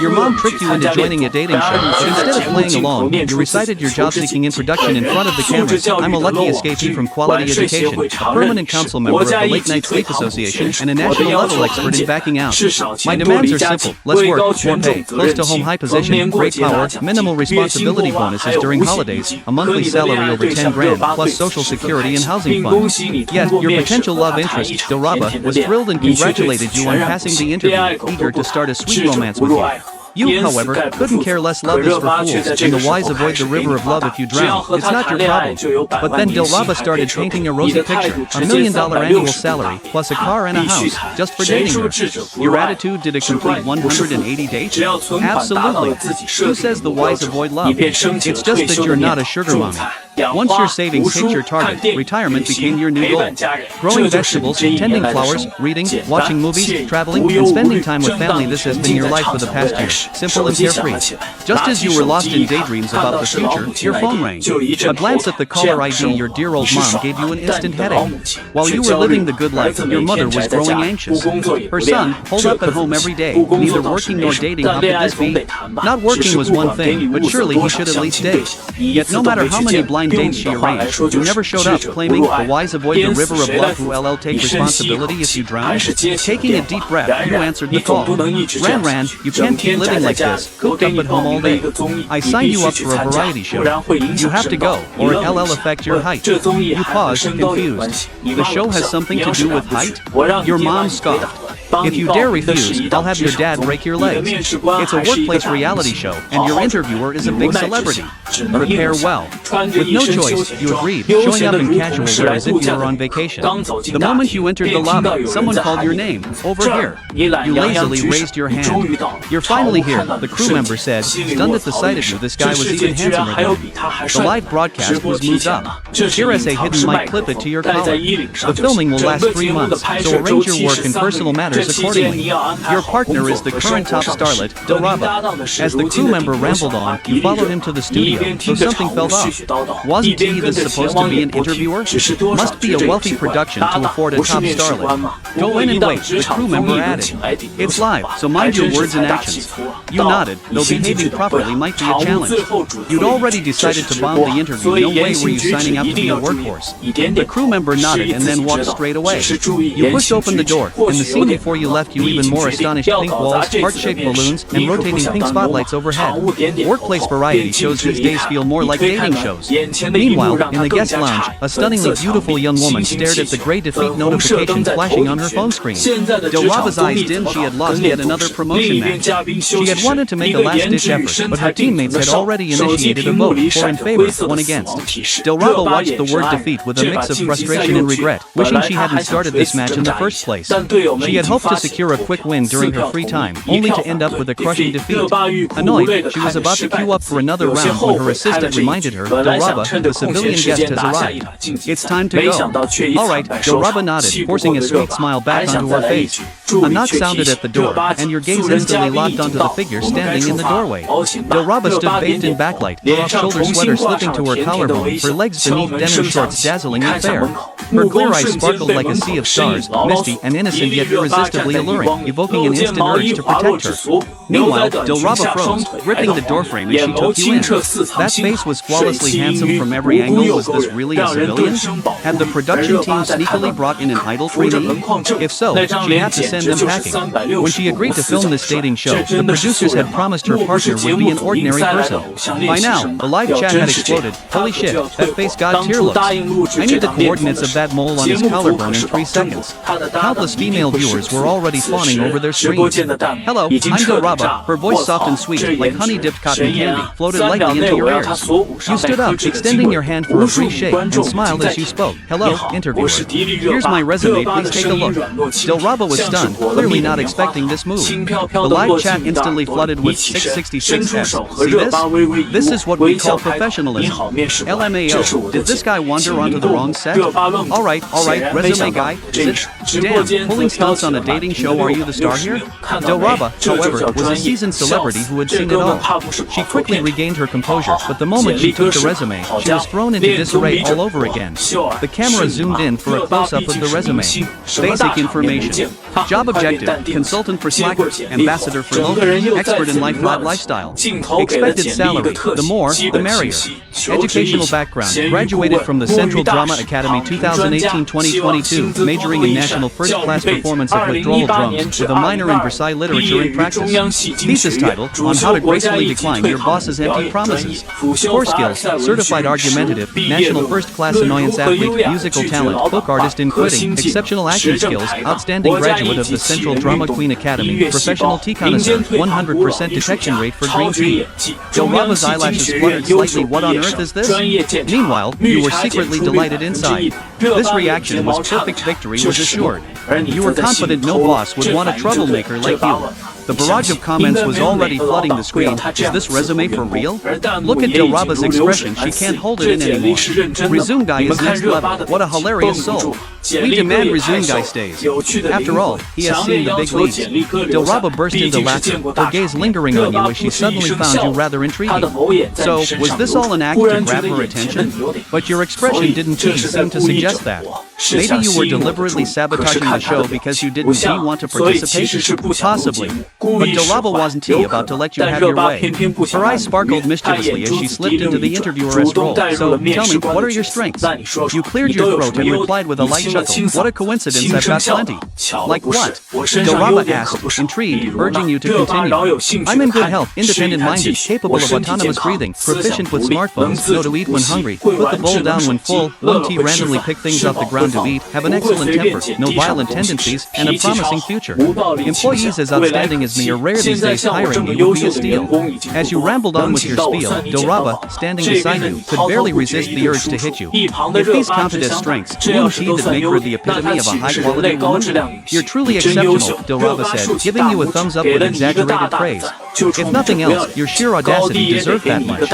Your mom tricked you into joining a dating show, but instead of playing along, you recited your job-seeking introduction in front of the cameras. I'm a lucky escapee from Quality Education, a permanent council member of the Late Night Sleep Association, and a national-level expert in backing out. My demands are simple: less work, more pay, close-to-home high position, great power, minimal responsibility bonuses during holidays, a monthly salary over 10 grand, plus social security and housing fund. Yet, your potential love interest, Doraba, was thrilled and congratulated you on passing the interview, eager to start a sweet romance with you. You, however, couldn't care less. Love is for fools, and the wise avoid the river of love if you drown. It's not your problem. But then Doraba started painting a rosy picture, $1 million annual salary, plus a car and a house, just for dating her. Your attitude: did a complete 180 dates? Absolutely. Who says the wise avoid love? It's just that you're not a sugar mommy. Once your savings hit your target, retirement became your new goal. Growing vegetables, tending flowers, reading, watching movies, traveling, and spending time with family, this has been your life for the past year. Simple and carefree. Just as you were lost in daydreams about the future, your phone rang. A glance at the caller ID, your dear old mom, gave you an instant headache. While you were living the good life, your mother was growing anxious. Her son, holed up at home every day, neither working nor dating. How could this be? Not working was one thing, but surely he should at least date. Yet no matter how many blind dates she arranged, you never showed up, claiming the wise avoid the river of love. Who LL take responsibility if you drown? Taking a deep breath, you answered the call. Ran, you can't keep living like this, cooped up at home all day. I signed you up for a variety show. You have to go, or it LL affect your height. You paused, confused. The show has something to do with height? Your mom scoffed. If you dare refuse, I'll have your dad break your legs. It's a workplace reality show, and your interviewer is a big celebrity. Prepare well. With no choice, you agreed, showing up in casual wear as if you were on vacation. The moment you entered the lobby, someone called your name. Over here. You lazily raised your hand. You're finally here, the crew member said, stunned at the sight of you. This guy was even handsomer than you. The live broadcast was moved up. Here is a hidden mic, clip it to your collar. The filming will last 3 months, so arrange your work and personal matters accordingly. Your partner is the current top starlet, Doraba. As the crew member rambled on, you followed him to the studio, though something felt off. Wasn't he this supposed to be an interviewer? Must be a wealthy production to afford a top starlet. Go in and wait, the crew member added. It's live, so mind your words and actions. You nodded, though behaving properly might be a challenge. You'd already decided to bomb the interview, no way were you signing up to be a workhorse. The crew member nodded and then walked straight away. You pushed open the door, and the scene before you left you even more astonished: pink walls, heart-shaped balloons, and rotating pink spotlights overhead. Workplace variety shows these days feel more like dating shows. Meanwhile, in the guest lounge, a stunningly beautiful young woman stared at the gray defeat notification flashing on her phone screen. Doraba's eyes dimmed. She had lost yet another promotion match. She had wanted to make a last-ditch effort, but her teammates had already initiated a vote, 4 in favor, 1 against. Doraba watched the word defeat with a mix of frustration and regret, wishing she hadn't started this match in the first place. She had hoped to secure a quick win during her free time, only to end up with a crushing defeat. Annoyed, she was about to queue up for another round when her assistant reminded her, Doraba, the civilian guest has arrived. It's time to go. Alright, Doraba nodded, forcing a sweet smile back onto her face. A knock sounded at the door, and your gaze instantly locked onto the figure standing in the doorway. Doraba stood bathed in backlight, her off-shoulder sweater slipping to her collarbone, her legs beneath denim shorts dazzlingly fair. Her clear eyes sparkled like a sea of stars, misty and innocent yet irresistibly alluring, evoking an instant urge to protect her. Meanwhile, Doraba froze, gripping the doorframe as she took you in. That face was flawlessly handsome from every angle. Was this really a civilian? Had the production team sneakily brought in an idol trainee? If so, she had to send them packing. When she agreed to film this dating show, the producers had promised her partner would be an ordinary person. By now, the live chat had exploded. Holy shit, that face god tier looks. I need the coordinates of that mole on his collarbone in 3 seconds. Countless female viewers were already fawning over their screens. Hello, I'm Doraba. Her voice soft and sweet, like honey-dipped cotton candy, floated lightly into your ears. You stood up, extending your hand for a brief shake, and smiled as you spoke. Hello, interviewer. Here's my resume, please take a look. Doraba was stunned, clearly not expecting this move. The live chat instantly flooded with 666S. See this? This is what we call professionalism. LMAO, did this guy wander onto the wrong set? Alright, resume guy, is it? Damn, pulling stunts on a dating show, are you the star here? Doraba, however, was a seasoned celebrity who had seen it all. She quickly regained her composure, but the moment she took the resume, she was thrown into disarray all over again. The camera zoomed in for a close-up of the resume. Basic information. Job objective, consultant for Slackers, ambassador for Loki, expert in lifestyle. Expected salary, the more, the merrier. Educational background, graduated from the Central Drama Academy 2018-2022, majoring in national first-class performance of withdrawal drums, with a minor in Versailles literature and practice. Thesis title, on how to gracefully decline your boss's empty promises. Core skills, certified argumentative, national first-class annoyance athlete, musical talent, book artist in quitting, exceptional acting skills, outstanding graduate of the Central Drama Queen Academy, professional tea connoisseur, 100% detection rate for green tea. Dilraba's eyelashes fluttered slightly. What on earth is this? Meanwhile, you were secretly delighted inside. This reaction was perfect. Victory was assured. You were confident no boss would want a troublemaker like you. The barrage of comments was already flooding the screen. Is this resume for real? Look at Dilraba's expression, she can't hold it in anymore. Resume Guy is next level. What a hilarious soul. We demand Resume Guy stays. After all, he has seen the big leagues. Dilraba burst into laughter, her gaze lingering on you as she suddenly found you rather intriguing. So, was this all an act to grab her attention? But your expression didn't seem to suggest that. Maybe you were deliberately sabotaging the show because you didn't want to participate? Possibly. But Dilraba wasn't about to let you have your way. Her eyes sparkled mischievously as she slipped into the interviewer's role. So, tell me, what are your strengths? You cleared your throat and replied with a light chuckle. What a coincidence, I've got plenty. Like what? Dilraba asked, intrigued, urging you to continue. I'm in good health, independent-minded, capable of autonomous breathing, proficient with smartphones, know to eat when hungry, put the bowl down when full, won't randomly pick things off the ground to eat, have an excellent temper, no violent tendencies, and a promising future. Employees as outstanding as me are rare these days. Hiring you would be a steal. As you rambled on with your spiel, Dilraba, standing beside you, could barely resist the urge to hit you. If these counted as strengths, wouldn't she that make her the epitome of a high-quality woman? You're truly exceptional, Dilraba said, giving you a thumbs up with exaggerated praise. If nothing else, your sheer audacity deserved that much.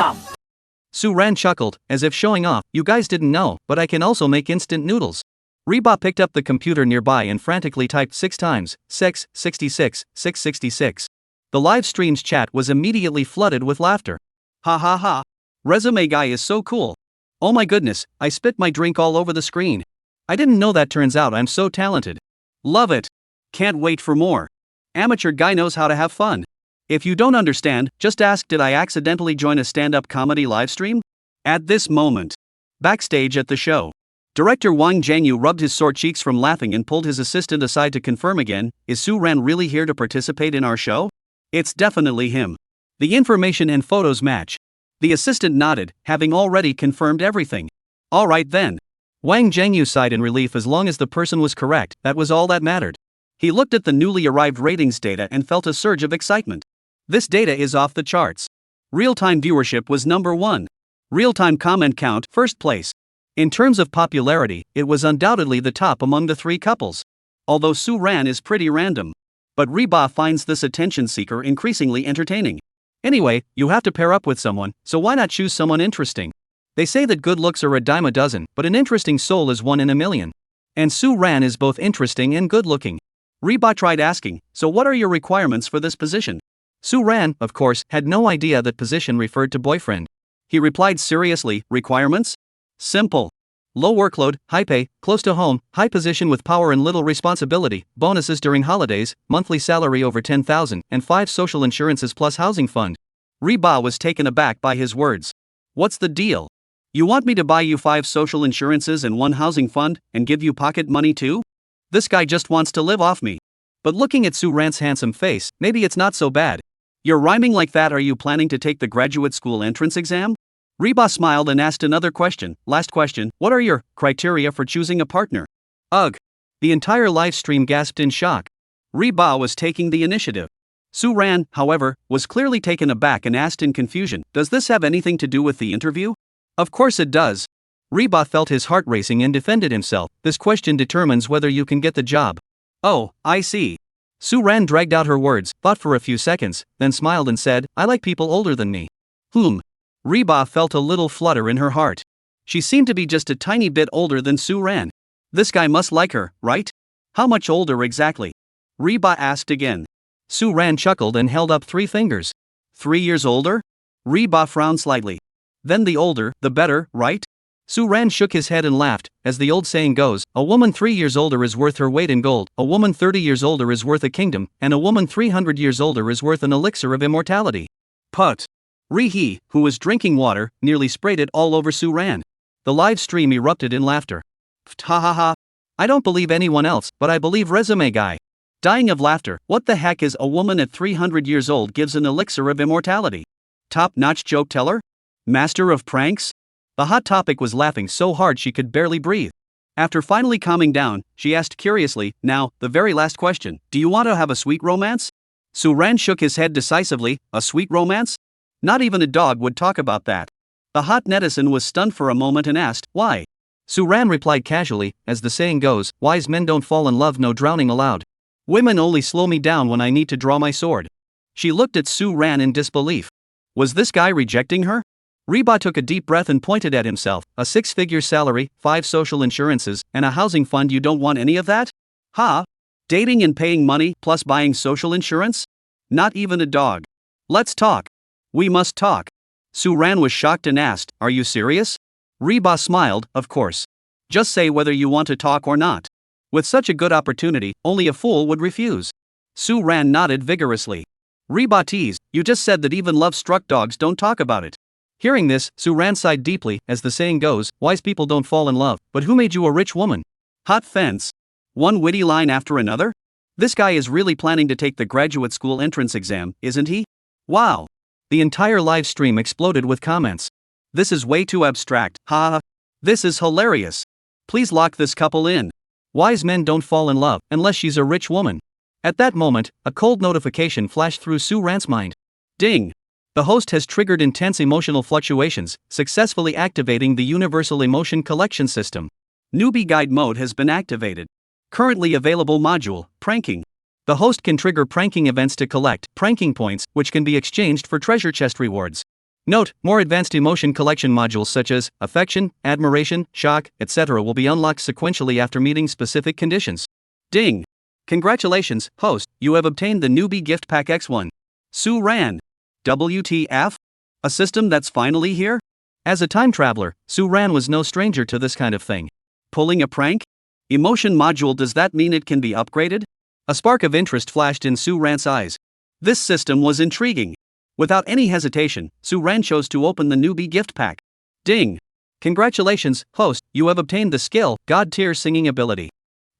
Suan chuckled, as if showing off. You guys didn't know, but I can also make instant noodles. Reba picked up the computer nearby and frantically typed 6 times, 666, 666. The live stream's chat was immediately flooded with laughter. Ha ha ha. Resume Guy is so cool. Oh my goodness, I spit my drink all over the screen. I didn't know that. Turns out I'm so talented. Love it. Can't wait for more. Amateur Guy knows how to have fun. If you don't understand, just ask, did I accidentally join a stand-up comedy livestream? At this moment. Backstage at the show. Director Wang Jianyu rubbed his sore cheeks from laughing and pulled his assistant aside to confirm again, is Suan really here to participate in our show? It's definitely him. The information and photos match. The assistant nodded, having already confirmed everything. Alright then. Wang Jianyu sighed in relief. As long as the person was correct, that was all that mattered. He looked at the newly arrived ratings data and felt a surge of excitement. This data is off the charts. Real-time viewership was number 1. Real-time comment count, first place. In terms of popularity, it was undoubtedly the top among the 3 couples. Although Suan is pretty random. But Reba finds this attention seeker increasingly entertaining. Anyway, you have to pair up with someone, so why not choose someone interesting? They say that good looks are a dime a dozen, but an interesting soul is 1 in a million. And Suan is both interesting and good looking. Reba tried asking, so what are your requirements for this position? Suan, of course, had no idea that position referred to boyfriend. He replied seriously, requirements? Simple. Low workload, high pay, close to home, high position with power and little responsibility, bonuses during holidays, monthly salary over 10,000, and 5 social insurances plus housing fund. Reba was taken aback by his words. What's the deal? You want me to buy you 5 social insurances and 1 housing fund, and give you pocket money too? This guy just wants to live off me. But looking at Suan's handsome face, maybe it's not so bad. You're rhyming like that. Are you planning to take the graduate school entrance exam? Reba smiled and asked another question. Last question, what are your criteria for choosing a partner? Ugh. The entire live stream gasped in shock. Reba was taking the initiative. Suan, however, was clearly taken aback and asked in confusion, does this have anything to do with the interview? Of course it does. Reba felt his heart racing and defended himself. This question determines whether you can get the job. Oh, I see. Suan dragged out her words, thought for a few seconds, then smiled and said, I like people older than me. Reba felt a little flutter in her heart. She seemed to be just a tiny bit older than Suan. This guy must like her, right? How much older exactly? Reba asked again. Suan chuckled and held up 3 fingers. 3 years older? Reba frowned slightly. Then the older, the better, right? Suan shook his head and laughed. As the old saying goes, a woman 3 years older is worth her weight in gold, a woman 30 years older is worth a kingdom, and a woman 300 years older is worth an elixir of immortality. Put. He, who was drinking water, nearly sprayed it all over Suan. The live stream erupted in laughter. Ha ha ha. I don't believe anyone else, but I believe resume guy. Dying of laughter. What the heck is a woman at 300 years old gives an elixir of immortality? Top-notch joke teller? Master of pranks? The Hot Topic was laughing so hard she could barely breathe. After finally calming down, she asked curiously, now, the very last question, do you want to have a sweet romance? Suan shook his head decisively, a sweet romance? Not even a dog would talk about that. The hot netizen was stunned for a moment and asked, why? Suan replied casually, as the saying goes, wise men don't fall in love, no drowning allowed. Women only slow me down when I need to draw my sword. She looked at Suan in disbelief. Was this guy rejecting her? Reba took a deep breath and pointed at himself. A 6-figure salary, 5 social insurances, and a housing fund. You don't want any of that? Ha? Dating and paying money, plus buying social insurance? Not even a dog. Let's talk. We must talk. Suan was shocked and asked, are you serious? Reba smiled, of course. Just say whether you want to talk or not. With such a good opportunity, only a fool would refuse. Suan nodded vigorously. Reba teased, you just said that even love-struck dogs don't talk about it. Hearing this, Suan sighed deeply. As the saying goes, wise people don't fall in love, but who made you a rich woman? Hot fence. One witty line after another? This guy is really planning to take the graduate school entrance exam, isn't he? Wow. The entire live stream exploded with comments. This is way too abstract, haha. This is hilarious. Please lock this couple in. Wise men don't fall in love, unless she's a rich woman. At that moment, a cold notification flashed through Suan's mind. Ding. The host has triggered intense emotional fluctuations, successfully activating the Universal Emotion Collection System. Newbie Guide Mode has been activated. Currently available module, Pranking. The host can trigger pranking events to collect pranking points, which can be exchanged for treasure chest rewards. Note, more advanced emotion collection modules such as affection, admiration, shock, etc. will be unlocked sequentially after meeting specific conditions. Ding! Congratulations, host, you have obtained the Newbie Gift Pack X1. Suan. WTF? A system that's finally here? As a time traveler, Suan was no stranger to this kind of thing. Pulling a prank? Emotion module, does that mean it can be upgraded? A spark of interest flashed in Suan's eyes. This system was intriguing. Without any hesitation, Suan chose to open the Newbie Gift Pack. Ding! Congratulations, host, you have obtained the skill, God Tier Singing Ability.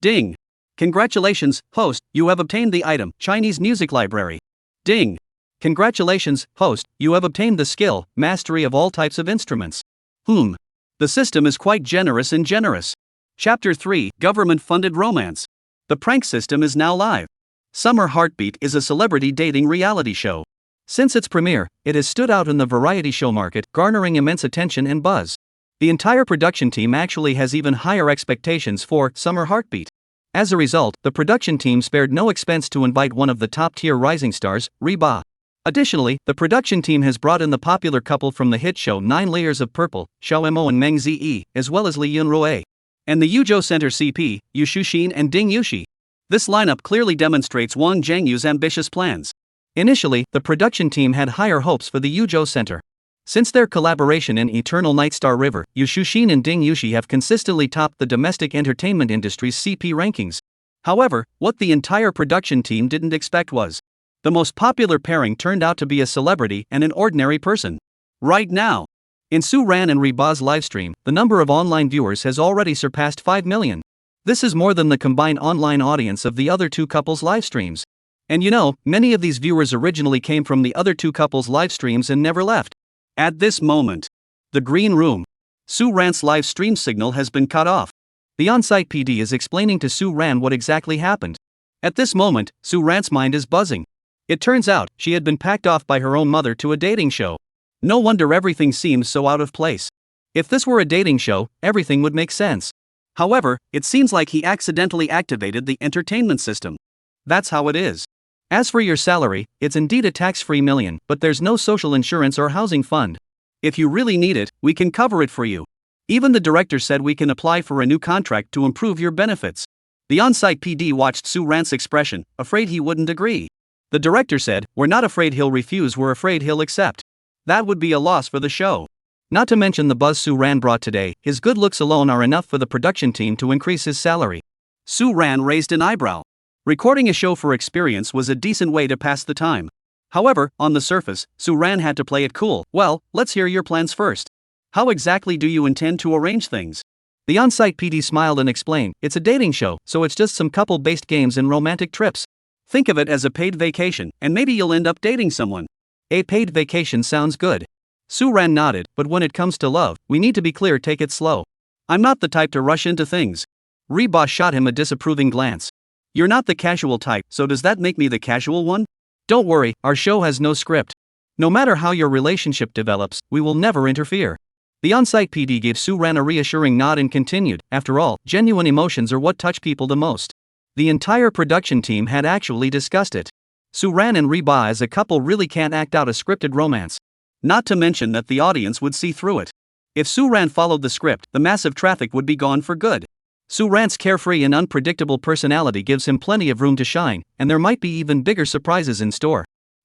Ding! Congratulations, host, you have obtained the item, Chinese Music Library. Ding! Congratulations, host, you have obtained the skill, Mastery of all types of instruments. The system is quite generous and generous. Chapter 3, Government-Funded Romance. The prank system is now live. Summer Heartbeat is a celebrity dating reality show. Since its premiere, it has stood out in the variety show market, garnering immense attention and buzz. The entire production team actually has even higher expectations for Summer Heartbeat. As a result, the production team spared no expense to invite one of the top-tier rising stars, Reba. Additionally, the production team has brought in the popular couple from the hit show 9 Layers of Purple, Xiao Mo and Meng Zi, as well as Lee Yun-roe. And the Yuzhou Center CP, Yu Shuxin and Ding Yushi. This lineup clearly demonstrates Wang Zhengyu's ambitious plans. Initially, the production team had higher hopes for the Yuzhou Center. Since their collaboration in Eternal Night Star River, Yu Shuxin and Ding Yushi have consistently topped the domestic entertainment industry's CP rankings. However, what the entire production team didn't expect was the most popular pairing turned out to be a celebrity and an ordinary person. Right now, in Suan and Reba's livestream, the number of online viewers has already surpassed 5 million. This is more than the combined online audience of the other two couples' livestreams. And you know, many of these viewers originally came from the other two couples' livestreams and never left. At this moment, the green room. Suan's live stream signal has been cut off. The on-site PD is explaining to Suan what exactly happened. At this moment, Suan's mind is buzzing. It turns out, she had been packed off by her own mother to a dating show. No wonder everything seems so out of place. If this were a dating show, everything would make sense. However, it seems like he accidentally activated the entertainment system. That's how it is. As for your salary, it's indeed a tax-free million, but there's no social insurance or housing fund. If you really need it, we can cover it for you. Even the director said we can apply for a new contract to improve your benefits. The on-site PD watched Suan's expression, afraid he wouldn't agree. The director said, we're not afraid he'll refuse, we're afraid he'll accept. That would be a loss for the show. Not to mention the buzz Suan brought today, his good looks alone are enough for the production team to increase his salary. Suan raised an eyebrow. Recording a show for experience was a decent way to pass the time. However, on the surface, Suan had to play it cool. Well, let's hear your plans first. How exactly do you intend to arrange things? The on-site PD smiled and explained, it's a dating show, so it's just some couple-based games and romantic trips. Think of it as a paid vacation, and maybe you'll end up dating someone. A paid vacation sounds good. Suan nodded, but when it comes to love, we need to be clear, take it slow. I'm not the type to rush into things. Reba shot him a disapproving glance. You're not the casual type, so does that make me the casual one? Don't worry, our show has no script. No matter how your relationship develops, we will never interfere. The on-site PD gave Suan a reassuring nod and continued, after all, genuine emotions are what touch people the most. The entire production team had actually discussed it. Suan and Reba as a couple really can't act out a scripted romance. Not to mention that the audience would see through it. If Suan followed the script, the massive traffic would be gone for good. Suan's carefree and unpredictable personality gives him plenty of room to shine, and there might be even bigger surprises in store.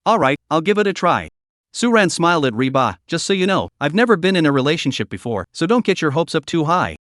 Alright, I'll give it a try. Suan smiled at Reba, just so you know, I've never been in a relationship before, so don't get your hopes up too high.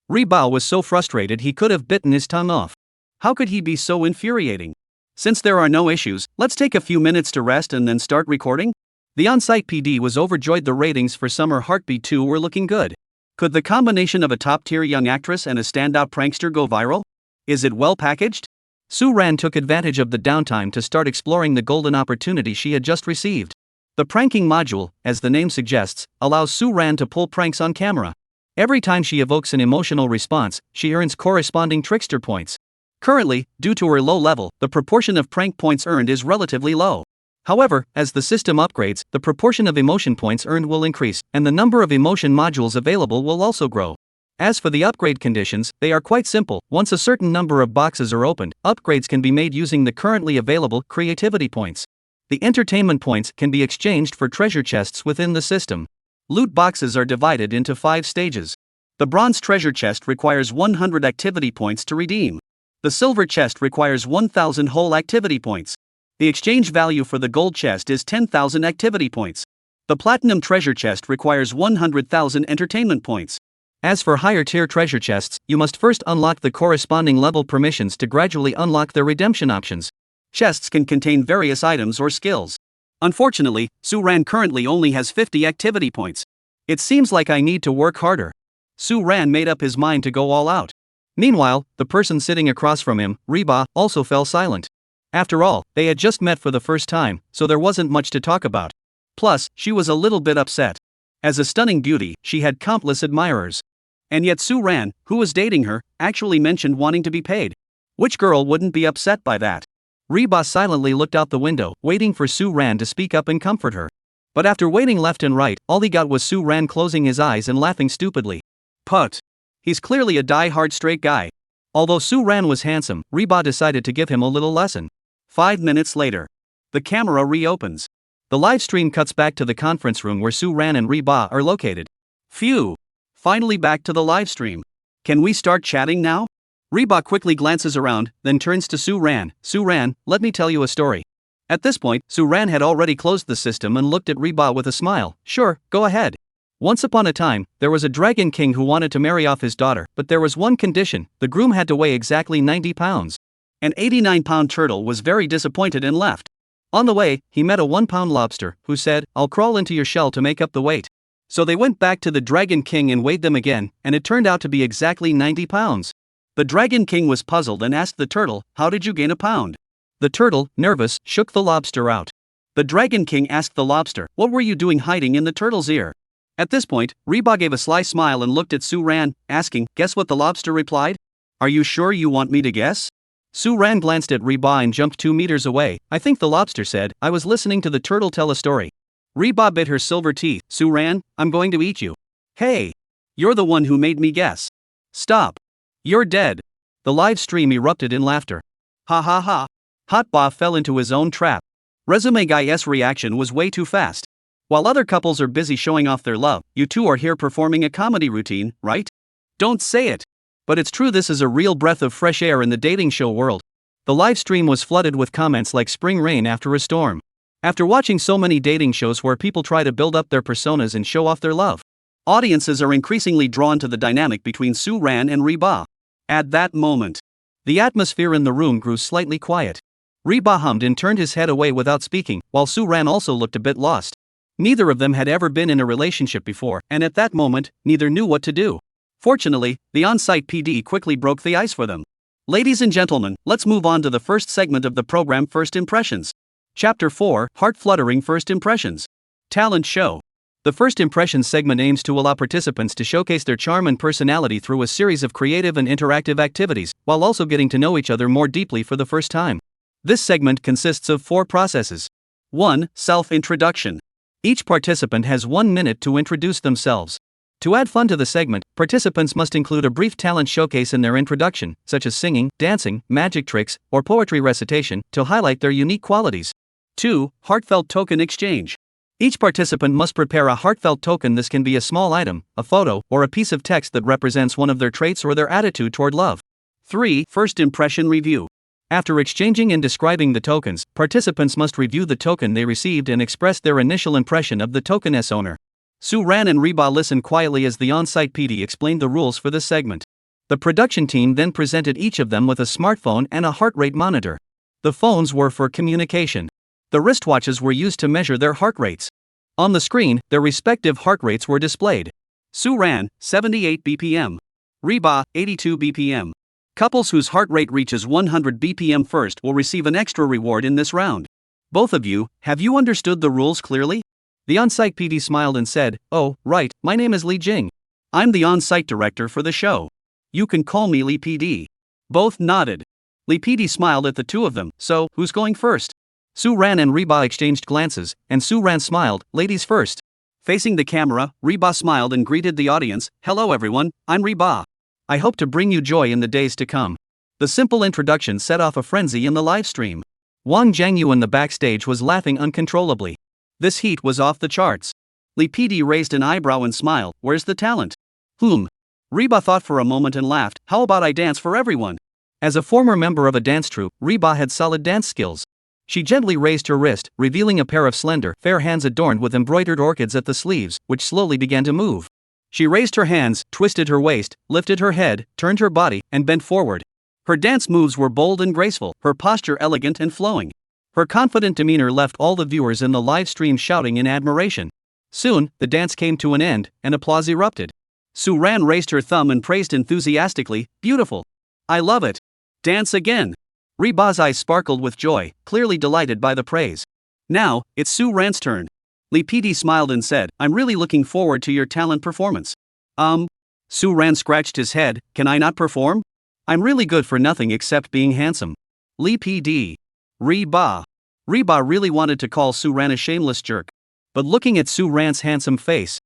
Reba was so frustrated he could have bitten his tongue off. How could he be so infuriating? Since there are no issues, let's take a few minutes to rest and then start recording? The on-site PD was overjoyed. The ratings for Summer Heartbeat 2 were looking good. Could the combination of a top-tier young actress and a standout prankster go viral? Is it well packaged? Suan took advantage of the downtime to start exploring the golden opportunity she had just received. The pranking module, as the name suggests, allows Suan to pull pranks on camera. Every time she evokes an emotional response, she earns corresponding trickster points. Currently, due to her low level, the proportion of prank points earned is relatively low. However, as the system upgrades, the proportion of emotion points earned will increase, and the number of emotion modules available will also grow. As for the upgrade conditions, they are quite simple. Once a certain number of boxes are opened, upgrades can be made using the currently available creativity points. The entertainment points can be exchanged for treasure chests within the system. Loot boxes are divided into 5 stages. The bronze treasure chest requires 100 activity points to redeem. The silver chest requires 1,000 whole activity points. The exchange value for the gold chest is 10,000 activity points. The platinum treasure chest requires 100,000 entertainment points. As for higher tier treasure chests, you must first unlock the corresponding level permissions to gradually unlock their redemption options. Chests can contain various items or skills. Unfortunately, Suan currently only has 50 activity points. It seems like I need to work harder. Suan made up his mind to go all out. Meanwhile, the person sitting across from him, Reba, also fell silent. After all, they had just met for the first time, so there wasn't much to talk about. Plus, she was a little bit upset. As a stunning beauty, she had countless admirers. And yet Suan, who was dating her, actually mentioned wanting to be paid. Which girl wouldn't be upset by that? Reba silently looked out the window, waiting for Suan to speak up and comfort her. But after waiting left and right, all he got was Suan closing his eyes and laughing stupidly. Put. He's clearly a die-hard straight guy. Although Suan was handsome, Reba decided to give him a little lesson. 5 minutes later. The camera reopens. The live stream cuts back to the conference room where Suan and Reba are located. Phew. Finally back to the live stream. Can we start chatting now? Reba quickly glances around, then turns to Suan. Suan, let me tell you a story. At this point, Suan had already closed the system and looked at Reba with a smile. Sure, go ahead. Once upon a time, there was a dragon king who wanted to marry off his daughter, but there was one condition: the groom had to weigh exactly 90 pounds. An 89-pound turtle was very disappointed and left. On the way, he met a 1-pound lobster, who said, I'll crawl into your shell to make up the weight. So they went back to the Dragon King and weighed them again, and it turned out to be exactly 90 pounds. The Dragon King was puzzled and asked the turtle, how did you gain a pound? The turtle, nervous, shook the lobster out. The Dragon King asked the lobster, what were you doing hiding in the turtle's ear? At this point, Reba gave a sly smile and looked at Suan, asking, guess what the lobster replied? Are you sure you want me to guess? Suan glanced at Reba and jumped 2 meters away. I think the lobster said, I was listening to the turtle tell a story. Reba bit her silver teeth. Suan, I'm going to eat you. Hey! You're the one who made me guess. Stop. You're dead. The live stream erupted in laughter. Ha ha ha. Hotba fell into his own trap. Resume Guy's reaction was way too fast. While other couples are busy showing off their love, you two are here performing a comedy routine, right? Don't say it. But it's true, this is a real breath of fresh air in the dating show world. The live stream was flooded with comments like spring rain after a storm. After watching so many dating shows where people try to build up their personas and show off their love, Audiences are increasingly drawn to the dynamic between Suan and Reba. At that moment, the atmosphere in the room grew slightly quiet. Reba hummed and turned his head away without speaking, while Suan also looked a bit lost. Neither of them had ever been in a relationship before, and at that moment, neither knew what to do. Fortunately, the on-site PD quickly broke the ice for them. Ladies and gentlemen, let's move on to the first segment of the program, First Impressions. Chapter 4, Heart-Fluttering First Impressions. Talent Show. The First Impressions segment aims to allow participants to showcase their charm and personality through a series of creative and interactive activities, while also getting to know each other more deeply for the first time. This segment consists of 4 processes. 1. Self-introduction. Each participant has 1 minute to introduce themselves. To add fun to the segment, participants must include a brief talent showcase in their introduction, such as singing, dancing, magic tricks, or poetry recitation, to highlight their unique qualities. 2. Heartfelt token exchange. Each participant must prepare a heartfelt token. This can be a small item, a photo, or a piece of text that represents one of their traits or their attitude toward love. 3. First impression review. After exchanging and describing the tokens, participants must review the token they received and express their initial impression of the token's owner. Suan and Reba listened quietly as the on-site PD explained the rules for this segment. The production team then presented each of them with a smartphone and a heart rate monitor. The phones were for communication. The wristwatches were used to measure their heart rates. On the screen, their respective heart rates were displayed. Suan, 78 BPM. Reba, 82 BPM. Couples whose heart rate reaches 100 BPM first will receive an extra reward in this round. Both of you, have you understood the rules clearly? The on-site PD smiled and said, "Oh, right, my name is Li Jing. I'm the on-site director for the show. You can call me Li PD." Both nodded. Li PD smiled at the two of them. "So, who's going first?" Suan and Reba exchanged glances, and Suan smiled, "Ladies first." Facing the camera, Reba smiled and greeted the audience, "Hello everyone, I'm Reba. I hope to bring you joy in the days to come." The simple introduction set off a frenzy in the live stream. Wang Jiangyu in the backstage was laughing uncontrollably. This heat was off the charts. Li PD raised an eyebrow and smiled, "Where's the talent?" Reba thought for a moment and laughed, "How about I dance for everyone?" As a former member of a dance troupe, Reba had solid dance skills. She gently raised her wrist, revealing a pair of slender, fair hands adorned with embroidered orchids at the sleeves, which slowly began to move. She raised her hands, twisted her waist, lifted her head, turned her body, and bent forward. Her dance moves were bold and graceful, her posture elegant and flowing. Her confident demeanor left all the viewers in the live stream shouting in admiration. Soon, the dance came to an end, and applause erupted. Suan raised her thumb and praised enthusiastically, "Beautiful. I love it. Dance again." Reba's eyes sparkled with joy, clearly delighted by the praise. "Now, it's Suan's turn." Li PD smiled and said, "I'm really looking forward to your talent performance." Suan scratched his head, "Can I not perform? I'm really good for nothing except being handsome." Li PD. Reba. Reba really wanted to call Suan a shameless jerk. But looking at Suan's handsome face,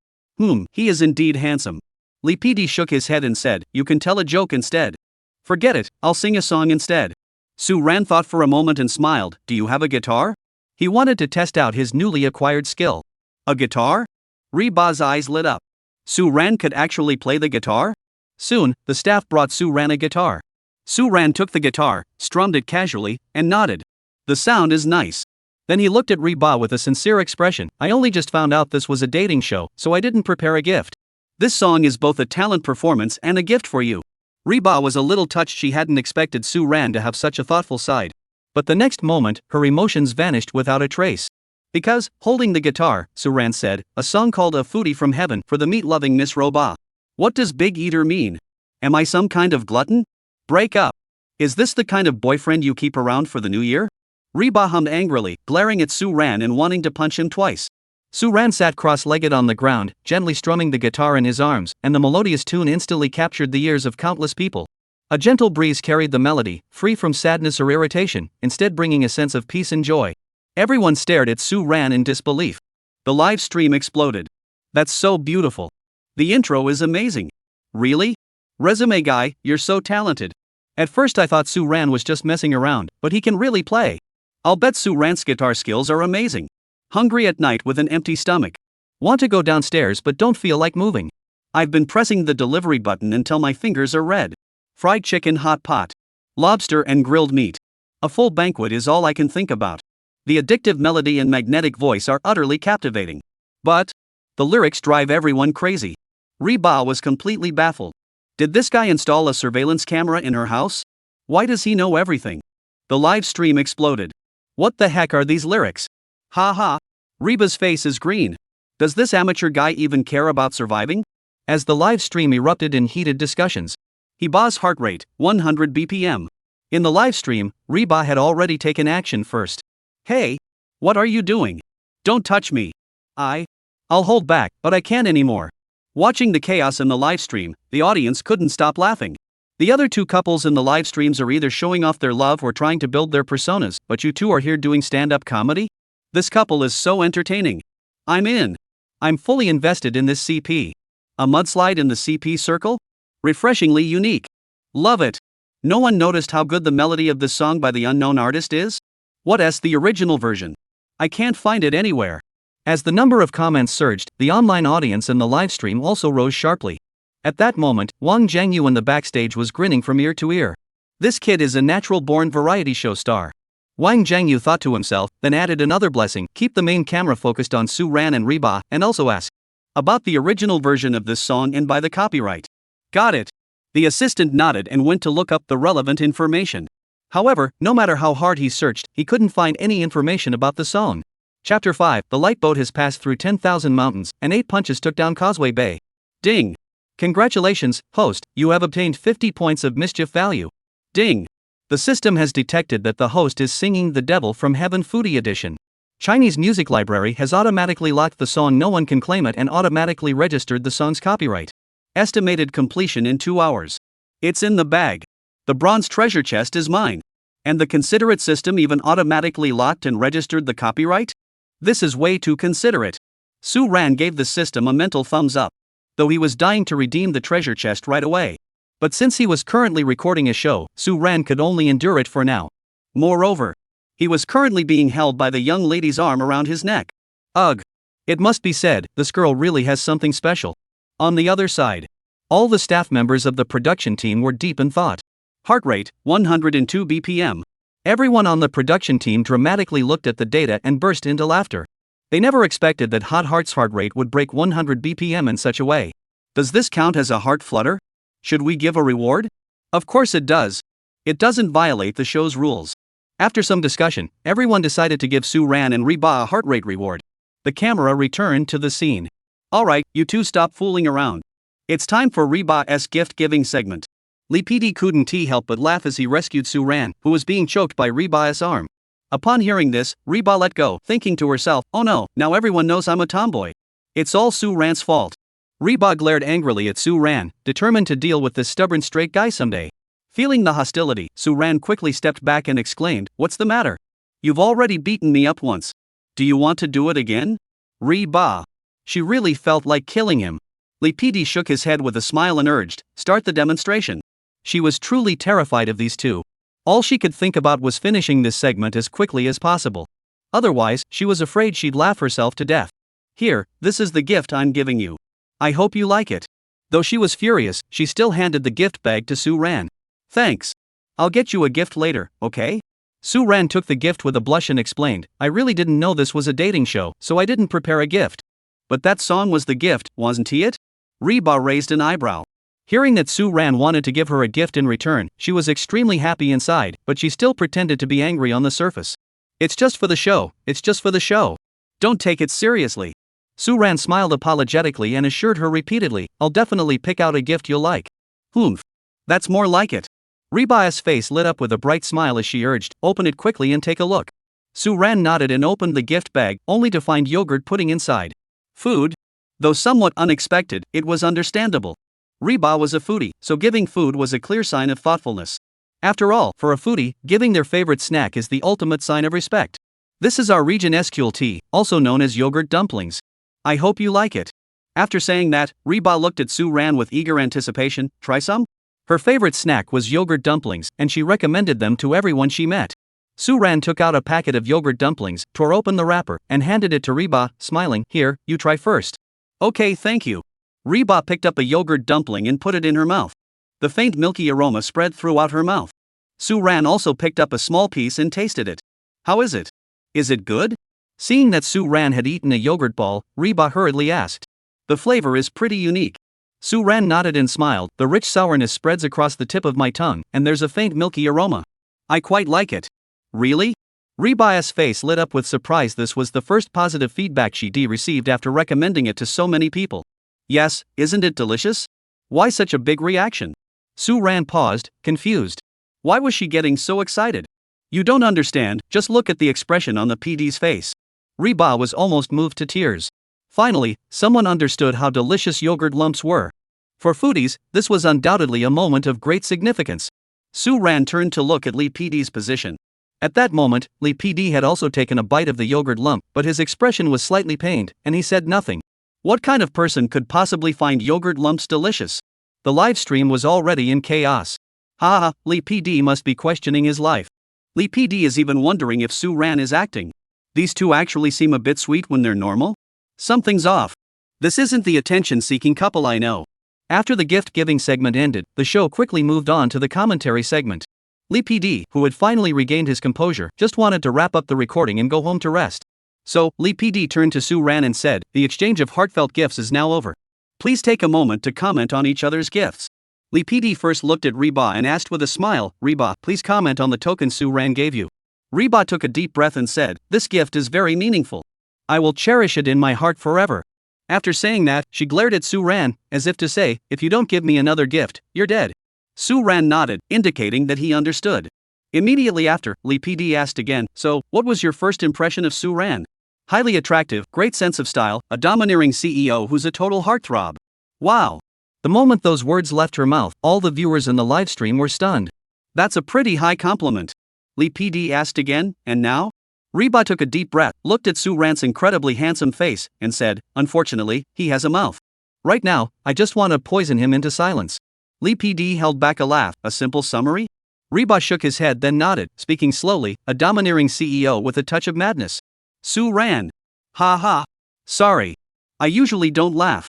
he is indeed handsome. Li PD shook his head and said, "You can tell a joke instead." "Forget it, I'll sing a song instead." Suan thought for a moment and smiled, "Do you have a guitar?" He wanted to test out his newly acquired skill. "A guitar?" Reba's eyes lit up. Suan could actually play the guitar? Soon, the staff brought Suan a guitar. Suan took the guitar, strummed it casually, and nodded. "The sound is nice." Then he looked at Reba with a sincere expression, "I only just found out this was a dating show, so I didn't prepare a gift. This song is both a talent performance and a gift for you." Reba was a little touched. She hadn't expected Suan to have such a thoughtful side. But the next moment, her emotions vanished without a trace. "Because, holding the guitar," Suan said, "a song called A Foodie from Heaven for the meat-loving Miss Roba." "What does big eater mean? Am I some kind of glutton? Break up. Is this the kind of boyfriend you keep around for the new year?" Reba hummed angrily, glaring at Suan and wanting to punch him twice. Suan sat cross-legged on the ground, gently strumming the guitar in his arms, and the melodious tune instantly captured the ears of countless people. A gentle breeze carried the melody, free from sadness or irritation, instead bringing a sense of peace and joy. Everyone stared at Suan in disbelief. The live stream exploded. "That's so beautiful. The intro is amazing. Really? Resume guy, you're so talented." At first I thought Suan was just messing around, but he can really play. I'll bet Suan's guitar skills are amazing. Hungry at night with an empty stomach. Want to go downstairs but don't feel like moving. I've been pressing the delivery button until my fingers are red. Fried chicken hot pot. Lobster and grilled meat. A full banquet is all I can think about. The addictive melody and magnetic voice are utterly captivating. But the lyrics drive everyone crazy. Reba was completely baffled. Did this guy install a surveillance camera in her house? Why does he know everything? The live stream exploded. What the heck are these lyrics? Ha ha. Reba's face is green. Does this amateur guy even care about surviving? As the live stream erupted in heated discussions. Reba's heart rate, 100 BPM. In the live stream, Reba had already taken action first. Hey! What are you doing? Don't touch me. I'll hold back, but I can't anymore. Watching the chaos in the live stream, the audience couldn't stop laughing. The other two couples in the live streams are either showing off their love or trying to build their personas, but you two are here doing stand-up comedy? This couple is so entertaining. I'm in. I'm fully invested in this CP. A mudslide in the CP circle? Refreshingly unique. Love it. No one noticed how good the melody of this song by the unknown artist is? What's the original version? I can't find it anywhere. As the number of comments surged, the online audience in the livestream also rose sharply. At that moment, Wang Jiangyu in the backstage was grinning from ear to ear. This kid is a natural-born variety show star. Wang Jiangyu thought to himself, then added another blessing: keep the main camera focused on Suan and Reba, and also ask about the original version of this song and by the copyright. Got it. The assistant nodded and went to look up the relevant information. However, no matter how hard he searched, he couldn't find any information about the song. Chapter 5. The light boat has passed through 10,000 mountains, and 8 punches took down Causeway Bay. Ding! Congratulations, host, you have obtained 50 points of mischief value. Ding! The system has detected that the host is singing The Devil from Heaven Foodie edition. Chinese Music Library has automatically locked the song. No one can claim it and automatically registered the song's copyright. Estimated completion in 2 hours. It's in the bag. The bronze treasure chest is mine. And the considerate system even automatically locked and registered the copyright? This is way too considerate. Suan gave the system a mental thumbs up, though he was dying to redeem the treasure chest right away. But since he was currently recording a show, Suan could only endure it for now. Moreover, he was currently being held by the young lady's arm around his neck. Ugh. It must be said, this girl really has something special. On the other side, all the staff members of the production team were deep in thought. Heart rate, 102 BPM. Everyone on the production team dramatically looked at the data and burst into laughter. They never expected that Hot Heart's heart rate would break 100 BPM in such a way. Does this count as a heart flutter? Should we give a reward? Of course it does. It doesn't violate the show's rules. After some discussion, everyone decided to give Suan and Reba a heart rate reward. The camera returned to the scene. Alright, you two stop fooling around. It's time for Reba's gift-giving segment. Li PD couldn't help but laugh as he rescued Suan, who was being choked by Reba's arm. Upon hearing this, Reba let go, thinking to herself, oh no, now everyone knows I'm a tomboy. It's all Suan's fault. Reba glared angrily at Suan, determined to deal with this stubborn straight guy someday. Feeling the hostility, Suan quickly stepped back and exclaimed, what's the matter? You've already beaten me up once. Do you want to do it again? Reba. She really felt like killing him. Li PD shook his head with a smile and urged, start the demonstration. She was truly terrified of these two. All she could think about was finishing this segment as quickly as possible. Otherwise, she was afraid she'd laugh herself to death. Here, this is the gift I'm giving you. I hope you like it. Though she was furious, she still handed the gift bag to Suan. Thanks. I'll get you a gift later, okay? Suan took the gift with a blush and explained, I really didn't know this was a dating show, so I didn't prepare a gift. But that song was the gift, wasn't it? Reba raised an eyebrow. Hearing that Suan wanted to give her a gift in return, she was extremely happy inside, but she still pretended to be angry on the surface. It's just for the show, it's just for the show. Don't take it seriously. Suan smiled apologetically and assured her repeatedly, I'll definitely pick out a gift you'll like. Humph. That's more like it. Reba's face lit up with a bright smile as she urged, open it quickly and take a look. Suan nodded and opened the gift bag, only to find yogurt pudding inside. Food? Though somewhat unexpected, it was understandable. Reba was a foodie, so giving food was a clear sign of thoughtfulness. After all, for a foodie, giving their favorite snack is the ultimate sign of respect. This is our region SQLT, also known as yogurt dumplings. I hope you like it. After saying that, Reba looked at Suan with eager anticipation, try some? Her favorite snack was yogurt dumplings, and she recommended them to everyone she met. Suan took out a packet of yogurt dumplings, tore open the wrapper, and handed it to Reba, smiling, here, you try first. Okay, thank you. Reba picked up a yogurt dumpling and put it in her mouth. The faint milky aroma spread throughout her mouth. Suan also picked up a small piece and tasted it. How is it? Is it good? Seeing that Suan had eaten a yogurt ball, Reba hurriedly asked. The flavor is pretty unique. Suan nodded and smiled. The rich sourness spreads across the tip of my tongue, and there's a faint milky aroma. I quite like it. Really? Riba's face lit up with surprise. This was the first positive feedback she'd received after recommending it to so many people. Yes, isn't it delicious? Why such a big reaction? Suan paused, confused. Why was she getting so excited? You don't understand, just look at the expression on the PD's face. Riba was almost moved to tears. Finally, someone understood how delicious yogurt lumps were. For foodies, this was undoubtedly a moment of great significance. Suan turned to look at Lee PD's position. At that moment, Lee PD had also taken a bite of the yogurt lump, but his expression was slightly pained, and he said nothing. What kind of person could possibly find yogurt lumps delicious? The live stream was already in chaos. Haha, Lee PD must be questioning his life. Lee PD is even wondering if Suan is acting. These two actually seem a bit sweet when they're normal? Something's off. This isn't the attention-seeking couple I know. After the gift-giving segment ended, the show quickly moved on to the commentary segment. Lee PD, who had finally regained his composure, just wanted to wrap up the recording and go home to rest. So, Lee PD turned to Suan and said, "The exchange of heartfelt gifts is now over. Please take a moment to comment on each other's gifts." Lee PD first looked at Riba and asked with a smile, "Riba, please comment on the token Suan gave you." Riba took a deep breath and said, "This gift is very meaningful. I will cherish it in my heart forever." After saying that, she glared at Suan, as if to say, "If you don't give me another gift, you're dead." Suan nodded, indicating that he understood. Immediately after, Lee PD asked again, "So, what was your first impression of Suan?" "Highly attractive, great sense of style, a domineering CEO who's a total heartthrob." Wow! The moment those words left her mouth, all the viewers in the livestream were stunned. "That's a pretty high compliment." Lee PD asked again, "And now?" Riba took a deep breath, looked at Suan's incredibly handsome face, and said, "Unfortunately, he has a mouth. Right now, I just want to poison him into silence." Lee PD held back a laugh. "A simple summary?" Riba shook his head then nodded, speaking slowly, "A domineering CEO with a touch of madness." Suan. "Ha ha. Sorry. I usually don't laugh."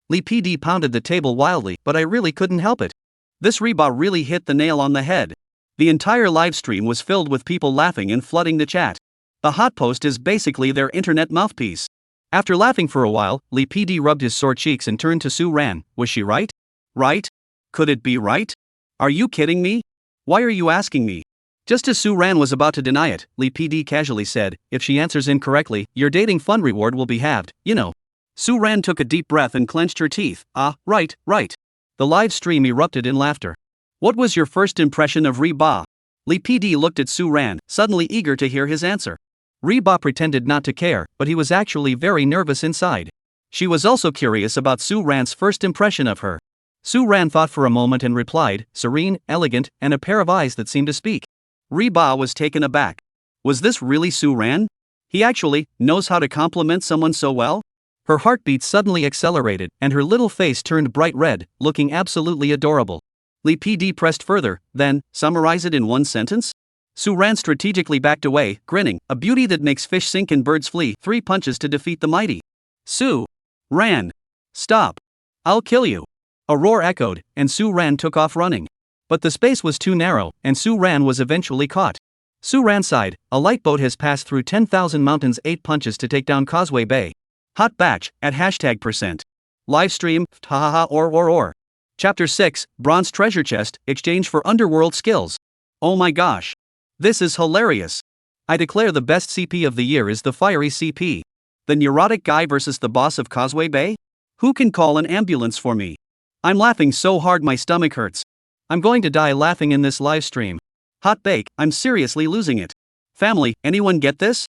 Lee PD pounded the table wildly, "But I really couldn't help it." This Riba really hit the nail on the head. The entire livestream was filled with people laughing and flooding the chat. The hot post is basically their internet mouthpiece. After laughing for a while, Lee PD rubbed his sore cheeks and turned to Suan. "Was she right? Right? Could it be right? Are you kidding me? Why are you asking me?" Just as Suan was about to deny it, Lee PD casually said, "If she answers incorrectly, your dating fund reward will be halved, you know." Suan took a deep breath and clenched her teeth. "Ah, right, right." The live stream erupted in laughter. "What was your first impression of Riba?" Lee PD looked at Suan, suddenly eager to hear his answer. Riba pretended not to care, but he was actually very nervous inside. She was also curious about Suan's first impression of her. Suan thought for a moment and replied, "Serene, elegant, and a pair of eyes that seem to speak." Riba was taken aback. Was this really Suan? He actually knows how to compliment someone so well? Her heartbeat suddenly accelerated, and her little face turned bright red, looking absolutely adorable. Lee PD pressed further, "Then, summarize it in one sentence?" Suan strategically backed away, grinning, "A beauty that makes fish sink and birds flee, 3 punches to defeat the mighty." Suan. "Stop. I'll kill you." A roar echoed, and Suan took off running. But the space was too narrow, and Suan was eventually caught. Suan sighed, "A light boat has passed through 10,000 mountains, 8 punches to take down Causeway Bay. Hot batch, at #%. Livestream, hahaha or. Chapter 6, Bronze Treasure Chest, Exchange for Underworld Skills. Oh my gosh. This is hilarious. I declare the best CP of the year is the fiery CP. The neurotic guy versus the boss of Causeway Bay? Who can call an ambulance for me? I'm laughing so hard my stomach hurts. I'm going to die laughing in this live stream. Hot bake, I'm seriously losing it. Family, anyone get this?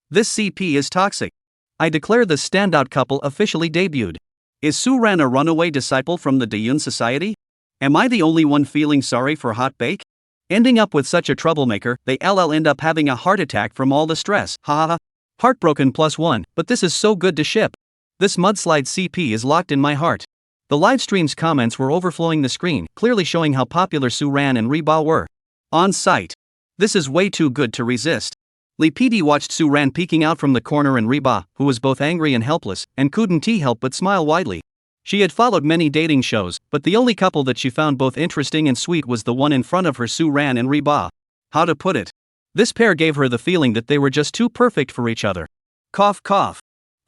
This CP is toxic. I declare the standout couple officially debuted. Is Suan a runaway disciple from the Dayun Society? Am I the only one feeling sorry for Hot Bake? Ending up with such a troublemaker, they end up having a heart attack from all the stress. Haha. Heartbroken +1, but this is so good to ship. This mudslide CP is locked in my heart. The livestream's comments were overflowing the screen, clearly showing how popular Suan and Riba were. On site. This is way too good to resist. Lee PD watched Suan peeking out from the corner and Riba, who was both angry and helpless, and couldn't help but smile widely. She had followed many dating shows, but the only couple that she found both interesting and sweet was the one in front of her, Suan and Riba. How to put it? This pair gave her the feeling that they were just too perfect for each other. Cough cough.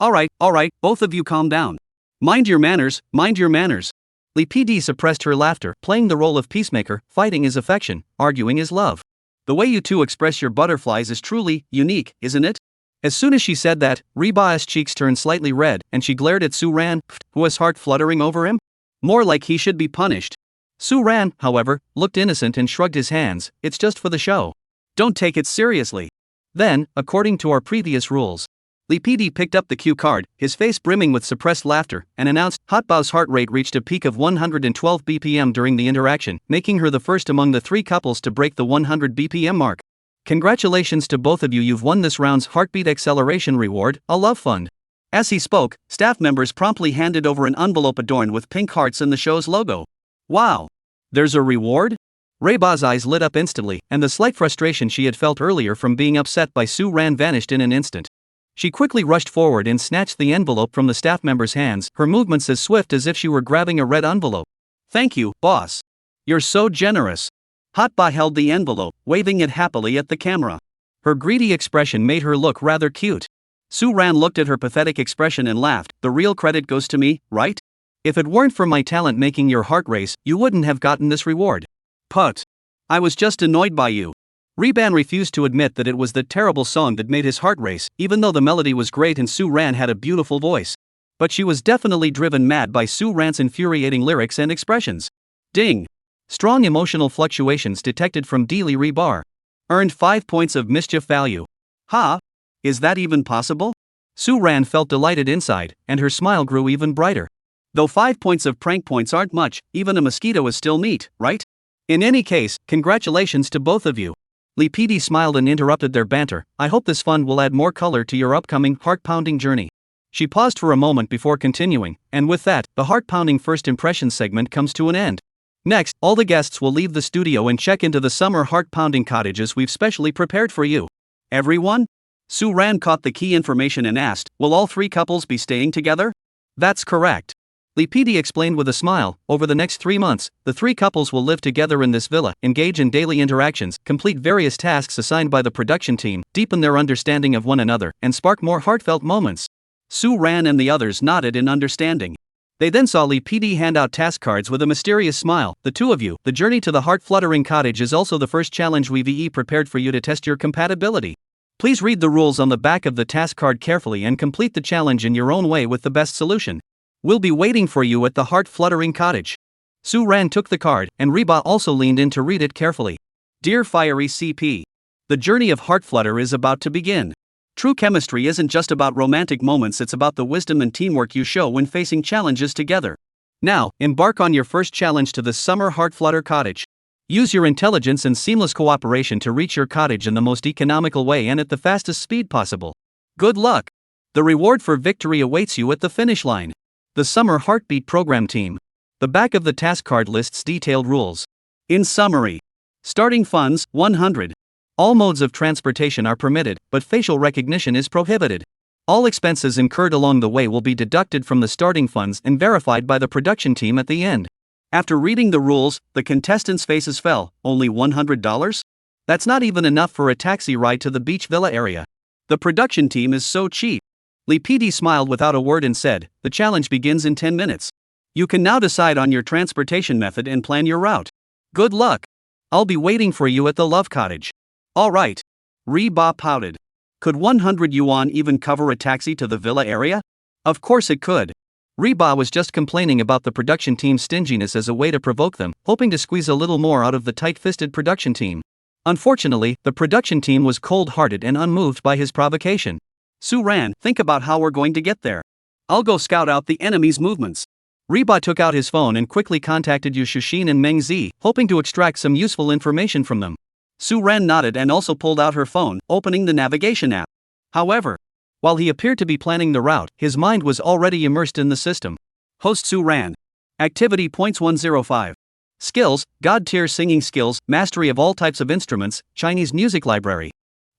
Alright, both of you calm down. Mind your manners, mind your manners. Li PD suppressed her laughter, playing the role of peacemaker. Fighting is affection, arguing is love. The way you two express your butterflies is truly unique, isn't it? As soon as she said that, Reba's cheeks turned slightly red, and she glared at Suan, who was heart fluttering over him. More like he should be punished. Suan, however, looked innocent and shrugged his hands. It's just for the show. Don't take it seriously. Then, according to our previous rules, Li PD picked up the cue card, his face brimming with suppressed laughter, and announced, Hotbao's heart rate reached a peak of 112 BPM during the interaction, making her the first among the 3 couples to break the 100 BPM mark. Congratulations to both of you, you've won this round's Heartbeat Acceleration Reward, a love fund. As he spoke, staff members promptly handed over an envelope adorned with pink hearts and the show's logo. Wow! There's a reward? Reba's eyes lit up instantly, and the slight frustration she had felt earlier from being upset by Suan vanished in an instant. She quickly rushed forward and snatched the envelope from the staff member's hands, her movements as swift as if she were grabbing a red envelope. Thank you, boss. You're so generous. Hotba held the envelope, waving it happily at the camera. Her greedy expression made her look rather cute. Suan looked at her pathetic expression and laughed. The real credit goes to me, right? If it weren't for my talent making your heart race, you wouldn't have gotten this reward. Put. I was just annoyed by you. Reban refused to admit that it was the terrible song that made his heart race, even though the melody was great and Suan had a beautiful voice. But she was definitely driven mad by Suan's infuriating lyrics and expressions. Ding! Strong emotional fluctuations detected from Dili Rebar. Earned 5 points of mischief value. Ha! Is that even possible? Suan felt delighted inside, and her smile grew even brighter. Though 5 points of prank points aren't much, even a mosquito is still meat, right? In any case, congratulations to both of you. Li PD smiled and interrupted their banter. I hope this fun will add more color to your upcoming heart-pounding journey. She paused for a moment before continuing, and with that, the heart-pounding first impressions segment comes to an end. Next, all the guests will leave the studio and check into the summer heart-pounding cottages we've specially prepared for you. Everyone? Suan caught the key information and asked, will all 3 couples be staying together? That's correct. Li PD explained with a smile. Over the next 3 months, the 3 couples will live together in this villa, engage in daily interactions, complete various tasks assigned by the production team, deepen their understanding of one another, and spark more heartfelt moments. Suan and the others nodded in understanding. They then saw Li PD hand out task cards with a mysterious smile. The 2 of you, the journey to the heart-fluttering cottage is also the first challenge we've prepared for you to test your compatibility. Please read the rules on the back of the task card carefully and complete the challenge in your own way with the best solution. We'll be waiting for you at the heart-fluttering cottage. Suan took the card, and Reba also leaned in to read it carefully. Dear Fiery CP. The journey of heart flutter is about to begin. True chemistry isn't just about romantic moments, it's about the wisdom and teamwork you show when facing challenges together. Now, embark on your first challenge to the summer heart flutter cottage. Use your intelligence and seamless cooperation to reach your cottage in the most economical way and at the fastest speed possible. Good luck! The reward for victory awaits you at the finish line. The Summer Heartbeat Program Team. The back of the task card lists detailed rules. In summary, starting funds, 100. All modes of transportation are permitted, but facial recognition is prohibited. All expenses incurred along the way will be deducted from the starting funds and verified by the production team at the end. After reading the rules, the contestants' faces fell. Only $100? That's not even enough for a taxi ride to the beach villa area. The production team is so cheap. Li PD smiled without a word and said, the challenge begins in 10 minutes. You can now decide on your transportation method and plan your route. Good luck. I'll be waiting for you at the Love Cottage. Alright. Reba pouted. Could 100 yuan even cover a taxi to the villa area? Of course it could. Reba was just complaining about the production team's stinginess as a way to provoke them, hoping to squeeze a little more out of the tight-fisted production team. Unfortunately, the production team was cold-hearted and unmoved by his provocation. Suan, think about how we're going to get there. I'll go scout out the enemy's movements. Reba took out his phone and quickly contacted Yu Shushin and Meng Zi, hoping to extract some useful information from them. Suan nodded and also pulled out her phone, opening the navigation app. However, while he appeared to be planning the route, his mind was already immersed in the system. Host Suan. Activity points 105. Skills, God-tier singing skills, mastery of all types of instruments, Chinese music library.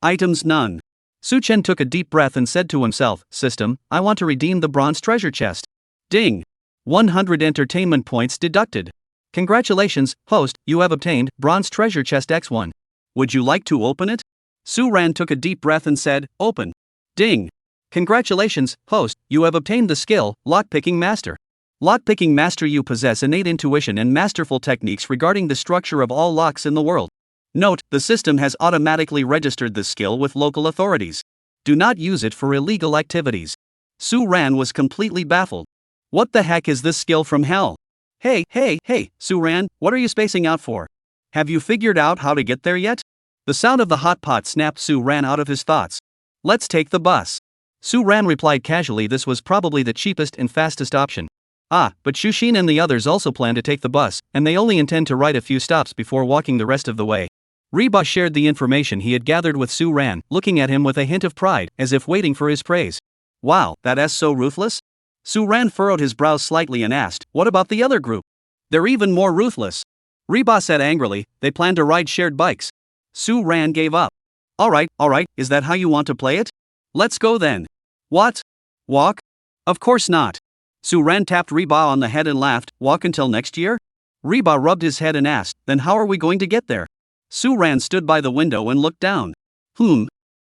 Items none. Su Chen took a deep breath and said to himself, System, I want to redeem the bronze treasure chest. Ding! 100 entertainment points deducted. Congratulations, host, you have obtained bronze treasure chest X1. Would you like to open it? Suan took a deep breath and said, Open. Ding! Congratulations, host, you have obtained the skill, lockpicking master. Lockpicking master, you possess innate intuition and masterful techniques regarding the structure of all locks in the world. Note, the system has automatically registered this skill with local authorities. Do not use it for illegal activities. Suan was completely baffled. What the heck is this skill from hell? Hey, Suan, what are you spacing out for? Have you figured out how to get there yet? The sound of the hot pot snapped Suan out of his thoughts. Let's take the bus. Suan replied casually. This was probably the cheapest and fastest option. But Shushin and the others also plan to take the bus, and they only intend to ride a few stops before walking the rest of the way. Reba shared the information he had gathered with Suan, looking at him with a hint of pride, as if waiting for his praise. Wow, that's so ruthless? Suan furrowed his brows slightly and asked, what about the other group? They're even more ruthless. Reba said angrily, they plan to ride shared bikes. Suan gave up. Alright, is that how you want to play it? Let's go then. What? Walk? Of course not. Suan tapped Reba on the head and laughed, walk until next year? Reba rubbed his head and asked, then how are we going to get there? Suan stood by the window and looked down.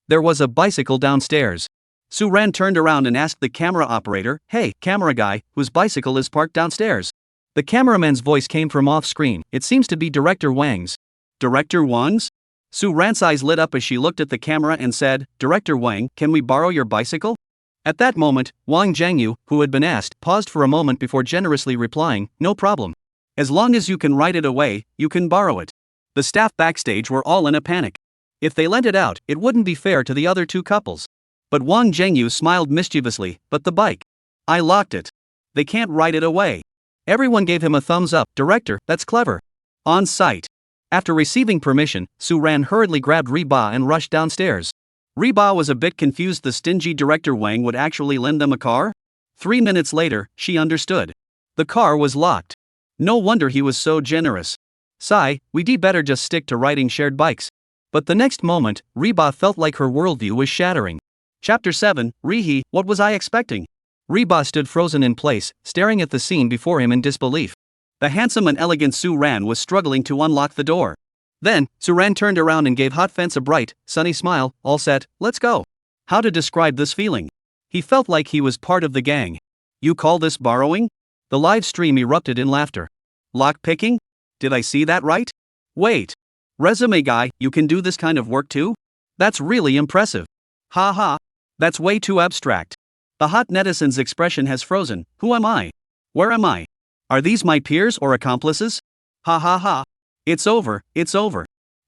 There was a bicycle downstairs. Suan turned around and asked the camera operator, hey, camera guy, whose bicycle is parked downstairs? The cameraman's voice came from off-screen. It seems to be Director Wang's. Director Wang's? Suan's eyes lit up as she looked at the camera and said, Director Wang, can we borrow your bicycle? At that moment, Wang Zhangyu, who had been asked, paused for a moment before generously replying, no problem. As long as you can ride it away, you can borrow it. The staff backstage were all in a panic. If they lent it out, it wouldn't be fair to the other two couples. But Wang Zhengyu smiled mischievously, but the bike. I locked it. They can't ride it away. Everyone gave him a thumbs up. Director, that's clever. On site. After receiving permission, Suan hurriedly grabbed Reba and rushed downstairs. Reba was a bit confused. The stingy Director Wang would actually lend them a car? 3 minutes later, she understood. The car was locked. No wonder he was so generous. Sigh, we'd better just stick to riding shared bikes. But the next moment, Reba felt like her worldview was shattering. Chapter 7, Rihi, what was I expecting? Reba stood frozen in place, staring at the scene before him in disbelief. The handsome and elegant Suan was struggling to unlock the door. Then, Suan turned around and gave Hot Fence a bright, sunny smile. All set, let's go. How to describe this feeling? He felt like he was part of the gang. You call this borrowing? The live stream erupted in laughter. Lockpicking? Did I see that right? Wait. Resume guy, you can do this kind of work too? That's really impressive. Ha. That's way too abstract. The hot netizen's expression has frozen. Who am I? Where am I? Are these my peers or accomplices? Ha. It's over.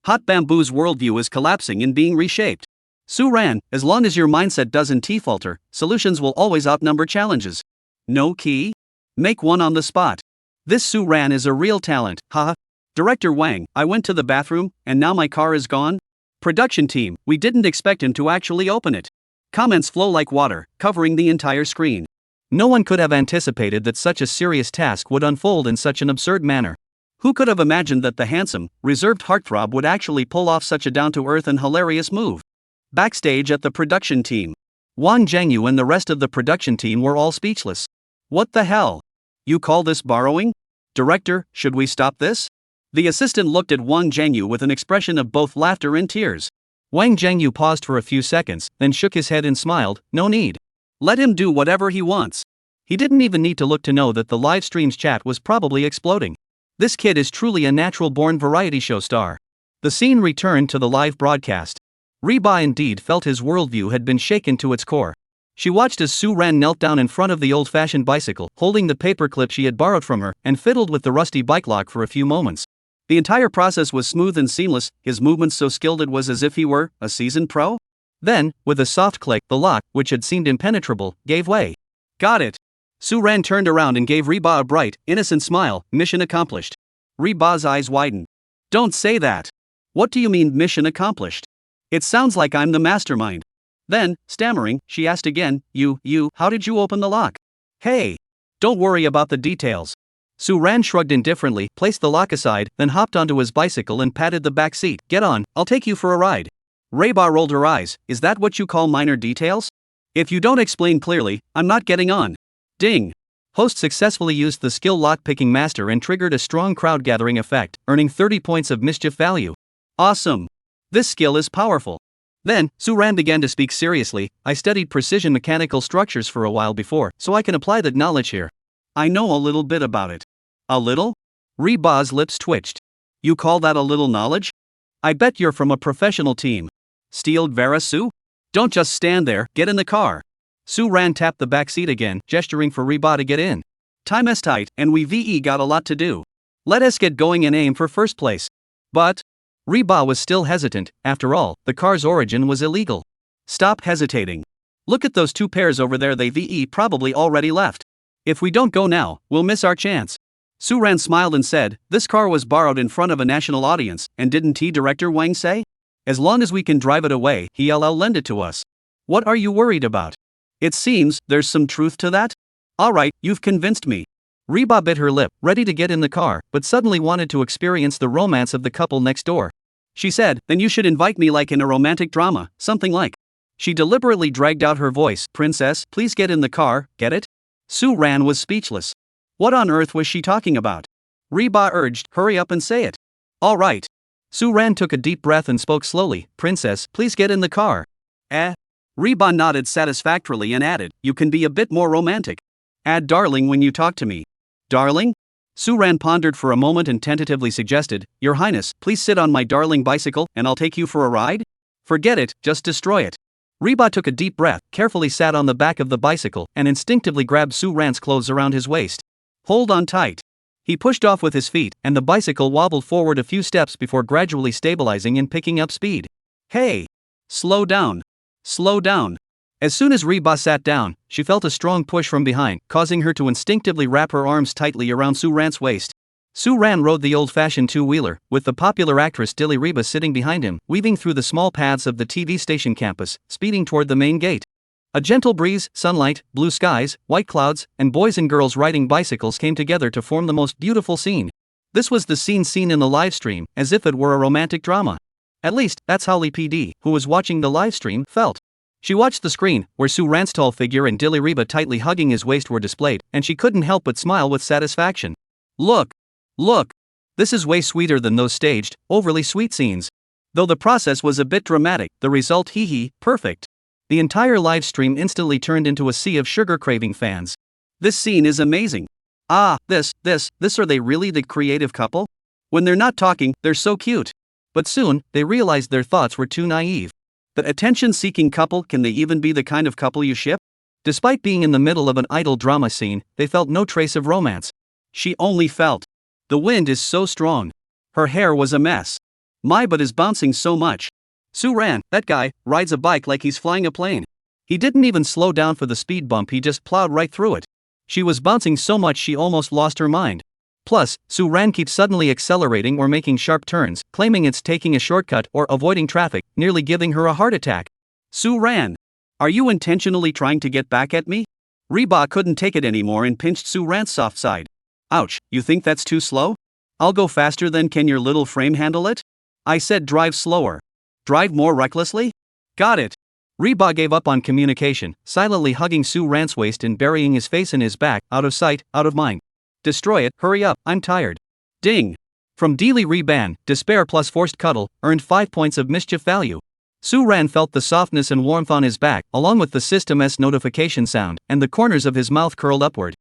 Hot Bamboo's worldview is collapsing and being reshaped. Suan, as long as your mindset doesn't falter, solutions will always outnumber challenges. No key? Make one on the spot. This Suan is a real talent, haha. Director Wang, I went to the bathroom, and now my car is gone? Production team, we didn't expect him to actually open it. Comments flow like water, covering the entire screen. No one could have anticipated that such a serious task would unfold in such an absurd manner. Who could have imagined that the handsome, reserved heartthrob would actually pull off such a down-to-earth and hilarious move? Backstage at the production team. Wang Zhengyu and the rest of the production team were all speechless. What the hell? You call this borrowing? Director, should we stop this? The assistant looked at Wang Zhengyu with an expression of both laughter and tears. Wang Zhengyu paused for a few seconds, then shook his head and smiled, no need. Let him do whatever he wants. He didn't even need to look to know that the live stream's chat was probably exploding. This kid is truly a natural-born variety show star. The scene returned to the live broadcast. Reba indeed felt his worldview had been shaken to its core. She watched as Suan knelt down in front of the old-fashioned bicycle, holding the paperclip she had borrowed from her, and fiddled with the rusty bike lock for a few moments. The entire process was smooth and seamless, his movements so skilled it was as if he were a seasoned pro. Then, with a soft click, the lock, which had seemed impenetrable, gave way. Got it. Suan turned around and gave Reba a bright, innocent smile. Mission accomplished. Reba's eyes widened. Don't say that. What do you mean mission accomplished? It sounds like I'm the mastermind. Then, stammering, she asked again, how did you open the lock? Hey! Don't worry about the details. Suan shrugged indifferently, placed the lock aside, then hopped onto his bicycle and patted the back seat. Get on, I'll take you for a ride. Reba rolled her eyes. Is that what you call minor details? If you don't explain clearly, I'm not getting on. Ding! Host successfully used the skill lockpicking master and triggered a strong crowd gathering effect, earning 30 points of mischief value. Awesome! This skill is powerful. Then, Suan began to speak seriously. I studied precision mechanical structures for a while before, so I can apply that knowledge here. I know a little bit about it. A little? Reba's lips twitched. You call that a little knowledge? I bet you're from a professional team. Steeled Vera Sue? Don't just stand there, get in the car. Suan tapped the back seat again, gesturing for Reba to get in. Time is tight, and we got a lot to do. Let us get going and aim for first place. But Reba was still hesitant. After all, the car's origin was illegal. Stop hesitating. Look at those two pairs over there, they probably already left. If we don't go now, we'll miss our chance. Suan smiled and said, this car was borrowed in front of a national audience, and didn't Director Wang say? As long as we can drive it away, he'll lend it to us. What are you worried about? It seems there's some truth to that? Alright, you've convinced me. Reba bit her lip, ready to get in the car, but suddenly wanted to experience the romance of the couple next door. She said, then you should invite me like in a romantic drama, something like. She deliberately dragged out her voice, Princess, please get in the car, get it? Suan was speechless. What on earth was she talking about? Reba urged, hurry up and say it. Alright. Suan took a deep breath and spoke slowly, Princess, please get in the car. Reba nodded satisfactorily and added, you can be a bit more romantic. Add darling when you talk to me. Darling? Suan pondered for a moment and tentatively suggested, Your Highness, please sit on my darling bicycle and I'll take you for a ride? Forget it, just destroy it. Reba took a deep breath, carefully sat on the back of the bicycle, and instinctively grabbed Suan's clothes around his waist. Hold on tight. He pushed off with his feet, and the bicycle wobbled forward a few steps before gradually stabilizing and picking up speed. Hey! Slow down. Slow down. As soon as Reba sat down, she felt a strong push from behind, causing her to instinctively wrap her arms tightly around Suan's waist. Suan rode the old-fashioned two-wheeler, with the popular actress Dilly Reba sitting behind him, weaving through the small paths of the TV station campus, speeding toward the main gate. A gentle breeze, sunlight, blue skies, white clouds, and boys and girls riding bicycles came together to form the most beautiful scene. This was the scene seen in the livestream, as if it were a romantic drama. At least, that's how Lee PD, who was watching the livestream, felt. She watched the screen, where Suan's tall figure and Dilly Reba tightly hugging his waist were displayed, and she couldn't help but smile with satisfaction. Look! Look! This is way sweeter than those staged, overly sweet scenes. Though the process was a bit dramatic, the result perfect. The entire live stream instantly turned into a sea of sugar-craving fans. This scene is amazing. This are they really the creative couple? When they're not talking, they're so cute. But soon, they realized their thoughts were too naive. The attention-seeking couple, can they even be the kind of couple you ship? Despite being in the middle of an idol drama scene, they felt no trace of romance. She only felt. The wind is so strong. Her hair was a mess. My butt is bouncing so much. Suan, that guy, rides a bike like he's flying a plane. He didn't even slow down for the speed bump, he just plowed right through it. She was bouncing so much she almost lost her mind. Plus, Suan keeps suddenly accelerating or making sharp turns, claiming it's taking a shortcut or avoiding traffic, nearly giving her a heart attack. Suan! Are you intentionally trying to get back at me? Reba couldn't take it anymore and pinched Suan's soft side. Ouch, you think that's too slow? I'll go faster then, can your little frame handle it? I said drive slower. Drive more recklessly? Got it. Reba gave up on communication, silently hugging Suan's waist and burying his face in his back, out of sight, out of mind. Destroy it, hurry up, I'm tired. Ding. From Dilly Reba, despair plus forced cuddle, earned 5 points of mischief value. Suan felt the softness and warmth on his back, along with the system's notification sound, and the corners of his mouth curled upward.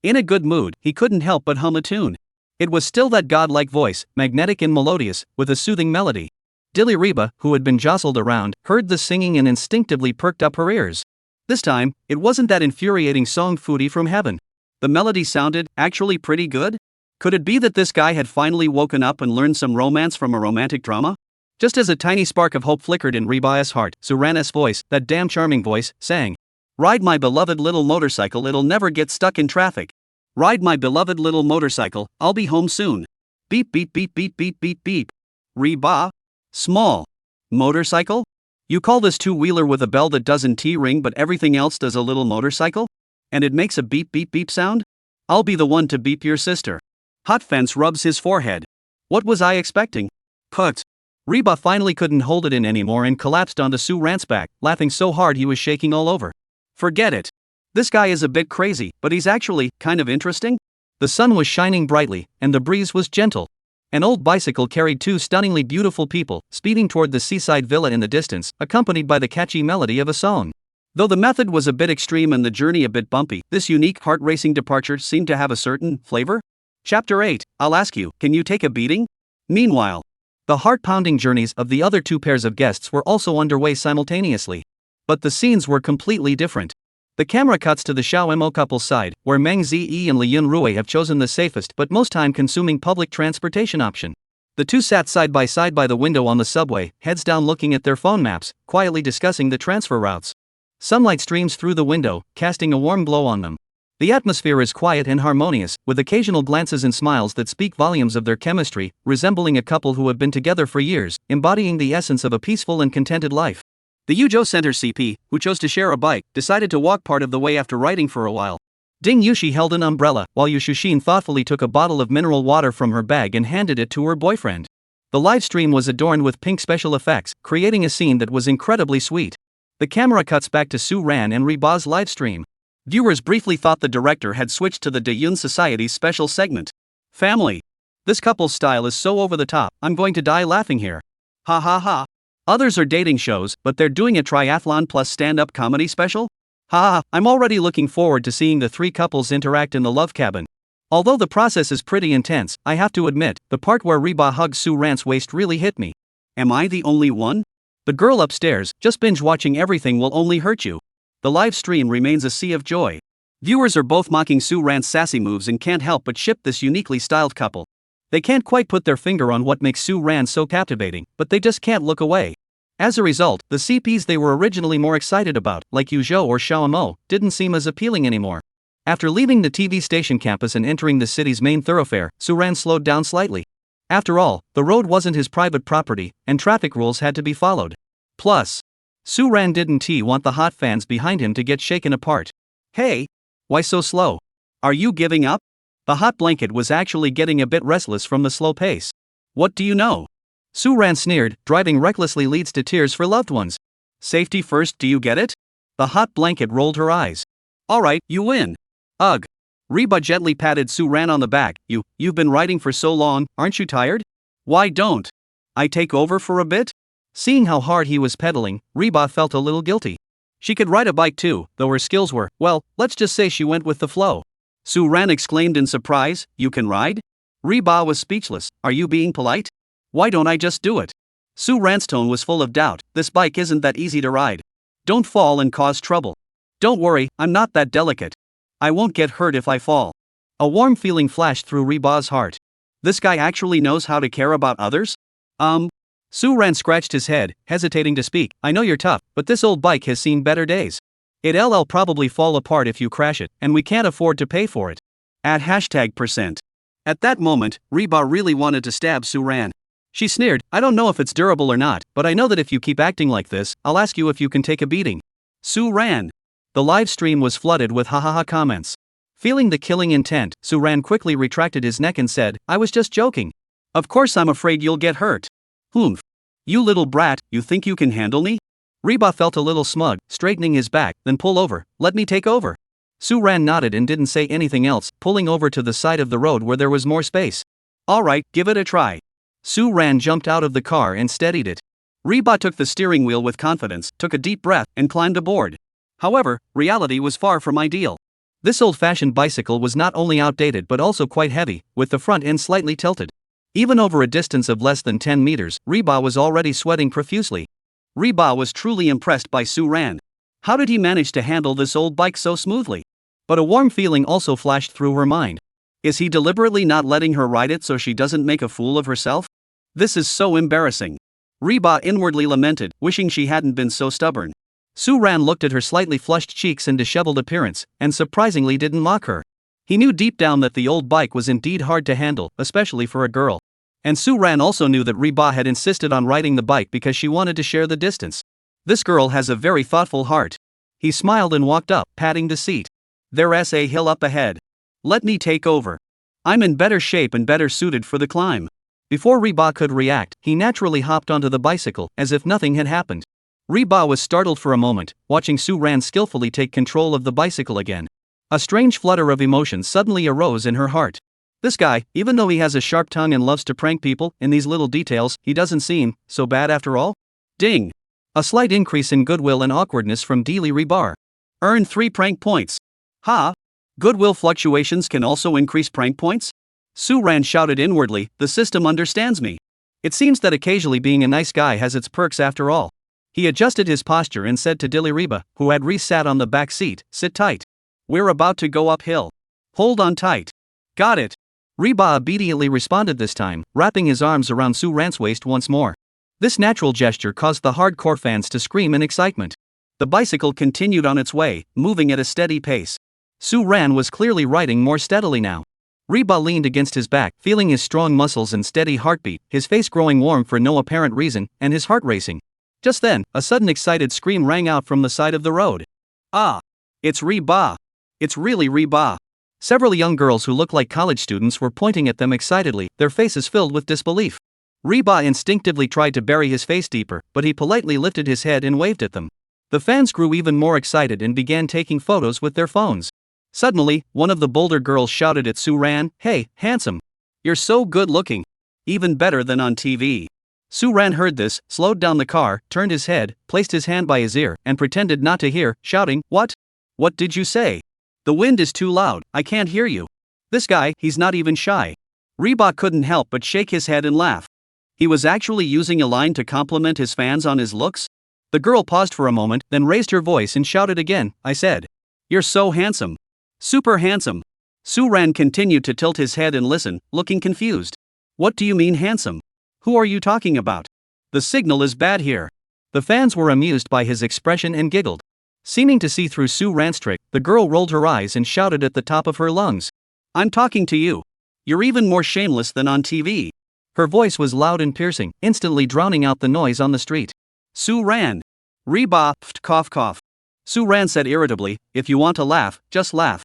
In a good mood, he couldn't help but hum a tune. It was still that godlike voice, magnetic and melodious, with a soothing melody. Dilly Reba, who had been jostled around, heard the singing and instinctively perked up her ears. This time, it wasn't that infuriating song Foodie from Heaven. The melody sounded, actually pretty good? Could it be that this guy had finally woken up and learned some romance from a romantic drama? Just as a tiny spark of hope flickered in Reba's heart, Suan's voice, that damn charming voice, sang. Ride my beloved little motorcycle, it'll never get stuck in traffic. Ride my beloved little motorcycle, I'll be home soon. Beep beep beep beep beep beep beep. Reba? Small. Motorcycle? You call this two-wheeler with a bell that doesn't ring but everything else does a little motorcycle? And it makes a beep beep beep sound? I'll be the one to beep your sister. Hot Fence rubs his forehead. What was I expecting? Put. Reba finally couldn't hold it in anymore and collapsed onto Suan's back, laughing so hard he was shaking all over. Forget it. This guy is a bit crazy, but he's actually kind of interesting. The sun was shining brightly, and the breeze was gentle. An old bicycle carried two stunningly beautiful people, speeding toward the seaside villa in the distance, accompanied by the catchy melody of a song. Though the method was a bit extreme and the journey a bit bumpy, this unique heart-racing departure seemed to have a certain flavor. Chapter 8, I'll ask you, can you take a beating? Meanwhile, the heart-pounding journeys of the other two pairs of guests were also underway simultaneously. But the scenes were completely different. The camera cuts to the Xiao Mo couple's side, where Meng Ziyi and Li Yunrui have chosen the safest but most time-consuming public transportation option. The two sat side by the window on the subway, heads down looking at their phone maps, quietly discussing the transfer routes. Sunlight streams through the window, casting a warm glow on them. The atmosphere is quiet and harmonious, with occasional glances and smiles that speak volumes of their chemistry, resembling a couple who have been together for years, embodying the essence of a peaceful and contented life. The Yuzhou Center CP, who chose to share a bike, decided to walk part of the way after riding for a while. Ding Yushi held an umbrella, while Yu Shuxin thoughtfully took a bottle of mineral water from her bag and handed it to her boyfriend. The live stream was adorned with pink special effects, creating a scene that was incredibly sweet. The camera cuts back to Suan and Riba's live stream. Viewers briefly thought the director had switched to the Dayun Society's special segment. Family. This couple's style is so over the top, I'm going to die laughing here. Ha ha ha. Others are dating shows, but they're doing a triathlon plus stand-up comedy special? Ha ha, I'm already looking forward to seeing the three couples interact in the love cabin. Although the process is pretty intense, I have to admit, the part where Riba hugs Suran's waist really hit me. Am I the only one? The girl upstairs, just binge watching everything will only hurt you. The live stream remains a sea of joy. Viewers are both mocking Suran's sassy moves and can't help but ship this uniquely styled couple. They can't quite put their finger on what makes Suan so captivating, but they just can't look away. As a result, the CPs they were originally more excited about, like Yuzhou or Xiaomo, didn't seem as appealing anymore. After leaving the TV station campus and entering the city's main thoroughfare, Suran slowed down slightly. After all, the road wasn't his private property, and traffic rules had to be followed. Plus, Suan didn't want the hot fans behind him to get shaken apart. Hey! Why so slow? Are you giving up? The hot blanket was actually getting a bit restless from the slow pace. What do you know? Suran sneered, driving recklessly leads to tears for loved ones. Safety first, do you get it? The hot blanket rolled her eyes. Alright, you win. Ugh. Riba gently patted Suran on the back. You've been riding for so long, aren't you tired? Why don't I take over for a bit? Seeing how hard he was pedaling, Riba felt a little guilty. She could ride a bike too, though her skills were, well, let's just say she went with the flow. Suran exclaimed in surprise, you can ride? Riba was speechless, are you being polite? Why don't I just do it? Suran's tone was full of doubt, this bike isn't that easy to ride. Don't fall and cause trouble. Don't worry, I'm not that delicate. I won't get hurt if I fall. A warm feeling flashed through Riba's heart. This guy actually knows how to care about others? Suran scratched his head, hesitating to speak. I know you're tough, but this old bike has seen better days. It'll probably fall apart if you crash it, and we can't afford to pay for it. At #%. At that moment, Riba really wanted to stab Suran. She sneered, I don't know if it's durable or not, but I know that if you keep acting like this, I'll ask you if you can take a beating. Suran. The live stream was flooded with ha comments. Feeling the killing intent, Suran quickly retracted his neck and said, I was just joking. Of course I'm afraid you'll get hurt. Humph. You little brat, you think you can handle me? Riba felt a little smug, straightening his back, then pull over, let me take over. Suran nodded and didn't say anything else, pulling over to the side of the road where there was more space. Alright, give it a try. Suran jumped out of the car and steadied it. Riba took the steering wheel with confidence, took a deep breath, and climbed aboard. However, reality was far from ideal. This old-fashioned bicycle was not only outdated but also quite heavy, with the front end slightly tilted. Even over a distance of less than 10 meters, Riba was already sweating profusely. Riba was truly impressed by Suran. How did he manage to handle this old bike so smoothly? But a warm feeling also flashed through her mind. Is he deliberately not letting her ride it so she doesn't make a fool of herself? This is so embarrassing. Riba inwardly lamented, wishing she hadn't been so stubborn. Suran looked at her slightly flushed cheeks and disheveled appearance, and surprisingly didn't mock her. He knew deep down that the old bike was indeed hard to handle, especially for a girl. And Suran also knew that Riba had insisted on riding the bike because she wanted to share the distance. This girl has a very thoughtful heart. He smiled and walked up, patting the seat. There's a hill up ahead. Let me take over. I'm in better shape and better suited for the climb. Before Riba could react, he naturally hopped onto the bicycle, as if nothing had happened. Riba was startled for a moment, watching Suran skillfully take control of the bicycle again. A strange flutter of emotion suddenly arose in her heart. This guy, even though he has a sharp tongue and loves to prank people, in these little details, he doesn't seem so bad after all. Ding! A slight increase in goodwill and awkwardness from Dealy Rebar. Earn 3 prank points. Ha! Goodwill fluctuations can also increase prank points? Suan shouted inwardly, the system understands me. It seems that occasionally being a nice guy has its perks after all. He adjusted his posture and said to Diliriba, who had re-sat on the back seat, sit tight. We're about to go uphill. Hold on tight. Got it. Reba obediently responded this time, wrapping his arms around Suan's waist once more. This natural gesture caused the hardcore fans to scream in excitement. The bicycle continued on its way, moving at a steady pace. Suan was clearly riding more steadily now. Reba leaned against his back, feeling his strong muscles and steady heartbeat, his face growing warm for no apparent reason, and his heart racing. Just then, a sudden excited scream rang out from the side of the road. Ah! It's Reba! It's really Reba! Several young girls who looked like college students were pointing at them excitedly, their faces filled with disbelief. Reba instinctively tried to bury his face deeper, but he politely lifted his head and waved at them. The fans grew even more excited and began taking photos with their phones. Suddenly, one of the bolder girls shouted at Suan, "Hey, handsome! You're so good looking! Even better than on TV." Suan heard this, slowed down the car, turned his head, placed his hand by his ear, and pretended not to hear, shouting, "What? What did you say? The wind is too loud, I can't hear you. This guy, he's not even shy." Reba couldn't help but shake his head and laugh. He was actually using a line to compliment his fans on his looks? The girl paused for a moment, then raised her voice and shouted again, "I said. You're so handsome. Super handsome." Suan continued to tilt his head and listen, looking confused. "What do you mean handsome? Who are you talking about? The signal is bad here." The fans were amused by his expression and giggled. Seeming to see through Suan's trick, the girl rolled her eyes and shouted at the top of her lungs, "I'm talking to you. You're even more shameless than on TV." Her voice was loud and piercing, instantly drowning out the noise on the street. "Suan! Reba, cough cough." Suan said irritably, "If you want to laugh, just laugh.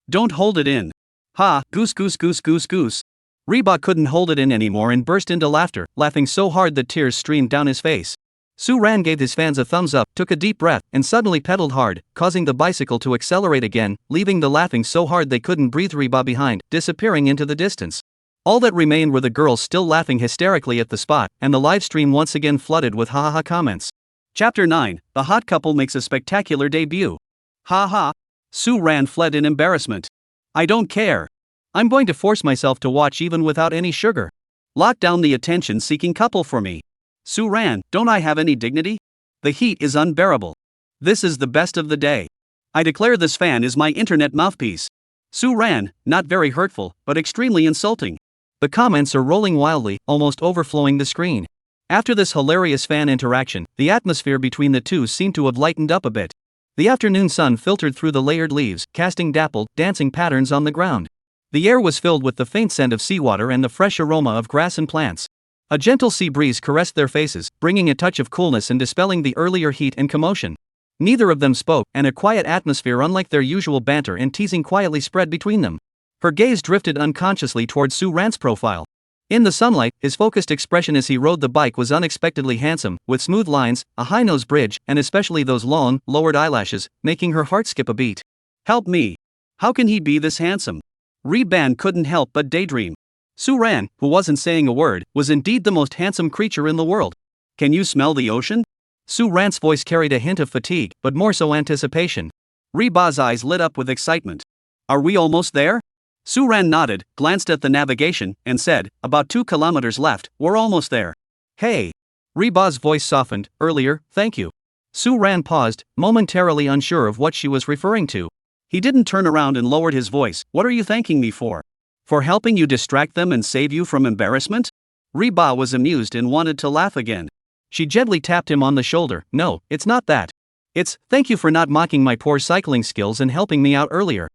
Don't hold it in. Ha, goose goose goose goose goose." Reba couldn't hold it in anymore and burst into laughter, laughing so hard that tears streamed down his face. Suan gave his fans a thumbs up, took a deep breath, and suddenly pedaled hard, causing the bicycle to accelerate again, leaving the laughing so hard they couldn't breathe Reba behind, disappearing into the distance. All that remained were the girls still laughing hysterically at the spot, and the live stream once again flooded with ha-ha comments. Chapter 9, The Hot Couple Makes a Spectacular Debut. Ha ha. Suan fled in embarrassment. "I don't care. I'm going to force myself to watch even without any sugar. Lock down the attention-seeking couple for me. Suan, don't I have any dignity? The heat is unbearable. This is the best of the day. I declare this fan is my internet mouthpiece." Suan, not very hurtful, but extremely insulting. The comments are rolling wildly, almost overflowing the screen. After this hilarious fan interaction, the atmosphere between the two seemed to have lightened up a bit. The afternoon sun filtered through the layered leaves, casting dappled, dancing patterns on the ground. The air was filled with the faint scent of seawater and the fresh aroma of grass and plants. A gentle sea breeze caressed their faces, bringing a touch of coolness and dispelling the earlier heat and commotion. Neither of them spoke, and a quiet atmosphere unlike their usual banter and teasing quietly spread between them. Her gaze drifted unconsciously towards Suan's profile. In the sunlight, his focused expression as he rode the bike was unexpectedly handsome, with smooth lines, a high-nose bridge, and especially those long, lowered eyelashes, making her heart skip a beat. "Help me! How can he be this handsome?" Reban couldn't help but daydream. Suan, who wasn't saying a word, was indeed the most handsome creature in the world. "Can you smell the ocean?" Suan's voice carried a hint of fatigue, but more so anticipation. Reba's eyes lit up with excitement. "Are we almost there?" Suan nodded, glanced at the navigation, and said, "About 2 kilometers left, we're almost there." "Hey!" Reba's voice softened, "Earlier, thank you." Suan paused, momentarily unsure of what she was referring to. He didn't turn around and lowered his voice. "What are you thanking me for? For helping you distract them and save you from embarrassment?" Reba was amused and wanted to laugh again. She gently tapped him on the shoulder. "No, it's not that. It's, thank you for not mocking my poor cycling skills and helping me out earlier."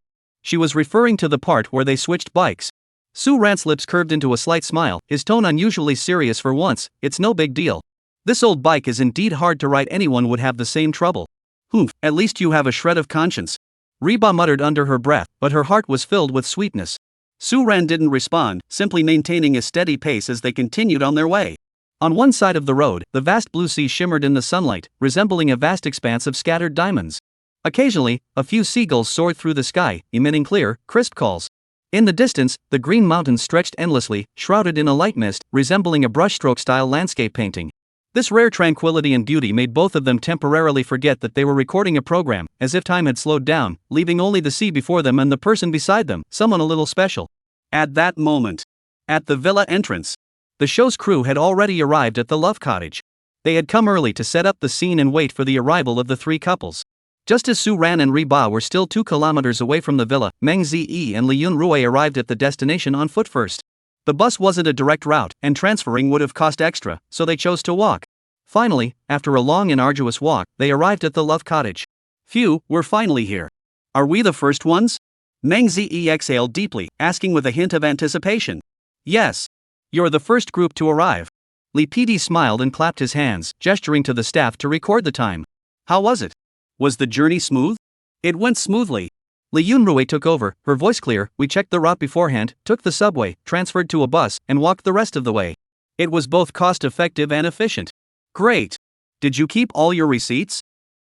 She was referring to the part where they switched bikes. Suan's lips curved into a slight smile, his tone unusually serious for once. "It's no big deal. This old bike is indeed hard to ride, anyone would have the same trouble." "Humph, at least you have a shred of conscience." Reba muttered under her breath, but her heart was filled with sweetness. Suan didn't respond, simply maintaining a steady pace as they continued on their way. On one side of the road, the vast blue sea shimmered in the sunlight, resembling a vast expanse of scattered diamonds. Occasionally, a few seagulls soared through the sky, emitting clear, crisp calls. In the distance, the green mountains stretched endlessly, shrouded in a light mist, resembling a brushstroke-style landscape painting. This rare tranquility and beauty made both of them temporarily forget that they were recording a program, as if time had slowed down, leaving only the sea before them and the person beside them, someone a little special. At that moment, at the villa entrance, the show's crew had already arrived at the love cottage. They had come early to set up the scene and wait for the arrival of the three couples. Just as Suan and Riba were still 2 kilometers away from the villa, Meng Zi and Liyun Rui arrived at the destination on foot first. The bus wasn't a direct route, and transferring would have cost extra, so they chose to walk. Finally, after a long and arduous walk, they arrived at the love cottage. Phew, we're finally here. Are we the first ones? Meng Zi exhaled deeply, asking with a hint of anticipation. Yes. You're the first group to arrive. Li PD smiled and clapped his hands, gesturing to the staff to record the time. How was it? Was the journey smooth? It went smoothly. Li Yunrui took over, her voice clear. We checked the route beforehand, took the subway, transferred to a bus, and walked the rest of the way. It was both cost-effective and efficient. Great. Did you keep all your receipts?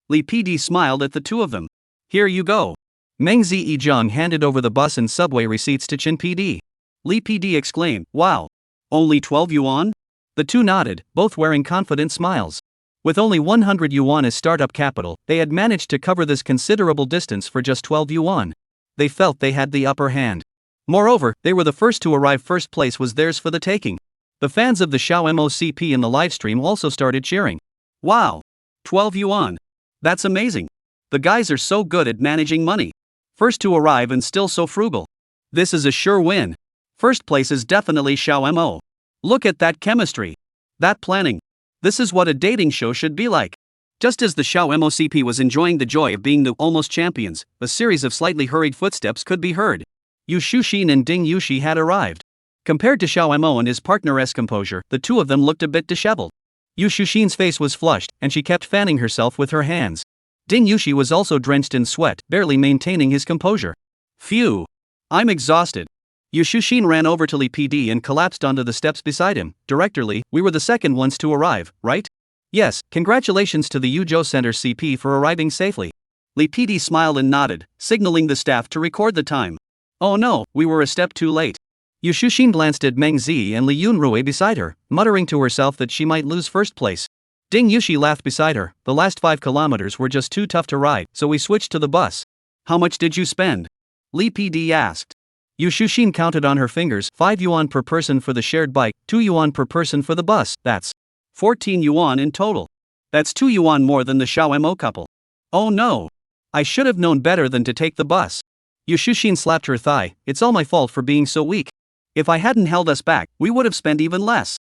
Li PD smiled at the two of them. Here you go. Meng Zizhang handed over the bus and subway receipts to Chin PD. Li PD exclaimed, wow. Only 12 yuan? The two nodded, both wearing confident smiles. With only 100 yuan as startup capital, they had managed to cover this considerable distance for just 12 yuan. They felt they had the upper hand. Moreover, they were the first to arrive. First place was theirs for the taking. The fans of the Shao MOCP in the livestream also started cheering. Wow! 12 yuan. That's amazing. The guys are so good at managing money. First to arrive and still so frugal. This is a sure win. First place is definitely Shao MO. Look at that chemistry. That planning. This is what a dating show should be like. Just as the Shao MOCP was enjoying the joy of being the almost champions, a series of slightly hurried footsteps could be heard. Yu Shuxin and Ding Yushi had arrived. Compared to Shao Mo and his partner's composure, the two of them looked a bit disheveled. Yu Shuxin's face was flushed, and she kept fanning herself with her hands. Ding Yushi was also drenched in sweat, barely maintaining his composure. Phew! I'm exhausted. Yu Shuxin ran over to Li PD and collapsed onto the steps beside him. Director Li, we were the second ones to arrive, right? Yes, congratulations to the Yuzhou Center CP for arriving safely. Li PD smiled and nodded, signaling the staff to record the time. Oh no, we were a step too late. Yu Shuxin glanced at Meng Zi and Li Yunrui beside her, muttering to herself that she might lose first place. Ding Yushi laughed beside her. The last 5 kilometers were just too tough to ride, so we switched to the bus. How much did you spend? Li PD asked. Yu Shuxin counted on her fingers. 5 yuan per person for the shared bike, 2 yuan per person for the bus. That's 14 yuan in total. That's 2 yuan more than the Shao Mo couple. Oh no! I should have known better than to take the bus. Yu Shuxin slapped her thigh. It's all my fault for being so weak. If I hadn't held us back, we would have spent even less.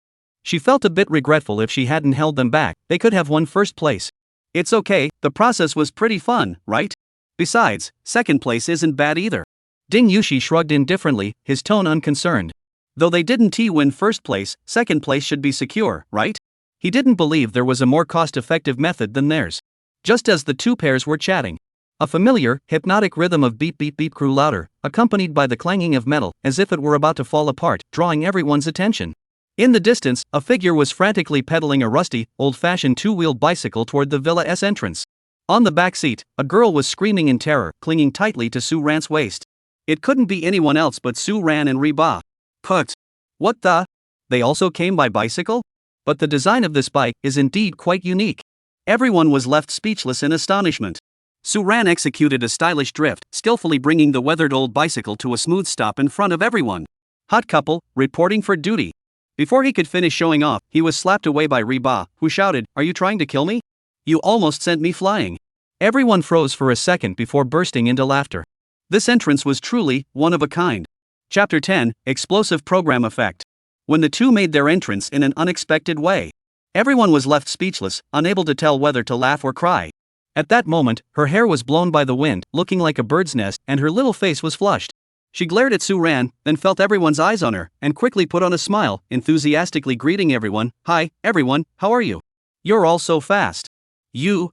She felt a bit regretful. If she hadn't held them back, they could have won first place. It's okay, the process was pretty fun, right? Besides, second place isn't bad either. Ding Yushi shrugged indifferently, his tone unconcerned. Though they didn't win first place, second place should be secure, right? He didn't believe there was a more cost-effective method than theirs. Just as the two pairs were chatting, a familiar, hypnotic rhythm of beep beep beep grew louder, accompanied by the clanging of metal, as if it were about to fall apart, drawing everyone's attention. In the distance, a figure was frantically pedaling a rusty, old-fashioned 2-wheeled bicycle toward the villa's entrance. On the back seat, a girl was screaming in terror, clinging tightly to Su Ran's waist. It couldn't be anyone else but Su Ran and Riba. Put. What the? They also came by bicycle? But the design of this bike is indeed quite unique. Everyone was left speechless in astonishment. Su Ran executed a stylish drift, skillfully bringing the weathered old bicycle to a smooth stop in front of everyone. Hot couple, reporting for duty. Before he could finish showing off, he was slapped away by Riba, who shouted, "Are you trying to kill me? You almost sent me flying." Everyone froze for a second before bursting into laughter. This entrance was truly one of a kind. Chapter 10, Explosive Program Effect. When the two made their entrance in an unexpected way, everyone was left speechless, unable to tell whether to laugh or cry. At that moment, her hair was blown by the wind, looking like a bird's nest, and her little face was flushed. She glared at Su Ran, then felt everyone's eyes on her, and quickly put on a smile, enthusiastically greeting everyone. "Hi, everyone, how are you? You're all so fast." You.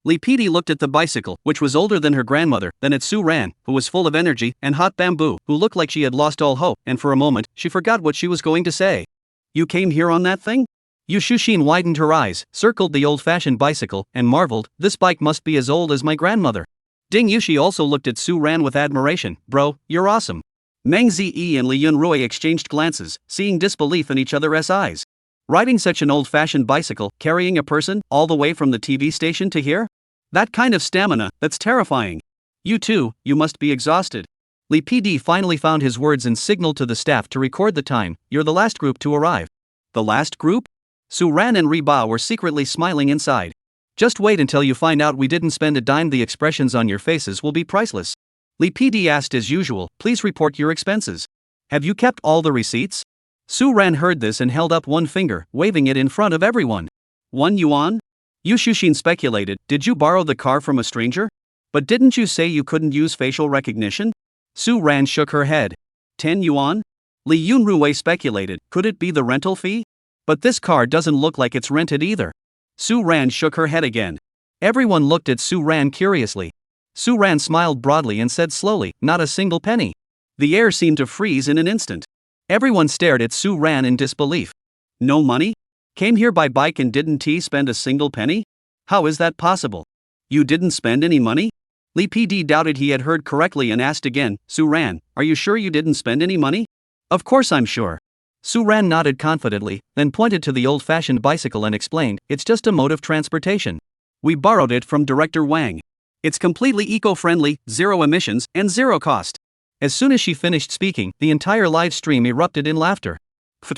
Li PD looked at the bicycle, which was older than her grandmother, then at Su Ran, who was full of energy, and Hot Bamboo, who looked like she had lost all hope, and for a moment, she forgot what she was going to say. "You came here on that thing?" Yu Shuxin widened her eyes, circled the old-fashioned bicycle, and marveled, "This bike must be as old as my grandmother." Ding Yushi also looked at Su Ran with admiration. "Bro, you're awesome." Meng Zi and Li Yunrui exchanged glances, seeing disbelief in each other's eyes. Riding such an old-fashioned bicycle, carrying a person, all the way from the TV station to here? That kind of stamina, that's terrifying. You too, you must be exhausted. Lee PD finally found his words and signaled to the staff to record the time. You're the last group to arrive. The last group? Suan and Reba were secretly smiling inside. Just wait until you find out we didn't spend a dime. The expressions on your faces will be priceless. Lee PD asked as usual, please report your expenses. Have you kept all the receipts? Suan heard this and held up one finger, waving it in front of everyone. 1 yuan? Yu Shushin speculated, did you borrow the car from a stranger? But didn't you say you couldn't use facial recognition? Suan shook her head. 10 yuan? Li Yunruwei speculated, could it be the rental fee? But this car doesn't look like it's rented either. Suan shook her head again. Everyone looked at Suan curiously. Suan smiled broadly and said slowly, not a single penny. The air seemed to freeze in an instant. Everyone stared at Suan in disbelief. No money? Came here by bike and didn't spend a single penny? How is that possible? You didn't spend any money? Lee PD doubted he had heard correctly and asked again, Suan, are you sure you didn't spend any money? Of course I'm sure. Suan nodded confidently, then pointed to the old-fashioned bicycle and explained, it's just a mode of transportation. We borrowed it from Director Wang. It's completely eco-friendly, zero emissions, and zero cost. As soon as she finished speaking, the entire live stream erupted in laughter.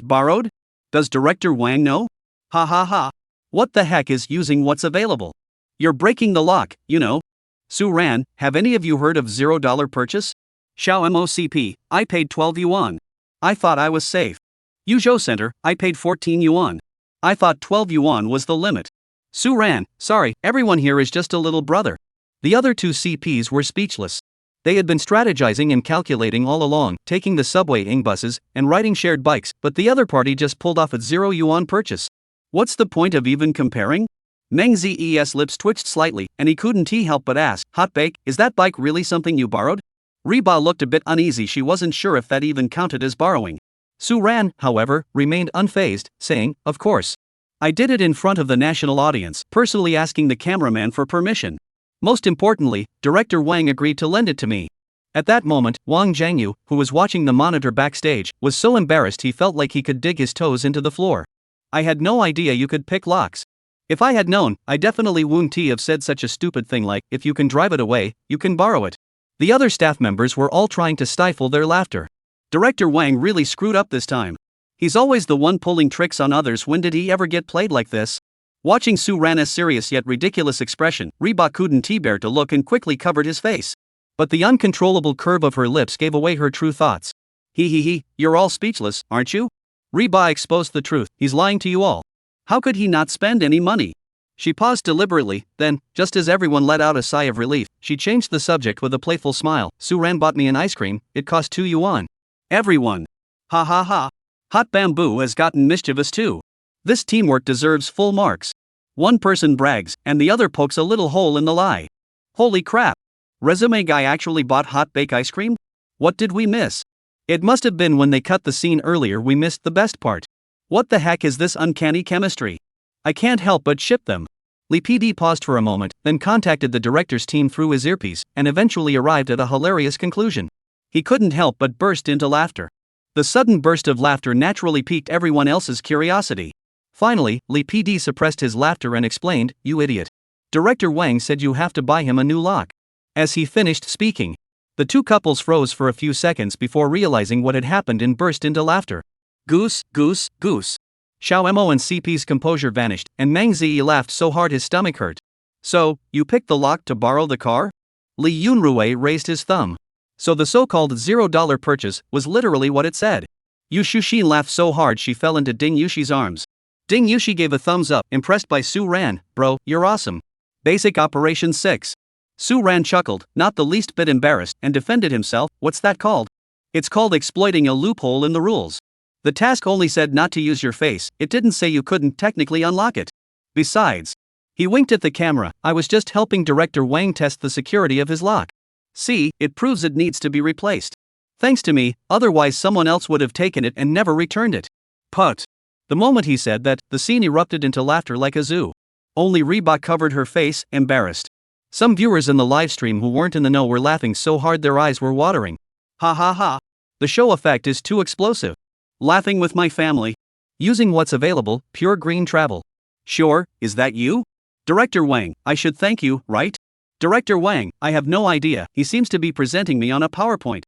Borrowed? Does Director Wang know? Ha ha ha. What the heck is using what's available? You're breaking the lock, you know. Suan, have any of you heard of $0 purchase? Xiao MOCP, I paid 12 yuan. I thought I was safe. Yuzhou Center, I paid 14 yuan. I thought 12 yuan was the limit. Suan, sorry, everyone here is just a little brother. The other two CPs were speechless. They had been strategizing and calculating all along, taking the subway ing buses and riding shared bikes, but the other party just pulled off a 0 yuan purchase. What's the point of even comparing? Meng Zes lips twitched slightly, and he couldn't help but ask, Hot Bake, is that bike really something you borrowed? Reba looked a bit uneasy. She wasn't sure if that even counted as borrowing. Suan, however, remained unfazed, saying, of course. I did it in front of the national audience, personally asking the cameraman for permission. Most importantly, Director Wang agreed to lend it to me. At that moment, Wang Zhangyu, who was watching the monitor backstage, was so embarrassed he felt like he could dig his toes into the floor. I had no idea you could pick locks. If I had known, I definitely wouldn't have said such a stupid thing like, if you can drive it away, you can borrow it. The other staff members were all trying to stifle their laughter. Director Wang really screwed up this time. He's always the one pulling tricks on others. When did he ever get played like this? Watching Suan's serious yet ridiculous expression, Reba couldn't bear to look and quickly covered his face. But the uncontrollable curve of her lips gave away her true thoughts. He, you're all speechless, aren't you? Reba exposed the truth, he's lying to you all. How could he not spend any money? She paused deliberately, then, just as everyone let out a sigh of relief, she changed the subject with a playful smile. Suan bought me an ice cream, it cost 2 yuan. Everyone. Ha ha ha. Hot Bamboo has gotten mischievous too. This teamwork deserves full marks. One person brags, and the other pokes a little hole in the lie. Holy crap. Resume guy actually bought hot bake ice cream? What did we miss? It must have been when they cut the scene earlier we missed the best part. What the heck is this uncanny chemistry? I can't help but ship them. Lee PD paused for a moment, then contacted the director's team through his earpiece, and eventually arrived at a hilarious conclusion. He couldn't help but burst into laughter. The sudden burst of laughter naturally piqued everyone else's curiosity. Finally, Lee PD suppressed his laughter and explained, you idiot. Director Wang said you have to buy him a new lock. As he finished speaking, the two couples froze for a few seconds before realizing what had happened and burst into laughter. Goose, goose, goose. Xiao Mo and CP's composure vanished, and Meng Zi laughed so hard his stomach hurt. So, you picked the lock to borrow the car? Li Yunruwei raised his thumb. So the so-called $0 purchase was literally what it said. Yu Shushin laughed so hard she fell into Ding Yushi's arms. Ding Yushi gave a thumbs up, impressed by Suan. Bro, you're awesome. Basic Operation 6. Suan chuckled, not the least bit embarrassed, and defended himself. What's that called? It's called exploiting a loophole in the rules. The task only said not to use your face, it didn't say you couldn't technically unlock it. Besides, he winked at the camera, I was just helping Director Wang test the security of his lock. See, it proves it needs to be replaced. Thanks to me, otherwise someone else would have taken it and never returned it. Put. The moment he said that, the scene erupted into laughter like a zoo. Only Reba covered her face, embarrassed. Some viewers in the livestream who weren't in the know were laughing so hard their eyes were watering. Ha ha ha. The show effect is too explosive. Laughing with my family. Using what's available, pure green travel. Sure, is that you? Director Wang, I should thank you, right? Director Wang, I have no idea, he seems to be presenting me on a PowerPoint.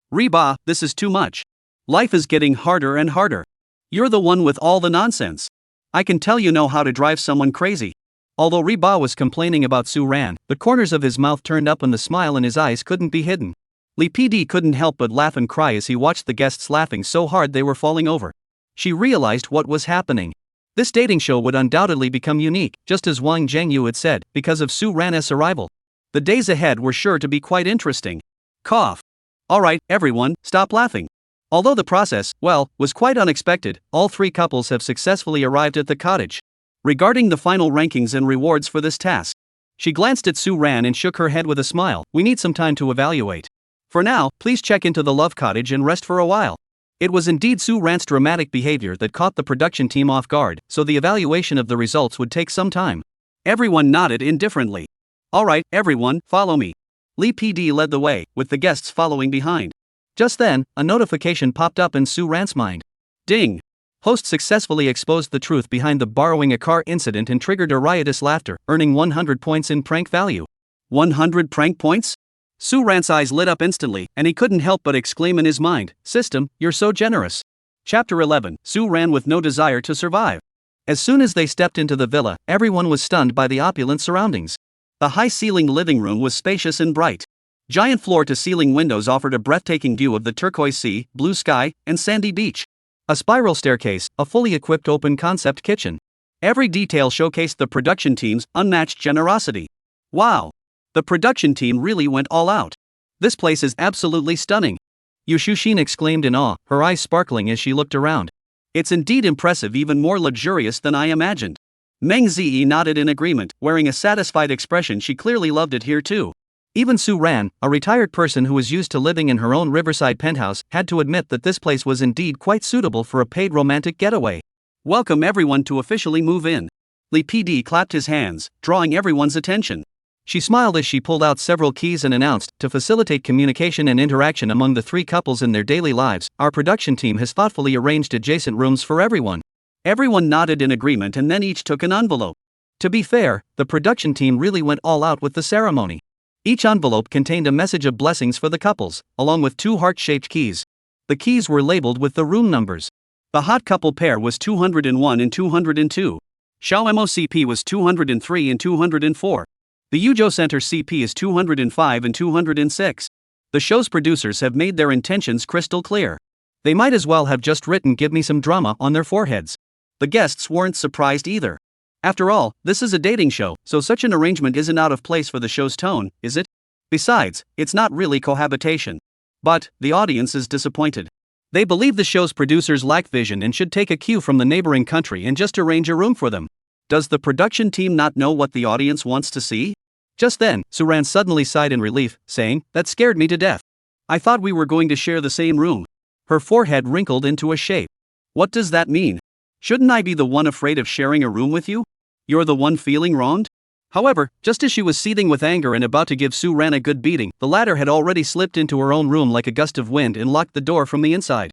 Reba, this is too much. Life is getting harder and harder. You're the one with all the nonsense. I can tell you know how to drive someone crazy. Although Reba was complaining about Suan, the corners of his mouth turned up and the smile in his eyes couldn't be hidden. Lee PD couldn't help but laugh and cry as he watched the guests laughing so hard they were falling over. She realized what was happening. This dating show would undoubtedly become unique, just as Wang Zhengyu had said, because of Suan's arrival. The days ahead were sure to be quite interesting. Cough. Alright, everyone, stop laughing. Although the process, well, was quite unexpected, all three couples have successfully arrived at the cottage. Regarding the final rankings and rewards for this task, she glanced at Suan and shook her head with a smile. We need some time to evaluate. For now, please check into the love cottage and rest for a while. It was indeed Suan's dramatic behavior that caught the production team off guard, so the evaluation of the results would take some time. Everyone nodded indifferently. Alright, everyone, follow me. Lee PD led the way, with the guests following behind. Just then, a notification popped up in Suan's mind. Ding! Host successfully exposed the truth behind the borrowing a car incident and triggered a riotous laughter, earning 100 points in prank value. 100 prank points? Suan's eyes lit up instantly, and he couldn't help but exclaim in his mind, System, you're so generous. Chapter 11, Suan with no desire to survive. As soon as they stepped into the villa, everyone was stunned by the opulent surroundings. The high-ceilinged living room was spacious and bright. Giant floor-to-ceiling windows offered a breathtaking view of the turquoise sea, blue sky, and sandy beach. A spiral staircase, a fully equipped open-concept kitchen. Every detail showcased the production team's unmatched generosity. Wow! The production team really went all out. This place is absolutely stunning. Yu Shushin exclaimed in awe, her eyes sparkling as she looked around. It's indeed impressive, even more luxurious than I imagined. Meng Zi nodded in agreement, wearing a satisfied expression. She clearly loved it here too. Even Suan, a retired person who was used to living in her own riverside penthouse, had to admit that this place was indeed quite suitable for a paid romantic getaway. Welcome everyone to officially move in. Lee PD clapped his hands, drawing everyone's attention. She smiled as she pulled out several keys and announced, to facilitate communication and interaction among the three couples in their daily lives, our production team has thoughtfully arranged adjacent rooms for everyone. Everyone nodded in agreement and then each took an envelope. To be fair, the production team really went all out with the ceremony. Each envelope contained a message of blessings for the couples, along with 2 heart-shaped keys. The keys were labeled with the room numbers. The hot couple pair was 201 and 202. Xiao MOCP was 203 and 204. The Yujo Center CP is 205 and 206. The show's producers have made their intentions crystal clear. They might as well have just written "Give me some drama" on their foreheads. The guests weren't surprised either. After all, this is a dating show, so such an arrangement isn't out of place for the show's tone, is it? Besides, it's not really cohabitation. But the audience is disappointed. They believe the show's producers lack vision and should take a cue from the neighboring country and just arrange a room for them. Does the production team not know what the audience wants to see? Just then, Suan suddenly sighed in relief, saying, "That scared me to death. I thought we were going to share the same room." Her forehead wrinkled into a shape. What does that mean? Shouldn't I be the one afraid of sharing a room with you? You're the one feeling wronged? However, just as she was seething with anger and about to give Suan a good beating, the latter had already slipped into her own room like a gust of wind and locked the door from the inside.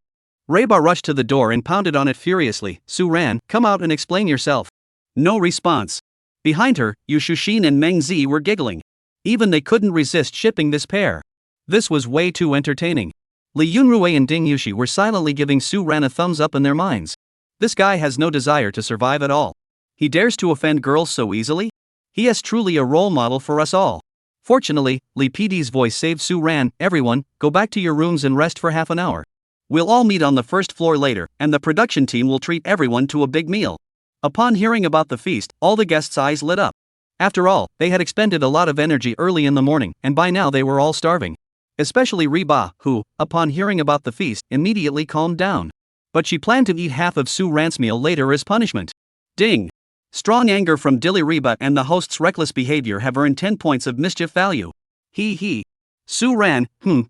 Reba rushed to the door and pounded on it furiously. "Suan, come out and explain yourself." No response. Behind her, Yu Shushin and Meng Zi were giggling. Even they couldn't resist shipping this pair. This was way too entertaining. Li Yunrui and Ding Yushi were silently giving Suan a thumbs up in their minds. This guy has no desire to survive at all. He dares to offend girls so easily? He is truly a role model for us all. Fortunately, Lee PD's voice saved Suan. "Everyone, go back to your rooms and rest for half an hour. We'll all meet on the first floor later, and the production team will treat everyone to a big meal." Upon hearing about the feast, all the guests' eyes lit up. After all, they had expended a lot of energy early in the morning, and by now they were all starving. Especially Reba, who, upon hearing about the feast, immediately calmed down. But she planned to eat half of Suan's meal later as punishment. Ding! Strong anger from Dilly Reba and the host's reckless behavior have earned 10 points of mischief value. He. Suan,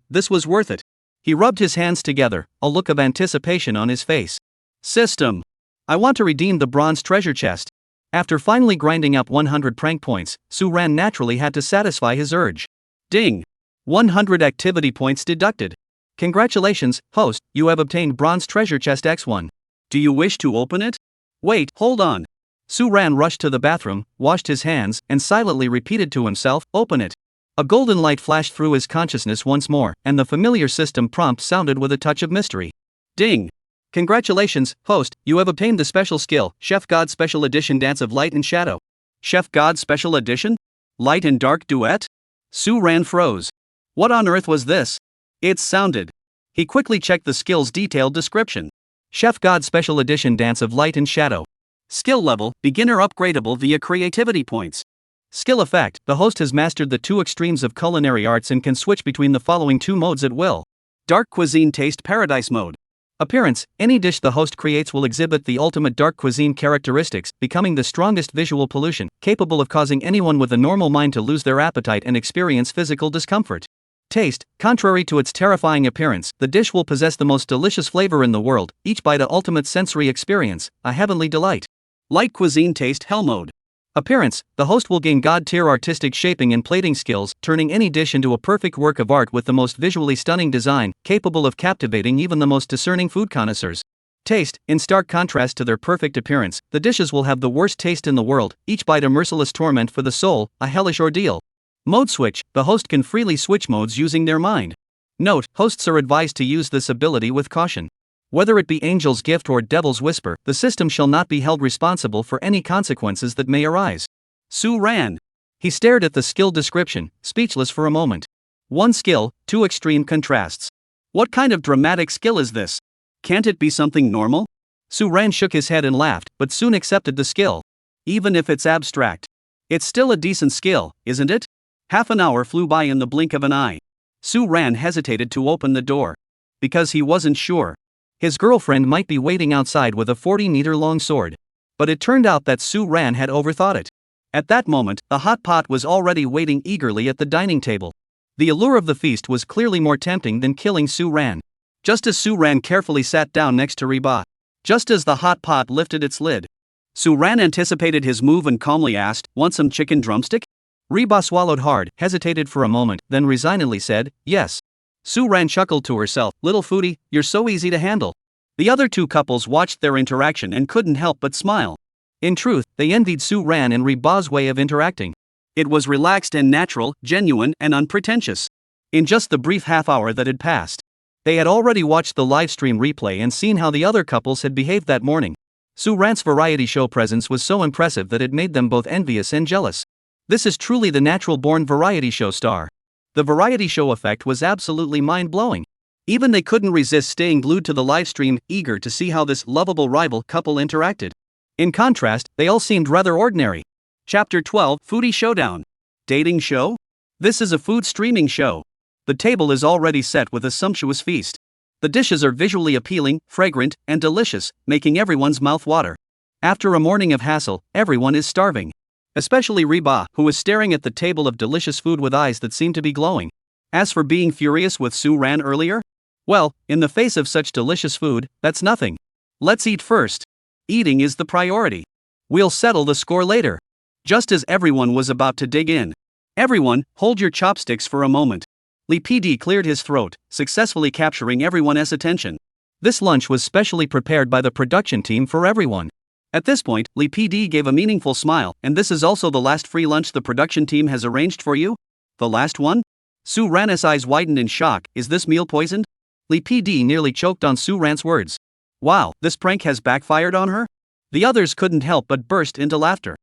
this was worth it. He rubbed his hands together, a look of anticipation on his face. System. I want to redeem the bronze treasure chest. After finally grinding up 100 prank points, Suan naturally had to satisfy his urge. Ding! 100 activity points deducted. Congratulations, host, you have obtained bronze treasure chest X1. Do you wish to open it? Wait, hold on. Suan rushed to the bathroom, washed his hands, and silently repeated to himself, open it. A golden light flashed through his consciousness once more, and the familiar system prompt sounded with a touch of mystery. Ding! Congratulations, host, you have obtained the special skill, Chef God Special Edition Dance of Light and Shadow. Chef God Special Edition? Light and Dark Duet? Suan froze. What on earth was this? It sounded. He quickly checked the skill's detailed description. Chef God Special Edition Dance of Light and Shadow. Skill level, beginner upgradable via creativity points. Skill effect, the host has mastered the two extremes of culinary arts and can switch between the following two modes at will. Dark Cuisine Taste Paradise Mode. Appearance, any dish the host creates will exhibit the ultimate dark cuisine characteristics, becoming the strongest visual pollution, capable of causing anyone with a normal mind to lose their appetite and experience physical discomfort. Taste, contrary to its terrifying appearance, the dish will possess the most delicious flavor in the world, each bite a ultimate sensory experience, a heavenly delight. Light Cuisine Taste Hell Mode. Appearance, the host will gain god-tier artistic shaping and plating skills, turning any dish into a perfect work of art with the most visually stunning design, capable of captivating even the most discerning food connoisseurs. Taste, in stark contrast to their perfect appearance, the dishes will have the worst taste in the world, each bite a merciless torment for the soul, a hellish ordeal. Mode switch, the host can freely switch modes using their mind. Note, hosts are advised to use this ability with caution. Whether it be Angel's Gift or Devil's Whisper, the system shall not be held responsible for any consequences that may arise. Suan. He stared at the skill description, speechless for a moment. One skill, two extreme contrasts. What kind of dramatic skill is this? Can't it be something normal? Suan shook his head and laughed, but soon accepted the skill. Even if it's abstract. It's still a decent skill, isn't it? Half an hour flew by in the blink of an eye. Suan hesitated to open the door. Because he wasn't sure. His girlfriend might be waiting outside with a 40-meter-long sword. But it turned out that Suan had overthought it. At that moment, the hot pot was already waiting eagerly at the dining table. The allure of the feast was clearly more tempting than killing Suan. Just as Suan carefully sat down next to Reba. Just as the hot pot lifted its lid. Suan anticipated his move and calmly asked, "Want some chicken drumstick?" Reba swallowed hard, hesitated for a moment, then resignedly said, "Yes." Suan chuckled to herself, "Little Foodie, you're so easy to handle." The other two couples watched their interaction and couldn't help but smile. In truth, they envied Suan and Reba's way of interacting. It was relaxed and natural, genuine and unpretentious. In just the brief half hour that had passed, they had already watched the livestream replay and seen how the other couples had behaved that morning. Suan's variety show presence was so impressive that it made them both envious and jealous. This is truly the natural-born variety show star. The variety show effect was absolutely mind-blowing. Even they couldn't resist staying glued to the livestream, eager to see how this lovable rival couple interacted. In contrast, they all seemed rather ordinary. Chapter 12, Foodie Showdown. Dating show? This is a food streaming show. The table is already set with a sumptuous feast. The dishes are visually appealing, fragrant, and delicious, making everyone's mouth water. After a morning of hassle, everyone is starving. Especially Reba, who was staring at the table of delicious food with eyes that seemed to be glowing. As for being furious with Suan earlier? Well, in the face of such delicious food, that's nothing. Let's eat first. Eating is the priority. We'll settle the score later. Just as everyone was about to dig in. Everyone, hold your chopsticks for a moment. Lee PD cleared his throat, successfully capturing everyone's attention. This lunch was specially prepared by the production team for everyone. At this point, Lee PD gave a meaningful smile, and this is also the last free lunch the production team has arranged for you? The last one? Suan's eyes widened in shock. Is this meal poisoned? Lee PD nearly choked on Suan's words. Wow, this prank has backfired on her? The others couldn't help but burst into laughter.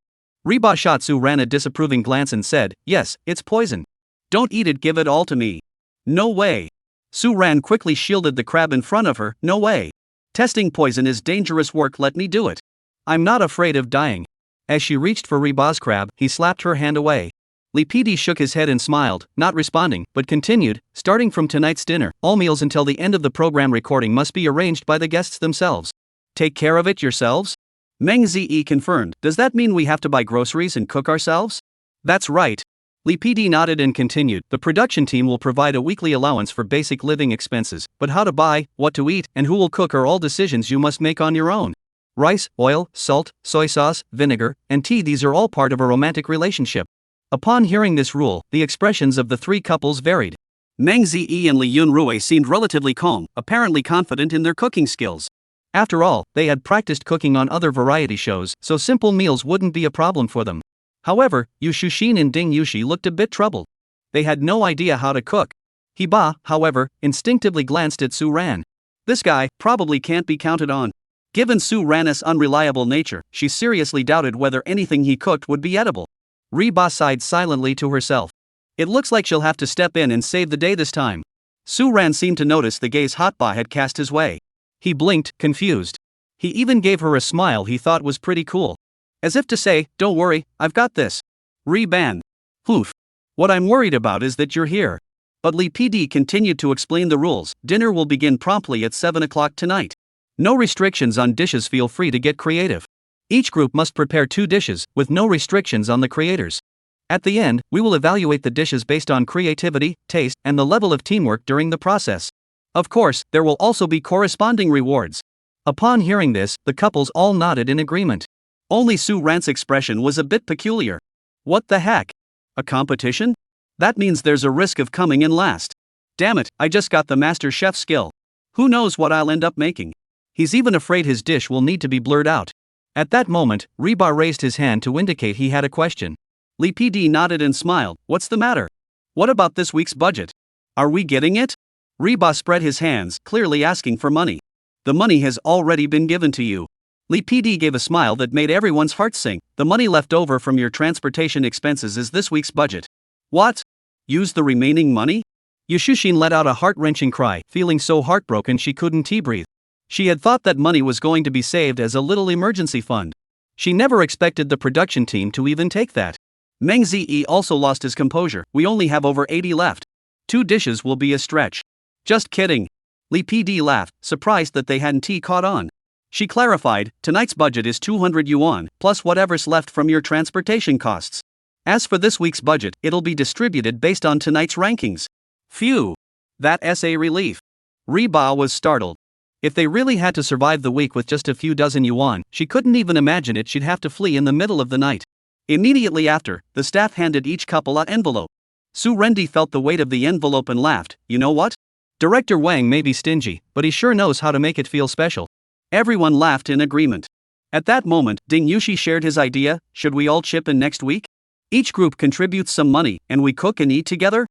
Reba shot Suan a disapproving glance and said, "Yes, it's poison. Don't eat it, give it all to me." No way. Suan quickly shielded the crab in front of her. No way. Testing poison is dangerous work, let me do it. I'm not afraid of dying. As she reached for Reba's crab, he slapped her hand away. Lee PD shook his head and smiled, not responding, but continued, "Starting from tonight's dinner, all meals until the end of the program recording must be arranged by the guests themselves. Take care of it yourselves?" Meng Zi confirmed. "Does that mean we have to buy groceries and cook ourselves?" "That's right." Lee PD nodded and continued, "The production team will provide a weekly allowance for basic living expenses, but how to buy, what to eat, and who will cook are all decisions you must make on your own. Rice, oil, salt, soy sauce, vinegar, and tea, these are all part of a romantic relationship." Upon hearing this rule, the expressions of the three couples varied. Meng Zi and Li Yunrui seemed relatively calm, apparently confident in their cooking skills. After all, they had practiced cooking on other variety shows, so simple meals wouldn't be a problem for them. However, Yu Shushin and Ding Yushi looked a bit troubled. They had no idea how to cook. Hiba, however, instinctively glanced at Suan. This guy probably can't be counted on. Given Suan's unreliable nature, she seriously doubted whether anything he cooked would be edible. Reba sighed silently to herself. It looks like she'll have to step in and save the day this time. Suan seemed to notice the gaze Hotba had cast his way. He blinked, confused. He even gave her a smile he thought was pretty cool. As if to say, don't worry, I've got this. Re-ban. Oof. What I'm worried about is that you're here. But Lee PD continued to explain the rules. Dinner will begin promptly at 7 o'clock tonight. No restrictions on dishes, feel free to get creative. Each group must prepare 2 dishes, with no restrictions on the creators. At the end, we will evaluate the dishes based on creativity, taste, and the level of teamwork during the process. Of course, there will also be corresponding rewards. Upon hearing this, the couples all nodded in agreement. Only Suan's expression was a bit peculiar. What the heck? A competition? That means there's a risk of coming in last. Damn it, I just got the master chef skill. Who knows what I'll end up making? He's even afraid his dish will need to be blurred out. At that moment, Reba raised his hand to indicate he had a question. Lee PD nodded and smiled. What's the matter? What about this week's budget? Are we getting it? Reba spread his hands, clearly asking for money. The money has already been given to you. Lee PD gave a smile that made everyone's heart sink. The money left over from your transportation expenses is this week's budget. What? Use the remaining money? Yushushin let out a heart-wrenching cry, feeling so heartbroken she couldn't breathe. She had thought that money was going to be saved as a little emergency fund. She never expected the production team to even take that. Meng Zi also lost his composure. We only have over 80 left. 2 dishes will be a stretch. Just kidding. Lee PD laughed, surprised that they hadn't caught on. She clarified, tonight's budget is 200 yuan, plus whatever's left from your transportation costs. As for this week's budget, it'll be distributed based on tonight's rankings. Phew. That's a relief. Reba was startled. If they really had to survive the week with just a few dozen yuan, she couldn't even imagine it. She'd have to flee in the middle of the night. Immediately after, the staff handed each couple an envelope. Su Rendi felt the weight of the envelope and laughed. You know what? Director Wang may be stingy, but he sure knows how to make it feel special. Everyone laughed in agreement. At that moment, Ding Yushi shared his idea. Should we all chip in next week? Each group contributes some money, and we cook and eat together?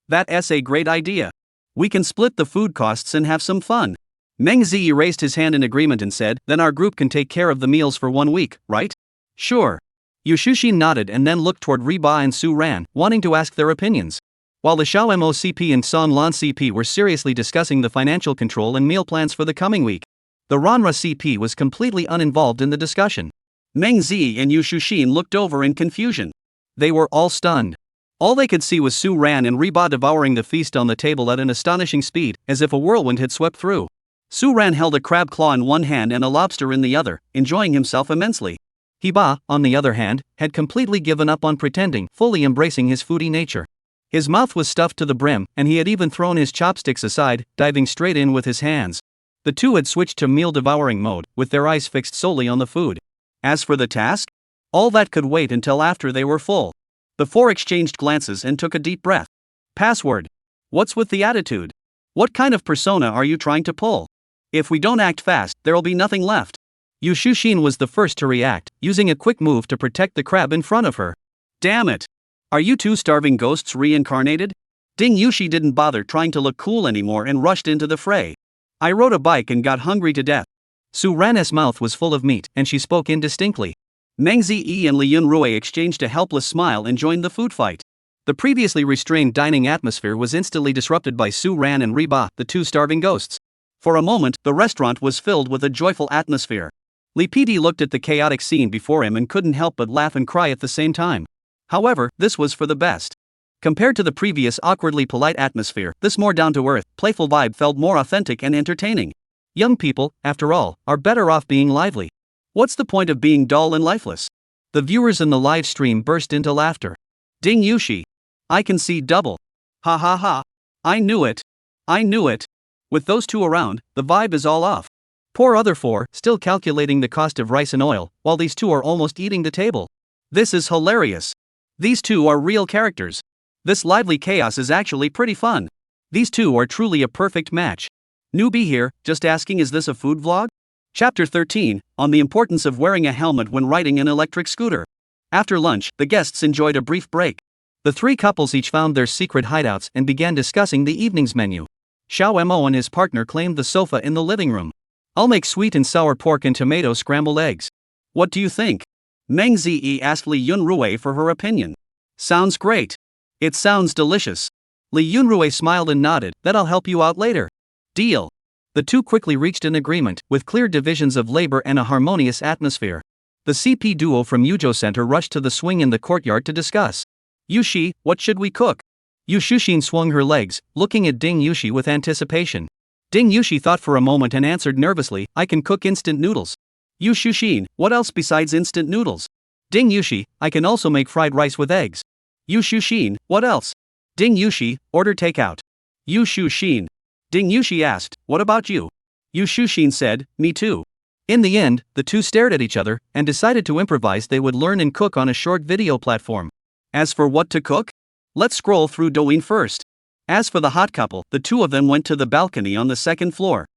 That's a great idea. We can split the food costs and have some fun. Meng Zi raised his hand in agreement and said, then our group can take care of the meals for 1 week, right? Sure. Yushushin nodded and then looked toward Reba and Suan, wanting to ask their opinions. While the Shao MOCP and San Lan CP were seriously discussing the financial control and meal plans for the coming week, the Ranra CP was completely uninvolved in the discussion. Meng Zi and Yushushin looked over in confusion. They were all stunned. All they could see was Suan and Reba devouring the feast on the table at an astonishing speed, as if a whirlwind had swept through. Suan held a crab claw in one hand and a lobster in the other, enjoying himself immensely. Hiba, on the other hand, had completely given up on pretending, fully embracing his foodie nature. His mouth was stuffed to the brim, and he had even thrown his chopsticks aside, diving straight in with his hands. The two had switched to meal-devouring mode, with their eyes fixed solely on the food. As for the task? All that could wait until after they were full. The 4 exchanged glances and took a deep breath. Password. What's with the attitude? What kind of persona are you trying to pull? If we don't act fast, there'll be nothing left. Yushushin was the first to react, using a quick move to protect the crab in front of her. Damn it! Are you 2 starving ghosts reincarnated? Ding Yushi didn't bother trying to look cool anymore and rushed into the fray. I rode a bike and got hungry to death. Suran's mouth was full of meat, and she spoke indistinctly. Meng Zi and Li Yunrui exchanged a helpless smile and joined the food fight. The previously restrained dining atmosphere was instantly disrupted by Suan and Reba, the 2 starving ghosts. For a moment, the restaurant was filled with a joyful atmosphere. Li PD looked at the chaotic scene before him and couldn't help but laugh and cry at the same time. However, this was for the best. Compared to the previous awkwardly polite atmosphere, this more down-to-earth, playful vibe felt more authentic and entertaining. Young people, after all, are better off being lively. What's the point of being dull and lifeless? The viewers in the live stream burst into laughter. Ding Yushi. I can see double. Ha ha ha. I knew it. I knew it. With those 2 around, the vibe is all off. Poor other 4, still calculating the cost of rice and oil, while these 2 are almost eating the table. This is hilarious. These 2 are real characters. This lively chaos is actually pretty fun. These 2 are truly a perfect match. Newbie here, just asking, is this a food vlog? Chapter 13, on the importance of wearing a helmet when riding an electric scooter. After lunch, the guests enjoyed a brief break. The three couples each found their secret hideouts and began discussing the evening's menu. Xiao Mo and his partner claimed the sofa in the living room. I'll make sweet and sour pork and tomato scrambled eggs. What do you think? Meng Ziyi asked Li Yunrui for her opinion. Sounds great. It sounds delicious. Li Yunrui smiled and nodded, that I'll help you out later. Deal. The two quickly reached an agreement, with clear divisions of labor and a harmonious atmosphere. The CP duo from Yujo Center rushed to the swing in the courtyard to discuss. Yushi, what should we cook? Yu Shushin swung her legs, looking at Ding Yushi with anticipation. Ding Yushi thought for a moment and answered nervously, I can cook instant noodles. Yu Shushin, what else besides instant noodles? Ding Yushi, I can also make fried rice with eggs. Yu Shushin, what else? Ding Yushi, order takeout. Yu Shushin. Ding Yushi asked, what about you? Yu Shushin said, me too. In the end, the two stared at each other and decided to improvise they would learn and cook on a short video platform. As for what to cook? Let's scroll through Douyin first. As for the hot couple, the two of them went to the balcony on the second floor.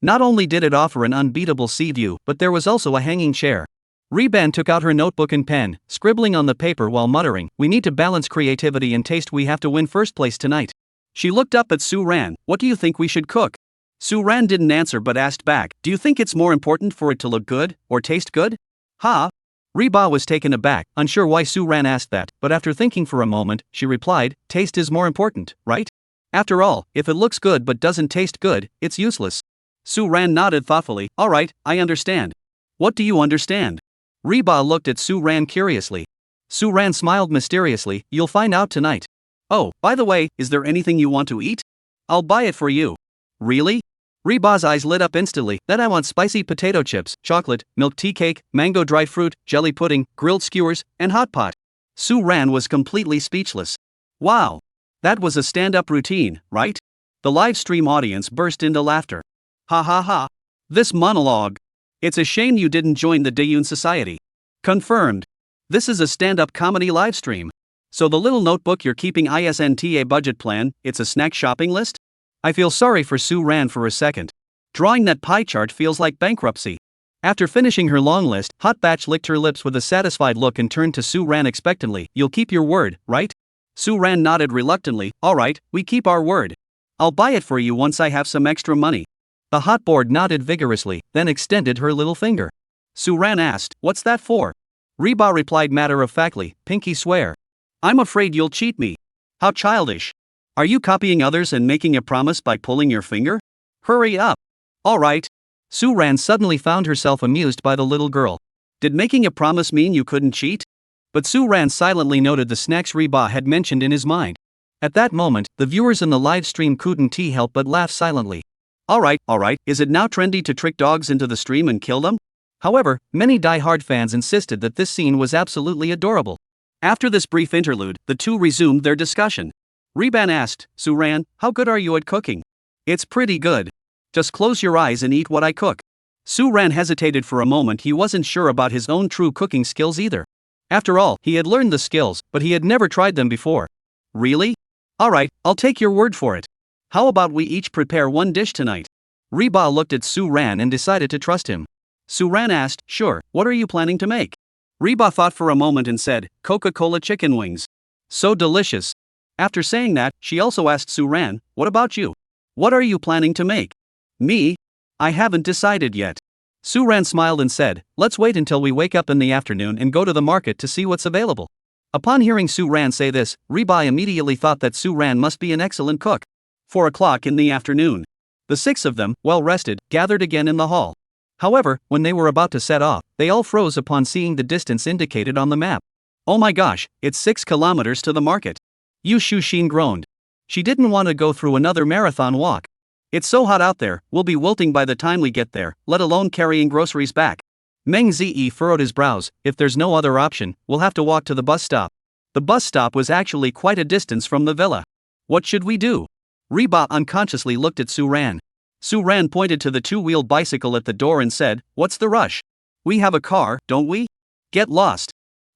Not only did it offer an unbeatable sea view, but there was also a hanging chair. Riban took out her notebook and pen, scribbling on the paper while muttering, we need to balance creativity and taste, we have to win first place tonight. She looked up at Suan, what do you think we should cook? Suan didn't answer but asked back, do you think it's more important for it to look good, or taste good? Ha? Riba was taken aback, unsure why Suan asked that, but after thinking for a moment, she replied, taste is more important, right? After all, if it looks good but doesn't taste good, it's useless. Suan nodded thoughtfully, alright, I understand. What do you understand? Riba looked at Suan curiously. Suan smiled mysteriously, you'll find out tonight. Oh, by the way, is there anything you want to eat? I'll buy it for you. Really? Riba's eyes lit up instantly, then I want spicy potato chips, chocolate, milk tea cake, mango dry fruit, jelly pudding, grilled skewers, and hot pot. Suan was completely speechless. Wow. That was a stand-up routine, right? The live stream audience burst into laughter. Ha ha ha. This monologue. It's a shame you didn't join the Daeyun Society. Confirmed. This is a stand-up comedy live stream. So the little notebook you're keeping isn't a budget plan, it's a snack shopping list? I feel sorry for Suan for a second. Drawing that pie chart feels like bankruptcy. After finishing her long list, Hot Batch licked her lips with a satisfied look and turned to Suan expectantly, you'll keep your word, right? Suan nodded reluctantly, alright, we keep our word. I'll buy it for you once I have some extra money. The hot board nodded vigorously, then extended her little finger. Suan asked, what's that for? Riba replied matter-of-factly, pinky swear. I'm afraid you'll cheat me. How childish. Are you copying others and making a promise by pulling your finger? Hurry up. Alright. Suan suddenly found herself amused by the little girl. Did making a promise mean you couldn't cheat? But Suan silently noted the snacks Riba had mentioned in his mind. At that moment, the viewers in the live stream couldn't help but laugh silently. Alright, is it now trendy to trick dogs into the stream and kill them? However, many die-hard fans insisted that this scene was absolutely adorable. After this brief interlude, the two resumed their discussion. Riban asked, Suan, how good are you at cooking? It's pretty good. Just close your eyes and eat what I cook. Suan hesitated for a moment, he wasn't sure about his own true cooking skills either. After all, he had learned the skills, but he had never tried them before. Really? Alright, I'll take your word for it. How about we each prepare one dish tonight? Riba looked at Suan and decided to trust him. Suan asked, sure, what are you planning to make? Riba thought for a moment and said, Coca-Cola chicken wings. So delicious. After saying that, she also asked Suan, what about you? What are you planning to make? Me? I haven't decided yet. Suan smiled and said, let's wait until we wake up in the afternoon and go to the market to see what's available. Upon hearing Suan say this, Riba immediately thought that Suan must be an excellent cook. 4 o'clock in the afternoon. The 6 of them, well rested, gathered again in the hall. However, when they were about to set off, they all froze upon seeing the distance indicated on the map. Oh my gosh, it's 6 kilometers to the market. Yu Shushin groaned. She didn't want to go through another marathon walk. It's so hot out there, we'll be wilting by the time we get there, let alone carrying groceries back. Meng Ziyi furrowed his brows, if there's no other option, we'll have to walk to the bus stop. The bus stop was actually quite a distance from the villa. What should we do? Riba unconsciously looked at Suan. Suan pointed to the 2-wheeled bicycle at the door and said, what's the rush? We have a car, don't we? Get lost.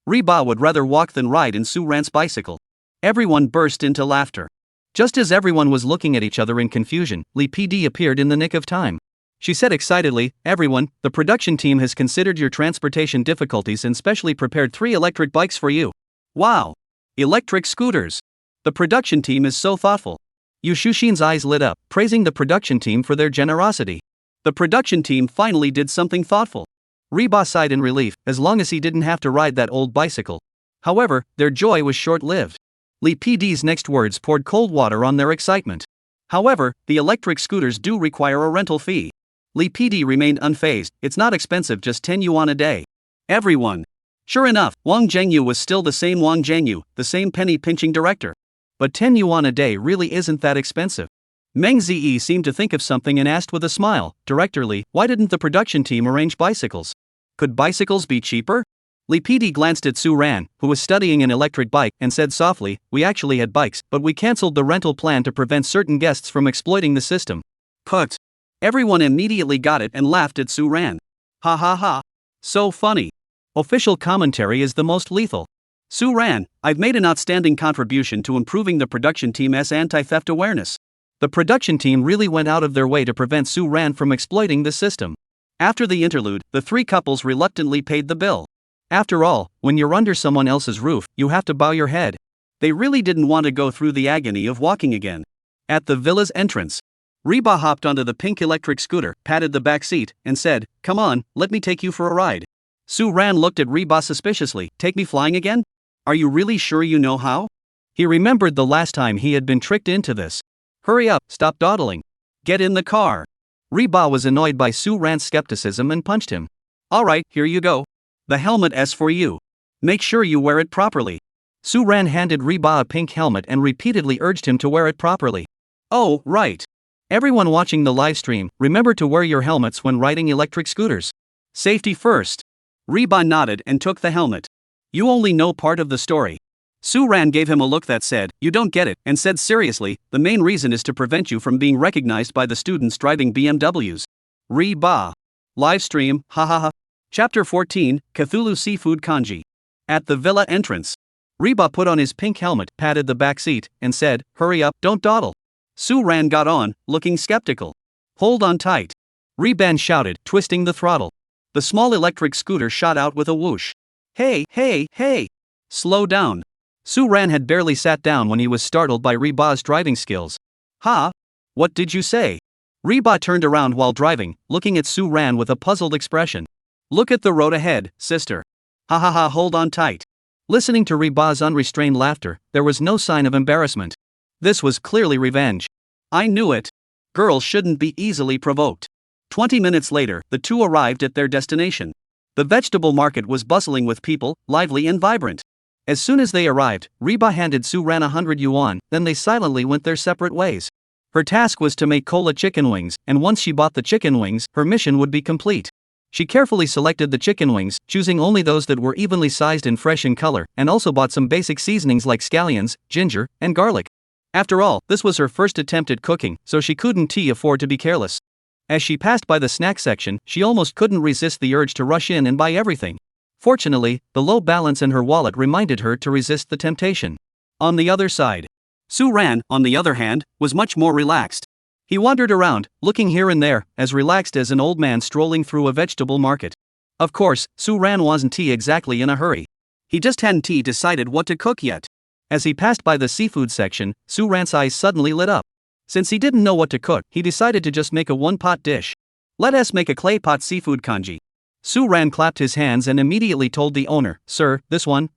Riba would rather walk than ride in Suan's bicycle. Everyone burst into laughter. Just as everyone was looking at each other in confusion, Li PD appeared in the nick of time. She said excitedly, "Everyone, the production team has considered your transportation difficulties and specially prepared 3 electric bikes for you." Wow! Electric scooters! The production team is so thoughtful. Yu Shushin's eyes lit up, praising the production team for their generosity. The production team finally did something thoughtful. Reba sighed in relief, as long as he didn't have to ride that old bicycle. However, their joy was short-lived. Lee PD's next words poured cold water on their excitement. However, the electric scooters do require a rental fee. Lee PD remained unfazed. "It's not expensive, just 10 yuan a day." Everyone. Sure enough, Wang Zhengyu was still the same Wang Zhengyu, the same penny-pinching director. But 10 yuan a day really isn't that expensive. Meng Ziyi seemed to think of something and asked with a smile, "Director Lee, why didn't the production team arrange bicycles? Could bicycles be cheaper?" Lee PD glanced at Suan, who was studying an electric bike, and said softly, "We actually had bikes, but we cancelled the rental plan to prevent certain guests from exploiting the system." Put. Everyone immediately got it and laughed at Suan. Ha ha ha. So funny. Official commentary is the most lethal. Suan, I've made an outstanding contribution to improving the production team's anti-theft awareness. The production team really went out of their way to prevent Suan from exploiting the system. After the interlude, the 3 couples reluctantly paid the bill. After all, when you're under someone else's roof, you have to bow your head. They really didn't want to go through the agony of walking again. At the villa's entrance, Reba hopped onto the pink electric scooter, patted the back seat, and said, "Come on, let me take you for a ride." Suan looked at Reba suspiciously. "Take me flying again? Are you really sure you know how?" He remembered the last time he had been tricked into this. "Hurry up, stop dawdling. Get in the car." Reba was annoyed by Suan's skepticism and punched him. "Alright, here you go. The helmet is for you. Make sure you wear it properly." Suan handed Reba a pink helmet and repeatedly urged him to wear it properly. "Oh, right. Everyone watching the live stream, remember to wear your helmets when riding electric scooters. Safety first." Reba nodded and took the helmet. "You only know part of the story." Suan gave him a look that said, "You don't get it," and said seriously, "The main reason is to prevent you from being recognized by the students driving BMWs. Reba. Live stream, hahaha. Chapter 14, Cthulhu Seafood Kanji. At the villa entrance, Reba put on his pink helmet, patted the back seat, and said, "Hurry up, don't dawdle." Suan got on, looking skeptical. "Hold on tight," Reban shouted, twisting the throttle. The small electric scooter shot out with a whoosh. "Hey, hey, hey! Slow down." Suan had barely sat down when he was startled by Reba's driving skills. "Ha? What did you say?" Reba turned around while driving, looking at Suan with a puzzled expression. "Look at the road ahead, sister. Ha ha ha, hold on tight." Listening to Reba's unrestrained laughter, there was no sign of embarrassment. This was clearly revenge. "I knew it. Girls shouldn't be easily provoked." 20 minutes later, the two arrived at their destination. The vegetable market was bustling with people, lively and vibrant. As soon as they arrived, Reba handed Suan 100 yuan, then they silently went their separate ways. Her task was to make cola chicken wings, and once she bought the chicken wings, her mission would be complete. She carefully selected the chicken wings, choosing only those that were evenly sized and fresh in color, and also bought some basic seasonings like scallions, ginger, and garlic. After all, this was her first attempt at cooking, so she couldn't afford to be careless. As she passed by the snack section, she almost couldn't resist the urge to rush in and buy everything. Fortunately, the low balance in her wallet reminded her to resist the temptation. On the other side, Suan, on the other hand, was much more relaxed. He wandered around, looking here and there, as relaxed as an old man strolling through a vegetable market. Of course, Suan wasn't exactly in a hurry. He just hadn't decided what to cook yet. As he passed by the seafood section, Suan's eyes suddenly lit up. Since he didn't know what to cook, he decided to just make a one-pot dish. "Let us make a clay pot seafood kanji." Suan clapped his hands and immediately told the owner, "Sir, this one,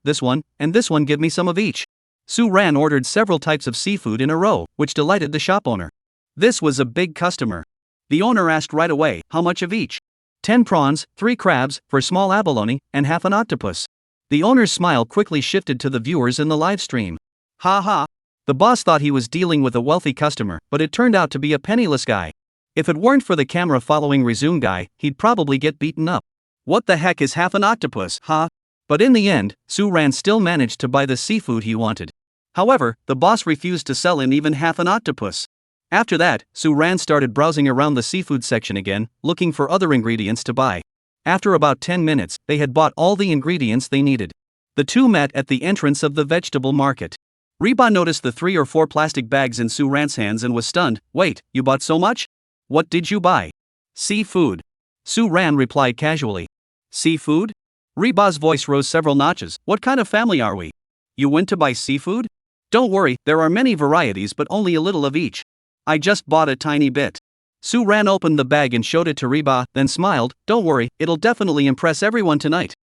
and this one, give me some of each." Suan ordered several types of seafood in a row, which delighted the shop owner. This was a big customer. The owner asked right away, "How much of each?" 10 prawns, 3 crabs, for small abalone, and half an octopus. The owner's smile quickly shifted to the viewers in the live stream. Ha ha. The boss thought he was dealing with a wealthy customer, but it turned out to be a penniless guy. If it weren't for the camera following resume guy, he'd probably get beaten up. What the heck is half an octopus, huh? But in the end, Suan still managed to buy the seafood he wanted. However, the boss refused to sell him even half an octopus. After that, Suan started browsing around the seafood section again, looking for other ingredients to buy. After about 10 minutes, they had bought all the ingredients they needed. The two met at the entrance of the vegetable market. Reba noticed the 3 or 4 plastic bags in Suan's hands and was stunned. "Wait, you bought so much? What did you buy?" Seafood. Suan replied casually. Seafood? Reba's voice rose several notches. What kind of family are we? You went to buy seafood? Don't worry, there are many varieties but only a little of each. I just bought a tiny bit. Suan opened the bag and showed it to Reba, then smiled. Don't worry, it'll definitely impress everyone tonight.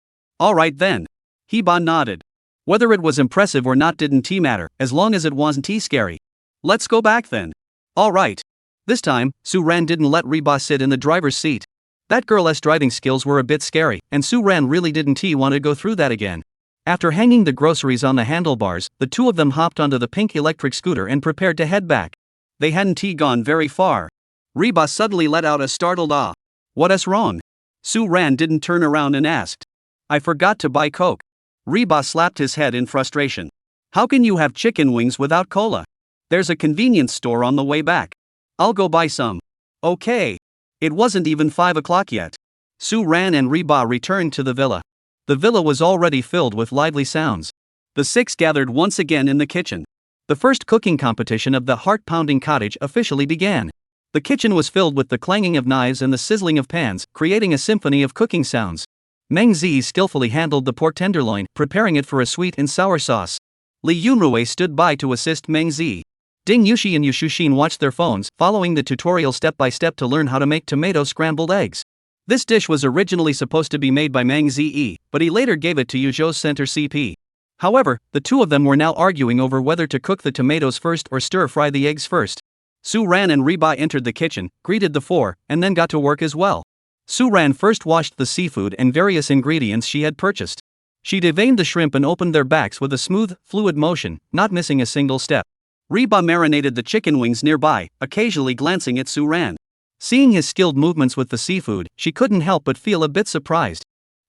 Alright then. Reba nodded. Whether it was impressive or not didn't matter, as long as it wasn't scary. Let's go back then. Alright. This time, Suan didn't let Reba sit in the driver's seat. That girl's driving skills were a bit scary, and Suan really didn't want to go through that again. After hanging the groceries on the handlebars, the two of them hopped onto the pink electric scooter and prepared to head back. They hadn't gone very far. Reba suddenly let out a startled ah. What's wrong? Suan didn't turn around and asked. I forgot to buy Coke. Reba slapped his head in frustration. How can you have chicken wings without cola? There's a convenience store on the way back. I'll go buy some. Okay. It wasn't even 5 o'clock yet. Suan and Reba returned to the villa. The villa was already filled with lively sounds. The six gathered once again in the kitchen. The first cooking competition of the heart-pounding cottage officially began. The kitchen was filled with the clanging of knives and the sizzling of pans, creating a symphony of cooking sounds. Meng Zi skillfully handled the pork tenderloin, preparing it for a sweet and sour sauce. Li Yunrui stood by to assist Meng Zi. Ding Yushi and Yushushin watched their phones, following the tutorial step-by-step to learn how to make tomato scrambled eggs. This dish was originally supposed to be made by Meng Zi, but he later gave it to Yuzhou's center CP. However, the two of them were now arguing over whether to cook the tomatoes first or stir-fry the eggs first. Suan and Reba entered the kitchen, greeted the four, and then got to work as well. Suan first washed the seafood and various ingredients she had purchased. She deveined the shrimp and opened their backs with a smooth, fluid motion, not missing a single step. Reba marinated the chicken wings nearby, occasionally glancing at Suan. Seeing his skilled movements with the seafood, she couldn't help but feel a bit surprised.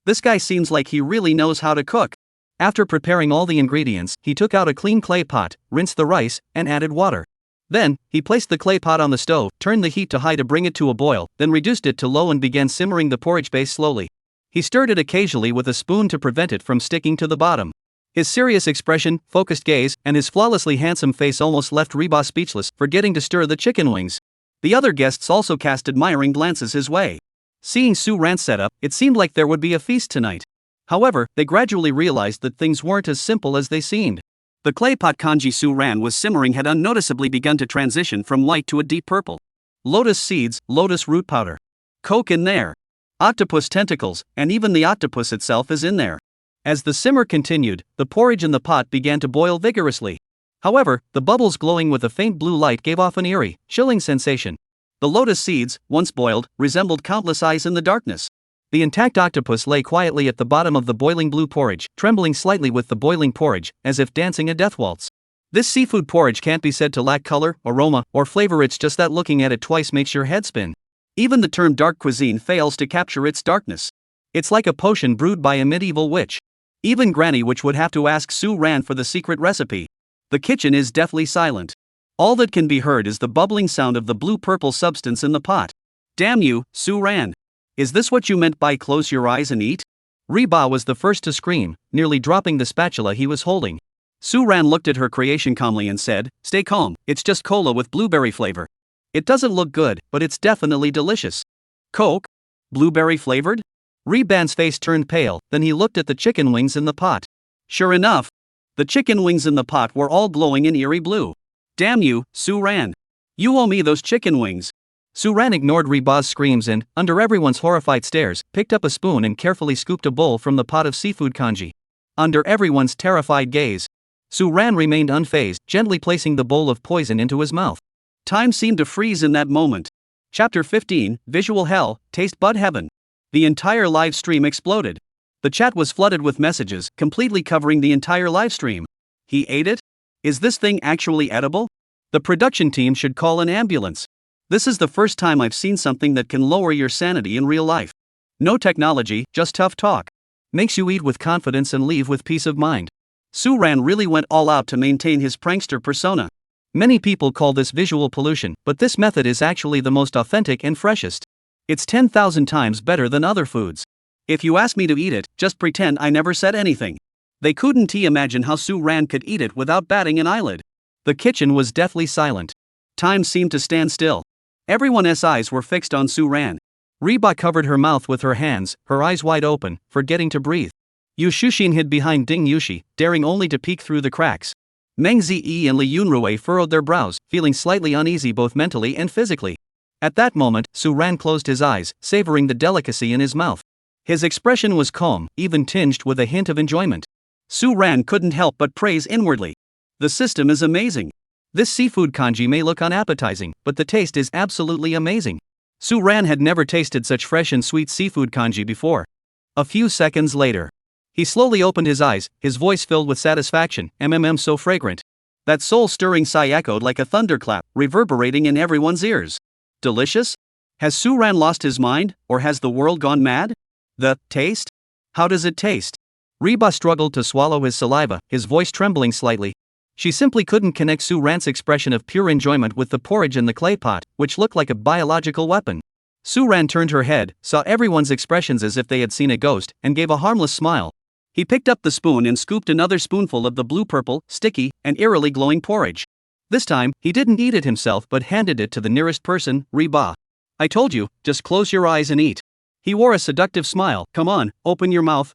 This guy seems like he really knows how to cook. After preparing all the ingredients, he took out a clean clay pot, rinsed the rice, and added water. Then, he placed the clay pot on the stove, turned the heat to high to bring it to a boil, then reduced it to low and began simmering the porridge base slowly. He stirred it occasionally with a spoon to prevent it from sticking to the bottom. His serious expression, focused gaze, and his flawlessly handsome face almost left Reba speechless, forgetting to stir the chicken wings. The other guests also cast admiring glances his way. Seeing Suan's setup, it seemed like there would be a feast tonight. However, they gradually realized that things weren't as simple as they seemed. The clay pot kanji Suan was simmering had unnoticeably begun to transition from light to a deep purple. Lotus seeds, lotus root powder. Coke in there. Octopus tentacles, and even the octopus itself is in there. As the simmer continued, the porridge in the pot began to boil vigorously. However, the bubbles glowing with a faint blue light gave off an eerie, chilling sensation. The lotus seeds, once boiled, resembled countless eyes in the darkness. The intact octopus lay quietly at the bottom of the boiling blue porridge, trembling slightly with the boiling porridge, as if dancing a death waltz. This seafood porridge can't be said to lack color, aroma, or flavor, it's just that looking at it twice makes your head spin. Even the term dark cuisine fails to capture its darkness. It's like a potion brewed by a medieval witch. Even Granny Witch would have to ask Suan for the secret recipe. The kitchen is deathly silent. All that can be heard is the bubbling sound of the blue-purple substance in the pot. Damn you, Suan. Is this what you meant by close your eyes and eat? Reba was the first to scream, nearly dropping the spatula he was holding. Suan looked at her creation calmly and said, "Stay calm, it's just cola with blueberry flavor. It doesn't look good, but it's definitely delicious." Coke? Blueberry flavored? Reban's face turned pale, then he looked at the chicken wings in the pot. Sure enough, the chicken wings in the pot were all glowing in eerie blue. Damn you, Suan. You owe me those chicken wings. Suan ignored Reba's screams and, under everyone's horrified stares, picked up a spoon and carefully scooped a bowl from the pot of seafood kanji. Under everyone's terrified gaze, Suan remained unfazed, gently placing the bowl of poison into his mouth. Time seemed to freeze in that moment. Chapter 15, Visual Hell, Taste Bud Heaven. The entire live stream exploded. The chat was flooded with messages, completely covering the entire live stream. He ate it? Is this thing actually edible? The production team should call an ambulance. This is the first time I've seen something that can lower your sanity in real life. No technology, just tough talk. Makes you eat with confidence and leave with peace of mind. Suan really went all out to maintain his prankster persona. Many people call this visual pollution, but this method is actually the most authentic and freshest. It's 10,000 times better than other foods. If you ask me to eat it, just pretend I never said anything. They couldn't imagine how Suan could eat it without batting an eyelid. The kitchen was deathly silent. Time seemed to stand still. Everyone's eyes were fixed on Suan. Reba covered her mouth with her hands, her eyes wide open, forgetting to breathe. Yu Shushin hid behind Ding Yushi, daring only to peek through the cracks. Meng Ziyi and Li Yunrui furrowed their brows, feeling slightly uneasy both mentally and physically. At that moment, Suan closed his eyes, savoring the delicacy in his mouth. His expression was calm, even tinged with a hint of enjoyment. Suan couldn't help but praise inwardly. The system is amazing. This seafood kanji may look unappetizing, but the taste is absolutely amazing. Suan had never tasted such fresh and sweet seafood kanji before. A few seconds later, he slowly opened his eyes, his voice filled with satisfaction. So fragrant. That soul-stirring sigh echoed like a thunderclap, reverberating in everyone's ears. Delicious? Has Suan lost his mind, or has the world gone mad? The taste? How does it taste? Reba struggled to swallow his saliva, his voice trembling slightly. She simply couldn't connect Suan's expression of pure enjoyment with the porridge in the clay pot, which looked like a biological weapon. Suan turned her head, saw everyone's expressions as if they had seen a ghost, and gave a harmless smile. He picked up the spoon and scooped another spoonful of the blue-purple, sticky, and eerily glowing porridge. This time, he didn't eat it himself but handed it to the nearest person, Reba. I told you, just close your eyes and eat. He wore a seductive smile. Come on, open your mouth.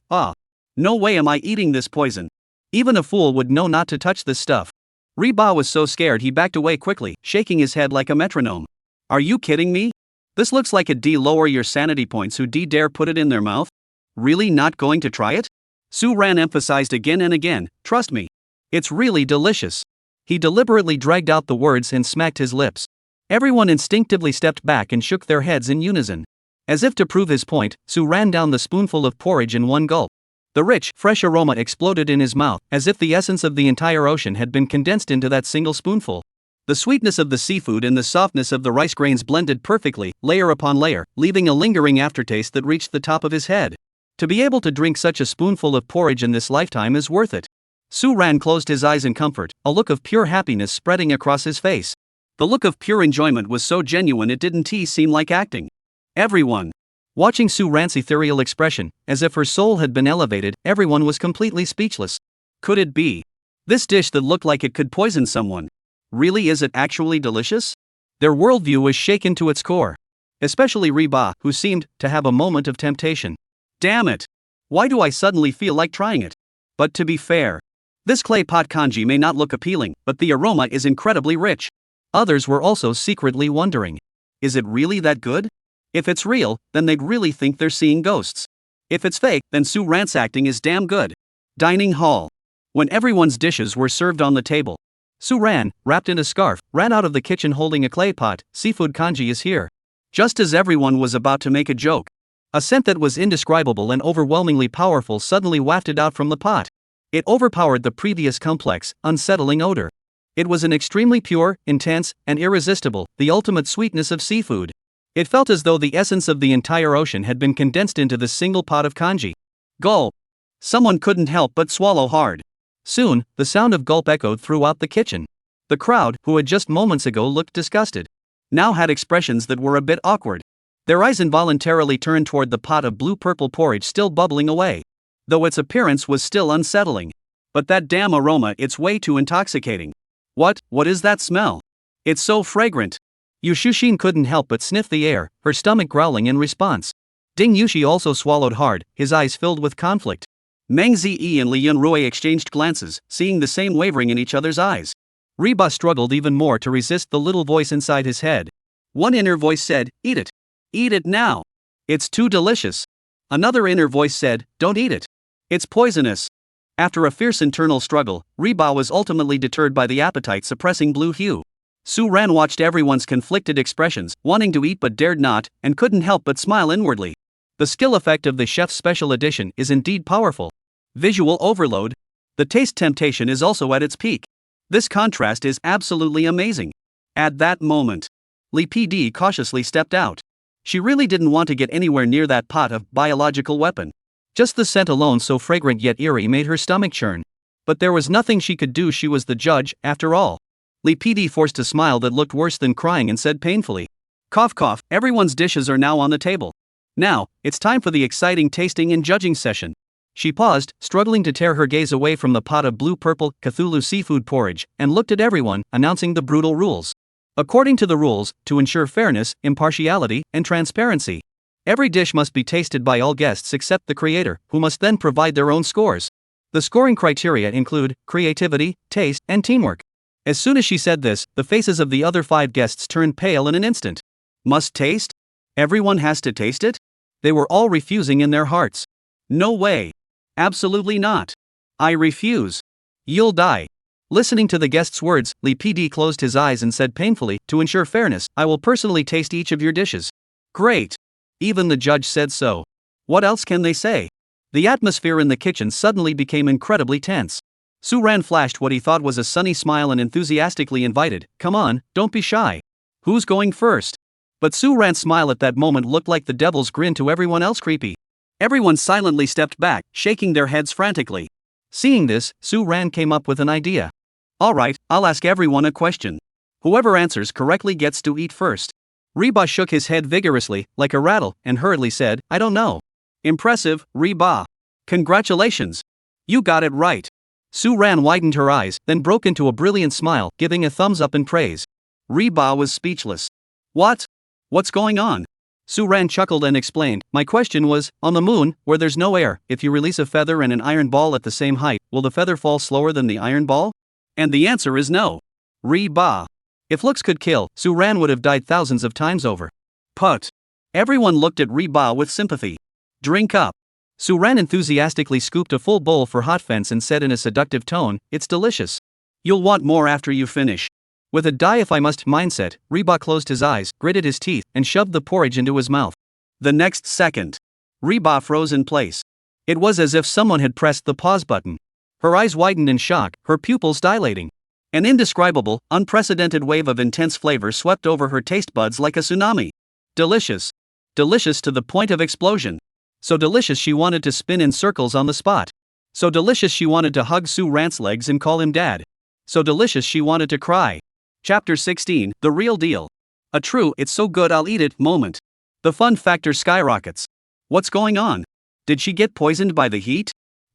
No way am I eating this poison. Even a fool would know not to touch this stuff. Reba was so scared he backed away quickly, shaking his head like a metronome. Are you kidding me? This looks like a D. Lower your sanity points. Who dare put it in their mouth? Really not going to try it? Suan emphasized again and again, trust me. It's really delicious. He deliberately dragged out the words and smacked his lips. Everyone instinctively stepped back and shook their heads in unison. As if to prove his point, Suan downed the spoonful of porridge in one gulp. The rich, fresh aroma exploded in his mouth, as if the essence of the entire ocean had been condensed into that single spoonful. The sweetness of the seafood and the softness of the rice grains blended perfectly, layer upon layer, leaving a lingering aftertaste that reached the top of his head. To be able to drink such a spoonful of porridge in this lifetime is worth it. Suan closed his eyes in comfort, a look of pure happiness spreading across his face. The look of pure enjoyment was so genuine it didn't seem like acting. Everyone, watching Suan's ethereal expression, as if her soul had been elevated, everyone was completely speechless. Could it be? This dish that looked like it could poison someone. Really, is it actually delicious? Their worldview was shaken to its core. Especially Reba, who seemed to have a moment of temptation. Damn it! Why do I suddenly feel like trying it? But to be fair, this clay pot kanji may not look appealing, but the aroma is incredibly rich. Others were also secretly wondering. Is it really that good? If it's real, then they'd really think they're seeing ghosts. If it's fake, then Suan's acting is damn good. Dining hall. When everyone's dishes were served on the table, Suan, wrapped in a scarf, ran out of the kitchen holding a clay pot. Seafood kanji is here. Just as everyone was about to make a joke, a scent that was indescribable and overwhelmingly powerful suddenly wafted out from the pot. It overpowered the previous complex, unsettling odor. It was an extremely pure, intense, and irresistible, the ultimate sweetness of seafood. It felt as though the essence of the entire ocean had been condensed into this single pot of kanji. Gulp! Someone couldn't help but swallow hard. Soon, the sound of gulp echoed throughout the kitchen. The crowd, who had just moments ago looked disgusted, now had expressions that were a bit awkward. Their eyes involuntarily turned toward the pot of blue-purple porridge still bubbling away, though its appearance was still unsettling. But that damn aroma, it's way too intoxicating. What is that smell? It's so fragrant. Yu Shushin couldn't help but sniff the air, her stomach growling in response. Ding Yushi also swallowed hard, his eyes filled with conflict. Meng Ziyi and Li Yunrui exchanged glances, seeing the same wavering in each other's eyes. Reba struggled even more to resist the little voice inside his head. One inner voice said, eat it. Eat it now. It's too delicious. Another inner voice said, don't eat it. It's poisonous. After a fierce internal struggle, Reba was ultimately deterred by the appetite-suppressing blue hue. Suan watched everyone's conflicted expressions, wanting to eat but dared not, and couldn't help but smile inwardly. The skill effect of the chef's special edition is indeed powerful. Visual overload. The taste temptation is also at its peak. This contrast is absolutely amazing. At that moment, Li PD cautiously stepped out. She really didn't want to get anywhere near that pot of biological weapon. Just the scent alone, so fragrant yet eerie, made her stomach churn. But there was nothing she could do. She was the judge, after all. Li PD forced a smile that looked worse than crying and said painfully, cough cough, everyone's dishes are now on the table. Now, it's time for the exciting tasting and judging session. She paused, struggling to tear her gaze away from the pot of blue-purple Cthulhu seafood porridge, and looked at everyone, announcing the brutal rules. According to the rules, to ensure fairness, impartiality, and transparency, Every dish must be tasted by all guests except the creator, who must then provide their own scores. The scoring criteria include creativity, taste, and teamwork. As soon as she said this, the faces of the other 5 guests turned pale in an instant. Must taste? Everyone has to taste it? They were all refusing in their hearts. No way. Absolutely not. I refuse. You'll die. Listening to the guest's words, Lee PD closed his eyes and said painfully, to ensure fairness, I will personally taste each of your dishes. Great. Even the judge said so. What else can they say? The atmosphere in the kitchen suddenly became incredibly tense. Suan flashed what he thought was a sunny smile and enthusiastically invited, come on, don't be shy. Who's going first? But Suan's smile at that moment looked like the devil's grin to everyone else creepy. Everyone silently stepped back, shaking their heads frantically. Seeing this, Suan came up with an idea. Alright, I'll ask everyone a question. Whoever answers correctly gets to eat first. Reba shook his head vigorously, like a rattle, and hurriedly said, I don't know. Impressive, Reba. Congratulations. You got it right. Suan widened her eyes, then broke into a brilliant smile, giving a thumbs up in praise. Reba was speechless. What? What's going on? Suan chuckled and explained, my question was, on the moon, where there's no air, if you release a feather and an iron ball at the same height, will the feather fall slower than the iron ball? And the answer is no. Reba. If looks could kill, Suan would have died thousands of times over. Put. Everyone looked at Reba with sympathy. Drink up. Suan enthusiastically scooped a full bowl for Hot Fence and said in a seductive tone, it's delicious. You'll want more after you finish. With a die if I must mindset, Reba closed his eyes, gritted his teeth, and shoved the porridge into his mouth. The next second, Reba froze in place. It was as if someone had pressed the pause button. Her eyes widened in shock, her pupils dilating. An indescribable, unprecedented wave of intense flavor swept over her taste buds like a tsunami. Delicious. Delicious to the point of explosion. So delicious she wanted to spin in circles on the spot. So delicious she wanted to hug Suan's legs and call him dad. So delicious she wanted to cry. Chapter 16, The Real Deal. A true it's so good I'll eat it moment. The fun factor skyrockets. What's going on? Did she get poisoned by the heat?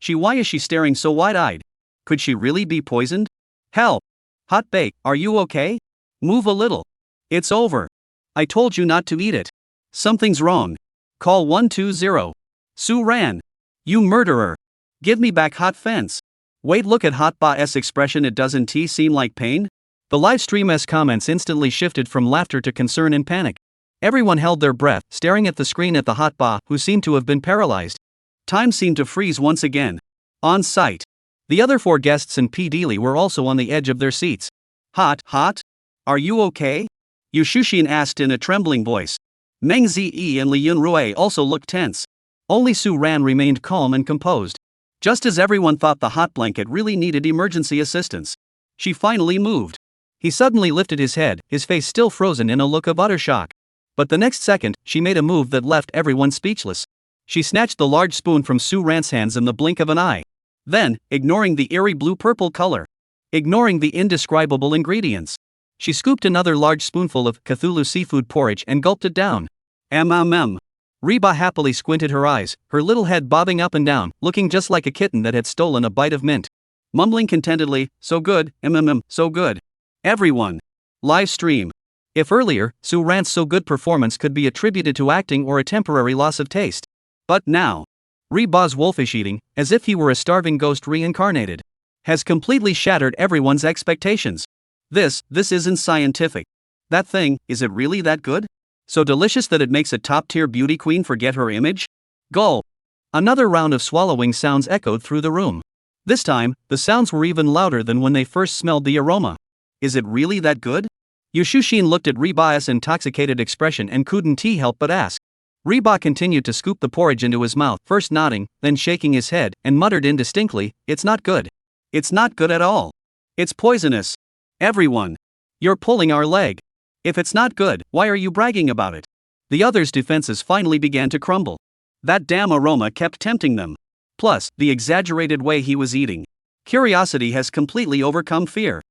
Why is she staring so wide-eyed? Could she really be poisoned? Help! Hot Bake, are you okay? Move a little. It's over. I told you not to eat it. Something's wrong. Call 120. Suan. You murderer. Give me back Hot Fence. Wait, look at Hot Ba's expression, it doesn't seem like pain? The live stream's comments instantly shifted from laughter to concern and panic. Everyone held their breath, staring at the screen at the Hot Ba, who seemed to have been paralyzed. Time seemed to freeze once again. On site. The other 4 guests and P. Deely were also on the edge of their seats. Hot? Are you okay? Yu Shushin asked in a trembling voice. Meng Zi and Li Yunrui also looked tense. Only Suan remained calm and composed. Just as everyone thought the hot blanket really needed emergency assistance. She finally moved. He suddenly lifted his head, his face still frozen in a look of utter shock. But the next second, she made a move that left everyone speechless. She snatched the large spoon from Suan's hands in the blink of an eye. Then, ignoring the eerie blue-purple color, ignoring the indescribable ingredients, she scooped another large spoonful of Cthulhu seafood porridge and gulped it down. Reba happily squinted her eyes, her little head bobbing up and down, looking just like a kitten that had stolen a bite of mint. Mumbling contentedly, so good, so good. Everyone. Live stream. If earlier, Suan's so good performance could be attributed to acting or a temporary loss of taste. But now, Reba's wolfish eating, as if he were a starving ghost reincarnated, has completely shattered everyone's expectations. This isn't scientific. That thing, is it really that good? So delicious that it makes a top-tier beauty queen forget her image? Gulp. Another round of swallowing sounds echoed through the room. This time, the sounds were even louder than when they first smelled the aroma. Is it really that good? Yu Shushin looked at Reba's intoxicated expression and couldn't help but ask. Reba continued to scoop the porridge into his mouth, first nodding, then shaking his head, and muttered indistinctly, it's not good. It's not good at all. It's poisonous. Everyone. You're pulling our leg. If it's not good, why are you bragging about it? The others' defenses finally began to crumble. That damn aroma kept tempting them. Plus, the exaggerated way he was eating. Curiosity has completely overcome fear.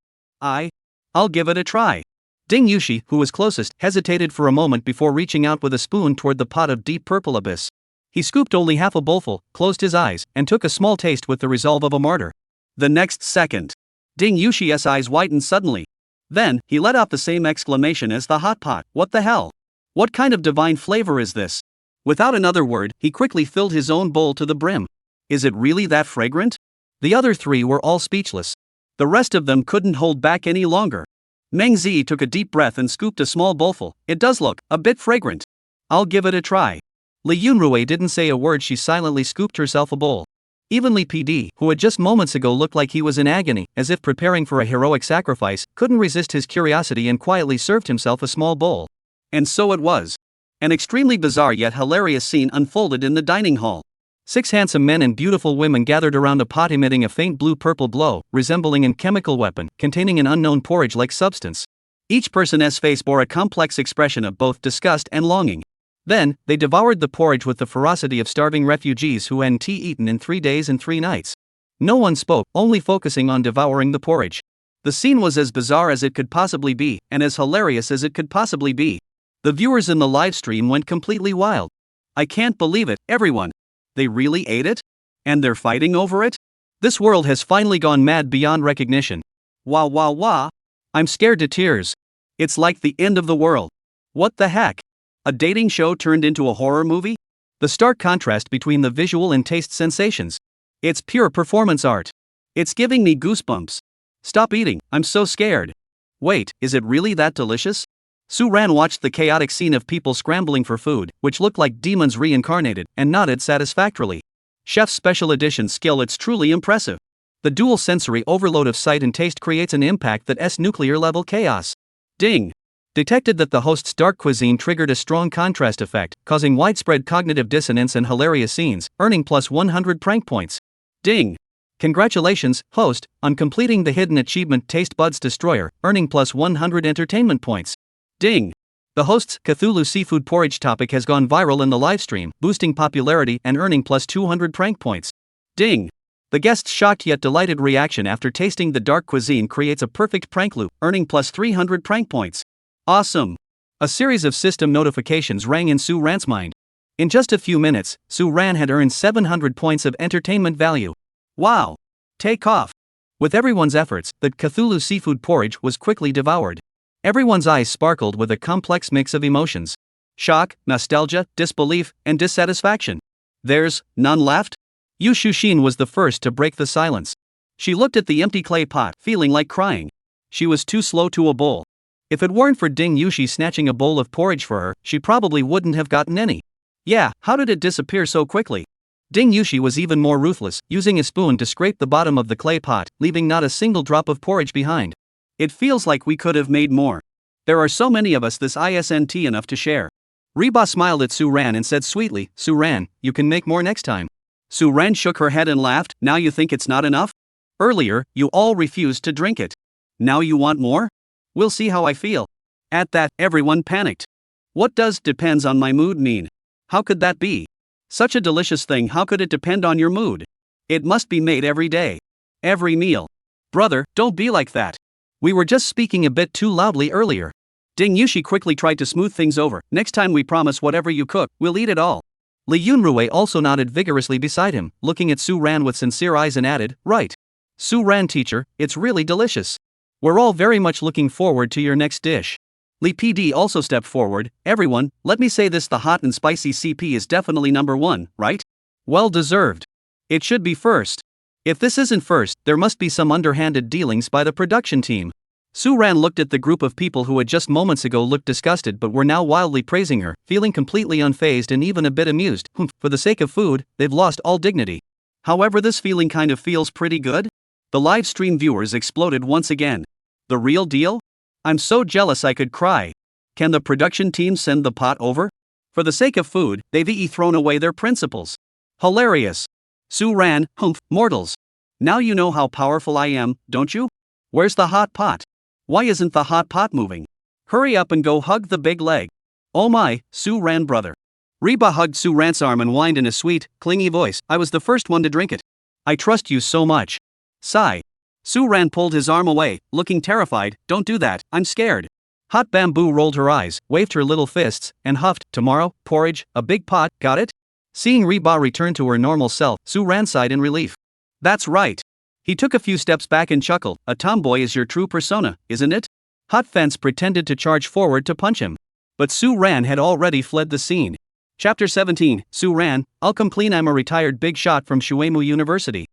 I'll give it a try. Ding Yushi, who was closest, hesitated for a moment before reaching out with a spoon toward the pot of deep purple abyss. He scooped only half a bowlful, closed his eyes, and took a small taste with the resolve of a martyr. The next second, Ding Yushi's eyes widened suddenly. Then, he let out the same exclamation as the hot pot. What the hell? What kind of divine flavor is this? Without another word, he quickly filled his own bowl to the brim. Is it really that fragrant? The other three were all speechless. The rest of them couldn't hold back any longer. Meng Zi took a deep breath and scooped a small bowlful. It does look a bit fragrant. I'll give it a try. Li Yunrui didn't say a word. She silently scooped herself a bowl. Even Li PD, who had just moments ago looked like he was in agony, as if preparing for a heroic sacrifice, couldn't resist his curiosity and quietly served himself a small bowl. And so it was. An extremely bizarre yet hilarious scene unfolded in the dining hall. 6 handsome men and beautiful women gathered around a pot emitting a faint blue-purple glow, resembling a chemical weapon, containing an unknown porridge-like substance. Each person's face bore a complex expression of both disgust and longing. Then, they devoured the porridge with the ferocity of starving refugees who hadn't eaten in 3 days and 3 nights. No one spoke, only focusing on devouring the porridge. The scene was as bizarre as it could possibly be, and as hilarious as it could possibly be. The viewers in the live stream went completely wild. I can't believe it, everyone. They really ate it? And they're fighting over it? This world has finally gone mad beyond recognition. Wah wah wah. I'm scared to tears. It's like the end of the world. What the heck? A dating show turned into a horror movie? The stark contrast between the visual and taste sensations. It's pure performance art. It's giving me goosebumps. Stop eating, I'm so scared. Wait, is it really that delicious? Suan watched the chaotic scene of people scrambling for food, which looked like demons reincarnated, and nodded satisfactorily. Chef's special edition skill, it's truly impressive. The dual sensory overload of sight and taste creates an impact that's nuclear level chaos. Ding! Detected that the host's dark cuisine triggered a strong contrast effect, causing widespread cognitive dissonance and hilarious scenes, earning plus 100 prank points. Ding! Congratulations, host, on completing the hidden achievement Taste Buds Destroyer, earning plus 100 entertainment points. Ding! The host's Cthulhu seafood porridge topic has gone viral in the livestream, boosting popularity and earning plus 200 prank points. Ding! The guest's shocked yet delighted reaction after tasting the dark cuisine creates a perfect prank loop, earning plus 300 prank points. Awesome! A series of system notifications rang in Suan's mind. In just a few minutes, Suan had earned 700 points of entertainment value. Wow! Take off! With everyone's efforts, the Cthulhu seafood porridge was quickly devoured. Everyone's eyes sparkled with a complex mix of emotions. Shock, nostalgia, disbelief, and dissatisfaction. There's none left? Yu Shushin was the first to break the silence. She looked at the empty clay pot, feeling like crying. She was too slow to a bowl. If it weren't for Ding Yushi snatching a bowl of porridge for her, she probably wouldn't have gotten any. Yeah, how did it disappear so quickly? Ding Yushi was even more ruthless, using a spoon to scrape the bottom of the clay pot, leaving not a single drop of porridge behind. It feels like we could have made more. There are so many of us, this isn't enough to share. Reba smiled at Suan and said sweetly, Suan, you can make more next time. Suan shook her head and laughed, now you think it's not enough? Earlier, you all refused to drink it. Now you want more? We'll see how I feel. At that, everyone panicked. What does depends on my mood mean? How could that be? Such a delicious thing, how could it depend on your mood? It must be made every day. Every meal. Brother, don't be like that. We were just speaking a bit too loudly earlier. Ding Yushi quickly tried to smooth things over. Next time we promise whatever you cook, we'll eat it all. Li Yunrui also nodded vigorously beside him, looking at Suan with sincere eyes and added, right. Suan teacher, it's really delicious. We're all very much looking forward to your next dish. Li PD also stepped forward. Everyone, let me say this, the hot and spicy CP is definitely number 1, right? Well deserved. It should be first. If this isn't first, there must be some underhanded dealings by the production team. Suan looked at the group of people who had just moments ago looked disgusted but were now wildly praising her, feeling completely unfazed and even a bit amused. For the sake of food, they've lost all dignity. However, this feeling kind of feels pretty good. The live stream viewers exploded once again. The real deal? I'm so jealous I could cry. Can the production team send the pot over? For the sake of food, they've thrown away their principles. Hilarious. Suan, mortals. Now you know how powerful I am, don't you? Where's the hot pot? Why isn't the hot pot moving? Hurry up and go hug the big leg. Oh my, Suan brother. Reba hugged Suan's arm and whined in a sweet, clingy voice, I was the first one to drink it. I trust you so much. Sigh. Suan pulled his arm away, looking terrified, don't do that, I'm scared. Hot Bamboo rolled her eyes, waved her little fists, and huffed, tomorrow, porridge, a big pot, got it? Seeing Reba return to her normal self, Suan sighed in relief. That's right. He took a few steps back and chuckled, a tomboy is your true persona, isn't it? Hot Fence pretended to charge forward to punch him. But Suan had already fled the scene. Chapter 17, Suan, I'll complain I'm a retired big shot from Shuemu University.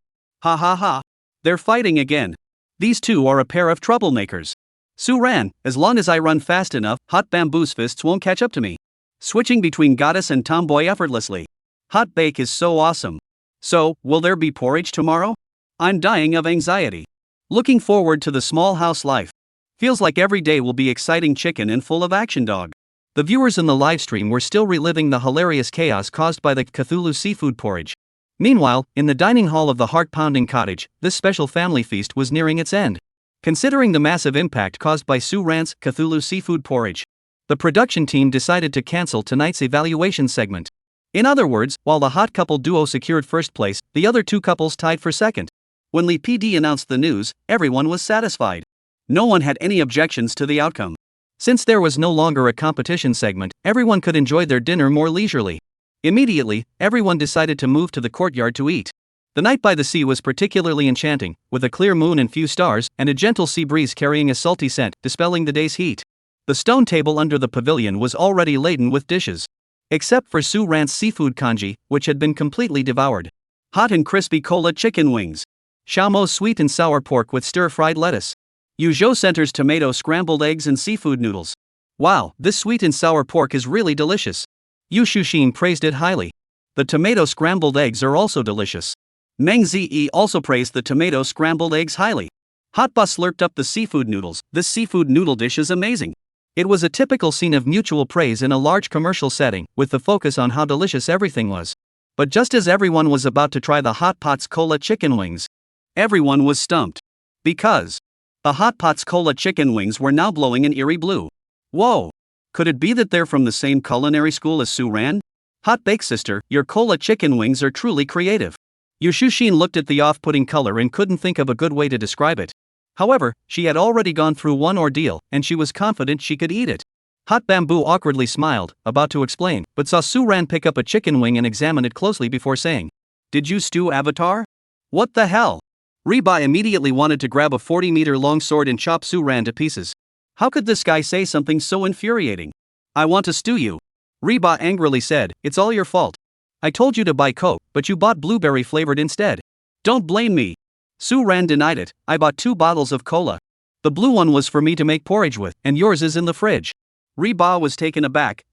Ha ha ha. They're fighting again. These two are a pair of troublemakers. Suan, as long as I run fast enough, Hot Bamboo's fists won't catch up to me. Switching between goddess and tomboy effortlessly. Hot bake is so awesome. So, will there be porridge tomorrow? I'm dying of anxiety. Looking forward to the small house life. Feels like every day will be exciting chicken and full of action dog. The viewers in the livestream were still reliving the hilarious chaos caused by the Cthulhu seafood porridge. Meanwhile, in the dining hall of the heart-pounding cottage, this special family feast was nearing its end. Considering the massive impact caused by Suan's Cthulhu seafood porridge, the production team decided to cancel tonight's evaluation segment. In other words, while the hot couple duo secured first place, the other two couples tied for second. When Lee PD announced the news, everyone was satisfied. No one had any objections to the outcome. Since there was no longer a competition segment, everyone could enjoy their dinner more leisurely. Immediately, everyone decided to move to the courtyard to eat. The night by the sea was particularly enchanting, with a clear moon and few stars, and a gentle sea breeze carrying a salty scent, dispelling the day's heat. The stone table under the pavilion was already laden with dishes. Except for Suan's seafood congee, which had been completely devoured. Hot and crispy cola chicken wings. Xiaomo's sweet and sour pork with stir-fried lettuce. Yuzhou Center's tomato scrambled eggs and seafood noodles. Wow, this sweet and sour pork is really delicious. Yu Shuxin praised it highly. The tomato scrambled eggs are also delicious. Meng Zi also praised the tomato scrambled eggs highly. Hot Bus slurped up the seafood noodles. This seafood noodle dish is amazing. It was a typical scene of mutual praise in a large commercial setting, with the focus on how delicious everything was. But just as everyone was about to try the Hot Pot's cola chicken wings, everyone was stumped. Because the Hot Pot's cola chicken wings were now glowing an eerie blue. Whoa! Could it be that they're from the same culinary school as Suan? Hot Bake Sister, your cola chicken wings are truly creative. Yu Shuxin looked at the off-putting color and couldn't think of a good way to describe it. However, she had already gone through one ordeal, and she was confident she could eat it. Hot Bamboo awkwardly smiled, about to explain, but saw Suan pick up a chicken wing and examine it closely before saying, "Did you stew Avatar? What the hell?" Reba immediately wanted to grab a 40-meter-long sword and chop Suan to pieces. How could this guy say something so infuriating? "I want to stew you," Reba angrily said. "It's all your fault. I told you to buy Coke, but you bought blueberry-flavored instead." "Don't blame me." Suan denied it. "I bought 2 bottles of cola. The blue one was for me to make porridge with, and yours is in the fridge." Reba was taken aback.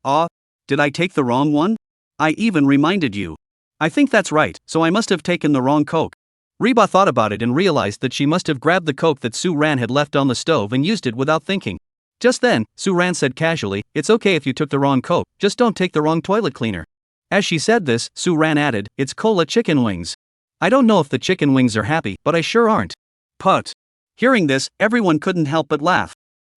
Did I take the wrong one? I even reminded you." "I think that's right, so I must have taken the wrong Coke." Reba thought about it and realized that she must have grabbed the Coke that Suan had left on the stove and used it without thinking. Just then, Suan said casually, "It's okay if you took the wrong Coke, just don't take the wrong toilet cleaner." As she said this, Suan added, "It's cola chicken wings. I don't know if the chicken wings are happy, but I sure aren't." Put. Hearing this, everyone couldn't help but laugh.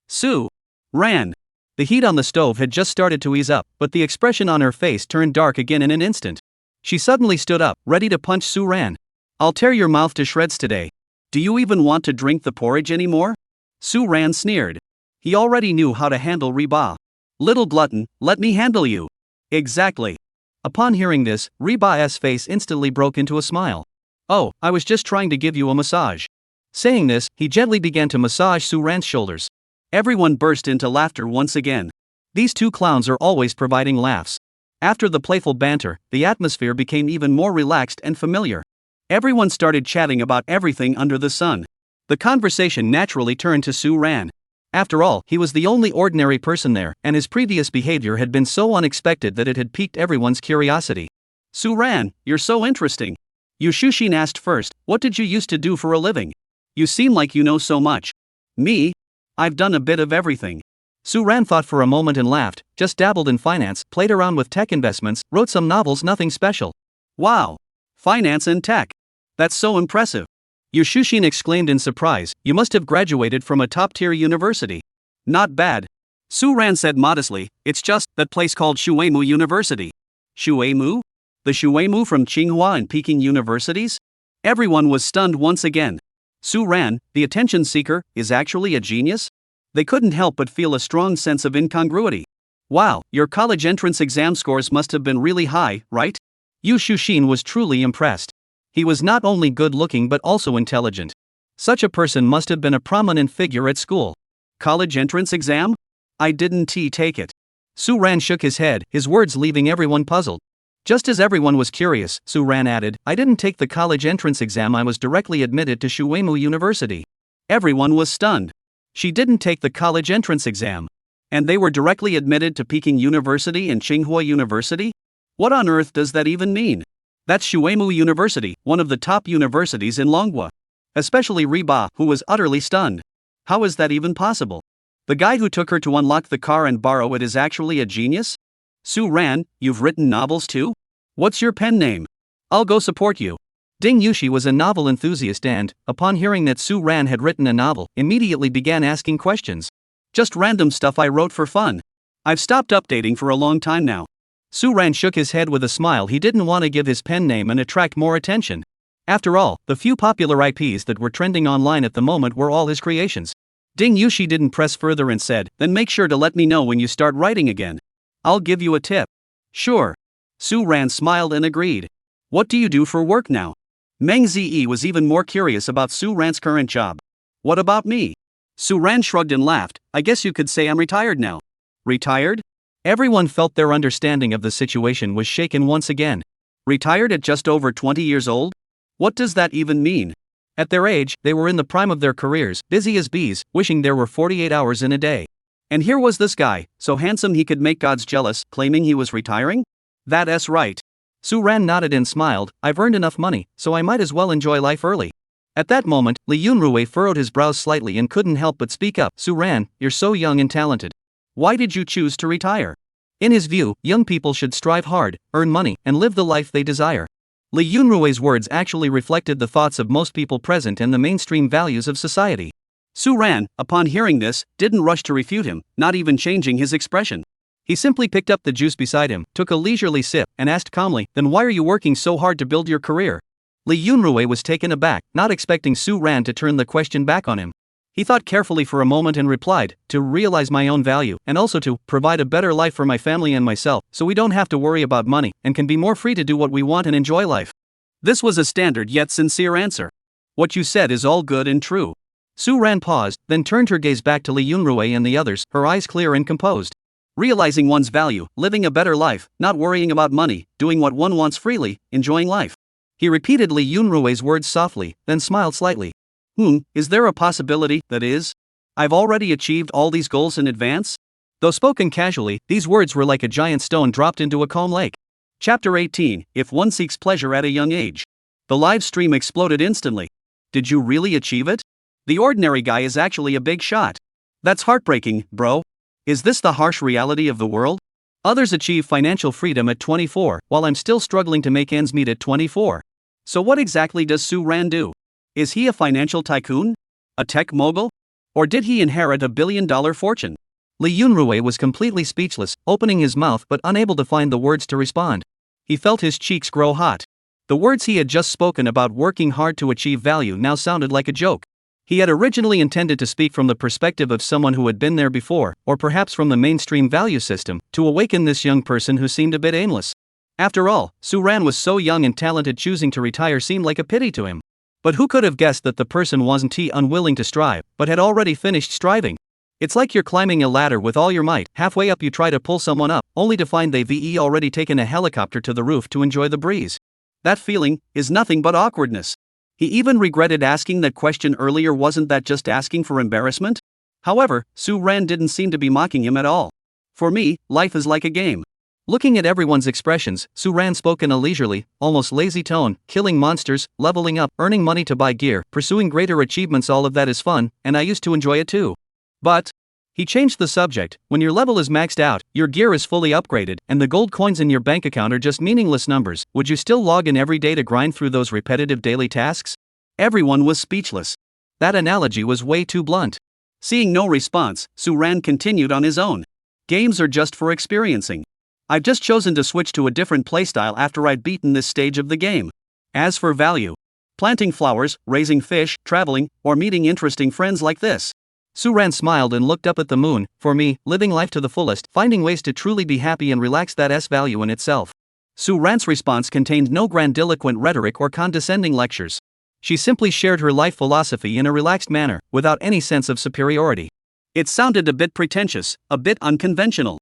Suan. The heat on the stove had just started to ease up, but the expression on her face turned dark again in an instant. She suddenly stood up, ready to punch Suan. "I'll tear your mouth to shreds today. Do you even want to drink the porridge anymore?" Suan sneered. He already knew how to handle Reba. "Little glutton, let me handle you." Exactly. Upon hearing this, Reba's face instantly broke into a smile. "Oh, I was just trying to give you a massage." Saying this, he gently began to massage Suan's shoulders. Everyone burst into laughter once again. These two clowns are always providing laughs. After the playful banter, the atmosphere became even more relaxed and familiar. Everyone started chatting about everything under the sun. The conversation naturally turned to Suan. After all, he was the only ordinary person there, and his previous behavior had been so unexpected that it had piqued everyone's curiosity. "Suan, you're so interesting." Yu Shuxin asked first, "What did you used to do for a living? You seem like you know so much." "Me? I've done a bit of everything." Suan thought for a moment and laughed. "Just dabbled in finance, played around with tech investments, wrote some novels, nothing special." "Wow. Finance and tech. That's so impressive." Yu Shuxin exclaimed in surprise. "You must have graduated from a top-tier university." "Not bad," Suan said modestly. "It's just that place called Shuemu University." "Shuemu? The Shuemu from Tsinghua and Peking universities?" Everyone was stunned once again. Suan, the attention seeker, is actually a genius? They couldn't help but feel a strong sense of incongruity. "Wow, your college entrance exam scores must have been really high, right?" Yu Shuxin was truly impressed. He was not only good-looking but also intelligent. Such a person must have been a prominent figure at school. "College entrance exam? I didn't take it." Suan shook his head, his words leaving everyone puzzled. Just as everyone was curious, Suan added, I didn't take the college entrance exam, I was directly admitted to Shuemu University. Everyone was stunned. She didn't take the college entrance exam. And they were directly admitted to Peking University and Tsinghua University? What on earth does that even mean? That's Shuemu University, one of the top universities in Longwa. Especially Riba, who was utterly stunned. How is that even possible? The guy who took her to unlock the car and borrow it is actually a genius? Suan, you've written novels too? What's your pen name? I'll go support you. Ding Yushi was a novel enthusiast and, upon hearing that Suan had written a novel, immediately began asking questions. Just random stuff I wrote for fun. I've stopped updating for a long time now. Suan shook his head with a smile. He didn't want to give his pen name and attract more attention. After all, the few popular IPs that were trending online at the moment were all his creations. Ding Yushi didn't press further and said, then make sure to let me know when you start writing again. I'll give you a tip. Sure. Suan smiled and agreed. What do you do for work now? Meng Zi was even more curious about Suan's current job. What about me? Suan shrugged and laughed. I guess you could say I'm retired now. Retired? Everyone felt their understanding of the situation was shaken once again. Retired at just over 20 years old? What does that even mean? At their age, they were in the prime of their careers, busy as bees, wishing there were 48 hours in a day. And here was this guy, so handsome he could make gods jealous, claiming he was retiring? That's right. Suan nodded and smiled. I've earned enough money, so I might as well enjoy life early. At that moment, Li Yunrui furrowed his brows slightly and couldn't help but speak up. Suan, you're so young and talented. Why did you choose to retire? In his view, young people should strive hard, earn money, and live the life they desire. Li Yunrui's words actually reflected the thoughts of most people present and the mainstream values of society. Suan, upon hearing this, didn't rush to refute him, not even changing his expression. He simply picked up the juice beside him, took a leisurely sip, and asked calmly, then why are you working so hard to build your career? Li Yunrui was taken aback, not expecting Suan to turn the question back on him. He thought carefully for a moment and replied, to realize my own value, and also to provide a better life for my family and myself, so we don't have to worry about money, and can be more free to do what we want and enjoy life. This was a standard yet sincere answer. What you said is all good and true. Suan paused, then turned her gaze back to Li Yunrui and the others, her eyes clear and composed. Realizing one's value, living a better life, not worrying about money, doing what one wants freely, enjoying life. He repeated Li Yunrui's words softly, then smiled slightly. Is there a possibility, that is? I've already achieved all these goals in advance? Though spoken casually, these words were like a giant stone dropped into a calm lake. Chapter 18, If One Seeks Pleasure at a Young Age. The live stream exploded instantly. Did you really achieve it? The ordinary guy is actually a big shot. That's heartbreaking, bro. Is this the harsh reality of the world? Others achieve financial freedom at 24, while I'm still struggling to make ends meet at 24. So what exactly does Suan do? Is he a financial tycoon? A tech mogul? Or did he inherit a billion-dollar fortune? Li Yunrui was completely speechless, opening his mouth but unable to find the words to respond. He felt his cheeks grow hot. The words he had just spoken about working hard to achieve value now sounded like a joke. He had originally intended to speak from the perspective of someone who had been there before, or perhaps from the mainstream value system, to awaken this young person who seemed a bit aimless. After all, Suan was so young and talented, choosing to retire seemed like a pity to him. But who could have guessed that the person wasn't unwilling to strive, but had already finished striving? It's like you're climbing a ladder with all your might, halfway up you try to pull someone up, only to find they've already taken a helicopter to the roof to enjoy the breeze. That feeling is nothing but awkwardness. He even regretted asking that question earlier. Wasn't that just asking for embarrassment? However, Suan didn't seem to be mocking him at all. For me, life is like a game. Looking at everyone's expressions, Suan spoke in a leisurely, almost lazy tone, killing monsters, leveling up, earning money to buy gear, pursuing greater achievements, all of that is fun, and I used to enjoy it too. But, he changed the subject, when your level is maxed out, your gear is fully upgraded, and the gold coins in your bank account are just meaningless numbers, would you still log in every day to grind through those repetitive daily tasks? Everyone was speechless. That analogy was way too blunt. Seeing no response, Suan continued on his own. Games are just for experiencing. I've just chosen to switch to a different playstyle after I'd beaten this stage of the game. As for value, planting flowers, raising fish, traveling, or meeting interesting friends like this. Suan smiled and looked up at the moon. For me, living life to the fullest, finding ways to truly be happy and relax, that's value in itself. Suan's response contained no grandiloquent rhetoric or condescending lectures. She simply shared her life philosophy in a relaxed manner, without any sense of superiority. It sounded a bit pretentious, a bit unconventional.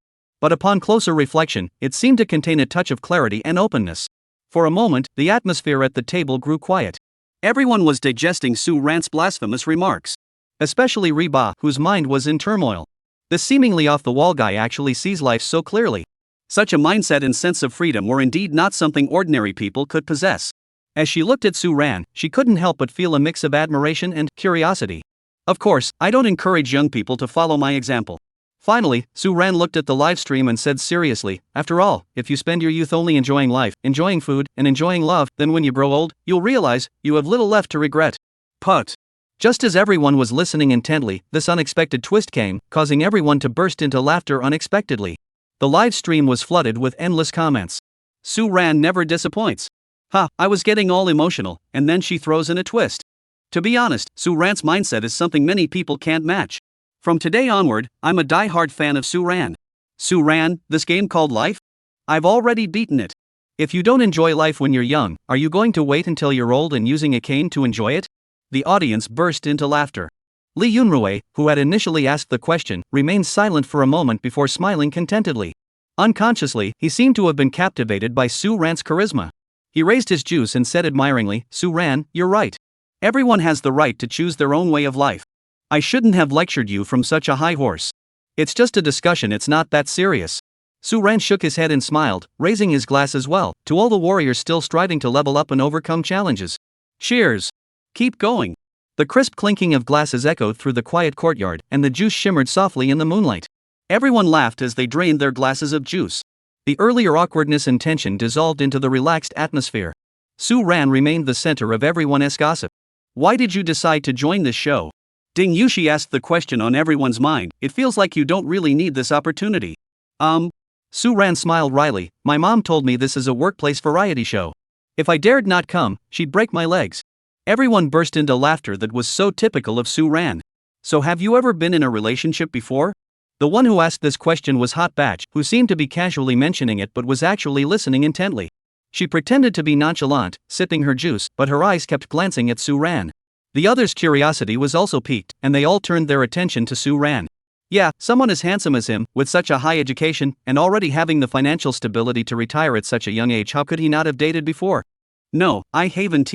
But upon closer reflection, it seemed to contain a touch of clarity and openness. For a moment, the atmosphere at the table grew quiet. Everyone was digesting Suan's blasphemous remarks. Especially Reba, whose mind was in turmoil. The seemingly off-the-wall guy actually sees life so clearly. Such a mindset and sense of freedom were indeed not something ordinary people could possess. As she looked at Suan, she couldn't help but feel a mix of admiration and curiosity. Of course, I don't encourage young people to follow my example. Finally, Suan looked at the live stream and said seriously, after all, if you spend your youth only enjoying life, enjoying food, and enjoying love, then when you grow old, you'll realize you have little left to regret. Put. Just as everyone was listening intently, this unexpected twist came, causing everyone to burst into laughter unexpectedly. The live stream was flooded with endless comments. Suan never disappoints. Ha, I was getting all emotional, and then she throws in a twist. To be honest, Suan's mindset is something many people can't match. From today onward, I'm a die-hard fan of Suan. Suan, this game called life? I've already beaten it. If you don't enjoy life when you're young, are you going to wait until you're old and using a cane to enjoy it? The audience burst into laughter. Lee Yunrui, who had initially asked the question, remained silent for a moment before smiling contentedly. Unconsciously, he seemed to have been captivated by Suan's charisma. He raised his juice and said admiringly, "Suan, you're right. Everyone has the right to choose their own way of life. I shouldn't have lectured you from such a high horse. It's just a discussion, it's not that serious." Suan shook his head and smiled, raising his glass as well, to all the warriors still striving to level up and overcome challenges. Cheers! Keep going. The crisp clinking of glasses echoed through the quiet courtyard, and the juice shimmered softly in the moonlight. Everyone laughed as they drained their glasses of juice. The earlier awkwardness and tension dissolved into the relaxed atmosphere. Suan remained the center of everyone's gossip. Why did you decide to join this show? Ding Yushi asked the question on everyone's mind. It feels like you don't really need this opportunity. Suan smiled wryly. My mom told me this is a workplace variety show. If I dared not come, she'd break my legs. Everyone burst into laughter that was so typical of Suan. So have you ever been in a relationship before? The one who asked this question was Hot Batch, who seemed to be casually mentioning it but was actually listening intently. She pretended to be nonchalant, sipping her juice, but her eyes kept glancing at Suan. The others' curiosity was also piqued, and they all turned their attention to Suan. Yeah, someone as handsome as him, with such a high education, and already having the financial stability to retire at such a young age, how could he not have dated before? No, I haven't.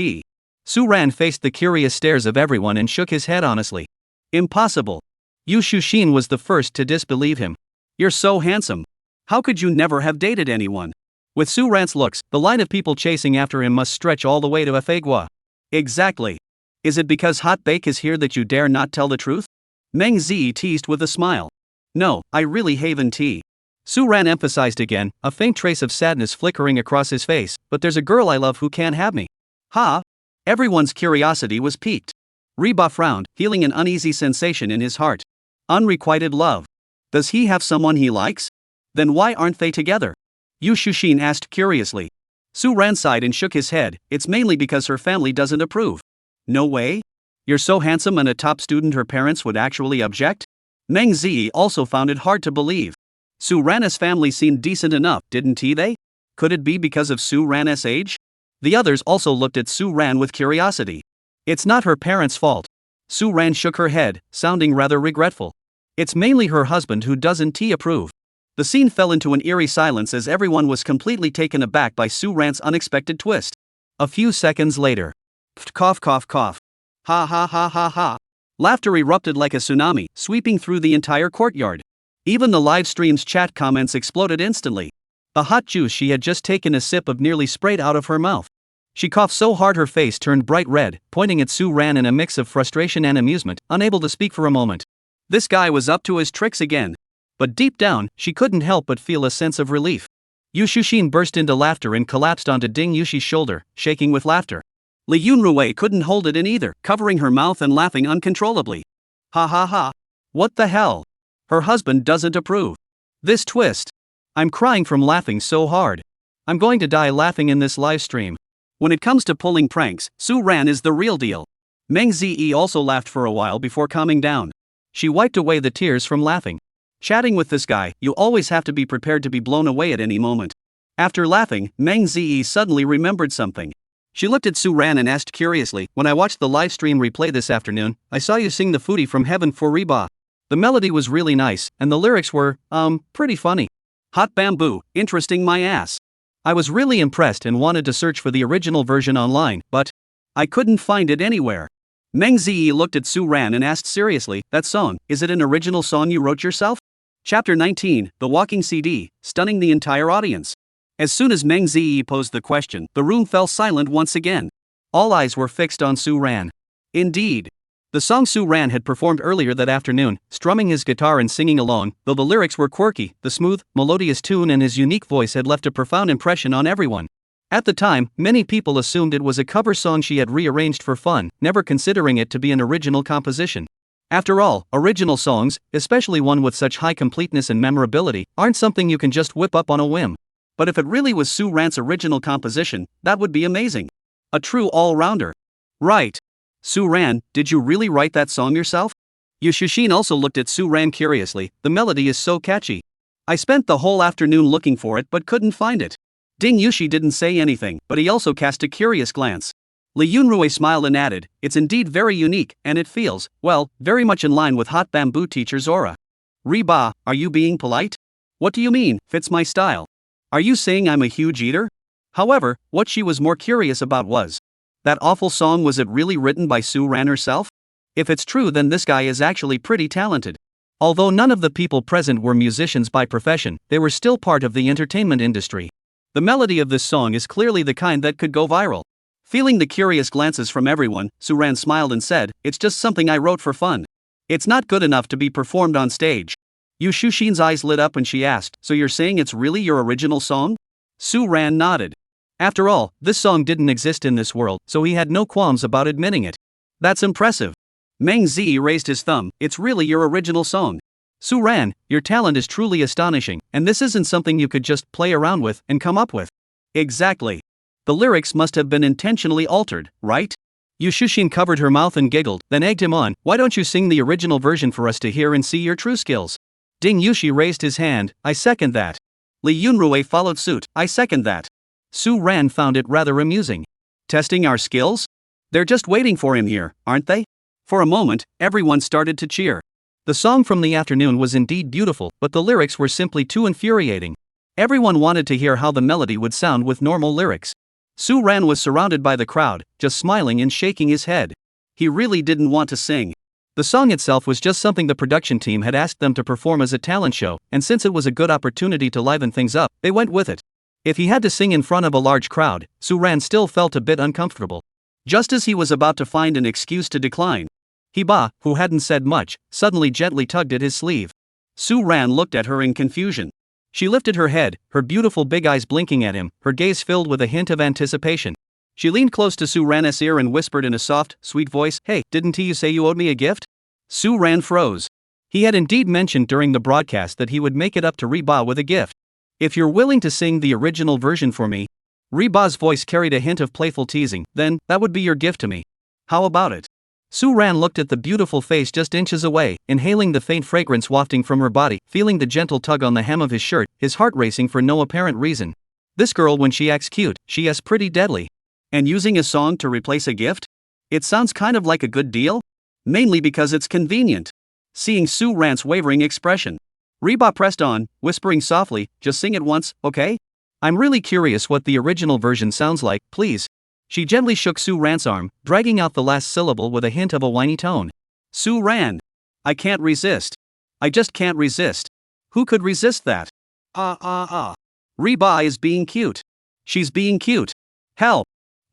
Suan faced the curious stares of everyone and shook his head honestly. Impossible. Yu Shushin was the first to disbelieve him. You're so handsome. How could you never have dated anyone? With Suan's looks, the line of people chasing after him must stretch all the way to Afagua. Exactly. Is it because Hot Bake is here that you dare not tell the truth? Meng Zi teased with a smile. No, I really haven't. Suan emphasized again, a faint trace of sadness flickering across his face, but there's a girl I love who can't have me. Ha! Everyone's curiosity was piqued. Reba frowned, feeling an uneasy sensation in his heart. Unrequited love. Does he have someone he likes? Then why aren't they together? Yu Shushin asked curiously. Suan sighed and shook his head. It's mainly because her family doesn't approve. No way? You're so handsome and a top student her parents would actually object? Meng Zi also found it hard to believe. Suan's family seemed decent enough, didn't they? Could it be because of Suan's age? The others also looked at Suan with curiosity. It's not her parents' fault. Suan shook her head, sounding rather regretful. It's mainly her husband who doesn't approve. The scene fell into an eerie silence as everyone was completely taken aback by Suan's unexpected twist. A few seconds later. Cough cough cough. Ha ha ha ha ha. Laughter erupted like a tsunami, sweeping through the entire courtyard. Even the live stream's chat comments exploded instantly. The hot juice she had just taken a sip of nearly sprayed out of her mouth. She coughed so hard her face turned bright red, pointing at Suan in a mix of frustration and amusement, unable to speak for a moment. This guy was up to his tricks again. But deep down, she couldn't help but feel a sense of relief. Yu Shushin burst into laughter and collapsed onto Ding Yushi's shoulder, shaking with laughter. Li Yunrui couldn't hold it in either, covering her mouth and laughing uncontrollably. Ha ha ha. What the hell? Her husband doesn't approve. This twist. I'm crying from laughing so hard. I'm going to die laughing in this live stream. When it comes to pulling pranks, Suan is the real deal. Meng Zi also laughed for a while before calming down. She wiped away the tears from laughing. Chatting with this guy, you always have to be prepared to be blown away at any moment. After laughing, Meng Zi suddenly remembered something. She looked at Suan and asked curiously, when I watched the live stream replay this afternoon, I saw you sing the Foodie from Heaven for Reba. The melody was really nice, and the lyrics were, pretty funny. Hot bamboo, interesting my ass. I was really impressed and wanted to search for the original version online, but I couldn't find it anywhere. Meng Ziyi looked at Suan and asked seriously, that song, is it an original song you wrote yourself? Chapter 19, The Walking CD, stunning the entire audience. As soon as Meng Ziyi posed the question, the room fell silent once again. All eyes were fixed on Suan. Indeed. The song Suan had performed earlier that afternoon, strumming his guitar and singing along, though the lyrics were quirky, the smooth, melodious tune and his unique voice had left a profound impression on everyone. At the time, many people assumed it was a cover song she had rearranged for fun, never considering it to be an original composition. After all, original songs, especially one with such high completeness and memorability, aren't something you can just whip up on a whim. But if it really was Suan's original composition, that would be amazing. A true all-rounder. Right. Suan, did you really write that song yourself? Yu Shushin also looked at Suan curiously, the melody is so catchy. I spent the whole afternoon looking for it but couldn't find it. Ding Yushi didn't say anything, but he also cast a curious glance. Li Yunrui smiled and added, it's indeed very unique, and it feels, well, very much in line with Hot Bamboo Teacher's aura. Reba, are you being polite? What do you mean, fits my style? Are you saying I'm a huge eater? However, what she was more curious about was, that awful song, was it really written by Suan herself? If it's true, then this guy is actually pretty talented. Although none of the people present were musicians by profession, they were still part of the entertainment industry. The melody of this song is clearly the kind that could go viral. Feeling the curious glances from everyone, Suan smiled and said, it's just something I wrote for fun. It's not good enough to be performed on stage. Yu Shushin's eyes lit up and she asked, so you're saying it's really your original song? Suan nodded. After all, this song didn't exist in this world, so he had no qualms about admitting it. That's impressive. Meng Zi raised his thumb, it's really your original song. Suan, your talent is truly astonishing, and this isn't something you could just play around with and come up with. Exactly. The lyrics must have been intentionally altered, right? Yu Shushin covered her mouth and giggled, then egged him on, why don't you sing the original version for us to hear and see your true skills? Ding Yushi raised his hand, I second that. Li Yunrui followed suit, I second that. Suan found it rather amusing. Testing our skills? They're just waiting for him here, aren't they? For a moment, everyone started to cheer. The song from the afternoon was indeed beautiful, but the lyrics were simply too infuriating. Everyone wanted to hear how the melody would sound with normal lyrics. Suan was surrounded by the crowd, just smiling and shaking his head. He really didn't want to sing. The song itself was just something the production team had asked them to perform as a talent show, and since it was a good opportunity to liven things up, they went with it. If he had to sing in front of a large crowd, Suan still felt a bit uncomfortable. Just as he was about to find an excuse to decline, Heba, who hadn't said much, suddenly gently tugged at his sleeve. Suan looked at her in confusion. She lifted her head, her beautiful big eyes blinking at him, her gaze filled with a hint of anticipation. She leaned close to Suan's ear and whispered in a soft, sweet voice, hey, didn't you say you owed me a gift? Suan froze. He had indeed mentioned during the broadcast that he would make it up to Reba with a gift. If you're willing to sing the original version for me. Reba's voice carried a hint of playful teasing, then, that would be your gift to me. How about it? Suan looked at the beautiful face just inches away, inhaling the faint fragrance wafting from her body, feeling the gentle tug on the hem of his shirt, his heart racing for no apparent reason. This girl, when she acts cute, she is pretty deadly. And using a song to replace a gift? It sounds kind of like a good deal? Mainly because it's convenient. Seeing Suan's wavering expression, Reba pressed on, whispering softly, just sing it once, okay? I'm really curious what the original version sounds like, please. She gently shook Suan's arm, dragging out the last syllable with a hint of a whiny tone. Suan. I can't resist. I just can't resist. Who could resist that? Reba is being cute. She's being cute. Hell.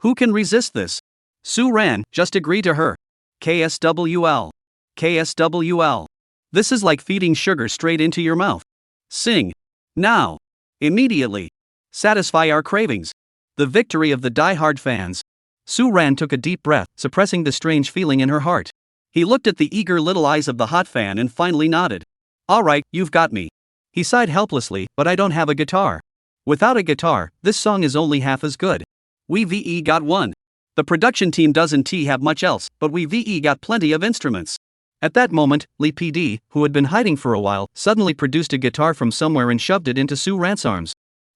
Who can resist this? Suan, just agree to her. KSWL. KSWL. This is like feeding sugar straight into your mouth. Sing. Now. Immediately. Satisfy our cravings. The victory of the die-hard fans. Suan took a deep breath, suppressing the strange feeling in her heart. He looked at the eager little eyes of the hot fan and finally nodded. All right, you've got me. He sighed helplessly, but I don't have a guitar. Without a guitar, this song is only half as good. We VE got one. The production team doesn't have much else, but we VE got plenty of instruments. At that moment, Lee PD, who had been hiding for a while, suddenly produced a guitar from somewhere and shoved it into Suan's arms.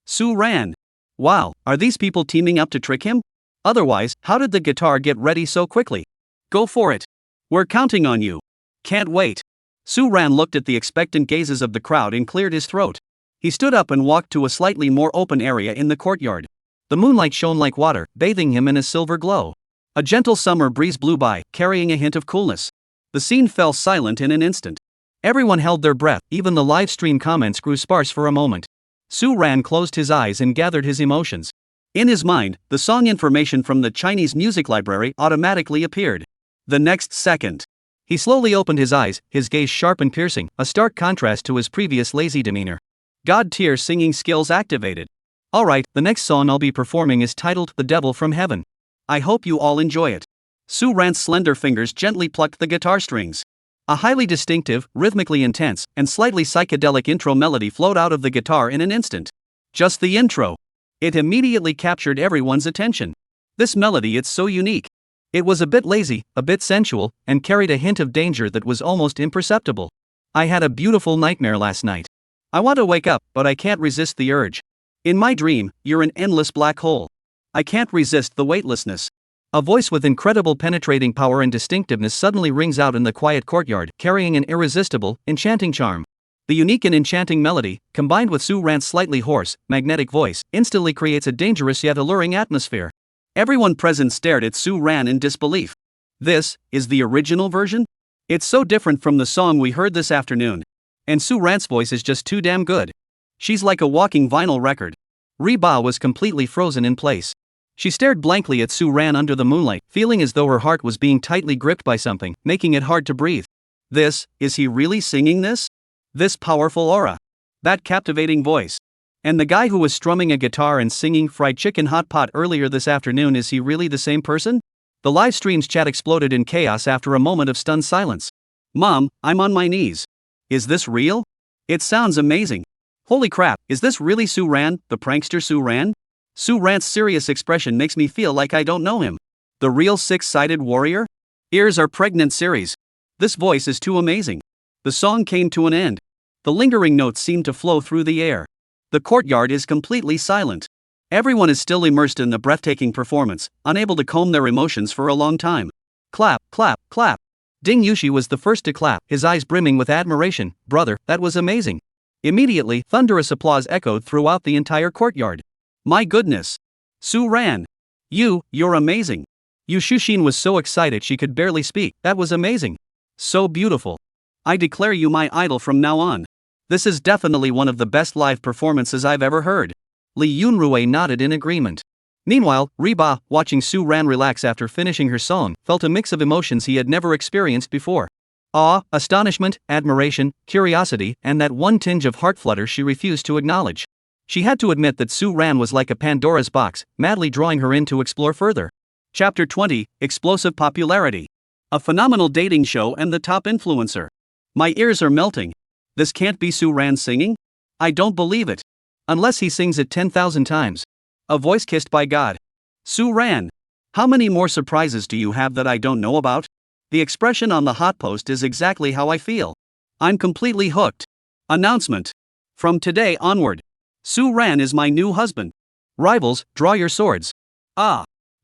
Suan. Wow, are these people teaming up to trick him? Otherwise, how did the guitar get ready so quickly? Go for it. We're counting on you. Can't wait. Suan looked at the expectant gazes of the crowd and cleared his throat. He stood up and walked to a slightly more open area in the courtyard. The moonlight shone like water, bathing him in a silver glow. A gentle summer breeze blew by, carrying a hint of coolness. The scene fell silent in an instant. Everyone held their breath, even the live stream comments grew sparse for a moment. Suan closed his eyes and gathered his emotions. In his mind, the song information from the Chinese music library automatically appeared. The next second, he slowly opened his eyes, his gaze sharp and piercing, a stark contrast to his previous lazy demeanor. God-tier singing skills activated. Alright, the next song I'll be performing is titled The Devil from Heaven. I hope you all enjoy it. Suan's slender fingers gently plucked the guitar strings. A highly distinctive, rhythmically intense, and slightly psychedelic intro melody flowed out of the guitar in an instant. Just the intro. It immediately captured everyone's attention. This melody, it's so unique. It was a bit lazy, a bit sensual, and carried a hint of danger that was almost imperceptible. I had a beautiful nightmare last night. I want to wake up, but I can't resist the urge. In my dream, you're an endless black hole. I can't resist the weightlessness. A voice with incredible penetrating power and distinctiveness suddenly rings out in the quiet courtyard, carrying an irresistible, enchanting charm. The unique and enchanting melody, combined with Suan's slightly hoarse, magnetic voice, instantly creates a dangerous yet alluring atmosphere. Everyone present stared at Suan in disbelief. This is the original version? It's so different from the song we heard this afternoon. And Suan's voice is just too damn good. She's like a walking vinyl record. Reba was completely frozen in place. She stared blankly at Suan under the moonlight, feeling as though her heart was being tightly gripped by something, making it hard to breathe. Is he really singing this? This powerful aura. That captivating voice. And the guy who was strumming a guitar and singing Fried Chicken Hot Pot earlier this afternoon, is he really the same person? The live stream's chat exploded in chaos after a moment of stunned silence. Mom, I'm on my knees. Is this real? It sounds amazing. Holy crap, is this really Suan, the prankster Suan? Suan's serious expression makes me feel like I don't know him. The real six-sided warrior? Ears are pregnant series. This voice is too amazing. The song came to an end. The lingering notes seem to flow through the air. The courtyard is completely silent. Everyone is still immersed in the breathtaking performance, unable to calm their emotions for a long time. Clap, clap, clap. Ding Yushi was the first to clap, his eyes brimming with admiration. Brother, that was amazing. Immediately, thunderous applause echoed throughout the entire courtyard. My goodness. Suan. You're amazing. Yu Shushin was so excited she could barely speak. That was amazing. So beautiful. I declare you my idol from now on. This is definitely one of the best live performances I've ever heard. Li Yunrui nodded in agreement. Meanwhile, Reba, watching Suan relax after finishing her song, felt a mix of emotions he had never experienced before. Awe, astonishment, admiration, curiosity, and that one tinge of heart flutter she refused to acknowledge. She had to admit that Suan was like a Pandora's box, madly drawing her in to explore further. Chapter 20, Explosive Popularity. A phenomenal dating show and the top influencer. My ears are melting. This can't be Suan singing? I don't believe it. Unless he sings it 10,000 times. A voice kissed by God. Suan. How many more surprises do you have that I don't know about? The expression on the hot post is exactly how I feel. I'm completely hooked. Announcement. From today onward, Suan is my new husband. Rivals, draw your swords.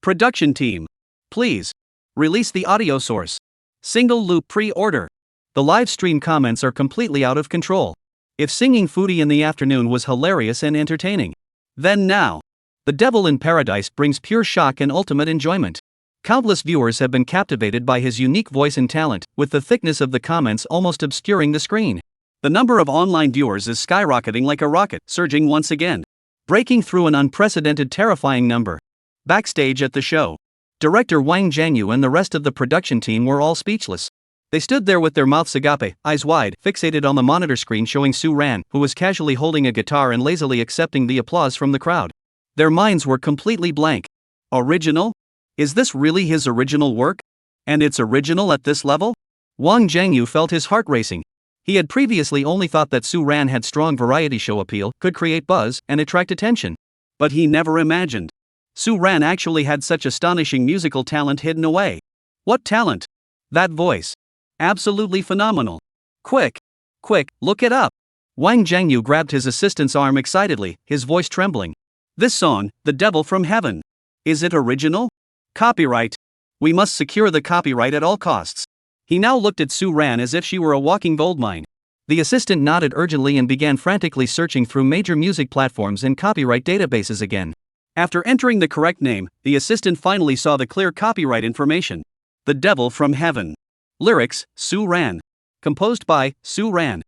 Production team. Please. Release the audio source. Single loop pre-order. The live stream comments are completely out of control. If singing Foodie in the afternoon was hilarious and entertaining, then now, The Devil in Paradise brings pure shock and ultimate enjoyment. Countless viewers have been captivated by his unique voice and talent, with the thickness of the comments almost obscuring the screen. The number of online viewers is skyrocketing like a rocket, surging once again, breaking through an unprecedented terrifying number. Backstage at the show, director Wang Jianyu and the rest of the production team were all speechless. They stood there with their mouths agape, eyes wide, fixated on the monitor screen showing Suan, who was casually holding a guitar and lazily accepting the applause from the crowd. Their minds were completely blank. Original? Is this really his original work? And it's original at this level? Wang Jianyu felt his heart racing. He had previously only thought that Suan had strong variety show appeal, could create buzz, and attract attention. But he never imagined Suan actually had such astonishing musical talent hidden away. What talent? That voice. Absolutely phenomenal. Quick, look it up. Wang Jianyu grabbed his assistant's arm excitedly, his voice trembling. This song, The Devil from Heaven. Is it original? Copyright. We must secure the copyright at all costs. He now looked at Suan as if she were a walking goldmine. The assistant nodded urgently and began frantically searching through major music platforms and copyright databases again. After entering the correct name, the assistant finally saw the clear copyright information. The Devil from Heaven. Lyrics, Suan. Composed by Suan.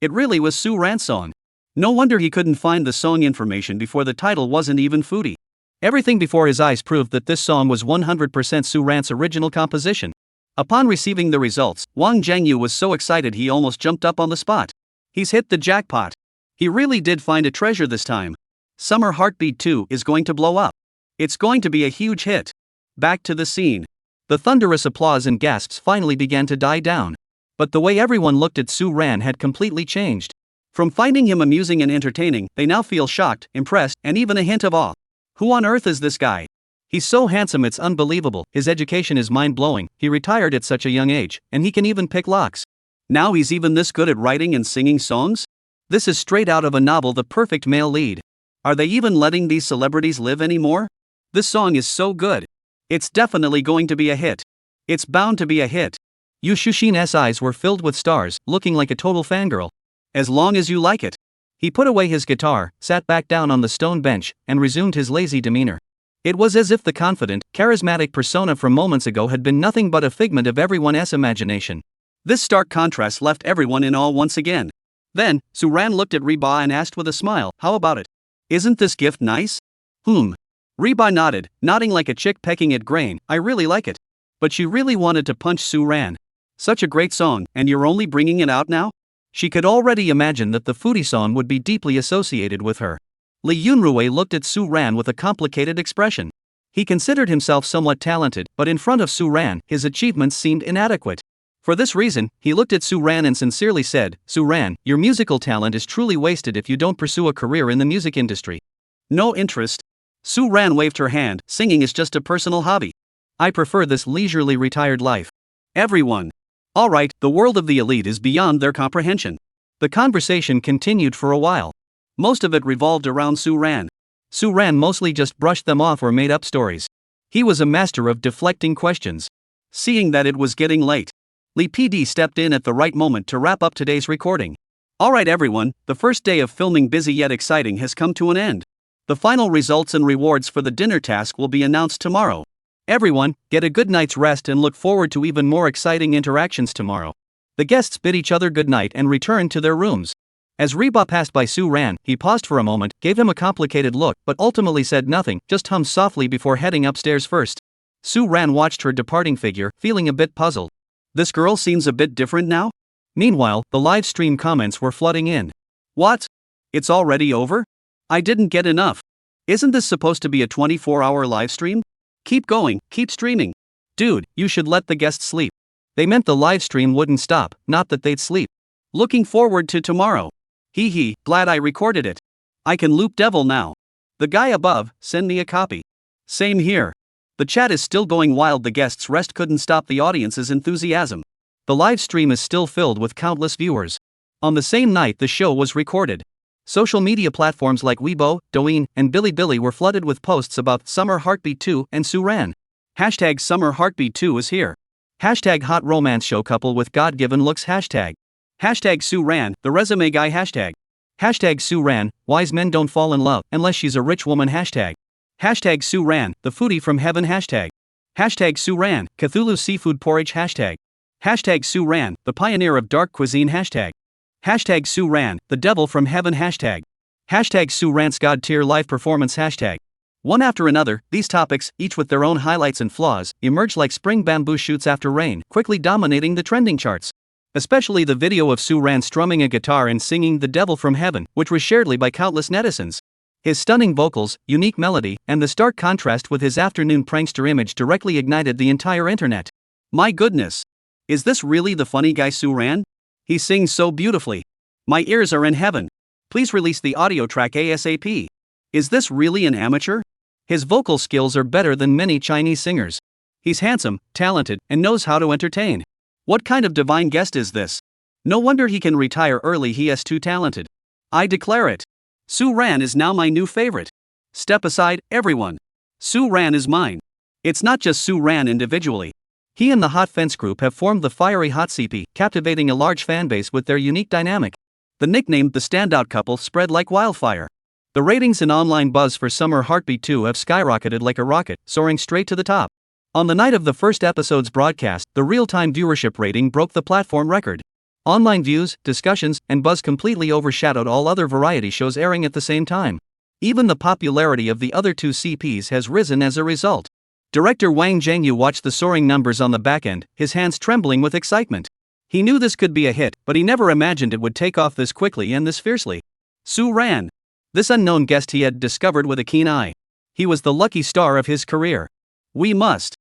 It really was Suan's song. No wonder he couldn't find the song information before the title wasn't even Foodie. Everything before his eyes proved that this song was 100% Suan's original composition. Upon receiving the results, Wang Zhengyu was so excited he almost jumped up on the spot. He's hit the jackpot. He really did find a treasure this time. Summer Heartbeat 2 is going to blow up. It's going to be a huge hit. Back to the scene. The thunderous applause and gasps finally began to die down. But the way everyone looked at Suan had completely changed. From finding him amusing and entertaining, they now feel shocked, impressed, and even a hint of awe. Who on earth is this guy? He's so handsome it's unbelievable, his education is mind-blowing, he retired at such a young age, and he can even pick locks. Now he's even this good at writing and singing songs? This is straight out of a novel, the perfect male lead. Are they even letting these celebrities live anymore? This song is so good. It's definitely going to be a hit. It's bound to be a hit. Yu Shushin's eyes were filled with stars, looking like a total fangirl. As long as you like it. He put away his guitar, sat back down on the stone bench, and resumed his lazy demeanor. It was as if the confident, charismatic persona from moments ago had been nothing but a figment of everyone's imagination. This stark contrast left everyone in awe once again. Then, Suan looked at Reba and asked with a smile, "How about it? Isn't this gift nice?" Reba nodded, nodding like a chick pecking at grain. "I really like it." But she really wanted to punch Suan. Such a great song, and you're only bringing it out now? She could already imagine that the Foodie song would be deeply associated with her. Li Yunrui looked at Suan with a complicated expression. He considered himself somewhat talented, but in front of Suan, his achievements seemed inadequate. For this reason, he looked at Suan and sincerely said, "Suan, your musical talent is truly wasted if you don't pursue a career in the music industry." "No interest." Suan waved her hand, "Singing is just a personal hobby. I prefer this leisurely retired life." Everyone. Alright, the world of the elite is beyond their comprehension. The conversation continued for a while. Most of it revolved around Suan. Suan mostly just brushed them off or made up stories. He was a master of deflecting questions. Seeing that it was getting late, Li PD stepped in at the right moment to wrap up today's recording. Alright everyone, the first day of filming, busy yet exciting, has come to an end. The final results and rewards for the dinner task will be announced tomorrow. Everyone, get a good night's rest and look forward to even more exciting interactions tomorrow. The guests bid each other good night and returned to their rooms. As Reba passed by Suan, he paused for a moment, gave him a complicated look, but ultimately said nothing, just hummed softly before heading upstairs first. Suan watched her departing figure, feeling a bit puzzled. This girl seems a bit different now? Meanwhile, the live stream comments were flooding in. What? It's already over? I didn't get enough. Isn't this supposed to be a 24-hour live stream? Keep going, keep streaming. Dude, you should let the guests sleep. They meant the live stream wouldn't stop, not that they'd sleep. Looking forward to tomorrow. Hee, glad I recorded it. I can loop devil now. The guy above, send me a copy. Same here. The chat is still going wild, the guests' rest couldn't stop the audience's enthusiasm. The live stream is still filled with countless viewers. On the same night the show was recorded. Social media platforms like Weibo, Douyin, and Bilibili were flooded with posts about Summer Heartbeat 2 and Suan. Hashtag Summer Heartbeat 2 is here. Hashtag hot romance show couple with God-given looks. Hashtag Suan, the resume guy. Hashtag Suan, wise men don't fall in love unless she's a rich woman. Hashtag Suan, the foodie from heaven. Hashtag Suan, Cthulhu seafood porridge. Hashtag Suan, the pioneer of dark cuisine. Hashtag Suan, the devil from heaven. Hashtag Suan's god tier live performance. Hashtag. One after another, these topics, each with their own highlights and flaws, emerged like spring bamboo shoots after rain, quickly dominating the trending charts. Especially the video of Suan strumming a guitar and singing The Devil from Heaven, which was sharedly by countless netizens. His stunning vocals, unique melody, and the stark contrast with his afternoon prankster image directly ignited the entire internet. My goodness! Is this really the funny guy Suan? He sings so beautifully. My ears are in heaven. Please release the audio track ASAP. Is this really an amateur? His vocal skills are better than many Chinese singers. He's handsome, talented, and knows how to entertain. What kind of divine guest is this? No wonder he can retire early, he is too talented. I declare it. Suan is now my new favorite. Step aside, everyone. Suan is mine. It's not just Suan individually. He and the Hot Fence group have formed the Fiery Hot CP, captivating a large fanbase with their unique dynamic. The nickname the standout couple spread like wildfire. The ratings and online buzz for Summer Heartbeat 2 have skyrocketed like a rocket, soaring straight to the top. On the night of the first episode's broadcast, the real-time viewership rating broke the platform record. Online views, discussions, and buzz completely overshadowed all other variety shows airing at the same time. Even the popularity of the other two CPs has risen as a result. Director Wang Zhengyu watched the soaring numbers on the back end, his hands trembling with excitement. He knew this could be a hit, but he never imagined it would take off this quickly and this fiercely. Suan. This unknown guest he had discovered with a keen eye. He was the lucky star of his career. We must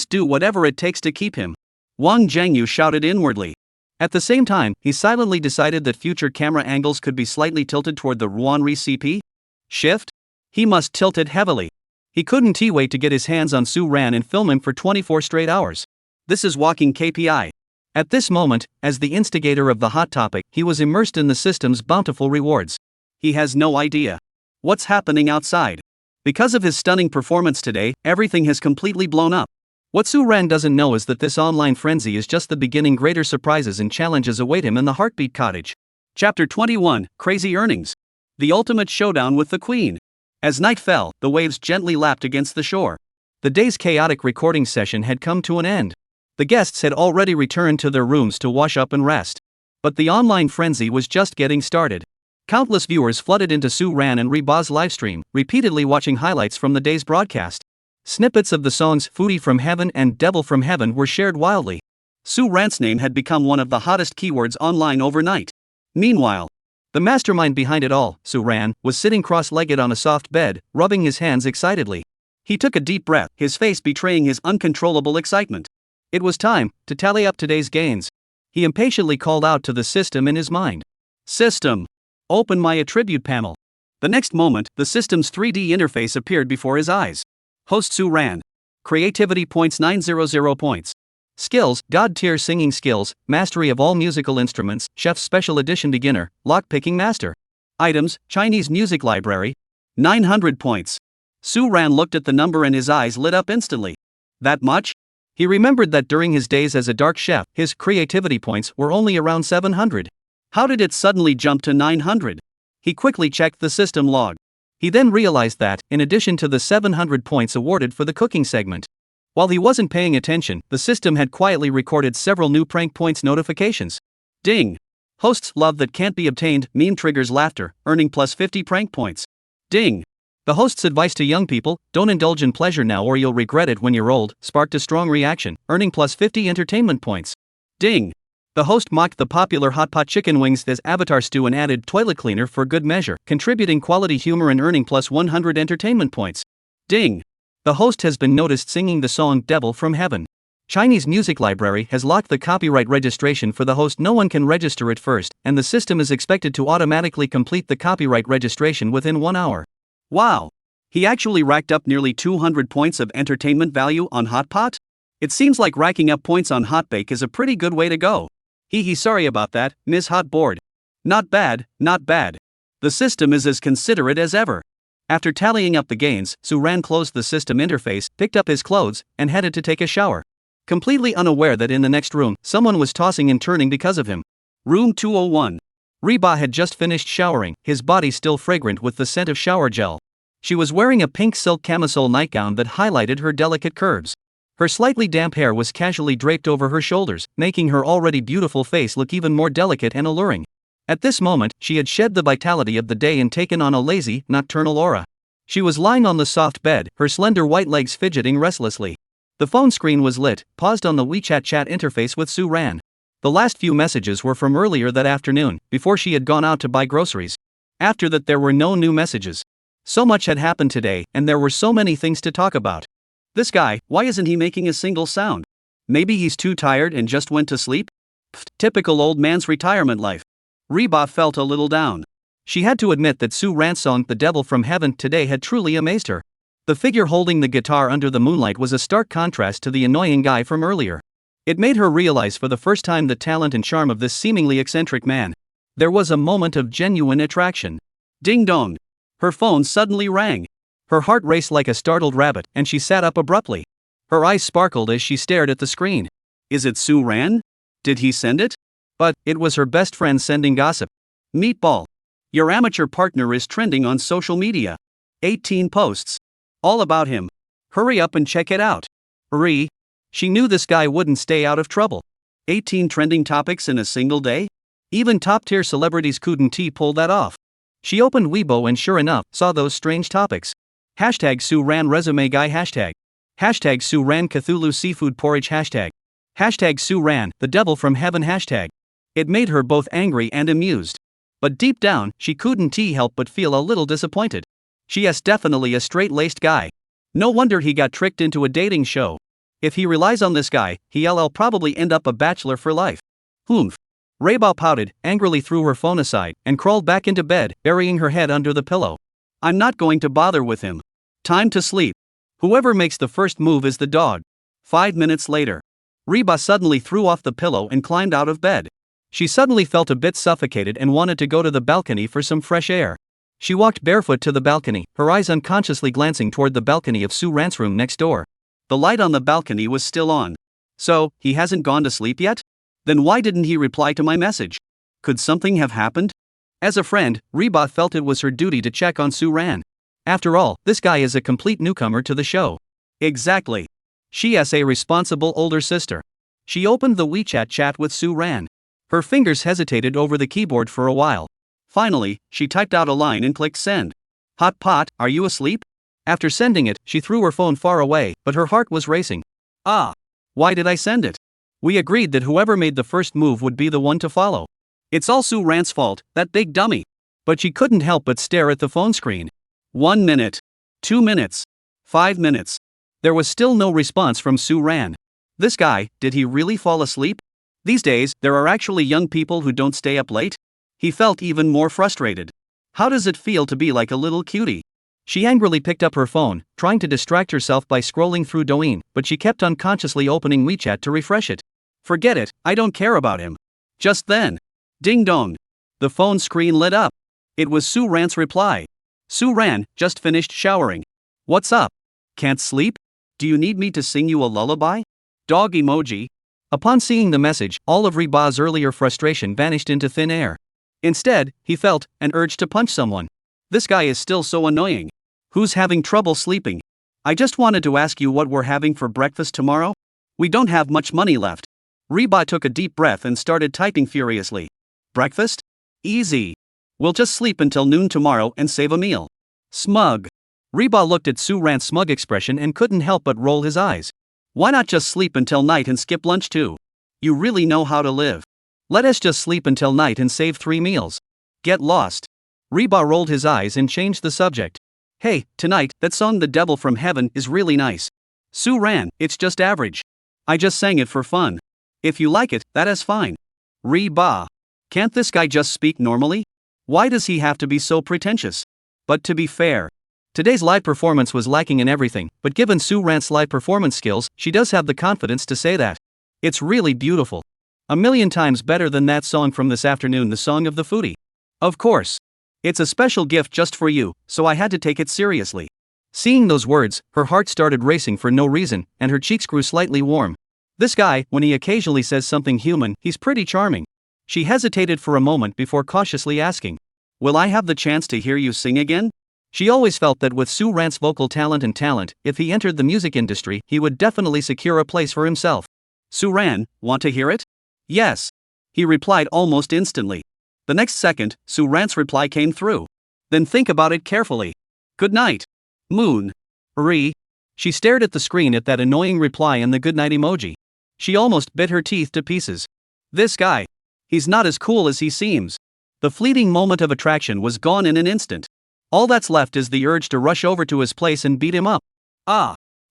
do whatever it takes to keep him. Wang Zhengyu shouted inwardly. At the same time, he silently decided that future camera angles could be slightly tilted toward the Ruanri CP. Shift? He must tilt it heavily. He couldn't wait to get his hands on Suan and film him for 24 straight hours. This is walking KPI. At this moment, as the instigator of the hot topic, he was immersed in the system's bountiful rewards. He has no idea what's happening outside. Because of his stunning performance today, everything has completely blown up. What Suan doesn't know is that this online frenzy is just the beginning. Greater surprises and challenges await him in the Heartbeat Cottage. Chapter 21, Crazy Earnings. The ultimate showdown with the Queen. As night fell, the waves gently lapped against the shore. The day's chaotic recording session had come to an end. The guests had already returned to their rooms to wash up and rest. But the online frenzy was just getting started. Countless viewers flooded into Suan and Reba's livestream, repeatedly watching highlights from the day's broadcast. Snippets of the songs Foodie from Heaven and Devil from Heaven were shared wildly. Suan's name had become one of the hottest keywords online overnight. Meanwhile, the mastermind behind it all, Suan, was sitting cross-legged on a soft bed, rubbing his hands excitedly. He took a deep breath, his face betraying his uncontrollable excitement. It was time to tally up today's gains. He impatiently called out to the system in his mind. System, open my attribute panel. The next moment, the system's 3D interface appeared before his eyes. Host Suan. Creativity points 900 points. Skills, God tier singing skills, mastery of all musical instruments, chef special edition beginner, lockpicking master. Items, Chinese music library. 900 points. Suan looked at the number and his eyes lit up instantly. That much? He remembered that during his days as a dark chef, his creativity points were only around 700. How did it suddenly jump to 900? He quickly checked the system log. He then realized that, in addition to the 700 points awarded for the cooking segment, while he wasn't paying attention, the system had quietly recorded several new prank points notifications. Ding! Hosts love that can't be obtained, meme triggers laughter, earning plus 50 prank points. Ding! The host's advice to young people, don't indulge in pleasure now or you'll regret it when you're old, sparked a strong reaction, earning plus 50 entertainment points. Ding! The host mocked the popular hot pot chicken wings as avatar stew and added toilet cleaner for good measure, contributing quality humor and earning plus 100 entertainment points. Ding! The host has been noticed singing the song Devil from Heaven. Chinese Music Library has locked the copyright registration for the host. No one can register it first, and the system is expected to automatically complete the copyright registration within 1 hour. Wow! He actually racked up nearly 200 points of entertainment value on Hot Pot? It seems like racking up points on Hot Bake is a pretty good way to go. Sorry about that, Ms. Hot Board. Not bad, not bad. The system is as considerate as ever. After tallying up the gains, Suan closed the system interface, picked up his clothes, and headed to take a shower. Completely unaware that in the next room, someone was tossing and turning because of him. Room 201. Reba had just finished showering, his body still fragrant with the scent of shower gel. She was wearing a pink silk camisole nightgown that highlighted her delicate curves. Her slightly damp hair was casually draped over her shoulders, making her already beautiful face look even more delicate and alluring. At this moment, she had shed the vitality of the day and taken on a lazy, nocturnal aura. She was lying on the soft bed, her slender white legs fidgeting restlessly. The phone screen was lit, paused on the WeChat chat interface with Suan. The last few messages were from earlier that afternoon, before she had gone out to buy groceries. After that there were no new messages. So much had happened today, and there were so many things to talk about. This guy, why isn't he making a single sound? Maybe he's too tired and just went to sleep? Typical old man's retirement life. Reba felt a little down. She had to admit that Suan's song The Devil from Heaven today had truly amazed her. The figure holding the guitar under the moonlight was a stark contrast to the annoying guy from earlier. It made her realize for the first time the talent and charm of this seemingly eccentric man. There was a moment of genuine attraction. Ding dong! Her phone suddenly rang. Her heart raced like a startled rabbit, and she sat up abruptly. Her eyes sparkled as she stared at the screen. Is it Suan? Did he send it? But it was her best friend sending gossip. Meatball. Your amateur partner is trending on social media. 18 posts. All about him. Hurry up and check it out. She knew this guy wouldn't stay out of trouble. 18 trending topics in a single day? Even top-tier celebrities couldn't pull that off. She opened Weibo and sure enough, saw those strange topics. Hashtag Suan resume guy hashtag. Hashtag Suan Cthulhu seafood porridge hashtag. Hashtag Suan the devil from heaven hashtag. It made her both angry and amused. But deep down, she couldn't help but feel a little disappointed. She is definitely a straight-laced guy. No wonder he got tricked into a dating show. If he relies on this guy, he'll probably end up a bachelor for life. Humph. Reba pouted, angrily threw her phone aside, and crawled back into bed, burying her head under the pillow. I'm not going to bother with him. Time to sleep. Whoever makes the first move is the dog. 5 minutes later. Reba suddenly threw off the pillow and climbed out of bed. She suddenly felt a bit suffocated and wanted to go to the balcony for some fresh air. She walked barefoot to the balcony, her eyes unconsciously glancing toward the balcony of Suan's room next door. The light on the balcony was still on. So, he hasn't gone to sleep yet? Then why didn't he reply to my message? Could something have happened? As a friend, Reba felt it was her duty to check on Suan. After all, this guy is a complete newcomer to the show. Exactly. She is a responsible older sister. She opened the WeChat chat with Suan. Her fingers hesitated over the keyboard for a while. Finally, she typed out a line and clicked send. Hot pot, are you asleep? After sending it, she threw her phone far away, but her heart was racing. Why did I send it? We agreed that whoever made the first move would be the one to follow. It's all Suan's fault, that big dummy. But she couldn't help but stare at the phone screen. 1 minute. 2 minutes. 5 minutes. There was still no response from Suan. This guy, did he really fall asleep? These days, there are actually young people who don't stay up late? He felt even more frustrated. How does it feel to be like a little cutie? She angrily picked up her phone, trying to distract herself by scrolling through Douyin, but she kept unconsciously opening WeChat to refresh it. Forget it, I don't care about him. Just then. Ding dong. The phone screen lit up. It was Suan's reply. Suan, just finished showering. What's up? Can't sleep? Do you need me to sing you a lullaby? Dog emoji. Upon seeing the message, all of Reba's earlier frustration vanished into thin air. Instead, he felt an urge to punch someone. This guy is still so annoying. Who's having trouble sleeping? I just wanted to ask you what we're having for breakfast tomorrow? We don't have much money left. Reba took a deep breath and started typing furiously. Breakfast? Easy. We'll just sleep until noon tomorrow and save a meal. Smug. Reba looked at Suan's smug expression and couldn't help but roll his eyes. Why not just sleep until night and skip lunch too? You really know how to live. Let us just sleep until night and save 3 meals. Get lost. Reba rolled his eyes and changed the subject. Hey, tonight, that song The Devil from Heaven is really nice. Suan, it's just average. I just sang it for fun. If you like it, that is fine. Reba. Can't this guy just speak normally? Why does he have to be so pretentious? But to be fair, today's live performance was lacking in everything, but given Suan's live performance skills, she does have the confidence to say that. It's really beautiful. 1,000,000 times better than that song from this afternoon, the song of the Foodie. Of course. It's a special gift just for you, so I had to take it seriously. Seeing those words, her heart started racing for no reason, and her cheeks grew slightly warm. This guy, when he occasionally says something human, he's pretty charming. She hesitated for a moment before cautiously asking, will I have the chance to hear you sing again? She always felt that with Suan's vocal talent, if he entered the music industry, he would definitely secure a place for himself. Suan, want to hear it? Yes. He replied almost instantly. The next second, Suan's reply came through. Then think about it carefully. Good night. Moon. She stared at the screen at that annoying reply and the goodnight emoji. She almost bit her teeth to pieces. This guy. He's not as cool as he seems. The fleeting moment of attraction was gone in an instant. All that's left is the urge to rush over to his place and beat him up.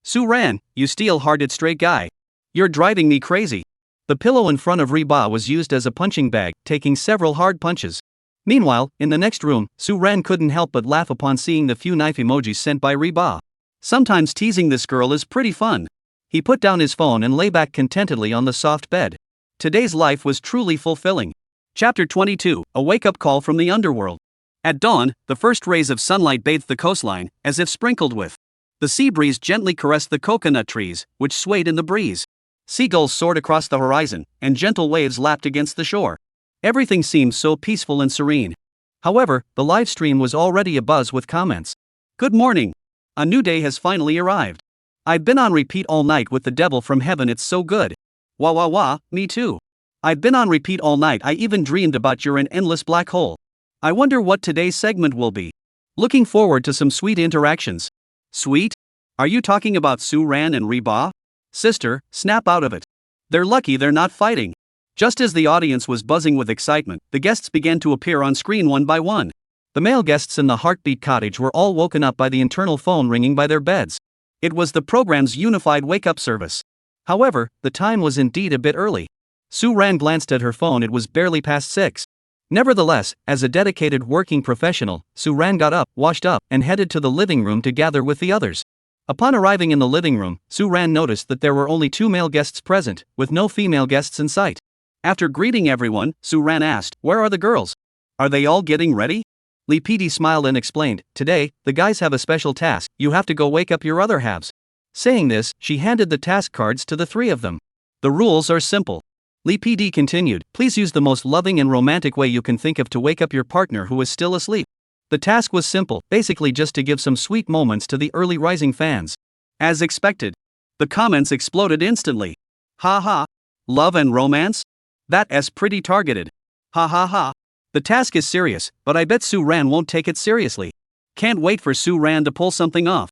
Suan, you steel-hearted straight guy. You're driving me crazy. The pillow in front of Reba was used as a punching bag, taking several hard punches. Meanwhile, in the next room, Suan couldn't help but laugh upon seeing the few knife emojis sent by Reba. Sometimes teasing this girl is pretty fun. He put down his phone and lay back contentedly on the soft bed. Today's life was truly fulfilling. Chapter 22, A Wake-Up Call from the Underworld. At dawn, the first rays of sunlight bathed the coastline, as if sprinkled with The sea breeze gently caressed the coconut trees, which swayed in the breeze. Seagulls soared across the horizon, and gentle waves lapped against the shore. Everything seemed so peaceful and serene. However, the live stream was already abuzz with comments. Good morning. A new day has finally arrived. I've been on repeat all night with the devil from heaven, it's so good. Wah wah wah, me too. I've been on repeat all night, I even dreamed about you're an endless black hole. I wonder what today's segment will be. Looking forward to some sweet interactions. Sweet? Are you talking about Suan and Reba? Sister, snap out of it. They're lucky they're not fighting. Just as the audience was buzzing with excitement, the guests began to appear on screen one by one. The male guests in the Heartbeat cottage were all woken up by the internal phone ringing by their beds. It was the program's unified wake-up service. However, the time was indeed a bit early. Suan glanced at her phone, it was barely past 6. Nevertheless, as a dedicated working professional, Suan got up, washed up, and headed to the living room to gather with the others. Upon arriving in the living room, Suan noticed that there were only 2 male guests present, with no female guests in sight. After greeting everyone, Suan asked, "Where are the girls? Are they all getting ready?" Lee PD smiled and explained, "Today, the guys have a special task, you have to go wake up your other halves." Saying this, she handed the task cards to the 3 of them. The rules are simple. Lee PD continued, "Please use the most loving and romantic way you can think of to wake up your partner who is still asleep." The task was simple, basically just to give some sweet moments to the early rising fans. As expected, the comments exploded instantly. Ha ha. Love and romance? That's pretty targeted. Ha ha ha. The task is serious, but I bet Suan won't take it seriously. Can't wait for Suan to pull something off.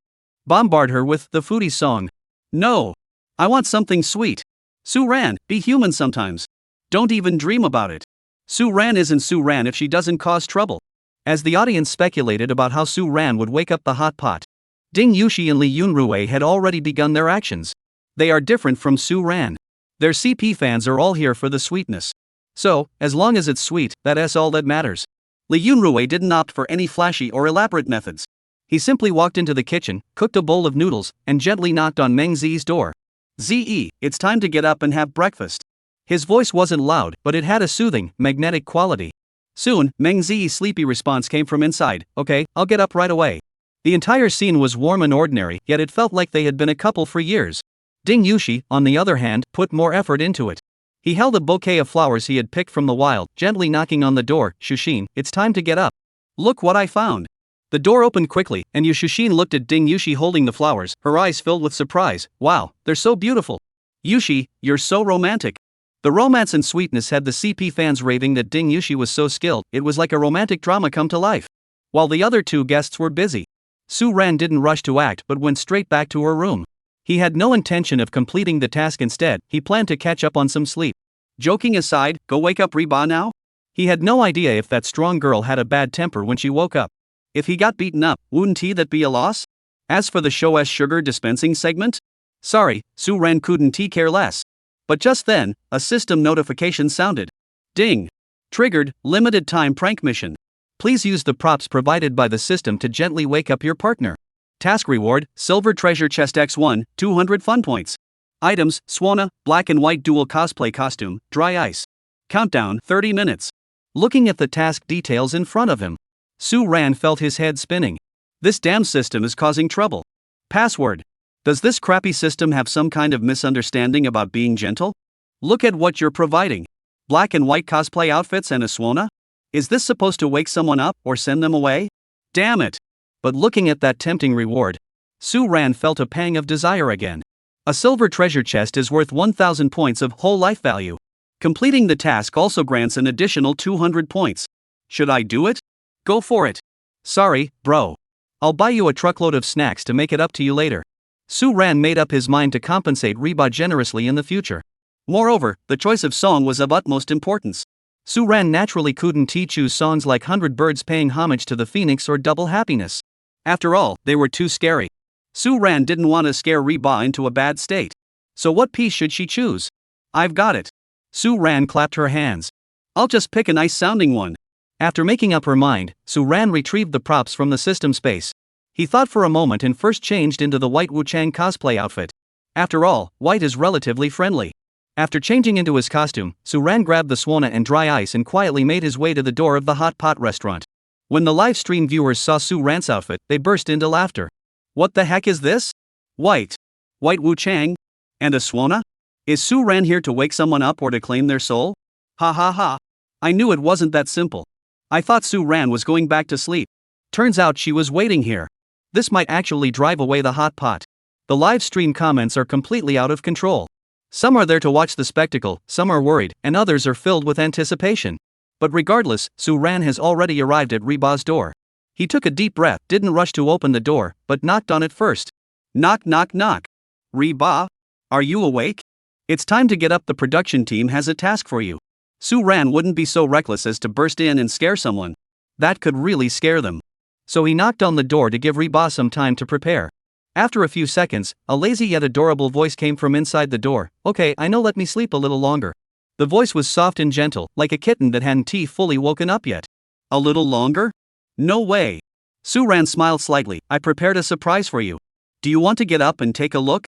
Bombard her with the Foodie song. No. I want something sweet. Suan, be human sometimes. Don't even dream about it. Suan isn't Suan if she doesn't cause trouble. As the audience speculated about how Suan would wake up the hot pot, Ding Yushi and Lee Yunrui had already begun their actions. They are different from Suan. Their CP fans are all here for the sweetness. So, as long as it's sweet, that's all that matters. Lee Yunrui didn't opt for any flashy or elaborate methods. He simply walked into the kitchen, cooked a bowl of noodles, and gently knocked on Meng Zi's door. "Ze, it's time to get up and have breakfast." His voice wasn't loud, but it had a soothing, magnetic quality. Soon, Meng Zi's sleepy response came from inside, "Okay, I'll get up right away." The entire scene was warm and ordinary, yet it felt like they had been a couple for years. Ding Yushi, on the other hand, put more effort into it. He held a bouquet of flowers he had picked from the wild, gently knocking on the door. "Shushin, it's time to get up. Look what I found." The door opened quickly, and Yushushin looked at Ding Yushi holding the flowers, her eyes filled with surprise. "Wow, they're so beautiful. Yushi, you're so romantic." The romance and sweetness had the CP fans raving that Ding Yushi was so skilled, it was like a romantic drama come to life. While the other 2 guests were busy, Suan didn't rush to act but went straight back to her room. He had no intention of completing the task, instead, he planned to catch up on some sleep. Joking aside, go wake up Reba now? He had no idea if that strong girl had a bad temper when she woke up. If he got beaten up, wouldn't that be a loss? As for the show's sugar dispensing segment? Sorry, Suan couldn't care less. But just then, a system notification sounded. Ding! Triggered, limited time prank mission. Please use the props provided by the system to gently wake up your partner. Task reward, Silver Treasure Chest X1, 200 fun points. Items, Suan, black and white dual cosplay costume, dry ice. Countdown, 30 minutes. Looking at the task details in front of him, Suan felt his head spinning. This damn system is causing trouble. Password. Does this crappy system have some kind of misunderstanding about being gentle? Look at what you're providing. Black and white cosplay outfits and a Suan? Is this supposed to wake someone up or send them away? Damn it. But looking at that tempting reward, Suan felt a pang of desire again. A silver treasure chest is worth 1,000 points of whole life value. Completing the task also grants an additional 200 points. Should I do it? Go for it. Sorry, bro. I'll buy you a truckload of snacks to make it up to you later. Suan made up his mind to compensate Reba generously in the future. Moreover, the choice of song was of utmost importance. Suan naturally couldn't choose songs like 100 Birds Paying Homage to the Phoenix or Double Happiness. After all, they were too scary. Suan didn't want to scare Reba into a bad state. So what piece should she choose? I've got it. Suan clapped her hands. I'll just pick a nice sounding one. After making up her mind, Suan retrieved the props from the system space. He thought for a moment and first changed into the white Wuchang cosplay outfit. After all, white is relatively friendly. After changing into his costume, Suan grabbed the Suan and dry ice and quietly made his way to the door of the hot pot restaurant. When the live stream viewers saw Suan's outfit, they burst into laughter. What the heck is this? White Wu Chang? And a Suana? Is Su Ran here to wake someone up or to claim their soul? Ha ha ha. I knew it wasn't that simple. I thought Su Ran was going back to sleep. Turns out she was waiting here. This might actually drive away the hot pot. The live stream comments are completely out of control. Some are there to watch the spectacle, some are worried, and others are filled with anticipation. But regardless, Su Ran has already arrived at Reba's door. He took a deep breath, didn't rush to open the door, but knocked on it first. Knock knock knock. Reba? Are you awake? It's time to get up, the production team has a task for you. Su Ran wouldn't be so reckless as to burst in and scare someone. That could really scare them. So he knocked on the door to give Reba some time to prepare. After a few seconds, a lazy yet adorable voice came from inside the door. Okay, I know, let me sleep a little longer. The voice was soft and gentle, like a kitten that hadn't fully woken up yet. A little longer? No way. Su Ran smiled slightly. I prepared a surprise for you. Do you want to get up and take a look?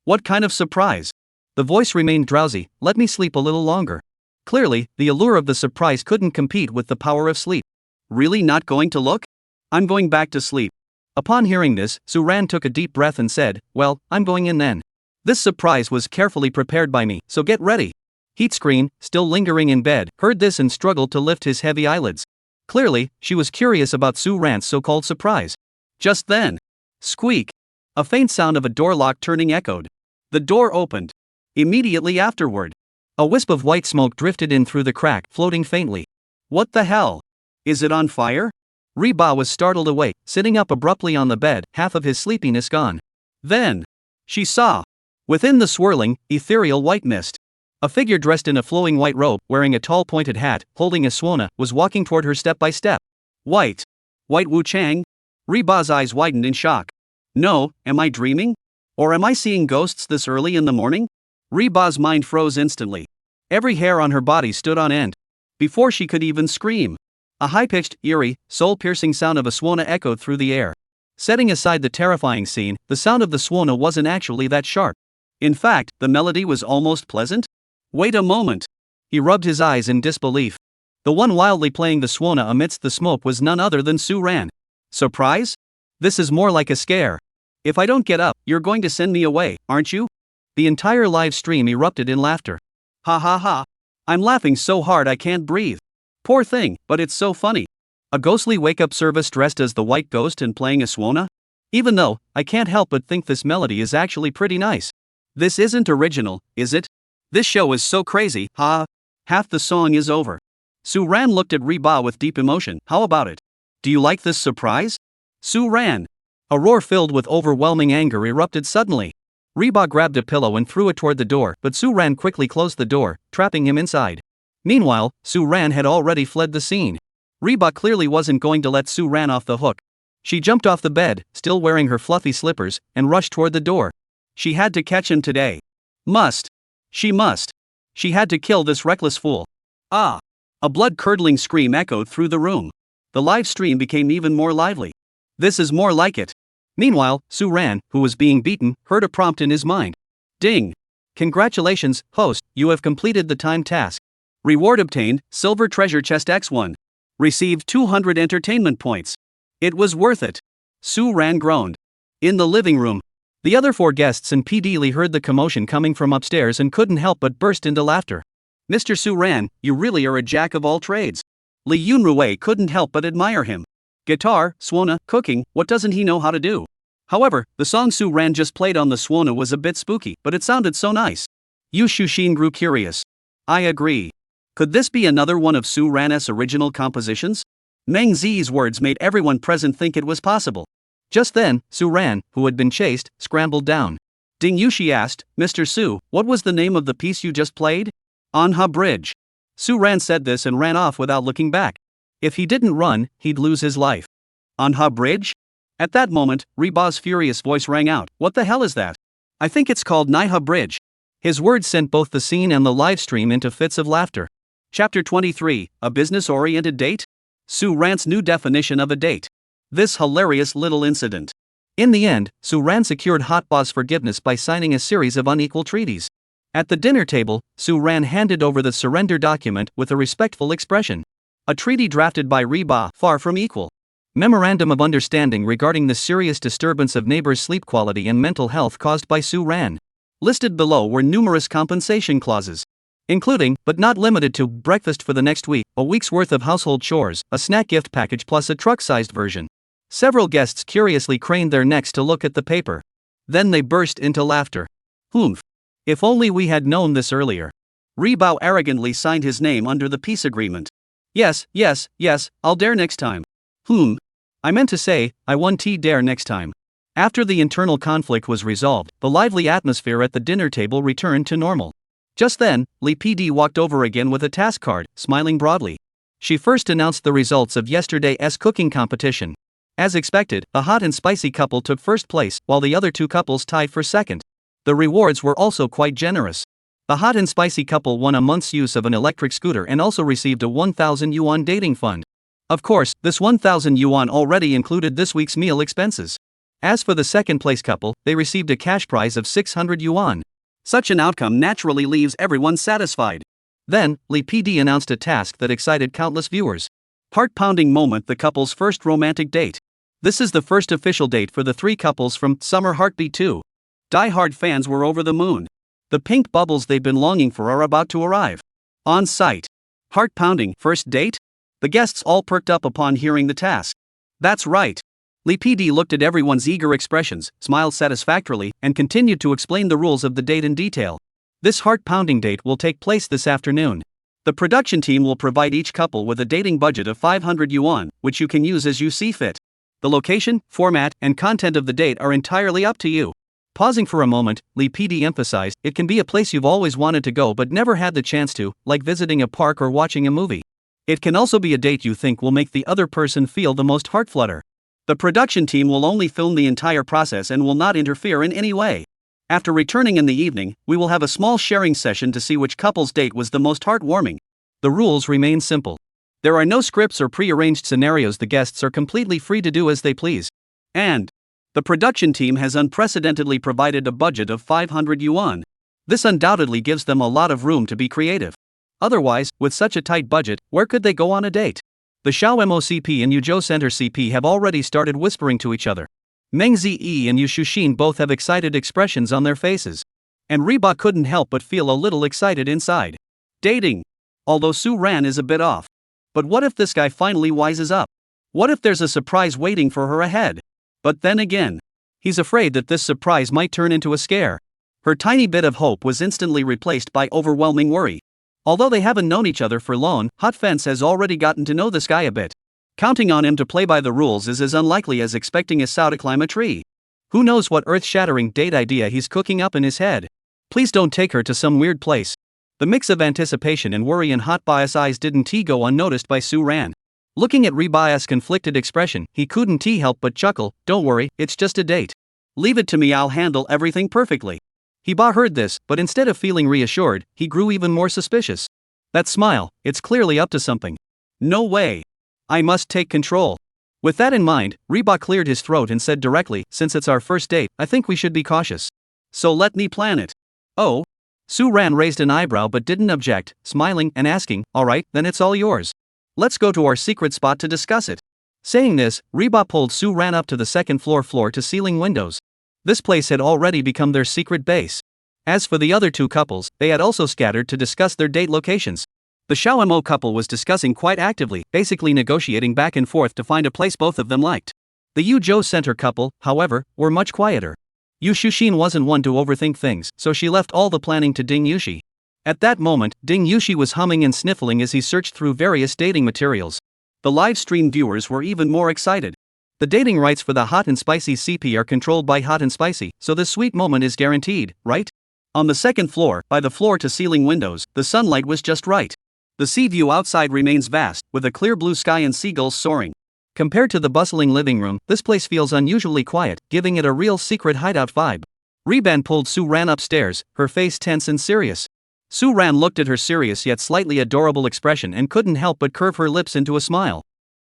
What kind of surprise? The voice remained drowsy. Let me sleep a little longer. Clearly, the allure of the surprise couldn't compete with the power of sleep. Really not going to look? I'm going back to sleep. Upon hearing this, Su Ran took a deep breath and said, well, I'm going in then. This surprise was carefully prepared by me, so get ready. Heat Screen, still lingering in bed, heard this and struggled to lift his heavy eyelids. Clearly, she was curious about Su Ran's so-called surprise. Just then, squeak! A faint sound of a door lock turning echoed. The door opened. Immediately afterward, a wisp of white smoke drifted in through the crack, floating faintly. What the hell? Is it on fire? Reba was startled awake, sitting up abruptly on the bed, half of his sleepiness gone. Then, she saw, within the swirling, ethereal white mist, a figure dressed in a flowing white robe, wearing a tall pointed hat, holding a Suana, was walking toward her step by step. White Wu Chang? Reba's eyes widened in shock. No, am I dreaming? Or am I seeing ghosts this early in the morning? Reba's mind froze instantly. Every hair on her body stood on end. Before she could even scream, a high-pitched, eerie, soul-piercing sound of a Suana echoed through the air. Setting aside the terrifying scene, the sound of the Suana wasn't actually that sharp. In fact, the melody was almost pleasant. Wait a moment. He rubbed his eyes in disbelief. The one wildly playing the Suana amidst the smoke was none other than Su Ran. Surprise? This is more like a scare. If I don't get up, you're going to send me away, aren't you? The entire live stream erupted in laughter. Ha ha ha. I'm laughing so hard I can't breathe. Poor thing, but it's so funny. A ghostly wake-up service dressed as the white ghost and playing a Suana? Even though, I can't help but think this melody is actually pretty nice. This isn't original, is it? This show is so crazy, half the song is over. Su Ran looked at Reba with deep emotion. How about it? Do you like this surprise? Su Ran. A roar filled with overwhelming anger erupted suddenly. Reba grabbed a pillow and threw it toward the door, but Su Ran quickly closed the door, trapping him inside. Meanwhile, Su Ran had already fled the scene. Reba clearly wasn't going to let Su Ran off the hook. She jumped off the bed, still wearing her fluffy slippers, and rushed toward the door. She had to catch him today. She must. She had to kill this reckless fool. Ah! A blood-curdling scream echoed through the room. The live stream became even more lively. This is more like it. Meanwhile, Su Ran, who was being beaten, heard a prompt in his mind. Ding! Congratulations, host, you have completed the timed task. Reward obtained, Silver Treasure Chest X1. Received 200 entertainment points. It was worth it. Su Ran groaned. In the living room, the other 4 guests and PD Lee heard the commotion coming from upstairs and couldn't help but burst into laughter. Mr. Su Ran, you really are a jack of all trades. Lee Yunrui couldn't help but admire him. Guitar, Suana, cooking, what doesn't he know how to do? However, the song Su Ran just played on the Suana was a bit spooky, but it sounded so nice. Yu Shushin grew curious. I agree. Could this be another one of Su Ran's original compositions? Meng Zi's words made everyone present think it was possible. Just then, Su Ran, who had been chased, scrambled down. Ding Yushi asked, Mr. Su, what was the name of the piece you just played? Manhwa Bridge. Su Ran said this and ran off without looking back. If he didn't run, he'd lose his life. Manhwa Bridge? At that moment, Reba's furious voice rang out. What the hell is that? I think it's called Manhwa Bridge. His words sent both the scene and the live stream into fits of laughter. Chapter 23, A Business-Oriented Date? Su Ran's new definition of a date. This hilarious little incident. In the end, Su Ran secured Hot Boss forgiveness by signing a series of unequal treaties. At the dinner table, Su Ran handed over the surrender document with a respectful expression. A treaty drafted by Reba, far from equal. Memorandum of Understanding regarding the serious disturbance of neighbors' sleep quality and mental health caused by Suan. Listed below were numerous compensation clauses, including, but not limited to, breakfast for the next week, a week's worth of household chores, a snack gift package plus a truck-sized version. Several guests curiously craned their necks to look at the paper. Then they burst into laughter. Humph. If only we had known this earlier. Rebao arrogantly signed his name under the peace agreement. Yes, I'll dare next time. I meant to say, I won dare next time. After the internal conflict was resolved, the lively atmosphere at the dinner table returned to normal. Just then, Lee PD walked over again with a task card, smiling broadly. She first announced the results of yesterday's cooking competition. As expected, the hot and spicy couple took first place, while the other two couples tied for second. The rewards were also quite generous. The hot and spicy couple won a month's use of an electric scooter and also received a 1,000 yuan dating fund. Of course, this 1,000 yuan already included this week's meal expenses. As for the second place couple, they received a cash prize of 600 yuan. Such an outcome naturally leaves everyone satisfied. Then, Lee PD announced a task that excited countless viewers. Heart-pounding moment, the couple's first romantic date. This is the first official date for the three couples from Summer Heartbeat 2. Die-hard fans were over the moon. The pink bubbles they've been longing for are about to arrive. On site. Heart-pounding first date? The guests all perked up upon hearing the task. That's right. Lee PD looked at everyone's eager expressions, smiled satisfactorily, and continued to explain the rules of the date in detail. This heart-pounding date will take place this afternoon. The production team will provide each couple with a dating budget of 500 yuan, which you can use as you see fit. The location, format, and content of the date are entirely up to you. Pausing for a moment, Lee PD emphasized, it can be a place you've always wanted to go but never had the chance to, like visiting a park or watching a movie. It can also be a date you think will make the other person feel the most heart flutter. The production team will only film the entire process and will not interfere in any way. After returning in the evening, we will have a small sharing session to see which couple's date was the most heartwarming. The rules remain simple. There are no scripts or pre-arranged scenarios. The guests are completely free to do as they please. And the production team has unprecedentedly provided a budget of 500 yuan. This undoubtedly gives them a lot of room to be creative. Otherwise, with such a tight budget, where could they go on a date? The Xiaomo CP and Yuzhou Center CP have already started whispering to each other. Meng Ziyi and Yu Shuxin both have excited expressions on their faces. And Reba couldn't help but feel a little excited inside. Dating. Although Suan is a bit off. But what if this guy finally wises up? What if there's a surprise waiting for her ahead? But then again, he's afraid that this surprise might turn into a scare. Her tiny bit of hope was instantly replaced by overwhelming worry. Although they haven't known each other for long, Hot Fence has already gotten to know this guy a bit. Counting on him to play by the rules is as unlikely as expecting a sow to climb a tree. Who knows what earth-shattering date idea he's cooking up in his head? Please don't take her to some weird place. The mix of anticipation and worry in Hot Bias' eyes didn't go unnoticed by Suan. Looking at Rebias' conflicted expression, he couldn't help but chuckle. Don't worry, it's just a date. Leave it to me, I'll handle everything perfectly. Heba heard this, but instead of feeling reassured, he grew even more suspicious. That smile, it's clearly up to something. No way. I must take control. With that in mind, Reba cleared his throat and said directly, since it's our first date, I think we should be cautious. So let me plan it. Oh? Suan raised an eyebrow but didn't object, smiling and asking, alright, then it's all yours. Let's go to our secret spot to discuss it. Saying this, Reba pulled Suan up to the second floor to ceiling windows. This place had already become their secret base. As for the other two couples, they had also scattered to discuss their date locations. The Xiaomo couple was discussing quite actively, basically negotiating back and forth to find a place both of them liked. The Yuzhou Center couple, however, were much quieter. Yu Shuxin wasn't one to overthink things, so she left all the planning to Ding Yushi. At that moment, Ding Yushi was humming and sniffling as he searched through various dating materials. The live stream viewers were even more excited. The dating rights for the Hot and Spicy CP are controlled by Hot and Spicy, so this sweet moment is guaranteed, right? On the second floor, by the floor-to-ceiling windows, the sunlight was just right. The sea view outside remains vast, with a clear blue sky and seagulls soaring. Compared to the bustling living room, this place feels unusually quiet, giving it a real secret hideout vibe. Reban pulled Suan upstairs, her face tense and serious. Suan looked at her serious yet slightly adorable expression and couldn't help but curve her lips into a smile.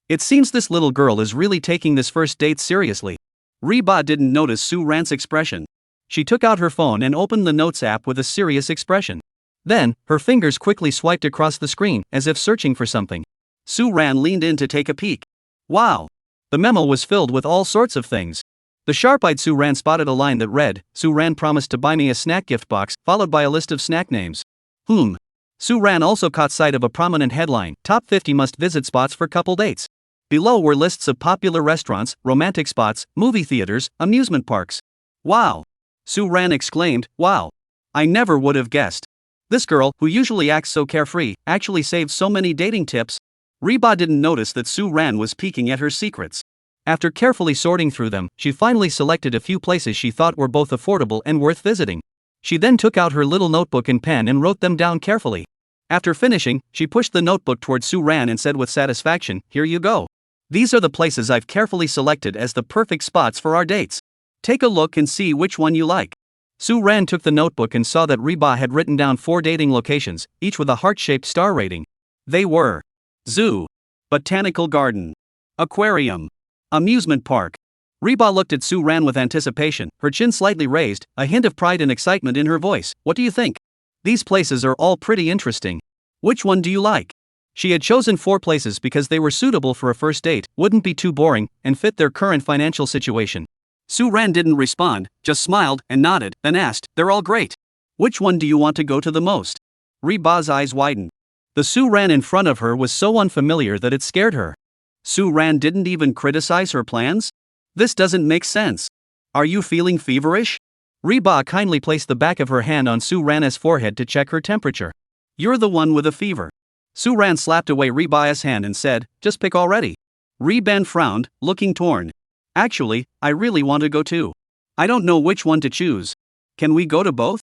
It seems this little girl is really taking this first date seriously. Reba didn't notice Suan's expression. She took out her phone and opened the Notes app with a serious expression. Then, her fingers quickly swiped across the screen, as if searching for something. Suan leaned in to take a peek. Wow! The memo was filled with all sorts of things. The sharp-eyed Suan spotted a line that read, "Suan promised to buy me a snack gift box," followed by a list of snack names. Suan also caught sight of a prominent headline, "Top 50 must-visit spots for couple dates." Below were lists of popular restaurants, romantic spots, movie theaters, amusement parks. "Wow!" Suan exclaimed, "Wow! I never would have guessed. This girl, who usually acts so carefree, actually saves so many dating tips." Reba didn't notice that Suan was peeking at her secrets. After carefully sorting through them, she finally selected a few places she thought were both affordable and worth visiting. She then took out her little notebook and pen and wrote them down carefully. After finishing, she pushed the notebook toward Suan and said with satisfaction, "Here you go. These are the places I've carefully selected as the perfect spots for our dates. Take a look and see which one you like." Suan took the notebook and saw that Reba had written down 4 dating locations, each with a heart-shaped star rating. They were zoo, botanical garden, aquarium, amusement park. Reba looked at Suan with anticipation, her chin slightly raised, a hint of pride and excitement in her voice. "What do you think? These places are all pretty interesting. Which one do you like?" She had chosen 4 places because they were suitable for a first date, wouldn't be too boring, and fit their current financial situation. Suan didn't respond, just smiled and nodded, then asked, "They're all great. Which one do you want to go to the most?" Reba's eyes widened. The Suan in front of her was so unfamiliar that it scared her. Suan didn't even criticize her plans? This doesn't make sense. Are you feeling feverish? Reba kindly placed the back of her hand on Suan's forehead to check her temperature. "You're the one with a fever." Suan slapped away Reba's hand and said, "Just pick already." Reba frowned, looking torn. "Actually, I really want to go too. I don't know which one to choose. Can we go to both?"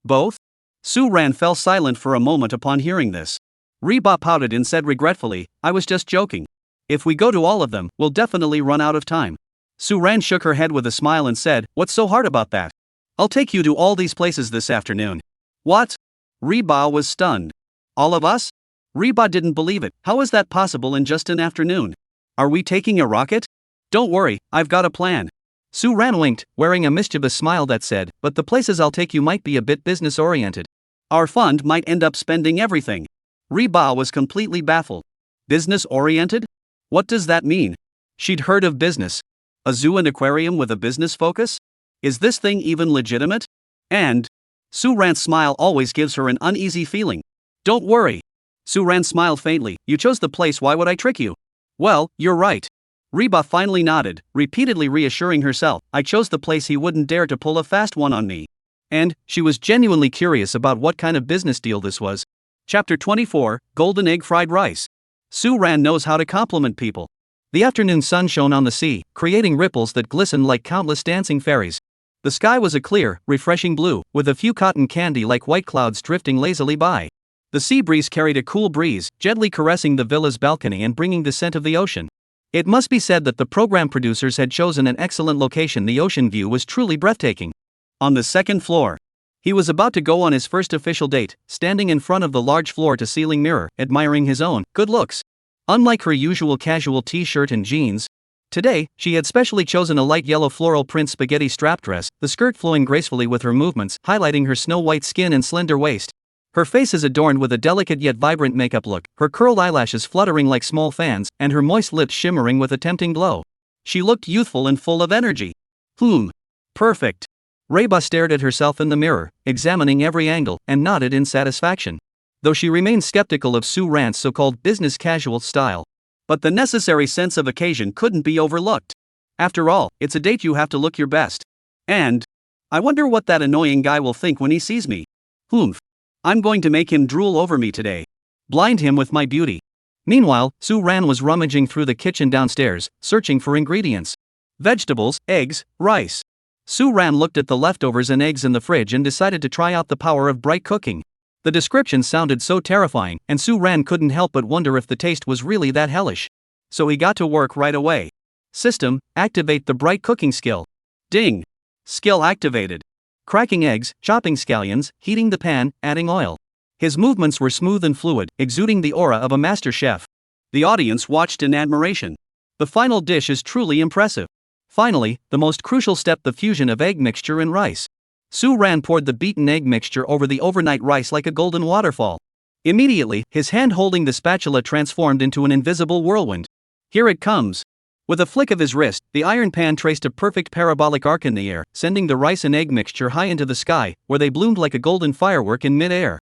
"Both?" Suan fell silent for a moment upon hearing this. Reba pouted and said regretfully, "I was just joking. If we go to all of them, we'll definitely run out of time." Suan shook her head with a smile and said, "What's so hard about that? I'll take you to all these places this afternoon." "What?" Reba was stunned. "All of us?" Reba didn't believe it. "How is that possible in just an afternoon? Are we taking a rocket?" "Don't worry, I've got a plan." Suan winked, wearing a mischievous smile that said, "But the places I'll take you might be a bit business-oriented. Our fund might end up spending everything." Reba was completely baffled. Business-oriented? What does that mean? She'd heard of business. A zoo and aquarium with a business focus? Is this thing even legitimate? And Suan's smile always gives her an uneasy feeling. "Don't worry." Suan smiled faintly. "You chose the place, why would I trick you?" "Well, you're right." Reba finally nodded, repeatedly reassuring herself, "I chose the place he wouldn't dare to pull a fast one on me." And she was genuinely curious about what kind of business deal this was. Chapter 24, Golden Egg Fried Rice. Suan knows how to compliment people. The afternoon sun shone on the sea, creating ripples that glistened like countless dancing fairies. The sky was a clear, refreshing blue, with a few cotton candy-like white clouds drifting lazily by. The sea breeze carried a cool breeze, gently caressing the villa's balcony and bringing the scent of the ocean. It must be said that the program producers had chosen an excellent location. The ocean view was truly breathtaking. On the second floor, he was about to go on his first official date, standing in front of the large floor-to-ceiling mirror, admiring his own good looks. Unlike her usual casual t-shirt and jeans, today, she had specially chosen a light yellow floral print spaghetti strap dress, the skirt flowing gracefully with her movements, highlighting her snow-white skin and slender waist. Her face is adorned with a delicate yet vibrant makeup look, her curled eyelashes fluttering like small fans, and her moist lips shimmering with a tempting glow. She looked youthful and full of energy. Perfect. Reba stared at herself in the mirror, examining every angle, and nodded in satisfaction. Though she remained skeptical of Suan's so-called business casual style. But the necessary sense of occasion couldn't be overlooked. After all, it's a date, you have to look your best. And I wonder what that annoying guy will think when he sees me. I'm going to make him drool over me today. Blind him with my beauty. Meanwhile, Suan was rummaging through the kitchen downstairs, searching for ingredients. Vegetables, eggs, rice. Suan looked at the leftovers and eggs in the fridge and decided to try out the power of bright cooking. The description sounded so terrifying, and Suan couldn't help but wonder if the taste was really that hellish. So he got to work right away. System, activate the bright cooking skill. Ding! Skill activated. Cracking eggs, chopping scallions, heating the pan, adding oil. His movements were smooth and fluid, exuding the aura of a master chef. The audience watched in admiration. The final dish is truly impressive. Finally, the most crucial step, the fusion of egg mixture and rice. Suan poured the beaten egg mixture over the overnight rice like a golden waterfall. Immediately, his hand holding the spatula transformed into an invisible whirlwind. "Here it comes." With a flick of his wrist, the iron pan traced a perfect parabolic arc in the air, sending the rice and egg mixture high into the sky, where they bloomed like a golden firework in mid-air.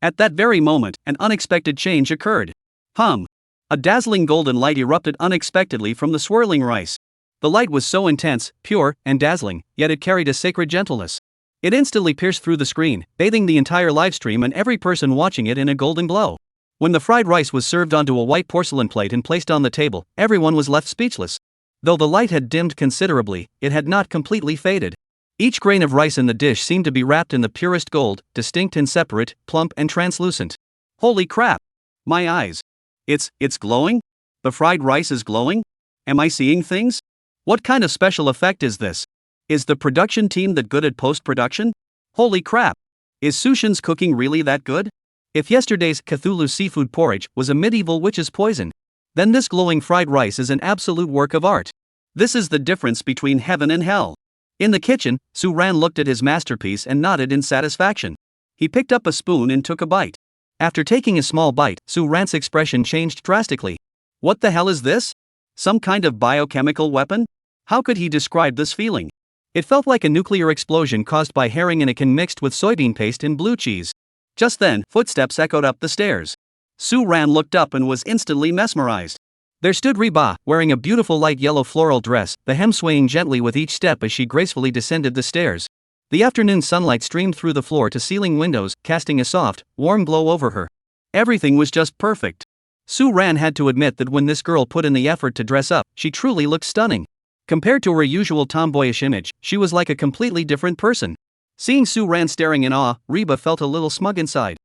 At that very moment, an unexpected change occurred. A dazzling golden light erupted unexpectedly from the swirling rice. The light was so intense, pure, and dazzling, yet it carried a sacred gentleness. It instantly pierced through the screen, bathing the entire livestream and every person watching it in a golden glow. When the fried rice was served onto a white porcelain plate and placed on the table, everyone was left speechless. Though the light had dimmed considerably, it had not completely faded. Each grain of rice in the dish seemed to be wrapped in the purest gold, distinct and separate, plump and translucent. Holy crap! My eyes. It's glowing? The fried rice is glowing? Am I seeing things? What kind of special effect is this? Is the production team that good at post-production? Holy crap! Is Sushin's cooking really that good? If yesterday's Cthulhu seafood porridge was a medieval witch's poison, then this glowing fried rice is an absolute work of art. This is the difference between heaven and hell. In the kitchen, Suan looked at his masterpiece and nodded in satisfaction. He picked up a spoon and took a bite. After taking a small bite, Suran's expression changed drastically. What the hell is this? Some kind of biochemical weapon? How could he describe this feeling? It felt like a nuclear explosion caused by herring and akin mixed with soybean paste and blue cheese. Just then, footsteps echoed up the stairs. Suan looked up and was instantly mesmerized. There stood Reba, wearing a beautiful light yellow floral dress, the hem swaying gently with each step as she gracefully descended the stairs. The afternoon sunlight streamed through the floor-to-ceiling windows, casting a soft, warm glow over her. Everything was just perfect. Suan had to admit that when this girl put in the effort to dress up, she truly looked stunning. Compared to her usual tomboyish image, she was like a completely different person. Seeing Suan staring in awe, Reba felt a little smug inside.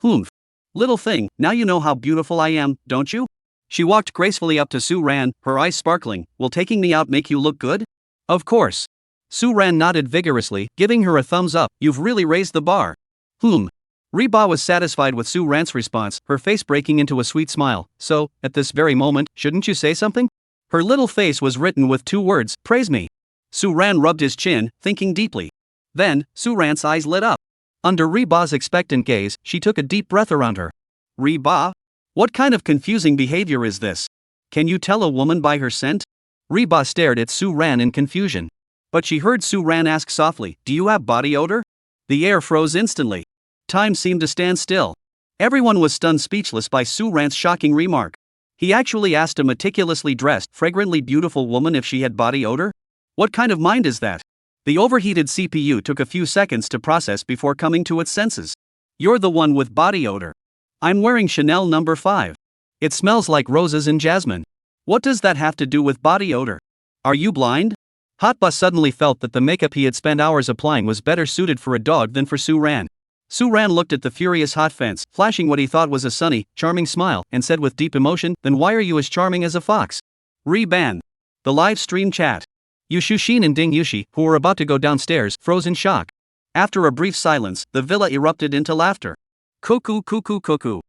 Humph. Little thing, now you know how beautiful I am, don't you? She walked gracefully up to Suan, her eyes sparkling. Will taking me out make you look good? Of course. Suan nodded vigorously, giving her a thumbs up. You've really raised the bar. Reba was satisfied with Suran's response, her face breaking into a sweet smile. So, at this very moment, shouldn't you say something? Her little face was written with 2 words, praise me. Suan rubbed his chin, thinking deeply. Then, Suran's eyes lit up. Under Reba's expectant gaze, she took a deep breath around her. Reba? What kind of confusing behavior is this? Can you tell a woman by her scent? Reba stared at Suan in confusion. But she heard Suan ask softly, do you have body odor? The air froze instantly. Time seemed to stand still. Everyone was stunned speechless by Suran's shocking remark. He actually asked a meticulously dressed, fragrantly beautiful woman if she had body odor? What kind of mind is that? The overheated CPU took a few seconds to process before coming to its senses. You're the one with body odor. I'm wearing Chanel No. 5. It smells like roses and jasmine. What does that have to do with body odor? Are you blind? Hotbus suddenly felt that the makeup he had spent hours applying was better suited for a dog than for Suan. Suan looked at the furious hot fence, flashing what he thought was a sunny, charming smile, and said with deep emotion, then why are you as charming as a fox? Re-ban. The live stream chat. Yushushin and Ding Yushi, who were about to go downstairs, froze in shock. After a brief silence, the villa erupted into laughter. Cuckoo cuckoo cuckoo.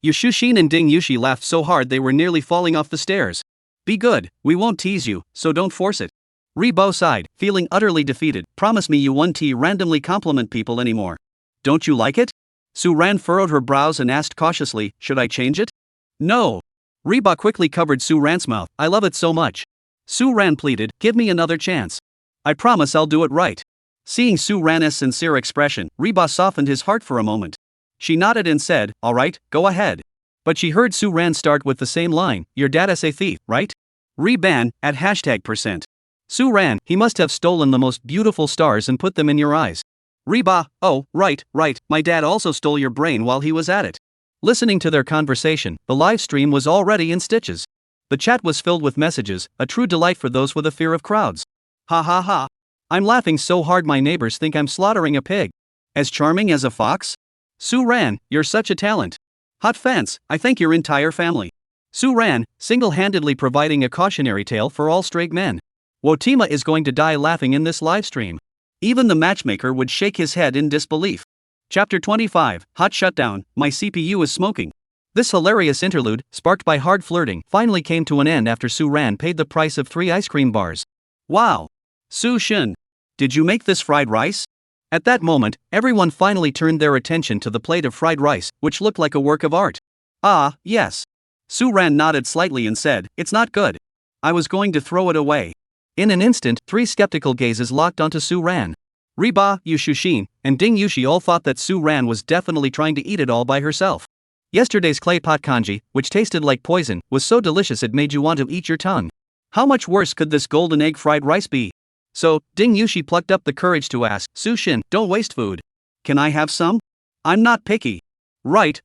Yushushin and Ding Yushi laughed so hard they were nearly falling off the stairs. Be good, we won't tease you, so don't force it. Rebo sighed, feeling utterly defeated. Promise me you won't randomly compliment people anymore. Don't you like it? Suran furrowed her brows and asked cautiously, should I change it? No. Reba quickly covered Suran's mouth. I love it so much. Suran pleaded, give me another chance. I promise I'll do it right. Seeing Suran's sincere expression, Reba softened his heart for a moment. She nodded and said, all right, go ahead. But she heard Suran start with the same line, your dad is a thief, right? Reban, at #%. Suran, he must have stolen the most beautiful stars and put them in your eyes. Reba, oh, right, my dad also stole your brain while he was at it. Listening to their conversation, the live stream was already in stitches. The chat was filled with messages, a true delight for those with a fear of crowds. Ha ha ha. I'm laughing so hard my neighbors think I'm slaughtering a pig. As charming as a fox? Suran, you're such a talent. Hot fans, I thank your entire family. Suran, single-handedly providing a cautionary tale for all straight men. Wotima is going to die laughing in this livestream. Even the matchmaker would shake his head in disbelief. Chapter 25, Hot Shutdown, My CPU is Smoking. This hilarious interlude, sparked by hard flirting, finally came to an end after Suran paid the price of 3 ice cream bars. Wow! Su-shin, did you make this fried rice? At that moment, everyone finally turned their attention to the plate of fried rice, which looked like a work of art. Ah, yes. Suan nodded slightly and said, "It's not good. I was going to throw it away." In an instant, 3 skeptical gazes locked onto Suan. Reba, Yushushin, and Ding Yushi all thought that Suan was definitely trying to eat it all by herself. Yesterday's clay pot kanji, which tasted like poison, was so delicious it made you want to eat your tongue. How much worse could this golden egg fried rice be? So, Ding Yushi plucked up the courage to ask, "Sushin, don't waste food. Can I have some? I'm not picky." Right.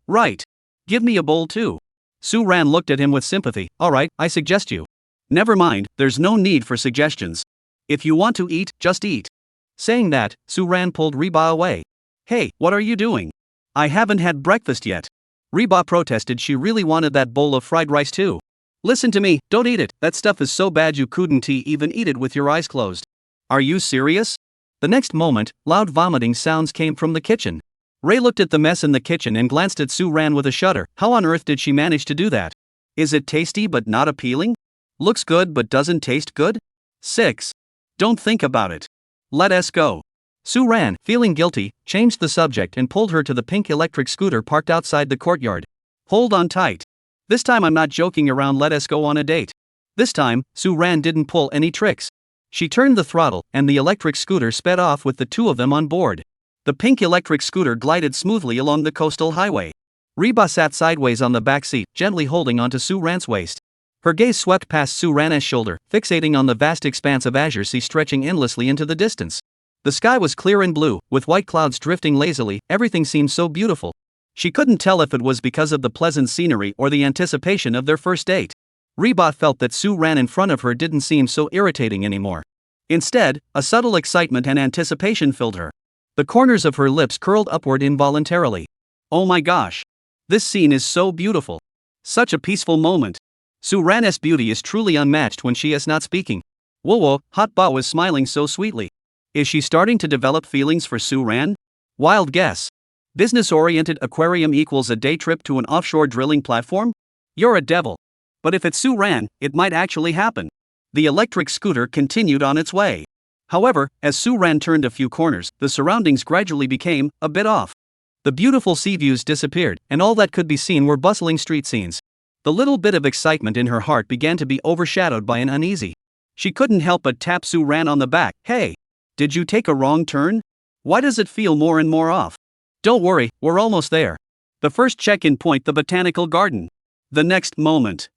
Give me a bowl too. Suan looked at him with sympathy. "Alright, I suggest you." Never mind, there's no need for suggestions. If you want to eat, just eat. Saying that, Suan pulled Reba away. "Hey, what are you doing? I haven't had breakfast yet." Reba protested. She really wanted that bowl of fried rice too. "Listen to me, don't eat it. That stuff is so bad you couldn't even eat it with your eyes closed." "Are you serious?" The next moment, loud vomiting sounds came from the kitchen. Ray looked at the mess in the kitchen and glanced at Suan with a shudder. How on earth did she manage to do that? Is it tasty but not appealing? Looks good but doesn't taste good? 6. Don't think about it. Let us go. Suan, feeling guilty, changed the subject and pulled her to the pink electric scooter parked outside the courtyard. Hold on tight. This time I'm not joking around, let us go on a date. This time, Suan didn't pull any tricks. She turned the throttle, and the electric scooter sped off with the 2 of them on board. The pink electric scooter glided smoothly along the coastal highway. Reba sat sideways on the back seat, gently holding onto Suan's waist. Her gaze swept past Suan's shoulder, fixating on the vast expanse of azure sea stretching endlessly into the distance. The sky was clear and blue, with white clouds drifting lazily. Everything seemed so beautiful. She couldn't tell if it was because of the pleasant scenery or the anticipation of their first date. Reba felt that Suan in front of her didn't seem so irritating anymore. Instead, a subtle excitement and anticipation filled her. The corners of her lips curled upward involuntarily. Oh my gosh! This scene is so beautiful. Such a peaceful moment. Suan's beauty is truly unmatched when she is not speaking. Whoa, Hot Ba was smiling so sweetly. Is she starting to develop feelings for Suan? Wild guess. Business-oriented aquarium equals a day trip to an offshore drilling platform? You're a devil. But if it's Suan, it might actually happen. The electric scooter continued on its way. However, as Suan turned a few corners, the surroundings gradually became a bit off. The beautiful sea views disappeared, and all that could be seen were bustling street scenes. The little bit of excitement in her heart began to be overshadowed by an uneasy. She couldn't help but tap Suan on the back. "Hey! Did you take a wrong turn? Why does it feel more and more off?" "Don't worry, we're almost there." The first check-in point, the botanical garden. The next moment,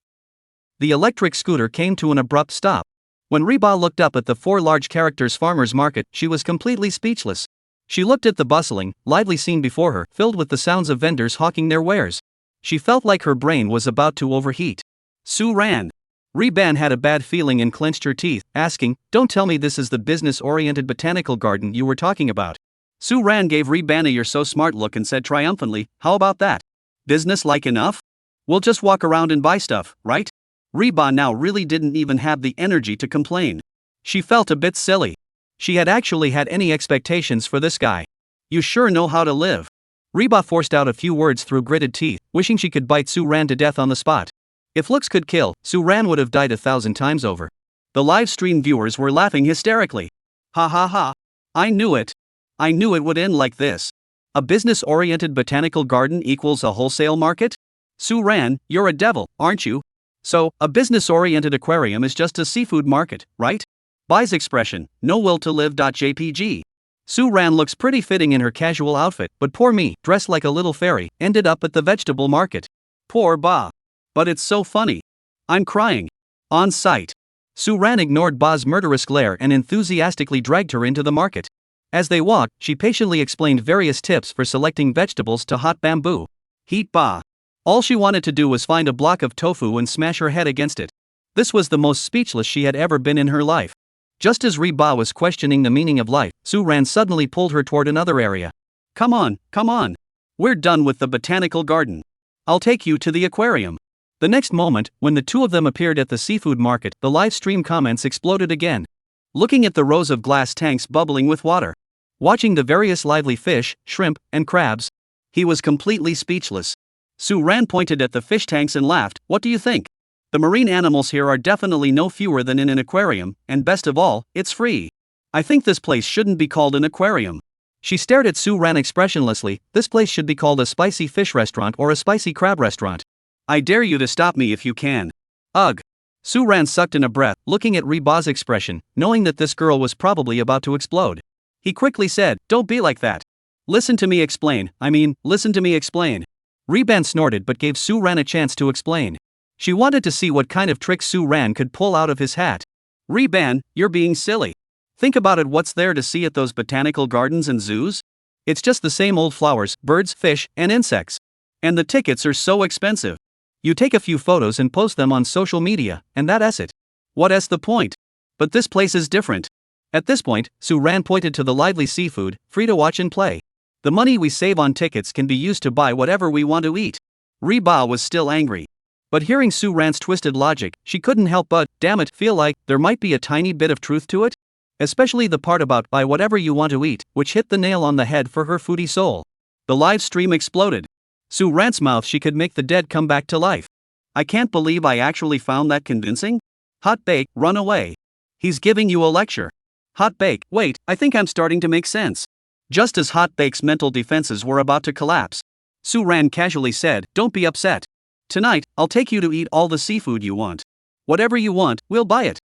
the electric scooter came to an abrupt stop. When Reba looked up at the 4 large characters farmers market, she was completely speechless. She looked at the bustling, lively scene before her, filled with the sounds of vendors hawking their wares. She felt like her brain was about to overheat. Suan. Reba had a bad feeling and clenched her teeth, asking, "Don't tell me this is the business-oriented botanical garden you were talking about." Suan gave Reba your so smart look and said triumphantly, "How about that? Business-like enough? We'll just walk around and buy stuff, right?" Reba now really didn't even have the energy to complain. She felt a bit silly. She had actually had any expectations for this guy. "You sure know how to live." Reba forced out a few words through gritted teeth, wishing she could bite Suan to death on the spot. If looks could kill, Suan would have died 1,000 times over. The live stream viewers were laughing hysterically. "Ha ha ha. I knew it. I knew it would end like this. A business-oriented botanical garden equals a wholesale market? Suan, you're a devil, aren't you? So, a business-oriented aquarium is just a seafood market, right?" Bai's expression, no will to live.jpg. Suan looks pretty fitting in her casual outfit, but poor me, dressed like a little fairy, ended up at the vegetable market. Poor Ba. But it's so funny. I'm crying. On sight. Suan ignored Ba's murderous glare and enthusiastically dragged her into the market. As they walked, she patiently explained various tips for selecting vegetables to hot bamboo. Heat Ba. All she wanted to do was find a block of tofu and smash her head against it. This was the most speechless she had ever been in her life. Just as Reba was questioning the meaning of life, Suan suddenly pulled her toward another area. Come on. We're done with the botanical garden. I'll take you to the aquarium." The next moment, when the 2 of them appeared at the seafood market, the live stream comments exploded again. Looking at the rows of glass tanks bubbling with water, watching the various lively fish, shrimp, and crabs, he was completely speechless. Suan pointed at the fish tanks and laughed. "What do you think? The marine animals here are definitely no fewer than in an aquarium, and best of all, it's free. I think this place shouldn't be called an aquarium." She stared at Suan expressionlessly. "This place should be called a spicy fish restaurant or a spicy crab restaurant." I dare you to stop me if you can. Ugh. Suan sucked in a breath, looking at Reba's expression, knowing that this girl was probably about to explode. He quickly said, "Don't be like that. Listen to me explain, listen to me explain." Reban snorted but gave Suan a chance to explain. She wanted to see what kind of trick Suan could pull out of his hat. Reban, you're being silly. Think about it, what's there to see at those botanical gardens and zoos? It's just the same old flowers, birds, fish, and insects. And the tickets are so expensive. You take a few photos and post them on social media, and that's it. What's the point? But this place is different. At this point, Suan pointed to the lively seafood, free to watch and play. The money we save on tickets can be used to buy whatever we want to eat. Reba was still angry. But hearing Suan's twisted logic, she couldn't help but, damn it, feel like there might be a tiny bit of truth to it. Especially the part about buy whatever you want to eat, which hit the nail on the head for her foodie soul. The live stream exploded. Suan's mouth, she could make the dead come back to life. I can't believe I actually found that convincing. Hot Bake, run away. He's giving you a lecture. Hot Bake, wait, I think I'm starting to make sense. Just as Hot Bake's mental defenses were about to collapse, Suan casually said, "Don't be upset. Tonight, I'll take you to eat all the seafood you want. Whatever you want, we'll buy it."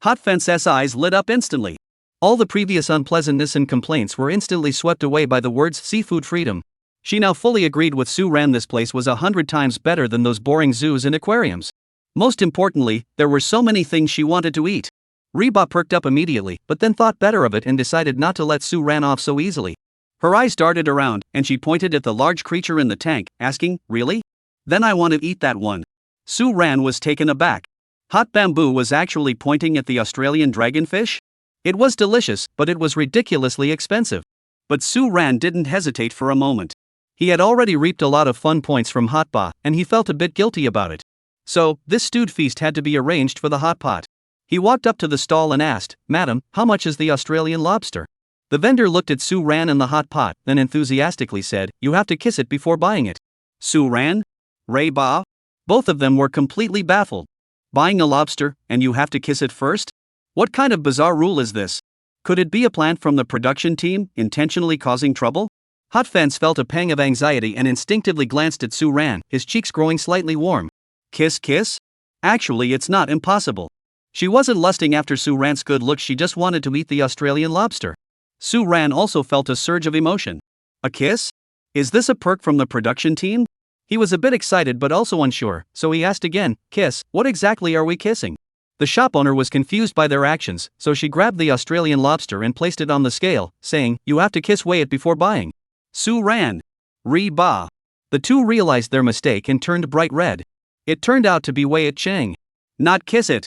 Hot Fence's eyes lit up instantly. All the previous unpleasantness and complaints were instantly swept away by the words seafood freedom. She now fully agreed with Suan, this place was 100 times better than those boring zoos and aquariums. Most importantly, there were so many things she wanted to eat. Reba perked up immediately, but then thought better of it and decided not to let Suan off so easily. Her eyes darted around, and she pointed at the large creature in the tank, asking, "Really? Then I want to eat that one." Suan was taken aback. Hot Bamboo was actually pointing at the Australian dragonfish? It was delicious, but it was ridiculously expensive. But Suan didn't hesitate for a moment. He had already reaped a lot of fun points from Hot Ba, and he felt a bit guilty about it. So, this stewed feast had to be arranged for the hot pot. He walked up to the stall and asked, "Madam, how much is the Australian lobster?" The vendor looked at Suan and the hot pot, then enthusiastically said, "You have to kiss it before buying it." Suan? Reba? Both of them were completely baffled. Buying a lobster, and you have to kiss it first? What kind of bizarre rule is this? Could it be a plant from the production team, intentionally causing trouble? Hot Fence felt a pang of anxiety and instinctively glanced at Suan, his cheeks growing slightly warm. Kiss? Actually, it's not impossible. She wasn't lusting after Suan's good looks, she just wanted to eat the Australian lobster. Suan also felt a surge of emotion. A kiss? Is this a perk from the production team? He was a bit excited but also unsure, so he asked again, "Kiss, what exactly are we kissing?" The shop owner was confused by their actions, so she grabbed the Australian lobster and placed it on the scale, saying, "You have to weigh it before buying." Suan. Reba. The two realized their mistake and turned bright red. It turned out to be weigh it Chang. Not kiss it.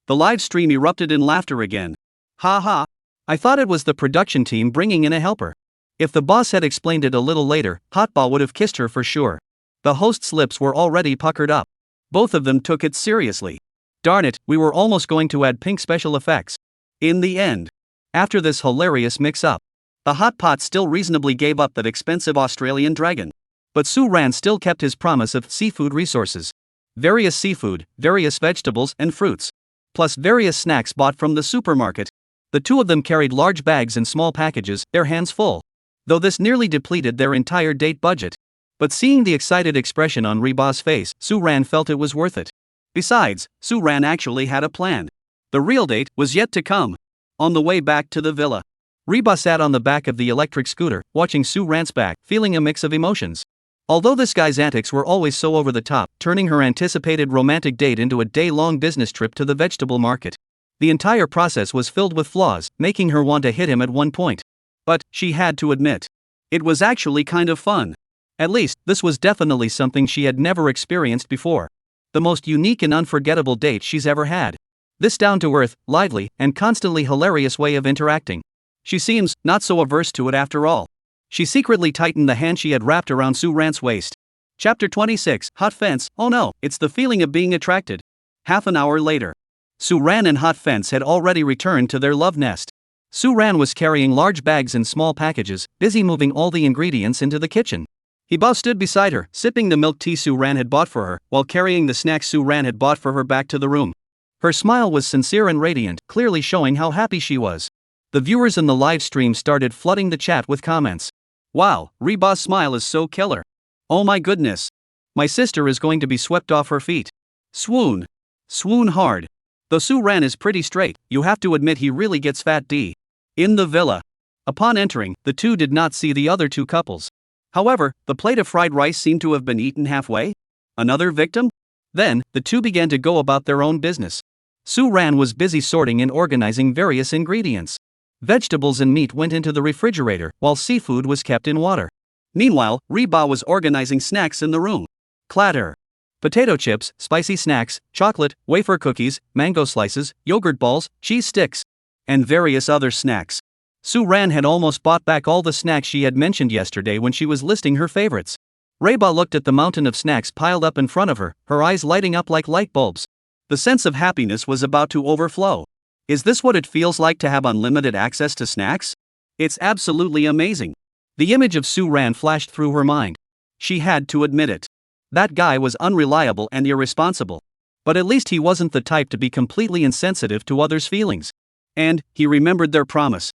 The live stream erupted in laughter again. Ha ha. I thought it was the production team bringing in a helper. If the boss had explained it a little later, Hotba would have kissed her for sure. The host's lips were already puckered up. Both of them took it seriously. Darn it, we were almost going to add pink special effects. In the end. After this hilarious mix-up, the hot pot still reasonably gave up that expensive Australian dragon. But Suan still kept his promise of seafood resources. Various seafood, various vegetables and fruits. Plus various snacks bought from the supermarket. The two of them carried large bags and small packages, their hands full. Though this nearly depleted their entire date budget. But seeing the excited expression on Reba's face, Suan felt it was worth it. Besides, Suan actually had a plan. The real date was yet to come. On the way back to the villa, Reba sat on the back of the electric scooter, watching Suan's back, feeling a mix of emotions. Although this guy's antics were always so over the top, turning her anticipated romantic date into a day-long business trip to the vegetable market. The entire process was filled with flaws, making her want to hit him at one point. But, she had to admit, it was actually kind of fun. At least, this was definitely something she had never experienced before. The most unique and unforgettable date she's ever had. This down-to-earth, lively, and constantly hilarious way of interacting. She seems not so averse to it after all. She secretly tightened the hand she had wrapped around Suan's waist. Chapter 26, Hot Fence. Oh no, it's the feeling of being attracted. Half an hour later, Suan and Hot Fence had already returned to their love nest. Suan was carrying large bags and small packages, busy moving all the ingredients into the kitchen. Heba stood beside her, sipping the milk tea Suan had bought for her, while carrying the snacks Suan had bought for her back to the room. Her smile was sincere and radiant, clearly showing how happy she was. The viewers in the live stream started flooding the chat with comments. Wow, Reba's smile is so killer. Oh my goodness. My sister is going to be swept off her feet. Swoon. Swoon hard. Though Suan is pretty straight, you have to admit he really gets fat D. In the villa. Upon entering, the two did not see the other two couples. However, the plate of fried rice seemed to have been eaten halfway. Another victim? Then, the two began to go about their own business. Suan was busy sorting and organizing various ingredients. Vegetables and meat went into the refrigerator, while seafood was kept in water. Meanwhile, Reba was organizing snacks in the room. Clatter. Potato chips, spicy snacks, chocolate, wafer cookies, mango slices, yogurt balls, cheese sticks, and various other snacks. Suan had almost bought back all the snacks she had mentioned yesterday when she was listing her favorites. Reba looked at the mountain of snacks piled up in front of her, her eyes lighting up like light bulbs. The sense of happiness was about to overflow. Is this what it feels like to have unlimited access to snacks? It's absolutely amazing. The image of Suan flashed through her mind. She had to admit it. That guy was unreliable and irresponsible. But at least he wasn't the type to be completely insensitive to others' feelings. And, he remembered their promise.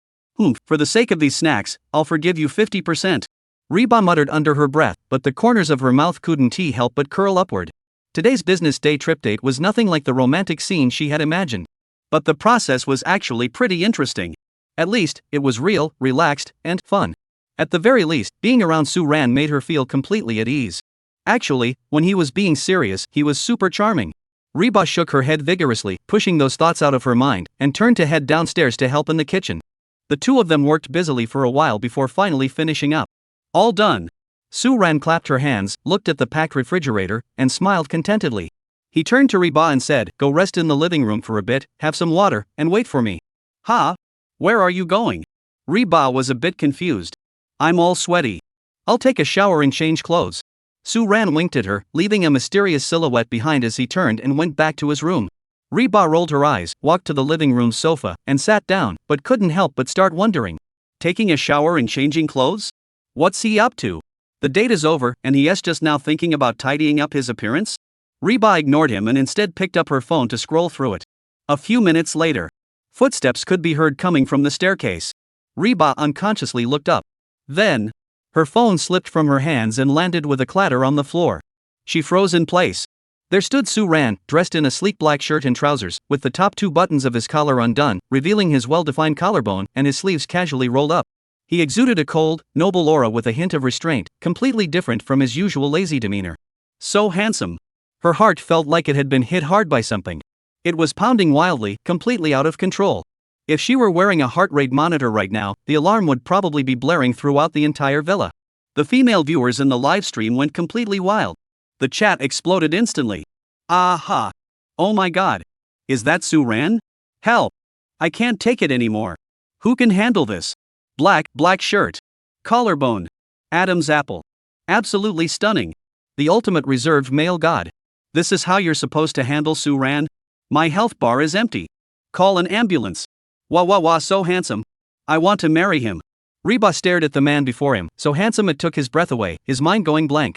For the sake of these snacks, I'll forgive you 50%. Reba muttered under her breath, but the corners of her mouth couldn't help but curl upward. Today's business day trip date was nothing like the romantic scene she had imagined. But the process was actually pretty interesting. At least, it was real, relaxed, and fun. At the very least, being around Suan made her feel completely at ease. Actually, when he was being serious, he was super charming. Reba shook her head vigorously, pushing those thoughts out of her mind, and turned to head downstairs to help in the kitchen. The two of them worked busily for a while before finally finishing up. All done. Suan clapped her hands, looked at the packed refrigerator, and smiled contentedly. He turned to Reba and said, "Go rest in the living room for a bit, have some water, and wait for me." "Huh? Where are you going?" Reba was a bit confused. "I'm all sweaty. I'll take a shower and change clothes." Suan winked at her, leaving a mysterious silhouette behind as he turned and went back to his room. Reba rolled her eyes, walked to the living room sofa, and sat down, but couldn't help but start wondering. Taking a shower and changing clothes? What's he up to? The date is over, and he's just now thinking about tidying up his appearance? Reba ignored him and instead picked up her phone to scroll through it. A few minutes later, footsteps could be heard coming from the staircase. Reba unconsciously looked up. Then, her phone slipped from her hands and landed with a clatter on the floor. She froze in place. There stood Suan, dressed in a sleek black shirt and trousers, with the top two buttons of his collar undone, revealing his well-defined collarbone and his sleeves casually rolled up. He exuded a cold, noble aura with a hint of restraint, completely different from his usual lazy demeanor. So handsome. Her heart felt like it had been hit hard by something. It was pounding wildly, completely out of control. If she were wearing a heart rate monitor right now, the alarm would probably be blaring throughout the entire villa. The female viewers in the live stream went completely wild. The chat exploded instantly. Aha! Oh my god! Is that Suan? Help! I can't take it anymore. Who can handle this? Black shirt. Collarbone. Adam's apple. Absolutely stunning. The ultimate reserved male god. This is how you're supposed to handle Suan? My health bar is empty. Call an ambulance. Wah, so handsome. I want to marry him. Reba stared at the man before him, so handsome it took his breath away, his mind going blank.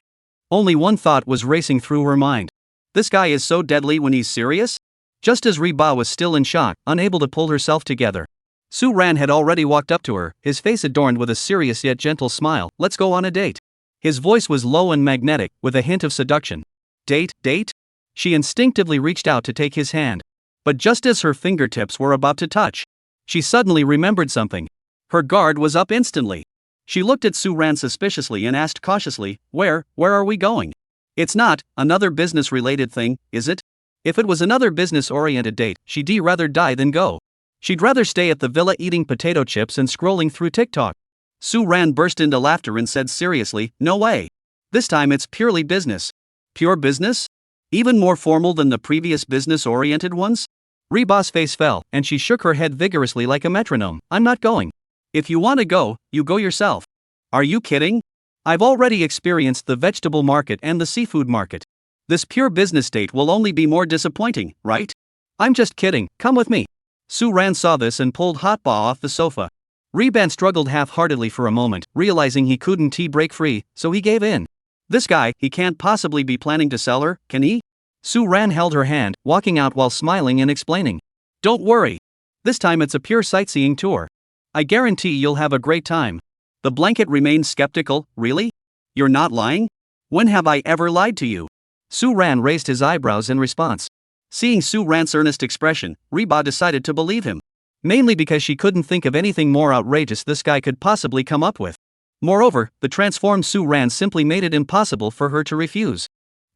Only one thought was racing through her mind. This guy is so deadly when he's serious? Just as Reba was still in shock, unable to pull herself together, Suan had already walked up to her, his face adorned with a serious yet gentle smile. "Let's go on a date." His voice was low and magnetic, with a hint of seduction. Date? She instinctively reached out to take his hand. But just as her fingertips were about to touch, she suddenly remembered something. Her guard was up instantly. She looked at Suan suspiciously and asked cautiously, Where are we going? It's not another business-related thing, is it? If it was another business-oriented date, she'd rather die than go. She'd rather stay at the villa eating potato chips and scrolling through TikTok. Suan burst into laughter and said seriously, "No way. This time it's purely business." Pure business? Even more formal than the previous business-oriented ones? Reba's face fell, and she shook her head vigorously like a metronome. "I'm not going. If you want to go, you go yourself." "Are you kidding? I've already experienced the vegetable market and the seafood market. This pure business date will only be more disappointing, right?" "I'm just kidding, come with me." Suan saw this and pulled Hotba off the sofa. Reban struggled half-heartedly for a moment, realizing he couldn't break free, so he gave in. This guy, he can't possibly be planning to sell her, can he? Suan held her hand, walking out while smiling and explaining. "Don't worry. This time it's a pure sightseeing tour. I guarantee you'll have a great time." The blanket remained skeptical. "Really? You're not lying?" When have I ever lied to you? Suan raised his eyebrows in response. Seeing Suran's earnest expression, Reba decided to believe him. Mainly because she couldn't think of anything more outrageous this guy could possibly come up with. Moreover, the transformed Suan simply made it impossible for her to refuse.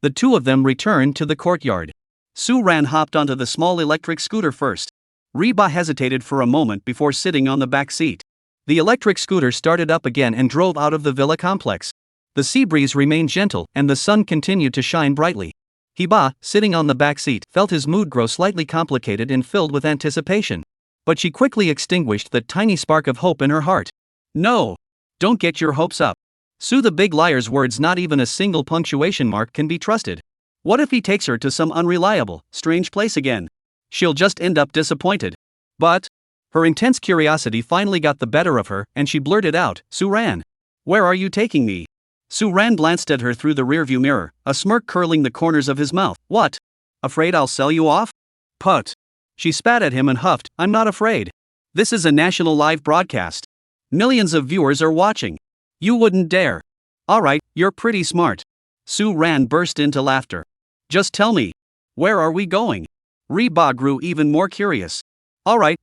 The two of them returned to the courtyard. Suan hopped onto the small electric scooter first. Reba hesitated for a moment before sitting on the back seat. The electric scooter started up again and drove out of the villa complex. The sea breeze remained gentle and the sun continued to shine brightly. Heba, sitting on the back seat, felt his mood grow slightly complicated and filled with anticipation. But she quickly extinguished that tiny spark of hope in her heart. No! Don't get your hopes up. Sue the big liar's words, not even a single punctuation mark can be trusted. What if he takes her to some unreliable, strange place again? She'll just end up disappointed. But her intense curiosity finally got the better of her, and she blurted out, "Suan, where are you taking me?" Suan glanced at her through the rearview mirror, a smirk curling the corners of his mouth. "What? Afraid I'll sell you off?" "Put." She spat at him and huffed, "I'm not afraid. This is a national live broadcast. Millions of viewers are watching. You wouldn't dare." "Alright, you're pretty smart." Suan burst into laughter. "Just tell me. Where are we going?" Reba grew even more curious. Alright,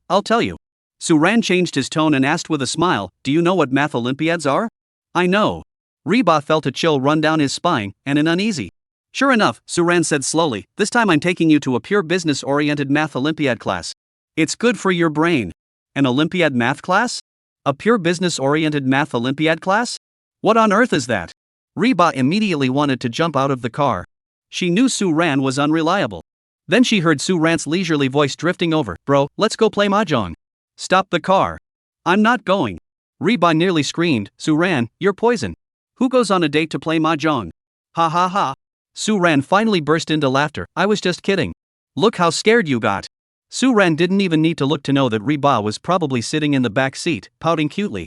I'll tell you." Suan changed his tone and asked with a smile, "Do you know what math Olympiads are?" "I know." Reba felt a chill run down his spine, and an uneasy. "Sure enough," Suan said slowly, "this time I'm taking you to a pure business-oriented math Olympiad class. It's good for your brain." "An Olympiad math class? A pure business-oriented math Olympiad class? What on earth is that?" Reba immediately wanted to jump out of the car. She knew Suan was unreliable. Then she heard Suran's leisurely voice drifting over, "Bro, let's go play mahjong." "Stop the car. I'm not going." Reba nearly screamed, "Suan, you're poison. Who goes on a date to play mahjong? Ha ha ha." Suan finally burst into laughter, "I was just kidding. Look how scared you got." Suan didn't even need to look to know that Reba was probably sitting in the back seat, pouting cutely.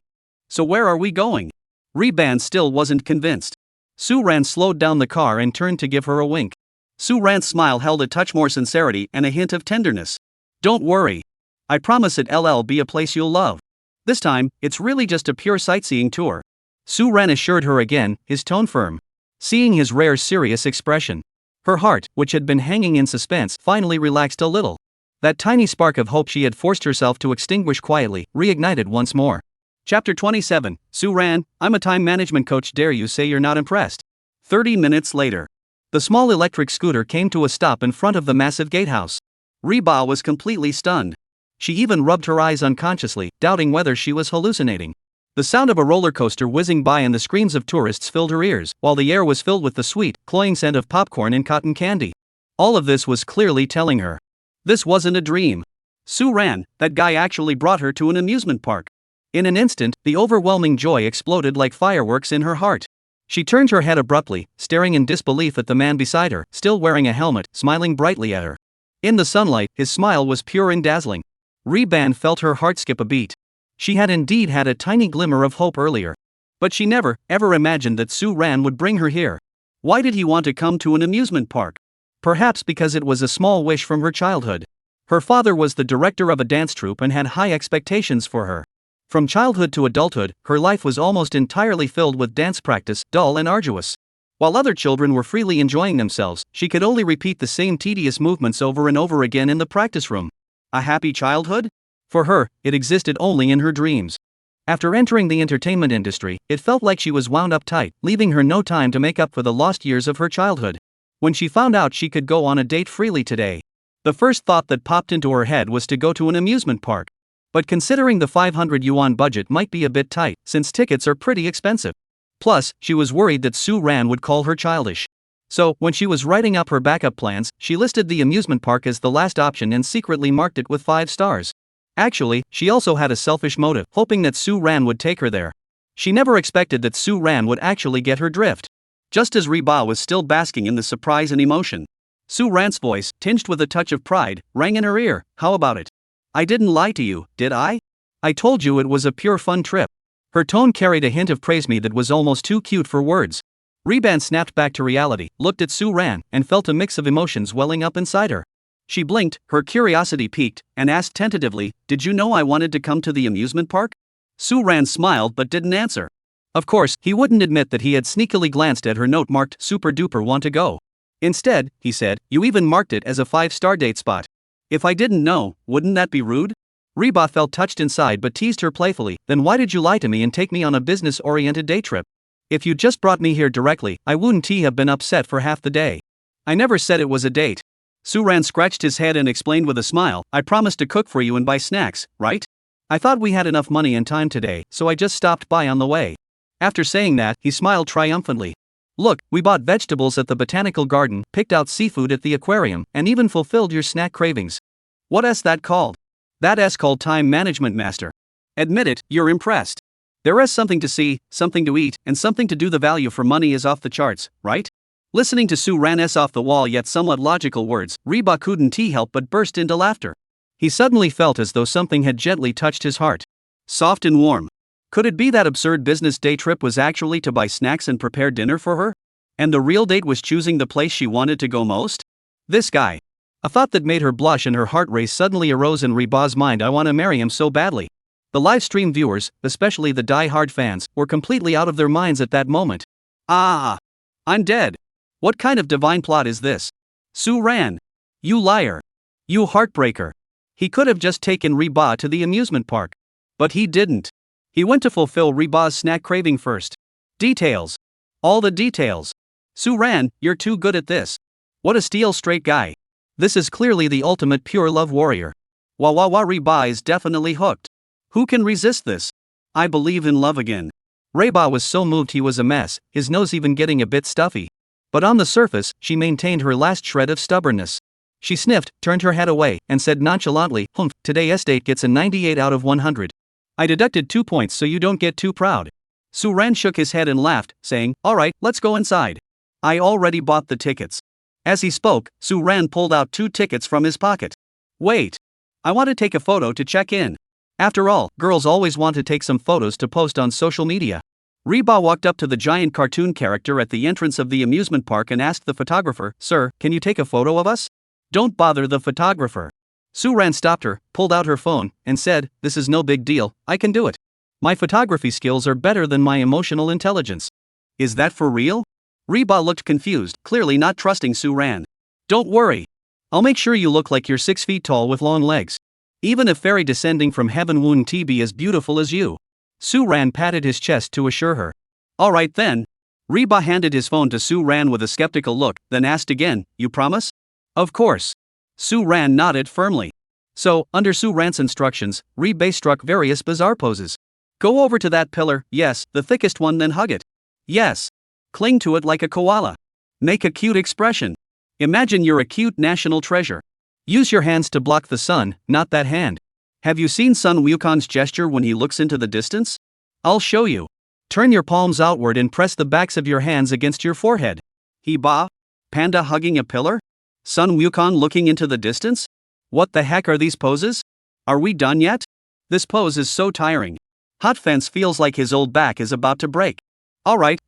"So where are we going?" Reba still wasn't convinced. Suan slowed down the car and turned to give her a wink. Suran's smile held a touch more sincerity and a hint of tenderness. "Don't worry. I promise it'll be a place you'll love. This time, it's really just a pure sightseeing tour." Suan assured her again, his tone firm. Seeing his rare serious expression, her heart, which had been hanging in suspense, finally relaxed a little. That tiny spark of hope she had forced herself to extinguish quietly, reignited once more. Chapter 27, Suan, I'm a time management coach, dare you say you're not impressed? 30 minutes later. The small electric scooter came to a stop in front of the massive gatehouse. Reba was completely stunned. She even rubbed her eyes unconsciously, doubting whether she was hallucinating. The sound of a roller coaster whizzing by and the screams of tourists filled her ears, while the air was filled with the sweet, cloying scent of popcorn and cotton candy. All of this was clearly telling her this wasn't a dream. Suan, that guy actually brought her to an amusement park. In an instant, the overwhelming joy exploded like fireworks in her heart. She turned her head abruptly, staring in disbelief at the man beside her, still wearing a helmet, smiling brightly at her. In the sunlight, his smile was pure and dazzling. Reba felt her heart skip a beat. She had indeed had a tiny glimmer of hope earlier. But she never, ever imagined that Suan would bring her here. Why did he want to come to an amusement park? Perhaps because it was a small wish from her childhood. Her father was the director of a dance troupe and had high expectations for her. From childhood to adulthood, her life was almost entirely filled with dance practice, dull and arduous. While other children were freely enjoying themselves, she could only repeat the same tedious movements over and over again in the practice room. A happy childhood? For her, it existed only in her dreams. After entering the entertainment industry, it felt like she was wound up tight, leaving her no time to make up for the lost years of her childhood. When she found out she could go on a date freely today, the first thought that popped into her head was to go to an amusement park. But considering the 500 yuan budget might be a bit tight, since tickets are pretty expensive. Plus, she was worried that Suan would call her childish. So, when she was writing up her backup plans, she listed the amusement park as the last option and secretly marked it with 5 stars. Actually, she also had a selfish motive, hoping that Suan would take her there. She never expected that Suan would actually get her drift. Just as Reba was still basking in the surprise and emotion, Suan's voice, tinged with a touch of pride, rang in her ear. "How about it? I didn't lie to you, did I? I told you it was a pure fun trip." Her tone carried a hint of praise me that was almost too cute for words. Reba snapped back to reality, looked at Suan, and felt a mix of emotions welling up inside her. She blinked, her curiosity piqued, and asked tentatively, "Did you know I wanted to come to the amusement park?" Suan smiled but didn't answer. Of course, he wouldn't admit that he had sneakily glanced at her note marked super duper want to go. Instead, he said, you even marked it as a 5-star date spot. If I didn't know, wouldn't that be rude? Reba felt touched inside but teased her playfully, then why did you lie to me and take me on a business-oriented day trip? If you just brought me here directly, I wouldn't have been upset for half the day. I never said it was a date. Suan scratched his head and explained with a smile, I promised to cook for you and buy snacks, right? I thought we had enough money and time today, so I just stopped by on the way. After saying that, he smiled triumphantly. Look, we bought vegetables at the botanical garden, picked out seafood at the aquarium, and even fulfilled your snack cravings. What's that called? That's called time management, master. Admit it, you're impressed. There is something to see, something to eat, and something to do. The value for money is off the charts, right? Listening to Suan's off-the-wall yet somewhat logical words, Reba couldn't help but burst into laughter. He suddenly felt as though something had gently touched his heart. Soft and warm. Could it be that absurd business day trip was actually to buy snacks and prepare dinner for her? And the real date was choosing the place she wanted to go most? This guy. A thought that made her blush and her heart race suddenly arose in Reba's mind. I want to marry him so badly. The live stream viewers, especially the die-hard fans, were completely out of their minds at that moment. I'm dead. What kind of divine plot is this? Suan. You liar. You heartbreaker. He could have just taken Reba to the amusement park. But he didn't. He went to fulfill Reba's snack craving first. Details. All the details. Suan, you're too good at this. What a steel straight guy. This is clearly the ultimate pure love warrior. Reba is definitely hooked. Who can resist this? I believe in love again. Reba was so moved he was a mess, his nose even getting a bit stuffy. But on the surface, she maintained her last shred of stubbornness. She sniffed, turned her head away, and said nonchalantly, today's date gets a 98 out of 100. I deducted 2 points so you don't get too proud. Suan shook his head and laughed, saying, alright, let's go inside. I already bought the tickets. As he spoke, Suan pulled out 2 tickets from his pocket. Wait. I want to take a photo to check in. After all, girls always want to take some photos to post on social media. Reba walked up to the giant cartoon character at the entrance of the amusement park and asked the photographer, Sir, can you take a photo of us? Don't bother the photographer. Suan stopped her, pulled out her phone, and said, This is no big deal, I can do it. My photography skills are better than my emotional intelligence. Is that for real? Reba looked confused, clearly not trusting Suan. Don't worry. I'll make sure you look like you're 6 feet tall with long legs. Even a fairy descending from heaven wouldn't be as beautiful as you. Suan patted his chest to assure her. Alright then. Reba handed his phone to Suan with a skeptical look, then asked again, You promise? Of course. Suan nodded firmly. So, under Suan's instructions, Reba struck various bizarre poses. Go over to that pillar, yes, the thickest one, then hug it. Yes. Cling to it like a koala. Make a cute expression. Imagine you're a cute national treasure. Use your hands to block the sun, not that hand. Have you seen Sun Wukon's gesture when he looks into the distance? I'll show you. Turn your palms outward and press the backs of your hands against your forehead. Panda hugging a pillar? Sun Wukong looking into the distance? What the heck are these poses? Are we done yet? This pose is so tiring. Hot Fence feels like his old back is about to break. Alright.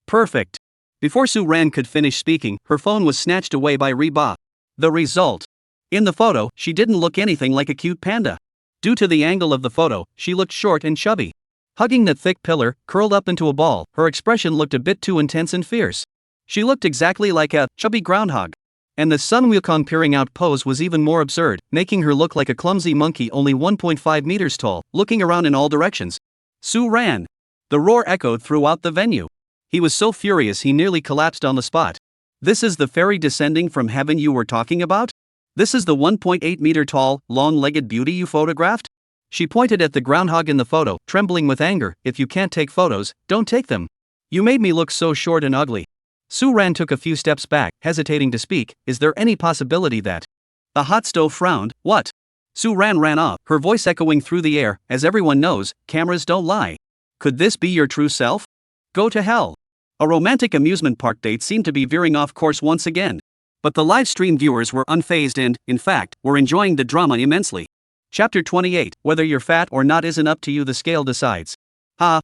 Perfect. Before Suan could finish speaking, her phone was snatched away by Reba. The result. In the photo, she didn't look anything like a cute panda. Due to the angle of the photo, she looked short and chubby. Hugging that thick pillar, curled up into a ball, her expression looked a bit too intense and fierce. She looked exactly like a chubby groundhog. And the Sun Wukong peering out pose was even more absurd, making her look like a clumsy monkey only 1.5 meters tall, looking around in all directions. Suan. The roar echoed throughout the venue. He was so furious he nearly collapsed on the spot. This is the fairy descending from heaven you were talking about? This is the 1.8 meter tall, long-legged beauty you photographed? She pointed at the groundhog in the photo, trembling with anger. If you can't take photos, don't take them. You made me look so short and ugly. Suan took a few steps back, hesitating to speak. Is there any possibility that? The hot stove frowned. What? Suan ran off, her voice echoing through the air. As everyone knows, cameras don't lie. Could this be your true self? Go to hell. A romantic amusement park date seemed to be veering off course once again. But the live stream viewers were unfazed and, in fact, were enjoying the drama immensely. Chapter 28. Whether you're fat or not isn't up to you, the scale decides.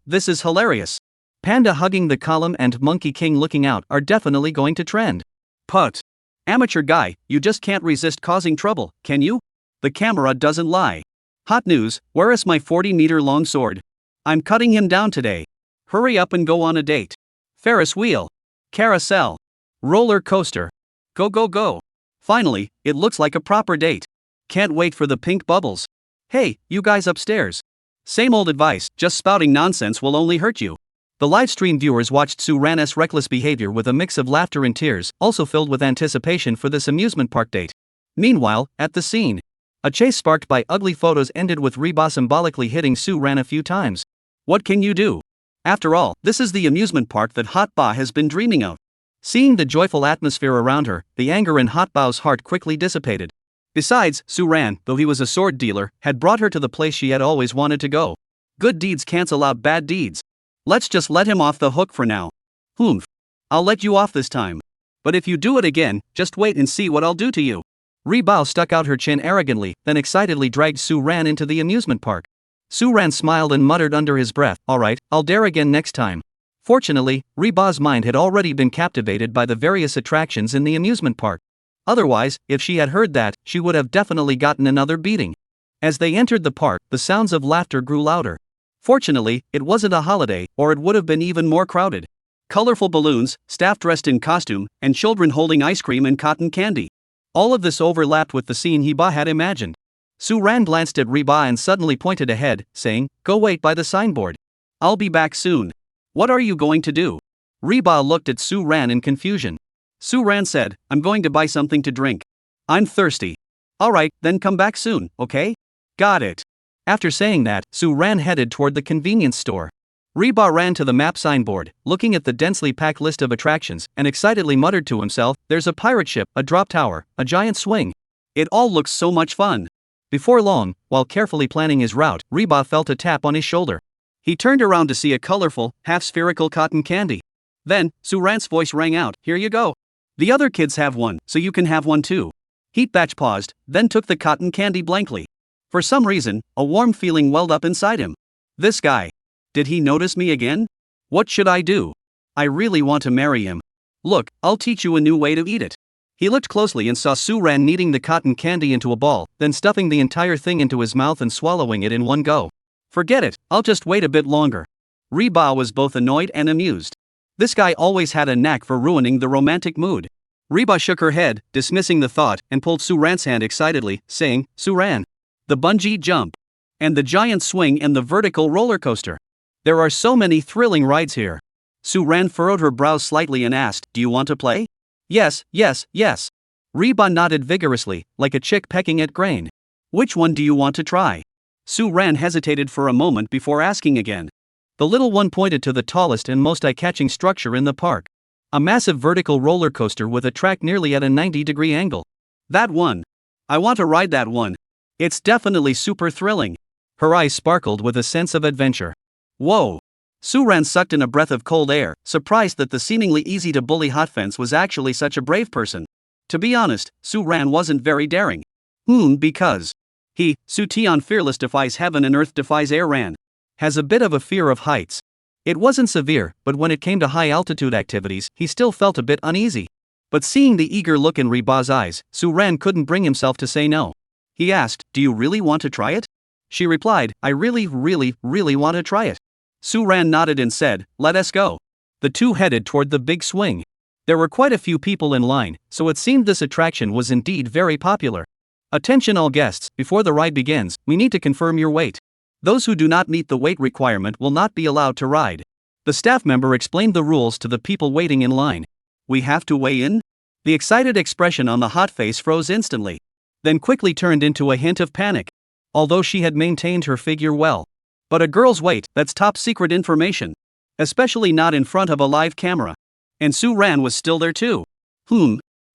This is hilarious. Panda hugging the column and Monkey King looking out are definitely going to trend. Put. Amateur guy, you just can't resist causing trouble, can you? The camera doesn't lie. Hot news, where is my 40-meter long sword? I'm cutting him down today. Hurry up and go on a date. Ferris wheel. Carousel. Roller coaster. Go go go. Finally, it looks like a proper date. Can't wait for the pink bubbles. Hey, you guys upstairs. Same old advice, just spouting nonsense will only hurt you. The livestream viewers watched Suan's reckless behavior with a mix of laughter and tears, also filled with anticipation for this amusement park date. Meanwhile, at the scene, a chase sparked by ugly photos ended with Reba symbolically hitting Suan a few times. What can you do? After all, this is the amusement park that Hot Ba has been dreaming of. Seeing the joyful atmosphere around her, the anger in Hot Ba's heart quickly dissipated. Besides, Suan, though he was a sword dealer, had brought her to the place she had always wanted to go. Good deeds cancel out bad deeds. Let's just let him off the hook for now. Humph. I'll let you off this time. But if you do it again, just wait and see what I'll do to you. Reba stuck out her chin arrogantly, then excitedly dragged Suan into the amusement park. Suan smiled and muttered under his breath, "Alright, I'll dare again next time." Fortunately, Reba's mind had already been captivated by the various attractions in the amusement park. Otherwise, if she had heard that, she would have definitely gotten another beating. As they entered the park, the sounds of laughter grew louder. Fortunately, it wasn't a holiday, or it would have been even more crowded. Colorful balloons, staff dressed in costume, and children holding ice cream and cotton candy. All of this overlapped with the scene Heba had imagined. Suan glanced at Reba and suddenly pointed ahead, saying, "Go wait by the signboard. I'll be back soon." "What are you going to do?" Reba looked at Suan in confusion. Suan said, "I'm going to buy something to drink. I'm thirsty." "Alright, then come back soon, okay?" "Got it." After saying that, Suan headed toward the convenience store. Reba ran to the map signboard, looking at the densely packed list of attractions, and excitedly muttered to himself, "There's a pirate ship, a drop tower, a giant swing. It all looks so much fun." Before long, while carefully planning his route, Reba felt a tap on his shoulder. He turned around to see a colorful, half-spherical cotton candy. Then, Suan's voice rang out, "Here you go. The other kids have one, so you can have one too." Heatbatch paused, then took the cotton candy blankly. For some reason, a warm feeling welled up inside him. This guy. Did he notice me again? What should I do? I really want to marry him. Look, I'll teach you a new way to eat it. He looked closely and saw Suan kneading the cotton candy into a ball, then stuffing the entire thing into his mouth and swallowing it in one go. Forget it, I'll just wait a bit longer. Reba was both annoyed and amused. This guy always had a knack for ruining the romantic mood. Reba shook her head, dismissing the thought, and pulled Suran's hand excitedly, saying, "Suan. The bungee jump. And the giant swing and the vertical roller coaster. There are so many thrilling rides here." Suan furrowed her brows slightly and asked, "Do you want to play?" Yes, yes, yes. Reba nodded vigorously, like a chick pecking at grain. "Which one do you want to try?" Suan hesitated for a moment before asking again. The little one pointed to the tallest and most eye-catching structure in the park. A massive vertical roller coaster with a track nearly at a 90-degree angle. "That one. I want to ride that one. It's definitely super thrilling." Her eyes sparkled with a sense of adventure. Whoa! Suan sucked in a breath of cold air, surprised that the seemingly easy-to-bully hotfence was actually such a brave person. To be honest, Suan wasn't very daring. Because Tian fearless defies heaven and earth defies air ran. Has a bit of a fear of heights. It wasn't severe, but when it came to high-altitude activities, he still felt a bit uneasy. But seeing the eager look in Reba's eyes, Suan couldn't bring himself to say no. He asked, "Do you really want to try it?" She replied, "I really want to try it." Suan nodded and said, "Let us go." The two headed toward the big swing. There were quite a few people in line, so it seemed this attraction was indeed very popular. "Attention all guests, before the ride begins, we need to confirm your weight. Those who do not meet the weight requirement will not be allowed to ride." The staff member explained the rules to the people waiting in line. "We have to weigh in?" The excited expression on the hot face froze instantly, then quickly turned into a hint of panic. Although she had maintained her figure well. But a girl's weight, that's top secret information. Especially not in front of a live camera. And Suan was still there too.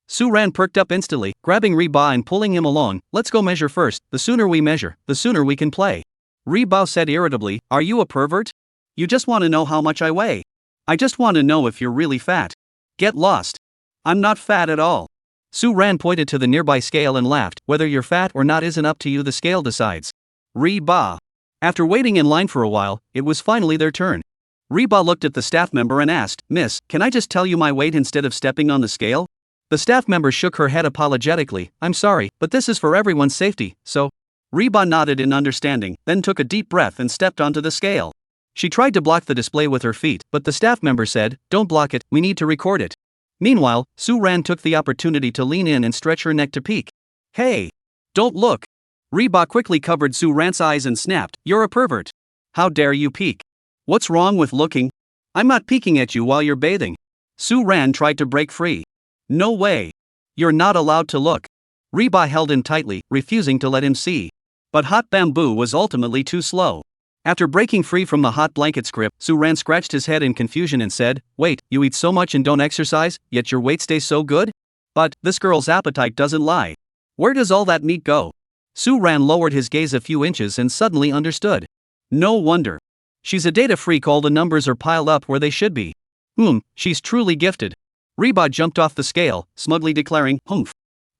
Suan perked up instantly, grabbing Reba and pulling him along. "Let's go measure first. The sooner we measure, the sooner we can play." Reba said irritably, "Are you a pervert? You just want to know how much I weigh. I just want to know if you're really fat. Get lost. I'm not fat at all." Suan pointed to the nearby scale and laughed. "Whether you're fat or not isn't up to you, the scale decides." Reba. After waiting in line for a while, it was finally their turn. Reba looked at the staff member and asked, "Miss, can I just tell you my weight instead of stepping on the scale?" The staff member shook her head apologetically. "I'm sorry, but this is for everyone's safety, so..." Reba nodded in understanding, then took a deep breath and stepped onto the scale. She tried to block the display with her feet, but the staff member said, "Don't block it, we need to record it." Meanwhile, Suan took the opportunity to lean in and stretch her neck to peek. "Hey! Don't look!" Reba quickly covered Suan's eyes and snapped, "You're a pervert. How dare you peek? What's wrong with looking? I'm not peeking at you while you're bathing." Suan tried to break free. "No way. You're not allowed to look." Reba held him tightly, refusing to let him see. But Hot Bamboo was ultimately too slow. After breaking free from the hot blankets grip, Suan scratched his head in confusion and said, "Wait, you eat so much and don't exercise, yet your weight stays so good? But this girl's appetite doesn't lie. Where does all that meat go?" Suan lowered his gaze a few inches and suddenly understood. No wonder. She's a data freak, all the numbers are piled up where they should be. She's truly gifted. Reba jumped off the scale, smugly declaring, "Humph.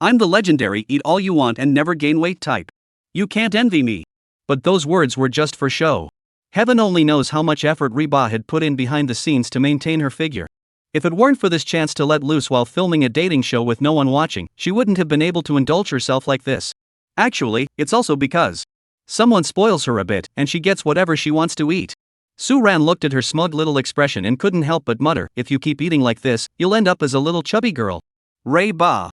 I'm the legendary eat all you want and never gain weight type. You can't envy me." But those words were just for show. Heaven only knows how much effort Reba had put in behind the scenes to maintain her figure. If it weren't for this chance to let loose while filming a dating show with no one watching, she wouldn't have been able to indulge herself like this. Actually, it's also because someone spoils her a bit, and she gets whatever she wants to eat. Suan looked at her smug little expression and couldn't help but mutter, "If you keep eating like this, you'll end up as a little chubby girl." Reba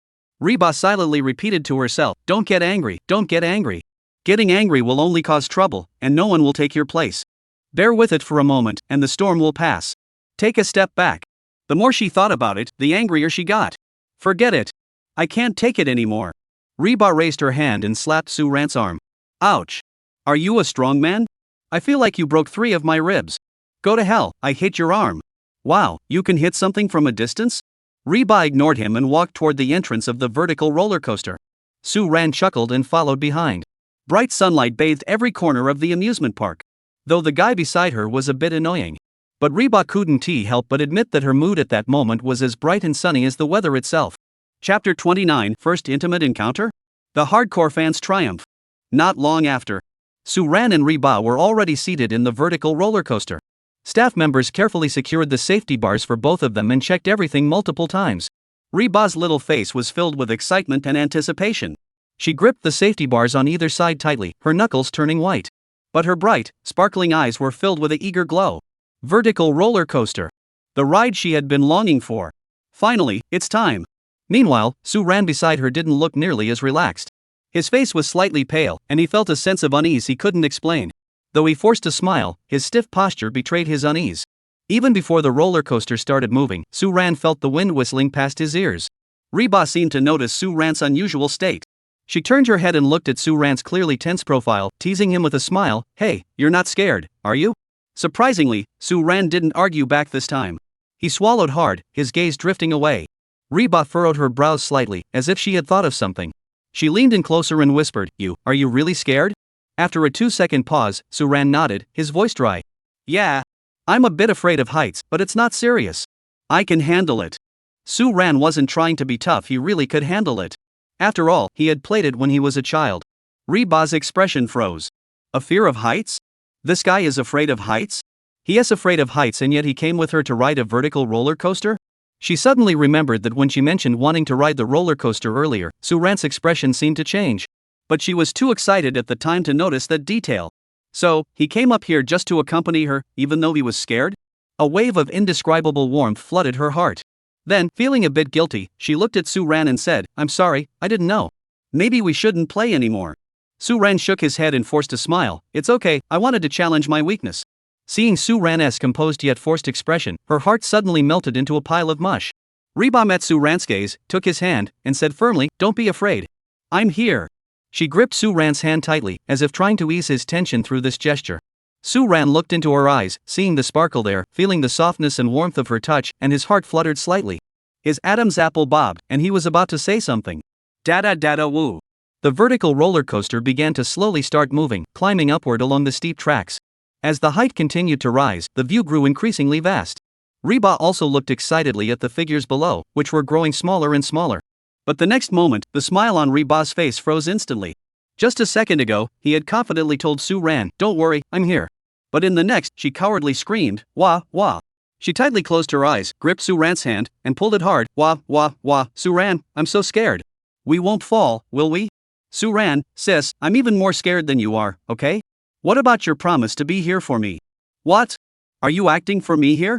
silently repeated to herself, "Don't get angry, don't get angry. Getting angry will only cause trouble, and no one will take your place. Bear with it for a moment, and the storm will pass. Take a step back." The more she thought about it, the angrier she got. "Forget it. I can't take it anymore." Reba raised her hand and slapped Suan's arm. "Ouch. Are you a strong man? I feel like you broke 3 of my ribs. Go to hell, I hit your arm." "Wow, you can hit something from a distance?" Reba ignored him and walked toward the entrance of the vertical roller coaster. Suan chuckled and followed behind. Bright sunlight bathed every corner of the amusement park. Though the guy beside her was a bit annoying. But Reba couldn't help but admit that her mood at that moment was as bright and sunny as the weather itself. Chapter 29, First Intimate Encounter? The hardcore fans triumph. Not long after, Suan and Reba were already seated in the vertical roller coaster. Staff members carefully secured the safety bars for both of them and checked everything multiple times. Reba's little face was filled with excitement and anticipation. She gripped the safety bars on either side tightly, her knuckles turning white. But her bright, sparkling eyes were filled with an eager glow. Vertical roller coaster. The ride she had been longing for. Finally, it's time. Meanwhile, Suan beside her didn't look nearly as relaxed. His face was slightly pale, and he felt a sense of unease he couldn't explain. Though he forced a smile, his stiff posture betrayed his unease. Even before the roller coaster started moving, Suan felt the wind whistling past his ears. Reba seemed to notice Suan's unusual state. She turned her head and looked at Suan's clearly tense profile, teasing him with a smile. "Hey, you're not scared, are you?" Surprisingly, Suan didn't argue back this time. He swallowed hard, his gaze drifting away. Reba furrowed her brows slightly, as if she had thought of something. She leaned in closer and whispered, Are you really scared?" After a 2-second pause, Suan nodded, his voice dry. "Yeah. I'm a bit afraid of heights, but it's not serious. I can handle it." Suan wasn't trying to be tough, he really could handle it. After all, he had played it when he was a child. Reba's expression froze. A fear of heights? This guy is afraid of heights? He is afraid of heights, and yet he came with her to ride a vertical roller coaster? She suddenly remembered that when she mentioned wanting to ride the roller coaster earlier, Suan's expression seemed to change. But she was too excited at the time to notice that detail. So, he came up here just to accompany her, even though he was scared? A wave of indescribable warmth flooded her heart. Then, feeling a bit guilty, she looked at Suan and said, "I'm sorry, I didn't know. Maybe we shouldn't play anymore." Suan shook his head and forced a smile. "It's okay, I wanted to challenge my weakness." Seeing Suan's composed yet forced expression, her heart suddenly melted into a pile of mush. Reba met Suan's gaze, took his hand, and said firmly, "Don't be afraid. I'm here." She gripped Suan's hand tightly, as if trying to ease his tension through this gesture. Suan looked into her eyes, seeing the sparkle there, feeling the softness and warmth of her touch, and his heart fluttered slightly. His Adam's apple bobbed, and he was about to say something. Dada dada woo. The vertical roller coaster began to slowly start moving, climbing upward along the steep tracks. As the height continued to rise, the view grew increasingly vast. Reba also looked excitedly at the figures below, which were growing smaller and smaller. But the next moment, the smile on Reba's face froze instantly. Just a second ago, he had confidently told Suan, "Don't worry, I'm here." But in the next, she cowardly screamed, "Wah, wah." She tightly closed her eyes, gripped Suan's hand, and pulled it hard. "Wah, wah, wah, Suan, I'm so scared. We won't fall, will we?" "Suan, sis, I'm even more scared than you are, okay? What about your promise to be here for me?" What? Are you acting for me here?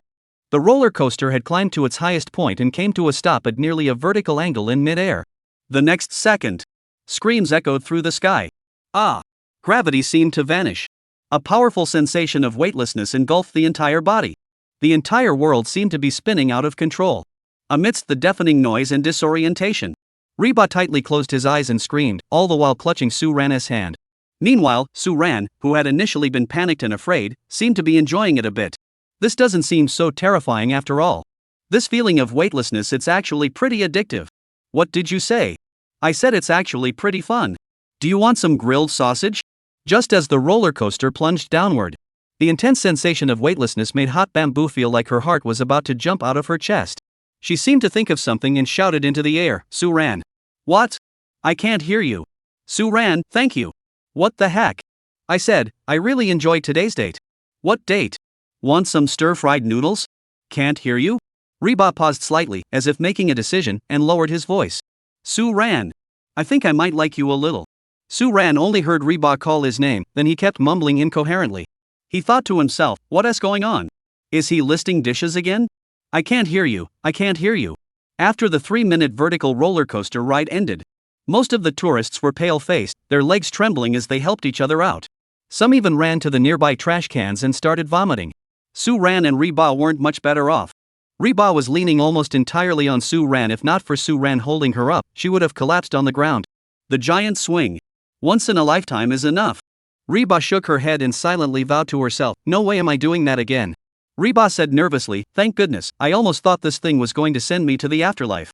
The roller coaster had climbed to its highest point and came to a stop at nearly a vertical angle in mid-air. The next second, screams echoed through the sky. Ah! Gravity seemed to vanish. A powerful sensation of weightlessness engulfed the entire body. The entire world seemed to be spinning out of control. Amidst the deafening noise and disorientation, Reba tightly closed his eyes and screamed, all the while clutching Suran's hand. Meanwhile, Suan, who had initially been panicked and afraid, seemed to be enjoying it a bit. This doesn't seem so terrifying after all. This feeling of weightlessness, it's actually pretty addictive. What did you say? I said it's actually pretty fun. Do you want some grilled sausage? Just as the roller coaster plunged downward, the intense sensation of weightlessness made Hot Bamboo feel like her heart was about to jump out of her chest. She seemed to think of something and shouted into the air, Suran. What? I can't hear you. Suran, thank you. What the heck? I said, I really enjoyed today's date. What date? Want some stir-fried noodles? Can't hear you? Reba paused slightly, as if making a decision, and lowered his voice. Suran. I think I might like you a little. Suran only heard Reba call his name, then he kept mumbling incoherently. He thought to himself, what's going on? Is he listing dishes again? I can't hear you, I can't hear you. After the 3-minute vertical roller coaster ride ended, most of the tourists were pale-faced, their legs trembling as they helped each other out. Some even ran to the nearby trash cans and started vomiting. Suran and Reba weren't much better off. Reba was leaning almost entirely on Suran. If not for Suran holding her up, she would have collapsed on the ground. The giant swing. Once in a lifetime is enough. Reba shook her head and silently vowed to herself, no way am I doing that again. Reba said nervously, thank goodness, I almost thought this thing was going to send me to the afterlife.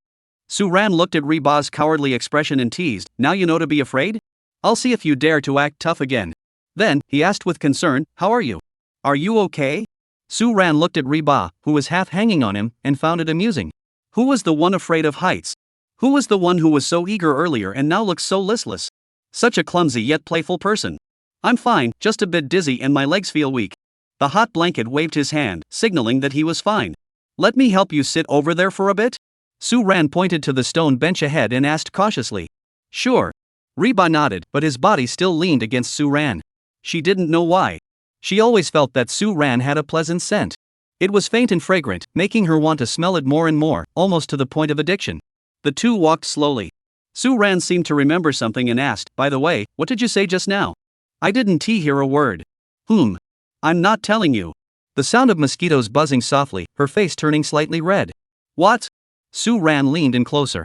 Suran looked at Reba's cowardly expression and teased, now you know to be afraid? I'll see if you dare to act tough again. Then, he asked with concern, how are you? Are you okay? Suran looked at Reba, who was half hanging on him, and found it amusing. Who was the one afraid of heights? Who was the one who was so eager earlier and now looks so listless? Such a clumsy yet playful person. I'm fine, just a bit dizzy and my legs feel weak. The hot blanket waved his hand, signaling that he was fine. Let me help you sit over there for a bit? Suran pointed to the stone bench ahead and asked cautiously. Sure. Reba nodded, but his body still leaned against Suran. She didn't know why. She always felt that Suran had a pleasant scent. It was faint and fragrant, making her want to smell it more and more, almost to the point of addiction. The two walked slowly. Suran seemed to remember something and asked, by the way, what did you say just now? I didn't hear a word. I'm not telling you. The sound of mosquitoes buzzing softly, her face turning slightly red. What? Suran leaned in closer.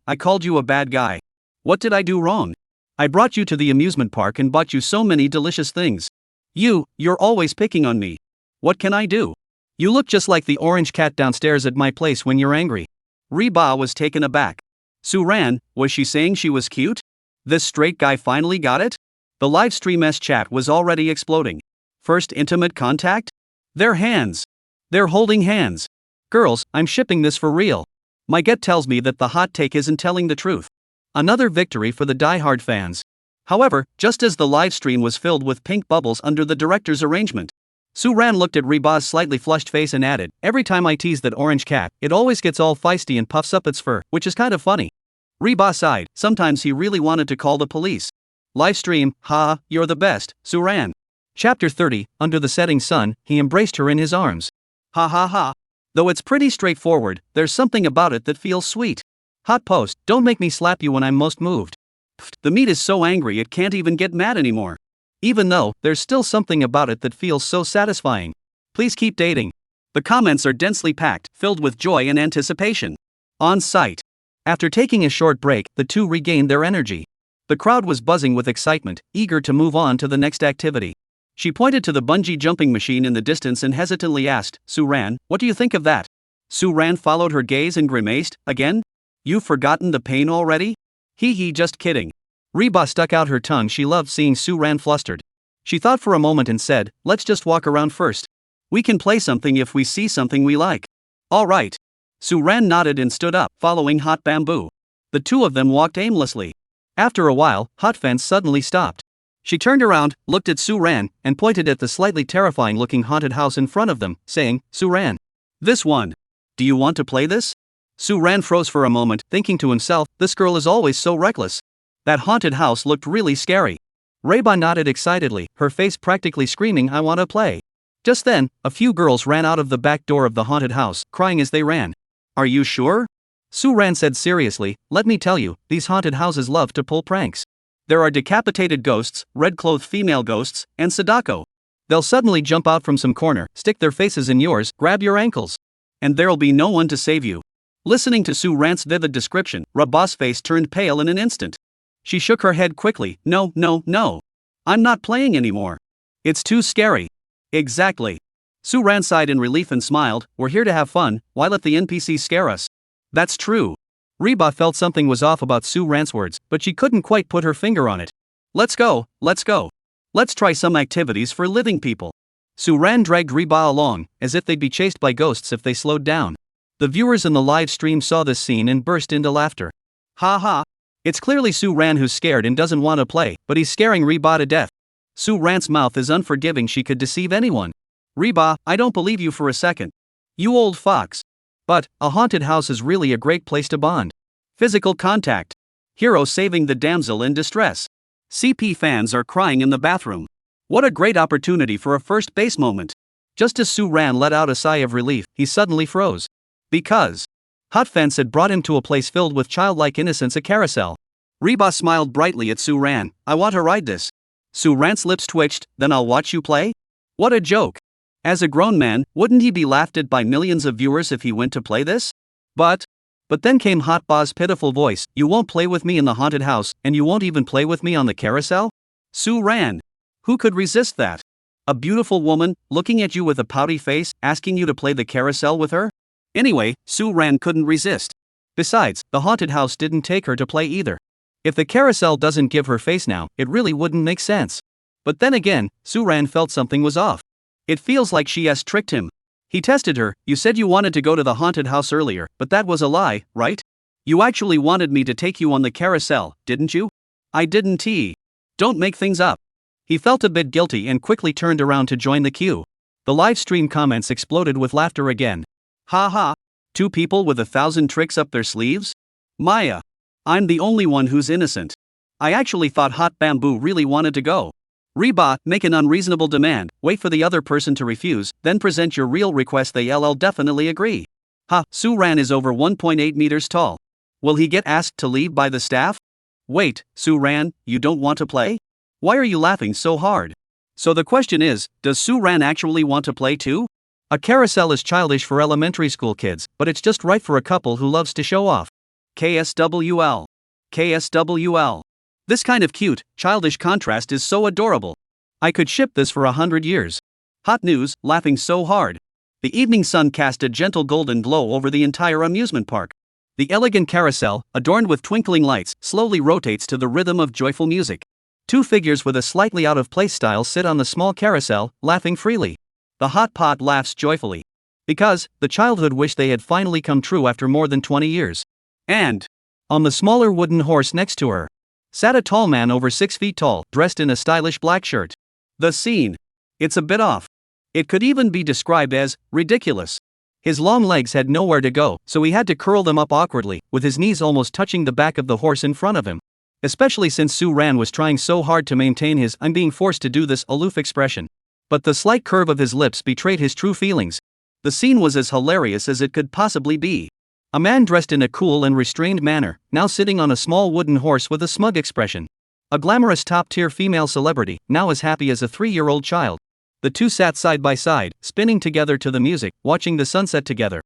I called you a bad guy. What did I do wrong? I brought you to the amusement park and bought you so many delicious things. You're always picking on me. What can I do? You look just like the orange cat downstairs at my place when you're angry. Reba was taken aback. Suran, was she saying she was cute? This straight guy finally got it? The live stream chat was already exploding. First intimate contact? Their hands. They're holding hands. Girls, I'm shipping this for real. My gut tells me that the hot take isn't telling the truth. Another victory for the die-hard fans. However, just as the live stream was filled with pink bubbles under the director's arrangement, Suran looked at Reba's slightly flushed face and added, every time I tease that orange cat, it always gets all feisty and puffs up its fur, which is kind of funny. Reba sighed, sometimes he really wanted to call the police. Live stream, you're the best, Suran. Chapter 30, Under the Setting Sun, he embraced her in his arms. Though it's pretty straightforward, there's something about it that feels sweet. Hot post, don't make me slap you when I'm most moved. The meat is so angry it can't even get mad anymore. Even though, there's still something about it that feels so satisfying. Please keep dating. The comments are densely packed, filled with joy and anticipation. On site. After taking a short break, the two regained their energy. The crowd was buzzing with excitement, eager to move on to the next activity. She pointed to the bungee jumping machine in the distance and hesitantly asked, Suran, what do you think of that? Suran followed her gaze and grimaced, again? You've forgotten the pain already? Just kidding. Reba stuck out her tongue. She loved seeing Suran flustered. She thought for a moment and said, let's just walk around first. We can play something if we see something we like. All right. Suran nodded and stood up, following Hot Bamboo. The two of them walked aimlessly. After a while, Hot Fence suddenly stopped. She turned around, looked at Suran, and pointed at the slightly terrifying-looking haunted house in front of them, saying, Suran. This one. Do you want to play this? Suran froze for a moment, thinking to himself, this girl is always so reckless. That haunted house looked really scary. Reba nodded excitedly, her face practically screaming, I want to play. Just then, a few girls ran out of the back door of the haunted house, crying as they ran. Are you sure? Suan said seriously, let me tell you, these haunted houses love to pull pranks. There are decapitated ghosts, red-clothed female ghosts, and Sadako. They'll suddenly jump out from some corner, stick their faces in yours, grab your ankles. And there'll be no one to save you. Listening to Suan's vivid description, Raba's face turned pale in an instant. She shook her head quickly, no. I'm not playing anymore. It's too scary. Exactly. Suan sighed in relief and smiled, we're here to have fun, why let the NPCs scare us? That's true. Reba felt something was off about Suan's words, but she couldn't quite put her finger on it. Let's go. Let's try some activities for living people. Suan dragged Reba along, as if they'd be chased by ghosts if they slowed down. The viewers in the live stream saw this scene and burst into laughter. Ha ha. It's clearly Suan who's scared and doesn't want to play, but he's scaring Reba to death. Suan's mouth is unforgiving, she could deceive anyone. Reba, I don't believe you for a second. You old fox. But, a haunted house is really a great place to bond. Physical contact. Hero saving the damsel in distress. CP fans are crying in the bathroom. What a great opportunity for a first base moment. Just as Suan let out a sigh of relief, he suddenly froze. Because Hot Fence had brought him to a place filled with childlike innocence, a carousel. Reba smiled brightly at Suan, I want to ride this. Suan's lips twitched, then I'll watch you play? What a joke. As a grown man, wouldn't he be laughed at by millions of viewers if he went to play this? But then came Hot Ba's pitiful voice, you won't play with me in the haunted house, and you won't even play with me on the carousel? Suan. Who could resist that? A beautiful woman, looking at you with a pouty face, asking you to play the carousel with her? Anyway, Suan couldn't resist. Besides, the haunted house didn't take her to play either. If the carousel doesn't give her face now, it really wouldn't make sense. But then again, Suan felt something was off. It feels like she has tricked him. He tested her, you said you wanted to go to the haunted house earlier, but that was a lie, right? You actually wanted me to take you on the carousel, didn't you? I didn't. Don't make things up. He felt a bit guilty and quickly turned around to join the queue. The live stream comments exploded with laughter again. Ha ha. 2 people with 1,000 tricks up their sleeves? Maya. I'm the only one who's innocent. I actually thought Hot Bamboo really wanted to go. Reba, make an unreasonable demand, wait for the other person to refuse, then present your real request, they'll definitely agree. Ha, Suan is over 1.8 meters tall. Will he get asked to leave by the staff? Wait, Suan, you don't want to play? Why are you laughing so hard? So the question is, does Suan actually want to play too? A carousel is childish for elementary school kids, but it's just right for a couple who loves to show off. KSWL. This kind of cute, childish contrast is so adorable. I could ship this for 100 years. Hot news, laughing so hard. The evening sun cast a gentle golden glow over the entire amusement park. The elegant carousel, adorned with twinkling lights, slowly rotates to the rhythm of joyful music. 2 figures with a slightly out-of-place style sit on the small carousel, laughing freely. The hot pot laughs joyfully. Because, the childhood wish they had finally come true after more than 20 years. And on the smaller wooden horse next to her sat a tall man over 6 feet tall, dressed in a stylish black shirt. The scene. It's a bit off. It could even be described as ridiculous. His long legs had nowhere to go, so he had to curl them up awkwardly, with his knees almost touching the back of the horse in front of him. Especially since Suan was trying so hard to maintain his "I'm being forced to do this" aloof expression. But the slight curve of his lips betrayed his true feelings. The scene was as hilarious as it could possibly be. A man dressed in a cool and restrained manner, now sitting on a small wooden horse with a smug expression. A glamorous top-tier female celebrity, now as happy as a 3-year-old child. The two sat side by side, spinning together to the music, watching the sunset together.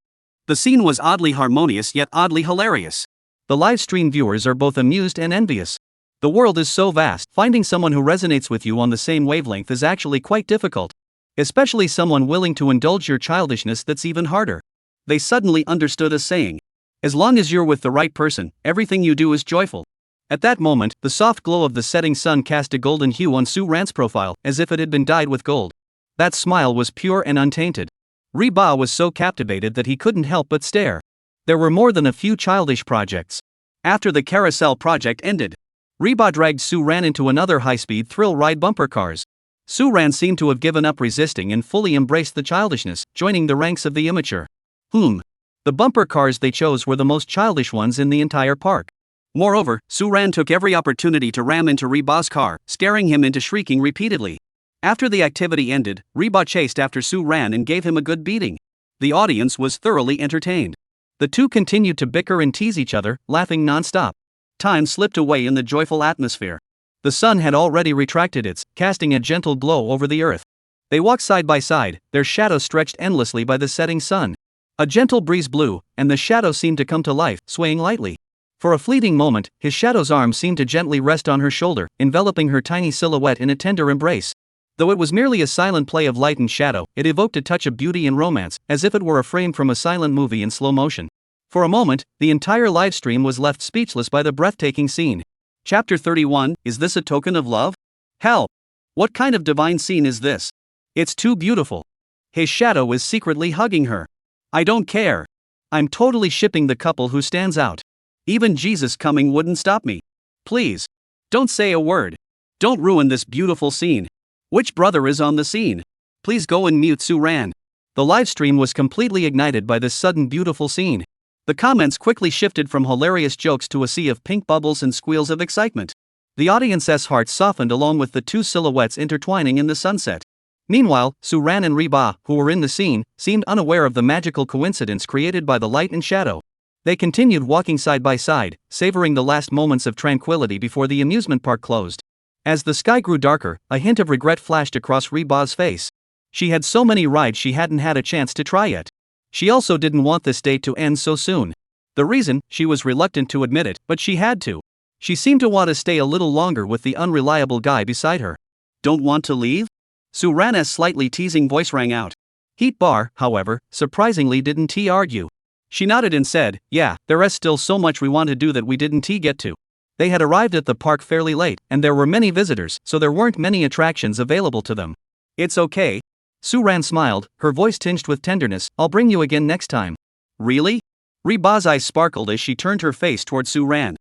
The scene was oddly harmonious yet oddly hilarious. The live stream viewers are both amused and envious. The world is so vast, finding someone who resonates with you on the same wavelength is actually quite difficult. Especially someone willing to indulge your childishness, that's even harder. They suddenly understood a saying. As long as you're with the right person, everything you do is joyful. At that moment, the soft glow of the setting sun cast a golden hue on Suan's profile, as if it had been dyed with gold. That smile was pure and untainted. Reba was so captivated that he couldn't help but stare. There were more than a few childish projects. After the carousel project ended, Reba dragged Suan into another high-speed thrill ride bumper cars. Suan seemed to have given up resisting and fully embraced the childishness, joining the ranks of the immature. The bumper cars they chose were the most childish ones in the entire park. Moreover, Suan took every opportunity to ram into Reba's car, scaring him into shrieking repeatedly. After the activity ended, Reba chased after Suan and gave him a good beating. The audience was thoroughly entertained. The two continued to bicker and tease each other, laughing non-stop. Time slipped away in the joyful atmosphere. The sun had already retracted its, casting a gentle glow over the earth. They walked side by side, their shadows stretched endlessly by the setting sun. A gentle breeze blew, and the shadow seemed to come to life, swaying lightly. For a fleeting moment, his shadow's arm seemed to gently rest on her shoulder, enveloping her tiny silhouette in a tender embrace. Though it was merely a silent play of light and shadow, it evoked a touch of beauty and romance, as if it were a frame from a silent movie in slow motion. For a moment, the entire livestream was left speechless by the breathtaking scene. Chapter 31, Is this a token of love? Hell! What kind of divine scene is this? It's too beautiful. His shadow is secretly hugging her. I don't care. I'm totally shipping the couple who stands out. Even Jesus coming wouldn't stop me. Please. Don't say a word. Don't ruin this beautiful scene. Which brother is on the scene? Please go and mute Suan. The livestream was completely ignited by this sudden beautiful scene. The comments quickly shifted from hilarious jokes to a sea of pink bubbles and squeals of excitement. The audience's hearts softened along with the two silhouettes intertwining in the sunset. Meanwhile, Suan and Reba, who were in the scene, seemed unaware of the magical coincidence created by the light and shadow. They continued walking side by side, savoring the last moments of tranquility before the amusement park closed. As the sky grew darker, a hint of regret flashed across Reba's face. She had so many rides she hadn't had a chance to try yet. She also didn't want this date to end so soon. The reason, she was reluctant to admit it, but she had to. She seemed to want to stay a little longer with the unreliable guy beside her. Don't want to leave? Suan's slightly teasing voice rang out. Heat Bar, however, surprisingly didn't argue. She nodded and said, yeah, there's still so much we want to do that we didn't get to. They had arrived at the park fairly late, and there were many visitors, so there weren't many attractions available to them. It's okay. Suan smiled, her voice tinged with tenderness, I'll bring you again next time. Really? Reba's eyes sparkled as she turned her face toward Suan.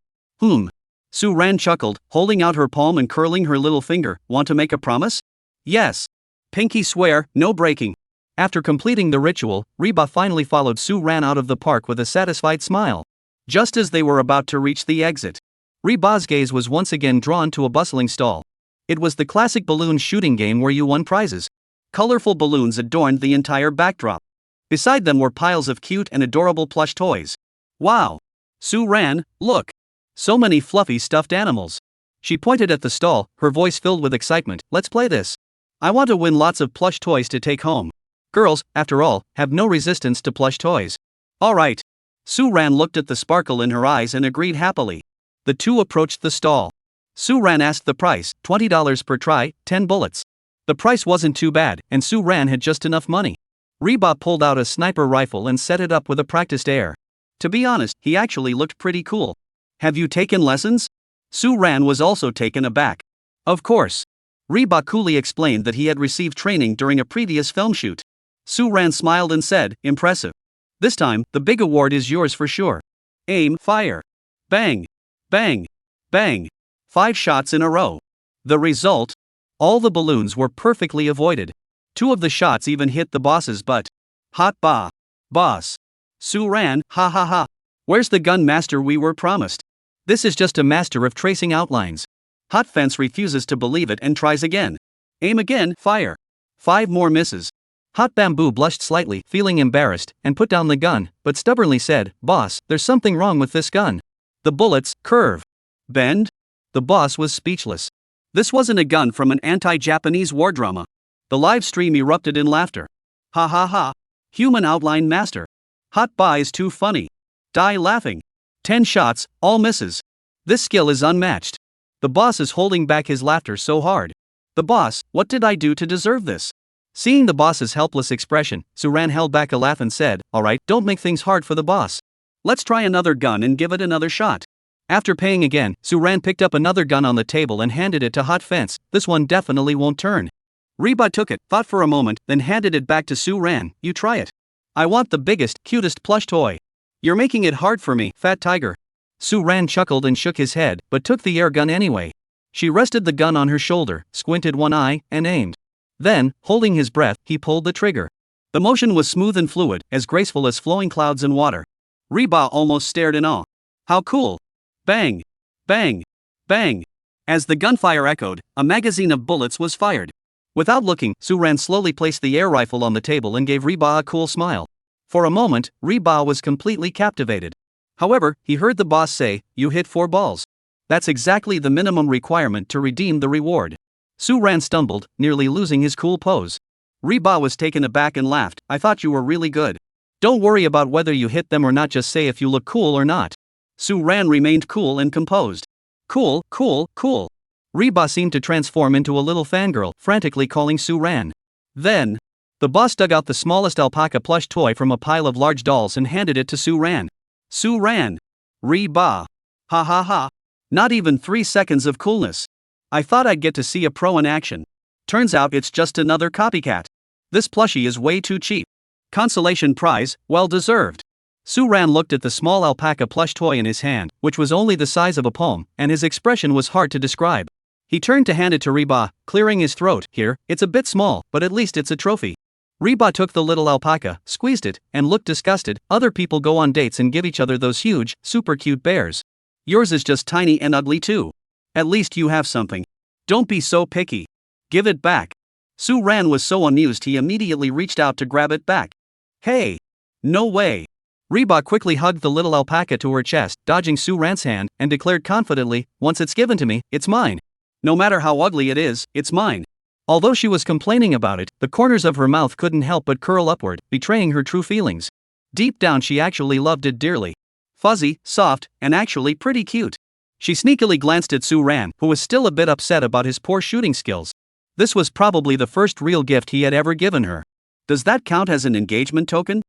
Suan chuckled, holding out her palm and curling her little finger, want to make a promise? Yes. Pinky swear, no breaking. After completing the ritual, Reba finally followed Suan out of the park with a satisfied smile. Just as they were about to reach the exit, Reba's gaze was once again drawn to a bustling stall. It was the classic balloon shooting game where you won prizes. Colorful balloons adorned the entire backdrop. Beside them were piles of cute and adorable plush toys. Wow! Suan, look! So many fluffy stuffed animals. She pointed at the stall, her voice filled with excitement. Let's play this. I want to win lots of plush toys to take home. Girls, after all, have no resistance to plush toys. Alright. Suan looked at the sparkle in her eyes and agreed happily. The two approached the stall. Suan asked the price, $20 per try, 10 bullets. The price wasn't too bad, and Suan had just enough money. Reba pulled out a sniper rifle and set it up with a practiced air. To be honest, he actually looked pretty cool. Have you taken lessons? Suan was also taken aback. Of course. Reba coolly explained that he had received training during a previous film shoot. Suan smiled and said, impressive. This time, the big award is yours for sure. Aim, fire. Bang. Bang. Bang. 5 shots in a row. The result? All the balloons were perfectly avoided. 2 of the shots even hit the boss's butt. Hot bah. Boss. Suan, ha ha ha. Where's the gun master we were promised? This is just a master of tracing outlines. Hot Fence refuses to believe it and tries again. Aim again, fire. 5 more misses. Hot Bamboo blushed slightly, feeling embarrassed, and put down the gun, but stubbornly said, Boss, there's something wrong with this gun. The bullets curve. Bend? The boss was speechless. This wasn't a gun from an anti-Japanese war drama. The live stream erupted in laughter. Ha ha ha. Human outline master. Hot Ba is too funny. Die laughing. 10 shots, all misses. This skill is unmatched. The boss is holding back his laughter so hard. The boss, what did I do to deserve this? Seeing the boss's helpless expression, Suan held back a laugh and said, Alright, don't make things hard for the boss. Let's try another gun and give it another shot. After paying again, Suan picked up another gun on the table and handed it to Hot Fence. This one definitely won't turn. Reba took it, thought for a moment, then handed it back to Suan. You try it. I want the biggest, cutest plush toy. You're making it hard for me, fat tiger. Suan chuckled and shook his head, but took the air gun anyway. She rested the gun on her shoulder, squinted one eye, and aimed. Then, holding his breath, he pulled the trigger. The motion was smooth and fluid, as graceful as flowing clouds in water. Reba almost stared in awe. How cool! Bang! Bang! Bang! As the gunfire echoed, a magazine of bullets was fired. Without looking, Suan slowly placed the air rifle on the table and gave Reba a cool smile. For a moment, Reba was completely captivated. However, he heard the boss say, "You hit 4 balls. That's exactly the minimum requirement to redeem the reward." Suan stumbled, nearly losing his cool pose. Reba was taken aback and laughed. "I thought you were really good. Don't worry about whether you hit them or not, just say if you look cool or not." Suan remained cool and composed. "Cool, cool, cool." Reba seemed to transform into a little fangirl, frantically calling Suan. Then, the boss dug out the smallest alpaca plush toy from a pile of large dolls and handed it to Suan. Suan. Reba. Ha ha ha. Not even 3 seconds of coolness. I thought I'd get to see a pro in action. Turns out it's just another copycat. This plushie is way too cheap. Consolation prize, well deserved. Suan looked at the small alpaca plush toy in his hand, which was only the size of a palm, and his expression was hard to describe. He turned to hand it to Reba, clearing his throat. "Here, it's a bit small, but at least it's a trophy." Reba took the little alpaca, squeezed it, and looked disgusted. "Other people go on dates and give each other those huge, super cute bears. Yours is just tiny and ugly too. At least you have something. Don't be so picky. Give it back." Suan was so amused he immediately reached out to grab it back. "Hey! No way!" Reba quickly hugged the little alpaca to her chest, dodging Suan's hand, and declared confidently, "Once it's given to me, it's mine. No matter how ugly it is, it's mine." Although she was complaining about it, the corners of her mouth couldn't help but curl upward, betraying her true feelings. Deep down she actually loved it dearly. Fuzzy, soft, and actually pretty cute. She sneakily glanced at Suan, who was still a bit upset about his poor shooting skills. This was probably the first real gift he had ever given her. Does that count as an engagement token?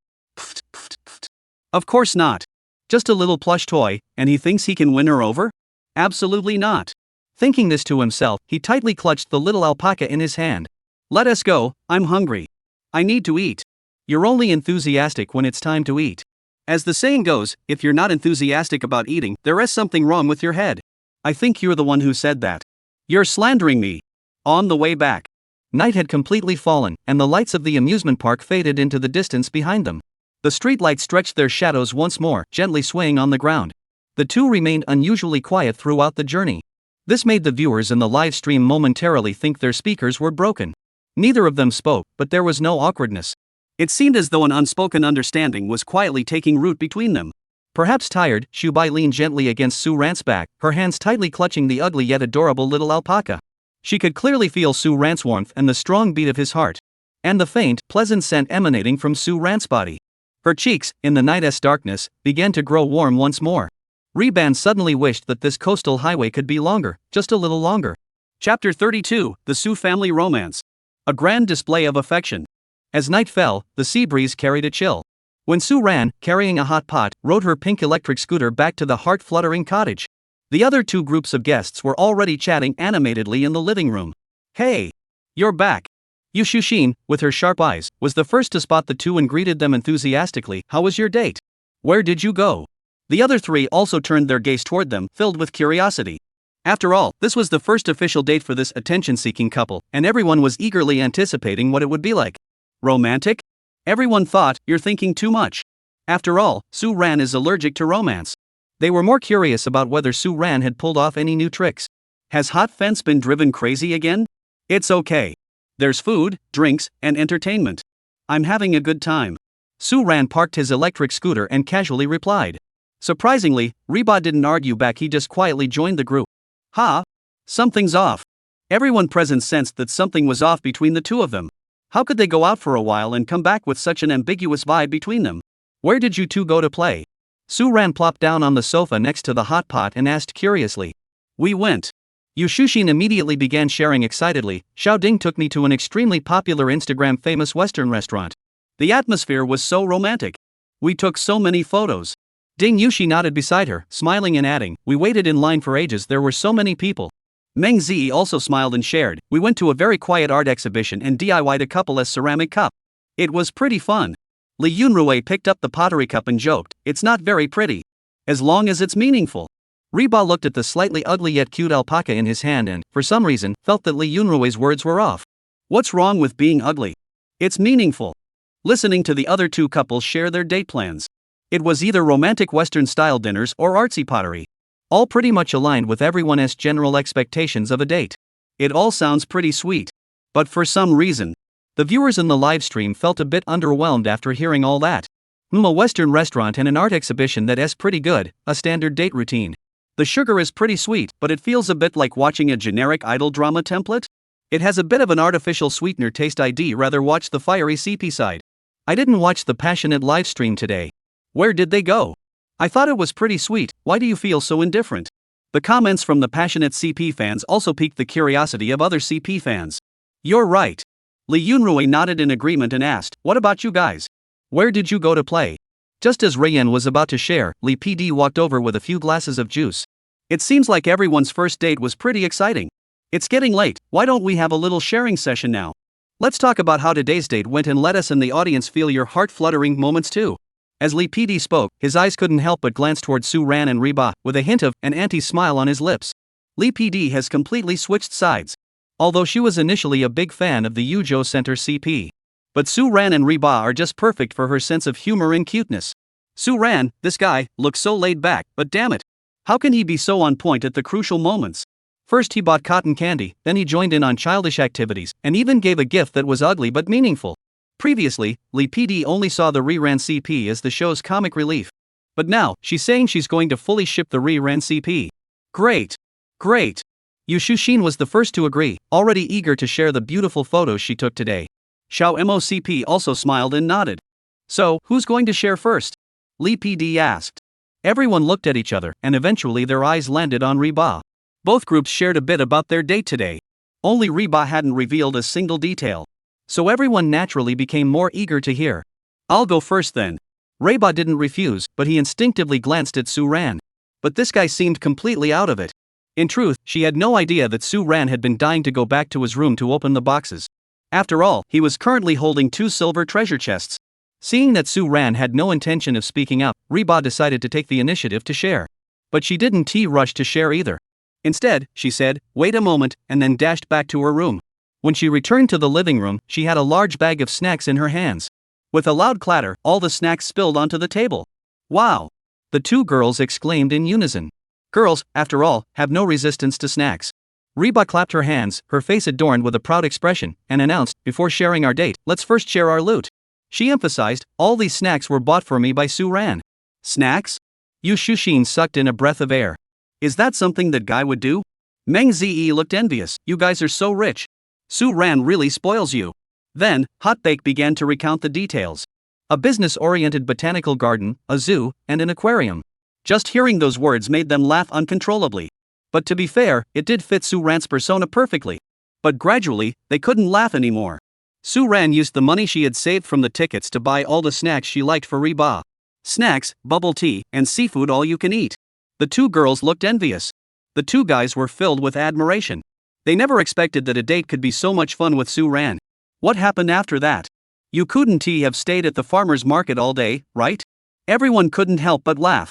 Of course not. Just a little plush toy, and he thinks he can win her over? Absolutely not. Thinking this to himself, he tightly clutched the little alpaca in his hand. "Let us go, I'm hungry. I need to eat." You're only enthusiastic when it's time to eat. As the saying goes, if you're not enthusiastic about eating, there is something wrong with your head. I think you're the one who said that. You're slandering me. On the way back. Night had completely fallen, and the lights of the amusement park faded into the distance behind them. The streetlights stretched their shadows once more, gently swaying on the ground. The two remained unusually quiet throughout the journey. This made the viewers in the live stream momentarily think their speakers were broken. Neither of them spoke, but there was no awkwardness. It seemed as though an unspoken understanding was quietly taking root between them. Perhaps tired, Shubai leaned gently against Suan's back, her hands tightly clutching the ugly yet adorable little alpaca. She could clearly feel Suan's warmth and the strong beat of his heart. And the faint, pleasant scent emanating from Suan's body. Her cheeks, in the night's darkness, began to grow warm once more. Reban suddenly wished that this coastal highway could be longer, just a little longer. Chapter 32, The Su Family Romance. A grand display of affection. As night fell, the sea breeze carried a chill. When Suan, carrying a hot pot, rode her pink electric scooter back to the heart-fluttering cottage. The other two groups of guests were already chatting animatedly in the living room. "Hey! You're back!" Yu Shushin, with her sharp eyes, was the first to spot the two and greeted them enthusiastically. "How was your date? Where did you go?" The other three also turned their gaze toward them, filled with curiosity. After all, this was the first official date for this attention-seeking couple, and everyone was eagerly anticipating what it would be like. Romantic? Everyone thought, "You're thinking too much." After all, Suan is allergic to romance. They were more curious about whether Suan had pulled off any new tricks. Has Hot Fence been driven crazy again? It's okay. There's food, drinks, and entertainment. I'm having a good time. Suan parked his electric scooter and casually replied. Surprisingly, Reba didn't argue back, he just quietly joined the group. Something's off. Everyone present sensed that something was off between the two of them. How could they go out for a while and come back with such an ambiguous vibe between them? "Where did you two go to play?" Suan plopped down on the sofa next to the hot pot and asked curiously. "We went." Yu Shushin immediately began sharing excitedly. "Xiao Ding took me to an extremely popular Instagram famous Western restaurant. The atmosphere was so romantic. We took so many photos." Ding Yushi nodded beside her, smiling and adding, "We waited in line for ages, there were so many people." Meng Zi also smiled and shared, "We went to a very quiet art exhibition and DIY'd a couple as ceramic cup. It was pretty fun." Li Yunrui picked up the pottery cup and joked, "It's not very pretty. As long as it's meaningful." Reba looked at the slightly ugly yet cute alpaca in his hand and, for some reason, felt that Li Yunrui's words were off. What's wrong with being ugly? It's meaningful. Listening to the other two couples share their date plans. It was either romantic Western-style dinners or artsy pottery. All pretty much aligned with everyone's general expectations of a date. It all sounds pretty sweet. But for some reason, the viewers in the live stream felt a bit underwhelmed after hearing all that. A Western restaurant and an art exhibition that's pretty good, a standard date routine. The sugar is pretty sweet, but it feels a bit like watching a generic idol drama template. It has a bit of an artificial sweetener taste. I'd rather watch the fiery CP side. I didn't watch the passionate live stream today. Where did they go? I thought it was pretty sweet. Why do you feel so indifferent? The comments from the passionate CP fans also piqued the curiosity of other CP fans. You're right. Lee Yunrui nodded in agreement and asked, what about you guys? Where did you go to play? Just as Rayen was about to share, Lee PD walked over with a few glasses of juice. It seems like everyone's first date was pretty exciting. It's getting late, why don't we have a little sharing session now? Let's talk about how today's date went and let us in the audience feel your heart-fluttering moments too. As Lee PD spoke, his eyes couldn't help but glance towards Suan and Reba, with a hint of an anti-smile on his lips. Lee PD has completely switched sides. Although she was initially a big fan of the Yujo Center CP. But Suran and Reba are just perfect for her sense of humor and cuteness. Suran, this guy, looks so laid back, but damn it. How can he be so on point at the crucial moments? First he bought cotton candy, then he joined in on childish activities, and even gave a gift that was ugly but meaningful. Previously, Lee PD only saw the Riran CP as the show's comic relief. But now, she's saying she's going to fully ship the Riran CP. Great. Great. Yu Shushin was the first to agree, already eager to share the beautiful photos she took today. Xiao MOCP also smiled and nodded. So, who's going to share first? Lee PD asked. Everyone looked at each other, and eventually their eyes landed on Reba. Both groups shared a bit about their date today. Only Reba hadn't revealed a single detail. So everyone naturally became more eager to hear. I'll go first then. Reba didn't refuse, but he instinctively glanced at Suran. But this guy seemed completely out of it. In truth, she had no idea that Suran had been dying to go back to his room to open the boxes. After all, he was currently holding 2 silver treasure chests. Seeing that Suran had no intention of speaking up, Reba decided to take the initiative to share. But she didn't rush to share either. Instead, she said, wait a moment, and then dashed back to her room. When she returned to the living room, she had a large bag of snacks in her hands. With a loud clatter, all the snacks spilled onto the table. Wow! The 2 girls exclaimed in unison. Girls, after all, have no resistance to snacks. Reba clapped her hands, her face adorned with a proud expression, and announced, before sharing our date, let's first share our loot. She emphasized, all these snacks were bought for me by Suran. Snacks? Yu Shushin sucked in a breath of air. Is that something that guy would do? Meng Zi looked envious, you guys are so rich. Suran really spoils you. Then, Hotbake began to recount the details. A business-oriented botanical garden, a zoo, and an aquarium. Just hearing those words made them laugh uncontrollably. But to be fair, it did fit Suran's persona perfectly. But gradually, they couldn't laugh anymore. Suran used the money she had saved from the tickets to buy all the snacks she liked for Reba. Snacks, bubble tea, and seafood all you can eat. The 2 girls looked envious. The 2 guys were filled with admiration. They never expected that a date could be so much fun with Suran. What happened after that? You couldn't have stayed at the farmer's market all day, right? Everyone couldn't help but laugh.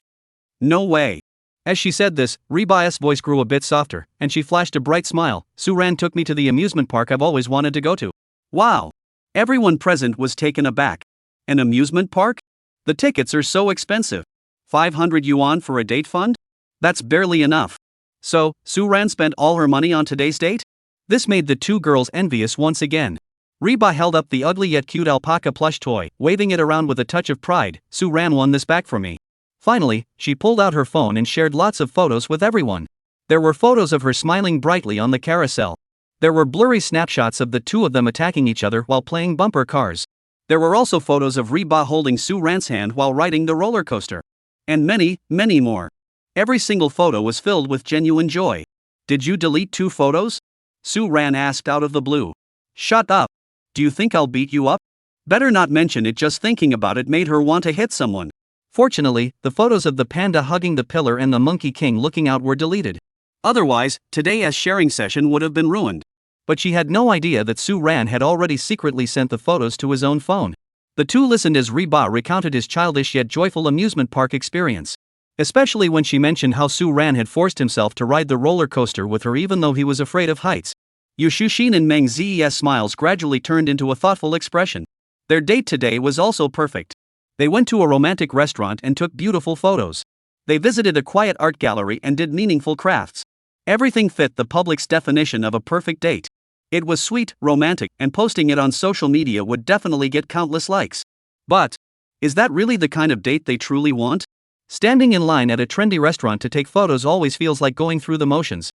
No way. As she said this, Reba's voice grew a bit softer, and she flashed a bright smile. Suran took me to the amusement park I've always wanted to go to. Wow! Everyone present was taken aback. An amusement park? The tickets are so expensive. 500 yuan for a date fund? That's barely enough. So, Suran spent all her money on today's date? This made the 2 girls envious once again. Reba held up the ugly yet cute alpaca plush toy, waving it around with a touch of pride. Suran won this back for me. Finally, she pulled out her phone and shared lots of photos with everyone. There were photos of her smiling brightly on the carousel. There were blurry snapshots of the 2 of them attacking each other while playing bumper cars. There were also photos of Reba holding Suran's hand while riding the roller coaster. And many, many more. Every single photo was filled with genuine joy. Did you delete 2 photos? Suran asked out of the blue. Shut up. Do you think I'll beat you up? Better not mention it. Just thinking about it made her want to hit someone. Fortunately, the photos of the panda hugging the pillar and the monkey king looking out were deleted. Otherwise, today's sharing session would have been ruined. But she had no idea that Suran had already secretly sent the photos to his own phone. The 2 listened as Reba recounted his childish yet joyful amusement park experience. Especially when she mentioned how Suran had forced himself to ride the roller coaster with her even though he was afraid of heights. Yu Shushin and Meng Zi's smiles gradually turned into a thoughtful expression. Their date today was also perfect. They went to a romantic restaurant and took beautiful photos. They visited a quiet art gallery and did meaningful crafts. Everything fit the public's definition of a perfect date. It was sweet, romantic, and posting it on social media would definitely get countless likes. But is that really the kind of date they truly want? Standing in line at a trendy restaurant to take photos always feels like going through the motions.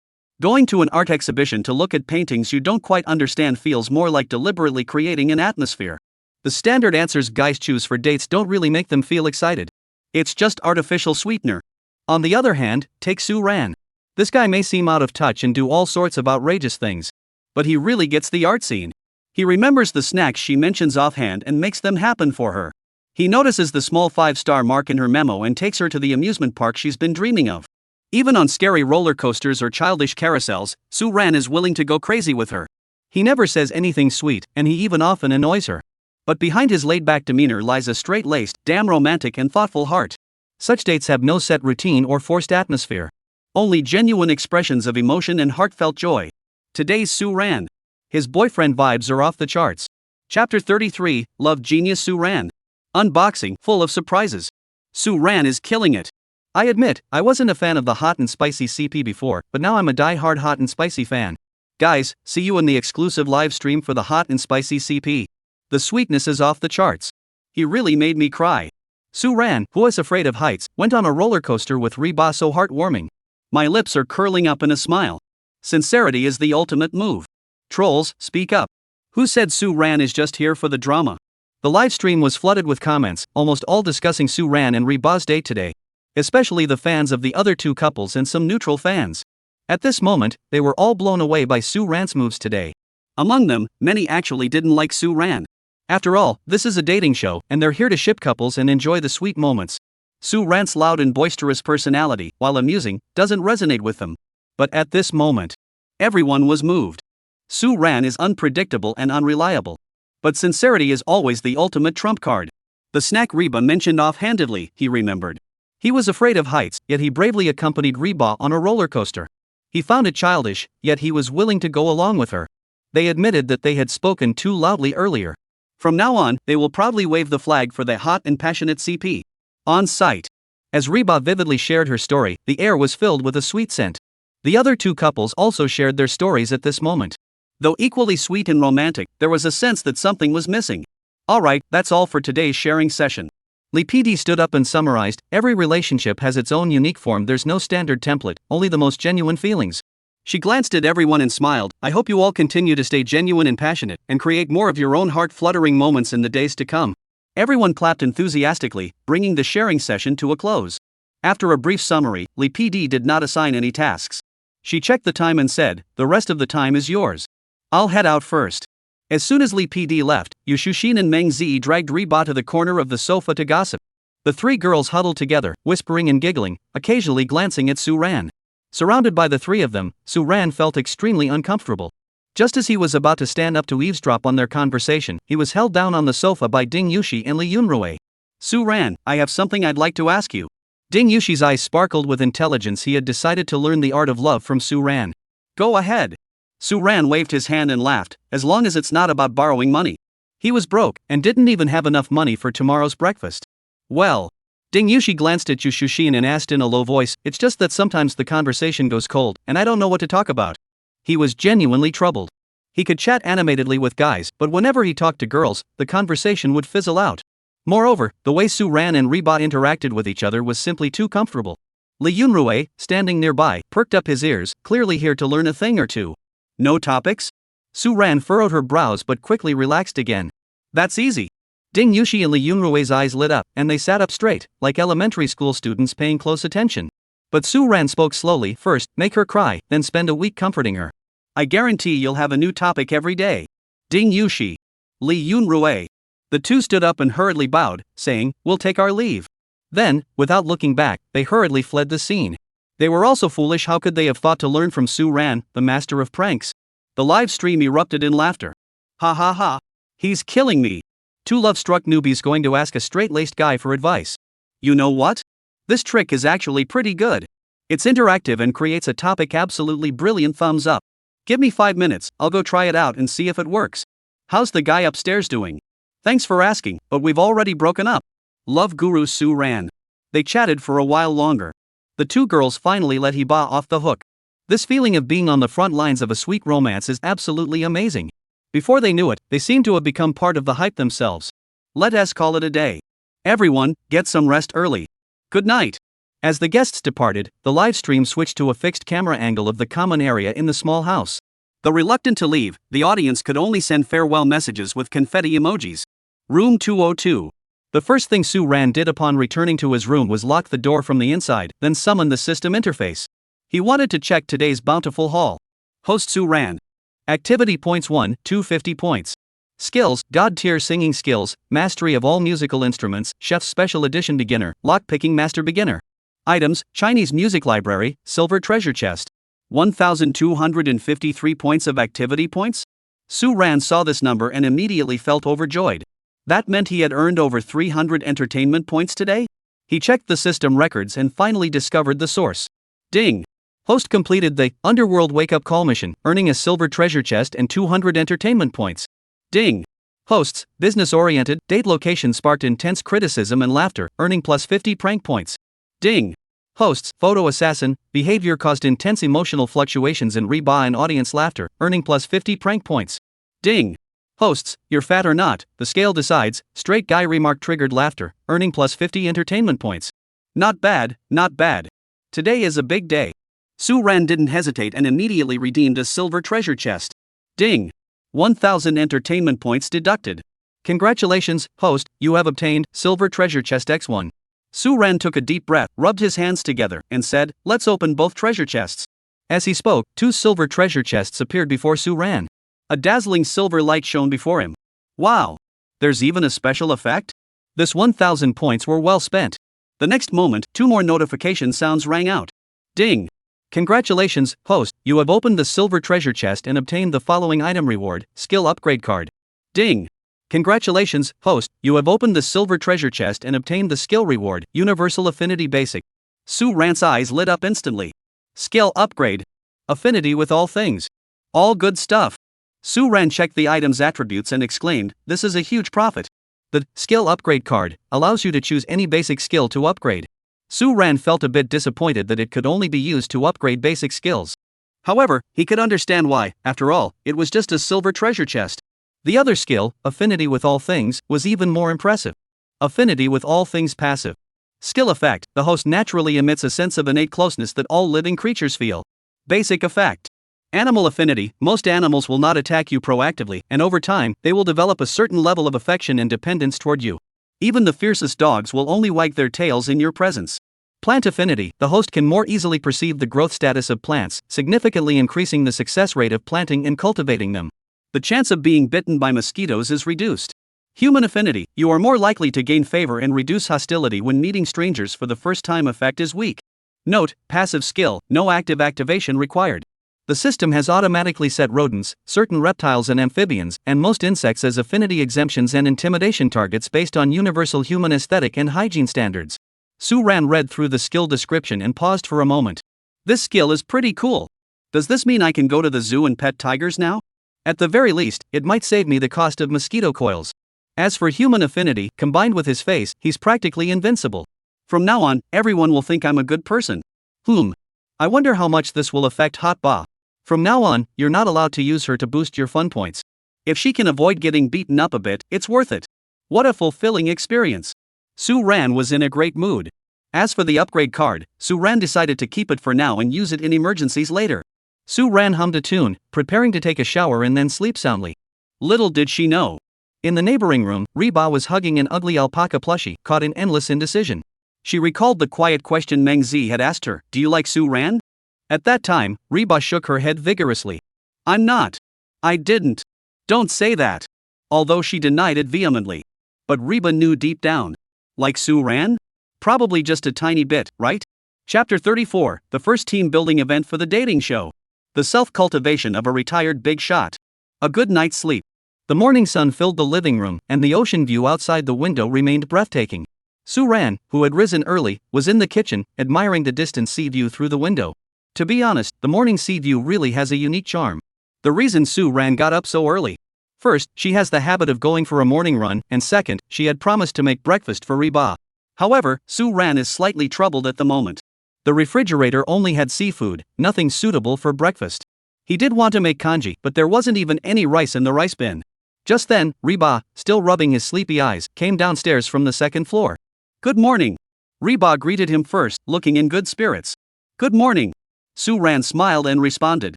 Going to an art exhibition to look at paintings you don't quite understand feels more like deliberately creating an atmosphere. The standard answers guys choose for dates don't really make them feel excited. It's just artificial sweetener. On the other hand, take Suan. This guy may seem out of touch and do all sorts of outrageous things, but he really gets the art scene. He remembers the snacks she mentions offhand and makes them happen for her. He notices the small 5-star mark in her memo and takes her to the amusement park she's been dreaming of. Even on scary roller coasters or childish carousels, Suan is willing to go crazy with her. He never says anything sweet, and he even often annoys her. But behind his laid-back demeanor lies a straight-laced, damn romantic and thoughtful heart. Such dates have no set routine or forced atmosphere. Only genuine expressions of emotion and heartfelt joy. Today's Suan. His boyfriend vibes are off the charts. Chapter 33, Love Genius Suan. Unboxing, full of surprises. Suan is killing it. I admit, I wasn't a fan of the hot and spicy CP before, but now I'm a die-hard hot and spicy fan. Guys, see you in the exclusive live stream for the hot and spicy CP. The sweetness is off the charts. He really made me cry. Suan, who is afraid of heights, went on a roller coaster with Reba so heartwarming. My lips are curling up in a smile. Sincerity is the ultimate move. Trolls, speak up. Who said Suan is just here for the drama? The live stream was flooded with comments, almost all discussing Suan and Reba's date today. Especially the fans of the other two couples and some neutral fans. At this moment, they were all blown away by Suan's moves today. Among them, many actually didn't like Suan. After all, this is a dating show, and they're here to ship couples and enjoy the sweet moments. Suan's loud and boisterous personality, while amusing, doesn't resonate with them. But at this moment, everyone was moved. Suan is unpredictable and unreliable. But sincerity is always the ultimate trump card. The snack Reba mentioned offhandedly, he remembered. He was afraid of heights, yet he bravely accompanied Reba on a roller coaster. He found it childish, yet he was willing to go along with her. They admitted that they had spoken too loudly earlier. From now on, they will proudly wave the flag for the hot and passionate CP. On site. As Reba vividly shared her story, the air was filled with a sweet scent. The other two couples also shared their stories at this moment. Though equally sweet and romantic, there was a sense that something was missing. Alright, that's all for today's sharing session. Lee PD stood up and summarized, every relationship has its own unique form, there's no standard template, only the most genuine feelings. She glanced at everyone and smiled, I hope you all continue to stay genuine and passionate, and create more of your own heart-fluttering moments in the days to come. Everyone clapped enthusiastically, bringing the sharing session to a close. After a brief summary, Lee PD did not assign any tasks. She checked the time and said, the rest of the time is yours. I'll head out first. As soon as Lee PD left, Yu Shushin and Meng Zi dragged Reba to the corner of the sofa to gossip. The three girls huddled together, whispering and giggling, occasionally glancing at Suan. Surrounded by the three of them, Suan felt extremely uncomfortable. Just as he was about to stand up to eavesdrop on their conversation, he was held down on the sofa by Ding Yushi and Lee Yunrui. Suan, I have something I'd like to ask you. Ding Yushi's eyes sparkled with intelligence. He had decided to learn the art of love from Suan. Go ahead. Suan waved his hand and laughed, as long as it's not about borrowing money. He was broke, and didn't even have enough money for tomorrow's breakfast. Well. Ding Yushi glanced at Yu Shushin and asked in a low voice, it's just that sometimes the conversation goes cold, and I don't know what to talk about. He was genuinely troubled. He could chat animatedly with guys, but whenever he talked to girls, the conversation would fizzle out. Moreover, the way Suan and Reba interacted with each other was simply too comfortable. Lee Yunrui, standing nearby, perked up his ears, clearly here to learn a thing or two. No topics? Suan furrowed her brows but quickly relaxed again. That's easy. Ding Yushi and Lee Yunrui's eyes lit up, and they sat up straight, like elementary school students paying close attention. But Suan spoke slowly, first, make her cry, then spend a week comforting her. I guarantee you'll have a new topic every day. Ding Yushi. Lee Yunrui. The two stood up and hurriedly bowed, saying, we'll take our leave. Then, without looking back, they hurriedly fled the scene. They were also foolish. How could they have thought to learn from Suan, the master of pranks? The live stream erupted in laughter. Ha ha ha. He's killing me. Two love-struck newbies going to ask a straight-laced guy for advice. You know what? This trick is actually pretty good. It's interactive and creates a topic. Absolutely brilliant. Thumbs up. Give me 5 minutes, I'll go try it out and see if it works. How's the guy upstairs doing? Thanks for asking, but we've already broken up. Love guru Suan. They chatted for a while longer. The two girls finally let Heba off the hook. This feeling of being on the front lines of a sweet romance is absolutely amazing. Before they knew it, they seemed to have become part of the hype themselves. Let us call it a day. Everyone, get some rest early. Good night. As the guests departed, the live stream switched to a fixed camera angle of the common area in the small house. Though reluctant to leave, the audience could only send farewell messages with confetti emojis. Room 202. The first thing Suan did upon returning to his room was lock the door from the inside, then summon the system interface. He wanted to check today's bountiful haul. Host Suan. Activity points 1, 250 points. Skills, God tier singing skills, mastery of all musical instruments, chef's special edition beginner, lockpicking master beginner. Items, Chinese music library, silver treasure chest. 1,253 points of activity points? Suan saw this number and immediately felt overjoyed. That meant he had earned over 300 entertainment points today? He checked the system records and finally discovered the source. Ding! Host completed the Underworld wake-up call mission, earning a silver treasure chest and 200 entertainment points. Ding! Hosts, business-oriented, date location sparked intense criticism and laughter, earning plus 50 prank points. Ding! Hosts, photo assassin, behavior caused intense emotional fluctuations in Reba and audience laughter, earning plus 50 prank points. Ding! Hosts, you're fat or not, the scale decides, straight guy remark triggered laughter, earning plus 50 entertainment points. Not bad, not bad. Today is a big day. Suan didn't hesitate and immediately redeemed a silver treasure chest. Ding! 1,000 entertainment points deducted. Congratulations, host, you have obtained silver treasure chest X1. Suan took a deep breath, rubbed his hands together, and said, let's open both treasure chests. As he spoke, 2 silver treasure chests appeared before Suan. A dazzling silver light shone before him. Wow! There's even a special effect? This 1,000 points were well spent. The next moment, 2 more notification sounds rang out. Ding! Congratulations, host, you have opened the silver treasure chest and obtained the following item reward, skill upgrade card. Ding! Congratulations, host, you have opened the silver treasure chest and obtained the skill reward, Universal Affinity Basic. Suan's eyes lit up instantly. Skill upgrade. Affinity with all things. All good stuff. Suan checked the item's attributes and exclaimed, this is a huge profit. The skill upgrade card allows you to choose any basic skill to upgrade. Suan felt a bit disappointed that it could only be used to upgrade basic skills. However, he could understand why, after all, it was just a silver treasure chest. The other skill, Affinity with All Things, was even more impressive. Affinity with All Things passive. Skill effect, the host naturally emits a sense of innate closeness that all living creatures feel. Basic effect. Animal affinity, most animals will not attack you proactively, and over time, they will develop a certain level of affection and dependence toward you. Even the fiercest dogs will only wag their tails in your presence. Plant affinity, the host can more easily perceive the growth status of plants, significantly increasing the success rate of planting and cultivating them. The chance of being bitten by mosquitoes is reduced. Human affinity, you are more likely to gain favor and reduce hostility when meeting strangers for the first time. Effect is weak. Note, passive skill, no active activation required. The system has automatically set rodents, certain reptiles and amphibians, and most insects as affinity exemptions and intimidation targets based on universal human aesthetic and hygiene standards. Suan read through the skill description and paused for a moment. This skill is pretty cool. Does this mean I can go to the zoo and pet tigers now? At the very least, it might save me the cost of mosquito coils. As for human affinity, combined with his face, he's practically invincible. From now on, everyone will think I'm a good person. I wonder how much this will affect Hot Ba. From now on, you're not allowed to use her to boost your fun points. If she can avoid getting beaten up a bit, it's worth it. What a fulfilling experience. Suan was in a great mood. As for the upgrade card, Suan decided to keep it for now and use it in emergencies later. Suan hummed a tune, preparing to take a shower and then sleep soundly. Little did she know. In the neighboring room, Reba was hugging an ugly alpaca plushie, caught in endless indecision. She recalled the quiet question Meng Zi had asked her, do you like Suan? At that time, Reba shook her head vigorously. I'm not. I didn't. Don't say that. Although she denied it vehemently. But Reba knew deep down. Like Suan? Probably just a tiny bit, right? Chapter 34, the first team building event for the dating show. The self-cultivation of a retired big shot. A good night's sleep. The morning sun filled the living room, and the ocean view outside the window remained breathtaking. Suan, who had risen early, was in the kitchen, admiring the distant sea view through the window. To be honest, the morning sea view really has a unique charm. The reason Suan got up so early. First, she has the habit of going for a morning run, and second, she had promised to make breakfast for Reba. However, Suan is slightly troubled at the moment. The refrigerator only had seafood, nothing suitable for breakfast. He did want to make kanji, but there wasn't even any rice in the rice bin. Just then, Reba, still rubbing his sleepy eyes, came downstairs from the second floor. "Good morning." Reba greeted him first, looking in good spirits. "Good morning." Suan smiled and responded.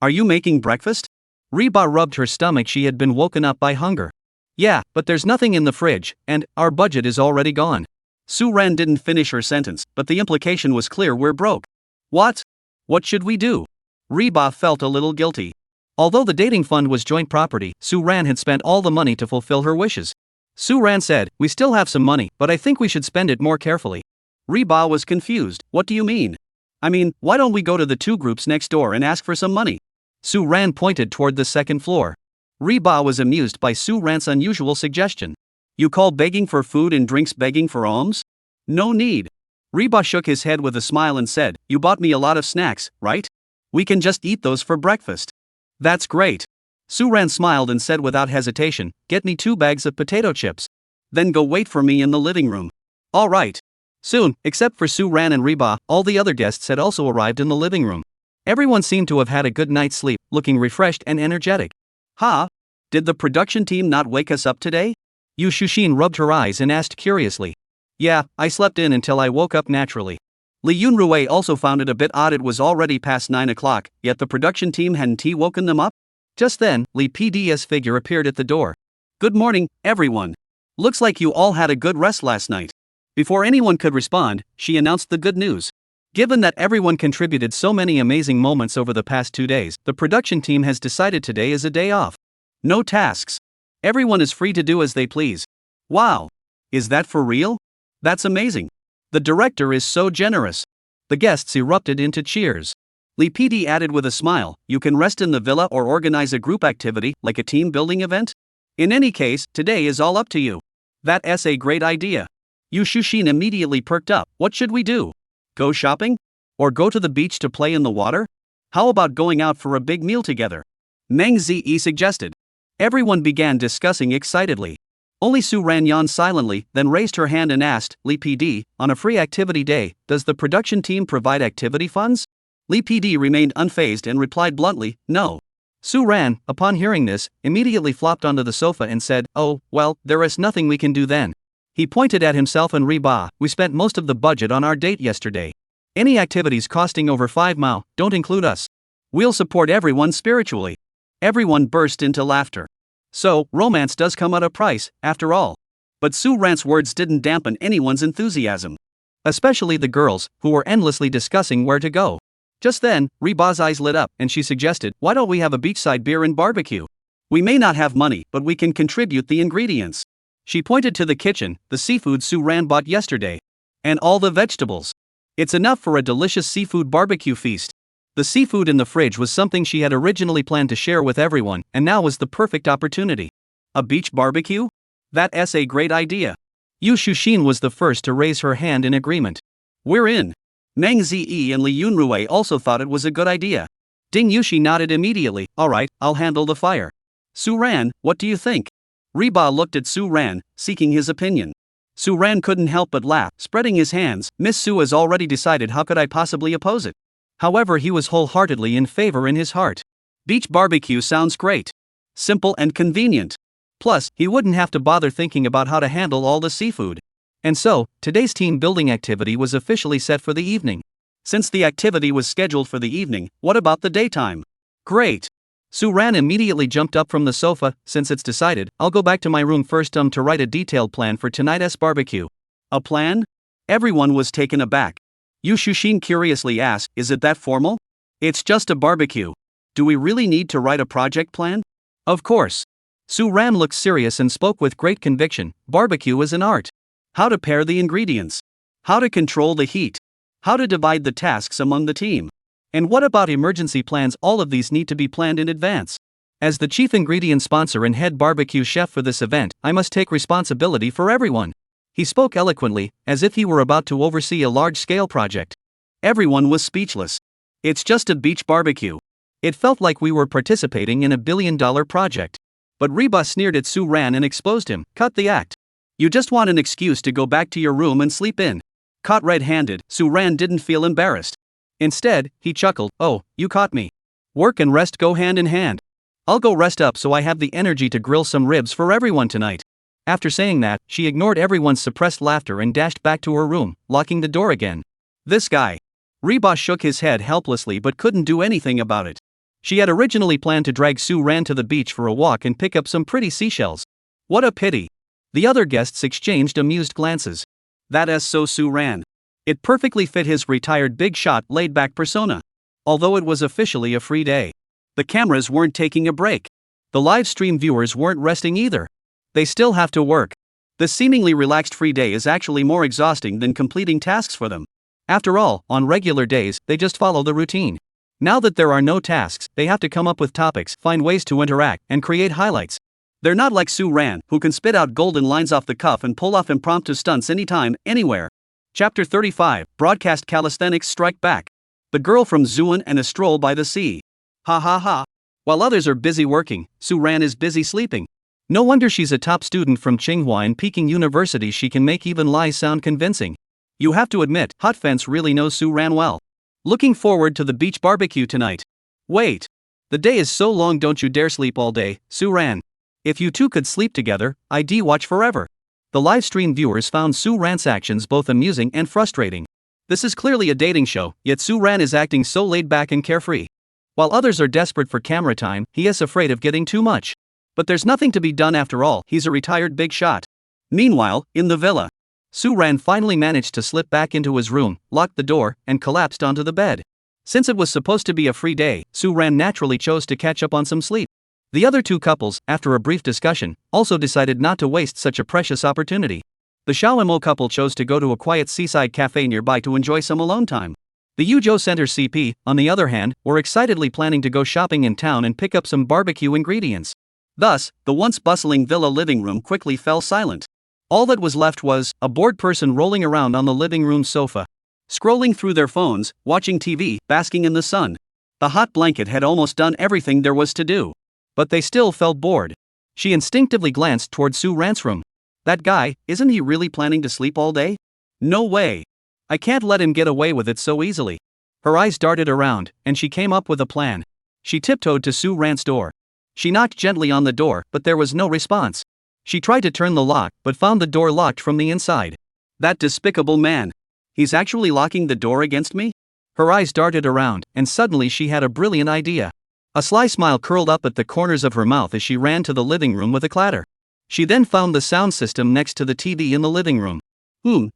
"Are you making breakfast?" Reba rubbed her stomach. She had been woken up by hunger. "Yeah, but there's nothing in the fridge, and our budget is already gone." Suan didn't finish her sentence, but the implication was clear: we're broke. What? What should we do? Reba felt a little guilty. Although the dating fund was joint property, Suan had spent all the money to fulfill her wishes. Suan said, "We still have some money, but I think we should spend it more carefully." Reba was confused. "What do you mean?" "I mean, why don't we go to the two groups next door and ask for some money?" Suan pointed toward the second floor. Reba was amused by Suan's unusual suggestion. "You call begging for food and drinks begging for alms? No need." Reba shook his head with a smile and said, "You bought me a lot of snacks, right? We can just eat those for breakfast." "That's great." Suan smiled and said without hesitation, "Get me 2 bags of potato chips. Then go wait for me in the living room." "All right." Soon, except for Suan and Reba, all the other guests had also arrived in the living room. Everyone seemed to have had a good night's sleep, looking refreshed and energetic. "Huh? Did the production team not wake us up today?" Yu Shushin rubbed her eyes and asked curiously. "Yeah, I slept in until I woke up naturally." Li Yunrui also found it a bit odd. It was already past 9 o'clock, yet the production team hadn't woken them up? Just then, Li PD's figure appeared at the door. "Good morning, everyone. Looks like you all had a good rest last night." Before anyone could respond, she announced the good news. Given that everyone contributed so many amazing moments over the past 2 days, the production team has decided today is a day off. No tasks. Everyone is free to do as they please. Wow. Is that for real? That's amazing. The director is so generous. The guests erupted into cheers. Li PD added with a smile, "You can rest in the villa or organize a group activity, like a team building event? In any case, today is all up to you." "That's a great idea." Yu Shushin immediately perked up. "What should we do? Go shopping? Or go to the beach to play in the water? How about going out for a big meal together?" Meng Zi suggested. Everyone began discussing excitedly. Only Suan yawned silently, then raised her hand and asked, "Li PD, on a free activity day, does the production team provide activity funds?" Li PD remained unfazed and replied bluntly, "No." Suan, upon hearing this, immediately flopped onto the sofa and said, "Oh, well, there is nothing we can do then." He pointed at himself and Reba. "We spent most of the budget on our date yesterday. Any activities costing over 5 mao don't include us. We'll support everyone spiritually." Everyone burst into laughter. So, romance does come at a price, after all. But Suan's words didn't dampen anyone's enthusiasm. Especially the girls, who were endlessly discussing where to go. Just then, Reba's eyes lit up, and she suggested, "Why don't we have a beachside beer and barbecue? We may not have money, but we can contribute the ingredients." She pointed to the kitchen, "The seafood Suan bought yesterday. And all the vegetables. It's enough for a delicious seafood barbecue feast." The seafood in the fridge was something she had originally planned to share with everyone, and now was the perfect opportunity. A beach barbecue? That's a great idea. Yu Shushin was the first to raise her hand in agreement. "We're in." Meng Zi and Li Yunrui also thought it was a good idea. Ding Yushi nodded immediately. "All right, I'll handle the fire." "Suan, what do you think?" Reba looked at Suan, seeking his opinion. Suan couldn't help but laugh, spreading his hands. "Miss Su has already decided, how could I possibly oppose it?" However, he was wholeheartedly in favor in his heart. Beach barbecue sounds great. Simple and convenient. Plus, he wouldn't have to bother thinking about how to handle all the seafood. And so, today's team building activity was officially set for the evening. Since the activity was scheduled for the evening, what about the daytime? Great. Suan immediately jumped up from the sofa. "Since it's decided, I'll go back to my room first to write a detailed plan for tonight's barbecue." "A plan?" Everyone was taken aback. Yu Shushin curiously asked, "Is it that formal?" "It's just a barbecue. Do we really need to write a project plan?" "Of course." Suan looked serious and spoke with great conviction. "Barbecue is an art. How to pair the ingredients. How to control the heat. How to divide the tasks among the team. And what about emergency plans? All of these need to be planned in advance. As the chief ingredient sponsor and head barbecue chef for this event, I must take responsibility for everyone." He spoke eloquently, as if he were about to oversee a large-scale project. Everyone was speechless. It's just a beach barbecue. It felt like we were participating in a billion-dollar project. But Reba sneered at Suan and exposed him. "Cut the act. You just want an excuse to go back to your room and sleep in. Caught red-handed, Suan didn't feel embarrassed. Instead, he chuckled, "Oh, you caught me. Work and rest go hand in hand. I'll go rest up so I have the energy to grill some ribs for everyone tonight." After saying that, she ignored everyone's suppressed laughter and dashed back to her room, locking the door again. This guy. Reba shook his head helplessly but couldn't do anything about it. She had originally planned to drag Suan to the beach for a walk and pick up some pretty seashells. What a pity. The other guests exchanged amused glances. That is so Suan. It perfectly fit his retired big shot laid-back persona. Although it was officially a free day. The cameras weren't taking a break. The live stream viewers weren't resting either. They still have to work. The seemingly relaxed free day is actually more exhausting than completing tasks for them. After all, on regular days, they just follow the routine. Now that there are no tasks, they have to come up with topics, find ways to interact, and create highlights. They're not like Suan, who can spit out golden lines off the cuff and pull off impromptu stunts anytime, anywhere. Chapter 35, Broadcast Calisthenics Strike Back. The girl from Suan and a stroll by the sea. Ha ha ha. While others are busy working, Suan is busy sleeping. No wonder she's a top student from Tsinghua and Peking University. She can make even lies sound convincing. You have to admit, Hot Fence really knows Suan well. Looking forward to the beach barbecue tonight. Wait. The day is so long, don't you dare sleep all day, Suan. If you two could sleep together, I'd watch forever. The livestream viewers found Suan's actions both amusing and frustrating. This is clearly a dating show, yet Suan is acting so laid back and carefree. While others are desperate for camera time, he is afraid of getting too much. But there's nothing to be done after all, he's a retired big shot. Meanwhile, in the villa, Suan finally managed to slip back into his room, locked the door, and collapsed onto the bed. Since it was supposed to be a free day, Suan naturally chose to catch up on some sleep. The other two couples, after a brief discussion, also decided not to waste such a precious opportunity. The Xiaomo couple chose to go to a quiet seaside cafe nearby to enjoy some alone time. The Yuzhou Center CP, on the other hand, were excitedly planning to go shopping in town and pick up some barbecue ingredients. Thus, the once bustling villa living room quickly fell silent. All that was left was a bored person rolling around on the living room sofa, scrolling through their phones, watching TV, basking in the sun. The hot blanket had almost done everything there was to do. But they still felt bored. She instinctively glanced toward Suan's room. That guy, isn't he really planning to sleep all day? No way. I can't let him get away with it so easily. Her eyes darted around, and she came up with a plan. She tiptoed to Suan's door. She knocked gently on the door, but there was no response. She tried to turn the lock, but found the door locked from the inside. That despicable man. He's actually locking the door against me? Her eyes darted around, and suddenly she had a brilliant idea. A sly smile curled up at the corners of her mouth as she ran to the living room with a clatter. She then found the sound system next to the TV in the living room.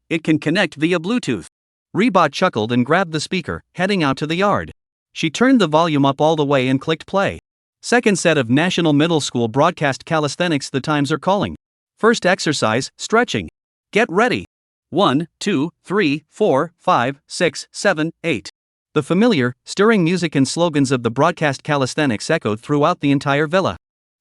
It can connect via Bluetooth. Reba chuckled and grabbed the speaker, heading out to the yard. She turned the volume up all the way and clicked play. Second set of National Middle School Broadcast Calisthenics. The times are calling. First exercise, stretching. Get ready. 1, 2, 3, 4, 5, 6, 7, 8. The familiar, stirring music and slogans of the broadcast calisthenics echoed throughout the entire villa.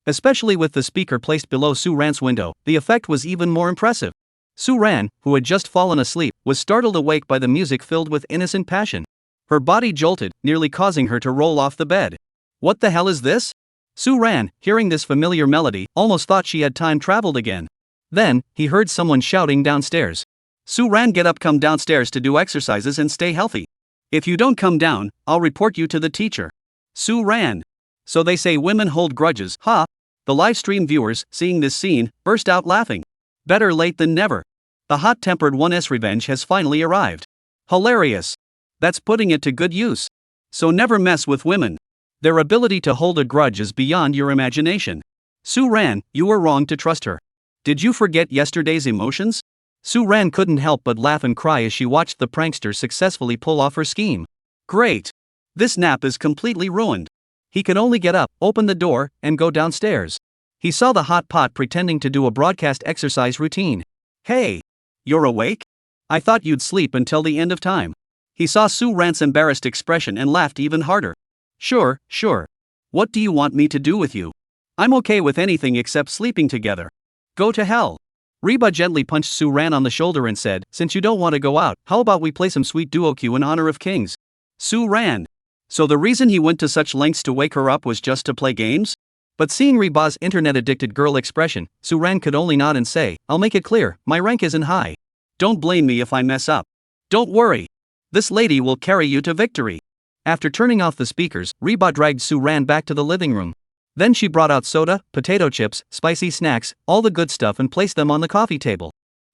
Especially with the speaker placed below Suan's window, the effect was even more impressive. Suan, who had just fallen asleep, was startled awake by the music filled with innocent passion. Her body jolted, nearly causing her to roll off the bed. What the hell is this? Suan, hearing this familiar melody, almost thought she had time traveled again. Then, he heard someone shouting downstairs. Suan, get up, come downstairs to do exercises and stay healthy. If you don't come down, I'll report you to the teacher. Suan. So they say women hold grudges, huh? The livestream viewers, seeing this scene, burst out laughing. Better late than never. The hot-tempered one's revenge has finally arrived. Hilarious. That's putting it to good use. So never mess with women. Their ability to hold a grudge is beyond your imagination. Suan, you were wrong to trust her. Did you forget yesterday's emotions? Suan couldn't help but laugh and cry as she watched the prankster successfully pull off her scheme. Great. This nap is completely ruined. He could only get up, open the door, and go downstairs. He saw the hot pot pretending to do a broadcast exercise routine. Hey! You're awake? I thought you'd sleep until the end of time. He saw Suan's embarrassed expression and laughed even harder. Sure. What do you want me to do with you? I'm okay with anything except sleeping together. Go to hell. Reba gently punched Suan on the shoulder and said, since you don't want to go out, how about we play some sweet duo-Q in honor of kings? Suan. So the reason he went to such lengths to wake her up was just to play games? But seeing Reba's internet-addicted girl expression, Suan could only nod and say, I'll make it clear, my rank isn't high. Don't blame me if I mess up. Don't worry. This lady will carry you to victory. After turning off the speakers, Reba dragged Suan back to the living room. Then she brought out soda, potato chips, spicy snacks, all the good stuff and placed them on the coffee table.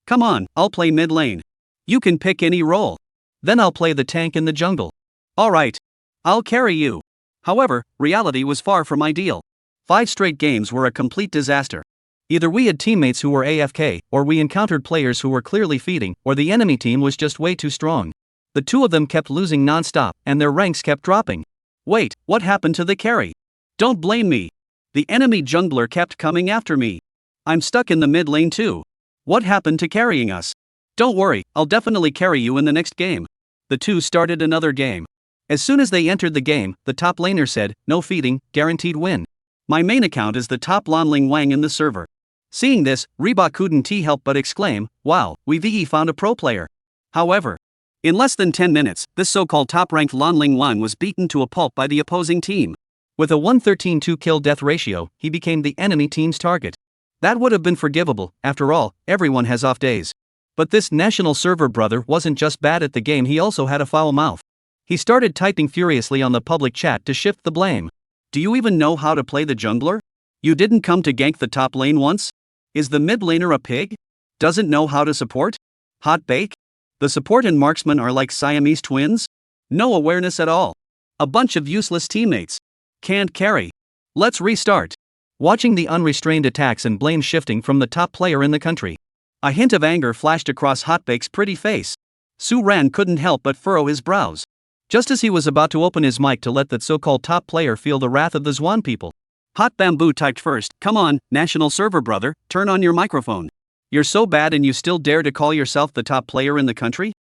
Come on, I'll play mid lane. You can pick any role. Then I'll play the tank in the jungle. Alright. I'll carry you. However, reality was far from ideal. 5 straight games were a complete disaster. Either we had teammates who were AFK, or we encountered players who were clearly feeding, or the enemy team was just way too strong. The two of them kept losing non-stop, and their ranks kept dropping. Wait, what happened to the carry? Don't blame me. The enemy jungler kept coming after me. I'm stuck in the mid lane too. What happened to carrying us? Don't worry, I'll definitely carry you in the next game. The two started another game. As soon as they entered the game, the top laner said, "No feeding, guaranteed win." My main account is the top Lanling Wang in the server. Seeing this, Reba couldn't help but exclaim, "Wow, we've found a pro player." However, in less than 10 minutes, this so-called top-ranked Lanling Wang was beaten to a pulp by the opposing team. With a 113-2 kill-death ratio, he became the enemy team's target. That would have been forgivable, after all, everyone has off days. But this national server brother wasn't just bad at the game, he also had a foul mouth. He started typing furiously on the public chat to shift the blame. Do you even know how to play the jungler? You didn't come to gank the top lane once? Is the mid laner a pig? Doesn't know how to support? Hot bake? The support and marksman are like Siamese twins? No awareness at all. A bunch of useless teammates. Can't carry. Let's restart. Watching the unrestrained attacks and blame shifting from the top player in the country, a hint of anger flashed across Hotbake's pretty face. Suan couldn't help but furrow his brows. Just as he was about to open his mic to let that so-called top player feel the wrath of the Suan people, Hot Bamboo typed first, "Come on, national server brother, turn on your microphone. You're so bad and you still dare to call yourself the top player in the country?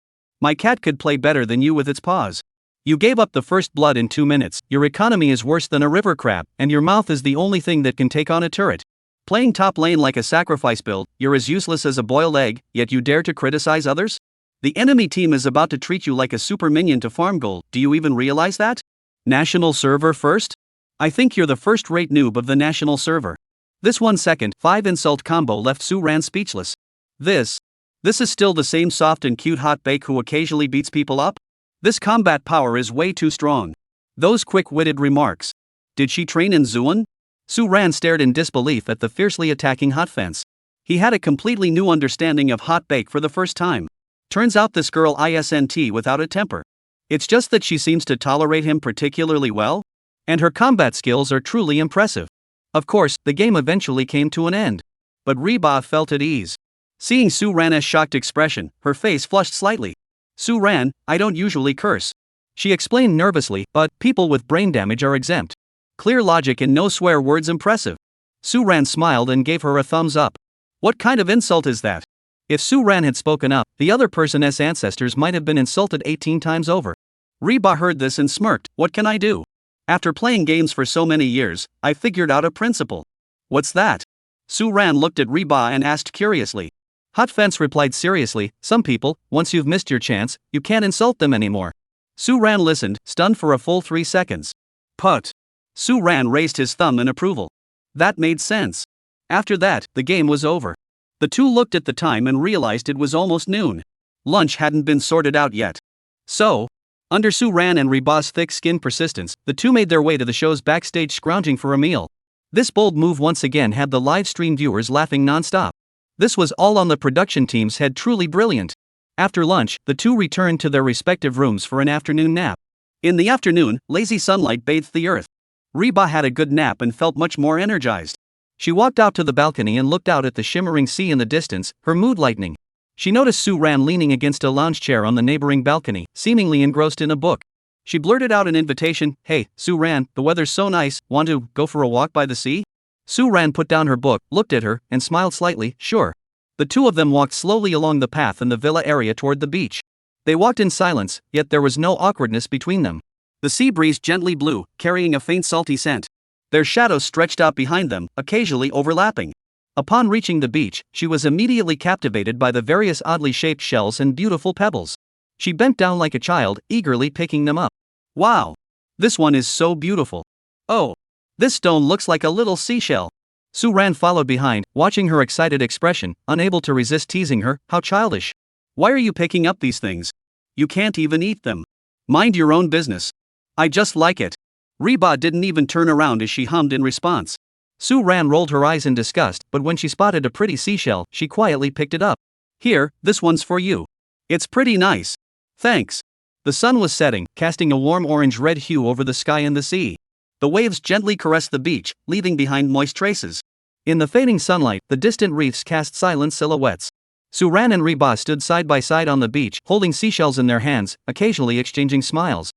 My cat could play better than you with its paws. You gave up the first blood in 2 minutes, your economy is worse than a river crab, and your mouth is the only thing that can take on a turret. Playing top lane like a sacrifice build, you're as useless as a boiled egg, yet you dare to criticize others? The enemy team is about to treat you like a super minion to farm gold, do you even realize that? National server first? I think you're the first-rate noob of the national server." This 1 second, 5 insult combo left Suan speechless. This is still the same soft and cute Hotbake who occasionally beats people up? This combat power is way too strong. Those quick-witted remarks. Did she train in Suan? Suan stared in disbelief at the fiercely attacking Hotfence. He had a completely new understanding of Hotbake for the first time. Turns out this girl isn't without a temper. It's just that she seems to tolerate him particularly well, and her combat skills are truly impressive. Of course, the game eventually came to an end. But Reba felt at ease. Seeing Suan's shocked expression, her face flushed slightly. "Suan, I don't usually curse," she explained nervously, "but people with brain damage are exempt. Clear logic and no swear words impressive." Suan smiled and gave her a thumbs up. What kind of insult is that? If Suan had spoken up, the other person's ancestors might have been insulted 18 times over. Reba heard this and smirked, "What can I do? After playing games for so many years, I figured out a principle." "What's that?" Suan looked at Reba and asked curiously. Hotfence replied seriously, "Some people, once you've missed your chance, you can't insult them anymore." Suan listened, stunned for a full 3 seconds. Put. Suan raised his thumb in approval. That made sense. After that, the game was over. The two looked at the time and realized it was almost noon. Lunch hadn't been sorted out yet. So, under Suan and Reba's thick-skinned persistence, the two made their way to the show's backstage scrounging for a meal. This bold move once again had the live stream viewers laughing non-stop. This was all on the production team's head, truly brilliant. After lunch, the two returned to their respective rooms for an afternoon nap. In the afternoon, lazy sunlight bathed the earth. Reba had a good nap and felt much more energized. She walked out to the balcony and looked out at the shimmering sea in the distance, her mood lightening. She noticed Suan leaning against a lounge chair on the neighboring balcony, seemingly engrossed in a book. She blurted out an invitation, "Hey, Suan, the weather's so nice, want to go for a walk by the sea?" Suan put down her book, looked at her, and smiled slightly, "Sure." The two of them walked slowly along the path in the villa area toward the beach. They walked in silence, yet there was no awkwardness between them. The sea breeze gently blew, carrying a faint salty scent. Their shadows stretched out behind them, occasionally overlapping. Upon reaching the beach, she was immediately captivated by the various oddly shaped shells and beautiful pebbles. She bent down like a child, eagerly picking them up. "Wow! This one is so beautiful. Oh! This stone looks like a little seashell." Suan followed behind, watching her excited expression, unable to resist teasing her, "How childish. Why are you picking up these things? You can't even eat them. Mind your own business. I just like it. Reba didn't even turn around as she hummed in response. Suan rolled her eyes in disgust, but when she spotted a pretty seashell, she quietly picked it up. Here, this one's for you. It's pretty nice. Thanks. The sun was setting, casting a warm orange-red hue over the sky and the sea. The waves gently caressed the beach, leaving behind moist traces. In the fading sunlight, the distant reefs cast silent silhouettes. Suan and Reba stood side by side on the beach, holding seashells in their hands, occasionally exchanging smiles.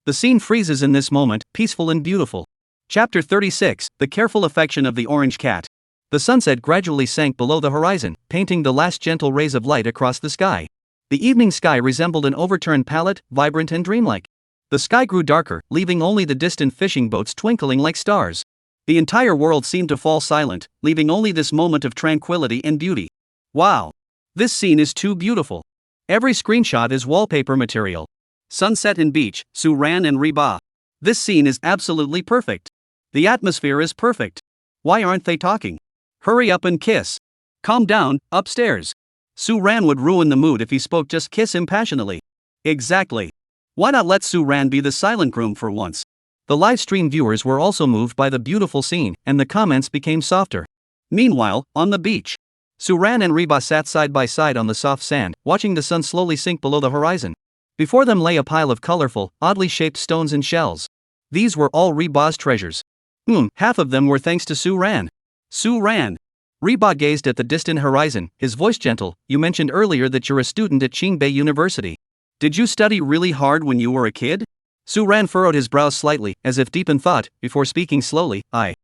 The scene freezes in this moment, peaceful and beautiful. Chapter 36, The Careful Affection of the Orange Cat. The sunset gradually sank below the horizon, painting the last gentle rays of light across the sky. The evening sky resembled an overturned palette, vibrant and dreamlike. The sky grew darker, leaving only the distant fishing boats twinkling like stars. The entire world seemed to fall silent, leaving only this moment of tranquility and beauty. Wow! This scene is too beautiful. Every screenshot is wallpaper material. Sunset and beach, Suan and Reba. This scene is absolutely perfect. The atmosphere is perfect. Why aren't they talking? Hurry up and kiss. Calm down, upstairs. Suan would ruin the mood if he spoke. Just kiss him passionately. Exactly. Why not let Suan be the silent groom for once? The live stream viewers were also moved by the beautiful scene, and the comments became softer. Meanwhile, on the beach, Suan and Reba sat side by side on the soft sand, watching the sun slowly sink below the horizon. Before them lay a pile of colorful, oddly shaped stones and shells. These were all Reba's treasures. Half of them were thanks to Suan. Suan. Reba gazed at the distant horizon, his voice gentle. You mentioned earlier that you're a student at Qingbei University. Did you study really hard when you were a kid? Suan furrowed his brows slightly, as if deep in thought, before speaking slowly. I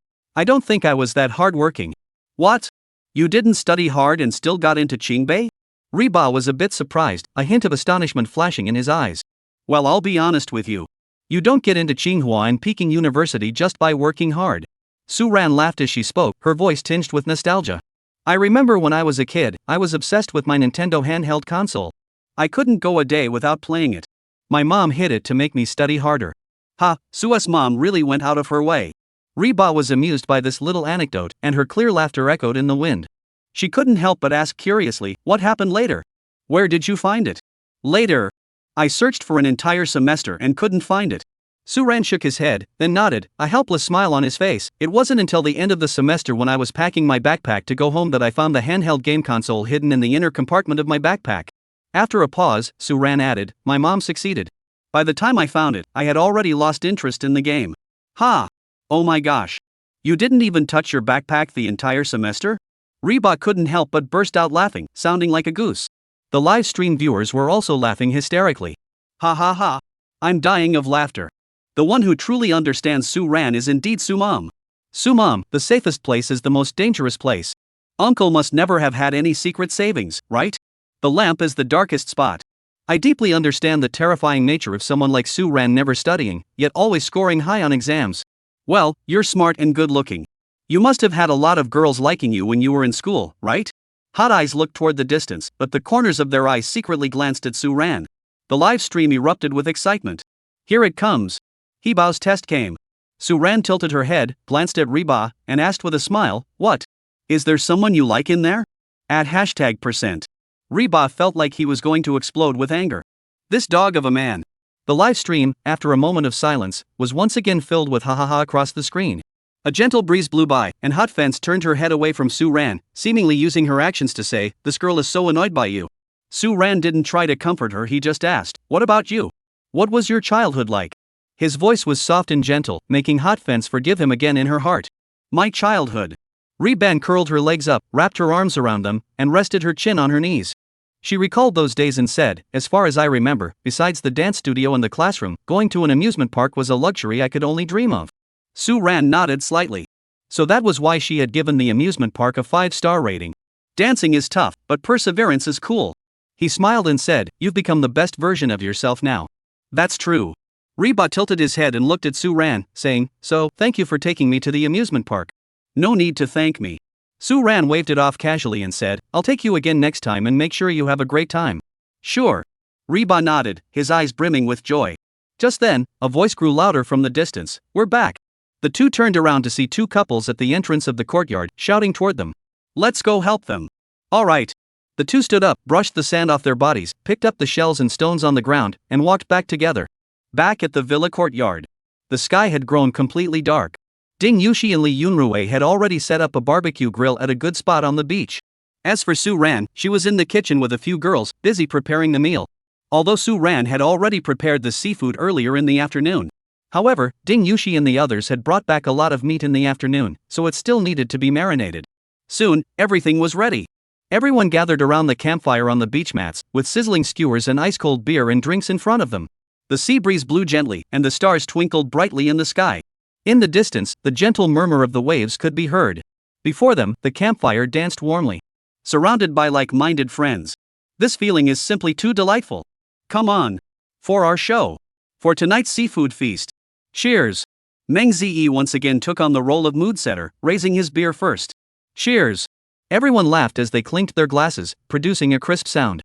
don't think I was that hardworking. What? You didn't study hard and still got into Qingbei? Reba was a bit surprised, a hint of astonishment flashing in his eyes. Well, I'll be honest with you. You don't get into Manhwa and Peking University just by working hard. Suan laughed as she spoke, her voice tinged with nostalgia. I remember when I was a kid, I was obsessed with my Nintendo handheld console. I couldn't go a day without playing it. My mom hid it to make me study harder. Ha, Sua's mom really went out of her way. Reba was amused by this little anecdote, and her clear laughter echoed in the wind. She couldn't help but ask curiously, what happened later? Where did you find it? Later. I searched for an entire semester and couldn't find it. Suan shook his head, then nodded, a helpless smile on his face. It wasn't until the end of the semester when I was packing my backpack to go home that I found the handheld game console hidden in the inner compartment of my backpack. After a pause, Suan added, my mom succeeded. By the time I found it, I had already lost interest in the game. Ha! Oh my gosh. You didn't even touch your backpack the entire semester? Reba couldn't help but burst out laughing, sounding like a goose. The live stream viewers were also laughing hysterically. Ha ha ha. I'm dying of laughter. The one who truly understands Suan is indeed Sumam. Sumam, the safest place is the most dangerous place. Uncle must never have had any secret savings, right? The lamp is the darkest spot. I deeply understand the terrifying nature of someone like Suan never studying, yet always scoring high on exams. Well, you're smart and good looking. You must have had a lot of girls liking you when you were in school, right? Hot eyes looked toward the distance, but the corners of their eyes secretly glanced at Suan. The live stream erupted with excitement. Here it comes. Hebao's test came. Suan tilted her head, glanced at Reba, and asked with a smile, what? Is there someone you like in there? Add #%. Reba felt like he was going to explode with anger. This dog of a man. The live stream, after a moment of silence, was once again filled with ha ha ha across the screen. A gentle breeze blew by, and Hot Fence turned her head away from Suan, seemingly using her actions to say, this girl is so annoyed by you. Suan didn't try to comfort her, he just asked, what about you? What was your childhood like? His voice was soft and gentle, making Hot Fence forgive him again in her heart. My childhood. Reban curled her legs up, wrapped her arms around them, and rested her chin on her knees. She recalled those days and said, as far as I remember, besides the dance studio and the classroom, going to an amusement park was a luxury I could only dream of. Suan nodded slightly. So that was why she had given the amusement park a 5-star rating. Dancing is tough, but perseverance is cool. He smiled and said, you've become the best version of yourself now. That's true. Reba tilted his head and looked at Suan, saying, so, thank you for taking me to the amusement park. No need to thank me. Suan waved it off casually and said, I'll take you again next time and make sure you have a great time. Sure. Reba nodded, his eyes brimming with joy. Just then, a voice grew louder from the distance, we're back. The two turned around to see two couples at the entrance of the courtyard, shouting toward them. Let's go help them. All right. The two stood up, brushed the sand off their bodies, picked up the shells and stones on the ground, and walked back together. Back at the villa courtyard, the sky had grown completely dark. Ding Yushi and Lee Yunrui had already set up a barbecue grill at a good spot on the beach. As for Su Ran, she was in the kitchen with a few girls, busy preparing the meal. Although Su Ran had already prepared the seafood earlier in the afternoon. However, Ding Yushi and the others had brought back a lot of meat in the afternoon, so it still needed to be marinated. Soon, everything was ready. Everyone gathered around the campfire on the beach mats, with sizzling skewers and ice-cold beer and drinks in front of them. The sea breeze blew gently, and the stars twinkled brightly in the sky. In the distance, the gentle murmur of the waves could be heard. Before them, the campfire danced warmly. Surrounded by like-minded friends. This feeling is simply too delightful. Come on. For our show. For tonight's seafood feast. Cheers. Meng Zi once again took on the role of mood setter, raising his beer first. Cheers. Everyone laughed as they clinked their glasses, producing a crisp sound.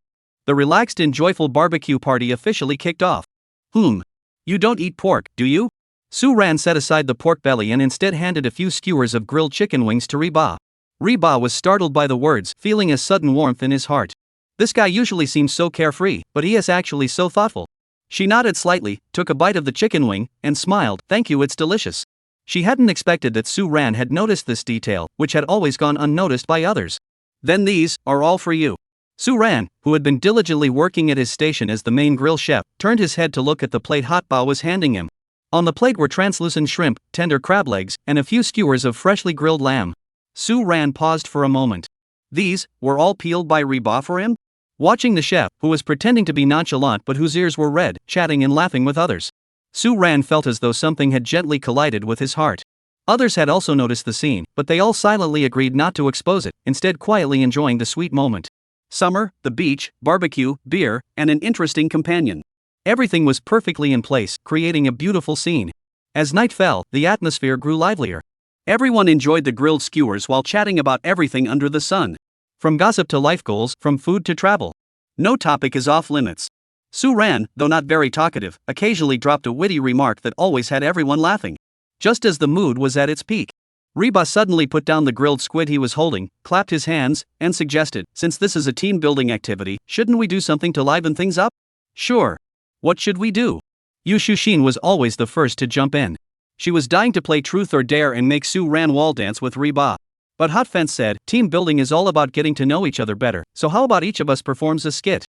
The relaxed and joyful barbecue party officially kicked off. You don't eat pork, do you? Su Ran set aside the pork belly and instead handed a few skewers of grilled chicken wings to Reba. Reba was startled by the words, feeling a sudden warmth in his heart. This guy usually seems so carefree, but he is actually so thoughtful. She nodded slightly, took a bite of the chicken wing, and smiled, "Thank you, it's delicious." She hadn't expected that Su Ran had noticed this detail, which had always gone unnoticed by others. "Then these are all for you." Su Ran, who had been diligently working at his station as the main grill chef, turned his head to look at the plate Hot Bao was handing him. On the plate were translucent shrimp, tender crab legs, and a few skewers of freshly grilled lamb. Su Ran paused for a moment. These were all peeled by Reba for him? Watching the chef, who was pretending to be nonchalant but whose ears were red, chatting and laughing with others. Su Ran felt as though something had gently collided with his heart. Others had also noticed the scene, but they all silently agreed not to expose it, instead quietly enjoying the sweet moment. Summer, the beach, barbecue, beer, and an interesting companion. Everything was perfectly in place, creating a beautiful scene. As night fell, the atmosphere grew livelier. Everyone enjoyed the grilled skewers while chatting about everything under the sun. From gossip to life goals, from food to travel. No topic is off limits. Su Ran, though not very talkative, occasionally dropped a witty remark that always had everyone laughing. Just as the mood was at its peak. Reba suddenly put down the grilled squid he was holding, clapped his hands, and suggested, "Since this is a team-building activity, shouldn't we do something to liven things up?" "Sure. What should we do?" Yu Shushin was always the first to jump in. She was dying to play Truth or Dare and make Su Ran wall dance with Reba. But Hot Fence said, "Team building is all about getting to know each other better, so how about each of us performs a skit?"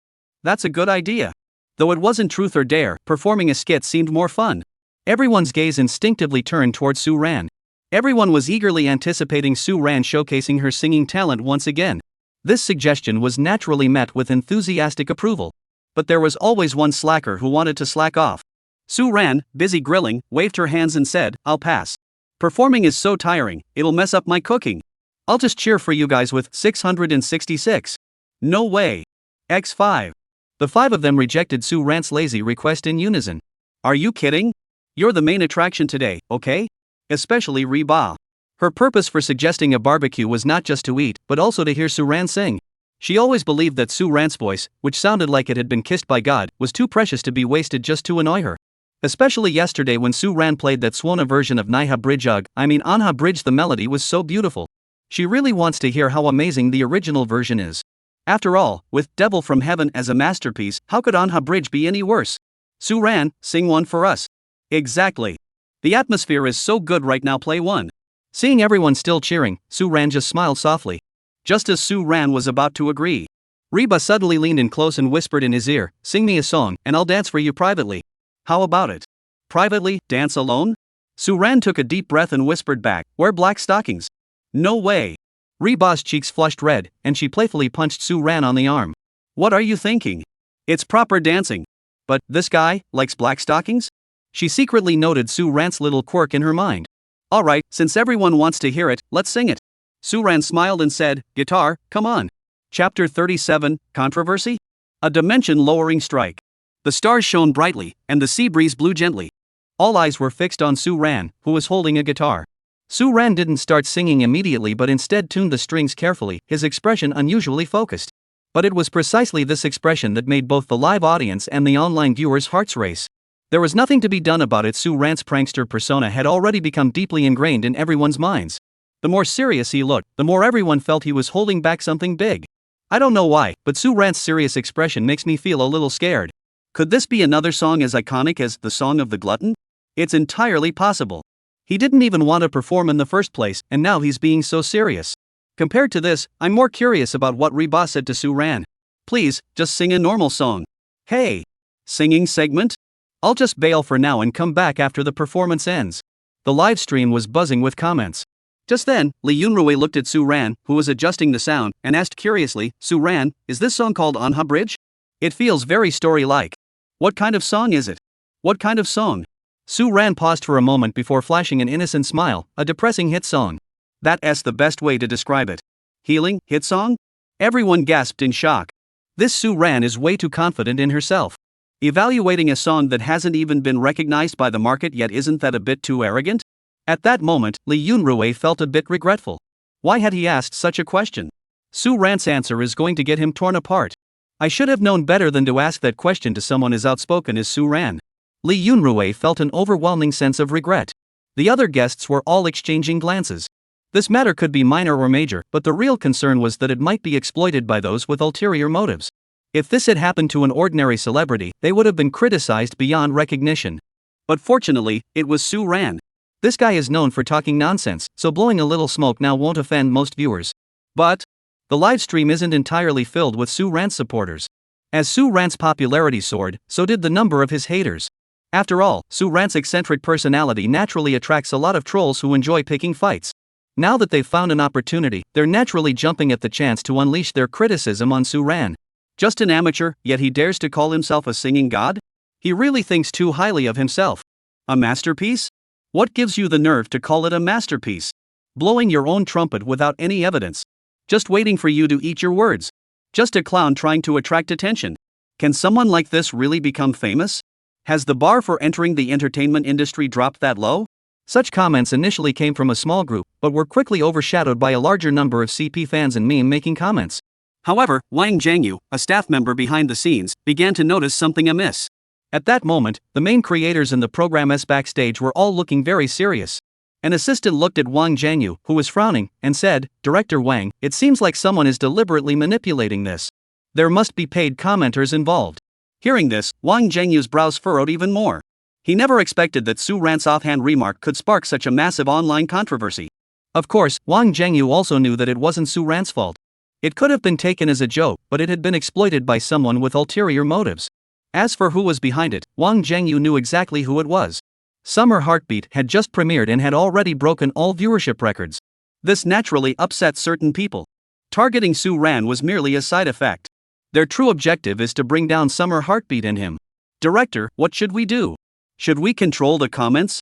"That's a good idea." Though it wasn't Truth or Dare, performing a skit seemed more fun. Everyone's gaze instinctively turned toward Su Ran. Everyone was eagerly anticipating Su Ran showcasing her singing talent once again. This suggestion was naturally met with enthusiastic approval. But there was always one slacker who wanted to slack off. Su Ran, busy grilling, waved her hands and said, "I'll pass. Performing is so tiring, it'll mess up my cooking. I'll just cheer for you guys with 666. No way. X5. The five of them rejected Su Ran's lazy request in unison. "Are you kidding? You're the main attraction today, okay?" Especially Reba. Her purpose for suggesting a barbecue was not just to eat, but also to hear Su Ran sing. She always believed that Su Ran's voice, which sounded like it had been kissed by God, was too precious to be wasted just to annoy her. Especially yesterday when Su Ran played that Suan version of Anha Bridge. The melody was so beautiful. She really wants to hear how amazing the original version is. After all, with Devil from Heaven as a masterpiece, how could Anha Bridge be any worse? Su Ran, sing one for us. Exactly. The atmosphere is so good right now, play one. Seeing everyone still cheering, Su Ran just smiled softly. Just as Su Ran was about to agree, Reba suddenly leaned in close and whispered in his ear, "Sing me a song, and I'll dance for you privately." "How about it? Privately, dance alone?" Su Ran took a deep breath and whispered back, "Wear black stockings." "No way." Reba's cheeks flushed red, and she playfully punched Su Ran on the arm. "What are you thinking? It's proper dancing. But, this guy, likes black stockings?" She secretly noted Su Ran's little quirk in her mind. "Alright, since everyone wants to hear it, let's sing it." Su Ran smiled and said, "Guitar, come on." Chapter 37, Controversy? A dimension-lowering strike. The stars shone brightly, and the sea breeze blew gently. All eyes were fixed on Su Ran, who was holding a guitar. Su Ran didn't start singing immediately but instead tuned the strings carefully, his expression unusually focused. But it was precisely this expression that made both the live audience and the online viewers' hearts race. There was nothing to be done about it. Su Ran's prankster persona had already become deeply ingrained in everyone's minds. The more serious he looked, the more everyone felt he was holding back something big. I don't know why, but Suran's serious expression makes me feel a little scared. Could this be another song as iconic as the Song of the Glutton? It's entirely possible. He didn't even want to perform in the first place, and now he's being so serious. Compared to this, I'm more curious about what Reba said to Suran. Please, just sing a normal song. Hey! Singing segment? I'll just bail for now and come back after the performance ends. The live stream was buzzing with comments. Just then, Lee Yunrui looked at Suran, who was adjusting the sound, and asked curiously, Suran, is this song called Manhwa Bridge? It feels very story-like. What kind of song is it? What kind of song? Suran paused for a moment before flashing an innocent smile, a depressing hit song. That's the best way to describe it. Healing, hit song? Everyone gasped in shock. This Suran is way too confident in herself. Evaluating a song that hasn't even been recognized by the market yet, isn't that a bit too arrogant? At that moment, Lee Yunrui felt a bit regretful. Why had he asked such a question? Suran's answer is going to get him torn apart. I should have known better than to ask that question to someone as outspoken as Suran. Lee Yunrui felt an overwhelming sense of regret. The other guests were all exchanging glances. This matter could be minor or major, but the real concern was that it might be exploited by those with ulterior motives. If this had happened to an ordinary celebrity, they would have been criticized beyond recognition. But fortunately, it was Suran. This guy is known for talking nonsense, so blowing a little smoke now won't offend most viewers. But the live stream isn't entirely filled with Suran's supporters. As Suran's popularity soared, so did the number of his haters. After all, Suran's eccentric personality naturally attracts a lot of trolls who enjoy picking fights. Now that they've found an opportunity, they're naturally jumping at the chance to unleash their criticism on Suran. Just an amateur, yet he dares to call himself a singing god? He really thinks too highly of himself. A masterpiece? What gives you the nerve to call it a masterpiece? Blowing your own trumpet without any evidence. Just waiting for you to eat your words. Just a clown trying to attract attention. Can someone like this really become famous? Has the bar for entering the entertainment industry dropped that low? Such comments initially came from a small group, but were quickly overshadowed by a larger number of CP fans and meme-making comments. However, Wang Zhangyu, a staff member behind the scenes, began to notice something amiss. At that moment, the main creators in the program's Backstage were all looking very serious. An assistant looked at Wang Zhangyu, who was frowning, and said, Director Wang, it seems like someone is deliberately manipulating this. There must be paid commenters involved. Hearing this, Wang Zhangyu's brows furrowed even more. He never expected that Suran's offhand remark could spark such a massive online controversy. Of course, Wang Zhangyu also knew that it wasn't Suran's fault. It could have been taken as a joke, but it had been exploited by someone with ulterior motives. As for who was behind it, Wang Zhangyu knew exactly who it was. Summer Heartbeat had just premiered and had already broken all viewership records. This naturally upset certain people. Targeting Suran was merely a side effect. Their true objective is to bring down Summer Heartbeat in him. Director, what should we do? Should we control the comments?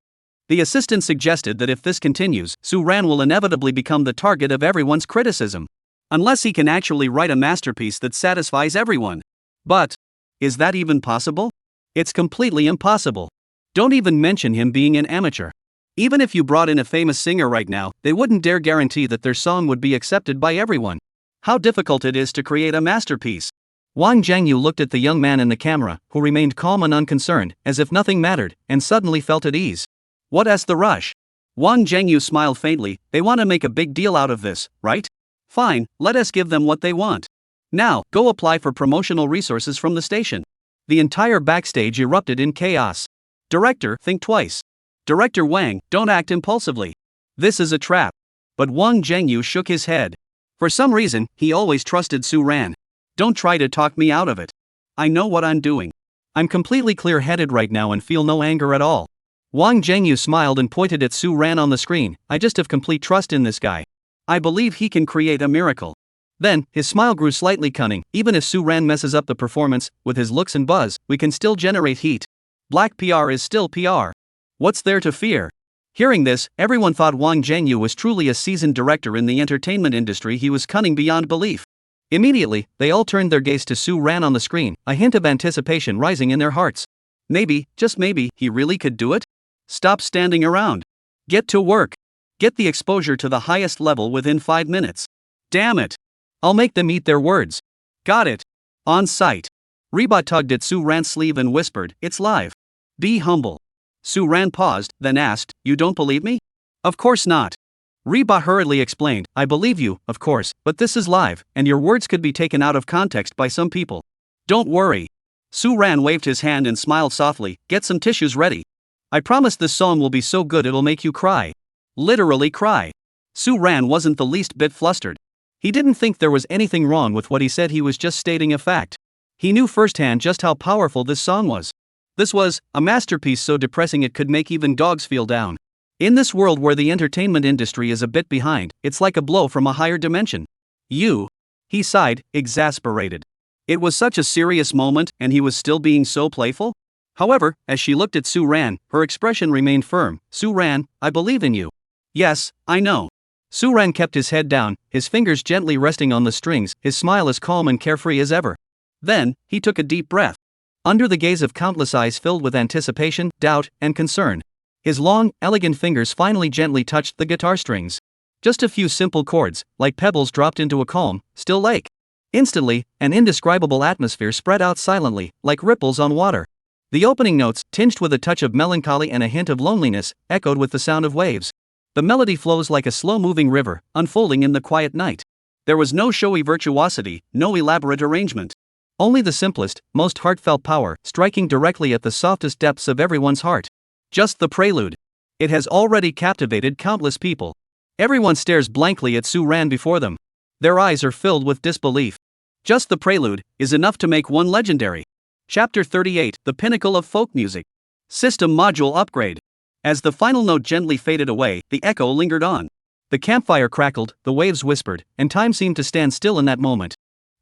The assistant suggested that if this continues, Suran will inevitably become the target of everyone's criticism. Unless he can actually write a masterpiece that satisfies everyone. But is that even possible? It's completely impossible. Don't even mention him being an amateur. Even if you brought in a famous singer right now, they wouldn't dare guarantee that their song would be accepted by everyone. How difficult it is to create a masterpiece. Wang Zhangyu looked at the young man in the camera, who remained calm and unconcerned, as if nothing mattered, and suddenly felt at ease. What's the rush? Wang Zhangyu smiled faintly. They want to make a big deal out of this, right? Fine, let us give them what they want. Now, go apply for promotional resources from the station. The entire Backstage erupted in chaos. Director, think twice. Director Wang, don't act impulsively. This is a trap. But Wang Zhangyu shook his head. For some reason, he always trusted Suran. Don't try to talk me out of it. I know what I'm doing. I'm completely clear-headed right now and feel no anger at all. Wang Zhangyu smiled and pointed at Suran on the screen. I just have complete trust in this guy. I believe he can create a miracle. Then, his smile grew slightly cunning. Even if Suran messes up the performance, with his looks and buzz, we can still generate heat. Black PR is still PR. What's there to fear? Hearing this, everyone thought Wang Zhangyu was truly a seasoned director in the entertainment industry. He was cunning beyond belief. Immediately, they all turned their gaze to Suran on the screen, a hint of anticipation rising in their hearts. Maybe, just maybe, he really could do it? Stop standing around. Get to work. Get the exposure to the highest level within 5 minutes. Damn it. I'll make them eat their words. Got it. On site. Reba tugged at Suran's sleeve and whispered, it's live. Be humble. Suran paused, then asked, you don't believe me? Of course not. Reba hurriedly explained, I believe you, of course, but this is live, and your words could be taken out of context by some people. Don't worry. Suan waved his hand and smiled softly, get some tissues ready. I promise this song will be so good it'll make you cry. Literally cry. Suan wasn't the least bit flustered. He didn't think there was anything wrong with what he said, he was just stating a fact. He knew firsthand just how powerful this song was. This was a masterpiece so depressing it could make even dogs feel down. In this world where the entertainment industry is a bit behind, it's like a blow from a higher dimension. He sighed, exasperated. It was such a serious moment, and he was still being so playful? However, as she looked at Suan, her expression remained firm. Suan, I believe in you. Yes, I know. Suan kept his head down, his fingers gently resting on the strings, his smile as calm and carefree as ever. Then, he took a deep breath. Under the gaze of countless eyes filled with anticipation, doubt, and concern, his long, elegant fingers finally gently touched the guitar strings. Just a few simple chords, like pebbles dropped into a calm, still lake. Instantly, an indescribable atmosphere spread out silently, like ripples on water. The opening notes, tinged with a touch of melancholy and a hint of loneliness, echoed with the sound of waves. The melody flows like a slow-moving river, unfolding in the quiet night. There was no showy virtuosity, no elaborate arrangement. Only the simplest, most heartfelt power, striking directly at the softest depths of everyone's heart. Just the prelude. It has already captivated countless people. Everyone stares blankly at Suan before them. Their eyes are filled with disbelief. Just the prelude is enough to make one legendary. Chapter 38, The Pinnacle of Folk Music. System Module Upgrade. As the final note gently faded away, the echo lingered on. The campfire crackled, the waves whispered, and time seemed to stand still in that moment.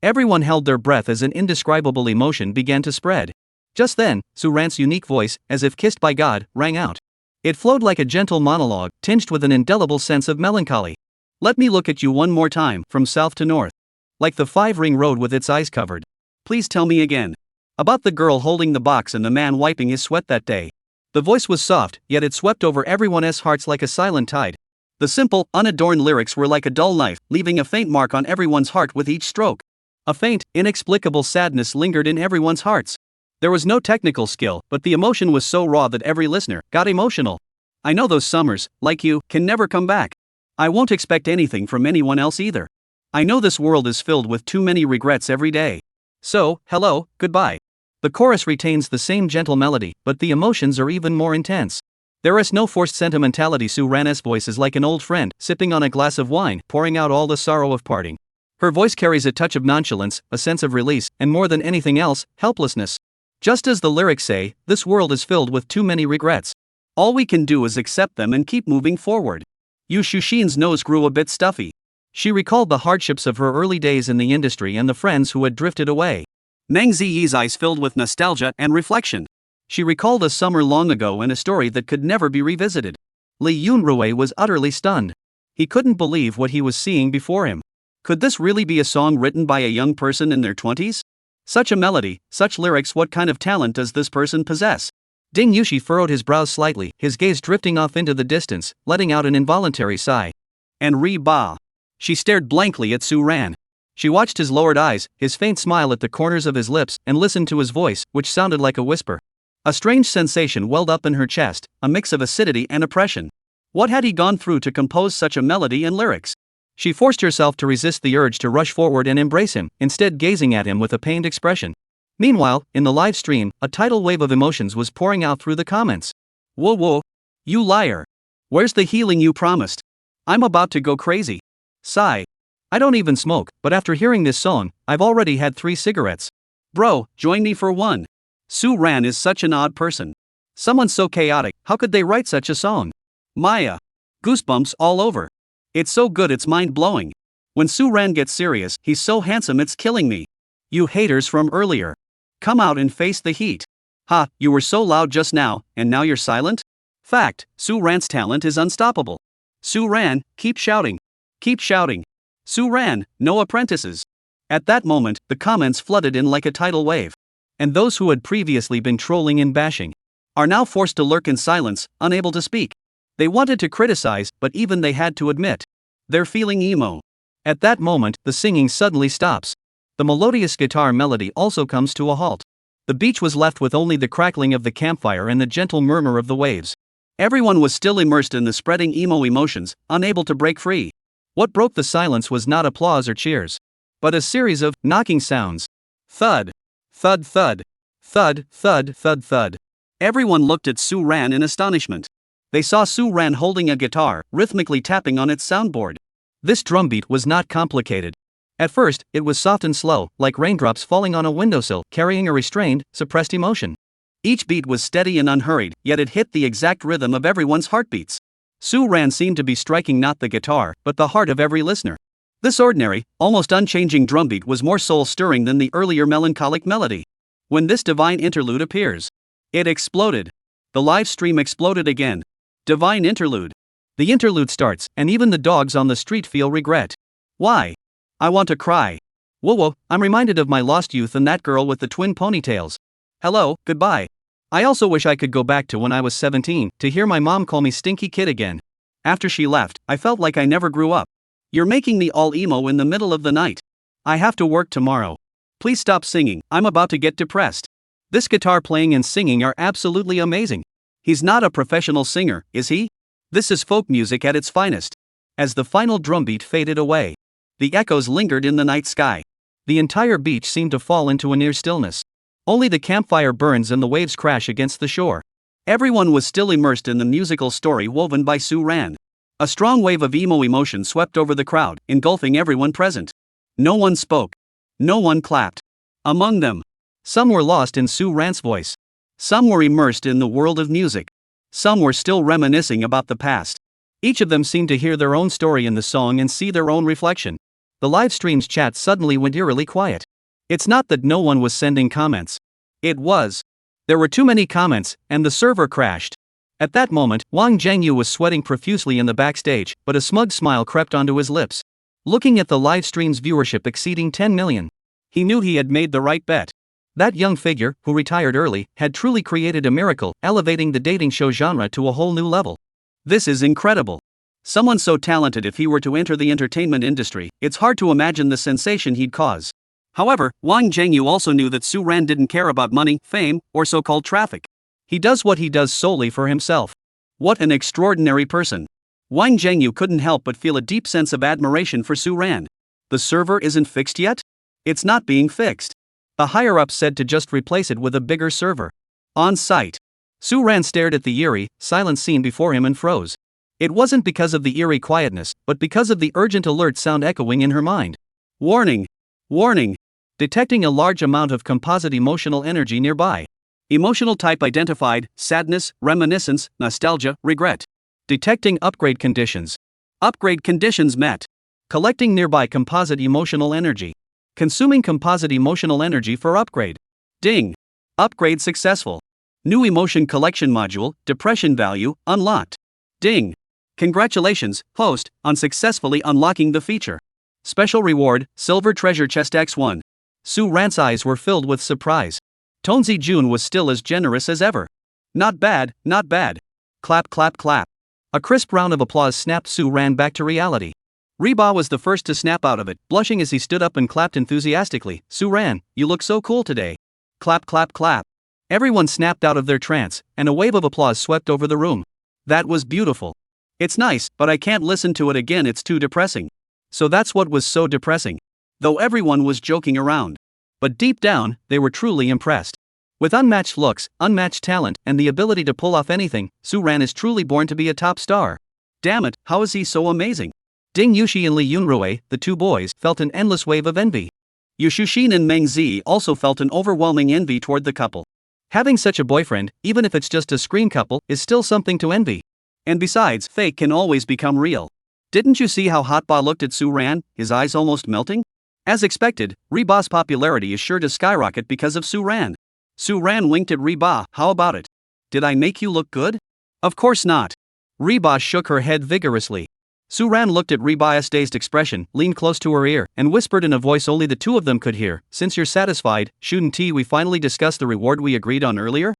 Everyone held their breath as an indescribable emotion began to spread. Just then, Suan's unique voice, as if kissed by God, rang out. It flowed like a gentle monologue, tinged with an indelible sense of melancholy. Let me look at you one more time, from south to north. Like the five-ring road with its eyes covered. Please tell me again. About the girl holding the box and the man wiping his sweat that day. The voice was soft, yet it swept over everyone's hearts like a silent tide. The simple, unadorned lyrics were like a dull knife, leaving a faint mark on everyone's heart with each stroke. A faint, inexplicable sadness lingered in everyone's hearts. There was no technical skill, but the emotion was so raw that every listener got emotional. I know those summers, like you, can never come back. I won't expect anything from anyone else either. I know this world is filled with too many regrets every day. So, hello, goodbye. The chorus retains the same gentle melody, but the emotions are even more intense. There is no forced sentimentality. Suan's voice is like an old friend, sipping on a glass of wine, pouring out all the sorrow of parting. Her voice carries a touch of nonchalance, a sense of release, and more than anything else, helplessness. Just as the lyrics say, this world is filled with too many regrets. All we can do is accept them and keep moving forward. Yu Shushin's nose grew a bit stuffy. She recalled the hardships of her early days in the industry and the friends who had drifted away. Meng Ziyi's eyes filled with nostalgia and reflection. She recalled a summer long ago and a story that could never be revisited. Li Yunrui was utterly stunned. He couldn't believe what he was seeing before him. Could this really be a song written by a young person in their 20s? Such a melody, such lyrics, what kind of talent does this person possess? Ding Yushi furrowed his brows slightly, his gaze drifting off into the distance, letting out an involuntary sigh. And Ba. She stared blankly at Suan. She watched his lowered eyes, his faint smile at the corners of his lips, and listened to his voice, which sounded like a whisper. A strange sensation welled up in her chest, a mix of acidity and oppression. What had he gone through to compose such a melody and lyrics? She forced herself to resist the urge to rush forward and embrace him, instead gazing at him with a pained expression. Meanwhile, in the live stream, a tidal wave of emotions was pouring out through the comments. Whoa, you liar. Where's the healing you promised? I'm about to go crazy. Sigh. I don't even smoke, but after hearing this song, I've already had 3 cigarettes. Bro, join me for one. Suan is such an odd person. Someone so chaotic, how could they write such a song? Maya. Goosebumps all over. It's so good it's mind-blowing. When Suan gets serious, he's so handsome it's killing me. You haters from earlier. Come out and face the heat. Ha, you were so loud just now, and now you're silent? Fact, Suan's talent is unstoppable. Suan, keep shouting. Keep shouting. Suan, no apprentices. At that moment, the comments flooded in like a tidal wave. And those who had previously been trolling and bashing are now forced to lurk in silence, unable to speak. They wanted to criticize, but even they had to admit they're feeling emo. At that moment, the singing suddenly stops. The melodious guitar melody also comes to a halt. The beach was left with only the crackling of the campfire and the gentle murmur of the waves. Everyone was still immersed in the spreading emo emotions, unable to break free. What broke the silence was not applause or cheers, but a series of knocking sounds. Thud, thud, thud, thud, thud, thud, thud. Everyone looked at Suan in astonishment. They saw Suan holding a guitar, rhythmically tapping on its soundboard. This drumbeat was not complicated. At first, it was soft and slow, like raindrops falling on a windowsill, carrying a restrained, suppressed emotion. Each beat was steady and unhurried, yet it hit the exact rhythm of everyone's heartbeats. Suan seemed to be striking not the guitar, but the heart of every listener. This ordinary, almost unchanging drumbeat was more soul-stirring than the earlier melancholic melody. When this divine interlude appears, it exploded. The live stream exploded again. Divine interlude. The interlude starts, and even the dogs on the street feel regret. Why? I want to cry. Whoa, I'm reminded of my lost youth and that girl with the twin ponytails. Hello, goodbye. I also wish I could go back to when I was 17, to hear my mom call me Stinky Kid again. After she left, I felt like I never grew up. You're making me all emo in the middle of the night. I have to work tomorrow. Please stop singing, I'm about to get depressed. This guitar playing and singing are absolutely amazing. He's not a professional singer, is he? This is folk music at its finest. As the final drumbeat faded away, the echoes lingered in the night sky. The entire beach seemed to fall into a near stillness. Only the campfire burns and the waves crash against the shore. Everyone was still immersed in the musical story woven by Suan. A strong wave of emo emotion swept over the crowd, engulfing everyone present. No one spoke. No one clapped. Among them, some were lost in Suan's voice. Some were immersed in the world of music. Some were still reminiscing about the past. Each of them seemed to hear their own story in the song and see their own reflection. The live stream's chat suddenly went eerily quiet. It's not that no one was sending comments. It was. There were too many comments, and the server crashed. At that moment, Wang Zhengyu was sweating profusely in the backstage, but a smug smile crept onto his lips. Looking at the live stream's viewership exceeding 10 million, he knew he had made the right bet. That young figure, who retired early, had truly created a miracle, elevating the dating show genre to a whole new level. This is incredible. Someone so talented, if he were to enter the entertainment industry, it's hard to imagine the sensation he'd cause. However, Wang Zhengyu also knew that Suan didn't care about money, fame, or so-called traffic. He does what he does solely for himself. What an extraordinary person. Wang Zhengyu couldn't help but feel a deep sense of admiration for Suan. The server isn't fixed yet? It's not being fixed. A higher-up said to just replace it with a bigger server. On site, Suan stared at the eerie, silent scene before him and froze. It wasn't because of the eerie quietness, but because of the urgent alert sound echoing in her mind. Warning! Warning! Detecting a large amount of composite emotional energy nearby. Emotional type identified: sadness, reminiscence, nostalgia, regret. Detecting upgrade conditions. Upgrade conditions met. Collecting nearby composite emotional energy. Consuming composite emotional energy for upgrade. Ding! Upgrade successful. New emotion collection module, depression value, unlocked. Ding! Congratulations, host, on successfully unlocking the feature. Special reward, Silver Treasure Chest X1. Suan's eyes were filled with surprise. Tonzi Jun was still as generous as ever. Not bad, not bad. Clap, clap, clap. A crisp round of applause snapped Suan back to reality. Reba was the first to snap out of it, blushing as he stood up and clapped enthusiastically. Suan, you look so cool today. Clap, clap, clap. Everyone snapped out of their trance, and a wave of applause swept over the room. That was beautiful. It's nice, but I can't listen to it again, it's too depressing. So that's what was so depressing. Though everyone was joking around. But deep down, they were truly impressed. With unmatched looks, unmatched talent, and the ability to pull off anything, Suan is truly born to be a top star. Damn it, how is he so amazing? Ding Yushi and Li Yunrui, the two boys, felt an endless wave of envy. Yushushin and Meng Zi also felt an overwhelming envy toward the couple. Having such a boyfriend, even if it's just a screen couple, is still something to envy. And besides, fake can always become real. Didn't you see how Hotba looked at Suan, his eyes almost melting? As expected, Reba's popularity is sure to skyrocket because of Suan. Suan winked at Reba. How about it? Did I make you look good? Of course not. Reba shook her head vigorously. Suan looked at Reba's dazed expression, leaned close to her ear, and whispered in a voice only the two of them could hear, "Since you're satisfied, shouldn't we finally discuss the reward we agreed on earlier?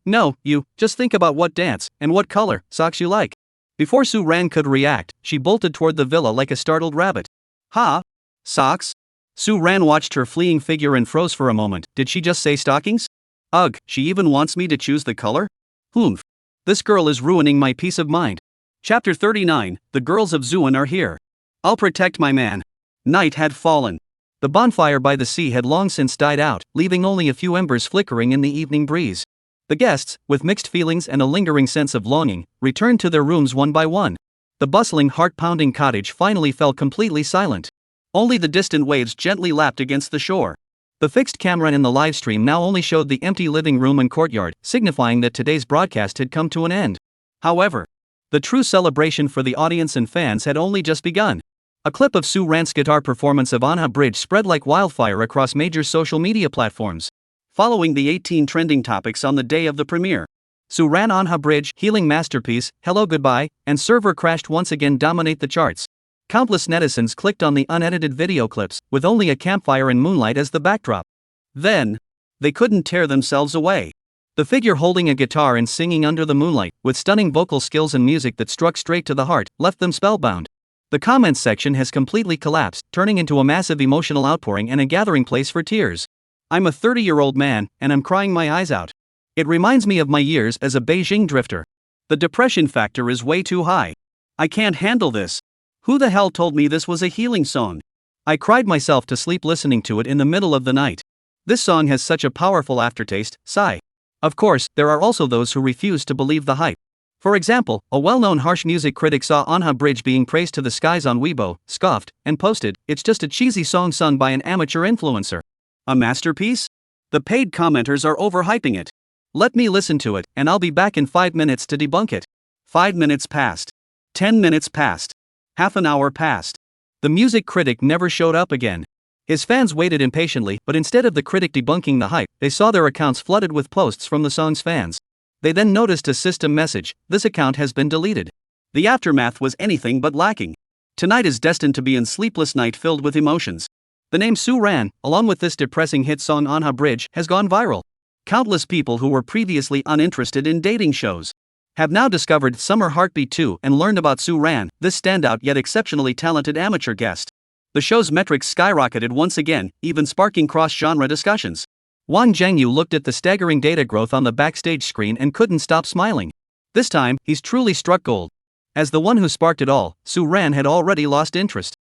No, you, just think about what dance, and what color, socks you like." Before Suan could react, she bolted toward the villa like a startled rabbit. Ha! Socks? Suan watched her fleeing figure and froze for a moment. Did she just say stockings? Ugh, she even wants me to choose the color? Humph. This girl is ruining my peace of mind. Chapter 39, The Girls of Suan are here. I'll protect my man. Night had fallen. The bonfire by the sea had long since died out, leaving only a few embers flickering in the evening breeze. The guests, with mixed feelings and a lingering sense of longing, returned to their rooms one by one. The bustling, heart-pounding cottage finally fell completely silent. Only the distant waves gently lapped against the shore. The fixed camera in the livestream now only showed the empty living room and courtyard, signifying that today's broadcast had come to an end. However, the true celebration for the audience and fans had only just begun. A clip of Suan's guitar performance of Manhwa Bridge spread like wildfire across major social media platforms. Following the 18 trending topics on the day of the premiere, Suan Manhwa Bridge, Healing Masterpiece, Hello Goodbye, and Server Crashed once again dominate the charts. Countless netizens clicked on the unedited video clips, with only a campfire and moonlight as the backdrop. Then, they couldn't tear themselves away. The figure holding a guitar and singing under the moonlight, with stunning vocal skills and music that struck straight to the heart, left them spellbound. The comments section has completely collapsed, turning into a massive emotional outpouring and a gathering place for tears. I'm a 30-year-old man, and I'm crying my eyes out. It reminds me of my years as a Beijing drifter. The depression factor is way too high. I can't handle this. Who the hell told me this was a healing song? I cried myself to sleep listening to it in the middle of the night. This song has such a powerful aftertaste, sigh. Of course, there are also those who refuse to believe the hype. For example, a well-known harsh music critic saw Manhwa Bridge being praised to the skies on Weibo, scoffed, and posted, "It's just a cheesy song sung by an amateur influencer." A masterpiece? The paid commenters are overhyping it. Let me listen to it, and I'll be back in 5 minutes to debunk it. 5 minutes passed. 10 minutes passed. Half an hour passed. The music critic never showed up again. His fans waited impatiently, but instead of the critic debunking the hype, they saw their accounts flooded with posts from the song's fans. They then noticed a system message: "This account has been deleted." The aftermath was anything but lacking. Tonight is destined to be a sleepless night filled with emotions. The name Suan, along with this depressing hit song Manhwa Bridge, has gone viral. Countless people who were previously uninterested in dating shows have now discovered Summer Heartbeat 2 and learned about Suan, this standout yet exceptionally talented amateur guest. The show's metrics skyrocketed once again, even sparking cross-genre discussions. Wang Zhengyu looked at the staggering data growth on the Backstage screen and couldn't stop smiling. This time, he's truly struck gold. As the one who sparked it all, Suan had already lost interest.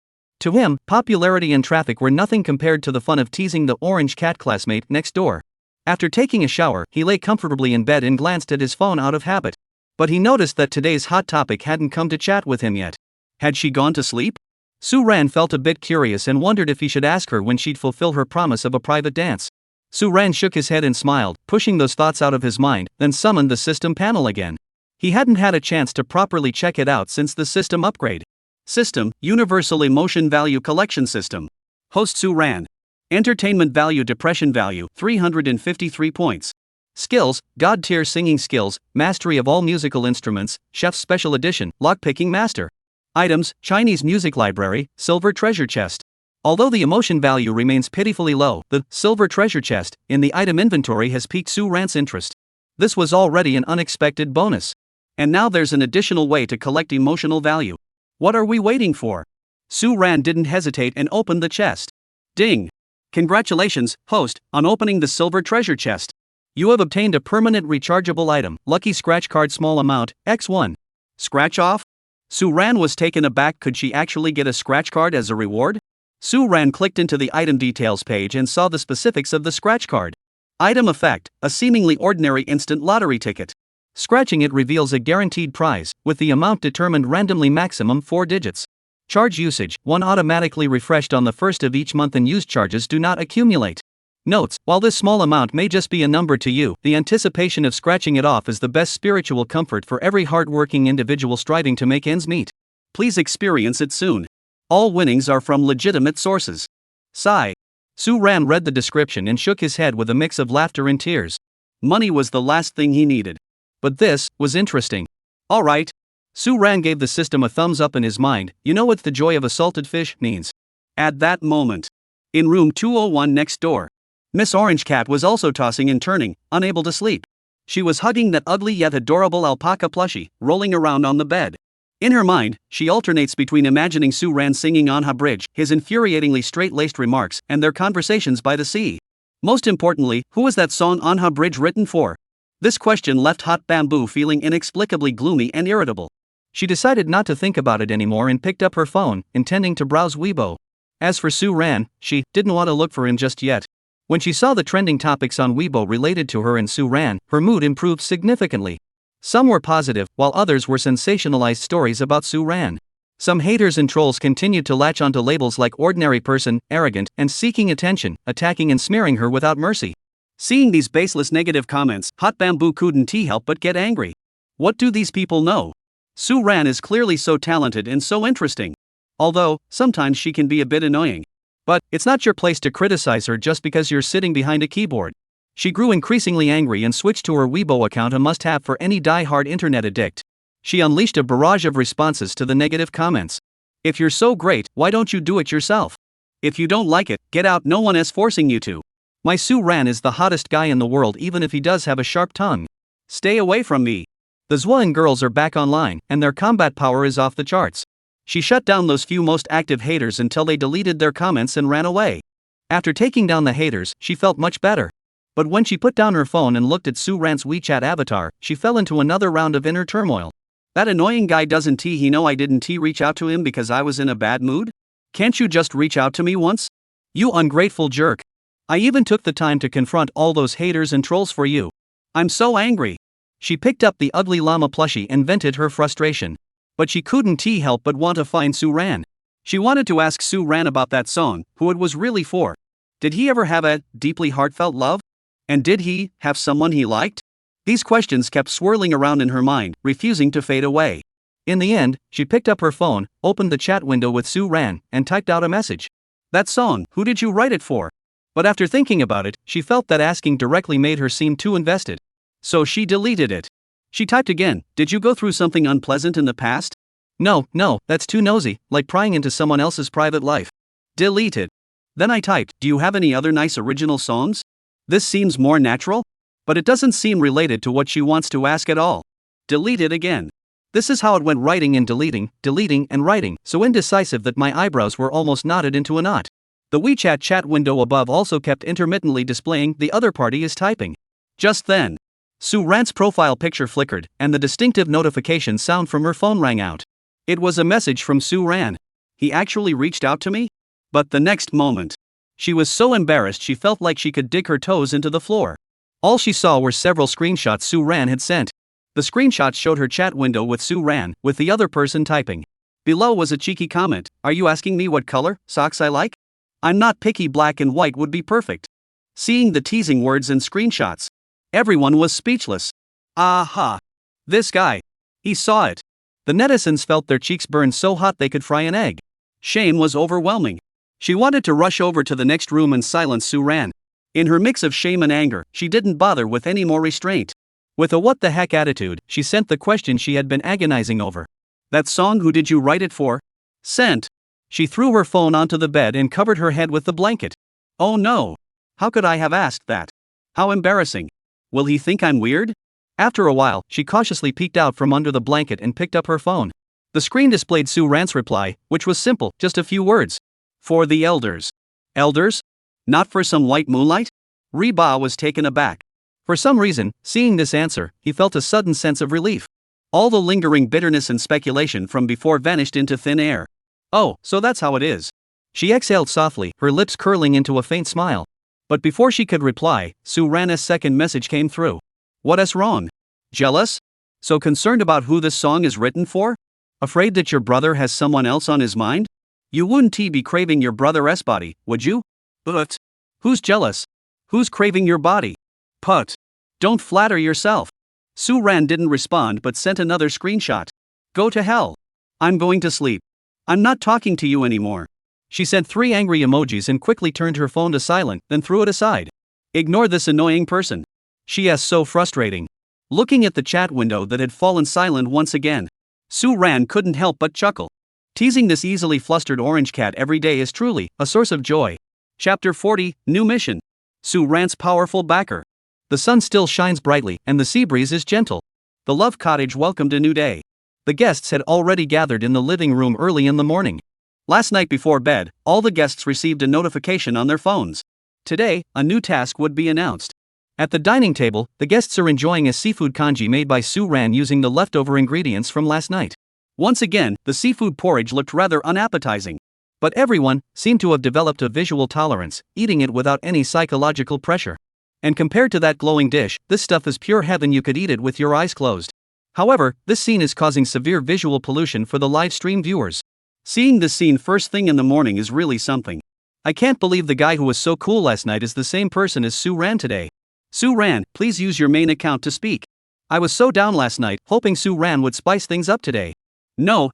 To him, popularity and traffic were nothing compared to the fun of teasing the orange cat classmate next door. After taking a shower, he lay comfortably in bed and glanced at his phone out of habit. But he noticed that today's hot topic hadn't come to chat with him yet. Had she gone to sleep? Suan felt a bit curious and wondered if he should ask her when she'd fulfill her promise of a private dance. Suan shook his head and smiled, pushing those thoughts out of his mind, then summoned the system panel again. He hadn't had a chance to properly check it out since the system upgrade. System: Universal Emotion Value Collection System. Host: Suan. Entertainment Value: Depression Value, 353 points. Skills: God tier singing skills, mastery of all musical instruments, Chef's Special Edition, lockpicking master. Items: Chinese music library, silver treasure chest. Although the emotion value remains pitifully low, the silver treasure chest in the item inventory has piqued Suan's interest. This was already an unexpected bonus. And now there's an additional way to collect emotional value. What are we waiting for? Suan didn't hesitate and opened the chest. Ding! Congratulations, host, on opening the silver treasure chest. You have obtained a permanent rechargeable item, Lucky Scratch Card, small amount, X1. Scratch off? Suan was taken aback. Could she actually get a scratch card as a reward? Suan clicked into the item details page and saw the specifics of the scratch card. Item effect: a seemingly ordinary instant lottery ticket. Scratching it reveals a guaranteed prize, with the amount determined randomly, maximum 4 digits. Charge usage: 1 automatically refreshed on the first of each month, and used charges do not accumulate. Notes: while this small amount may just be a number to you, the anticipation of scratching it off is the best spiritual comfort for every hard-working individual striving to make ends meet. Please experience it soon. All winnings are from legitimate sources. Sigh. Suan read the description and shook his head with a mix of laughter and tears. Money was the last thing he needed. But this was interesting. Alright. Suan gave the system a thumbs up in his mind. You know what the joy of a salted fish means. At that moment, in room 201 next door, Miss Orange Cat was also tossing and turning, unable to sleep. She was hugging that ugly yet adorable alpaca plushie, rolling around on the bed. In her mind, she alternates between imagining Suan singing Manhwa Bridge, his infuriatingly straight-laced remarks, and their conversations by the sea. Most importantly, who was that song Manhwa Bridge written for? This question left Hot Bamboo feeling inexplicably gloomy and irritable. She decided not to think about it anymore and picked up her phone, intending to browse Weibo. As for Suan, she didn't want to look for him just yet. When she saw the trending topics on Weibo related to her and Suan, her mood improved significantly. Some were positive, while others were sensationalized stories about Suan. Some haters and trolls continued to latch onto labels like ordinary person, arrogant, and seeking attention, attacking and smearing her without mercy. Seeing these baseless negative comments, Hot Bamboo couldn't help but get angry. What do these people know? Suan is clearly so talented and so interesting. Although, sometimes she can be a bit annoying. But, it's not your place to criticize her just because you're sitting behind a keyboard. She grew increasingly angry and switched to her Weibo account, a must-have for any die-hard internet addict. She unleashed a barrage of responses to the negative comments. If you're so great, why don't you do it yourself? If you don't like it, get out, no one is forcing you to. My Suan is the hottest guy in the world even if he does have a sharp tongue. Stay away from me. The Suan girls are back online, and their combat power is off the charts. She shut down those few most active haters until they deleted their comments and ran away. After taking down the haters, she felt much better. But when she put down her phone and looked at Suan's WeChat avatar, she fell into another round of inner turmoil. That annoying guy, doesn't he know I didn't reach out to him because I was in a bad mood? Can't you just reach out to me once? You ungrateful jerk. I even took the time to confront all those haters and trolls for you. I'm so angry. She picked up the ugly llama plushie and vented her frustration. But she couldn't help but want to find Suan. She wanted to ask Suan about that song, who it was really for. Did he ever have a deeply heartfelt love? And did he have someone he liked? These questions kept swirling around in her mind, refusing to fade away. In the end, she picked up her phone, opened the chat window with Suan, and typed out a message. That song, who did you write it for? But after thinking about it, she felt that asking directly made her seem too invested. So she deleted it. She typed again, did you go through something unpleasant in the past? No, that's too nosy, like prying into someone else's private life. Delete it. Then I typed, do you have any other nice original songs? This seems more natural? But it doesn't seem related to what she wants to ask at all. Delete it again. This is how it went, writing and deleting and writing, so indecisive that my eyebrows were almost knotted into a knot. The WeChat chat window above also kept intermittently displaying the other party is typing. Just then, Suan's profile picture flickered, and the distinctive notification sound from her phone rang out. It was a message from Suan. He actually reached out to me? But the next moment, she was so embarrassed she felt like she could dig her toes into the floor. All she saw were several screenshots Suan had sent. The screenshots showed her chat window with Suan, with the other person typing. Below was a cheeky comment, are you asking me what color socks I like? I'm not picky, black and white would be perfect. Seeing the teasing words and screenshots, everyone was speechless. Aha! This guy. He saw it. The netizens felt their cheeks burn so hot they could fry an egg. Shame was overwhelming. She wanted to rush over to the next room and silence Suan. In her mix of shame and anger, she didn't bother with any more restraint. With a what the heck attitude, she sent the question she had been agonizing over. That song, who did you write it for? Sent. She threw her phone onto the bed and covered her head with the blanket. Oh no! How could I have asked that? How embarrassing. Will he think I'm weird? After a while, she cautiously peeked out from under the blanket and picked up her phone. The screen displayed Suan's reply, which was simple, just a few words. For the elders. Elders? Not for some white moonlight? Reba was taken aback. For some reason, seeing this answer, he felt a sudden sense of relief. All the lingering bitterness and speculation from before vanished into thin air. Oh, so that's how it is. She exhaled softly, her lips curling into a faint smile. But before she could reply, Suan's second message came through. What's wrong? Jealous? So concerned about who this song is written for? Afraid that your brother has someone else on his mind? You wouldn't be craving your brother's body, would you? But who's jealous? Who's craving your body? Put. Don't flatter yourself. Suan didn't respond but sent another screenshot. Go to hell. I'm going to sleep. I'm not talking to you anymore. She sent 3 angry emojis and quickly turned her phone to silent, then threw it aside. Ignore this annoying person. She is so frustrating. Looking at the chat window that had fallen silent once again, Suan couldn't help but chuckle. Teasing this easily flustered orange cat every day is truly a source of joy. Chapter 40, New Mission. Suan's powerful backer. The sun still shines brightly, and the sea breeze is gentle. The love cottage welcomed a new day. The guests had already gathered in the living room early in the morning. Last night before bed, all the guests received a notification on their phones. Today, a new task would be announced. At the dining table, the guests are enjoying a seafood congee made by Suan using the leftover ingredients from last night. Once again, the seafood porridge looked rather unappetizing. But everyone seemed to have developed a visual tolerance, eating it without any psychological pressure. And compared to that glowing dish, this stuff is pure heaven. You could eat it with your eyes closed. However, this scene is causing severe visual pollution for the live stream viewers. Seeing this scene first thing in the morning is really something. I can't believe the guy who was so cool last night is the same person as Suan today. Suan, please use your main account to speak. I was so down last night, hoping Suan would spice things up today. No.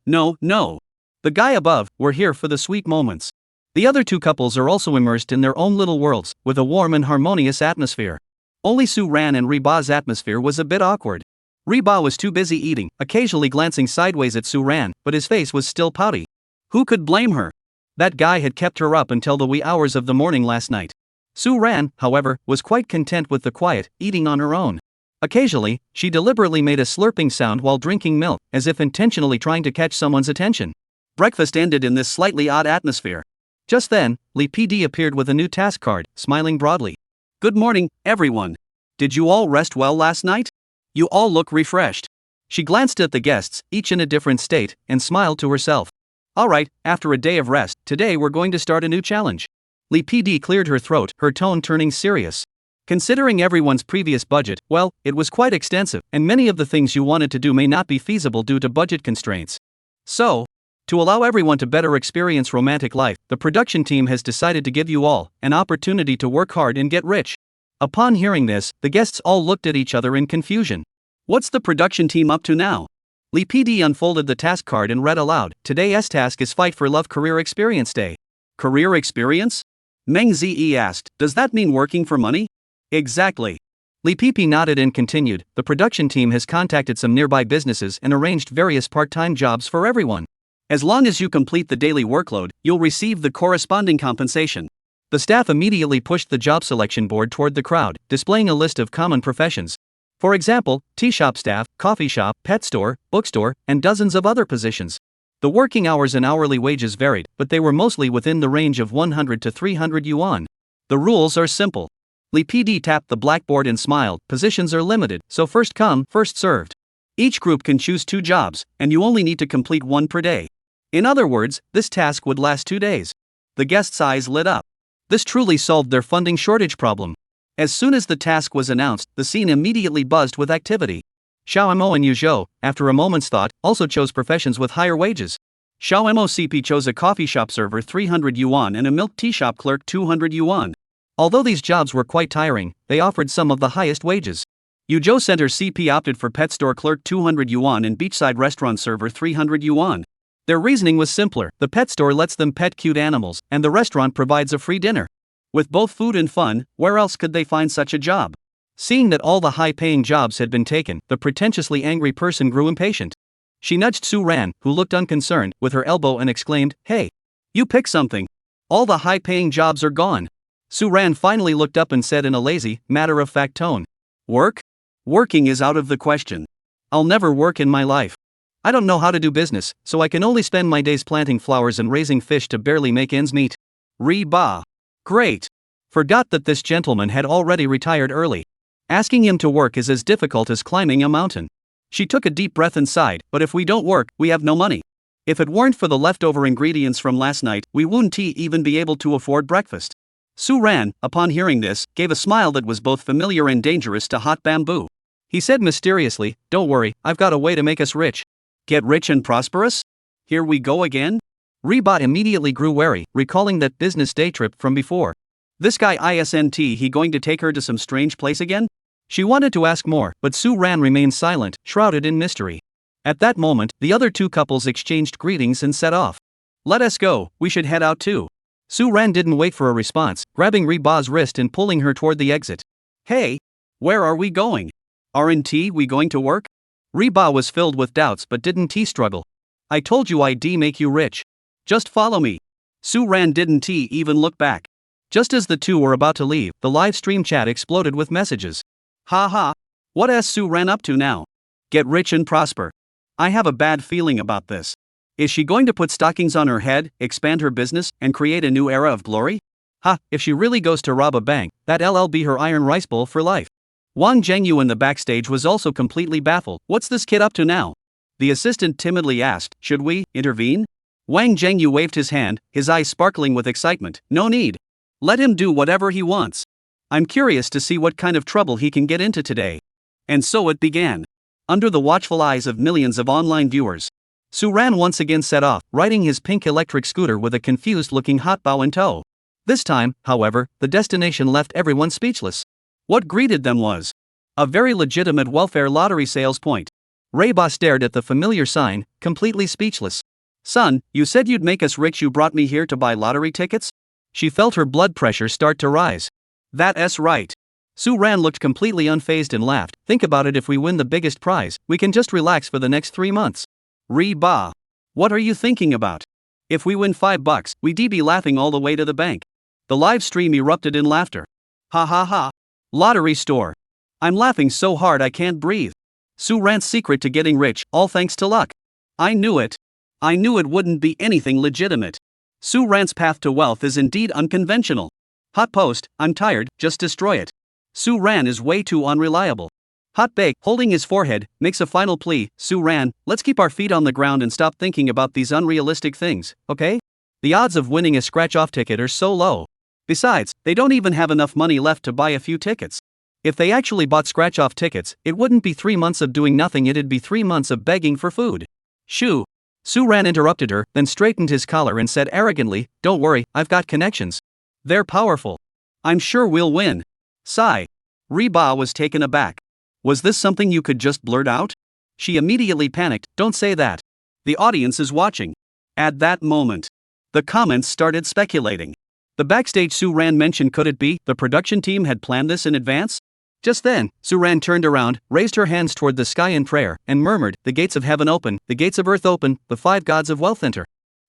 The guy above, we're here for the sweet moments. The other two couples are also immersed in their own little worlds, with a warm and harmonious atmosphere. Only Suan and Reba's atmosphere was a bit awkward. Reba was too busy eating, occasionally glancing sideways at Suan, but his face was still pouty. Who could blame her? That guy had kept her up until the wee hours of the morning last night. Suan, however, was quite content with the quiet, eating on her own. Occasionally, she deliberately made a slurping sound while drinking milk, as if intentionally trying to catch someone's attention. Breakfast ended in this slightly odd atmosphere. Just then, Lee PD appeared with a new task card, smiling broadly. Good morning, everyone. Did you all rest well last night? You all look refreshed. She glanced at the guests, each in a different state, and smiled to herself. Alright, after a day of rest, today we're going to start a new challenge. Lee PD cleared her throat, her tone turning serious. Considering everyone's previous budget, well, it was quite extensive, and many of the things you wanted to do may not be feasible due to budget constraints. So, to allow everyone to better experience romantic life, the production team has decided to give you all an opportunity to work hard and get rich. Upon hearing this, the guests all looked at each other in confusion. What's the production team up to now? Lee PD unfolded the task card and read aloud. Today's task is Fight for Love Career Experience Day. Career experience? Meng Zi asked, does that mean working for money? Exactly. Lee PP nodded and continued, the production team has contacted some nearby businesses and arranged various part-time jobs for everyone. As long as you complete the daily workload, you'll receive the corresponding compensation. The staff immediately pushed the job selection board toward the crowd, displaying a list of common professions. For example, tea shop staff, coffee shop, pet store, bookstore, and dozens of other positions. The working hours and hourly wages varied, but they were mostly within the range of 100 to 300 yuan. The rules are simple. Lee PD tapped the blackboard and smiled, positions are limited, so first come, first served. Each group can choose 2 jobs, and you only need to complete 1 per day. In other words, this task would last 2 days. The guests' eyes lit up. This truly solved their funding shortage problem. As soon as the task was announced, the scene immediately buzzed with activity. Xiao Mo and Yu Zhou, after a moment's thought, also chose professions with higher wages. Xiao Mo CP chose a coffee shop server 300 yuan and a milk tea shop clerk 200 yuan. Although these jobs were quite tiring, they offered some of the highest wages. Yu Zhou Center CP opted for pet store clerk 200 yuan and beachside restaurant server 300 yuan. Their reasoning was simpler, the pet store lets them pet cute animals, and the restaurant provides a free dinner. With both food and fun, where else could they find such a job? Seeing that all the high-paying jobs had been taken, the pretentiously angry person grew impatient. She nudged Suan, who looked unconcerned, with her elbow and exclaimed, "Hey! You pick something! All the high-paying jobs are gone!" Suan finally looked up and said in a lazy, matter-of-fact tone, "Work? Working is out of the question. I'll never work in my life. I don't know how to do business, so I can only spend my days planting flowers and raising fish to barely make ends meet." Reba. Great. Forgot that this gentleman had already retired early. Asking him to work is as difficult as climbing a mountain. She took a deep breath and sighed, but if we don't work, we have no money. If it weren't for the leftover ingredients from last night, we wouldn't even be able to afford breakfast. Suan, upon hearing this, gave a smile that was both familiar and dangerous to Hot Bamboo. He said mysteriously, "Don't worry, I've got a way to make us rich." Get rich and prosperous? Here we go again? Reba immediately grew wary, recalling that business day trip from before. This guy isn't he going to take her to some strange place again? She wanted to ask more, but Suan remained silent, shrouded in mystery. At that moment, the other 2 couples exchanged greetings and set off. Let us go, we should head out too. Suan didn't wait for a response, grabbing Reba's wrist and pulling her toward the exit. Hey! Where are we going? Aren't we going to work? Reba was filled with doubts but didn't struggle. I told you I'd make you rich. Just follow me. Suan didn't even look back. Just as the two were about to leave, the live stream chat exploded with messages. Haha. What is Suan up to now? Get rich and prosper. I have a bad feeling about this. Is she going to put stockings on her head, expand her business, and create a new era of glory? Ha, if she really goes to rob a bank, that'll be her iron rice bowl for life. Wang Zhengyu in the backstage was also completely baffled. What's this kid up to now? The assistant timidly asked, should we intervene? Wang Zhengyu waved his hand, his eyes sparkling with excitement. No need. Let him do whatever he wants. I'm curious to see what kind of trouble he can get into today. And so it began. Under the watchful eyes of millions of online viewers, Suan once again set off, riding his pink electric scooter with a confused-looking hot bao in tow. This time, however, the destination left everyone speechless. What greeted them was a very legitimate welfare lottery sales point. Reba stared at the familiar sign, completely speechless. Son, you said you'd make us rich. You brought me here to buy lottery tickets? She felt her blood pressure start to rise. That's right. Suan looked completely unfazed and laughed. Think about it, if we win the biggest prize, we can just relax for the next 3 months. Reba. What are you thinking about? If we win $5, we'd be laughing all the way to the bank. The live stream erupted in laughter. Ha ha ha. Lottery store. I'm laughing so hard I can't breathe. Suan's secret to getting rich, all thanks to luck. I knew it. I knew it wouldn't be anything legitimate. Suan's path to wealth is indeed unconventional. Hot post, I'm tired, just destroy it. Suan is way too unreliable. Hot Bake, holding his forehead, makes a final plea. Suan, let's keep our feet on the ground and stop thinking about these unrealistic things, okay? The odds of winning a scratch-off ticket are so low. Besides, they don't even have enough money left to buy a few tickets. If they actually bought scratch-off tickets, it wouldn't be 3 months of doing nothing, it'd be 3 months of begging for food. Shoo. Suan interrupted her, then straightened his collar and said arrogantly, don't worry, I've got connections. They're powerful. I'm sure we'll win. Sigh. Reba was taken aback. Was this something you could just blurt out? She immediately panicked, don't say that. The audience is watching. At that moment, the comments started speculating. The backstage Suan mentioned, could it be the production team had planned this in advance? Just then, Suan turned around, raised her hands toward the sky in prayer, and murmured, the gates of heaven open, the gates of earth open, the 5 gods of wealth enter.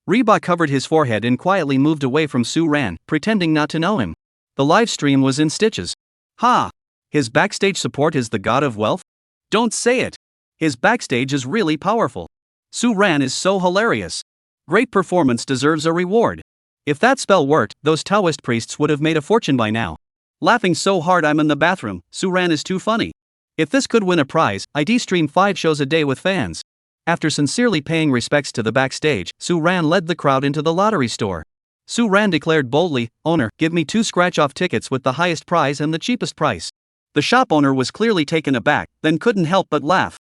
Reba covered his forehead and quietly moved away from Suan, pretending not to know him. The live stream was in stitches. Ha! His backstage support is the god of wealth? Don't say it! His backstage is really powerful. Suan is so hilarious. Great performance deserves a reward. If that spell worked, those Taoist priests would have made a fortune by now. Laughing so hard I'm in the bathroom, Suan is too funny. If this could win a prize, I'd stream 5 shows a day with fans. After sincerely paying respects to the backstage, Suan led the crowd into the lottery store. Suan declared boldly, owner, give me 2 scratch-off tickets with the highest prize and the cheapest price. The shop owner was clearly taken aback, then couldn't help but laugh.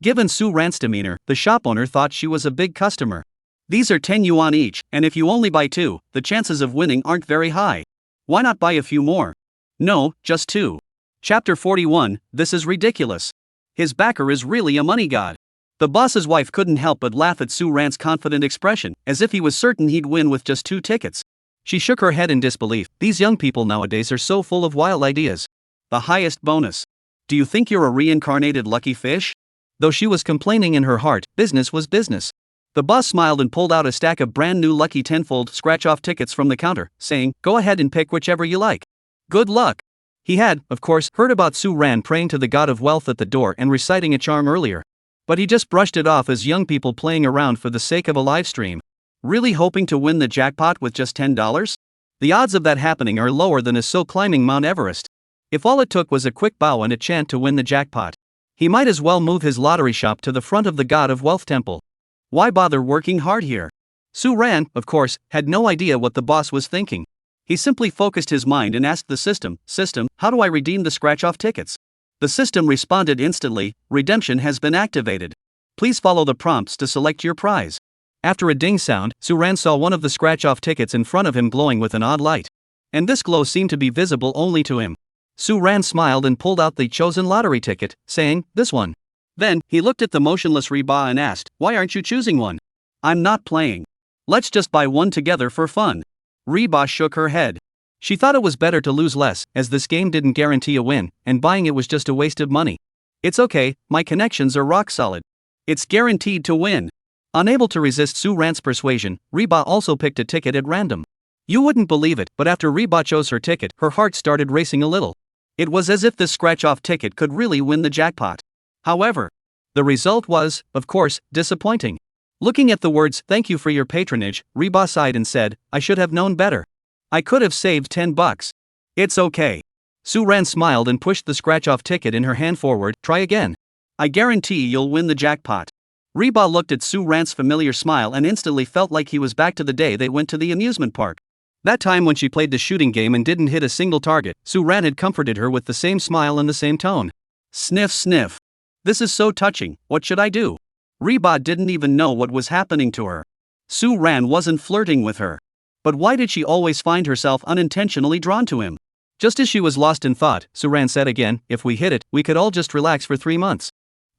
Given Suan's demeanor, the shop owner thought she was a big customer. These are 10 yuan each, and if you only buy 2, the chances of winning aren't very high. Why not buy a few more? No, just 2. Chapter 41, this is ridiculous. His backer is really a money god. The boss's wife couldn't help but laugh at Suan's confident expression, as if he was certain he'd win with just 2 tickets. She shook her head in disbelief. These young people nowadays are so full of wild ideas. The highest bonus. Do you think you're a reincarnated lucky fish? Though she was complaining in her heart, business was business. The boss smiled and pulled out a stack of brand new lucky tenfold scratch-off tickets from the counter, saying, go ahead and pick whichever you like. Good luck. He had, of course, heard about Suan praying to the god of wealth at the door and reciting a charm earlier. But he just brushed it off as young people playing around for the sake of a live stream. Really hoping to win the jackpot with just $10? The odds of that happening are lower than is so climbing Mount Everest. If all it took was a quick bow and a chant to win the jackpot, he might as well move his lottery shop to the front of the god of wealth temple. Why bother working hard here? Suan, of course, had no idea what the boss was thinking. He simply focused his mind and asked the system, how do I redeem the scratch-off tickets? The system responded instantly, redemption has been activated. Please follow the prompts to select your prize. After a ding sound, Suan saw one of the scratch-off tickets in front of him glowing with an odd light. And this glow seemed to be visible only to him. Suan smiled and pulled out the chosen lottery ticket, saying, this one. Then, he looked at the motionless Reba and asked, why aren't you choosing one? I'm not playing. Let's just buy one together for fun. Reba shook her head. She thought it was better to lose less, as this game didn't guarantee a win, and buying it was just a waste of money. It's okay, my connections are rock solid. It's guaranteed to win. Unable to resist Suan's persuasion, Reba also picked a ticket at random. You wouldn't believe it, but after Reba chose her ticket, her heart started racing a little. It was as if this scratch-off ticket could really win the jackpot. However, the result was, of course, disappointing. Looking at the words, thank you for your patronage, Reba sighed and said, I should have known better. I could have saved $10. It's okay. Suan smiled and pushed the scratch-off ticket in her hand forward. Try again. I guarantee you'll win the jackpot. Reba looked at Suan's familiar smile and instantly felt like he was back to the day they went to the amusement park. That time when she played the shooting game and didn't hit a single target, Suan had comforted her with the same smile and the same tone. Sniff sniff. This is so touching, what should I do? Reba didn't even know what was happening to her. Suan wasn't flirting with her. But why did she always find herself unintentionally drawn to him? Just as she was lost in thought, Suan said again, if we hit it, we could all just relax for 3 months.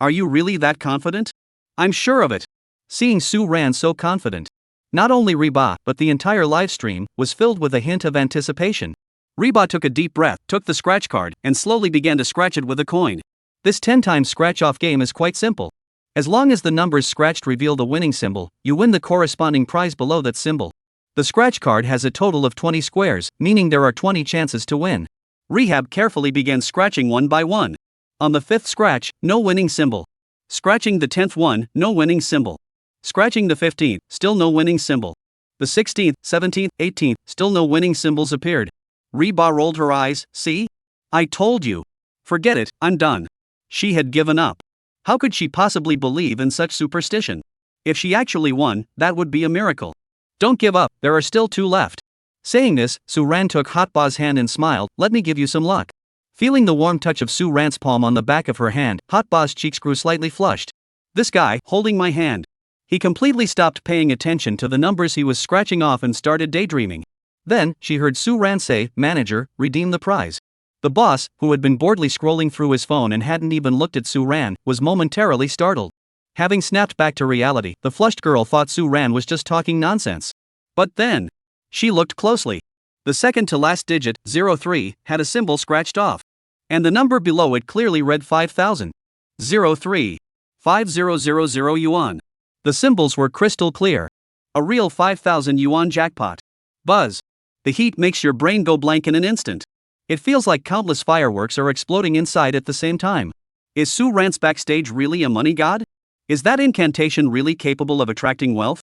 Are you really that confident? I'm sure of it. Seeing Suan so confident, not only Reba, but the entire live stream, was filled with a hint of anticipation. Reba took a deep breath, took the scratch card, and slowly began to scratch it with a coin. This 10-time scratch-off game is quite simple. As long as the numbers scratched reveal the winning symbol, you win the corresponding prize below that symbol. The scratch card has a total of 20 squares, meaning there are 20 chances to win. Rehab carefully began scratching one by one. On the 5th scratch, no winning symbol. Scratching the 10th one, no winning symbol. Scratching the 15th, still no winning symbol. The 16th, 17th, 18th, still no winning symbols appeared. Reba rolled her eyes. See? I told you. Forget it, I'm done. She had given up. How could she possibly believe in such superstition? If she actually won, that would be a miracle. Don't give up, there are still 2 left. Saying this, Suan took Hotba's hand and smiled, let me give you some luck. Feeling the warm touch of Suan's palm on the back of her hand, Hotba's cheeks grew slightly flushed. This guy, holding my hand. He completely stopped paying attention to the numbers he was scratching off and started daydreaming. Then, she heard Suan say, manager, redeem the prize. The boss, who had been boredly scrolling through his phone and hadn't even looked at Suan, was momentarily startled. Having snapped back to reality, the flushed girl thought Suan was just talking nonsense. But then, she looked closely. The second to last digit, 03, had a symbol scratched off. And the number below it clearly read 5,000. 03. 5000 yuan. The symbols were crystal clear. A real 5,000 yuan jackpot. Buzz. The heat makes your brain go blank in an instant. It feels like countless fireworks are exploding inside at the same time. Is Suan's Backstage really a money god? Is that incantation really capable of attracting wealth?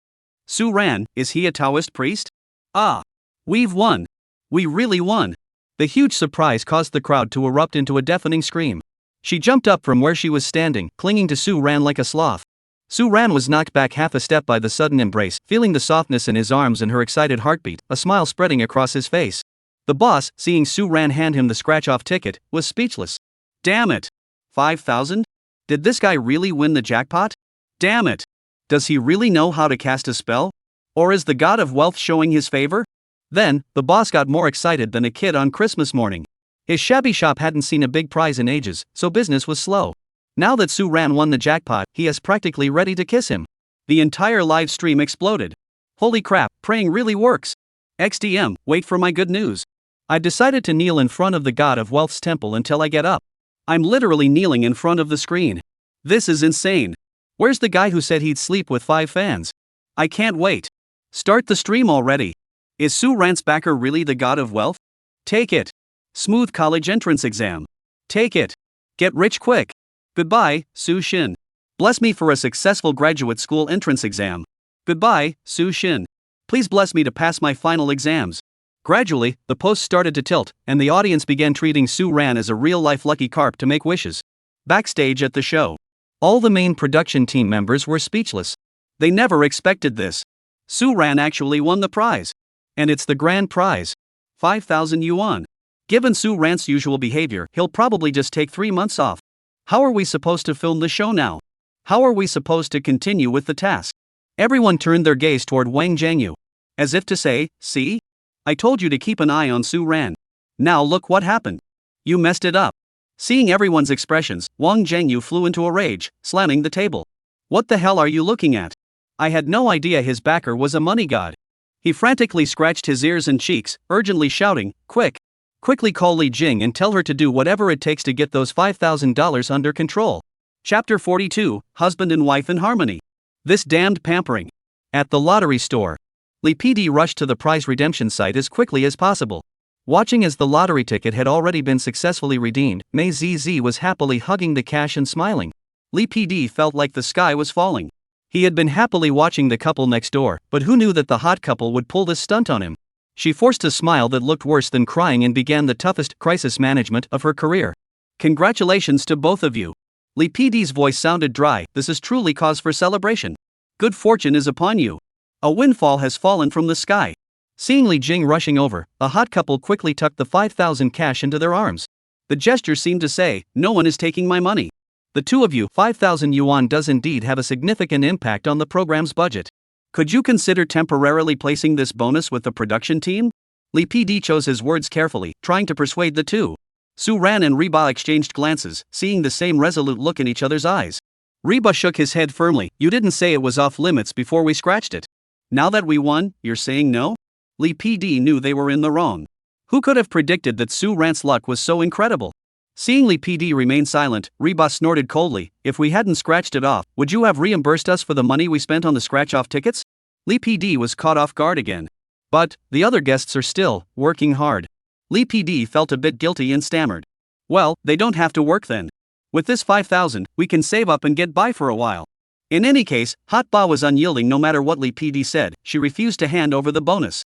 Suan, is he a Taoist priest? Ah. We've won. We really won. The huge surprise caused the crowd to erupt into a deafening scream. She jumped up from where she was standing, clinging to Suan like a sloth. Suan was knocked back half a step by the sudden embrace, feeling the softness in his arms and her excited heartbeat, a smile spreading across his face. The boss, seeing Suan hand him the scratch-off ticket, was speechless. Damn it! 5,000? Did this guy really win the jackpot? Damn it! Does he really know how to cast a spell? Or is the god of wealth showing his favor? Then, the boss got more excited than a kid on Christmas morning. His shabby shop hadn't seen a big prize in ages, so business was slow. Now that Suan won the jackpot, he is practically ready to kiss him. The entire live stream exploded. Holy crap, praying really works. XDM, wait for my good news. I've decided to kneel in front of the god of wealth's temple until I get up. I'm literally kneeling in front of the screen. This is insane. Where's the guy who said he'd sleep with 5 fans? I can't wait. Start the stream already. Is Suan's backer really the god of wealth? Take it. Smooth college entrance exam. Take it. Get rich quick. Goodbye, Su Shin. Bless me for a successful graduate school entrance exam. Goodbye, Su Shin. Please bless me to pass my final exams. Gradually, the post started to tilt, and the audience began treating Suan as a real-life lucky carp to make wishes. Backstage at the show. All the main production team members were speechless. They never expected this. Suan actually won the prize. And it's the grand prize. 5,000 yuan. Given Suan's usual behavior, he'll probably just take 3 months off. How are we supposed to film the show now? How are we supposed to continue with the task? Everyone turned their gaze toward Wang Zhengyu. As if to say, see? I told you to keep an eye on Suan. Now look what happened. You messed it up. Seeing everyone's expressions, Wang Zhengyu flew into a rage, slamming the table. What the hell are you looking at? I had no idea his backer was a money god. He frantically scratched his ears and cheeks, urgently shouting, quick! Quickly call Li Jing and tell her to do whatever it takes to get those $5,000 under control. Chapter 42, Husband and Wife in Harmony. This damned pampering. At the lottery store. Li PD rushed to the prize redemption site as quickly as possible. Watching as the lottery ticket had already been successfully redeemed, Mei ZZ was happily hugging the cash and smiling. Li PD felt like the sky was falling. He had been happily watching the couple next door, but who knew that the hot couple would pull this stunt on him? She forced a smile that looked worse than crying and began the toughest crisis management of her career. Congratulations to both of you. Lee PD's voice sounded dry. This is truly cause for celebration. Good fortune is upon you. A windfall has fallen from the sky. Seeing Li Jing rushing over, the hot couple quickly tucked the 5,000 cash into their arms. The gesture seemed to say, no one is taking my money. The two of you, 5,000 yuan does indeed have a significant impact on the program's budget. Could you consider temporarily placing this bonus with the production team? Li PD chose his words carefully, trying to persuade the two. Suan and Reba exchanged glances, seeing the same resolute look in each other's eyes. Reba shook his head firmly. You didn't say it was off limits before we scratched it. Now that we won, you're saying no? Li PD knew they were in the wrong. Who could have predicted that Suan's luck was so incredible? Seeing Li PD remain silent, Reba snorted coldly. If we hadn't scratched it off, would you have reimbursed us for the money we spent on the scratch-off tickets? Li PD was caught off guard again. But the other guests are still working hard. Li PD felt a bit guilty and stammered. Well, they don't have to work then. With this 5,000, we can save up and get by for a while. In any case, Hot Ba was unyielding no matter what Li PD said. She refused to hand over the bonus.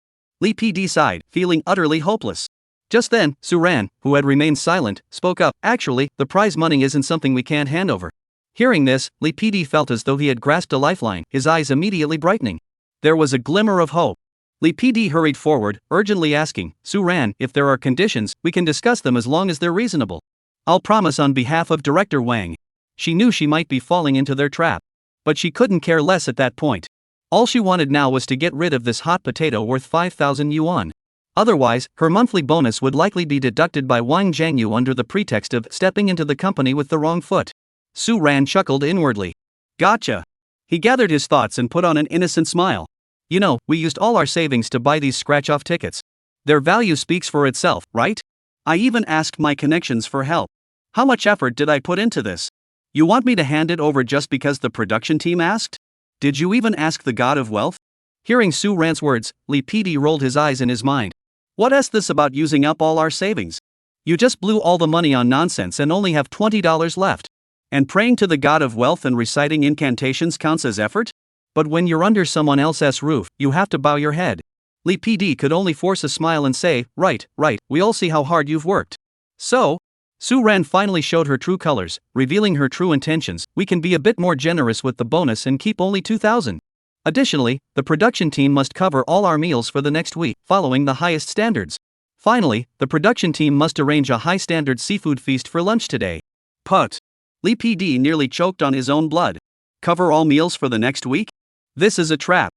Li PD sighed, feeling utterly hopeless. Just then, Suan, who had remained silent, spoke up. Actually, the prize money isn't something we can't hand over. Hearing this, Li PD felt as though he had grasped a lifeline, his eyes immediately brightening. There was a glimmer of hope. Li PD hurried forward, urgently asking, Suan, if there are conditions, we can discuss them as long as they're reasonable. I'll promise on behalf of Director Wang. She knew she might be falling into their trap. But she couldn't care less at that point. All she wanted now was to get rid of this hot potato worth 5,000 yuan. Otherwise, her monthly bonus would likely be deducted by Wang Zhangyu under the pretext of stepping into the company with the wrong foot. Suan chuckled inwardly. Gotcha. He gathered his thoughts and put on an innocent smile. You know, we used all our savings to buy these scratch-off tickets. Their value speaks for itself, right? I even asked my connections for help. How much effort did I put into this? You want me to hand it over just because the production team asked? Did you even ask the god of wealth? Hearing Suan's words, Li PD rolled his eyes in his mind. What's this about using up all our savings? You just blew all the money on nonsense and only have $20 left. And praying to the god of wealth and reciting incantations counts as effort? But when you're under someone else's roof, you have to bow your head. Li PD could only force a smile and say, right, we all see how hard you've worked. So? Suan finally showed her true colors, revealing her true intentions. We can be a bit more generous with the bonus and keep only 2,000. Additionally, the production team must cover all our meals for the next week, following the highest standards. Finally, the production team must arrange a high-standard seafood feast for lunch today. Put. Li PD nearly choked on his own blood. Cover all meals for the next week? This is a trap.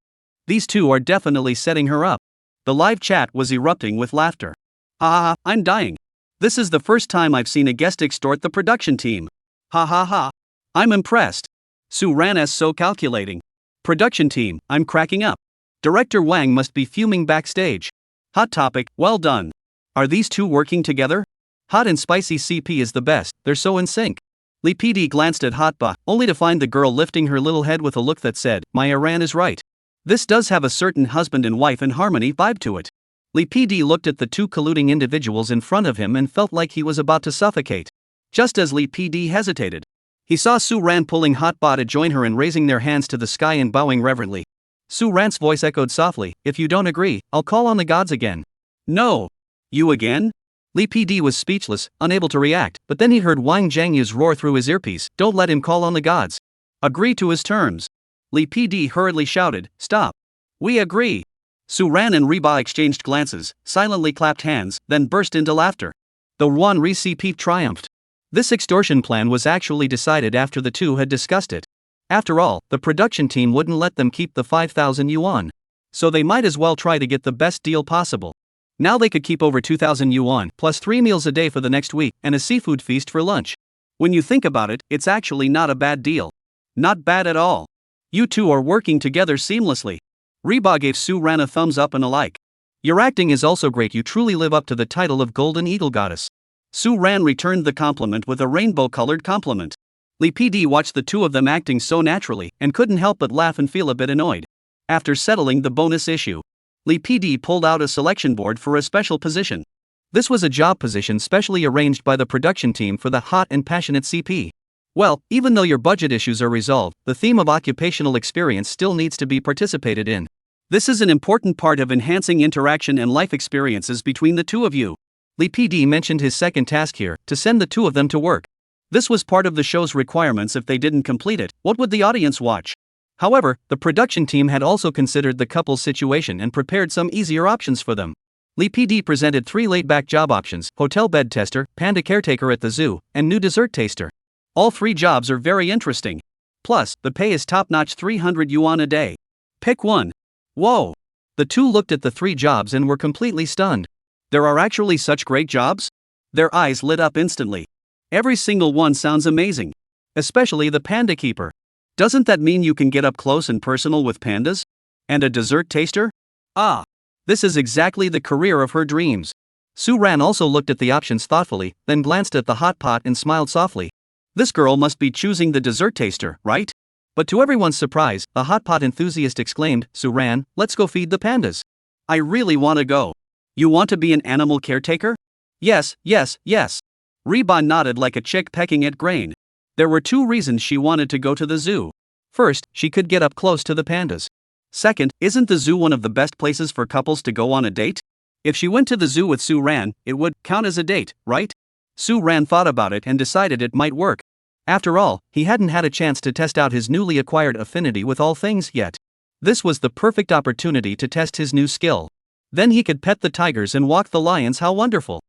These two are definitely setting her up. The live chat was erupting with laughter. I'm dying. This is the first time I've seen a guest extort the production team. Ha ha ha. I'm impressed. Suan is so calculating. Production team, I'm cracking up. Director Wang must be fuming backstage. Hot topic, well done. Are these two working together? Hot and spicy CP is the best, they're so in sync. Li PD glanced at Hot Ba, only to find the girl lifting her little head with a look that said, my Iran is right. This does have a certain husband and wife in harmony vibe to it. Li PD looked at the two colluding individuals in front of him and felt like he was about to suffocate. Just as Li PD hesitated, he saw Suan pulling Hot Ba to join her and raising their hands to the sky and bowing reverently. Suan's voice echoed softly, if you don't agree, I'll call on the gods again. No. You again? Li PD was speechless, unable to react, but then he heard Wang Zhangyu's roar through his earpiece, don't let him call on the gods. Agree to his terms. Li PD hurriedly shouted, stop. We agree. Suan and Reba exchanged glances, silently clapped hands, then burst into laughter. The Yuan CP triumphed. This extortion plan was actually decided after the two had discussed it. After all, the production team wouldn't let them keep the 5,000 yuan. So they might as well try to get the best deal possible. Now they could keep over 2,000 yuan, plus 3 meals a day for the next week, and a seafood feast for lunch. When you think about it, it's actually not a bad deal. Not bad at all. You two are working together seamlessly. Reba gave Suan a thumbs up and a like. Your acting is also great, you truly live up to the title of Golden Eagle Goddess. Suan returned the compliment with a rainbow-colored compliment. Li PD watched the two of them acting so naturally, and couldn't help but laugh and feel a bit annoyed. After settling the bonus issue, Li PD pulled out a selection board for a special position. This was a job position specially arranged by the production team for the hot and passionate CP. Well, even though your budget issues are resolved, the theme of occupational experience still needs to be participated in. This is an important part of enhancing interaction and life experiences between the two of you. Lee PD mentioned his second task here, to send the two of them to work. This was part of the show's requirements. If they didn't complete it, what would the audience watch? However, the production team had also considered the couple's situation and prepared some easier options for them. Lee PD presented 3 laid-back job options: hotel bed tester, panda caretaker at the zoo, and new dessert taster. All 3 jobs are very interesting. Plus, the pay is top-notch, 300 yuan a day. Pick one. Whoa! The two looked at the 3 jobs and were completely stunned. There are actually such great jobs? Their eyes lit up instantly. Every single one sounds amazing. Especially the panda keeper. Doesn't that mean you can get up close and personal with pandas? And a dessert taster? Ah! This is exactly the career of her dreams. Suan also looked at the options thoughtfully, then glanced at the hot pot and smiled softly. This girl must be choosing the dessert taster, right? But to everyone's surprise, the hot pot enthusiast exclaimed, "Suan, let's go feed the pandas." I really want to go. You want to be an animal caretaker? Yes, yes, yes. Reba nodded like a chick pecking at grain. There were 2 reasons she wanted to go to the zoo. First, she could get up close to the pandas. Second, isn't the zoo one of the best places for couples to go on a date? If she went to the zoo with Suan, it would count as a date, right? Suan thought about it and decided it might work. After all, he hadn't had a chance to test out his newly acquired affinity with all things yet. This was the perfect opportunity to test his new skill. Then he could pet the tigers and walk the lions. How wonderful!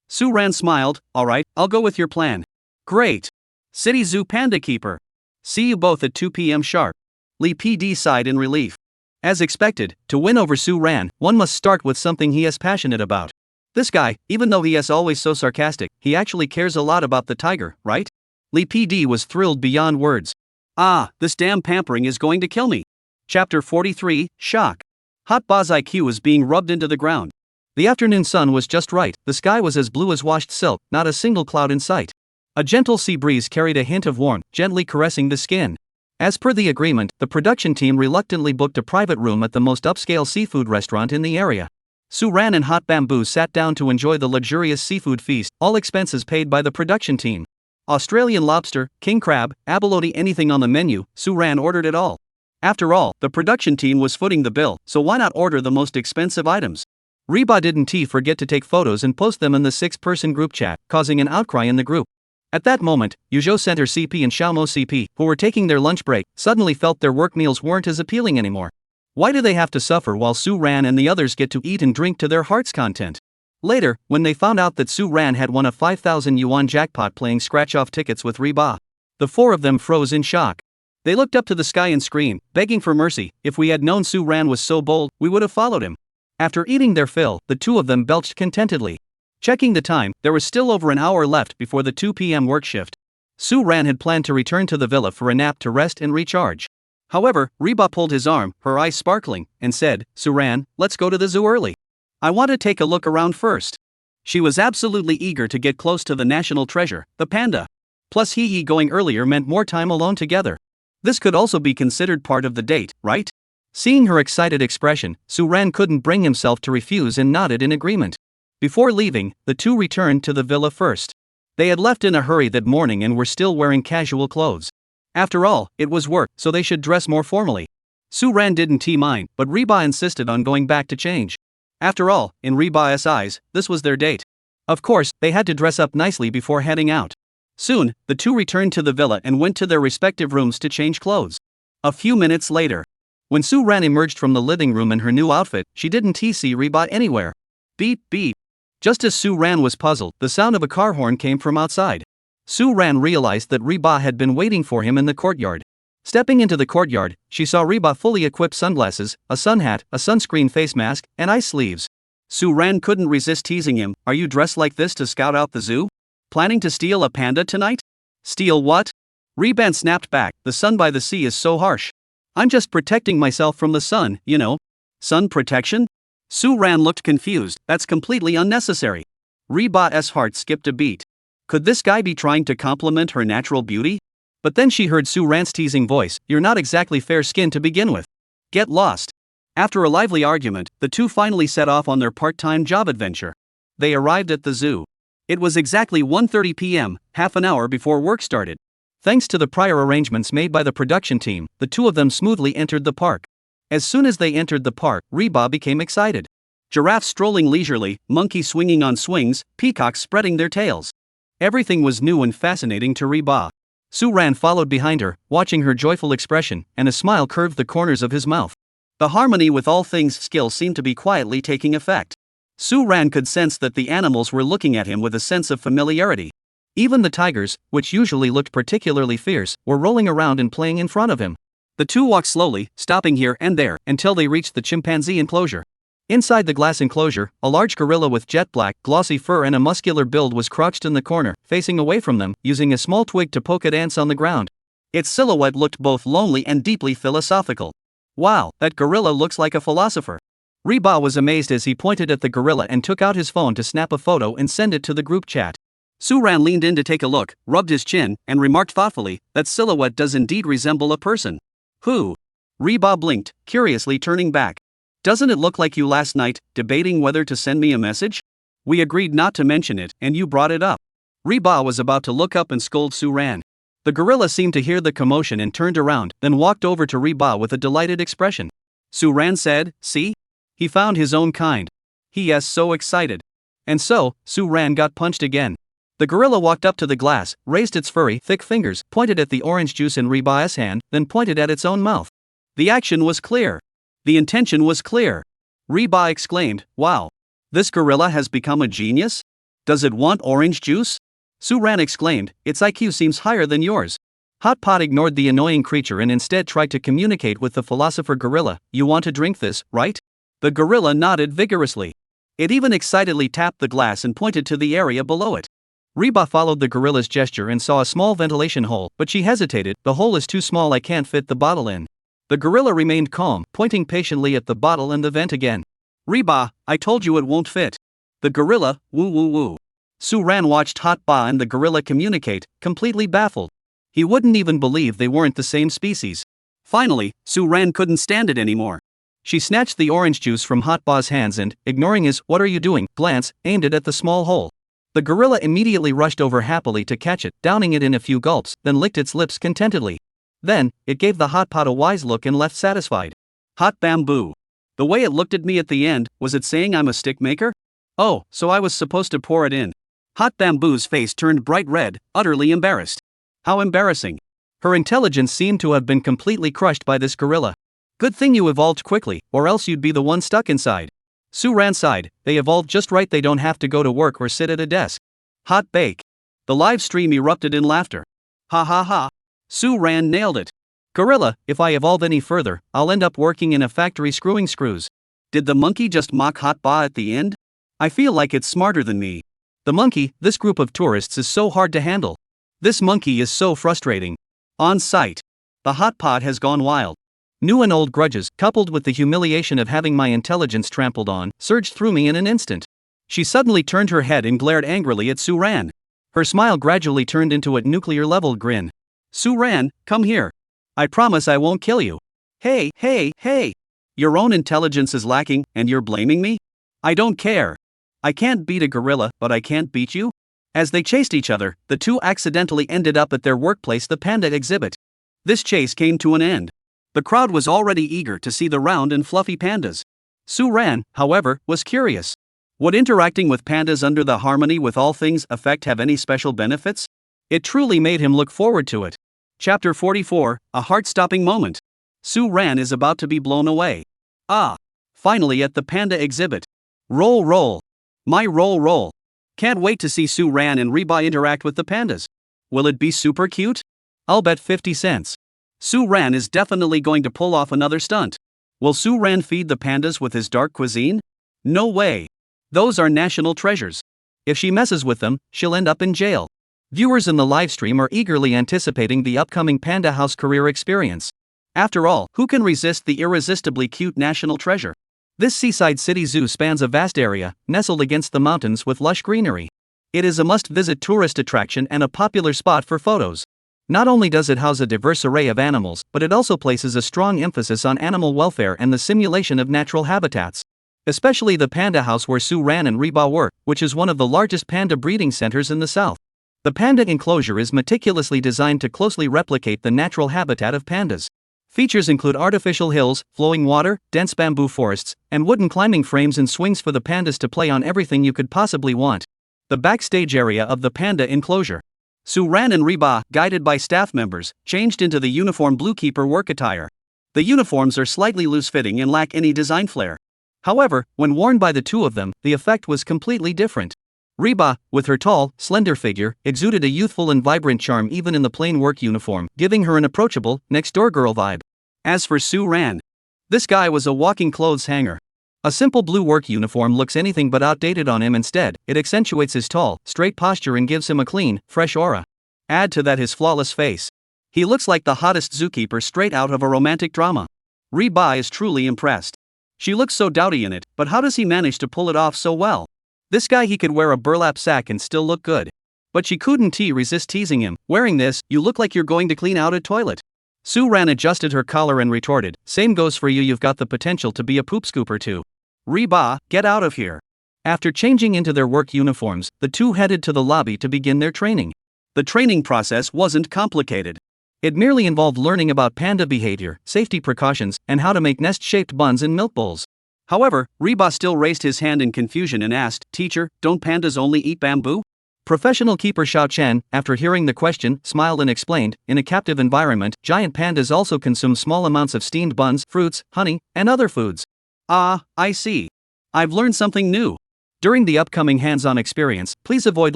Suan smiled. Alright, I'll go with your plan. Great! City Zoo Panda Keeper. See you both at 2 p.m. sharp. Lee PD sighed in relief. As expected, to win over Suan, one must start with something he is passionate about. This guy, even though he is always so sarcastic, he actually cares a lot about the tiger, right? Lee PD was thrilled beyond words. Ah, this damn pampering is going to kill me. Chapter 43, Shock. Hot Boz IQ is being rubbed into the ground. The afternoon sun was just right, the sky was as blue as washed silk, not a single cloud in sight. A gentle sea breeze carried a hint of warmth, gently caressing the skin. As per the agreement, the production team reluctantly booked a private room at the most upscale seafood restaurant in the area. Suan and Hot Bamboo sat down to enjoy the luxurious seafood feast, all expenses paid by the production team. Australian lobster, king crab, abalone, anything on the menu, Suan ordered it all. After all, the production team was footing the bill, so why not order the most expensive items? Reba didn't forget to take photos and post them in the 6-person group chat, causing an outcry in the group. At that moment, Yuzhou Center CP and Xiaomo CP, who were taking their lunch break, suddenly felt their work meals weren't as appealing anymore. Why do they have to suffer while Suan and the others get to eat and drink to their heart's content? Later, when they found out that Suan had won a 5,000 yuan jackpot playing scratch-off tickets with Reba, the 4 of them froze in shock. They looked up to the sky and screamed, begging for mercy. If we had known Suan was so bold, we would have followed him. After eating their fill, the 2 of them belched contentedly. Checking the time, there was still over an hour left before the 2 p.m. work shift. Suan had planned to return to the villa for a nap to rest and recharge. However, Reba pulled his arm, her eyes sparkling, and said, "Suan, let's go to the zoo early. I want to take a look around first." She was absolutely eager to get close to the national treasure, the panda. Plus going earlier meant more time alone together. This could also be considered part of the date, right? Seeing her excited expression, Suan couldn't bring himself to refuse and nodded in agreement. Before leaving, the 2 returned to the villa first. They had left in a hurry that morning and were still wearing casual clothes. After all, it was work, so they should dress more formally. Suan didn't mind, but Reba insisted on going back to change. After all, in Reba's eyes, this was their date. Of course, they had to dress up nicely before heading out. Soon, the 2 returned to the villa and went to their respective rooms to change clothes. A few minutes later, when Suan emerged from the living room in her new outfit, she didn't see Reba anywhere. Beep, beep. Just as Suan was puzzled, the sound of a car horn came from outside. Suan realized that Reba had been waiting for him in the courtyard. Stepping into the courtyard, she saw Reba fully equipped sunglasses, a sun hat, a sunscreen face mask, and ice sleeves. Suan couldn't resist teasing him. "Are you dressed like this to scout out the zoo? Planning to steal a panda tonight?" "Steal what?" Reba snapped back. "The sun by the sea is so harsh. I'm just protecting myself from the sun, you know." "Sun protection?" Suan looked confused. "That's completely unnecessary." Reba's heart skipped a beat. Could this guy be trying to compliment her natural beauty? But then she heard Suan's teasing voice. "You're not exactly fair-skinned to begin with. Get lost." After a lively argument, the 2 finally set off on their part-time job adventure. They arrived at the zoo. It was exactly 1:30 p.m., half an hour before work started. Thanks to the prior arrangements made by the production team, the 2 of them smoothly entered the park. As soon as they entered the park, Reba became excited. Giraffes strolling leisurely, monkeys swinging on swings, peacocks spreading their tails. Everything was new and fascinating to Reba. Suan followed behind her, watching her joyful expression, and a smile curved the corners of his mouth. The harmony with all things skill seemed to be quietly taking effect. Suan could sense that the animals were looking at him with a sense of familiarity. Even the tigers, which usually looked particularly fierce, were rolling around and playing in front of him. The two walked slowly, stopping here and there, until they reached the chimpanzee enclosure. Inside the glass enclosure, a large gorilla with jet black, glossy fur and a muscular build was crouched in the corner, facing away from them, using a small twig to poke at ants on the ground. Its silhouette looked both lonely and deeply philosophical. Wow, that gorilla looks like a philosopher. Reba was amazed as he pointed at the gorilla and took out his phone to snap a photo and send it to the group chat. Suan leaned in to take a look, rubbed his chin, and remarked thoughtfully, "That silhouette does indeed resemble a person." "Who?" Reba blinked, curiously turning back. "Doesn't it look like you last night, debating whether to send me a message? We agreed not to mention it, and you brought it up." Reba was about to look up and scold Suan. The gorilla seemed to hear the commotion and turned around, then walked over to Reba with a delighted expression. Suan said, "See? He found his own kind. He is so excited." And so, Suan got punched again. The gorilla walked up to the glass, raised its furry, thick fingers, pointed at the orange juice in Reba's hand, then pointed at its own mouth. The action was clear. The intention was clear. Reba exclaimed, "Wow! This gorilla has become a genius? Does it want orange juice?" Suan exclaimed, "Its IQ seems higher than yours." Hot Pot ignored the annoying creature and instead tried to communicate with the philosopher gorilla. "You want to drink this, right?" The gorilla nodded vigorously. It even excitedly tapped the glass and pointed to the area below it. Reba followed the gorilla's gesture and saw a small ventilation hole, but she hesitated. "The hole is too small, I can't fit the bottle in." The gorilla remained calm, pointing patiently at the bottle and the vent again. "Reba, I told you it won't fit." The gorilla, woo woo woo. Suan watched Hot Ba and the gorilla communicate, completely baffled. He wouldn't even believe they weren't the same species. Finally, Suan couldn't stand it anymore. She snatched the orange juice from Hot Ba's hands and, ignoring his "what are you doing" glance, aimed it at the small hole. The gorilla immediately rushed over happily to catch it, downing it in a few gulps, then licked its lips contentedly. Then, it gave the Hot Pot a wise look and left satisfied. Hot bamboo. The way it looked at me at the end, was it saying I'm a stick maker? Oh, so I was supposed to pour it in. Hot bamboo's face turned bright red, utterly embarrassed. How embarrassing. Her intelligence seemed to have been completely crushed by this gorilla. Good thing you evolved quickly, or else you'd be the one stuck inside. Suan sighed, they evolved just right, they don't have to go to work or sit at a desk. Hot bake. The live stream erupted in laughter. Ha ha ha. Suan nailed it. Gorilla, if I evolve any further, I'll end up working in a factory screwing screws. Did the monkey just mock Hot Ba at the end? I feel like it's smarter than me. The monkey, this group of tourists is so hard to handle. This monkey is so frustrating. On site. The Hot Pot has gone wild. New and old grudges, coupled with the humiliation of having my intelligence trampled on, surged through me in an instant. She suddenly turned her head and glared angrily at Suan. Her smile gradually turned into a nuclear-level grin. "Suan, come here. I promise I won't kill you." Hey, hey, hey! Your own intelligence is lacking, and you're blaming me? I don't care. I can't beat a gorilla, but I can't beat you? As they chased each other, the two accidentally ended up at their workplace, the panda exhibit. This chase came to an end. The crowd was already eager to see the round and fluffy pandas. Suan, however, was curious. Would interacting with pandas under the harmony with all things effect have any special benefits? It truly made him look forward to it. Chapter 44, a heart-stopping moment. Suan is about to be blown away. Ah! Finally at the panda exhibit. Roll roll. My roll roll. Can't wait to see Suan and Reba interact with the pandas. Will it be super cute? I'll bet 50 cents. Suan is definitely going to pull off another stunt. Will Suan feed the pandas with his dark cuisine? No way. Those are national treasures. If she messes with them, she'll end up in jail. Viewers in the livestream are eagerly anticipating the upcoming Panda House career experience. After all, who can resist the irresistibly cute national treasure? This seaside city zoo spans a vast area, nestled against the mountains with lush greenery. It is a must-visit tourist attraction and a popular spot for photos. Not only does it house a diverse array of animals, but it also places a strong emphasis on animal welfare and the simulation of natural habitats. Especially the Panda House where Suan and Reba work, which is one of the largest panda breeding centers in the south. The panda enclosure is meticulously designed to closely replicate the natural habitat of pandas. Features include artificial hills, flowing water, dense bamboo forests, and wooden climbing frames and swings for the pandas to play on. Everything you could possibly want. The backstage area of the panda enclosure. Suan and Reba, guided by staff members, changed into the uniform bluekeeper work attire. The uniforms are slightly loose-fitting and lack any design flair. However, when worn by the two of them, the effect was completely different. Reba, with her tall, slender figure, exuded a youthful and vibrant charm even in the plain work uniform, giving her an approachable, next-door girl vibe. As for Suan, this guy was a walking clothes hanger. A simple blue work uniform looks anything but outdated on him. Instead, it accentuates his tall, straight posture and gives him a clean, fresh aura. Add to that his flawless face. He looks like the hottest zookeeper straight out of a romantic drama. Reba is truly impressed. She looks so dowdy in it, but how does he manage to pull it off so well? This guy, he could wear a burlap sack and still look good. But she couldn't resist teasing him. Wearing this, you look like you're going to clean out a toilet. Suan adjusted her collar and retorted, same goes for you, you've got the potential to be a poop scooper too. Reba, get out of here. After changing into their work uniforms, the two headed to the lobby to begin their training. The training process wasn't complicated. It merely involved learning about panda behavior, safety precautions, and how to make nest-shaped buns in milk bowls. However, Reba still raised his hand in confusion and asked, "Teacher, don't pandas only eat bamboo?" Professional keeper Xiao Chen, after hearing the question, smiled and explained, in a captive environment, giant pandas also consume small amounts of steamed buns, fruits, honey, and other foods. Ah, I see. I've learned something new. During the upcoming hands-on experience, please avoid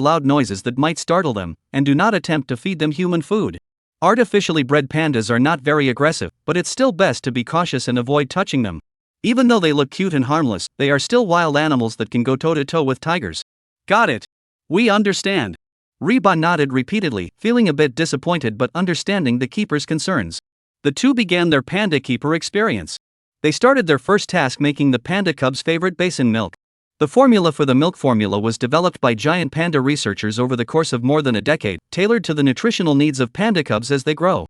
loud noises that might startle them, and do not attempt to feed them human food. Artificially bred pandas are not very aggressive, but it's still best to be cautious and avoid touching them. Even though they look cute and harmless, they are still wild animals that can go toe-to-toe with tigers. Got it. We understand. Reba nodded repeatedly, feeling a bit disappointed but understanding the keeper's concerns. The two began their panda keeper experience. They started their first task making the panda cub's favorite basin milk. The formula for the milk formula was developed by giant panda researchers over the course of more than a decade, tailored to the nutritional needs of panda cubs as they grow.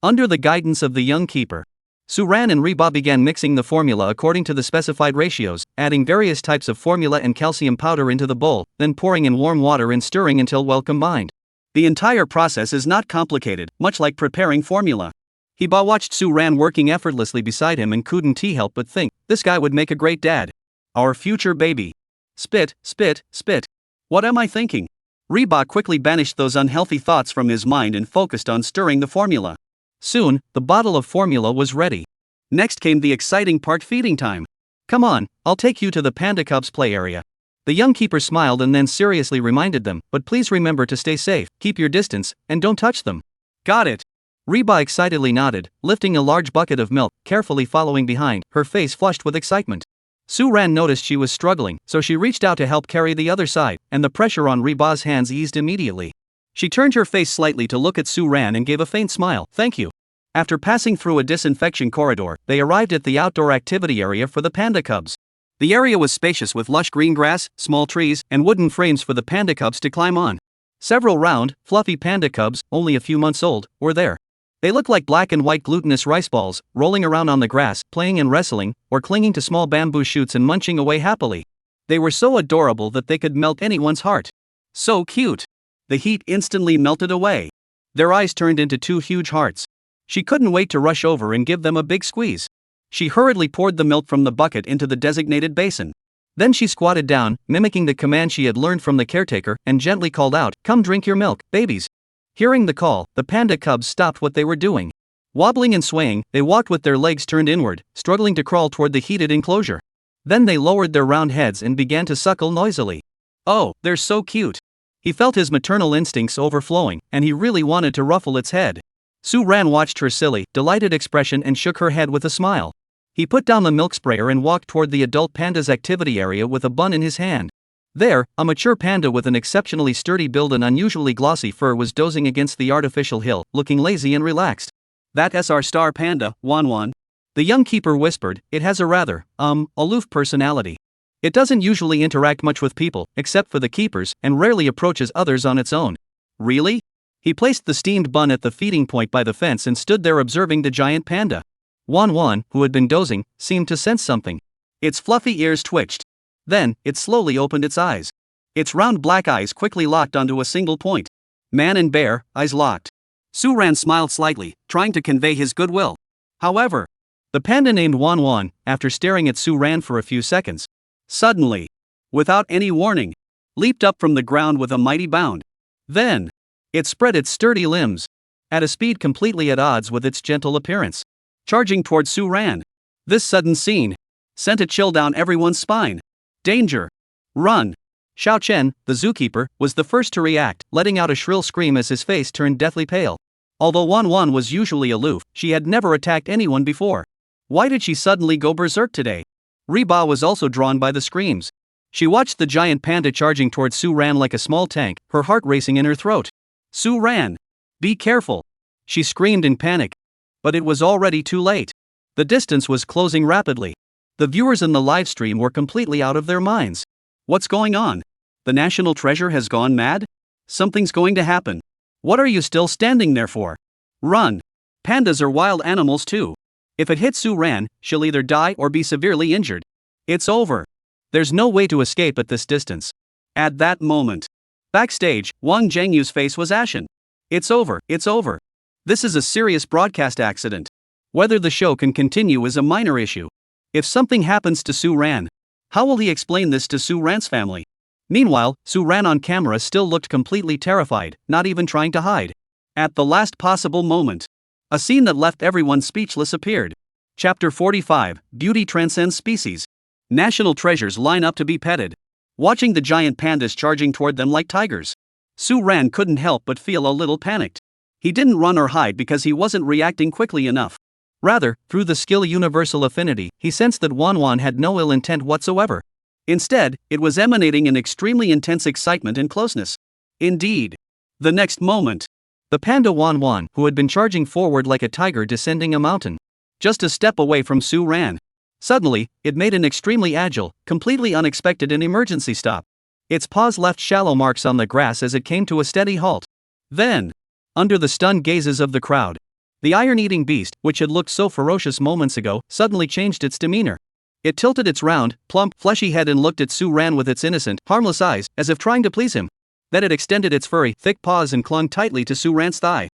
Under the guidance of the young keeper, Suan and Reba began mixing the formula according to the specified ratios, adding various types of formula and calcium powder into the bowl, then pouring in warm water and stirring until well combined. The entire process is not complicated, much like preparing formula. Reba watched Suan working effortlessly beside him and couldn't help but think, this guy would make a great dad. Our future baby. Spit, spit, spit. What am I thinking? Reba quickly banished those unhealthy thoughts from his mind and focused on stirring the formula. Soon, the bottle of formula was ready. Next came the exciting part, feeding time. Come on, I'll take you to the panda cub's play area. The young keeper smiled and then seriously reminded them, but please remember to stay safe, keep your distance, and don't touch them. Got it. Reba excitedly nodded, lifting a large bucket of milk, carefully following behind, her face flushed with excitement. Suan noticed she was struggling, so she reached out to help carry the other side, and the pressure on Reba's hands eased immediately. She turned her face slightly to look at Suan and gave a faint smile, thank you. After passing through a disinfection corridor, they arrived at the outdoor activity area for the panda cubs. The area was spacious with lush green grass, small trees, and wooden frames for the panda cubs to climb on. Several round, fluffy panda cubs, only a few months old, were there. They looked like black and white glutinous rice balls, rolling around on the grass, playing and wrestling, or clinging to small bamboo shoots and munching away happily. They were so adorable that they could melt anyone's heart. So cute. The heat instantly melted away. Their eyes turned into two huge hearts. She couldn't wait to rush over and give them a big squeeze. She hurriedly poured the milk from the bucket into the designated basin. Then she squatted down, mimicking the command she had learned from the caretaker, and gently called out, "Come drink your milk, babies." Hearing the call, the panda cubs stopped what they were doing. Wobbling and swaying, they walked with their legs turned inward, struggling to crawl toward the heated enclosure. Then they lowered their round heads and began to suckle noisily. Oh, they're so cute. He felt his maternal instincts overflowing, and he really wanted to ruffle its head. Suan watched her silly, delighted expression and shook her head with a smile. He put down the milk sprayer and walked toward the adult panda's activity area with a bun in his hand. There, a mature panda with an exceptionally sturdy build and unusually glossy fur was dozing against the artificial hill, looking lazy and relaxed. That's our star panda, Wan. The young keeper whispered, it has a rather, aloof personality. It doesn't usually interact much with people, except for the keepers, and rarely approaches others on its own. Really? He placed the steamed bun at the feeding point by the fence and stood there observing the giant panda. Wan, who had been dozing, seemed to sense something. Its fluffy ears twitched. Then, it slowly opened its eyes. Its round black eyes quickly locked onto a single point. Man and bear, eyes locked. Suan smiled slightly, trying to convey his goodwill. However, the panda named Manhwa, after staring at Suan for a few seconds, suddenly, without any warning, leaped up from the ground with a mighty bound. Then, it spread its sturdy limbs, at a speed completely at odds with its gentle appearance, charging towards Suan. This sudden scene sent a chill down everyone's spine. Danger! Run! Xiao Chen, the zookeeper, was the first to react, letting out a shrill scream as his face turned deathly pale. Although Manhwa was usually aloof, she had never attacked anyone before. Why did she suddenly go berserk today? Reba was also drawn by the screams. She watched the giant panda charging towards Suan like a small tank, her heart racing in her throat. Suan! Be careful! She screamed in panic. But it was already too late. The distance was closing rapidly. The viewers in the live stream were completely out of their minds. What's going on? The national treasure has gone mad? Something's going to happen. What are you still standing there for? Run! Pandas are wild animals too. If it hits Suan, she'll either die or be severely injured. It's over. There's no way to escape at this distance. At that moment, backstage, Wang Zhengyu's face was ashen. It's over, it's over. This is a serious broadcast accident. Whether the show can continue is a minor issue. If something happens to Suan, how will he explain this to Suan's family? Meanwhile, Suan on camera still looked completely terrified, not even trying to hide. At the last possible moment, a scene that left everyone speechless appeared. Chapter 45, Beauty Transcends Species. National treasures line up to be petted. Watching the giant pandas charging toward them like tigers, Suan couldn't help but feel a little panicked. He didn't run or hide because he wasn't reacting quickly enough. Rather, through the skill universal affinity, he sensed that Manhwa had no ill intent whatsoever. Instead, it was emanating an extremely intense excitement and closeness. Indeed. The next moment, the panda Manhwa, who had been charging forward like a tiger descending a mountain, just a step away from Suan. Suddenly, it made an extremely agile, completely unexpected and emergency stop. Its paws left shallow marks on the grass as it came to a steady halt. Then, under the stunned gazes of the crowd, the iron-eating beast, which had looked so ferocious moments ago, suddenly changed its demeanor. It tilted its round, plump, fleshy head and looked at Suan with its innocent, harmless eyes, as if trying to please him. Then it extended its furry, thick paws and clung tightly to Suan's thigh.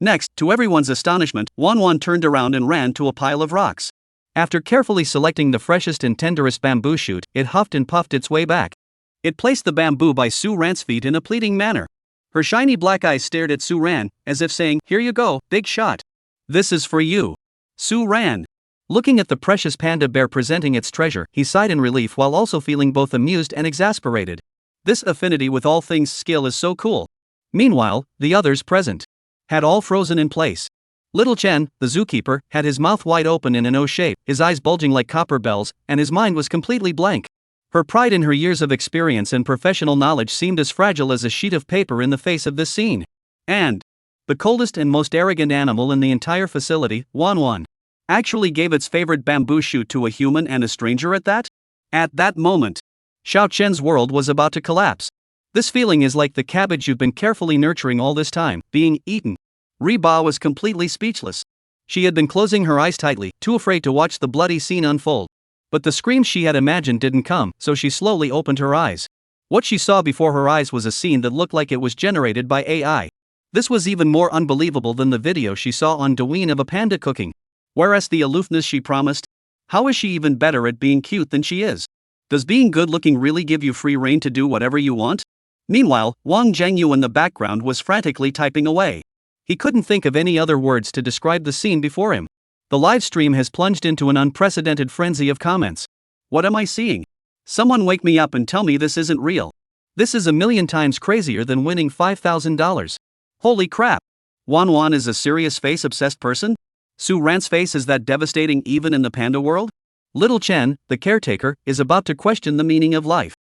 Next, to everyone's astonishment, Manhwa turned around and ran to a pile of rocks. After carefully selecting the freshest and tenderest bamboo shoot, it huffed and puffed its way back. It placed the bamboo by Suan's feet in a pleading manner. Her shiny black eyes stared at Suan, as if saying, "Here you go, big shot. This is for you." Suan. Looking at the precious panda bear presenting its treasure, he sighed in relief while also feeling both amused and exasperated. This affinity with all things skill is so cool. Meanwhile, the others present had all frozen in place. Little Chen, the zookeeper, had his mouth wide open in an O shape, his eyes bulging like copper bells, and his mind was completely blank. Her pride in her years of experience and professional knowledge seemed as fragile as a sheet of paper in the face of this scene. And the coldest and most arrogant animal in the entire facility, Manhwa, actually gave its favorite bamboo shoot to a human and a stranger at that? At that moment, Xiao Chen's world was about to collapse. This feeling is like the cabbage you've been carefully nurturing all this time, being eaten. Reba was completely speechless. She had been closing her eyes tightly, too afraid to watch the bloody scene unfold. But the screams she had imagined didn't come, so she slowly opened her eyes. What she saw before her eyes was a scene that looked like it was generated by AI. This was even more unbelievable than the video she saw on Douyin of a panda cooking. Whereas the aloofness she promised? How is she even better at being cute than she is? Does being good-looking really give you free rein to do whatever you want? Meanwhile, Wang Zhengyu in the background was frantically typing away. He couldn't think of any other words to describe the scene before him. The live stream has plunged into an unprecedented frenzy of comments. What am I seeing? Someone wake me up and tell me this isn't real. This is a million times crazier than winning $5,000. Holy crap! Manhwa is a serious face-obsessed person? Suan's face is that devastating even in the panda world? Little Chen, the caretaker, is about to question the meaning of life.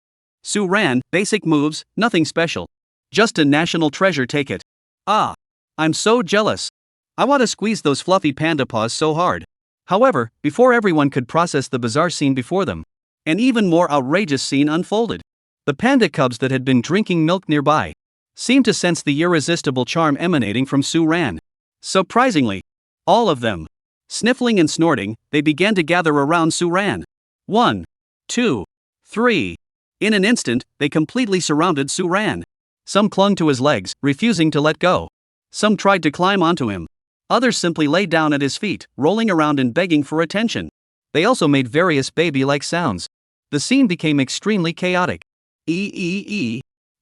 Suan, basic moves, nothing special. Just a national treasure, take it. Ah! I'm so jealous. I want to squeeze those fluffy panda paws so hard. However, before everyone could process the bizarre scene before them, an even more outrageous scene unfolded. The panda cubs that had been drinking milk nearby seemed to sense the irresistible charm emanating from Suan. Surprisingly, all of them, sniffling and snorting, they began to gather around Suan. 1, 2, 3. In an instant, they completely surrounded Suan. Some clung to his legs, refusing to let go. Some tried to climb onto him. Others simply lay down at his feet, rolling around and begging for attention. They also made various baby-like sounds. The scene became extremely chaotic.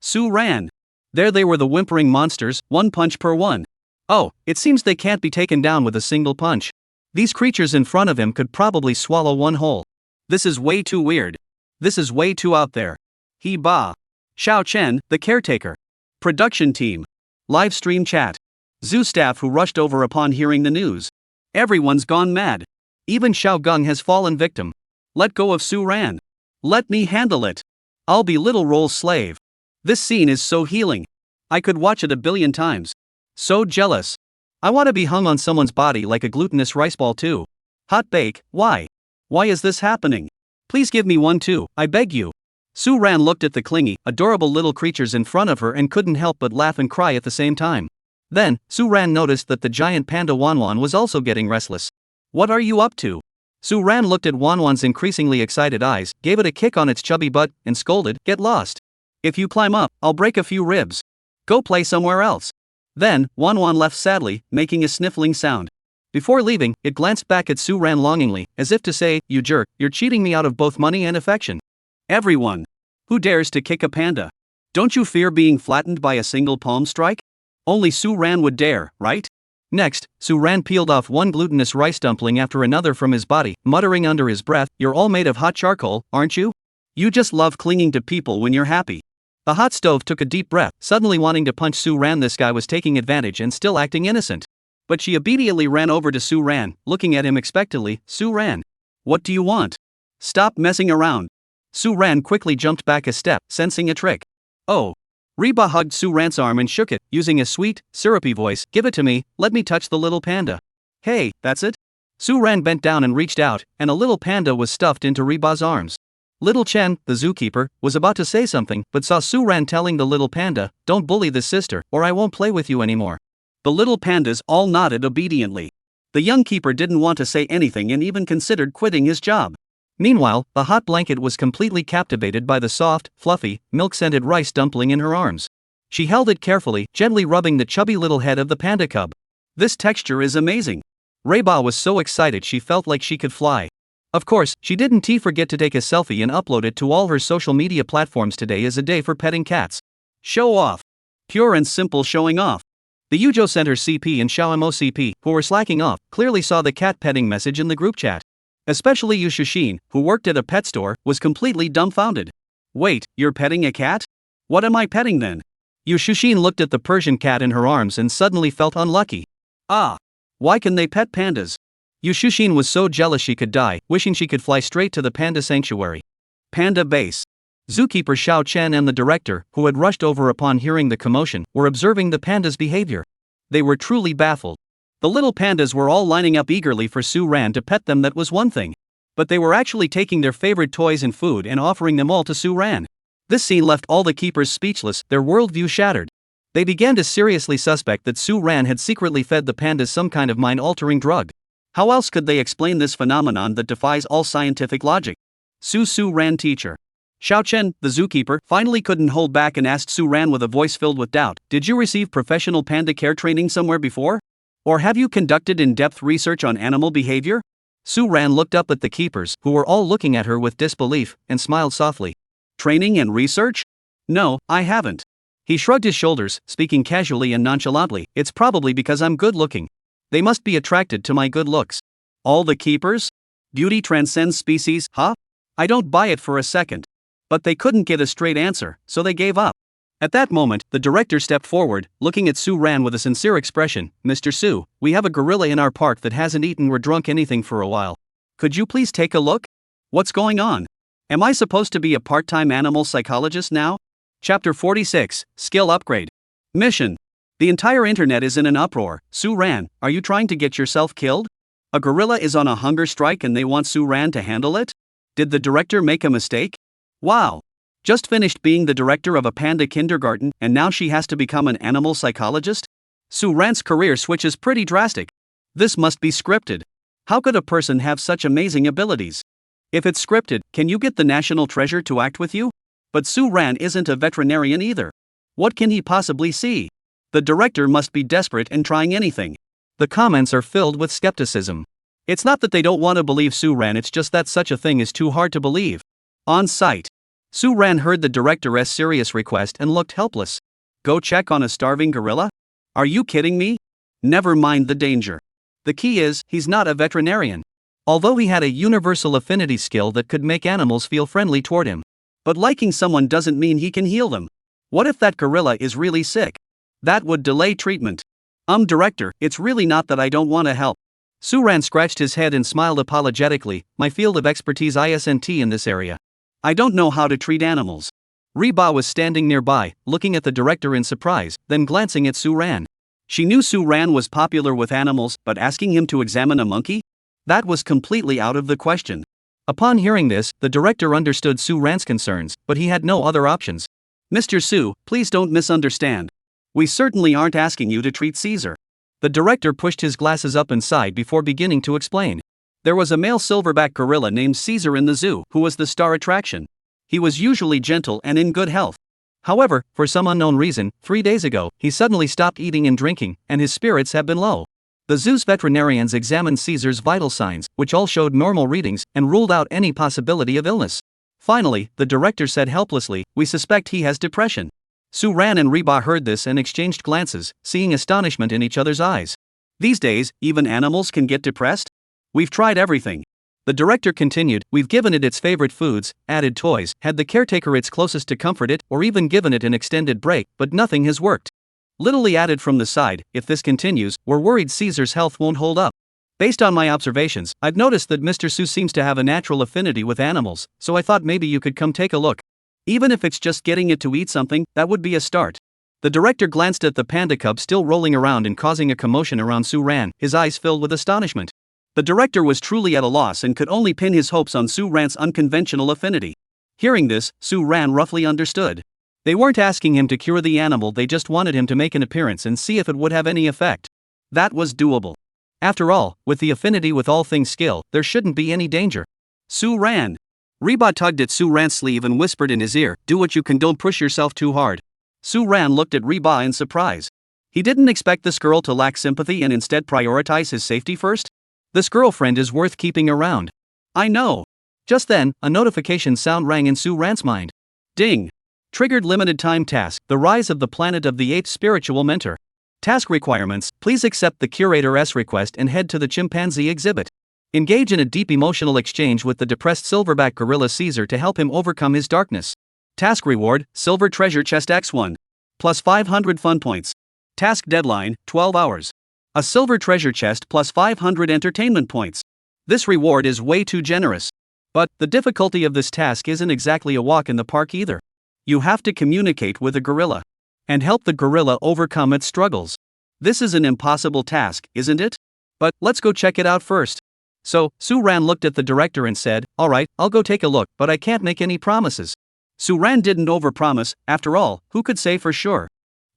Su ran. There they were, the whimpering monsters, one punch per one. Oh, it seems they can't be taken down with a single punch. These creatures in front of him could probably swallow one whole. This is way too weird. This is way too out there. He ba. Xiao Chen, the caretaker. Production team. Live stream chat. Zoo staff who rushed over upon hearing the news. Everyone's gone mad. Even Xiao Gung has fallen victim. Let go of Su Ran. Let me handle it. I'll be Little Roll's slave. This scene is so healing. I could watch it 1 billion times. So jealous. I want to be hung on someone's body like a glutinous rice ball too. Hot bake, why? Why is this happening? Please give me one too, I beg you. Su Ran looked at the clingy, adorable little creatures in front of her and couldn't help but laugh and cry at the same time. Then, Su Ran noticed that the giant panda Wanwan was also getting restless. What are you up to? Su Ran looked at Wanwan's increasingly excited eyes, gave it a kick on its chubby butt, and scolded, "Get lost. If you climb up, I'll break a few ribs. Go play somewhere else." Then, Wanwan left sadly, making a sniffling sound. Before leaving, it glanced back at Su Ran longingly, as if to say, "You jerk, you're cheating me out of both money and affection." Everyone. Who dares to kick a panda? Don't you fear being flattened by a single palm strike? Only Su Ran would dare, right? Next, Su Ran peeled off one glutinous rice dumpling after another from his body, muttering under his breath, "You're all made of hot charcoal, aren't you? You just love clinging to people when you're happy." The hot stove took a deep breath, suddenly wanting to punch Su Ran. This guy was taking advantage and still acting innocent. But she obediently ran over to Su Ran, looking at him expectantly. "Su Ran. What do you want? Stop messing around." Su Ran quickly jumped back a step, sensing a trick. Oh. Reba hugged Su Ran's arm and shook it, using a sweet, syrupy voice. "Give it to me, let me touch the little panda." "Hey, that's it?" Su Ran bent down and reached out, and a little panda was stuffed into Reba's arms. Little Chen, the zookeeper, was about to say something, but saw Su Ran telling the little panda, "Don't bully this sister, or I won't play with you anymore." The little pandas all nodded obediently. The young keeper didn't want to say anything and even considered quitting his job. Meanwhile, the hot blanket was completely captivated by the soft, fluffy, milk-scented rice dumpling in her arms. She held it carefully, gently rubbing the chubby little head of the panda cub. This texture is amazing. Reba was so excited she felt like she could fly. Of course, she didn't forget to take a selfie and upload it to all her social media platforms. Today is a day for petting cats. Show off. Pure and simple showing off. The Yujo Center CP and Xiaomo CP, who were slacking off, clearly saw the cat petting message in the group chat. Especially Yu Shushin, who worked at a pet store, was completely dumbfounded. "Wait, you're petting a cat? What am I petting then?" Yu Shushin looked at the Persian cat in her arms and suddenly felt unlucky. Why can they pet pandas? Yu Shushin was so jealous she could die, wishing she could fly straight to the panda sanctuary. Panda base. Zookeeper Xiao Chen and the director, who had rushed over upon hearing the commotion, were observing the panda's behavior. They were truly baffled. The little pandas were all lining up eagerly for Su Ran to pet them. That was one thing. But they were actually taking their favorite toys and food and offering them all to Su Ran. This scene left all the keepers speechless, their worldview shattered. They began to seriously suspect that Su Ran had secretly fed the pandas some kind of mind-altering drug. How else could they explain this phenomenon that defies all scientific logic? Su Ran teacher. Xiao Chen, the zookeeper, finally couldn't hold back and asked Su Ran with a voice filled with doubt, "Did you receive professional panda care training somewhere before? Or have you conducted in-depth research on animal behavior?" Su Ran looked up at the keepers, who were all looking at her with disbelief, and smiled softly. "Training and research? No, I haven't." He shrugged his shoulders, speaking casually and nonchalantly. "It's probably because I'm good-looking. They must be attracted to my good looks." All the keepers? Beauty transcends species, huh? I don't buy it for a second. But they couldn't get a straight answer, so they gave up. At that moment, the director stepped forward, looking at Su Ran with a sincere expression. "Mr. Su, we have a gorilla in our park that hasn't eaten or drunk anything for a while. Could you please take a look? What's going on? Am I supposed to be a part-time animal psychologist now?" Chapter 46, Skill Upgrade. Mission. The entire internet is in an uproar. "Su Ran, are you trying to get yourself killed? A gorilla is on a hunger strike and they want Su Ran to handle it? Did the director make a mistake? Wow. Just finished being the director of a panda kindergarten and now she has to become an animal psychologist? Su Ran's career switch is pretty drastic. This must be scripted. How could a person have such amazing abilities? If it's scripted, can you get the national treasure to act with you? But Su Ran isn't a veterinarian either. What can he possibly see? The director must be desperate and trying anything. The comments are filled with skepticism. It's not that they don't want to believe Suan, it's just that such a thing is too hard to believe. On site, Suan heard the director's serious request and looked helpless. Go check on a starving gorilla? Are you kidding me? Never mind the danger. The key is, he's not a veterinarian. Although he had a universal affinity skill that could make animals feel friendly toward him. But liking someone doesn't mean he can heal them. What if that gorilla is really sick? That would delay treatment. Director, it's really not that I don't want to help. Suan scratched his head and smiled apologetically, my field of expertise isn't in this area. I don't know how to treat animals. Reba was standing nearby, looking at the director in surprise, then glancing at Suan. She knew Suan was popular with animals, but asking him to examine a monkey? That was completely out of the question. Upon hearing this, the director understood Suan's concerns, but he had no other options. Mr. Su, please don't misunderstand. We certainly aren't asking you to treat Caesar. The director pushed his glasses up inside before beginning to explain. There was a male silverback gorilla named Caesar in the zoo who was the star attraction. He was usually gentle and in good health. However, for some unknown reason, 3 days ago, he suddenly stopped eating and drinking, and his spirits have been low. The zoo's veterinarians examined Caesar's vital signs, which all showed normal readings, and ruled out any possibility of illness. Finally, the director said helplessly, we suspect he has depression. Suan and Reba heard this and exchanged glances, seeing astonishment in each other's eyes. These days, even animals can get depressed? We've tried everything. The director continued, we've given it its favorite foods, added toys, had the caretaker its closest to comfort it, or even given it an extended break, but nothing has worked. Littly added from the side, if this continues, we're worried Caesar's health won't hold up. Based on my observations, I've noticed that Mr. Su seems to have a natural affinity with animals, so I thought maybe you could come take a look. Even if it's just getting it to eat something, that would be a start. The director glanced at the panda cub still rolling around and causing a commotion around Suan, his eyes filled with astonishment. The director was truly at a loss and could only pin his hopes on Suan's unconventional affinity. Hearing this, Suan roughly understood. They weren't asking him to cure the animal, they just wanted him to make an appearance and see if it would have any effect. That was doable. After all, with the affinity with all things skill, there shouldn't be any danger. Suan. Reba tugged at Suan's sleeve and whispered in his ear, do what you can, don't push yourself too hard. Suan looked at Reba in surprise. He didn't expect this girl to lack sympathy and instead prioritize his safety first. This girlfriend is worth keeping around. I know. Just then, a notification sound rang in Suan's mind. Ding. Triggered limited time task, the rise of the planet of the 8th spiritual mentor. Task requirements, please accept the curator's request and head to the chimpanzee exhibit. Engage in a deep emotional exchange with the depressed silverback gorilla Caesar to help him overcome his darkness. Task reward, silver treasure chest X1. Plus 500 fun points. Task deadline, 12 hours. A silver treasure chest plus 500 entertainment points. This reward is way too generous. But, the difficulty of this task isn't exactly a walk in the park either. You have to communicate with a gorilla. And help the gorilla overcome its struggles. This is an impossible task, isn't it? But, let's go check it out first. So, Suan looked at the director and said, alright, I'll go take a look, but I can't make any promises. Suan didn't overpromise, after all, who could say for sure?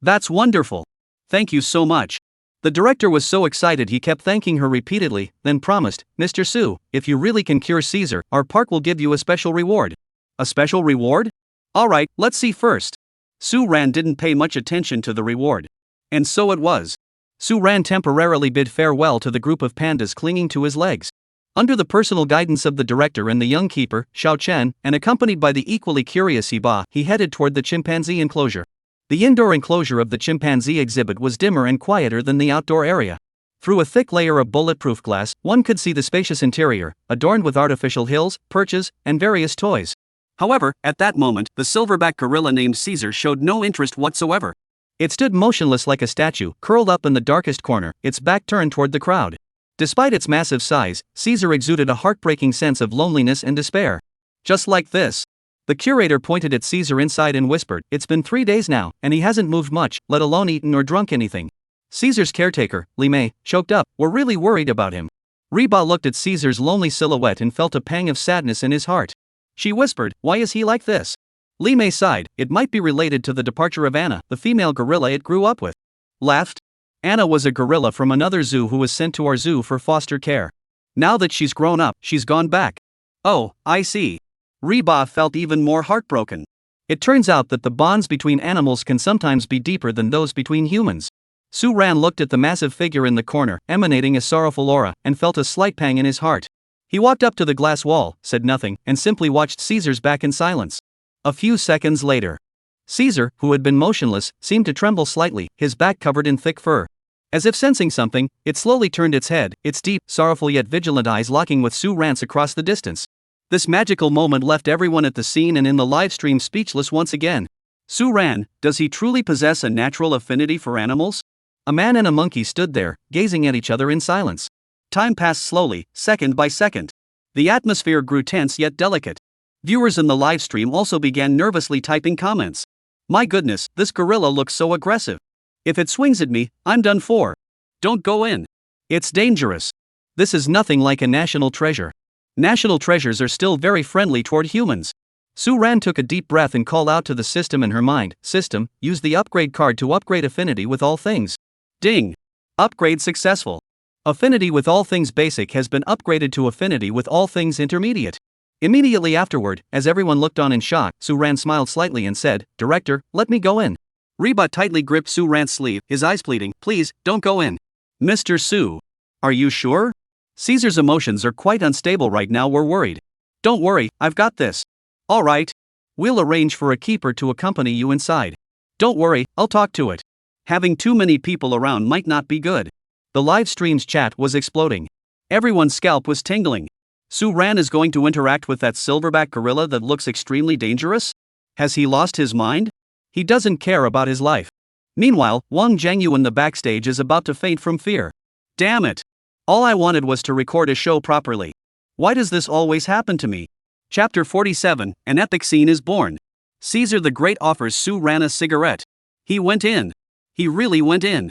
That's wonderful. Thank you so much. The director was so excited he kept thanking her repeatedly, then promised, Mr. Su, if you really can cure Caesar, our park will give you a special reward. A special reward? Alright, let's see first. Suan didn't pay much attention to the reward. And so it was. Suan temporarily bid farewell to the group of pandas clinging to his legs. Under the personal guidance of the director and the young keeper, Xiao Chen, and accompanied by the equally curious Iba, he headed toward the chimpanzee enclosure. The indoor enclosure of the chimpanzee exhibit was dimmer and quieter than the outdoor area. Through a thick layer of bulletproof glass, one could see the spacious interior, adorned with artificial hills, perches, and various toys. However, at that moment, the silverback gorilla named Caesar showed no interest whatsoever. It stood motionless like a statue, curled up in the darkest corner, its back turned toward the crowd. Despite its massive size, Caesar exuded a heartbreaking sense of loneliness and despair. Just like this. The curator pointed at Caesar inside and whispered, it's been 3 days now, and he hasn't moved much, let alone eaten or drunk anything. Caesar's caretaker, Li Mei, choked up, we're really worried about him. Reba looked at Caesar's lonely silhouette and felt a pang of sadness in his heart. She whispered, why is he like this? Li Mei sighed, it might be related to the departure of Anna, the female gorilla it grew up with. Laughed. Anna was a gorilla from another zoo who was sent to our zoo for foster care. Now that she's grown up, she's gone back. Oh, I see. Reba felt even more heartbroken. It turns out that the bonds between animals can sometimes be deeper than those between humans. Suan looked at the massive figure in the corner, emanating a sorrowful aura, and felt a slight pang in his heart. He walked up to the glass wall, said nothing, and simply watched Caesar's back in silence. A few seconds later, Caesar, who had been motionless, seemed to tremble slightly, his back covered in thick fur. As if sensing something, it slowly turned its head, its deep, sorrowful yet vigilant eyes locking with Suan's across the distance. This magical moment left everyone at the scene and in the live stream speechless once again. Suan, does he truly possess a natural affinity for animals? A man and a monkey stood there, gazing at each other in silence. Time passed slowly, second by second. The atmosphere grew tense yet delicate. Viewers in the live stream also began nervously typing comments. My goodness, this gorilla looks so aggressive. If it swings at me, I'm done for. Don't go in. It's dangerous. This is nothing like a national treasure. National treasures are still very friendly toward humans. Suan took a deep breath and called out to the system in her mind, System, use the upgrade card to upgrade affinity with all things. Ding. Upgrade successful. Affinity with all things basic has been upgraded to affinity with all things intermediate. Immediately afterward, as everyone looked on in shock, Suan smiled slightly and said, Director, let me go in. Reba tightly gripped Suan's sleeve, his eyes pleading, Please, don't go in. Mr. Su. Are you sure? Caesar's emotions are quite unstable right now, we're worried. Don't worry, I've got this. Alright. We'll arrange for a keeper to accompany you inside. Don't worry, I'll talk to it. Having too many people around might not be good. The live stream's chat was exploding. Everyone's scalp was tingling. Suan is going to interact with that silverback gorilla that looks extremely dangerous? Has he lost his mind? He doesn't care about his life. Meanwhile, Wang Zhengyu in the backstage is about to faint from fear. Damn it! All I wanted was to record a show properly. Why does this always happen to me? Chapter 47, an epic scene is born. Caesar the Great offers Suan a cigarette. He went in. He really went in.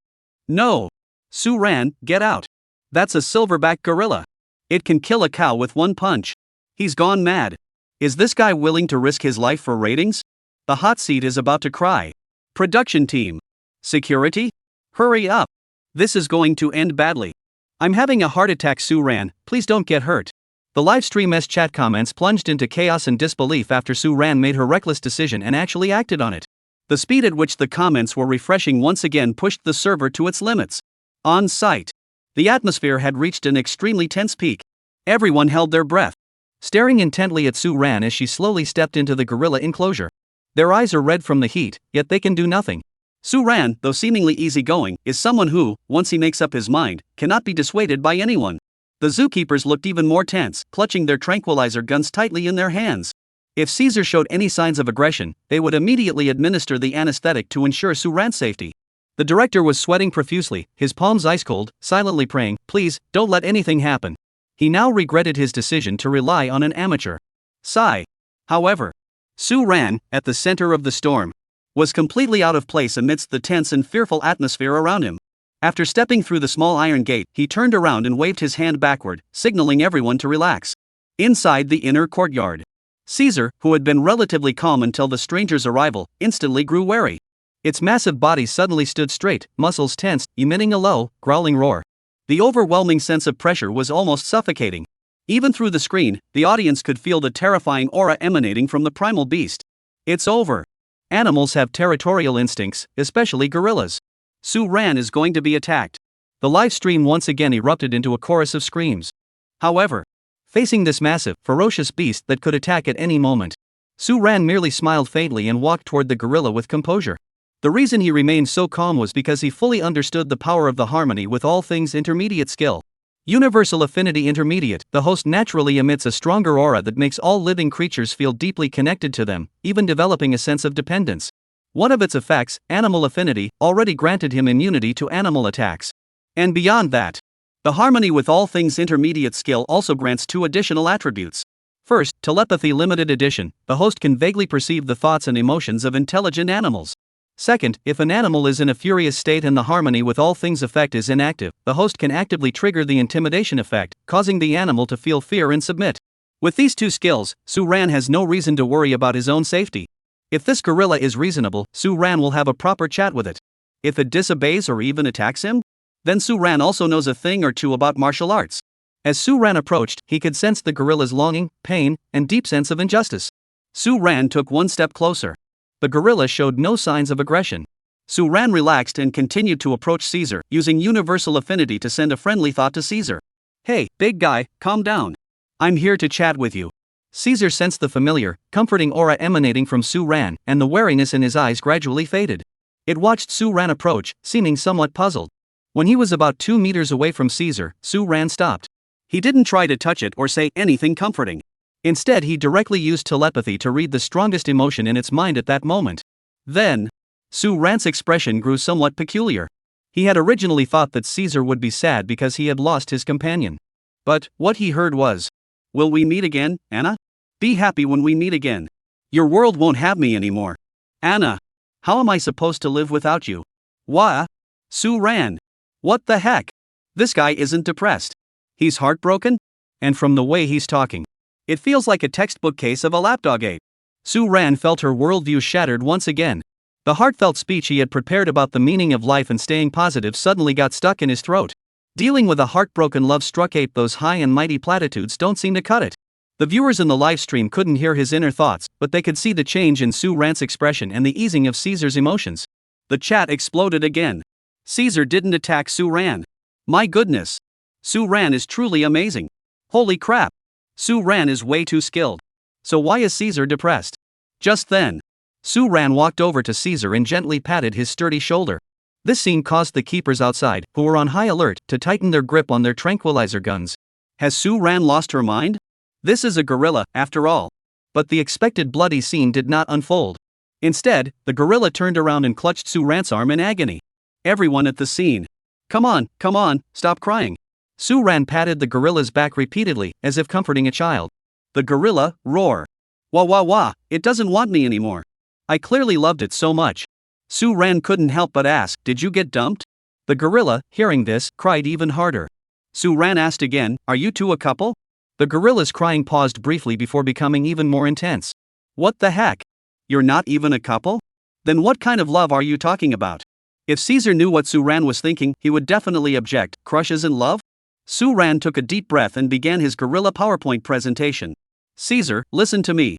No. Suan, get out. That's a silverback gorilla. It can kill a cow with one punch. He's gone mad. Is this guy willing to risk his life for ratings? The hot seat is about to cry. Production team. Security? Hurry up. This is going to end badly. I'm having a heart attack, Suan, please don't get hurt. The livestream's chat comments plunged into chaos and disbelief after Suan made her reckless decision and actually acted on it. The speed at which the comments were refreshing once again pushed the server to its limits. On site, the atmosphere had reached an extremely tense peak. Everyone held their breath, staring intently at Suan as she slowly stepped into the gorilla enclosure. Their eyes are red from the heat, yet they can do nothing. Suan, though seemingly easygoing, is someone who, once he makes up his mind, cannot be dissuaded by anyone. The zookeepers looked even more tense, clutching their tranquilizer guns tightly in their hands. If Caesar showed any signs of aggression, they would immediately administer the anesthetic to ensure Suan's safety. The director was sweating profusely, his palms ice cold, silently praying, Please, don't let anything happen. He now regretted his decision to rely on an amateur. Sigh. However, Suan, at the center of the storm, was completely out of place amidst the tense and fearful atmosphere around him. After stepping through the small iron gate, he turned around and waved his hand backward, signaling everyone to relax. Inside the inner courtyard, Caesar, who had been relatively calm until the stranger's arrival, instantly grew wary. Its massive body suddenly stood straight, muscles tensed, emitting a low, growling roar. The overwhelming sense of pressure was almost suffocating. Even through the screen, the audience could feel the terrifying aura emanating from the primal beast. It's over. Animals have territorial instincts, especially gorillas. Suan is going to be attacked. The live stream once again erupted into a chorus of screams. However, facing this massive, ferocious beast that could attack at any moment, Suan merely smiled faintly and walked toward the gorilla with composure. The reason he remained so calm was because he fully understood the power of the harmony with all things intermediate skill. Universal Affinity Intermediate, the host naturally emits a stronger aura that makes all living creatures feel deeply connected to them, even developing a sense of dependence. One of its effects, Animal Affinity, already granted him immunity to animal attacks. And beyond that, the Harmony with All Things Intermediate skill also grants 2 additional attributes. First, Telepathy Limited Edition, the host can vaguely perceive the thoughts and emotions of intelligent animals. Second, if an animal is in a furious state and the Harmony with All Things effect is inactive, the host can actively trigger the intimidation effect, causing the animal to feel fear and submit. With these 2 skills, Suan has no reason to worry about his own safety. If this gorilla is reasonable, Suan will have a proper chat with it. If it disobeys or even attacks him, then Suan also knows a thing or two about martial arts. As Suan approached, he could sense the gorilla's longing, pain, and deep sense of injustice. Suan took 1 step closer. The gorilla showed no signs of aggression. Suan relaxed and continued to approach Caesar, using universal affinity to send a friendly thought to Caesar. Hey, big guy, calm down. I'm here to chat with you. Caesar sensed the familiar, comforting aura emanating from Suan, and the wariness in his eyes gradually faded. It watched Suan approach, seeming somewhat puzzled. When he was about 2 meters away from Caesar, Suan stopped. He didn't try to touch it or say anything comforting. Instead, he directly used telepathy to read the strongest emotion in its mind at that moment. Then, Suan's expression grew somewhat peculiar. He had originally thought that Caesar would be sad because he had lost his companion. But what he heard was, "Will we meet again, Anna? Be happy when we meet again. Your world won't have me anymore. Anna, how am I supposed to live without you?" Wha? Suan. What the heck? This guy isn't depressed. He's heartbroken? And from the way he's talking, it feels like a textbook case of a lapdog ape. Suan felt her worldview shattered once again. The heartfelt speech he had prepared about the meaning of life and staying positive suddenly got stuck in his throat. Dealing with a heartbroken love-struck ape, those high and mighty platitudes don't seem to cut it. The viewers in the live stream couldn't hear his inner thoughts, but they could see the change in Suan's expression and the easing of Caesar's emotions. The chat exploded again. Caesar didn't attack Suan. My goodness. Suan is truly amazing. Holy crap. Suan is way too skilled. So why is Caesar depressed? Just then, Suan walked over to Caesar and gently patted his sturdy shoulder. This scene caused the keepers outside, who were on high alert, to tighten their grip on their tranquilizer guns. Has Suan lost her mind? This is a gorilla, after all. But the expected bloody scene did not unfold. Instead, the gorilla turned around and clutched Suan's arm in agony. Everyone at the scene. Come on, stop crying. Suan patted the gorilla's back repeatedly, as if comforting a child. The gorilla roared. Wah wah wah, it doesn't want me anymore. I clearly loved it so much. Suan couldn't help but ask, did you get dumped? The gorilla, hearing this, cried even harder. Suan asked again, are you two a couple? The gorilla's crying paused briefly before becoming even more intense. What the heck? You're not even a couple? Then what kind of love are you talking about? If Caesar knew what Suan was thinking, he would definitely object. Crushes in love? Suan took a deep breath and began his gorilla PowerPoint presentation. Caesar, listen to me.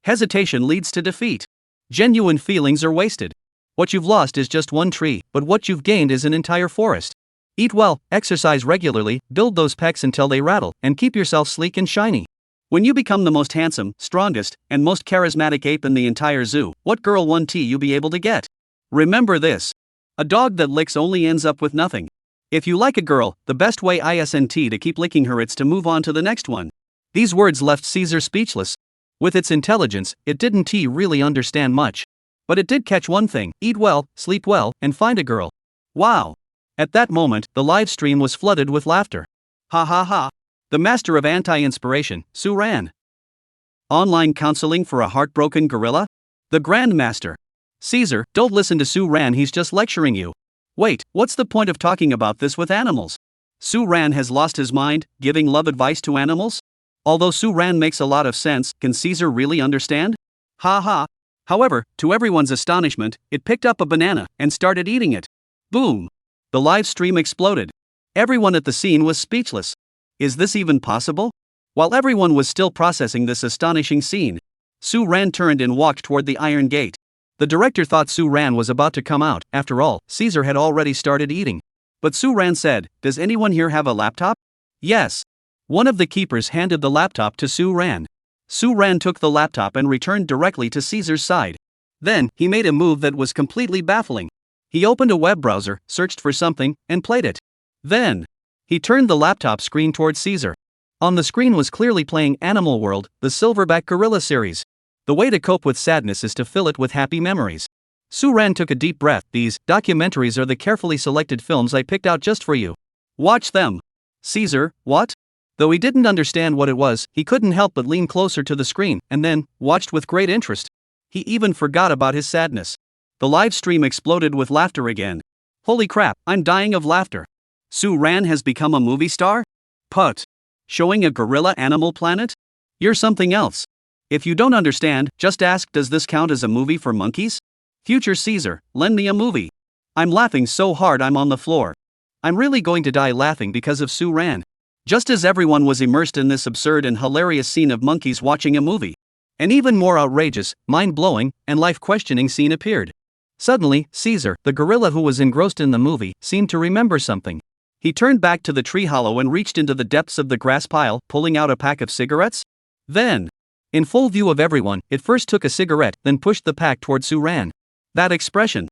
Hesitation leads to defeat. Genuine feelings are wasted. What you've lost is just one tree, but what you've gained is an entire forest. Eat well, exercise regularly, build those pecs until they rattle, and keep yourself sleek and shiny. When you become the most handsome, strongest, and most charismatic ape in the entire zoo, what girl won't you be able to get? Remember this. A dog that licks only ends up with nothing. If you like a girl, the best way isn't to keep licking her, it's to move on to the next one. These words left Caesar speechless. With its intelligence, it didn't really understand much. But it did catch one thing: eat well, sleep well, and find a girl. Wow. At that moment, the live stream was flooded with laughter. Ha ha ha. The master of anti-inspiration, Suan. Online counseling for a heartbroken gorilla? The Grandmaster. Caesar, don't listen to Suan, he's just lecturing you. Wait, what's the point of talking about this with animals? Suan has lost his mind, giving love advice to animals? Although Suan makes a lot of sense, can Caesar really understand? Ha ha. However, to everyone's astonishment, it picked up a banana and started eating it. Boom. The live stream exploded. Everyone at the scene was speechless. Is this even possible? While everyone was still processing this astonishing scene, Suan turned and walked toward the iron gate. The director thought Suan was about to come out. After all, Caesar had already started eating. But Suan said, does anyone here have a laptop? Yes. One of the keepers handed the laptop to Suan. Suan took the laptop and returned directly to Caesar's side. Then, he made a move that was completely baffling. He opened a web browser, searched for something, and played it. Then, he turned the laptop screen towards Caesar. On the screen was clearly playing Animal World, the Silverback Gorilla series. The way to cope with sadness is to fill it with happy memories. Suan took a deep breath. These documentaries are the carefully selected films I picked out just for you. Watch them. Caesar, what? Though he didn't understand what it was, he couldn't help but lean closer to the screen, and then, watched with great interest. He even forgot about his sadness. The live stream exploded with laughter again. Holy crap, I'm dying of laughter. Suan has become a movie star? Put. Showing a gorilla Animal Planet? You're something else. If you don't understand, just ask, does this count as a movie for monkeys? Future Caesar, lend me a movie. I'm laughing so hard I'm on the floor. I'm really going to die laughing because of Suan. Just as everyone was immersed in this absurd and hilarious scene of monkeys watching a movie, an even more outrageous, mind-blowing, and life-questioning scene appeared. Suddenly, Caesar, the gorilla who was engrossed in the movie, seemed to remember something. He turned back to the tree hollow and reached into the depths of the grass pile, pulling out a pack of cigarettes. Then, in full view of everyone, it first took a cigarette, then pushed the pack toward Suan. That expression.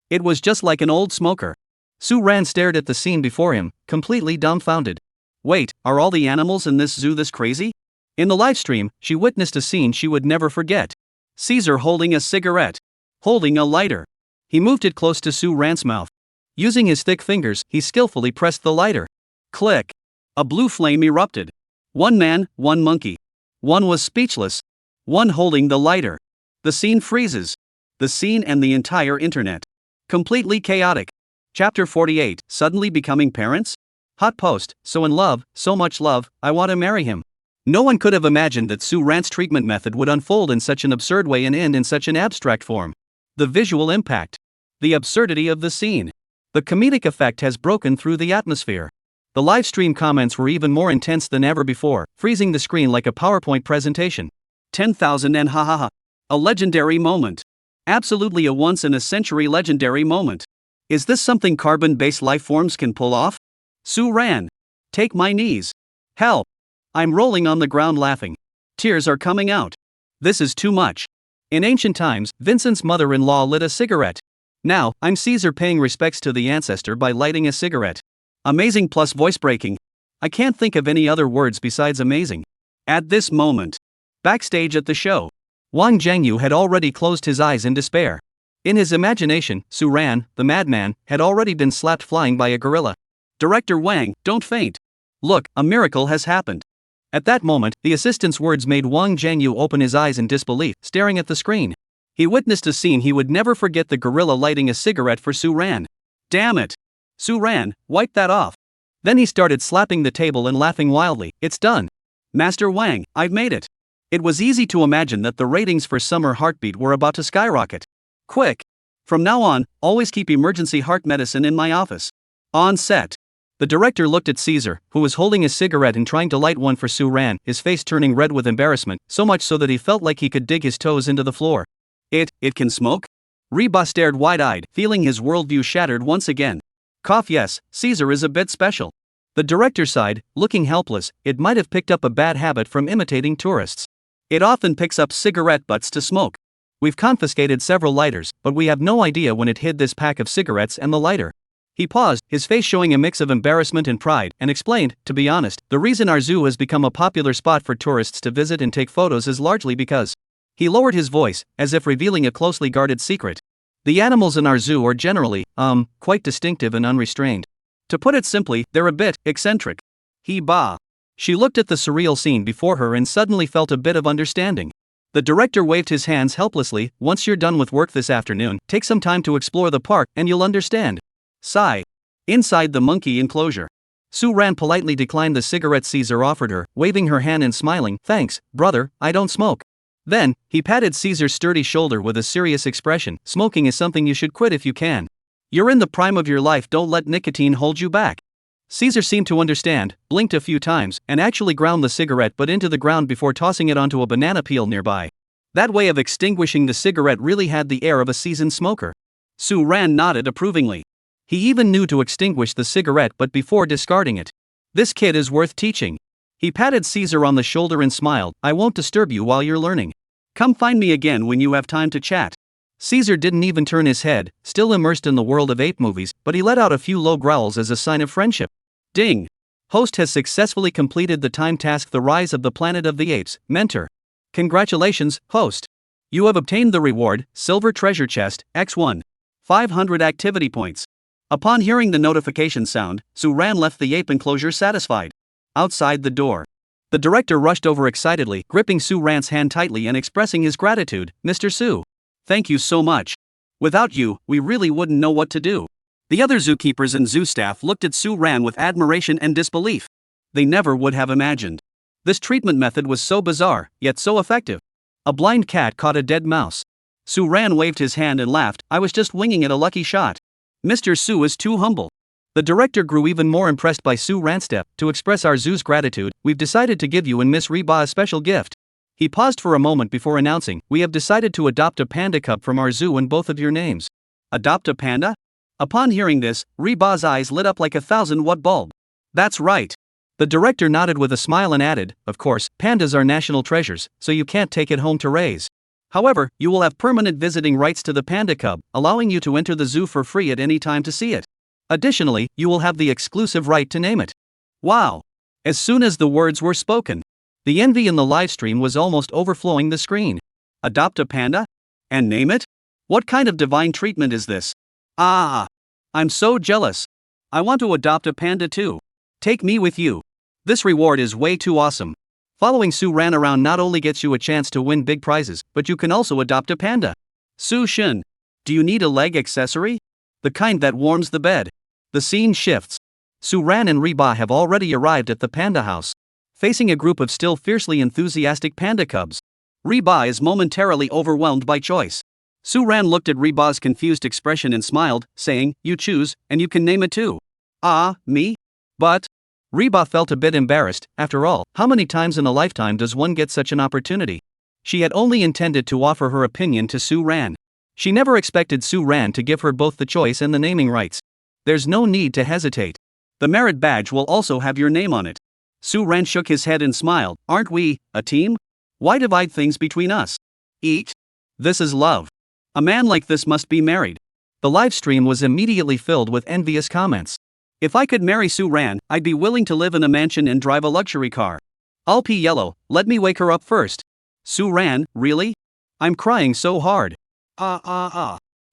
It was just like an old smoker. Suan stared at the scene before him, completely dumbfounded. Wait, are all the animals in this zoo this crazy? In the livestream, she witnessed a scene she would never forget. Caesar holding a cigarette. Holding a lighter. He moved it close to Suan's mouth. Using his thick fingers, he skillfully pressed the lighter. Click. A blue flame erupted. One man, one monkey. One was speechless. One holding the lighter. The scene freezes. The scene and the entire internet. Completely chaotic. Chapter 48, Suddenly Becoming Parents? Hot post, so in love, so much love, I want to marry him. No one could have imagined that Suan's treatment method would unfold in such an absurd way and end in such an abstract form. The visual impact. The absurdity of the scene. The comedic effect has broken through the atmosphere. The live stream comments were even more intense than ever before, freezing the screen like a PowerPoint presentation. 10,000 and ha ha ha. A legendary moment. Absolutely a once-in-a-century legendary moment. Is this something carbon-based life forms can pull off? Suan. Take my knees. Help. I'm rolling on the ground laughing. Tears are coming out. This is too much. In ancient times, Vincent's mother-in-law lit a cigarette. Now, I'm Caesar paying respects to the ancestor by lighting a cigarette. Amazing plus voice breaking. I can't think of any other words besides amazing. At this moment, backstage at the show, Wang Zhengyu had already closed his eyes in despair. In his imagination, Suan, the madman, had already been slapped flying by a gorilla. Director Wang, don't faint. Look, a miracle has happened. At that moment, the assistant's words made Wang Zhengyu open his eyes in disbelief, staring at the screen. He witnessed a scene he would never forget: the gorilla lighting a cigarette for Suan. Damn it! Suan, wipe that off. Then he started slapping the table and laughing wildly. It's done. Master Wang, I've made it. It was easy to imagine that the ratings for Summer Heartbeat were about to skyrocket. Quick! From now on, always keep emergency heart medicine in my office. On set. The director looked at Caesar, who was holding a cigarette and trying to light one for Suan, his face turning red with embarrassment, so much so that he felt like he could dig his toes into the floor. It can smoke? Reba stared wide-eyed, feeling his worldview shattered once again. Cough. Yes, Caesar is a bit special. The director sighed, looking helpless. It might have picked up a bad habit from imitating tourists. It often picks up cigarette butts to smoke. We've confiscated several lighters, but we have no idea when it hid this pack of cigarettes and the lighter. He paused, his face showing a mix of embarrassment and pride, and explained, to be honest, the reason our zoo has become a popular spot for tourists to visit and take photos is largely because. He lowered his voice, as if revealing a closely guarded secret. The animals in our zoo are generally, quite distinctive and unrestrained. To put it simply, they're a bit eccentric. She looked at the surreal scene before her and suddenly felt a bit of understanding. The director waved his hands helplessly. Once you're done with work this afternoon, take some time to explore the park and you'll understand. Sigh. Inside the monkey enclosure, Suan politely declined the cigarette Caesar offered her, waving her hand and smiling. Thanks, brother, I don't smoke. Then, he patted Caesar's sturdy shoulder with a serious expression. Smoking is something you should quit if you can. You're in the prime of your life, don't let nicotine hold you back. Caesar seemed to understand, blinked a few times, and actually ground the cigarette butt into the ground before tossing it onto a banana peel nearby. That way of extinguishing the cigarette really had the air of a seasoned smoker. Suan nodded approvingly. He even knew to extinguish the cigarette butt before discarding it. This kid is worth teaching. He patted Caesar on the shoulder and smiled. I won't disturb you while you're learning. Come find me again when you have time to chat. Caesar didn't even turn his head, still immersed in the world of ape movies, but he let out a few low growls as a sign of friendship. Ding! Host has successfully completed the time task: The Rise of the Planet of the Apes, Mentor. Congratulations, host. You have obtained the reward, Silver Treasure Chest, X1. 500 activity points. Upon hearing the notification sound, Suan left the ape enclosure satisfied. Outside the door, the director rushed over excitedly, gripping Suan's hand tightly and expressing his gratitude. Mr. Su. Thank you so much. Without you, we really wouldn't know what to do. The other zookeepers and zoo staff looked at Suan with admiration and disbelief. They never would have imagined. This treatment method was so bizarre, yet so effective. A blind cat caught a dead mouse. Suan waved his hand and laughed. I was just winging it, a lucky shot. Mr. Su is too humble. The director grew even more impressed by Suan's step. To express our zoo's gratitude, we've decided to give you and Miss Reba a special gift. He paused for a moment before announcing, "We have decided to adopt a panda cub from our zoo in both of your names." Adopt a panda? Upon hearing this, Reba's eyes lit up like a 1,000-watt bulb. That's right. The director nodded with a smile and added, "Of course, pandas are national treasures, so you can't take it home to raise. However, you will have permanent visiting rights to the panda cub, allowing you to enter the zoo for free at any time to see it. Additionally, you will have the exclusive right to name it." Wow! As soon as the words were spoken, the envy in the livestream was almost overflowing the screen. Adopt a panda? And name it? What kind of divine treatment is this? Ah! I'm so jealous. I want to adopt a panda too. Take me with you. This reward is way too awesome. Following Suan around not only gets you a chance to win big prizes, but you can also adopt a panda. Su-shin, do you need a leg accessory? The kind that warms the bed. The scene shifts. Suan and Reba have already arrived at the panda house, facing a group of still fiercely enthusiastic panda cubs. Reba is momentarily overwhelmed by choice. Suan looked at Reba's confused expression and smiled, saying, "You choose, and you can name it too." "Ah, me? But..." Reba felt a bit embarrassed. After all, how many times in a lifetime does one get such an opportunity? She had only intended to offer her opinion to Suan. She never expected Suan to give her both the choice and the naming rights. There's no need to hesitate. The merit badge will also have your name on it. Suan shook his head and smiled. "Aren't we a team? Why divide things between us? Eat. This is love. A man like this must be married." The live stream was immediately filled with envious comments. "If I could marry Suan, I'd be willing to live in a mansion and drive a luxury car. I'll pee yellow, let me wake her up first." "Suan, really? I'm crying so hard.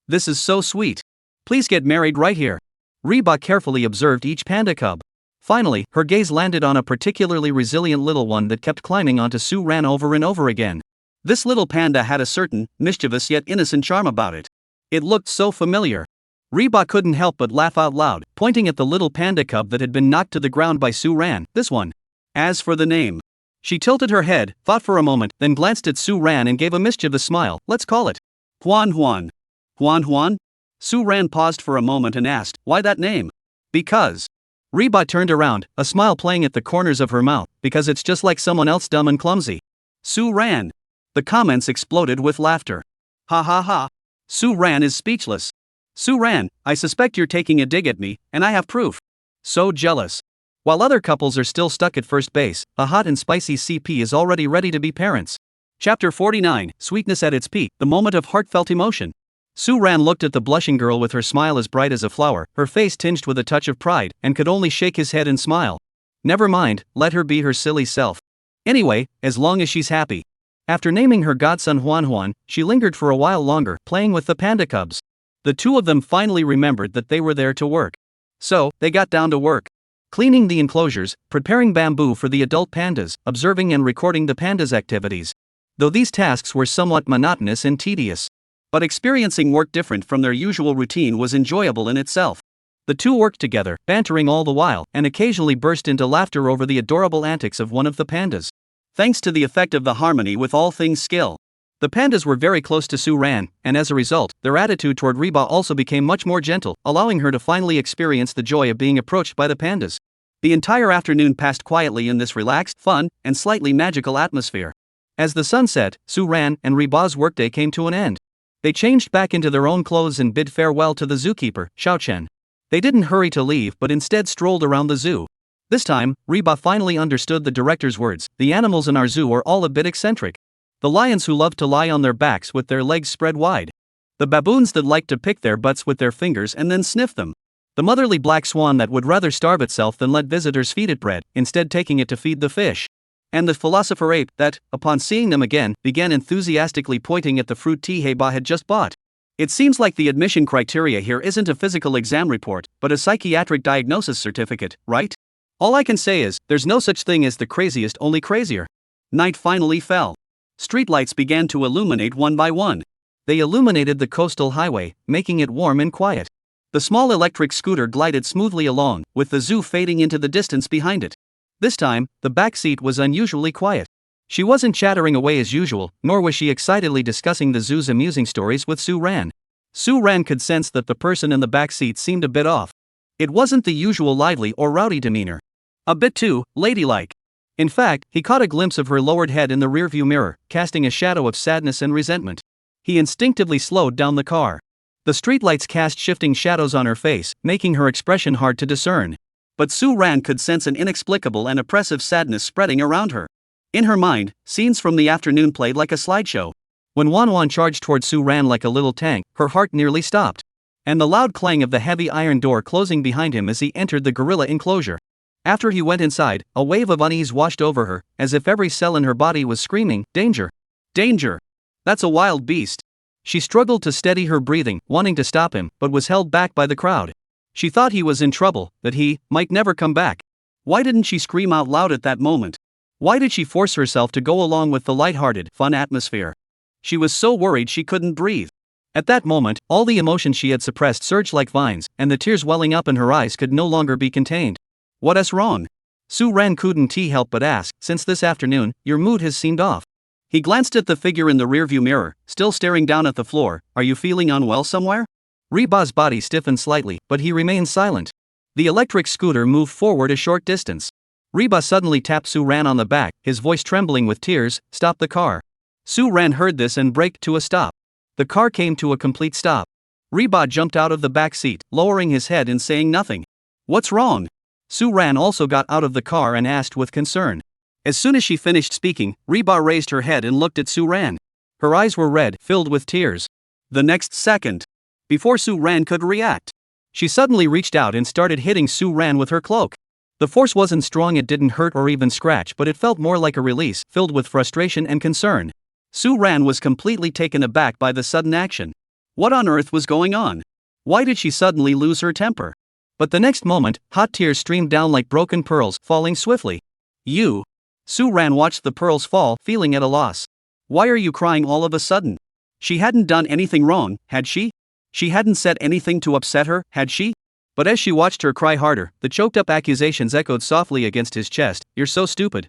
This is so sweet. Please get married right here." Reba carefully observed each panda cub. Finally, her gaze landed on a particularly resilient little one that kept climbing onto Suan over and over again. This little panda had a certain, mischievous yet innocent charm about it. It looked so familiar. Reba couldn't help but laugh out loud, pointing at the little panda cub that had been knocked to the ground by Suan. "This one." As for the name, she tilted her head, thought for a moment, then glanced at Suan and gave a mischievous smile. "Let's call it Huan Huan." "Huan Huan?" Suan paused for a moment and asked, "Why that name?" "Because." Reba turned around, a smile playing at the corners of her mouth. "Because it's just like someone else, dumb and clumsy." Suan. The comments exploded with laughter. "Ha ha ha. Suan is speechless. Suan, I suspect you're taking a dig at me, and I have proof. So jealous." While other couples are still stuck at first base, a hot and spicy CP is already ready to be parents. Chapter 49, Sweetness at its peak, the moment of heartfelt emotion. Suan looked at the blushing girl with her smile as bright as a flower, her face tinged with a touch of pride, and could only shake his head and smile. Never mind, let her be her silly self. Anyway, as long as she's happy. After naming her godson Huan Huan, she lingered for a while longer, playing with the panda cubs. The two of them finally remembered that they were there to work. So, they got down to work. Cleaning the enclosures, preparing bamboo for the adult pandas, observing and recording the pandas' activities. Though these tasks were somewhat monotonous and tedious. But experiencing work different from their usual routine was enjoyable in itself. The two worked together, bantering all the while, and occasionally burst into laughter over the adorable antics of one of the pandas. Thanks to the effect of the harmony with all things skill. The pandas were very close to Suan, and as a result, their attitude toward Reba also became much more gentle, allowing her to finally experience the joy of being approached by the pandas. The entire afternoon passed quietly in this relaxed, fun, and slightly magical atmosphere. As the sun set, Suan and Reba's workday came to an end. They changed back into their own clothes and bid farewell to the zookeeper, Xiaochen. They didn't hurry to leave but instead strolled around the zoo. This time, Reba finally understood the director's words. The animals in our zoo are all a bit eccentric. The lions who love to lie on their backs with their legs spread wide. The baboons that like to pick their butts with their fingers and then sniff them. The motherly black swan that would rather starve itself than let visitors feed it bread, instead taking it to feed the fish. And the philosopher ape that, upon seeing them again, began enthusiastically pointing at the fruit Heba had just bought. It seems like the admission criteria here isn't a physical exam report, but a psychiatric diagnosis certificate, right? All I can say is, there's no such thing as the craziest, only crazier. Night finally fell. Streetlights began to illuminate one by one. They illuminated the coastal highway, making it warm and quiet. The small electric scooter glided smoothly along, with the zoo fading into the distance behind it. This time, the back seat was unusually quiet. She wasn't chattering away as usual, nor was she excitedly discussing the zoo's amusing stories with Suan. Suan could sense that the person in the back seat seemed a bit off. It wasn't the usual lively or rowdy demeanor. A bit too ladylike. In fact, he caught a glimpse of her lowered head in the rearview mirror, casting a shadow of sadness and resentment. He instinctively slowed down the car. The streetlights cast shifting shadows on her face, making her expression hard to discern. But Suan could sense an inexplicable and oppressive sadness spreading around her. In her mind, scenes from the afternoon played like a slideshow. When Manhwa charged toward Suan like a little tank, her heart nearly stopped. And the loud clang of the heavy iron door closing behind him as he entered the gorilla enclosure. After he went inside, a wave of unease washed over her, as if every cell in her body was screaming, "Danger! Danger! That's a wild beast!" She struggled to steady her breathing, wanting to stop him, but was held back by the crowd. She thought he was in trouble, that he might never come back. Why didn't she scream out loud at that moment? Why did she force herself to go along with the lighthearted, fun atmosphere? She was so worried she couldn't breathe. At that moment, all the emotions she had suppressed surged like vines, and the tears welling up in her eyes could no longer be contained. "What's wrong?" Suan couldn't help but ask. "Since this afternoon, your mood has seemed off." He glanced at the figure in the rearview mirror, still staring down at the floor. "Are you feeling unwell somewhere?" Reba's body stiffened slightly, but he remained silent. The electric scooter moved forward a short distance. Reba suddenly tapped Suan on the back, his voice trembling with tears. "Stop the car." Suan heard this and braked to a stop. The car came to a complete stop. Reba jumped out of the back seat, lowering his head and saying nothing. "What's wrong?" Suan also got out of the car and asked with concern. As soon as she finished speaking, Reba raised her head and looked at Suan. Her eyes were red, filled with tears. The next second, before Suan could react, she suddenly reached out and started hitting Suan with her cloak. The force wasn't strong, it didn't hurt or even scratch, but it felt more like a release, filled with frustration and concern. Suan was completely taken aback by the sudden action. What on earth was going on? Why did she suddenly lose her temper? But the next moment, hot tears streamed down like broken pearls, falling swiftly. "You?" Suan watched the pearls fall, feeling at a loss. "Why are you crying all of a sudden?" She hadn't done anything wrong, had she? She hadn't said anything to upset her, had she? But as she watched her cry harder, the choked-up accusations echoed softly against his chest. "You're so stupid,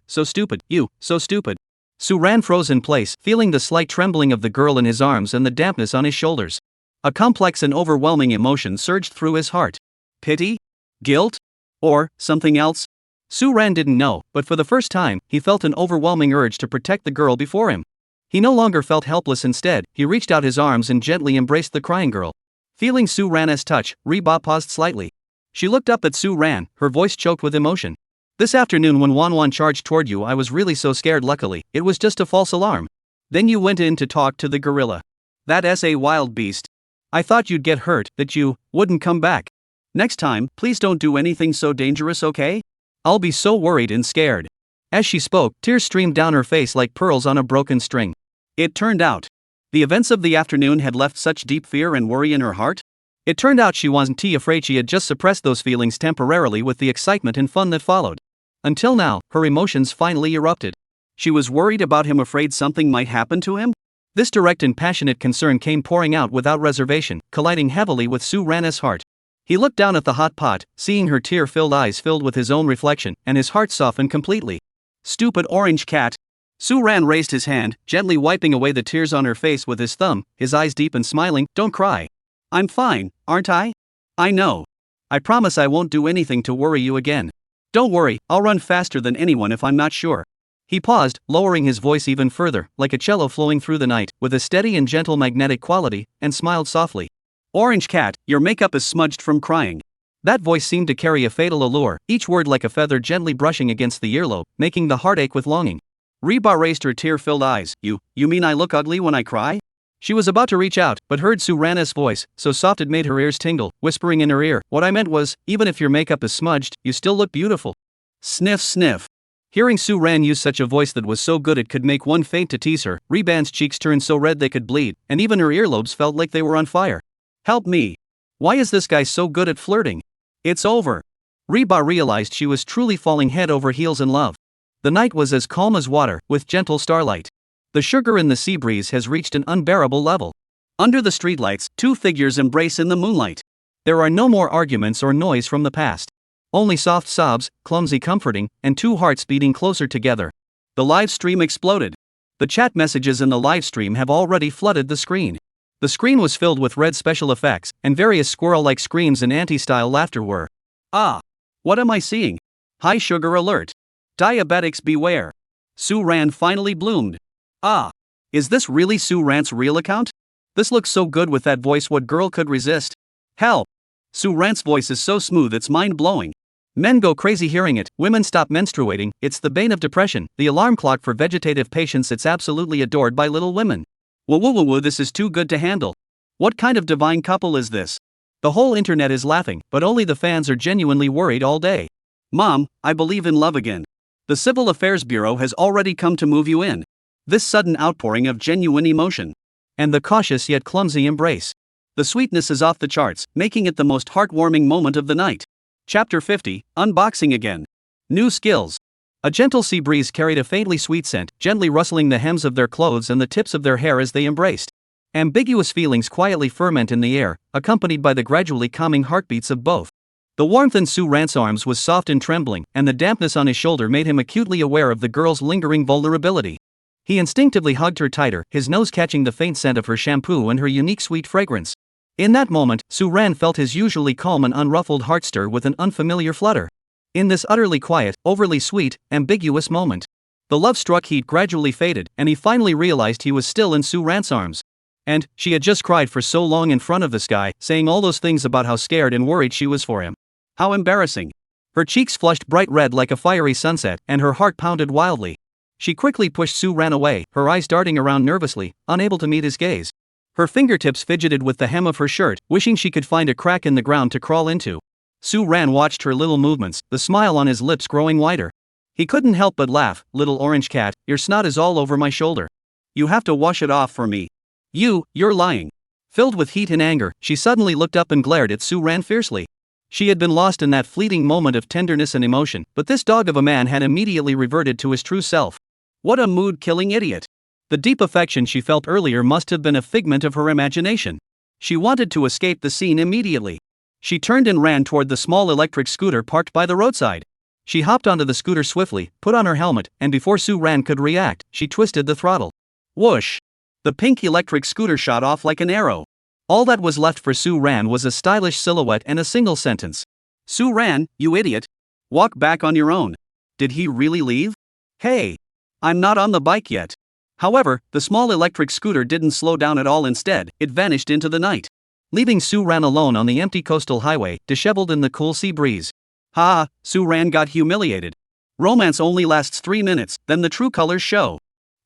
you, so stupid." Suan froze in place, feeling the slight trembling of the girl in his arms and the dampness on his shoulders. A complex and overwhelming emotion surged through his heart. Pity? Guilt? Or something else? Suan didn't know, but for the first time, he felt an overwhelming urge to protect the girl before him. He no longer felt helpless. Instead, he reached out his arms and gently embraced the crying girl. Feeling Suan's touch, Reba paused slightly. She looked up at Suan, her voice choked with emotion. "This afternoon when Manhwa charged toward you, I was really so scared. Luckily, it was just a false alarm. Then you went in to talk to the gorilla. That's a wild beast. I thought you'd get hurt, that you wouldn't come back. Next time, please don't do anything so dangerous, okay? I'll be so worried and scared." As she spoke, tears streamed down her face like pearls on a broken string. It turned out, the events of the afternoon had left such deep fear and worry in her heart. It turned out she wasn't afraid, she had just suppressed those feelings temporarily with the excitement and fun that followed. Until now, her emotions finally erupted. She was worried about him, afraid something might happen to him. This direct and passionate concern came pouring out without reservation, colliding heavily with Suan's heart. He looked down at the hot pot, seeing her tear-filled eyes filled with his own reflection, and his heart softened completely. "Stupid orange cat." Suan raised his hand, gently wiping away the tears on her face with his thumb, his eyes deep and smiling. "Don't cry. I'm fine, aren't I? I know. I promise I won't do anything to worry you again. Don't worry, I'll run faster than anyone if I'm not sure." He paused, lowering his voice even further, like a cello flowing through the night, with a steady and gentle magnetic quality, and smiled softly. "Orange cat, your makeup is smudged from crying." That voice seemed to carry a fatal allure, each word like a feather gently brushing against the earlobe, making the heart ache with longing. Reba raised her tear-filled eyes. You mean I look ugly when I cry?" She was about to reach out, but heard Suan's voice, so soft it made her ears tingle, whispering in her ear, "What I meant was, even if your makeup is smudged, you still look beautiful." Sniff sniff. Hearing Suan use such a voice that was so good it could make one faint to tease her, Reban's cheeks turned so red they could bleed, and even her earlobes felt like they were on fire. "Help me. Why is this guy so good at flirting? It's over." Reba realized she was truly falling head over heels in love. The night was as calm as water, with gentle starlight. The sugar in the sea breeze has reached an unbearable level. Under the streetlights, two figures embrace in the moonlight. There are no more arguments or noise from the past. Only soft sobs, clumsy comforting, and two hearts beating closer together. The live stream exploded. The chat messages in the live stream have already flooded the screen. The screen was filled with red special effects, and various squirrel-like screams and anti-style laughter were. "Ah! What am I seeing? High sugar alert. Diabetics beware. Suan finally bloomed. Ah. Is this really Suan's real account? This looks so good with that voice, what girl could resist? Hell. Suan's voice is so smooth it's mind-blowing. Men go crazy hearing it, women stop menstruating, it's the bane of depression, the alarm clock for vegetative patients, it's absolutely adored by little women. Whoa, this is too good to handle. What kind of divine couple is this? The whole internet is laughing, but only the fans are genuinely worried all day. Mom, I believe in love again. The Civil Affairs Bureau has already come to move you in. This sudden outpouring of genuine emotion. And the cautious yet clumsy embrace. The sweetness is off the charts, making it the most heartwarming moment of the night. Chapter 50, Unboxing Again. New Skills. A gentle sea breeze carried a faintly sweet scent, gently rustling the hems of their clothes and the tips of their hair as they embraced. Ambiguous feelings quietly ferment in the air, accompanied by the gradually calming heartbeats of both. The warmth in Suan's arms was soft and trembling, and the dampness on his shoulder made him acutely aware of the girl's lingering vulnerability. He instinctively hugged her tighter, his nose catching the faint scent of her shampoo and her unique sweet fragrance. In that moment, Suan felt his usually calm and unruffled heart stir with an unfamiliar flutter. In this utterly quiet, overly sweet, ambiguous moment, the love-struck heat gradually faded, and he finally realized he was still in Suan's arms. And she had just cried for so long in front of this guy, saying all those things about how scared and worried she was for him. How embarrassing. Her cheeks flushed bright red like a fiery sunset, and her heart pounded wildly. She quickly pushed Suan away, her eyes darting around nervously, unable to meet his gaze. Her fingertips fidgeted with the hem of her shirt, wishing she could find a crack in the ground to crawl into. Suan watched her little movements, the smile on his lips growing wider. He couldn't help but laugh. Little orange cat, your snot is all over my shoulder. You have to wash it off for me. You're lying. Filled with heat and anger, she suddenly looked up and glared at Suan fiercely. She had been lost in that fleeting moment of tenderness and emotion, but this dog of a man had immediately reverted to his true self. What a mood-killing idiot. The deep affection she felt earlier must have been a figment of her imagination. She wanted to escape the scene immediately. She turned and ran toward the small electric scooter parked by the roadside. She hopped onto the scooter swiftly, put on her helmet, and before Suan could react, she twisted the throttle. Whoosh! The pink electric scooter shot off like an arrow. All that was left for Suan was a stylish silhouette and a single sentence. Suan, you idiot! Walk back on your own. Did he really leave? Hey! I'm not on the bike yet. However, the small electric scooter didn't slow down at all. Instead, it vanished into the night, leaving Suan alone on the empty coastal highway, disheveled in the cool sea breeze. Ha! Suan got humiliated. Romance only lasts 3 minutes, then the true colors show.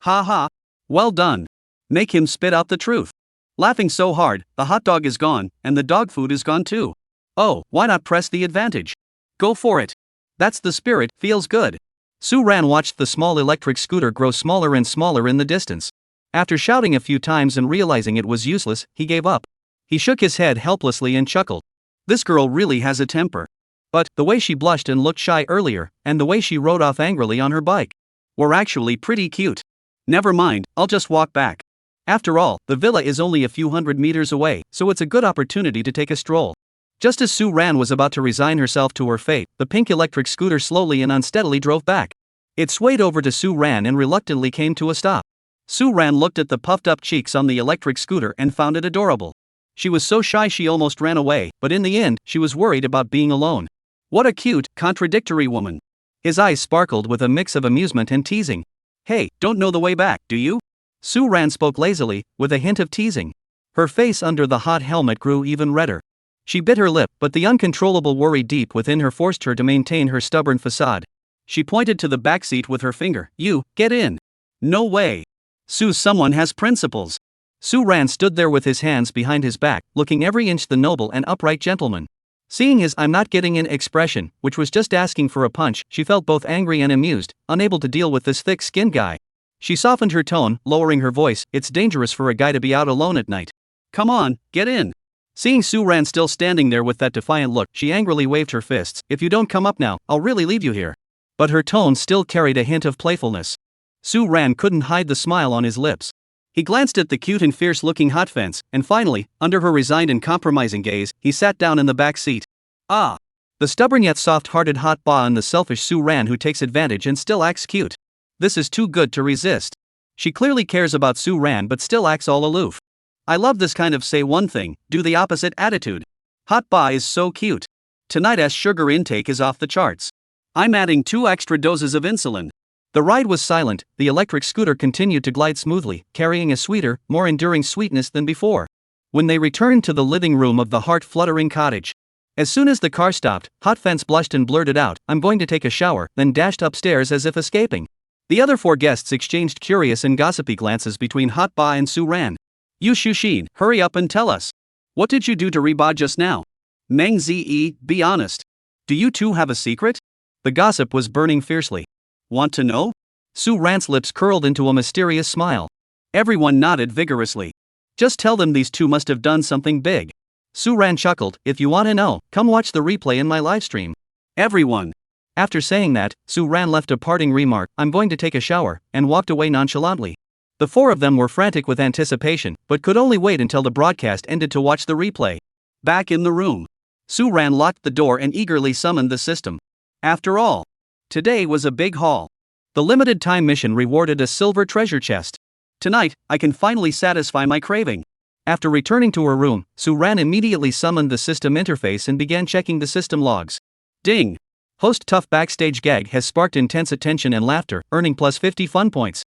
Ha ha! Well done. Make him spit out the truth. Laughing so hard, the hot dog is gone, and the dog food is gone too. Oh, why not press the advantage? Go for it. That's the spirit, feels good. Suan watched the small electric scooter grow smaller and smaller in the distance. After shouting a few times and realizing it was useless, he gave up. He shook his head helplessly and chuckled. This girl really has a temper. But the way she blushed and looked shy earlier, and the way she rode off angrily on her bike, were actually pretty cute. Never mind, I'll just walk back. After all, the villa is only a few hundred meters away, so it's a good opportunity to take a stroll. Just as Suan was about to resign herself to her fate, the pink electric scooter slowly and unsteadily drove back. It swayed over to Suan and reluctantly came to a stop. Suan looked at the puffed-up cheeks on the electric scooter and found it adorable. She was so shy she almost ran away, but in the end, she was worried about being alone. What a cute, contradictory woman. His eyes sparkled with a mix of amusement and teasing. Hey, don't know the way back, do you? Suan spoke lazily, with a hint of teasing. Her face under the hot helmet grew even redder. She bit her lip, but the uncontrollable worry deep within her forced her to maintain her stubborn facade. She pointed to the backseat with her finger. You, get in. No way. Someone has principles. Suan stood there with his hands behind his back, looking every inch the noble and upright gentleman. Seeing his "I'm not getting in" expression, which was just asking for a punch, she felt both angry and amused, unable to deal with this thick-skinned guy. She softened her tone, lowering her voice. It's dangerous for a guy to be out alone at night. Come on, get in. Seeing Suan still standing there with that defiant look, she angrily waved her fists. If you don't come up now, I'll really leave you here. But her tone still carried a hint of playfulness. Suan couldn't hide the smile on his lips. He glanced at the cute and fierce-looking hot fence, and finally, under her resigned and compromising gaze, he sat down in the back seat. Ah! The stubborn yet soft-hearted hot ba and the selfish Suan who takes advantage and still acts cute. This is too good to resist. She clearly cares about Suan but still acts all aloof. I love this kind of say one thing, do the opposite attitude. Hot ba is so cute. Tonight's sugar intake is off the charts. I'm adding 2 extra doses of insulin. The ride was silent, the electric scooter continued to glide smoothly, carrying a sweeter, more enduring sweetness than before. When they returned to the living room of the heart-fluttering cottage. As soon as the car stopped, Hot Fence blushed and blurted out, "I'm going to take a shower," then dashed upstairs as if escaping. The other 4 guests exchanged curious and gossipy glances between Hot Ba and Suan. "You Shushin, hurry up and tell us. What did you do to Reba just now? Meng Zi, be honest. Do you two have a secret?" The gossip was burning fiercely. "Want to know?" Suan's lips curled into a mysterious smile. Everyone nodded vigorously. "Just tell them these two must have done something big." Suan chuckled, "If you want to know, come watch the replay in my livestream." Everyone. After saying that, Suan left a parting remark, "I'm going to take a shower," and walked away nonchalantly. The 4 of them were frantic with anticipation, but could only wait until the broadcast ended to watch the replay. Back in the room, Suan locked the door and eagerly summoned the system. After all, today was a big haul. The limited time mission rewarded a silver treasure chest. Tonight, I can finally satisfy my craving. After returning to her room, Suan immediately summoned the system interface and began checking the system logs. Ding! Host Tough Backstage Gag has sparked intense attention and laughter, earning plus 50 fun points.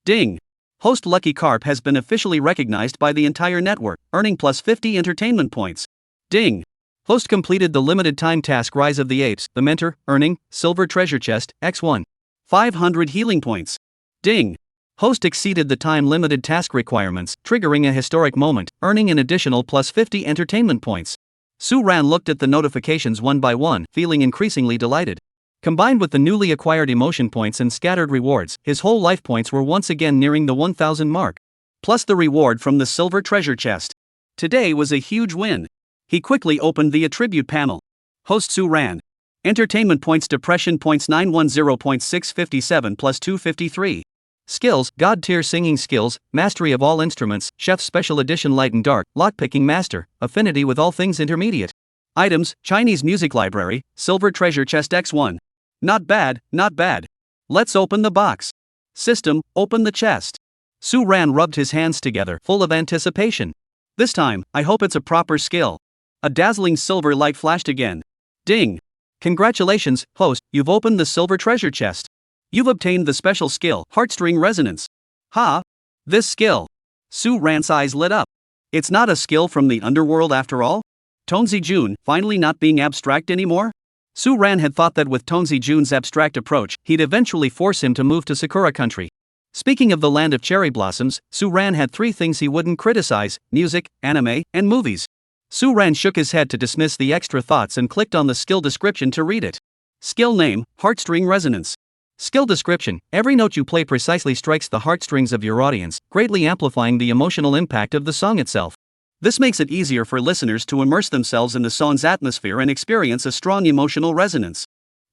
Ding! Host Lucky Carp has been officially recognized by the entire network, earning plus 50 entertainment points. Ding! Host completed the limited time task Rise of the Apes, the mentor, earning Silver Treasure Chest, X1. 500 healing points. Ding! Host exceeded the time-limited task requirements, triggering a historic moment, earning an additional plus 50 entertainment points. Suan looked at the notifications one by one, feeling increasingly delighted. Combined with the newly acquired emotion points and scattered rewards, his whole life points were once again nearing the 1000 mark. Plus the reward from the silver treasure chest. Today was a huge win. He quickly opened the attribute panel. Host Suan. Entertainment points, depression points 910.657 plus 253. Skills, God tier singing skills, mastery of all instruments, chef special edition light and dark, lockpicking master, affinity with all things intermediate. Items, Chinese music library, silver treasure chest X1. Not bad, not bad. Let's open the box. System, open the chest. Suan rubbed his hands together, full of anticipation. This time, I hope it's a proper skill. A dazzling silver light flashed again. Ding! Congratulations, host, you've opened the silver treasure chest. You've obtained the special skill, Heartstring Resonance. Ha! This skill. Suan's eyes lit up. It's not a skill from the underworld after all? Tonzi Jun, finally not being abstract anymore? Suan had thought that with Tonzi Jun's abstract approach, he'd eventually force him to move to Sakura country. Speaking of the land of cherry blossoms, Suan had 3 things he wouldn't criticize: music, anime, and movies. Suan shook his head to dismiss the extra thoughts and clicked on the skill description to read it. Skill name, Heartstring Resonance. Skill description: every note you play precisely strikes the heartstrings of your audience, greatly amplifying the emotional impact of the song itself. This makes it easier for listeners to immerse themselves in the song's atmosphere and experience a strong emotional resonance.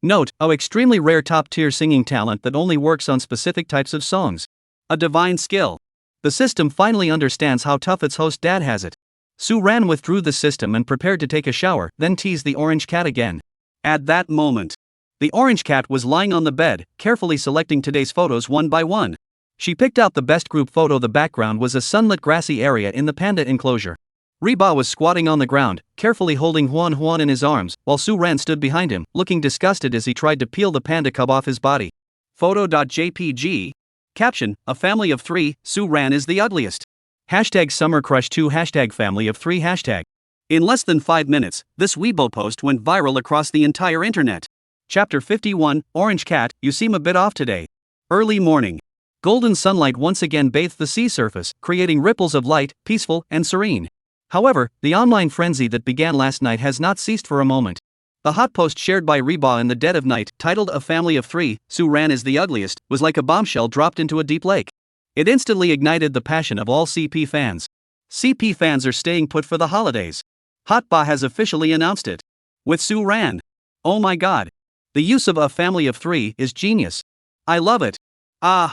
Note, an extremely rare top-tier singing talent that only works on specific types of songs. A divine skill. The system finally understands how tough its host dad has it. Suan withdrew the system and prepared to take a shower, then teased the orange cat again. At that moment, the orange cat was lying on the bed, carefully selecting today's photos one by one. She picked out the best group photo. The background was a sunlit grassy area in the panda enclosure. Reba was squatting on the ground, carefully holding Huan in his arms, while Suan stood behind him, looking disgusted as he tried to peel the panda cub off his body. Photo.jpg. Caption: a family of 3, Suan is the ugliest. Hashtag Summer Crush 2 Hashtag Family of 3 Hashtag. In less than 5 minutes, this Weibo post went viral across the entire internet. Chapter 51, Orange Cat, you seem a bit off today. Early morning. Golden sunlight once again bathed the sea surface, creating ripples of light, peaceful and serene. However, the online frenzy that began last night has not ceased for a moment. The hot post shared by Reba in the dead of night, titled A Family of 3, Suan is the Ugliest, was like a bombshell dropped into a deep lake. It instantly ignited the passion of all CP fans. CP fans are staying put for the holidays. Hotba has officially announced it. With Suan. Oh my god. The use of A Family of 3 is genius. I love it. Ah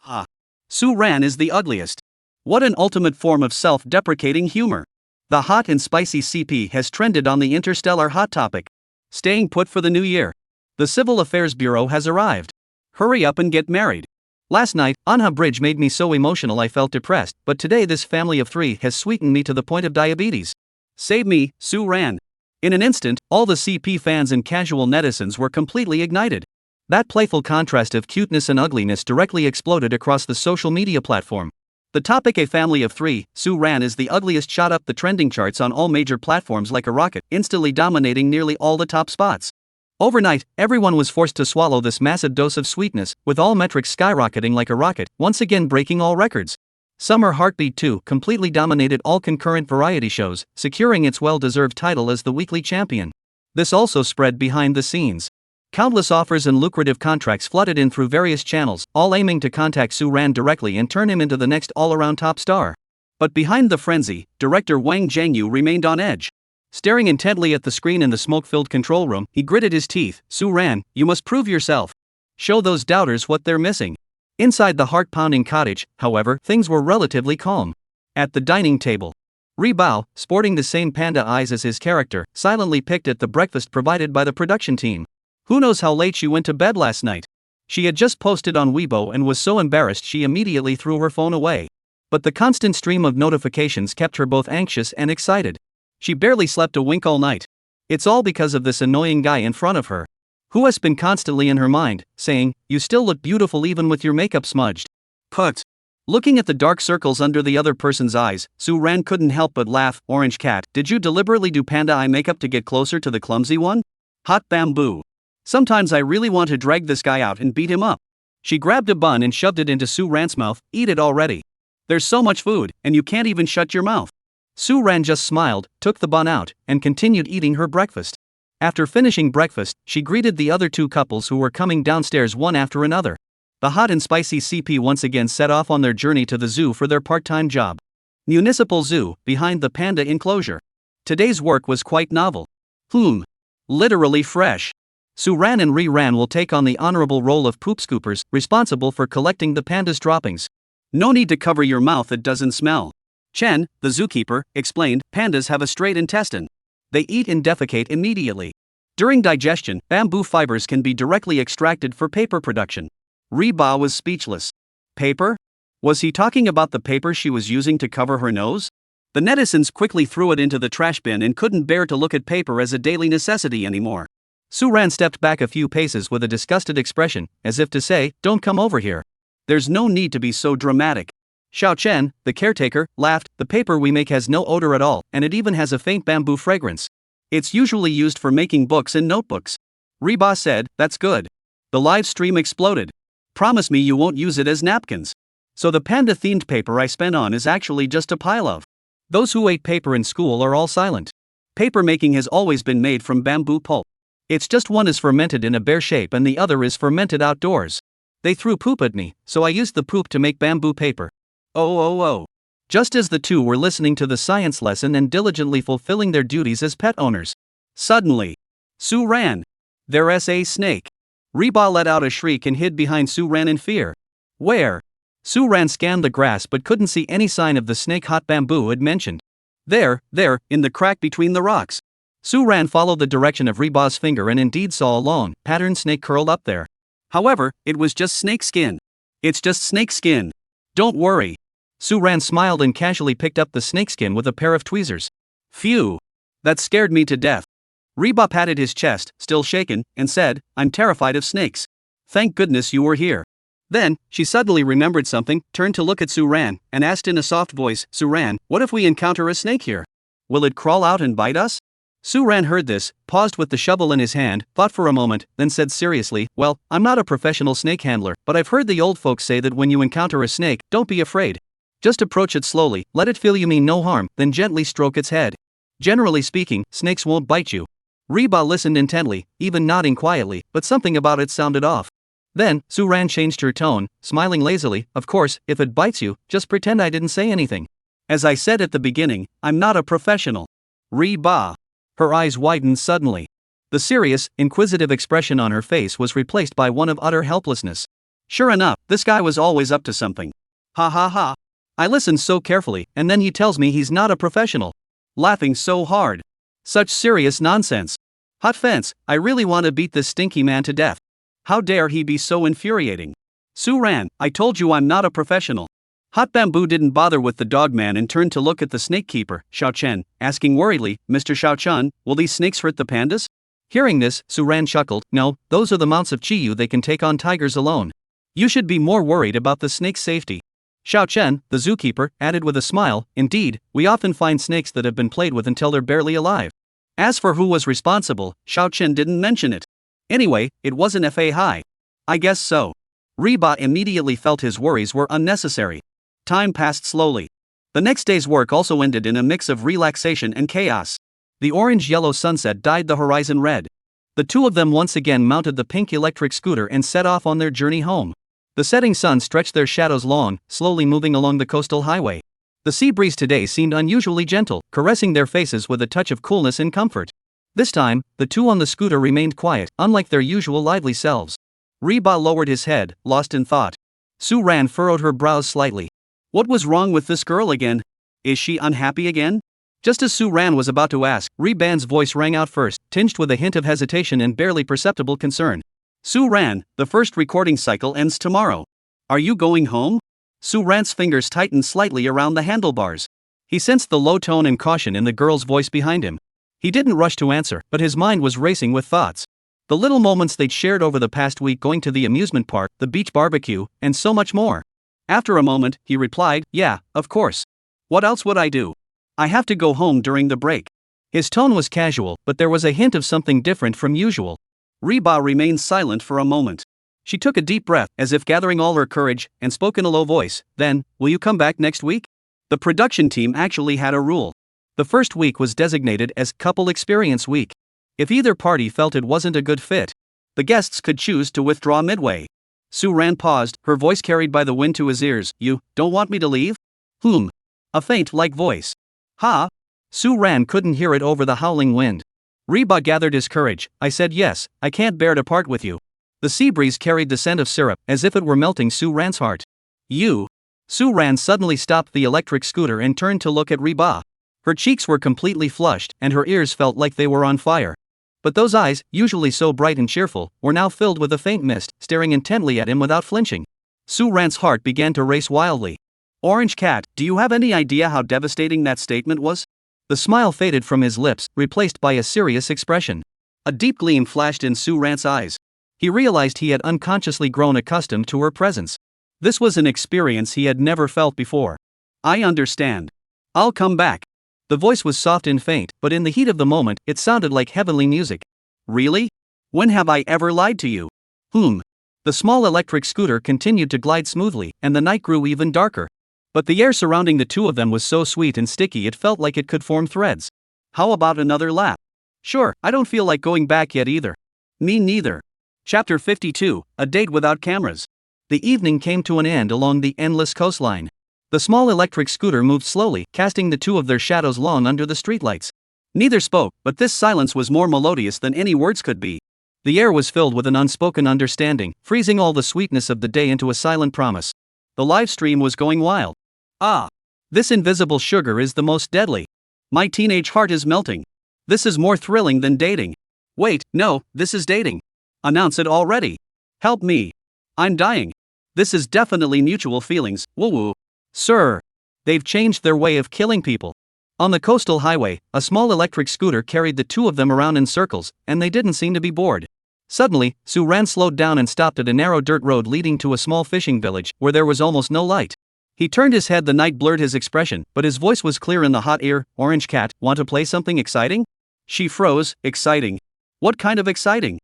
ha. Suan is the ugliest. What an ultimate form of self-deprecating humor. The hot and spicy CP has trended on the interstellar hot topic. Staying put for the new year. The Civil Affairs Bureau has arrived. Hurry up and get married. Last night, Manhwa Bridge made me so emotional I felt depressed, but today this family of 3 has sweetened me to the point of diabetes. Save me, Suan. In an instant, all the CP fans and casual netizens were completely ignited. That playful contrast of cuteness and ugliness directly exploded across the social media platform. The topic "A family of three, Suan is the ugliest" shot up the trending charts on all major platforms like a rocket, instantly dominating nearly all the top spots. Overnight, everyone was forced to swallow this massive dose of sweetness, with all metrics skyrocketing like a rocket, once again breaking all records. Summer Heartbeat 2 completely dominated all concurrent variety shows, securing its well-deserved title as the weekly champion. This also spread behind the scenes. Countless offers and lucrative contracts flooded in through various channels, all aiming to contact Suan directly and turn him into the next all-around top star. But behind the frenzy, director Wang Zhengyu remained on edge. Staring intently at the screen in the smoke-filled control room, he gritted his teeth. "Suan, you must prove yourself. Show those doubters what they're missing." Inside the heart-pounding cottage, however, things were relatively calm. At the dining table, Ri Bao, sporting the same panda eyes as his character, silently picked at the breakfast provided by the production team. Who knows how late she went to bed last night? She had just posted on Weibo and was so embarrassed she immediately threw her phone away. But the constant stream of notifications kept her both anxious and excited. She barely slept a wink all night. It's all because of this annoying guy in front of her, who has been constantly in her mind, saying, "You still look beautiful even with your makeup smudged." Put. Looking at the dark circles under the other person's eyes, Suan couldn't help but laugh. "Orange cat, did you deliberately do panda eye makeup to get closer to the clumsy one? Hot bamboo. Sometimes I really want to drag this guy out and beat him up." She grabbed a bun and shoved it into Suan's mouth. "Eat it already. There's so much food, and you can't even shut your mouth." Suan just smiled, took the bun out, and continued eating her breakfast. After finishing breakfast, she greeted the other two couples who were coming downstairs one after another. The hot and spicy CP once again set off on their journey to the zoo for their part-time job. Municipal Zoo, behind the panda enclosure. Today's work was quite novel. Literally fresh. Suan and Ri-ran will take on the honorable role of poop scoopers, responsible for collecting the panda's droppings. "No need to cover your mouth, it doesn't smell." Chen, the zookeeper, explained, "Pandas have a straight intestine. They eat and defecate immediately. During digestion, bamboo fibers can be directly extracted for paper production." Ri Ba was speechless. Paper? Was he talking about the paper she was using to cover her nose? The netizens quickly threw it into the trash bin and couldn't bear to look at paper as a daily necessity anymore. Suan stepped back a few paces with a disgusted expression, as if to say, "Don't come over here. There's no need to be so dramatic." Xiao Chen, the caretaker, laughed. "The paper we make has no odor at all, and it even has a faint bamboo fragrance. It's usually used for making books and notebooks." Ri Ba said, "That's good." The live stream exploded. "Promise me you won't use it as napkins." So the panda-themed paper I spent on is actually just a pile of. Those who ate paper in school are all silent. Paper making has always been made from bamboo pulp. It's just one is fermented in a bear shape and the other is fermented outdoors. They threw poop at me, so I used the poop to make bamboo paper. Oh. Just as the two were listening to the science lesson and diligently fulfilling their duties as pet owners, suddenly, Suan. There's a snake. Ri Ba let out a shriek and hid behind Suan in fear. "Where?" Suan scanned the grass but couldn't see any sign of the snake hot bamboo had mentioned. There, in the crack between the rocks." Suan followed the direction of Ri Ba's finger and indeed saw a long, patterned snake curled up there. However, it was just snake skin. "It's just snake skin. Don't worry." Suan smiled and casually picked up the snakeskin with a pair of tweezers. "Phew. That scared me to death." Ri Ba patted his chest, still shaken, and said, "I'm terrified of snakes. Thank goodness you were here." Then, she suddenly remembered something, turned to look at Suan, and asked in a soft voice, "Suan, what if we encounter a snake here? Will it crawl out and bite us?" Suan heard this, paused with the shovel in his hand, thought for a moment, then said seriously, "Well, I'm not a professional snake handler, but I've heard the old folks say that when you encounter a snake, don't be afraid. Just approach it slowly, let it feel you mean no harm, then gently stroke its head. Generally speaking, snakes won't bite you." Ri Ba listened intently, even nodding quietly, but something about it sounded off. Then, Suan changed her tone, smiling lazily, "Of course, if it bites you, just pretend I didn't say anything. As I said at the beginning, I'm not a professional." Ri Ba. Her eyes widened suddenly. The serious, inquisitive expression on her face was replaced by one of utter helplessness. Sure enough, this guy was always up to something. Ha. I listened so carefully, and then he tells me he's not a professional. Laughing so hard. Such serious nonsense. Hot fence, I really want to beat this stinky man to death. How dare he be so infuriating? Suan, I told you I'm not a professional. Hot Bamboo didn't bother with the dogman and turned to look at the snake keeper, Xiao Chen, asking worriedly, Mr. Xiao Chen, will these snakes hurt the pandas? Hearing this, Suan chuckled, no, those are the amounts of Chiyu they can take on tigers alone. You should be more worried about the snake's safety. Xiao Chen, the zookeeper, added with a smile, indeed, we often find snakes that have been played with until they're barely alive. As for who was responsible, Xiao Chen didn't mention it. Anyway, it wasn't Fa Hai. I guess so. Reba immediately felt his worries were unnecessary. Time passed slowly. The next day's work also ended in a mix of relaxation and chaos. The orange-yellow sunset dyed the horizon red. The two of them once again mounted the pink electric scooter and set off on their journey home. The setting sun stretched their shadows long, slowly moving along the coastal highway. The sea breeze today seemed unusually gentle, caressing their faces with a touch of coolness and comfort. This time, the two on the scooter remained quiet, unlike their usual lively selves. Reba lowered his head, lost in thought. Suan furrowed her brows slightly. What was wrong with this girl again? Is she unhappy again? Just as Suan was about to ask, Reban's voice rang out first, tinged with a hint of hesitation and barely perceptible concern. Suan, the first recording cycle ends tomorrow. Are you going home? Suran's fingers tightened slightly around the handlebars. He sensed the low tone and caution in the girl's voice behind him. He didn't rush to answer, but his mind was racing with thoughts. The little moments they'd shared over the past week, going to the amusement park, the beach barbecue, and so much more. After a moment, he replied, yeah, of course. What else would I do? I have to go home during the break. His tone was casual, but there was a hint of something different from usual. Reba remained silent for a moment. She took a deep breath, as if gathering all her courage, and spoke in a low voice, then, will you come back next week? The production team actually had a rule. The first week was designated as Couple Experience Week. If either party felt it wasn't a good fit, the guests could choose to withdraw midway. Suan paused, her voice carried by the wind to his ears. You don't want me to leave? A faint, like voice. Ha? Suan couldn't hear it over the howling wind. Reba gathered his courage. I said yes, I can't bear to part with you. The sea breeze carried the scent of syrup, as if it were melting Suan's heart. You? Suan suddenly stopped the electric scooter and turned to look at Reba. Her cheeks were completely flushed, and her ears felt like they were on fire. But those eyes, usually so bright and cheerful, were now filled with a faint mist, staring intently at him without flinching. Suan's heart began to race wildly. Orange Cat, do you have any idea how devastating that statement was? The smile faded from his lips, replaced by a serious expression. A deep gleam flashed in Suan's eyes. He realized he had unconsciously grown accustomed to her presence. This was an experience he had never felt before. I understand. I'll come back. The voice was soft and faint, but in the heat of the moment, it sounded like heavenly music. Really? When have I ever lied to you? The small electric scooter continued to glide smoothly, and the night grew even darker. But the air surrounding the two of them was so sweet and sticky it felt like it could form threads. How about another lap? Sure, I don't feel like going back yet either. Me neither. Chapter 52, A Date Without Cameras. The evening came to an end along the endless coastline. The small electric scooter moved slowly, casting the two of their shadows long under the streetlights. Neither spoke, but this silence was more melodious than any words could be. The air was filled with an unspoken understanding, freezing all the sweetness of the day into a silent promise. The live stream was going wild. Ah! This invisible sugar is the most deadly. My teenage heart is melting. This is more thrilling than dating. Wait, no, this is dating. Announce it already. Help me. I'm dying. This is definitely mutual feelings, woo-woo. Sir. They've changed their way of killing people. On the coastal highway, a small electric scooter carried the two of them around in circles, and they didn't seem to be bored. Suddenly, Suan slowed down and stopped at a narrow dirt road leading to a small fishing village, where there was almost no light. He turned his head. The night blurred his expression, but his voice was clear in the hot ear. Orange Cat, want to play something exciting? She froze. Exciting? What kind of exciting?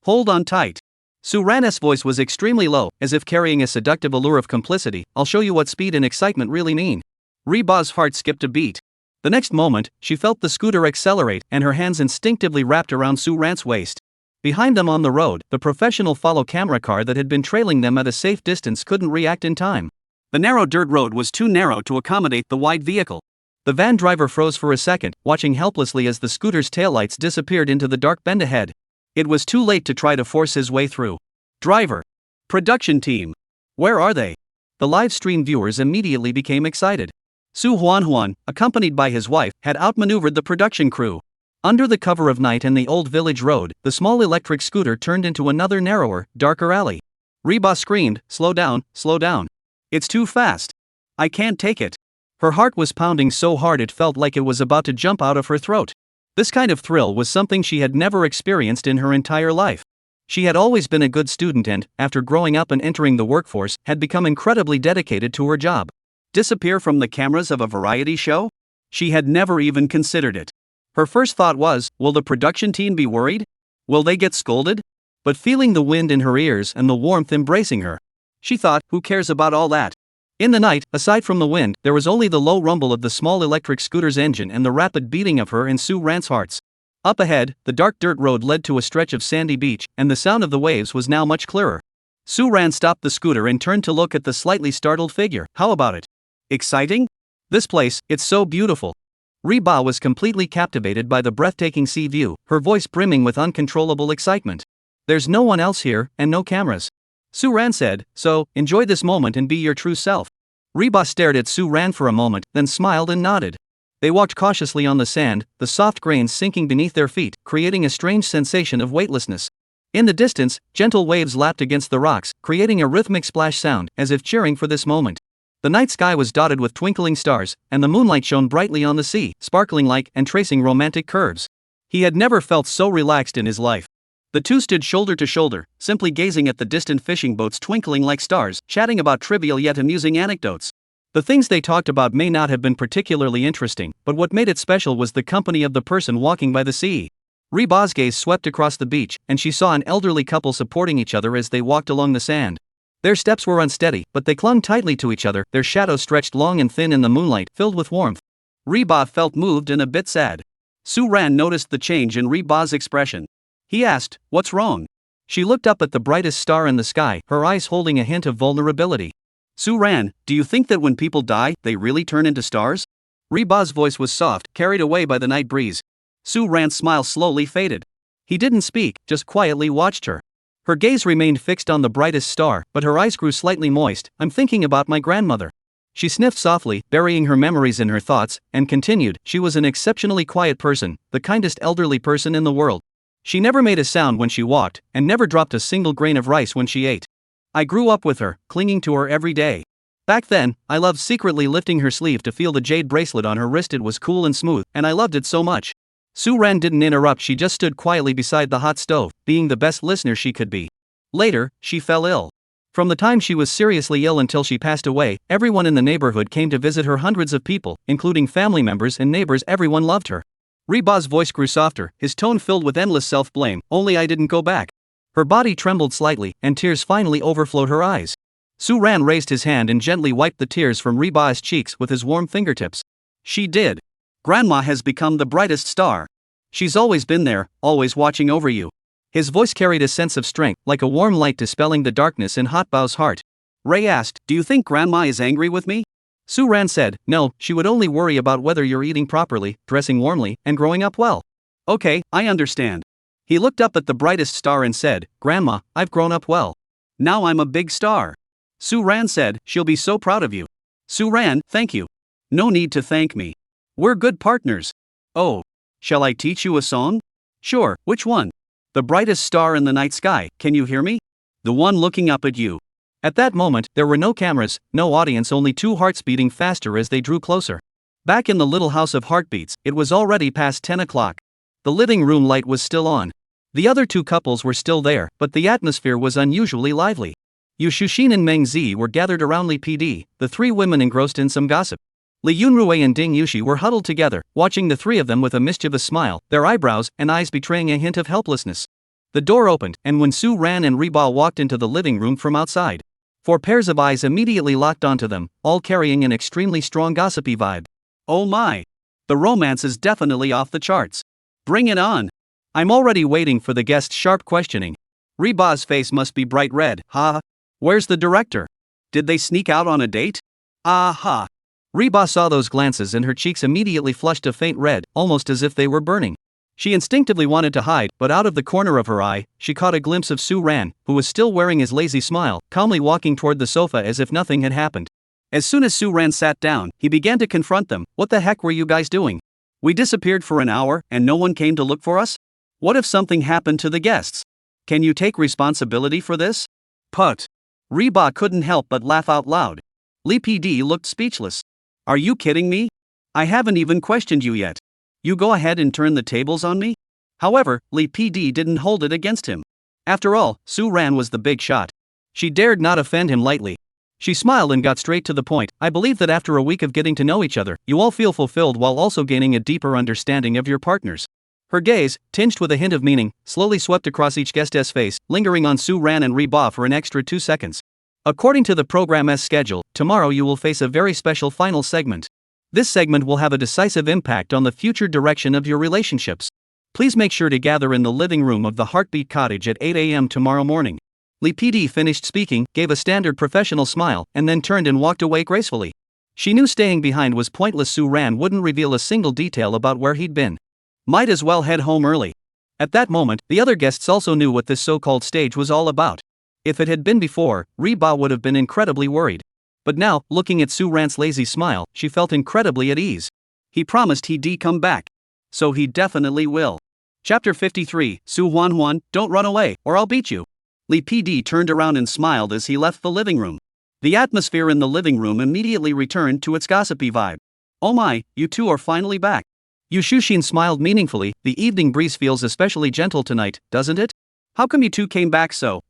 Hold on tight. Suran's voice was extremely low, as if carrying a seductive allure of complicity. I'll show you what speed and excitement really mean. Reba's heart skipped a beat. The next moment, she felt the scooter accelerate, and her hands instinctively wrapped around Suran's waist. Behind them on the road, the professional follow camera car that had been trailing them at a safe distance couldn't react in time. The narrow dirt road was too narrow to accommodate the wide vehicle. The van driver froze for a second, watching helplessly as the scooter's taillights disappeared into the dark bend ahead. It was too late to try to force his way through. Driver. Production team. Where are they? The live stream viewers immediately became excited. Suan, accompanied by his wife, had outmaneuvered the production crew. Under the cover of night and the old village road, the small electric scooter turned into another narrower, darker alley. Reba screamed, slow down, slow down. It's too fast. I can't take it. Her heart was pounding so hard it felt like it was about to jump out of her throat. This kind of thrill was something she had never experienced in her entire life. She had always been a good student and, after growing up and entering the workforce, had become incredibly dedicated to her job. Disappear from the cameras of a variety show? She had never even considered it. Her first thought was, will the production team be worried? Will they get scolded? But feeling the wind in her ears and the warmth embracing her, she thought, who cares about all that? In the night, aside from the wind, there was only the low rumble of the small electric scooter's engine and the rapid beating of her and Suan's hearts. Up ahead, the dark dirt road led to a stretch of sandy beach, and the sound of the waves was now much clearer. Suan stopped the scooter and turned to look at the slightly startled figure. How about it? Exciting? This place, it's so beautiful. Reba was completely captivated by the breathtaking sea view, her voice brimming with uncontrollable excitement. There's no one else here, and no cameras. Suan said, so, enjoy this moment and be your true self. Reba stared at Suan for a moment, then smiled and nodded. They walked cautiously on the sand, the soft grains sinking beneath their feet, creating a strange sensation of weightlessness. In the distance, gentle waves lapped against the rocks, creating a rhythmic splash sound, as if cheering for this moment. The night sky was dotted with twinkling stars, and the moonlight shone brightly on the sea, sparkling like and tracing romantic curves. He had never felt so relaxed in his life. The two stood shoulder to shoulder, simply gazing at the distant fishing boats twinkling like stars, chatting about trivial yet amusing anecdotes. The things they talked about may not have been particularly interesting, but what made it special was the company of the person walking by the sea. Reba's gaze swept across the beach, and she saw an elderly couple supporting each other as they walked along the sand. Their steps were unsteady, but they clung tightly to each other, their shadows stretched long and thin in the moonlight, filled with warmth. Reba felt moved and a bit sad. Suan noticed the change in Reba's expression. He asked, "What's wrong?" She looked up at the brightest star in the sky, her eyes holding a hint of vulnerability. "Suan, do you think that when people die, they really turn into stars?" Reba's voice was soft, carried away by the night breeze. Suan's smile slowly faded. He didn't speak, just quietly watched her. Her gaze remained fixed on the brightest star, but her eyes grew slightly moist. "I'm thinking about my grandmother." She sniffed softly, burying her memories in her thoughts, and continued, "She was an exceptionally quiet person, the kindest elderly person in the world. She never made a sound when she walked, and never dropped a single grain of rice when she ate. I grew up with her, clinging to her every day. Back then, I loved secretly lifting her sleeve to feel the jade bracelet on her wrist. It was cool and smooth, and I loved it so much." Suan didn't interrupt, she just stood quietly beside the hot stove, being the best listener she could be. Later, she fell ill. From the time she was seriously ill until she passed away, everyone in the neighborhood came to visit her. Hundreds of people, including family members and neighbors, everyone loved her. Reba's voice grew softer, his tone filled with endless self-blame. "Only I didn't go back." Her body trembled slightly, and tears finally overflowed her eyes. Suan raised his hand and gently wiped the tears from Reba's cheeks with his warm fingertips. "She did. Grandma has become the brightest star. She's always been there, always watching over you." His voice carried a sense of strength, like a warm light dispelling the darkness in Hotbow's heart. Ray asked, "Do you think Grandma is angry with me?" Suan said, "No, she would only worry about whether you're eating properly, dressing warmly, and growing up well." "Okay, I understand." He looked up at the brightest star and said, "Grandma, I've grown up well. Now I'm a big star." Suan said, "She'll be so proud of you." Suan, "Thank you." "No need to thank me. We're good partners." "Oh. Shall I teach you a song?" "Sure, which one?" "The brightest star in the night sky, can you hear me? The one looking up at you." At that moment, there were no cameras, no audience, only two hearts beating faster as they drew closer. Back in the little house of heartbeats, it was already past 10 o'clock. The living room light was still on. The other two couples were still there, but the atmosphere was unusually lively. Yu Shushin and Meng Zi were gathered around Li PD, the three women engrossed in some gossip. Li Yunrui and Ding Yushi were huddled together, watching the three of them with a mischievous smile, their eyebrows and eyes betraying a hint of helplessness. The door opened, and when Suan and Reba walked into the living room from outside, 4 pairs of eyes immediately locked onto them, all carrying an extremely strong gossipy vibe. "Oh my! The romance is definitely off the charts. Bring it on." "I'm already waiting for the guest's sharp questioning." Reba's face must be bright red. "Ha! Where's the director? Did they sneak out on a date?" "Aha!" Reba saw those glances and her cheeks immediately flushed a faint red, almost as if they were burning. She instinctively wanted to hide, but out of the corner of her eye, she caught a glimpse of Suan, who was still wearing his lazy smile, calmly walking toward the sofa as if nothing had happened. As soon as Suan sat down, he began to confront them. "What the heck were you guys doing? We disappeared for an hour, and no one came to look for us? What if something happened to the guests? Can you take responsibility for this?" Put. Reba couldn't help but laugh out loud. Lee PD looked speechless. Are you kidding me? I haven't even questioned you yet. You go ahead and turn the tables on me? However, Lee PD didn't hold it against him. After all, Suan was the big shot. She dared not offend him lightly. She smiled and got straight to the point. I believe that after a week of getting to know each other, you all feel fulfilled while also gaining a deeper understanding of your partners. Her gaze, tinged with a hint of meaning, slowly swept across each guest's face, lingering on Suan and Reba for an extra 2 seconds. According to the program's schedule, tomorrow you will face a very special final segment. This segment will have a decisive impact on the future direction of your relationships. Please make sure to gather in the living room of the Heartbeat Cottage at 8 a.m. tomorrow morning. Lee PD finished speaking, gave a standard professional smile, and then turned and walked away gracefully. She knew staying behind was pointless. Suan wouldn't reveal a single detail about where he'd been. Might as well head home early. At that moment, the other guests also knew what this so-called stage was all about. If it had been before, Reba would have been incredibly worried. But now, looking at Suan's lazy smile, she felt incredibly at ease. He promised he'd come back. So he definitely will. Chapter 53, Suan, don't run away, or I'll beat you. Lee PD turned around and smiled as he left the living room. The atmosphere in the living room immediately returned to its gossipy vibe. Oh my, you two are finally back. Yu Shushin smiled meaningfully. The evening breeze feels especially gentle tonight, doesn't it? How come you two came back so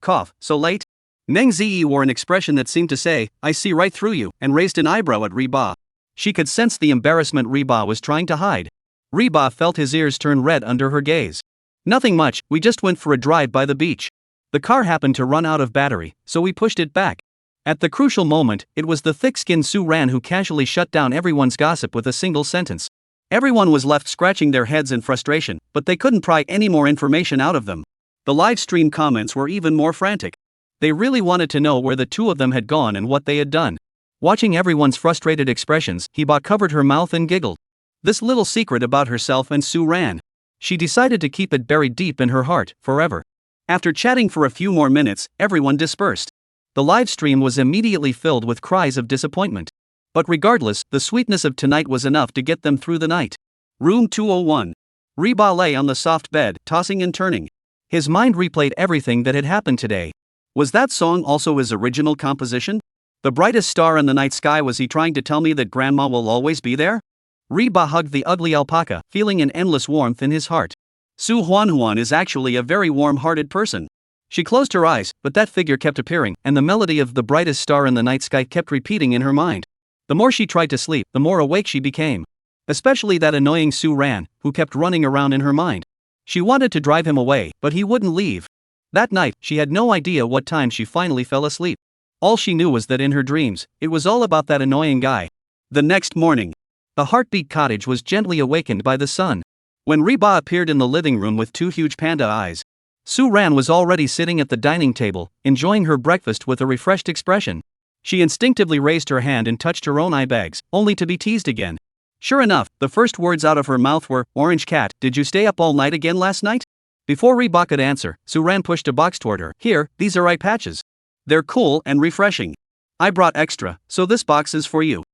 late? Meng Zi wore an expression that seemed to say, I see right through you, and raised an eyebrow at Reba. She could sense the embarrassment Reba was trying to hide. Reba felt his ears turn red under her gaze. Nothing much, we just went for a drive by the beach. The car happened to run out of battery, so we pushed it back. At the crucial moment, it was the thick-skinned Suan who casually shut down everyone's gossip with a single sentence. Everyone was left scratching their heads in frustration, but they couldn't pry any more information out of them. The live stream comments were even more frantic. They really wanted to know where the two of them had gone and what they had done. Watching everyone's frustrated expressions, Heba covered her mouth and giggled. This little secret about herself and Suan. She decided to keep it buried deep in her heart, forever. After chatting for a few more minutes, everyone dispersed. The live stream was immediately filled with cries of disappointment. But regardless, the sweetness of tonight was enough to get them through the night. Room 201. Reba lay on the soft bed, tossing and turning. His mind replayed everything that had happened today. Was that song also his original composition? The brightest star in the night sky. Was he trying to tell me that grandma will always be there? Reba hugged the ugly alpaca, feeling an endless warmth in his heart. Suan is actually a very warm-hearted person. She closed her eyes, but that figure kept appearing, and the melody of the brightest star in the night sky kept repeating in her mind. The more she tried to sleep, the more awake she became. Especially that annoying Suan, who kept running around in her mind. She wanted to drive him away, but he wouldn't leave. That night, she had no idea what time she finally fell asleep. All she knew was that in her dreams, it was all about that annoying guy. The next morning, the Heartbeat Cottage was gently awakened by the sun. When Reba appeared in the living room with two huge panda eyes, Suan was already sitting at the dining table, enjoying her breakfast with a refreshed expression. She instinctively raised her hand and touched her own eye bags, only to be teased again. Sure enough, the first words out of her mouth were, "Orange cat, did you stay up all night again last night?" Before Reba could answer, Suan pushed a box toward her. Here, these are eye patches. They're cool and refreshing. I brought extra, so this box is for you.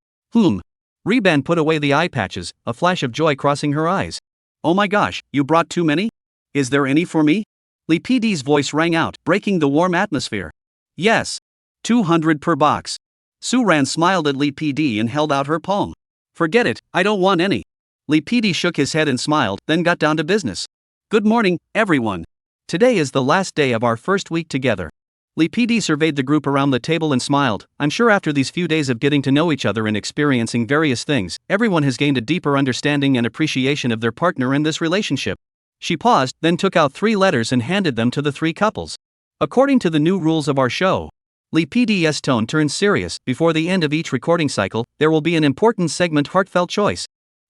Reba put away the eye patches, a flash of joy crossing her eyes. Oh my gosh, you brought too many? Is there any for me? Lee PD's voice rang out, breaking the warm atmosphere. Yes. 200 per box. Suan smiled at Lee PD and held out her palm. Forget it, I don't want any. Lee PD shook his head and smiled, then got down to business. Good morning, everyone. Today is the last day of our first week together. Lee PD surveyed the group around the table and smiled. I'm sure after these few days of getting to know each other and experiencing various things, everyone has gained a deeper understanding and appreciation of their partner in this relationship. She paused, then took out 3 letters and handed them to the 3 couples. According to the new rules of our show, Lee PD's tone turns serious. Before the end of each recording cycle, there will be an important segment, heartfelt choice.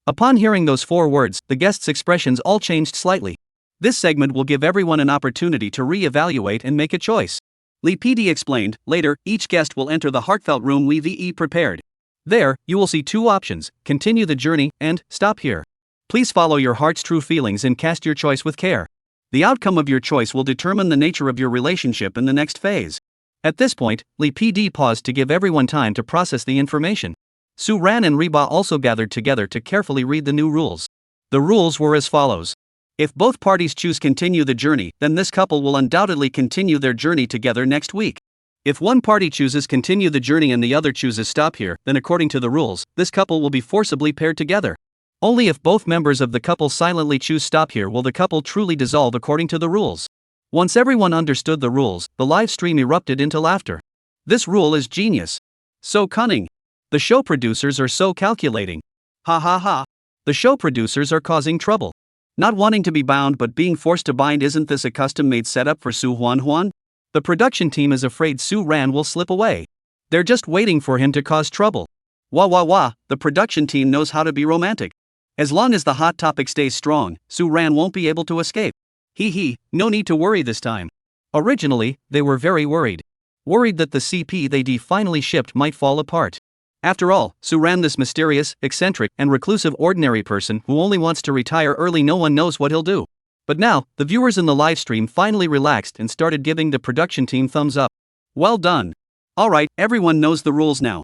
Upon hearing those 4 words, the guests' expressions all changed slightly. This segment will give everyone an opportunity to re-evaluate and make a choice. Lee PD explained. Later, each guest will enter the heartfelt room we've prepared. There, you will see 2 options: continue the journey, and stop here. Please follow your heart's true feelings and cast your choice with care. The outcome of your choice will determine the nature of your relationship in the next phase. At this point, Lee PD paused to give everyone time to process the information. Suan and Reba also gathered together to carefully read the new rules. The rules were as follows. If both parties choose continue the journey, then this couple will undoubtedly continue their journey together next week. If one party chooses continue the journey and the other chooses stop here, then according to the rules, this couple will be forcibly paired together. Only if both members of the couple silently choose stop here will the couple truly dissolve according to the rules. Once everyone understood the rules, the live stream erupted into laughter. This rule is genius. So cunning. The show producers are so calculating. Ha ha ha. The show producers are causing trouble. Not wanting to be bound but being forced to bind, isn't this a custom-made setup for Suan? The production team is afraid Suan will slip away. They're just waiting for him to cause trouble. Wah wah wah, the production team knows how to be romantic. As long as the hot topic stays strong, Suan won't be able to escape. Hee, no need to worry this time. Originally, they were very worried. Worried that the CP they finally shipped might fall apart. After all, Suan, this mysterious, eccentric, and reclusive ordinary person who only wants to retire early, no one knows what he'll do. But now, the viewers in the livestream finally relaxed and started giving the production team thumbs up. Well done. Alright, everyone knows the rules now.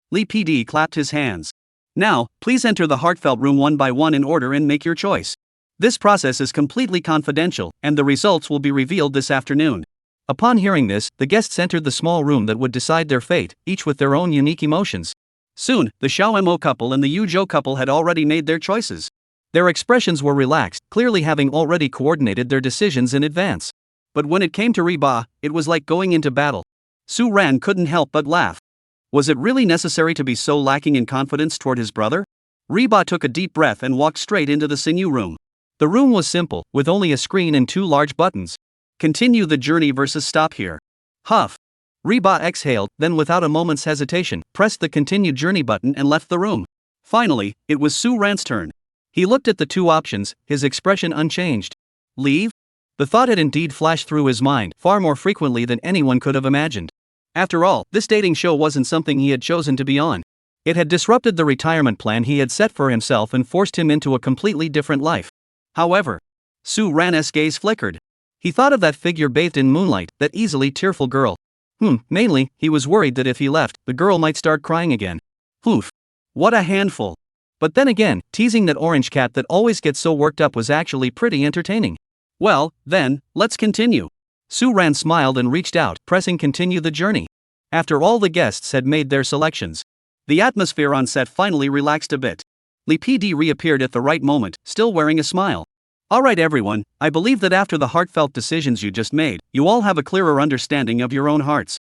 Lee PD clapped his hands. Now, please enter the heartfelt room one by one in order and make your choice. This process is completely confidential, and the results will be revealed this afternoon. Upon hearing this, the guests entered the small room that would decide their fate, each with their own unique emotions. Soon, the Xiao couple and the Yuzhou couple had already made their choices. Their expressions were relaxed, clearly having already coordinated their decisions in advance. But when it came to Reba, it was like going into battle. Suan couldn't help but laugh. Was it really necessary to be so lacking in confidence toward his brother? Reba took a deep breath and walked straight into the sinew room. The room was simple, with only a screen and 2 large buttons. Continue the journey versus stop here. Huff. Reba exhaled, then without a moment's hesitation, pressed the continue journey button and left the room. Finally, it was Suan's turn. He looked at the 2 options, his expression unchanged. Leave? The thought had indeed flashed through his mind, far more frequently than anyone could have imagined. After all, this dating show wasn't something he had chosen to be on. It had disrupted the retirement plan he had set for himself and forced him into a completely different life. However, Suan's gaze flickered. He thought of that figure bathed in moonlight, that easily tearful girl. Mainly, he was worried that if he left, the girl might start crying again. Oof. What a handful. But then again, teasing that orange cat that always gets so worked up was actually pretty entertaining. Well, then, let's continue. Suan smiled and reached out, pressing continue the journey. After all the guests had made their selections, the atmosphere on set finally relaxed a bit. Lee PD reappeared at the right moment, still wearing a smile. Alright everyone, I believe that after the heartfelt decisions you just made, you all have a clearer understanding of your own hearts.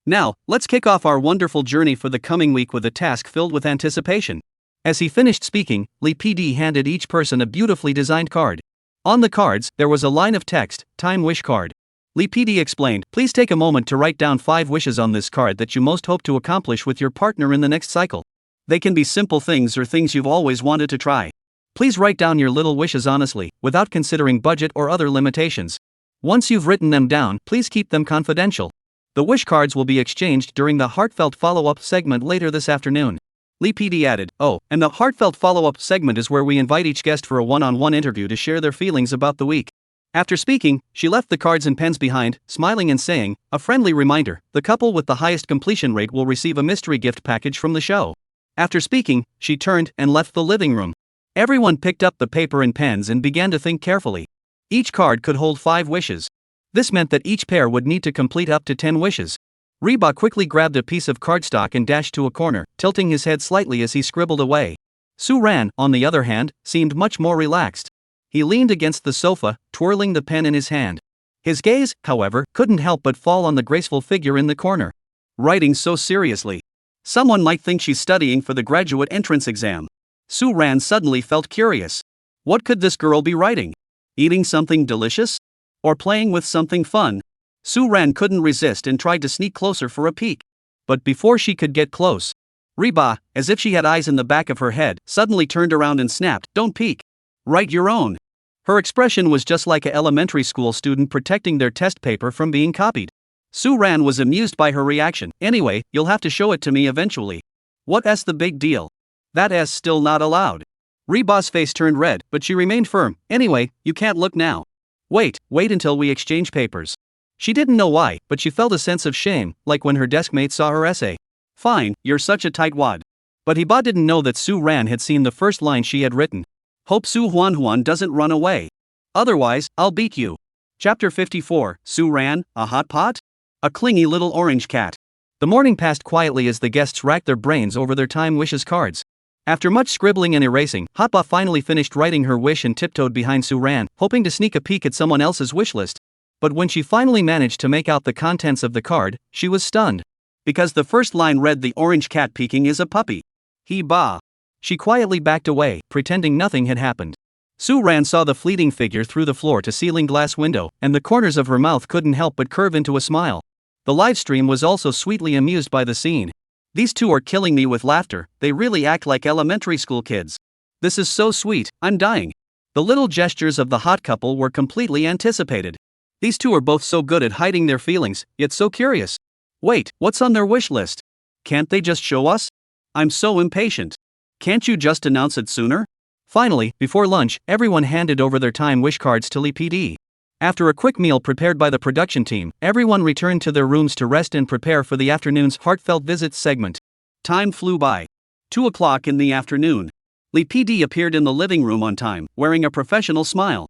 Now, let's kick off our wonderful journey for the coming week with a task filled with anticipation. As he finished speaking, Lee PD handed each person a beautifully designed card. On the cards, there was a line of text, Time Wish Card. Lee PD explained, please take a moment to write down 5 wishes on this card that you most hope to accomplish with your partner in the next cycle. They can be simple things or things you've always wanted to try. Please write down your little wishes honestly, without considering budget or other limitations. Once you've written them down, please keep them confidential. The wish cards will be exchanged during the heartfelt follow-up segment later this afternoon. Lee PD added, and the heartfelt follow-up segment is where we invite each guest for a one-on-one interview to share their feelings about the week. After speaking, she left the cards and pens behind, smiling and saying, a friendly reminder, the couple with the highest completion rate will receive a mystery gift package from the show. After speaking, she turned and left the living room. Everyone picked up the paper and pens and began to think carefully. Each card could hold 5 wishes. This meant that each pair would need to complete up to 10 wishes. Reba quickly grabbed a piece of cardstock and dashed to a corner, tilting his head slightly as he scribbled away. Suan, on the other hand, seemed much more relaxed. He leaned against the sofa, twirling the pen in his hand. His gaze, however, couldn't help but fall on the graceful figure in the corner. Writing so seriously. Someone might think she's studying for the graduate entrance exam. Suan suddenly felt curious. What could this girl be writing? Eating something delicious? Or playing with something fun? Suan couldn't resist and tried to sneak closer for a peek. But before she could get close, Reba, as if she had eyes in the back of her head, suddenly turned around and snapped, "Don't peek. Write your own." Her expression was just like an elementary school student protecting their test paper from being copied. Suan was amused by her reaction. "Anyway, you'll have to show it to me eventually." "What's the big deal? That's still not allowed." Reba's face turned red, but she remained firm. "Anyway, you can't look now. Wait until we exchange papers." She didn't know why, but she felt a sense of shame, like when her desk mate saw her essay. "Fine, you're such a tightwad." But Heba didn't know that Suan had seen the first line she had written. "Hope Suan doesn't run away. Otherwise, I'll beat you." Chapter 54, Suan, a hot pot? A clingy little orange cat. The morning passed quietly as the guests racked their brains over their time wishes cards. After much scribbling and erasing, Hotba finally finished writing her wish and tiptoed behind Suan, hoping to sneak a peek at someone else's wish list. But when she finally managed to make out the contents of the card, she was stunned. Because the first line read the orange cat peeking is a puppy. He ba. She quietly backed away, pretending nothing had happened. Suan saw the fleeting figure through the floor-to-ceiling glass window, and the corners of her mouth couldn't help but curve into a smile. The livestream was also sweetly amused by the scene. These two are killing me with laughter, they really act like elementary school kids. This is so sweet, I'm dying. The little gestures of the hot couple were completely anticipated. These two are both so good at hiding their feelings, yet so curious. Wait, what's on their wish list? Can't they just show us? I'm so impatient. Can't you just announce it sooner? Finally, before lunch, everyone handed over their time wish cards to Lee PD. After a quick meal prepared by the production team, everyone returned to their rooms to rest and prepare for the afternoon's heartfelt visits segment. Time flew by. 2 o'clock in the afternoon. Lee PD appeared in the living room on time, wearing a professional smile.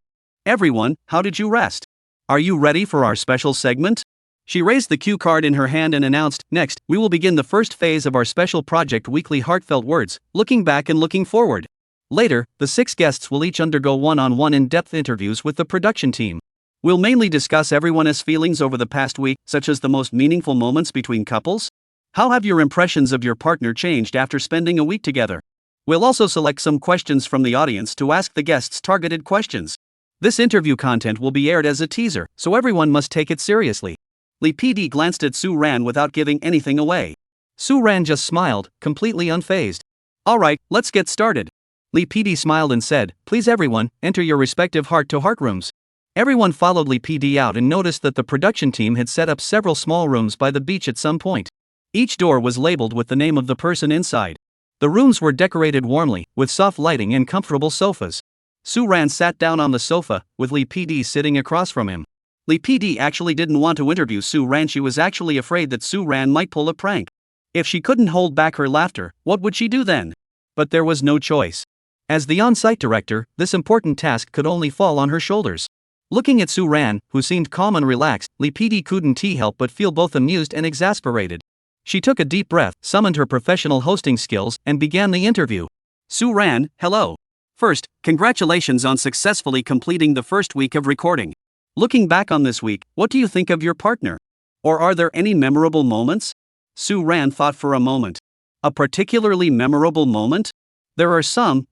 Everyone, how did you rest? Are you ready for our special segment? She raised the cue card in her hand and announced, next, we will begin the first phase of our special project weekly heartfelt words, looking back and looking forward. Later, the 6 guests will each undergo one-on-one in-depth interviews with the production team. We'll mainly discuss everyone's feelings over the past week, such as the most meaningful moments between couples. How have your impressions of your partner changed after spending a week together? We'll also select some questions from the audience to ask the guests targeted questions. This interview content will be aired as a teaser, so everyone must take it seriously. Lee PD glanced at Suan without giving anything away. Suan just smiled, completely unfazed. Alright, let's get started. Lee PD smiled and said, please everyone, enter your respective heart-to-heart rooms. Everyone followed Lee PD out and noticed that the production team had set up several small rooms by the beach at some point. Each door was labeled with the name of the person inside. The rooms were decorated warmly, with soft lighting and comfortable sofas. Suan sat down on the sofa, with Lee PD sitting across from him. Lee PD actually didn't want to interview Suan. She was actually afraid that Suan might pull a prank. If she couldn't hold back her laughter, what would she do then? But there was no choice. As the on-site director, this important task could only fall on her shoulders. Looking at Suan, who seemed calm and relaxed, Lee PD couldn't help but feel both amused and exasperated. She took a deep breath, summoned her professional hosting skills, and began the interview. Suan, hello. First, congratulations on successfully completing the first week of recording. Looking back on this week, what do you think of your partner? Or are there any memorable moments? Suan thought for a moment. A particularly memorable moment? There are some.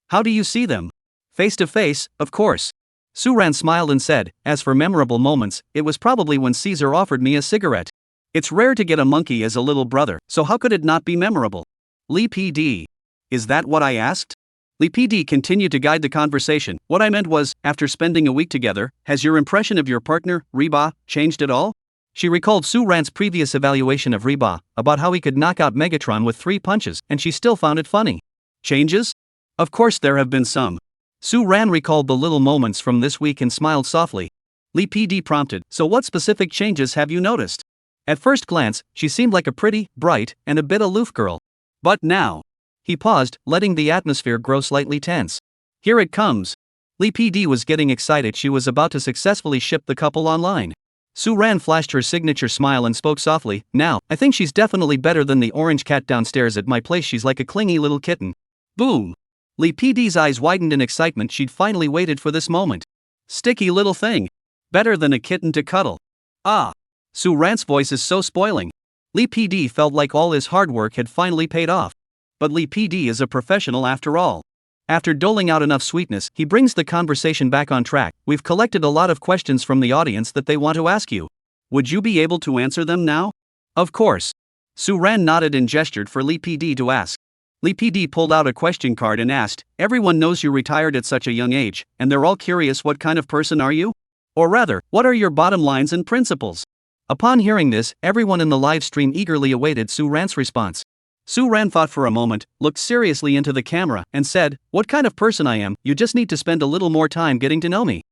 How do you see them? Face to face, of course. Suan smiled and said, as for memorable moments, it was probably when Caesar offered me a cigarette. It's rare to get a monkey as a little brother, so how could it not be memorable? Lee PD. Is that what I asked? Lee PD continued to guide the conversation. What I meant was, after spending a week together, has your impression of your partner, Reba, changed at all? She recalled Suran's previous evaluation of Reba, about how he could knock out Megatron with 3 punches, and she still found it funny. Changes? Of course there have been some. Suan recalled the little moments from this week and smiled softly. Lee PD prompted, so what specific changes have you noticed? At first glance, she seemed like a pretty, bright, and a bit aloof girl. But now. He paused, letting the atmosphere grow slightly tense. Here it comes. Lee PD was getting excited. She was about to successfully ship the couple online. Suan flashed her signature smile and spoke softly, now, I think she's definitely better than the orange cat downstairs at my place. She's like a clingy little kitten. Boom. Lee PD's eyes widened in excitement. She'd finally waited for this moment. Sticky little thing. Better than a kitten to cuddle. Ah. Suran's voice is so spoiling. Lee PD felt like all his hard work had finally paid off. But Lee PD is a professional after all. After doling out enough sweetness, he brings the conversation back on track. We've collected a lot of questions from the audience that they want to ask you. Would you be able to answer them now? Of course. Suan nodded and gestured for Lee PD to ask. Lee PD pulled out a question card and asked, everyone knows you retired at such a young age, and they're all curious, what kind of person are you? Or rather, what are your bottom lines and principles? Upon hearing this, everyone in the live stream eagerly awaited Suran's response. Suan thought for a moment, looked seriously into the camera, and said, what kind of person I am, you just need to spend a little more time getting to know me.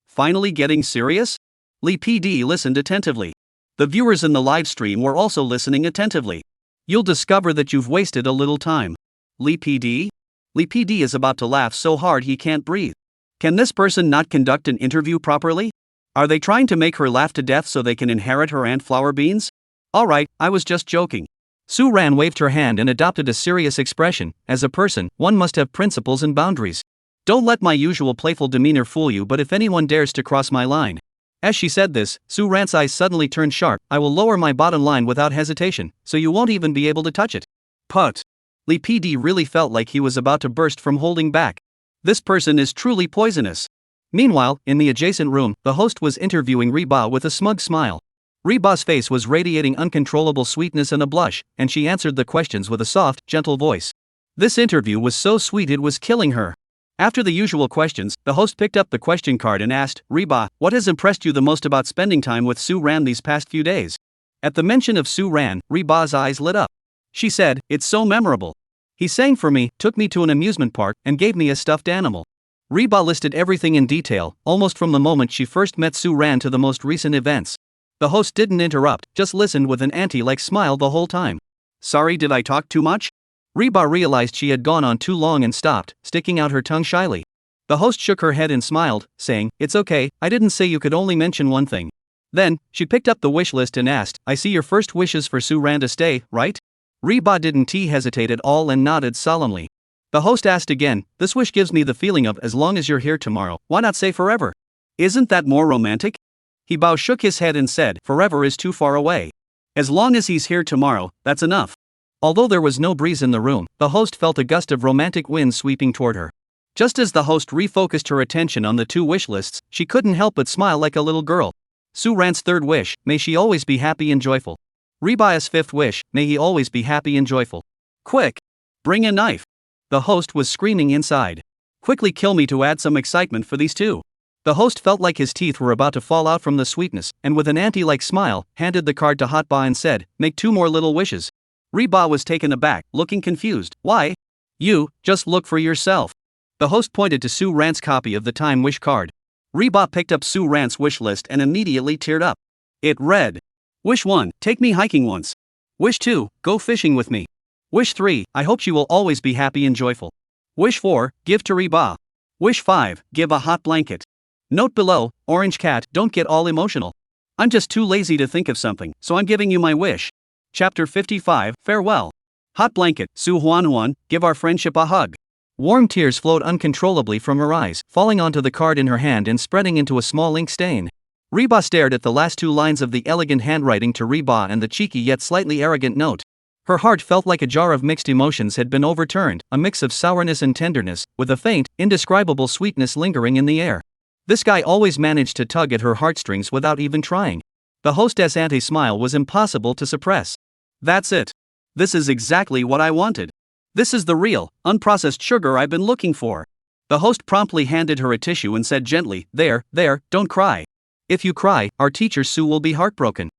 Finally getting serious? Lee PD listened attentively. The viewers in the live stream were also listening attentively. You'll discover that you've wasted a little time. Lee PD? Lee PD is about to laugh so hard he can't breathe. Can this person not conduct an interview properly? Are they trying to make her laugh to death so they can inherit her aunt flower beans? Alright, I was just joking. Suan waved her hand and adopted a serious expression. As a person, one must have principles and boundaries. Don't let my usual playful demeanor fool you, but if anyone dares to cross my line. As she said this, Suan's eyes suddenly turned sharp. I will lower my bottom line without hesitation, so you won't even be able to touch it. Put. Li PD really felt like he was about to burst from holding back. This person is truly poisonous. Meanwhile, in the adjacent room, the host was interviewing Reba with a smug smile. Reba's face was radiating uncontrollable sweetness and a blush, and she answered the questions with a soft, gentle voice. This interview was so sweet it was killing her. After the usual questions, the host picked up the question card and asked, Reba, what has impressed you the most about spending time with Suan these past few days? At the mention of Suan, Reba's eyes lit up. She said, it's so memorable. He sang for me, took me to an amusement park, and gave me a stuffed animal. Reba listed everything in detail, almost from the moment she first met Suan to the most recent events. The host didn't interrupt, just listened with an auntie-like smile the whole time. Sorry, did I talk too much? Reba realized she had gone on too long and stopped, sticking out her tongue shyly. The host shook her head and smiled, saying, it's okay, I didn't say you could only mention one thing. Then, she picked up the wish list and asked, I see your first wishes for Suan to stay, right? Reba didn't hesitate at all and nodded solemnly. The host asked again, this wish gives me the feeling of as long as you're here tomorrow, why not say forever? Isn't that more romantic? Hibao shook his head and said, forever is too far away. As long as he's here tomorrow, that's enough. Although there was no breeze in the room, the host felt a gust of romantic wind sweeping toward her. Just as the host refocused her attention on the two wish lists, she couldn't help but smile like a little girl. Suan's third wish, may she always be happy and joyful. Reba's fifth wish, may he always be happy and joyful. Quick! Bring a knife! The host was screaming inside. Quickly kill me to add some excitement for these two. The host felt like his teeth were about to fall out from the sweetness, and with an auntie-like smile, handed the card to Hotba and said, make 2 more little wishes. Reba was taken aback, looking confused. Why? You, just look for yourself. The host pointed to Suan's copy of the time wish card. Reba picked up Suan's wish list and immediately teared up. It read, Wish 1, take me hiking once. Wish 2, go fishing with me. Wish 3, I hope she will always be happy and joyful. Wish 4, give to Reba. Wish 5, give a hot blanket. Note below, Orange Cat, don't get all emotional. I'm just too lazy to think of something, so I'm giving you my wish. Chapter 55, Farewell. Hot blanket, Suan, give our friendship a hug. Warm tears flowed uncontrollably from her eyes, falling onto the card in her hand and spreading into a small ink stain. Reba stared at the last 2 lines of the elegant handwriting to Reba and the cheeky yet slightly arrogant note. Her heart felt like a jar of mixed emotions had been overturned, a mix of sourness and tenderness, with a faint, indescribable sweetness lingering in the air. This guy always managed to tug at her heartstrings without even trying. The hostess' anti-smile was impossible to suppress. That's it. This is exactly what I wanted. This is the real, unprocessed sugar I've been looking for. The host promptly handed her a tissue and said gently, there, don't cry. If you cry, our teacher Sue will be heartbroken.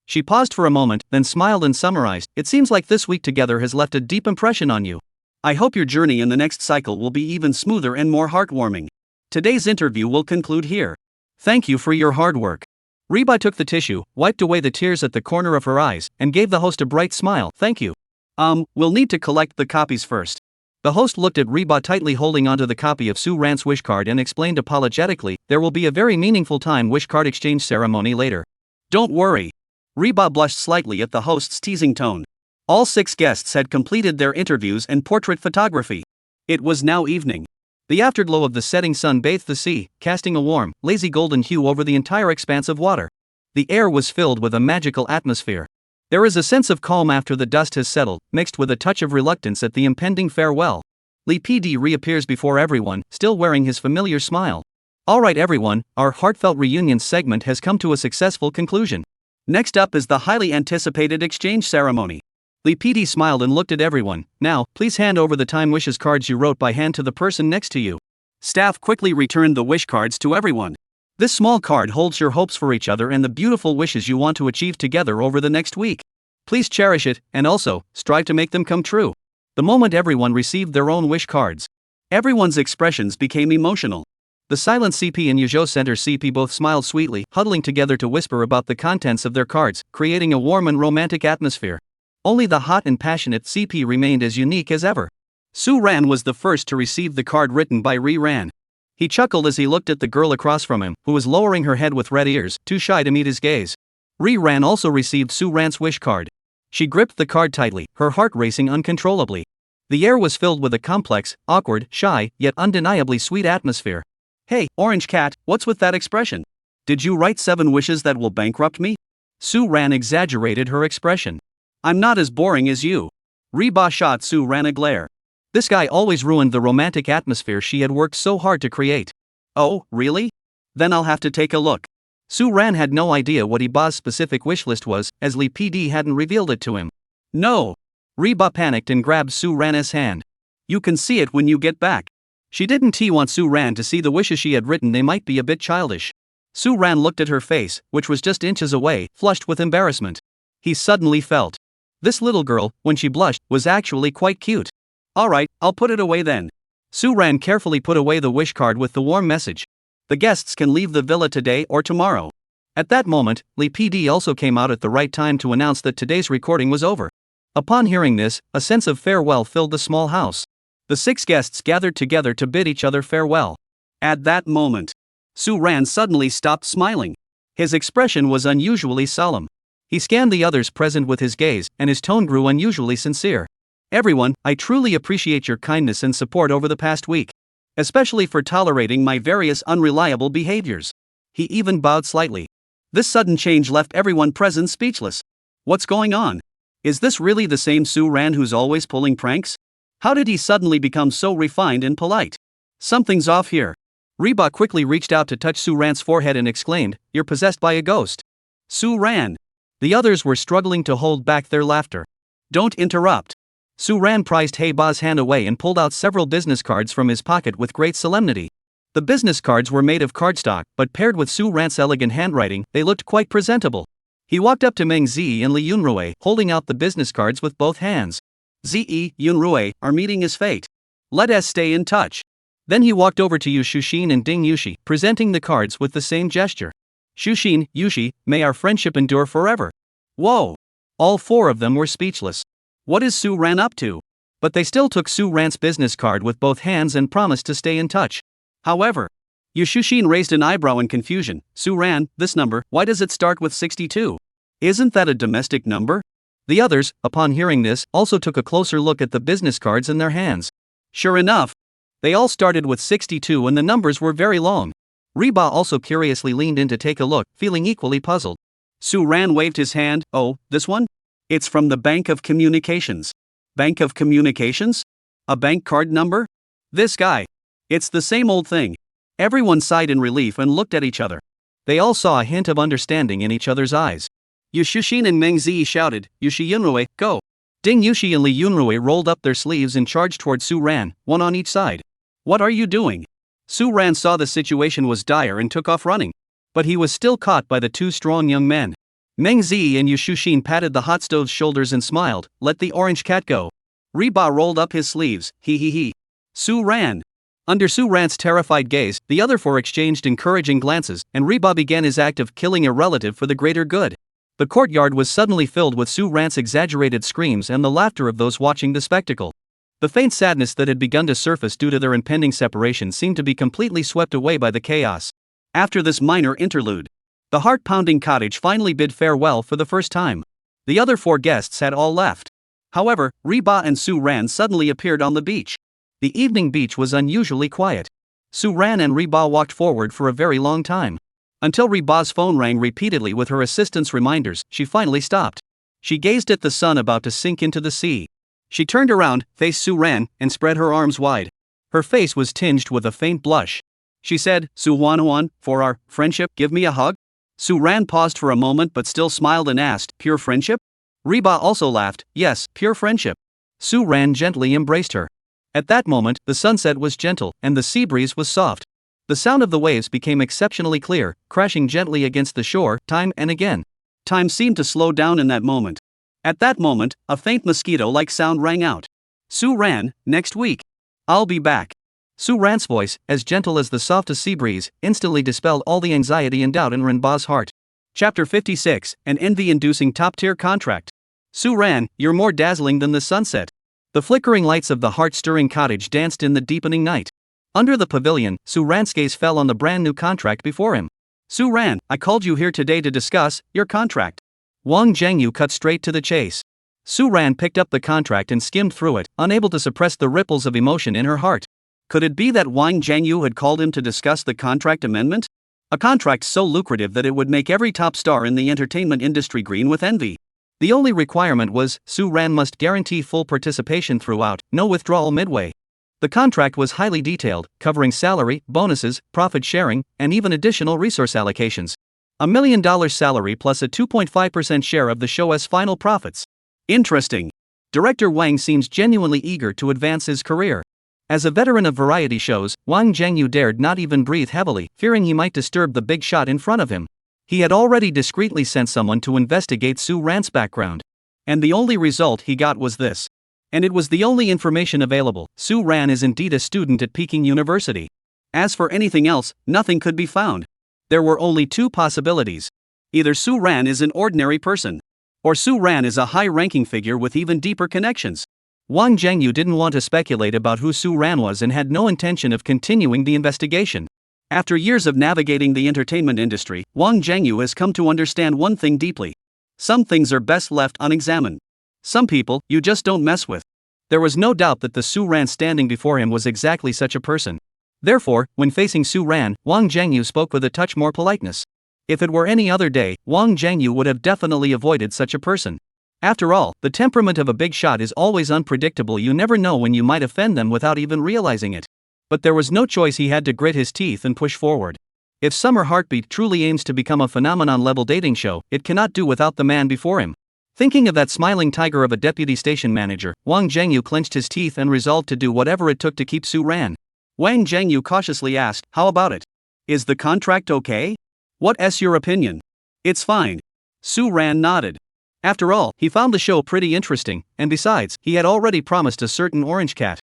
She paused for a moment, then smiled and summarized, it seems like this week together has left a deep impression on you. I hope your journey in the next cycle will be even smoother and more heartwarming. Today's interview will conclude here. Thank you for your hard work. Reba took the tissue, wiped away the tears at the corner of her eyes, and gave the host a bright smile. Thank you. We'll need to collect the copies first. The host looked at Reba tightly holding onto the copy of Suan's wish card and explained apologetically, there will be a very meaningful time wish card exchange ceremony later. Don't worry. Reba blushed slightly at the host's teasing tone. All 6 guests had completed their interviews and portrait photography. It was now evening. The afterglow of the setting sun bathed the sea, casting a warm, lazy golden hue over the entire expanse of water. The air was filled with a magical atmosphere. There is a sense of calm after the dust has settled, mixed with a touch of reluctance at the impending farewell. Li PD reappears before everyone, still wearing his familiar smile. Alright everyone, our heartfelt reunion segment has come to a successful conclusion. Next up is the highly anticipated exchange ceremony. Li PD smiled and looked at everyone. Now, please hand over the time wishes cards you wrote by hand to the person next to you. Staff quickly returned the wish cards to everyone. This small card holds your hopes for each other and the beautiful wishes you want to achieve together over the next week. Please cherish it, and also, strive to make them come true. The moment everyone received their own wish cards, everyone's expressions became emotional. The silent CP and Yuzhou Center CP both smiled sweetly, huddling together to whisper about the contents of their cards, creating a warm and romantic atmosphere. Only the hot and passionate CP remained as unique as ever. Suan was the first to receive the card written by Ran. He chuckled as he looked at the girl across from him, who was lowering her head with red ears, too shy to meet his gaze. Ran also received Suan's wish card. She gripped the card tightly, her heart racing uncontrollably. The air was filled with a complex, awkward, shy, yet undeniably sweet atmosphere. Hey, Orange Cat, what's with that expression? Did you write 7 wishes that will bankrupt me? Suan exaggerated her expression. I'm not as boring as you. Reba shot Suan a glare. This guy always ruined the romantic atmosphere she had worked so hard to create. Oh, really? Then I'll have to take a look. Suan had no idea what Reba's specific wish list was, as Lee PD hadn't revealed it to him. No. Reba panicked and grabbed Suan's hand. You can see it when you get back. She didn't want Suan to see the wishes she had written, they might be a bit childish. Suan looked at her face, which was just inches away, flushed with embarrassment. He suddenly felt. This little girl, when she blushed, was actually quite cute. Alright, I'll put it away then. Suan carefully put away the wish card with the warm message. The guests can leave the villa today or tomorrow. At that moment, Lee PD also came out at the right time to announce that today's recording was over. Upon hearing this, a sense of farewell filled the small house. The 6 guests gathered together to bid each other farewell. At that moment, Suan suddenly stopped smiling. His expression was unusually solemn. He scanned the others present with his gaze, and his tone grew unusually sincere. Everyone, I truly appreciate your kindness and support over the past week. Especially for tolerating my various unreliable behaviors. He even bowed slightly. This sudden change left everyone present speechless. What's going on? Is this really the same Suan who's always pulling pranks? How did he suddenly become so refined and polite? Something's off here. Reba quickly reached out to touch Suan's forehead and exclaimed, You're possessed by a ghost. Suan. The others were struggling to hold back their laughter. Don't interrupt. Suan prized Heba's hand away and pulled out several business cards from his pocket with great solemnity. The business cards were made of cardstock, but paired with Suan's elegant handwriting, they looked quite presentable. He walked up to Meng Zi and Li Yunrui, holding out the business cards with both hands. Zi, Yunrui, our meeting is fate. Let us stay in touch. Then he walked over to Yu Shuxin and Ding Yushi, presenting the cards with the same gesture. Shuxin, Yushi, may our friendship endure forever. Whoa! All 4 of them were speechless. What is Suan up to? But they still took Suan's business card with both hands and promised to stay in touch. However, Yu Shuxin raised an eyebrow in confusion. Suan, this number, why does it start with 62? Isn't that a domestic number? The others, upon hearing this, also took a closer look at the business cards in their hands. Sure enough, they all started with 62 and the numbers were very long. Reba also curiously leaned in to take a look, feeling equally puzzled. Suan waved his hand. Oh, this one? It's from the Bank of Communications. Bank of Communications? A bank card number? This guy. It's the same old thing. Everyone sighed in relief and looked at each other. They all saw a hint of understanding in each other's eyes. Yu Shuxin and Meng Zi shouted, Yushi Yunrui, go! Ding Yushi and Li Yunrui rolled up their sleeves and charged toward Suan, one on each side. What are you doing? Suan saw the situation was dire and took off running. But he was still caught by the 2 strong young men. Meng Zi and Yu Shuxin patted the hot stove's shoulders and smiled, let the Orange Cat go. Reba rolled up his sleeves, he. Suan. Under Suan's terrified gaze, the other 4 exchanged encouraging glances, and Reba began his act of killing a relative for the greater good. The courtyard was suddenly filled with Suan's exaggerated screams and the laughter of those watching the spectacle. The faint sadness that had begun to surface due to their impending separation seemed to be completely swept away by the chaos. After this minor interlude, the heart-pounding cottage finally bid farewell for the first time. The other 4 guests had all left. However, Reba and Suan suddenly appeared on the beach. The evening beach was unusually quiet. Suan and Reba walked forward for a very long time. Until Reba's phone rang repeatedly with her assistant's reminders, she finally stopped. She gazed at the sun about to sink into the sea. She turned around, faced Suan, and spread her arms wide. Her face was tinged with a faint blush. She said, Suan, for our friendship, give me a hug? Suan paused for a moment but still smiled and asked, pure friendship? Reba also laughed, yes, pure friendship. Suan gently embraced her. At that moment, the sunset was gentle, and the sea breeze was soft. The sound of the waves became exceptionally clear, crashing gently against the shore, time and again. Time seemed to slow down in that moment. At that moment, a faint mosquito-like sound rang out. Suan, next week. I'll be back. Suan's voice, as gentle as the softest sea breeze, instantly dispelled all the anxiety and doubt in Renba's heart. Chapter 56, an envy-inducing top-tier contract. Suan, you're more dazzling than the sunset. The flickering lights of the heart-stirring cottage danced in the deepening night. Under the pavilion, Suan's gaze fell on the brand new contract before him. Suan, I called you here today to discuss your contract. Wang Zhengyu cut straight to the chase. Suan picked up the contract and skimmed through it, unable to suppress the ripples of emotion in her heart. Could it be that Wang Zhengyu had called him to discuss the contract amendment? A contract so lucrative that it would make every top star in the entertainment industry green with envy. The only requirement was, Suan must guarantee full participation throughout, no withdrawal midway. The contract was highly detailed, covering salary, bonuses, profit sharing, and even additional resource allocations. $1 million salary plus a 2.5% share of the show's final profits. Interesting. Director Wang seems genuinely eager to advance his career. As a veteran of variety shows, Wang Zhengyu dared not even breathe heavily, fearing he might disturb the big shot in front of him. He had already discreetly sent someone to investigate Suan's background. And the only result he got was this. And it was the only information available. Suan is indeed a student at Peking University. As for anything else, nothing could be found. There were only two possibilities. Either Suan is an ordinary person, or Suan is a high-ranking figure with even deeper connections. Wang Zhengyu didn't want to speculate about who Suan was and had no intention of continuing the investigation. After years of navigating the entertainment industry, Wang Zhengyu has come to understand one thing deeply. Some things are best left unexamined. Some people, you just don't mess with. There was no doubt that the Suan standing before him was exactly such a person. Therefore, when facing Suan, Wang Zhengyu spoke with a touch more politeness. If it were any other day, Wang Zhengyu would have definitely avoided such a person. After all, the temperament of a big shot is always unpredictable. You never know when you might offend them without even realizing it. But there was no choice, he had to grit his teeth and push forward. If Summer Heartbeat truly aims to become a phenomenon-level dating show, it cannot do without the man before him. Thinking of that smiling tiger of a deputy station manager, Wang Zhengyu clenched his teeth and resolved to do whatever it took to keep Suan. Wang Zhengyu cautiously asked, how about it? Is the contract okay? What's your opinion? It's fine. Suan nodded. After all, he found the show pretty interesting, and besides, he had already promised a certain orange cat.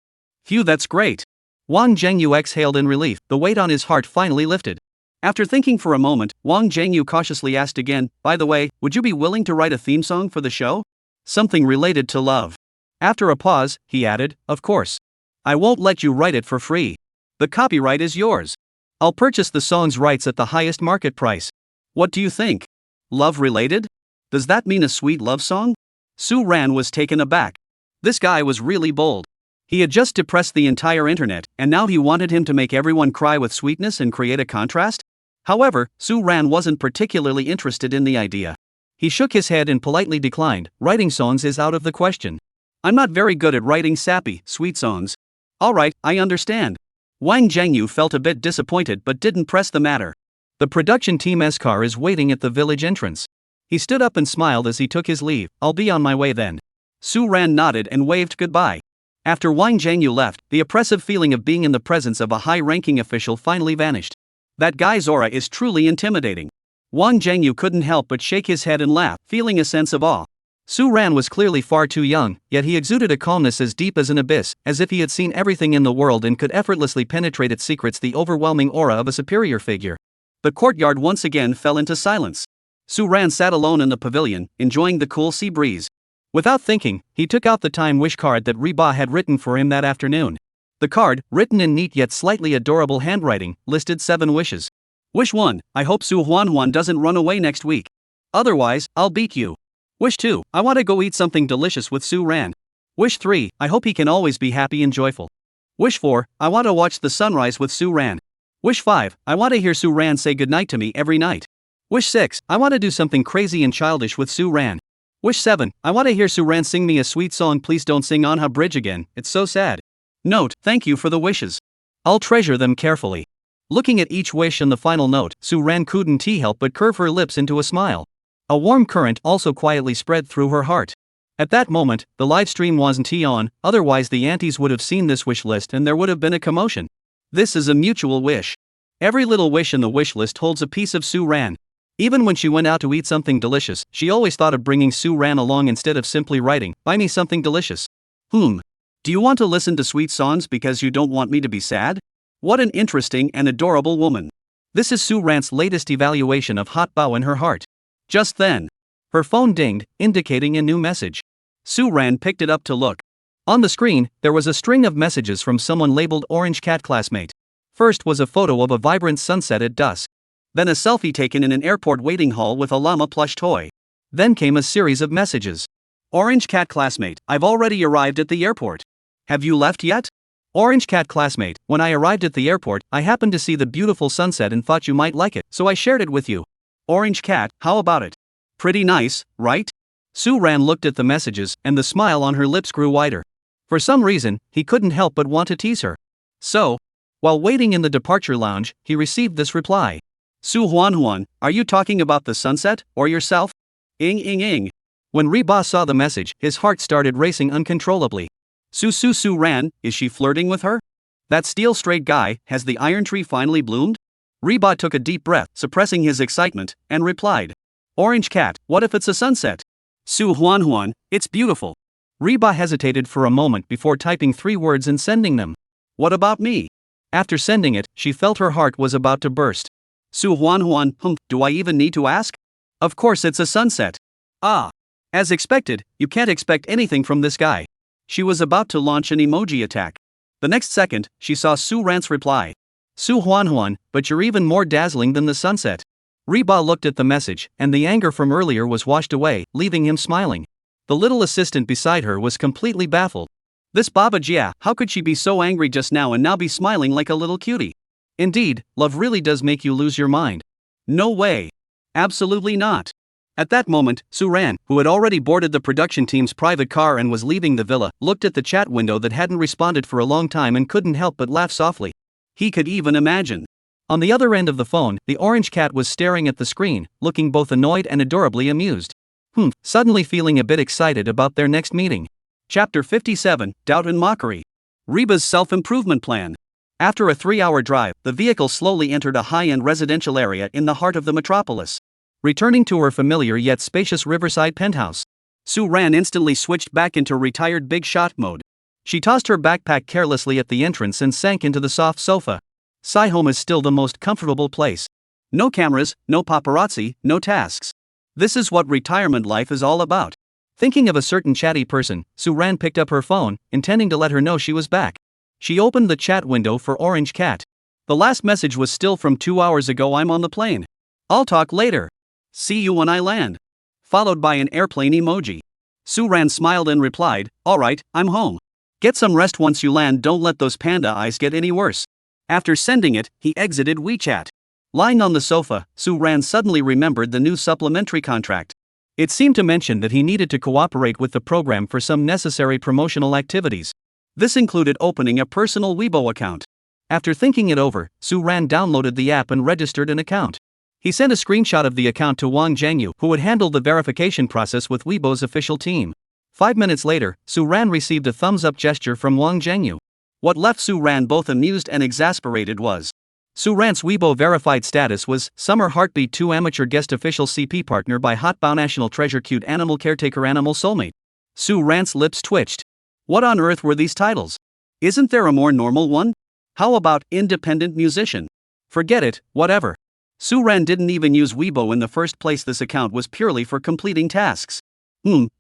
Phew, that's great. Wang Zhengyu exhaled in relief, the weight on his heart finally lifted. After thinking for a moment, Wang Zhengyu cautiously asked again, by the way, would you be willing to write a theme song for the show? Something related to love. After a pause, he added, of course. I won't let you write it for free. The copyright is yours. I'll purchase the song's rights at the highest market price. What do you think? Love related? Does that mean a sweet love song? Suan was taken aback. This guy was really bold. He had just depressed the entire internet, and now he wanted him to make everyone cry with sweetness and create a contrast? However, Suan wasn't particularly interested in the idea. He shook his head and politely declined, writing songs is out of the question. I'm not very good at writing sappy, sweet songs. Alright, I understand. Wang Zhengyu felt a bit disappointed but didn't press the matter. The production team's car is waiting at the village entrance. He stood up and smiled as he took his leave. I'll be on my way then. Suan nodded and waved goodbye. After Wang Zhengyu left, the oppressive feeling of being in the presence of a high-ranking official finally vanished. That guy's aura is truly intimidating. Wang Zhengyu couldn't help but shake his head and laugh, feeling a sense of awe. Suan was clearly far too young, yet he exuded a calmness as deep as an abyss, as if he had seen everything in the world and could effortlessly penetrate its secrets, the overwhelming aura of a superior figure. The courtyard once again fell into silence. Suan sat alone in the pavilion, enjoying the cool sea breeze. Without thinking, he took out the time wish card that Reba had written for him that afternoon. The card, written in neat yet slightly adorable handwriting, listed 7 wishes. Wish 1, I hope Suan doesn't run away next week. Otherwise, I'll beat you. Wish 2, I want to go eat something delicious with Suan. Wish 3, I hope he can always be happy and joyful. Wish 4, I want to watch the sunrise with Suan. Wish 5, I want to hear Suan say goodnight to me every night. Wish 6, I want to do something crazy and childish with Suan. Wish 7, I want to hear Suan sing me a sweet song. Please don't sing Manhwa Bridge again, it's so sad. Note, thank you for the wishes. I'll treasure them carefully. Looking at each wish and the final note, Suan couldn't help but curve her lips into a smile. A warm current also quietly spread through her heart. At that moment, the live stream wasn't on, otherwise the aunties would have seen this wish list and there would have been a commotion. This is a mutual wish. Every little wish in the wish list holds a piece of Suan. Even when she went out to eat something delicious, she always thought of bringing Suan along instead of simply writing, buy me something delicious. Do you want to listen to sweet songs because you don't want me to be sad? What an interesting and adorable woman. This is Suan's latest evaluation of hot bao in her heart. Just then, her phone dinged, indicating a new message. Suan picked it up to look. On the screen, there was a string of messages from someone labeled Orange Cat Classmate. First was a photo of a vibrant sunset at dusk. Then a selfie taken in an airport waiting hall with a llama plush toy. Then came a series of messages. Orange Cat classmate, I've already arrived at the airport. Have you left yet? Orange Cat classmate, when I arrived at the airport, I happened to see the beautiful sunset and thought you might like it, so I shared it with you. Orange Cat, how about it? Pretty nice, right? Suan looked at the messages, and the smile on her lips grew wider. For some reason, he couldn't help but want to tease her. So, while waiting in the departure lounge, he received this reply. Suan, are you talking about the sunset, or yourself? Ing. When Reba saw the message, his heart started racing uncontrollably. Suan, is she flirting with her? That steel-straight guy, has the iron tree finally bloomed? Reba took a deep breath, suppressing his excitement, and replied. Orange Cat, what if it's a sunset? Suan, it's beautiful. Reba hesitated for a moment before typing 3 words and sending them. What about me? After sending it, she felt her heart was about to burst. Suan, do I even need to ask? Of course it's a sunset. Ah. As expected, you can't expect anything from this guy. She was about to launch an emoji attack. The next second, she saw Suan's reply. Suan, but you're even more dazzling than the sunset. Reba looked at the message, and the anger from earlier was washed away, leaving him smiling. The little assistant beside her was completely baffled. This Baba Jia, how could she be so angry just now and now be smiling like a little cutie? Indeed, love really does make you lose your mind. No way. Absolutely not. At that moment, Suan, who had already boarded the production team's private car and was leaving the villa, looked at the chat window that hadn't responded for a long time and couldn't help but laugh softly. He could even imagine. On the other end of the phone, the orange cat was staring at the screen, looking both annoyed and adorably amused. Suddenly feeling a bit excited about their next meeting. Chapter 57, Doubt and Mockery. Reba's self-improvement plan. After a 3-hour drive, the vehicle slowly entered a high-end residential area in the heart of the metropolis. Returning to her familiar yet spacious riverside penthouse, Suan instantly switched back into retired big shot mode. She tossed her backpack carelessly at the entrance and sank into the soft sofa. Home is still the most comfortable place. No cameras, no paparazzi, no tasks. This is what retirement life is all about. Thinking of a certain chatty person, Suan picked up her phone, intending to let her know she was back. She opened the chat window for Orange Cat. The last message was still from 2 hours ago. I'm on the plane. I'll talk later. See you when I land. Followed by an airplane emoji. Suan smiled and replied, alright, I'm home. Get some rest once you land, don't let those panda eyes get any worse. After sending it, he exited WeChat. Lying on the sofa, Suan suddenly remembered the new supplementary contract. It seemed to mention that he needed to cooperate with the program for some necessary promotional activities. This included opening a personal Weibo account. After thinking it over, Suan downloaded the app and registered an account. He sent a screenshot of the account to Wang Zhengyu, who would handle the verification process with Weibo's official team. 5 minutes later, Suan received a thumbs-up gesture from Wang Zhengyu. What left Suan both amused and exasperated was Suan's Weibo verified status was Summer Heartbeat 2 Amateur Guest Official CP Partner by Hot Bao National Treasure Cute Animal Caretaker Animal Soulmate. Suan's lips twitched. What on earth were these titles? Isn't there a more normal one? How about Independent Musician? Forget it, whatever. Suan didn't even use Weibo in the first place. This account was purely for completing tasks.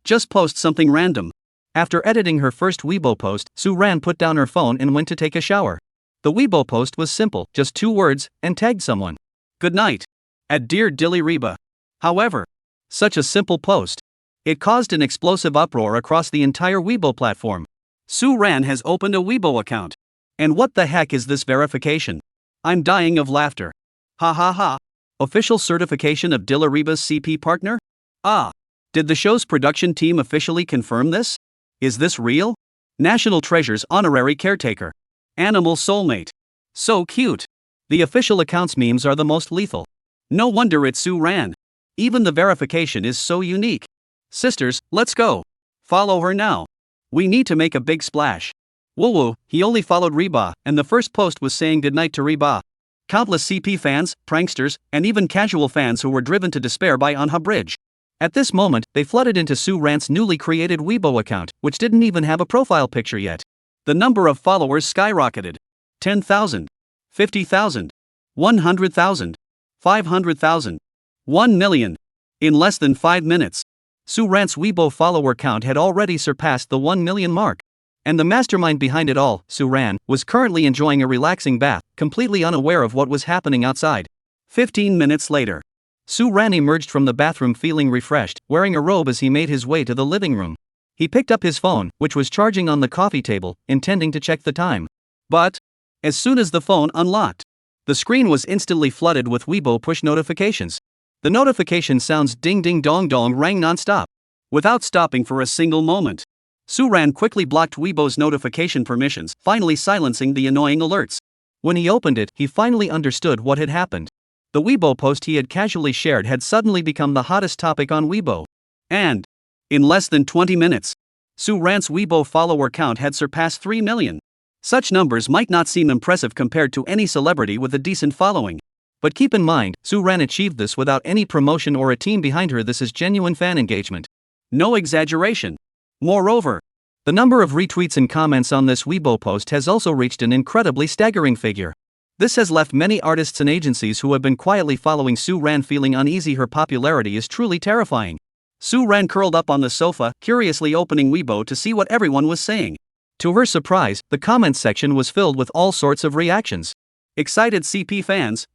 Just post something random. After editing her first Weibo post, Suan put down her phone and went to take a shower. The Weibo post was simple, just 2 words, and tagged someone. Good night. At Dear Dilly Reba. However, such a simple post. It caused an explosive uproar across the entire Weibo platform. Suan has opened a Weibo account. And what the heck is this verification? I'm dying of laughter. Ha ha ha. Official certification of Dilariba's CP partner? Ah. Did the show's production team officially confirm this? Is this real? National Treasure's honorary caretaker. Animal soulmate. So cute. The official account's memes are the most lethal. No wonder it's Suan. Even the verification is so unique. Sisters, let's go. Follow her now. We need to make a big splash. Woo, he only followed Reba, and the first post was saying goodnight to Reba. Countless CP fans, pranksters, and even casual fans who were driven to despair by Manhwa Bridge. At this moment, they flooded into Suan's newly created Weibo account, which didn't even have a profile picture yet. The number of followers skyrocketed. 10,000. 50,000. 100,000. 500,000. 1 million. In less than 5 minutes, Suan's Weibo follower count had already surpassed the 1 million mark. And the mastermind behind it all, Suan, was currently enjoying a relaxing bath, completely unaware of what was happening outside. 15 minutes later, Suan emerged from the bathroom feeling refreshed, wearing a robe as he made his way to the living room. He picked up his phone, which was charging on the coffee table, intending to check the time. But, as soon as the phone unlocked, the screen was instantly flooded with Weibo push notifications. The notification sounds ding ding dong dong rang non-stop, without stopping for a single moment. Suan quickly blocked Weibo's notification permissions, finally silencing the annoying alerts. When he opened it, he finally understood what had happened. The Weibo post he had casually shared had suddenly become the hottest topic on Weibo. And, in less than 20 minutes, Suan's Weibo follower count had surpassed 3 million. Such numbers might not seem impressive compared to any celebrity with a decent following. But keep in mind, Suan achieved this without any promotion or a team behind her. This is genuine fan engagement. No exaggeration. Moreover, the number of retweets and comments on this Weibo post has also reached an incredibly staggering figure. This has left many artists and agencies who have been quietly following Suan feeling uneasy. Her popularity is truly terrifying. Suan curled up on the sofa, curiously opening Weibo to see what everyone was saying. To her surprise, the comments section was filled with all sorts of reactions. Excited CP fans,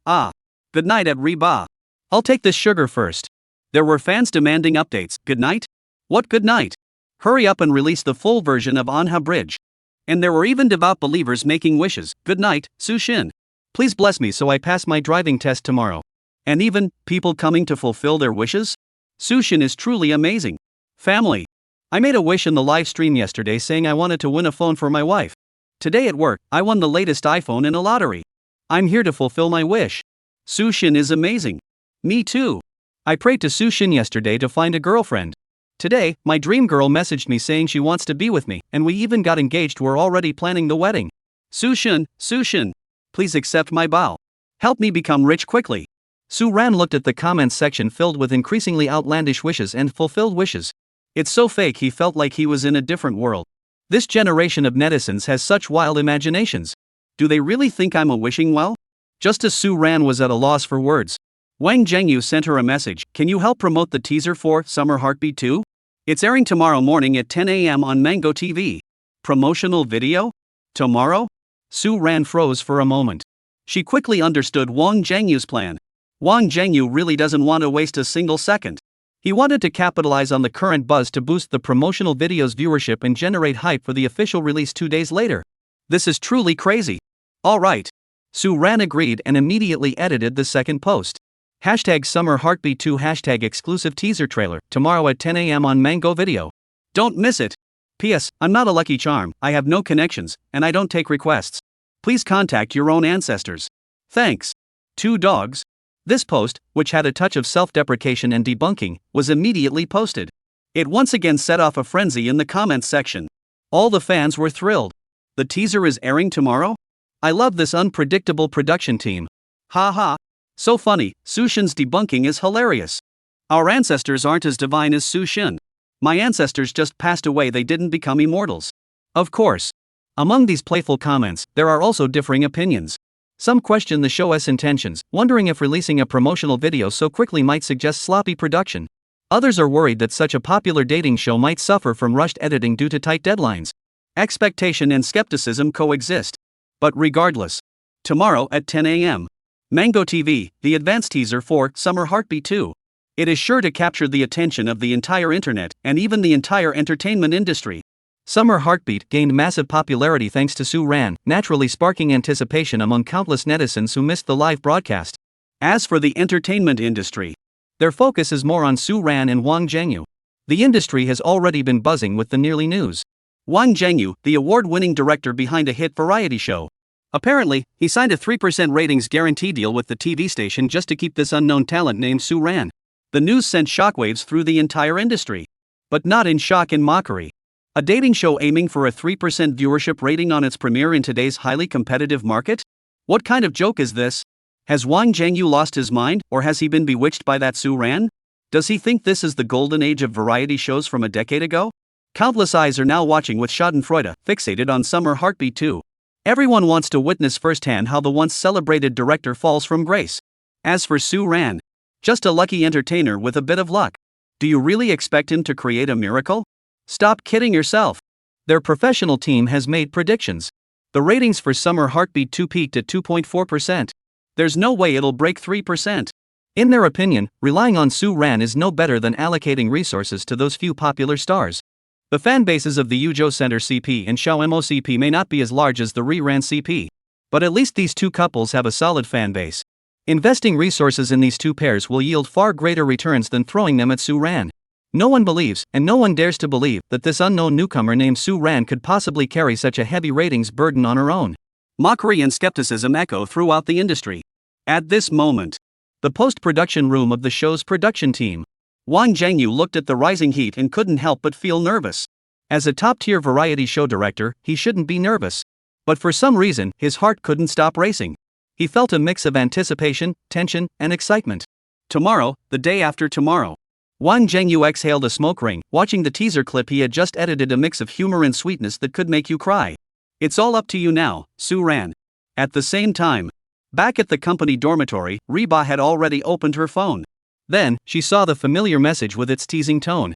good night at Reba. I'll take this sugar first. There were fans demanding updates. Good night? What good night? Hurry up and release the full version of Manhwa Bridge. And there were even devout believers making wishes. Good night, Sushin. Please bless me so I pass my driving test tomorrow. And even people coming to fulfill their wishes? Sushin is truly amazing. Family. I made a wish in the live stream yesterday saying I wanted to win a phone for my wife. Today at work, I won the latest iPhone in a lottery. I'm here to fulfill my wish. Sushin is amazing. Me too. I prayed to Sushin yesterday to find a girlfriend. Today, my dream girl messaged me saying she wants to be with me, and we even got engaged. We're already planning the wedding. Sushin, please accept my bow. Help me become rich quickly. Suan looked at the comments section filled with increasingly outlandish wishes and fulfilled wishes. It's so fake he felt like he was in a different world. This generation of netizens has such wild imaginations. Do they really think I'm a wishing well? Just as Suan was at a loss for words, Wang Zhengyu sent her a message. Can you help promote the teaser for Summer Heartbeat 2? It's airing tomorrow morning at 10 a.m. on Mango TV. Promotional video? Tomorrow? Suan froze for a moment. She quickly understood Wang Zhengyu's plan. Wang Zhengyu really doesn't want to waste a single second. He wanted to capitalize on the current buzz to boost the promotional video's viewership and generate hype for the official release 2 days later. This is truly crazy. All right. Suan agreed and immediately edited the second post. #Summer Heartbeat 2 #exclusive teaser trailer, tomorrow at 10 a.m. on Mango Video. Don't miss it. P.S. I'm not a lucky charm, I have no connections, and I don't take requests. Please contact your own ancestors. Thanks. 2 dogs. This post, which had a touch of self-deprecation and debunking, was immediately posted. It once again set off a frenzy in the comments section. All the fans were thrilled. The teaser is airing tomorrow? I love this unpredictable production team. Ha. So funny, Sushin's debunking is hilarious. Our ancestors aren't as divine as Sushin. My ancestors just passed away, they didn't become immortals. Of course. Among these playful comments, there are also differing opinions. Some question the show's intentions, wondering if releasing a promotional video so quickly might suggest sloppy production. Others are worried that such a popular dating show might suffer from rushed editing due to tight deadlines. Expectation and skepticism coexist. But regardless, tomorrow at 10 a.m. Mango TV, the advanced teaser for Summer Heartbeat 2. It is sure to capture the attention of the entire internet and even the entire entertainment industry. Summer Heartbeat gained massive popularity thanks to Suan, naturally sparking anticipation among countless netizens who missed the live broadcast. As for the entertainment industry, their focus is more on Suan and Wang Zhengyu. The industry has already been buzzing with the nearly news. Wang Zhengyu, the award-winning director behind a hit variety show. Apparently, he signed a 3% ratings guarantee deal with the TV station just to keep this unknown talent named Suan. The news sent shockwaves through the entire industry. But not in shock and mockery. A dating show aiming for a 3% viewership rating on its premiere in today's highly competitive market? What kind of joke is this? Has Wang Zhengyu lost his mind, or has he been bewitched by that Suan? Does he think this is the golden age of variety shows from a decade ago? Countless eyes are now watching with schadenfreude, fixated on Summer Heartbeat 2. Everyone wants to witness firsthand how the once celebrated director falls from grace. As for Suan, just a lucky entertainer with a bit of luck. Do you really expect him to create a miracle? Stop kidding yourself. Their professional team has made predictions. The ratings for Summer Heartbeat 2 peaked at 2.4%. There's no way it'll break 3%. In their opinion, relying on Suan is no better than allocating resources to those few popular stars. The fan bases of the Yujo Center CP and Xiaomo CP may not be as large as the Riran CP. But at least these two couples have a solid fan base. Investing resources in these two pairs will yield far greater returns than throwing them at Suan. No one believes, and no one dares to believe, that this unknown newcomer named Suan could possibly carry such a heavy ratings burden on her own. Mockery and skepticism echo throughout the industry. At this moment, the post-production room of the show's production team, Wang Zhengyu looked at the rising heat and couldn't help but feel nervous. As a top-tier variety show director, he shouldn't be nervous. But for some reason, his heart couldn't stop racing. He felt a mix of anticipation, tension, and excitement. Tomorrow, the day after tomorrow. Wang Zhengyu exhaled a smoke ring, watching the teaser clip he had just edited, a mix of humor and sweetness that could make you cry. It's all up to you now, Suan. At the same time, back at the company dormitory, Reba had already opened her phone. Then, she saw the familiar message with its teasing tone.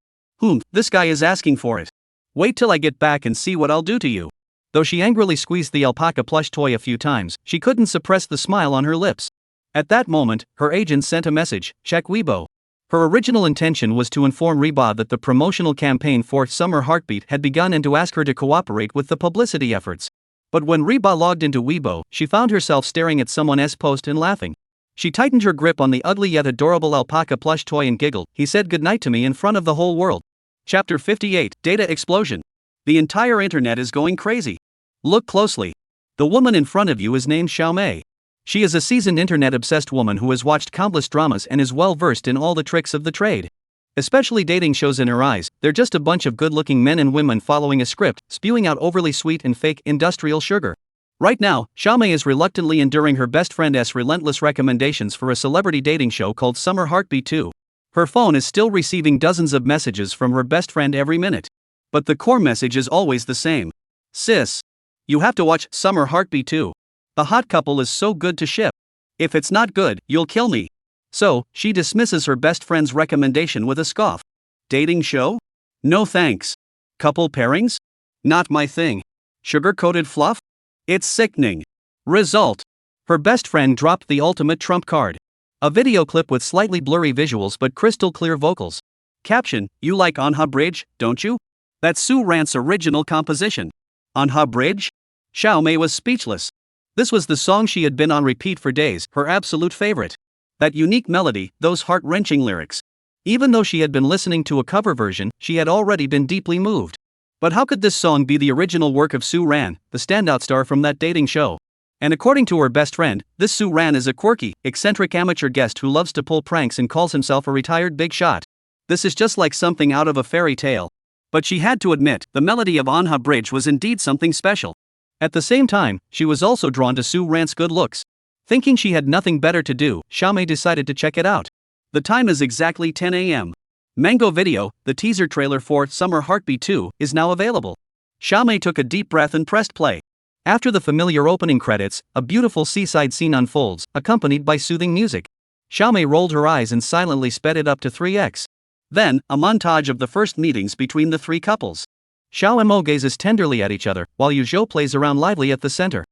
This guy is asking for it. Wait till I get back and see what I'll do to you. Though she angrily squeezed the alpaca plush toy a few times, she couldn't suppress the smile on her lips. At that moment, her agent sent a message, check Weibo. Her original intention was to inform Reba that the promotional campaign for Summer Heartbeat had begun and to ask her to cooperate with the publicity efforts. But when Reba logged into Weibo, she found herself staring at someone's post and laughing. She tightened her grip on the ugly yet adorable alpaca plush toy and giggled. He said goodnight to me in front of the whole world. Chapter 58, Data Explosion. The entire internet is going crazy. Look closely. The woman in front of you is named Xiaomei. She is a seasoned internet-obsessed woman who has watched countless dramas and is well-versed in all the tricks of the trade. Especially dating shows. In her eyes, they're just a bunch of good-looking men and women following a script, spewing out overly sweet and fake industrial sugar. Right now, Xiaomei is reluctantly enduring her best friend's relentless recommendations for a celebrity dating show called Summer Heartbeat 2. Her phone is still receiving dozens of messages from her best friend every minute. But the core message is always the same. Sis, you have to watch Summer Heartbeat 2. The hot couple is so good to ship. If it's not good, you'll kill me. So, she dismisses her best friend's recommendation with a scoff. Dating show? No thanks. Couple pairings? Not my thing. Sugar-coated fluff? It's sickening. Result. Her best friend dropped the ultimate trump card. A video clip with slightly blurry visuals but crystal clear vocals. Caption, you like Manhwa Bridge, don't you? That's Suan's original composition. Manhwa Bridge? Xiaomei was speechless. This was the song she had been on repeat for days, her absolute favorite. That unique melody, those heart-wrenching lyrics. Even though she had been listening to a cover version, she had already been deeply moved. But how could this song be the original work of Suan, the standout star from that dating show? And according to her best friend, this Suan is a quirky, eccentric amateur guest who loves to pull pranks and calls himself a retired big shot. This is just like something out of a fairy tale. But she had to admit, the melody of Manhwa Bridge was indeed something special. At the same time, she was also drawn to Suan's good looks. Thinking she had nothing better to do, Xiaomei decided to check it out. The time is exactly 10 a.m. Mango Video, the teaser trailer for Summer Heartbeat 2, is now available. Xiaomei took a deep breath and pressed play. After the familiar opening credits, a beautiful seaside scene unfolds, accompanied by soothing music. Xiaomei rolled her eyes and silently sped it up to 3x. Then, a montage of the first meetings between the three couples. Xiaomo gazes tenderly at each other, while Yuzhou plays around lively at the center.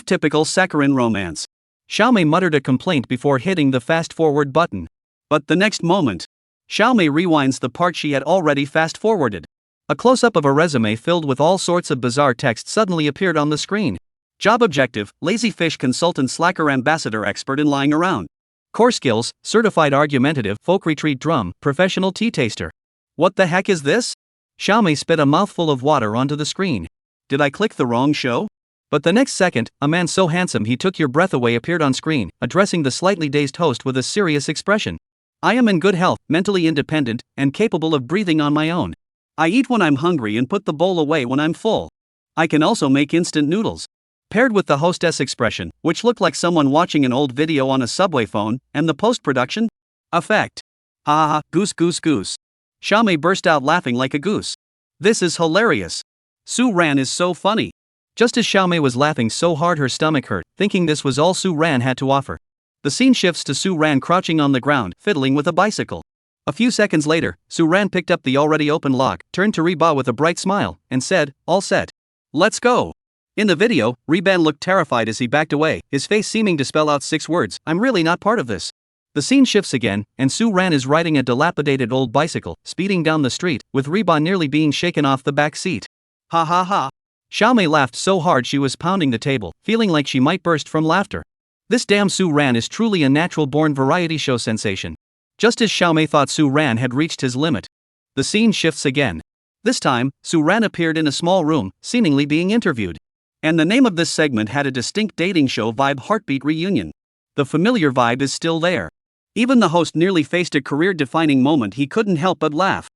Typical saccharine romance. Xiaomei muttered a complaint before hitting the fast-forward button. But the next moment, Xiaomei rewinds the part she had already fast-forwarded. A close-up of a resume filled with all sorts of bizarre text suddenly appeared on the screen. Job objective, lazy fish consultant slacker ambassador expert in lying around. Core skills, certified argumentative folk retreat drum, professional tea taster. What the heck is this? Xiaomei spit a mouthful of water onto the screen. Did I click the wrong show? But the next second, a man so handsome he took your breath away appeared on screen, addressing the slightly dazed host with a serious expression. I am in good health, mentally independent, and capable of breathing on my own. I eat when I'm hungry and put the bowl away when I'm full. I can also make instant noodles. Paired with the hostess expression, which looked like someone watching an old video on a subway phone, and the post-production effect. Ha ha, goose goose goose. Xiaomei burst out laughing like a goose. This is hilarious. Suan is so funny. Just as Xiaomei was laughing so hard her stomach hurt, thinking this was all Suan had to offer. The scene shifts to Suan crouching on the ground, fiddling with a bicycle. A few seconds later, Suan picked up the already open lock, turned to Reba with a bright smile, and said, "All set. Let's go." In the video, Reban looked terrified as he backed away, his face seeming to spell out 6 words, "I'm really not part of this." The scene shifts again, and Suan is riding a dilapidated old bicycle, speeding down the street, with Reba nearly being shaken off the back seat. Ha ha ha. Xiaomei laughed so hard she was pounding the table, feeling like she might burst from laughter. This damn Suan is truly a natural-born variety show sensation. Just as Xiaomei thought Suan had reached his limit. The scene shifts again. This time, Suan appeared in a small room, seemingly being interviewed. And the name of this segment had a distinct dating show vibe: Heartbeat Reunion. The familiar vibe is still there. Even the host nearly faced a career-defining moment he couldn't help but laugh.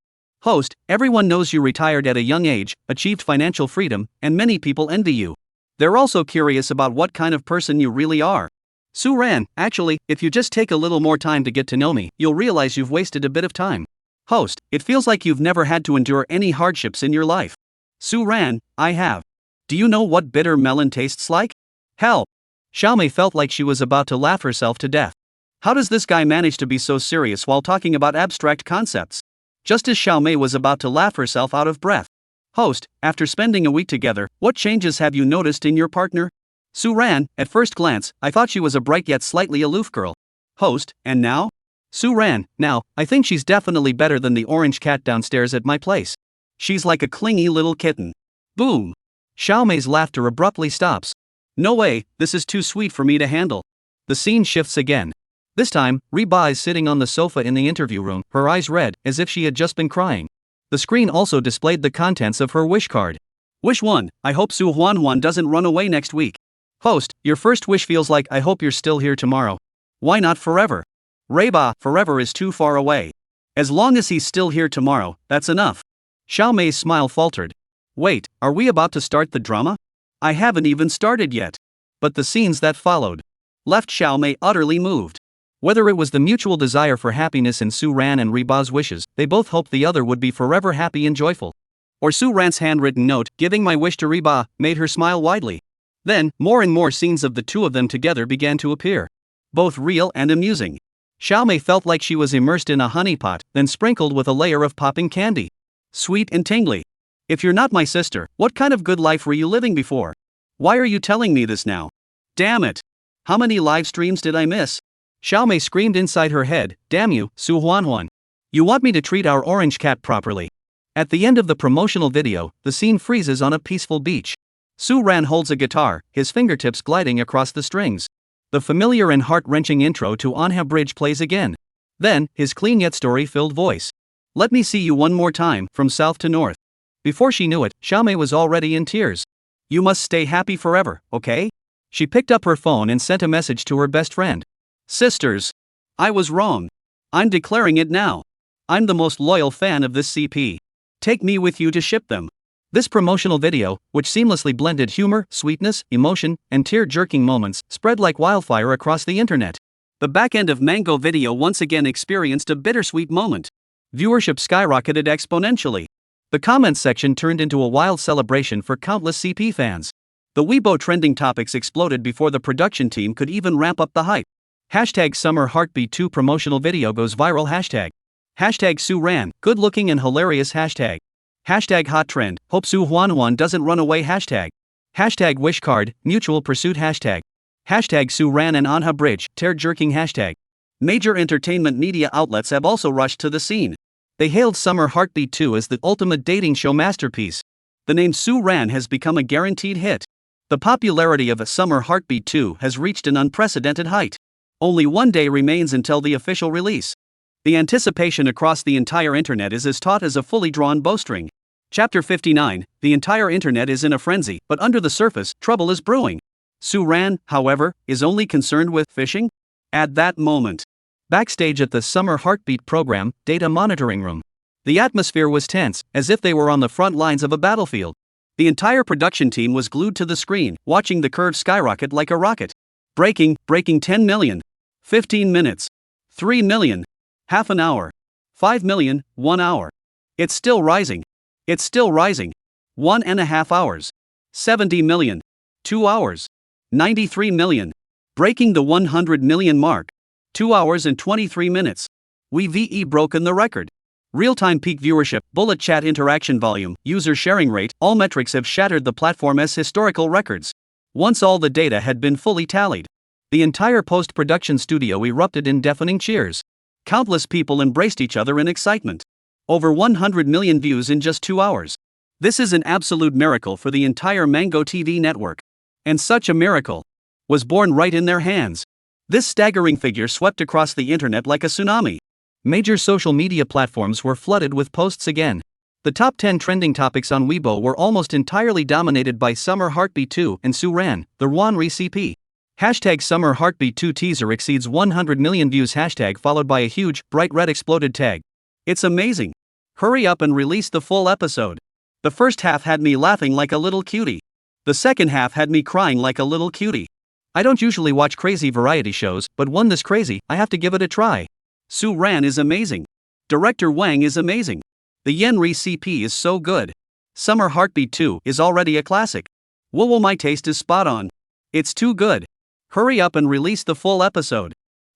Host, everyone knows you retired at a young age, achieved financial freedom, and many people envy you. They're also curious about what kind of person you really are. Suan, actually, if you just take a little more time to get to know me, you'll realize you've wasted a bit of time. Host, it feels like you've never had to endure any hardships in your life. Suan, I have. Do you know what bitter melon tastes like? Hell. Xiaomei felt like she was about to laugh herself to death. How does this guy manage to be so serious while talking about abstract concepts? Just as Xiaomei was about to laugh herself out of breath. Host, after spending a week together, what changes have you noticed in your partner? Suan, at first glance, I thought she was a bright yet slightly aloof girl. Host, and now? Suan, now, I think she's definitely better than the orange cat downstairs at my place. She's like a clingy little kitten. Boom. Xiaomei's laughter abruptly stops. No way, this is too sweet for me to handle. The scene shifts again. This time, Reba is sitting on the sofa in the interview room, her eyes red, as if she had just been crying. The screen also displayed the contents of her wish card. Wish 1, I hope Suan doesn't run away next week. Host, your first wish feels like I hope you're still here tomorrow. Why not forever? Reba, forever is too far away. As long as he's still here tomorrow, that's enough. Xiaomei's smile faltered. Wait, are we about to start the drama? I haven't even started yet. But the scenes that followed left Xiaomei utterly moved. Whether it was the mutual desire for happiness in Suan and Reba's wishes, they both hoped the other would be forever happy and joyful. Or Suan's handwritten note, giving my wish to Reba, made her smile widely. Then, more and more scenes of the two of them together began to appear. Both real and amusing. Xiaomei felt like she was immersed in a honeypot, then sprinkled with a layer of popping candy. Sweet and tingly. If you're not my sister, what kind of good life were you living before? Why are you telling me this now? Damn it. How many live streams did I miss? Xiaomei screamed inside her head, damn you, Suan. You want me to treat our orange cat properly? At the end of the promotional video, the scene freezes on a peaceful beach. Suan holds a guitar, his fingertips gliding across the strings. The familiar and heart-wrenching intro to Manhwa Bridge plays again. Then, his clean yet story-filled voice. Let me see you one more time, from south to north. Before she knew it, Xiaomei was already in tears. You must stay happy forever, okay? She picked up her phone and sent a message to her best friend. Sisters. I was wrong. I'm declaring it now. I'm the most loyal fan of this CP. Take me with you to ship them. This promotional video, which seamlessly blended humor, sweetness, emotion, and tear-jerking moments, spread like wildfire across the internet. The back end of Mango video once again experienced a bittersweet moment. Viewership skyrocketed exponentially. The comments section turned into a wild celebration for countless CP fans. The Weibo trending topics exploded before the production team could even ramp up the hype. Hashtag Summer Heartbeat 2 promotional video goes viral. Hashtag Suan, good looking and hilarious. Hashtag hot trend, hope Suan doesn't run away. Hashtag wish card, mutual pursuit. Hashtag Suan and Manhwa Bridge, tear-jerking. Major entertainment media outlets have also rushed to the scene. They hailed Summer Heartbeat 2 as the ultimate dating show masterpiece. The name Suan has become a guaranteed hit. The popularity of a Summer Heartbeat 2 has reached an unprecedented height. Only one day remains until the official release. The anticipation across the entire internet is as taut as a fully drawn bowstring. Chapter 59, the entire internet is in a frenzy, but under the surface, trouble is brewing. Suan, however, is only concerned with fishing? At that moment. Backstage at the Summer Heartbeat program, data monitoring room. The atmosphere was tense, as if they were on the front lines of a battlefield. The entire production team was glued to the screen, watching the curve skyrocket like a rocket. Breaking 10 million. 15 minutes. 3 million. Half an hour. 5 million, 1 hour. It's still rising. 1.5 hours. 70 million. 2 hours. 93 million. Breaking the 100 million mark. 2 hours and 23 minutes. We've broken the record. Real-time peak viewership, bullet chat interaction volume, user sharing rate, all metrics have shattered the platform's historical records. Once all the data had been fully tallied, the entire post-production studio erupted in deafening cheers. Countless people embraced each other in excitement. Over 100 million views in just 2 hours. This is an absolute miracle for the entire Mango TV network. And such a miracle was born right in their hands. This staggering figure swept across the internet like a tsunami. Major social media platforms were flooded with posts again. The top 10 trending topics on Weibo were almost entirely dominated by Summer Heartbeat 2 and Suan, the Ruan recipe. Hashtag Summer Heartbeat 2 teaser exceeds 100 million views hashtag followed by a huge, bright red exploded tag. It's amazing. Hurry up and release the full episode. The first half had me laughing like a little cutie. The second half had me crying like a little cutie. I don't usually watch crazy variety shows, but one this crazy, I have to give it a try. Suan is amazing. Director Wang is amazing. The Yen recipe is so good. Summer Heartbeat 2 is already a classic. Whoa, my taste is spot on. It's too good. Hurry up and release the full episode.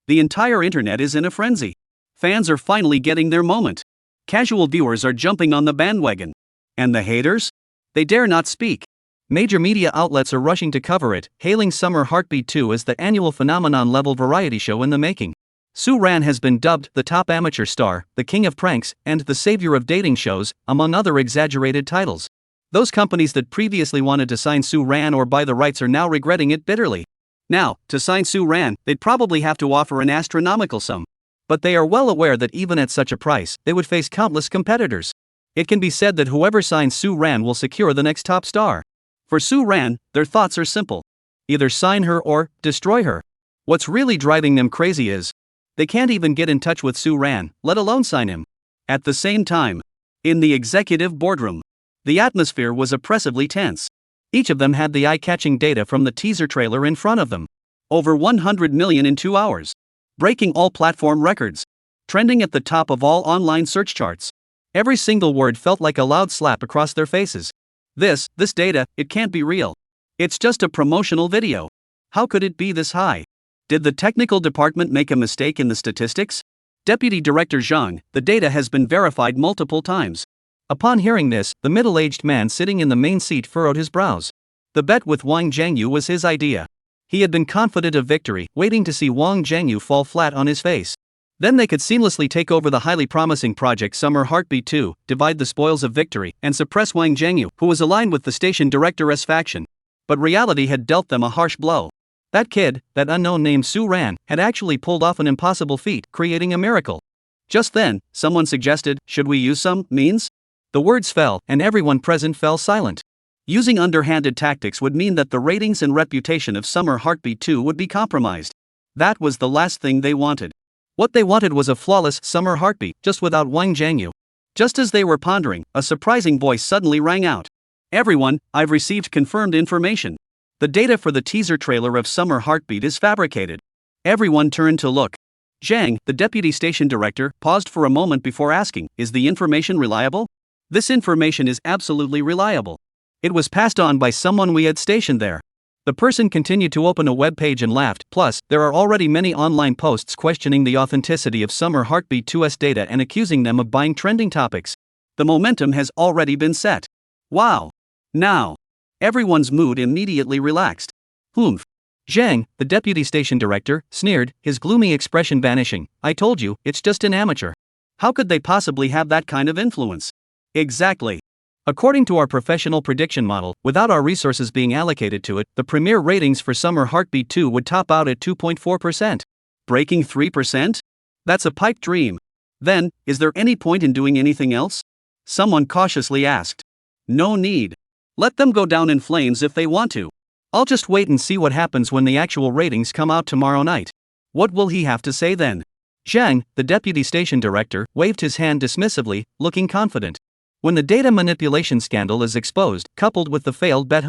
The entire internet is in a frenzy. Fans are finally getting their moment. Casual viewers are jumping on the bandwagon. And the haters? They dare not speak. Major media outlets are rushing to cover it, hailing Summer Heartbeat 2 as the annual phenomenon-level variety show in the making. Suan has been dubbed the top amateur star, the king of pranks, and the savior of dating shows, among other exaggerated titles. Those companies that previously wanted to sign Suan or buy the rights are now regretting it bitterly. Now, to sign Suan, they'd probably have to offer an astronomical sum. But they are well aware that even at such a price, they would face countless competitors. It can be said that whoever signs Suan will secure the next top star. For Suan, their thoughts are simple. Either sign her or destroy her. What's really driving them crazy is they can't even get in touch with Suan, let alone sign him. At the same time, in the executive boardroom, the atmosphere was oppressively tense. Each of them had the eye-catching data from the teaser trailer in front of them. Over 100 million in 2 hours. Breaking all platform records. Trending at the top of all online search charts. Every single word felt like a loud slap across their faces. This data, it can't be real. It's just a promotional video. How could it be this high? Did the technical department make a mistake in the statistics? Deputy Director Zhang, the data has been verified multiple times. Upon hearing this, the middle-aged man sitting in the main seat furrowed his brows. The bet with Wang Zhangyu was his idea. He had been confident of victory, waiting to see Wang Zhangyu fall flat on his face. Then they could seamlessly take over the highly promising project Summer Heartbeat 2, divide the spoils of victory, and suppress Wang Zhangyu, who was aligned with the station director's faction. But reality had dealt them a harsh blow. That kid, that unknown named Suan, had actually pulled off an impossible feat, creating a miracle. Just then, someone suggested, should we use some means? The words fell, and everyone present fell silent. Using underhanded tactics would mean that the ratings and reputation of Summer Heartbeat 2 would be compromised. That was the last thing they wanted. What they wanted was a flawless Summer Heartbeat, just without Wang Zhangyu. Just as they were pondering, a surprising voice suddenly rang out. Everyone, I've received confirmed information. The data for the teaser trailer of Summer Heartbeat is fabricated. Everyone turned to look. Zhang, the deputy station director, paused for a moment before asking, is the information reliable? This information is absolutely reliable. It was passed on by someone we had stationed there. The person continued to open a web page and laughed. Plus, there are already many online posts questioning the authenticity of Summer Heartbeat 2's data and accusing them of buying trending topics. The momentum has already been set. Wow. Now, everyone's mood immediately relaxed. Humph. Zhang, the deputy station director, sneered, his gloomy expression vanishing. I told you, it's just an amateur. How could they possibly have that kind of influence? Exactly. According to our professional prediction model, without our resources being allocated to it, the premiere ratings for Summer Heartbeat 2 would top out at 2.4%. Breaking 3%? That's a pipe dream. Then, is there any point in doing anything else? Someone cautiously asked. No need. Let them go down in flames if they want to. I'll just wait and see what happens when the actual ratings come out tomorrow night. What will he have to say then? Zhang, the deputy station director, waved his hand dismissively, looking confident. When the data manipulation scandal is exposed, coupled with the failed bet,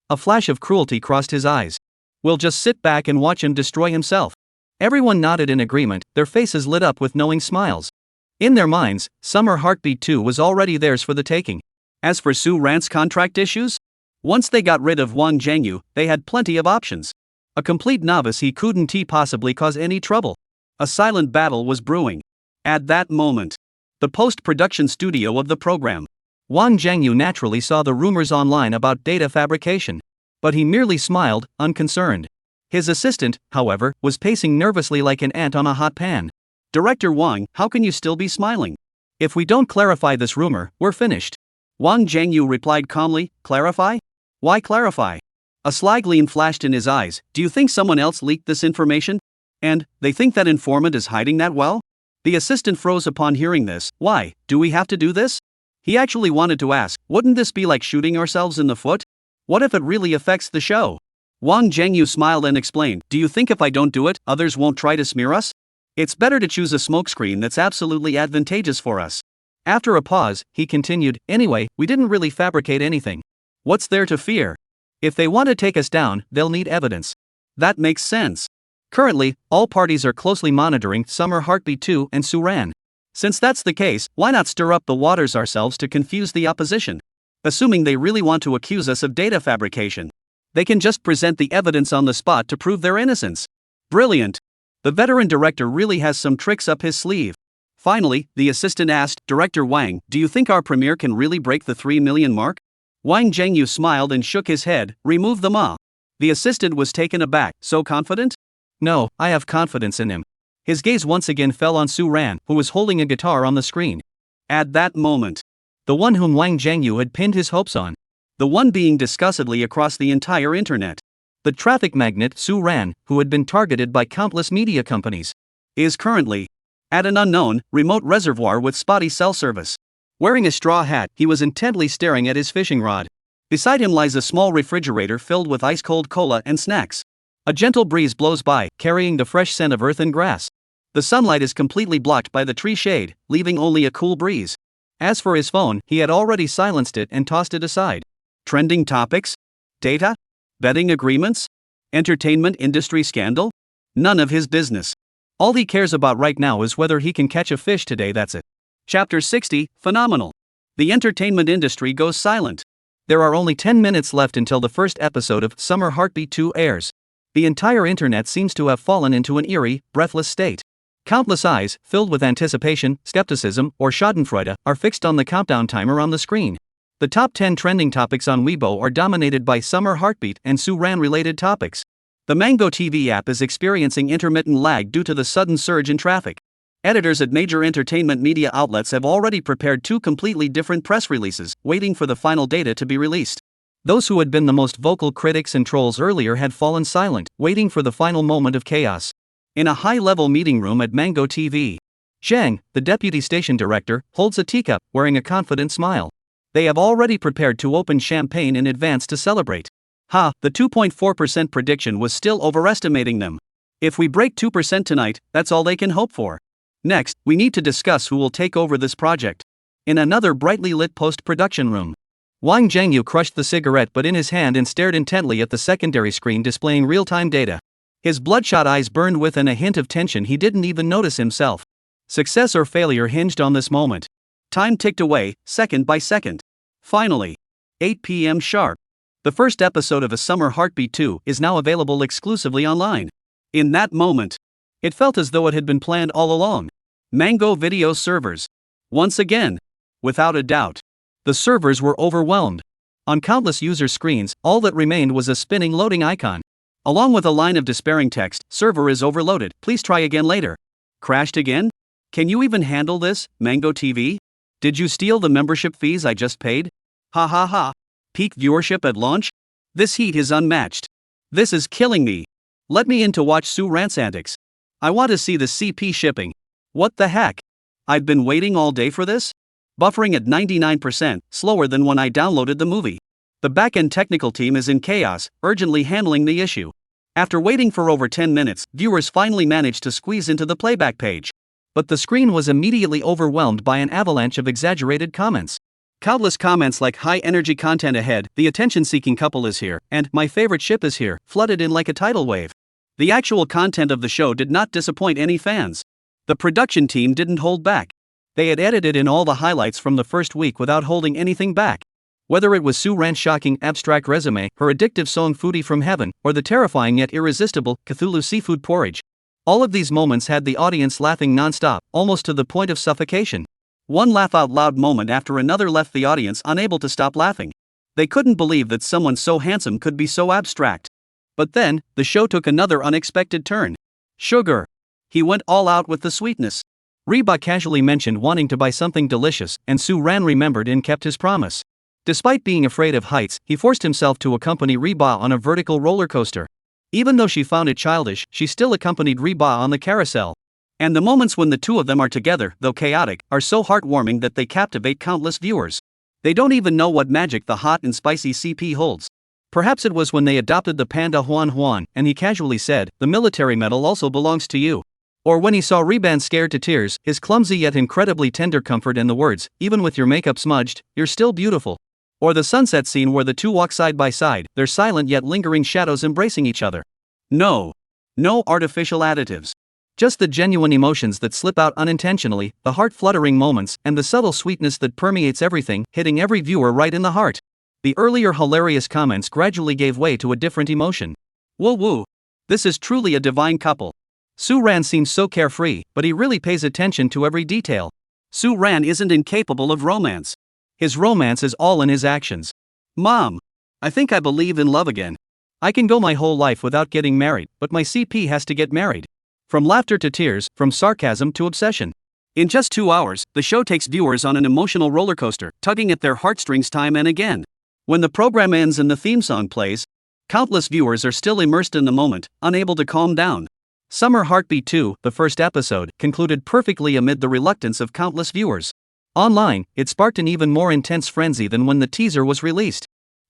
a flash of cruelty crossed his eyes. We'll just sit back and watch him destroy himself. Everyone nodded in agreement, their faces lit up with knowing smiles. In their minds, Summer Heartbeat 2 was already theirs for the taking. As for Suan's contract issues? Once they got rid of Wang Zhangyu, they had plenty of options. A complete novice, he couldn't possibly cause any trouble. A silent battle was brewing. At that moment, the post-production studio of the program, Wang Zhengyu naturally saw the rumors online about data fabrication. But he merely smiled, unconcerned. His assistant, however, was pacing nervously like an ant on a hot pan. "Director Wang, how can you still be smiling? If we don't clarify this rumor, we're finished." Wang Zhengyu replied calmly, "Clarify? Why clarify?" A sly gleam flashed in his eyes. "Do you think someone else leaked this information? And they think that informant is hiding that well?" The assistant froze upon hearing this. "Why, do we have to do this?" He actually wanted to ask, wouldn't this be like shooting ourselves in the foot? What if it really affects the show? Wang Zhengyu smiled and explained, "Do you think if I don't do it, others won't try to smear us? It's better to choose a smokescreen that's absolutely advantageous for us." After a pause, he continued, "Anyway, we didn't really fabricate anything. What's there to fear? If they want to take us down, they'll need evidence." That makes sense. Currently, all parties are closely monitoring Summer Heartbeat 2 and Suan. Since that's the case, why not stir up the waters ourselves to confuse the opposition? Assuming they really want to accuse us of data fabrication, they can just present the evidence on the spot to prove their innocence. Brilliant. The veteran director really has some tricks up his sleeve. Finally, the assistant asked, "Director Wang, do you think our premiere can really break the 3 million mark?" Wang Zhengyu smiled and shook his head. "Remove the ma." The assistant was taken aback. "So confident?" "No, I have confidence in him." His gaze once again fell on Suan, who was holding a guitar on the screen. At that moment, the one whom Wang Zhengyu had pinned his hopes on. The one being discussedly across the entire internet. The traffic magnate Suan, who had been targeted by countless media companies, is currently at an unknown, remote reservoir with spotty cell service. Wearing a straw hat, he was intently staring at his fishing rod. Beside him lies a small refrigerator filled with ice-cold cola and snacks. A gentle breeze blows by, carrying the fresh scent of earth and grass. The sunlight is completely blocked by the tree shade, leaving only a cool breeze. As for his phone, he had already silenced it and tossed it aside. Trending topics? Data? Betting agreements? Entertainment industry scandal? None of his business. All he cares about right now is whether he can catch a fish today, that's it. Chapter 60, Phenomenal. The entertainment industry goes silent. There are only 10 minutes left until the first episode of Summer Heartbeat 2 airs. The entire internet seems to have fallen into an eerie, breathless state. Countless eyes, filled with anticipation, skepticism, or schadenfreude, are fixed on the countdown timer on the screen. The top 10 trending topics on Weibo are dominated by Summer Heartbeat and Suran-related topics. The Mango TV app is experiencing intermittent lag due to the sudden surge in traffic. Editors at major entertainment media outlets have already prepared 2 completely different press releases, waiting for the final data to be released. Those who had been the most vocal critics and trolls earlier had fallen silent, waiting for the final moment of chaos. In a high-level meeting room at Mango TV, Zhang, the deputy station director, holds a teacup, wearing a confident smile. They have already prepared to open champagne in advance to celebrate. The 2.4% prediction was still overestimating them. If we break 2% tonight, that's all they can hope for. Next, we need to discuss who will take over this project. In another brightly lit post-production room, Wang Zhengyu crushed the cigarette butt in his hand and stared intently at the secondary screen displaying real-time data. His bloodshot eyes burned with a hint of tension he didn't even notice himself. Success or failure hinged on this moment. Time ticked away, second by second. Finally, 8 p.m. sharp. The first episode of A Summer Heartbeat 2 is now available exclusively online. In that moment, it felt as though it had been planned all along. Mango video servers. Once again, without a doubt, the servers were overwhelmed. On countless user screens, all that remained was a spinning loading icon, along with a line of despairing text: "Server is overloaded, please try again later." Crashed again? Can you even handle this, Mango TV? Did you steal the membership fees I just paid? Ha ha ha. Peak viewership at launch? This heat is unmatched. This is killing me. Let me in to watch Suran's antics. I want to see the CP shipping. What the heck? I've been waiting all day for this? Buffering at 99%, slower than when I downloaded the movie. The back-end technical team is in chaos, urgently handling the issue. After waiting for over 10 minutes, viewers finally managed to squeeze into the playback page. But the screen was immediately overwhelmed by an avalanche of exaggerated comments. Countless comments like "high energy content ahead," "the attention-seeking couple is here," and "my favorite ship is here," flooded in like a tidal wave. The actual content of the show did not disappoint any fans. The production team didn't hold back. They had edited in all the highlights from the first week without holding anything back. Whether it was Suran's shocking abstract resume, her addictive song "Foodie from Heaven," or the terrifying yet irresistible Cthulhu seafood porridge, All of these moments had the audience laughing non-stop, almost to the point of suffocation. One laugh-out-loud moment after another left the audience unable to stop laughing. They couldn't believe that someone so handsome could be so abstract. But then, the show took another unexpected turn. Sugar. He went all out with the sweetness. Reba casually mentioned wanting to buy something delicious, and Suan remembered and kept his promise. Despite being afraid of heights, he forced himself to accompany Reba on a vertical roller coaster. Even though she found it childish, she still accompanied Reba on the carousel. And the moments when the two of them are together, though chaotic, are so heartwarming that they captivate countless viewers. They don't even know what magic the hot and spicy CP holds. Perhaps it was when they adopted the panda Juan, and he casually said, "The military medal also belongs to you." Or when he saw Reban scared to tears, his clumsy yet incredibly tender comfort and the words, "Even with your makeup smudged, you're still beautiful." Or the sunset scene where the two walk side by side, their silent yet lingering shadows embracing each other. No artificial additives. Just the genuine emotions that slip out unintentionally, the heart-fluttering moments, and the subtle sweetness that permeates everything, hitting every viewer right in the heart. The earlier hilarious comments gradually gave way to a different emotion. Whoa woo. This is truly a divine couple. Suan seems so carefree, but he really pays attention to every detail. Suan isn't incapable of romance. His romance is all in his actions. Mom, I think I believe in love again. I can go my whole life without getting married, but my CP has to get married. From laughter to tears, from sarcasm to obsession. In just 2 hours, the show takes viewers on an emotional roller coaster, tugging at their heartstrings time and again. When the program ends and the theme song plays, countless viewers are still immersed in the moment, unable to calm down. Summer Heartbeat 2, the first episode, concluded perfectly amid the reluctance of countless viewers. Online, it sparked an even more intense frenzy than when the teaser was released.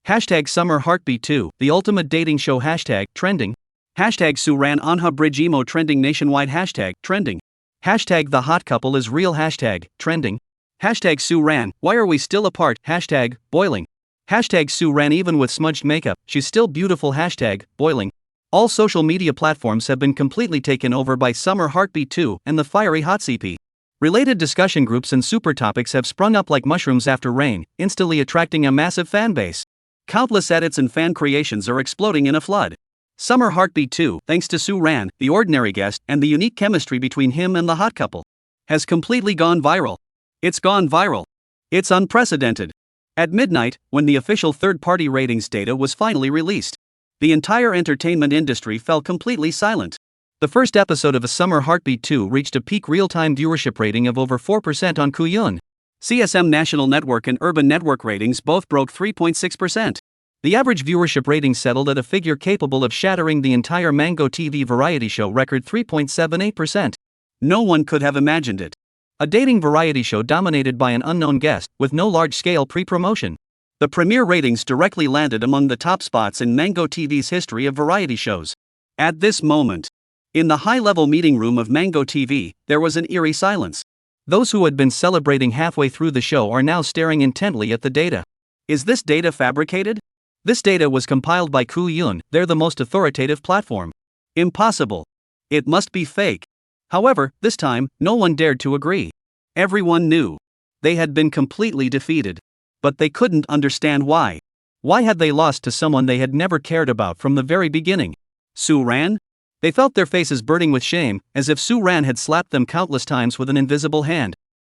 Hashtag Summer Heartbeat 2, the ultimate dating show hashtag, trending. Hashtag Suan Anha Bridge Emo trending nationwide hashtag, trending. Hashtag The Hot Couple is real hashtag, trending. Hashtag Suan, why are we still apart hashtag, boiling. Hashtag Suan even with smudged makeup, she's still beautiful hashtag, boiling. All social media platforms have been completely taken over by Summer Heartbeat 2 and the fiery hot CP. Related discussion groups and super topics have sprung up like mushrooms after rain, instantly attracting a massive fan base. Countless edits and fan creations are exploding in a flood. Summer Heartbeat 2, thanks to Suan, the ordinary guest, and the unique chemistry between him and the hot couple, has completely gone viral. It's gone viral. It's unprecedented. At midnight, when the official third-party ratings data was finally released, the entire entertainment industry fell completely silent. The first episode of A Summer Heartbeat 2 reached a peak real-time viewership rating of over 4% on Kuyun. CSM National Network and Urban Network ratings both broke 3.6%. The average viewership rating settled at a figure capable of shattering the entire Mango TV variety show record 3.78%. No one could have imagined it. A dating variety show dominated by an unknown guest, with no large-scale pre-promotion. The premiere ratings directly landed among the top spots in Mango TV's history of variety shows. At this moment, in the high-level meeting room of Mango TV, there was an eerie silence. Those who had been celebrating halfway through the show are now staring intently at the data. Is this data fabricated? This data was compiled by Kuyun, they're the most authoritative platform. Impossible. It must be fake. However, this time, no one dared to agree. Everyone knew. They had been completely defeated. But they couldn't understand why. Why had they lost to someone they had never cared about from the very beginning? Suan? They felt their faces burning with shame, as if Suan had slapped them countless times with an invisible hand.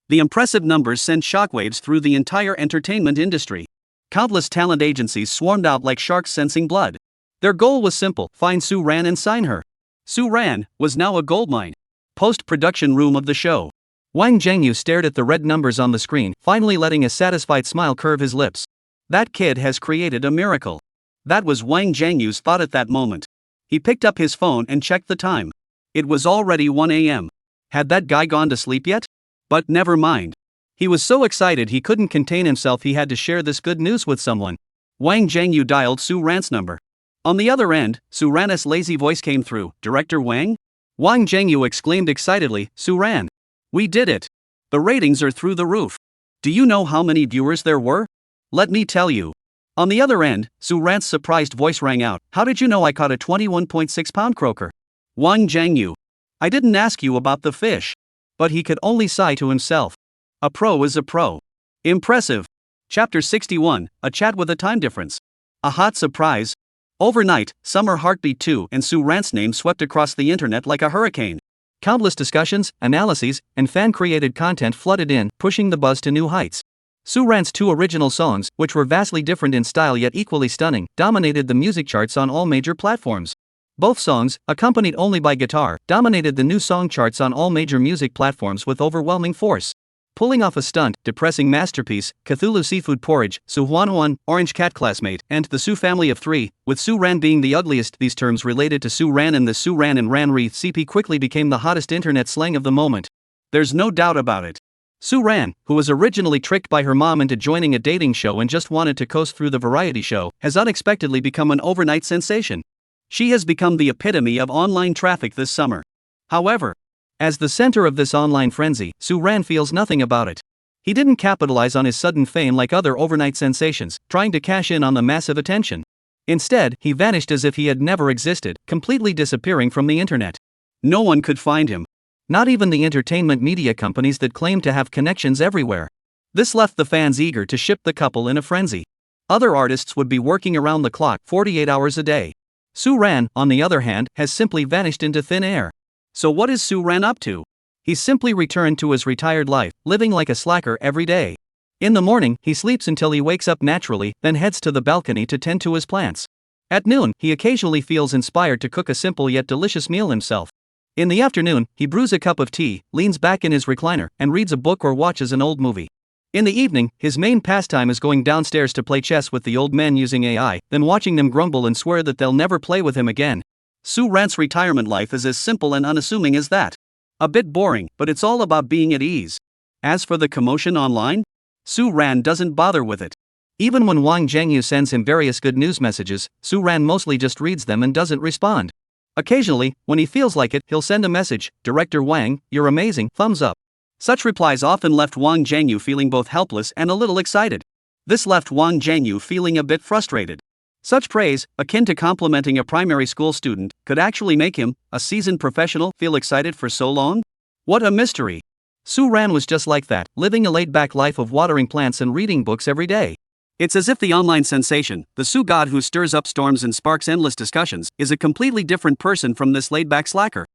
The impressive numbers sent shockwaves through the entire entertainment industry. Countless talent agencies swarmed out like sharks sensing blood. Their goal was simple: find Suan and sign her. Suan was now a goldmine. Post-production room of the show. Wang Zhengyu stared at the red numbers on the screen, finally letting a satisfied smile curve his lips. That kid has created a miracle. That was Wang Zhengyu's thought at that moment. He picked up his phone and checked the time. It was already 1 a.m. Had that guy gone to sleep yet? But never mind. He was so excited he couldn't contain himself. He had to share this good news with someone. Wang Zhengyu dialed Suan's number. On the other end, Suan's lazy voice came through. Director Wang? Wang Zhengyu exclaimed excitedly, Suan. We did it. The ratings are through the roof. Do you know how many viewers there were? Let me tell you. On the other end, Suan's surprised voice rang out. How did you know I caught a 21.6-pound croaker? Wang Zhengyu. I didn't ask you about the fish. But he could only sigh to himself. A pro is a pro. Impressive. Chapter 61, A Chat with a Time Difference. A hot surprise. Overnight, Summer Heartbeat 2 and Suan's name swept across the internet like a hurricane. Countless discussions, analyses, and fan-created content flooded in, pushing the buzz to new heights. Suan's 2 original songs, which were vastly different in style yet equally stunning, dominated the music charts on all major platforms. Both songs, accompanied only by guitar, dominated the new song charts on all major music platforms with overwhelming force. Pulling off a stunt, depressing masterpiece, Cthulhu Seafood Porridge, Suan, Orange Cat Classmate, and The Su Family of 3, with Suan being the ugliest. These terms related to Suan and the Suan and Ran Wreath CP quickly became the hottest internet slang of the moment. There's no doubt about it. Suan, who was originally tricked by her mom into joining a dating show and just wanted to coast through the variety show, has unexpectedly become an overnight sensation. She has become the epitome of online traffic this summer. However, as the center of this online frenzy, Suan feels nothing about it. He didn't capitalize on his sudden fame like other overnight sensations, trying to cash in on the massive attention. Instead, he vanished as if he had never existed, completely disappearing from the internet. No one could find him. Not even the entertainment media companies that claim to have connections everywhere. This left the fans eager to ship the couple in a frenzy. Other artists would be working around the clock 48 hours a day. Suan, on the other hand, has simply vanished into thin air. So what is Suan up to? He's simply returned to his retired life, living like a slacker every day. In the morning, he sleeps until he wakes up naturally, then heads to the balcony to tend to his plants. At noon, he occasionally feels inspired to cook a simple yet delicious meal himself. In the afternoon, he brews a cup of tea, leans back in his recliner, and reads a book or watches an old movie. In the evening, his main pastime is going downstairs to play chess with the old men using AI, then watching them grumble and swear that they'll never play with him again. Suan's retirement life is as simple and unassuming as that. A bit boring, but it's all about being at ease. As for the commotion online, Suan doesn't bother with it. Even when Wang Zhengyu sends him various good news messages, Suan mostly just reads them and doesn't respond. Occasionally, when he feels like it, he'll send a message, "Director Wang, you're amazing, thumbs up." Such replies often left Wang Zhengyu feeling both helpless and a little excited. This left Wang Zhengyu feeling a bit frustrated. Such praise, akin to complimenting a primary school student, could actually make him, a seasoned professional, feel excited for so long? What a mystery! Suan was just like that, living a laid-back life of watering plants and reading books every day. It's as if the online sensation, the Su god who stirs up storms and sparks endless discussions, is a completely different person from this laid-back slacker.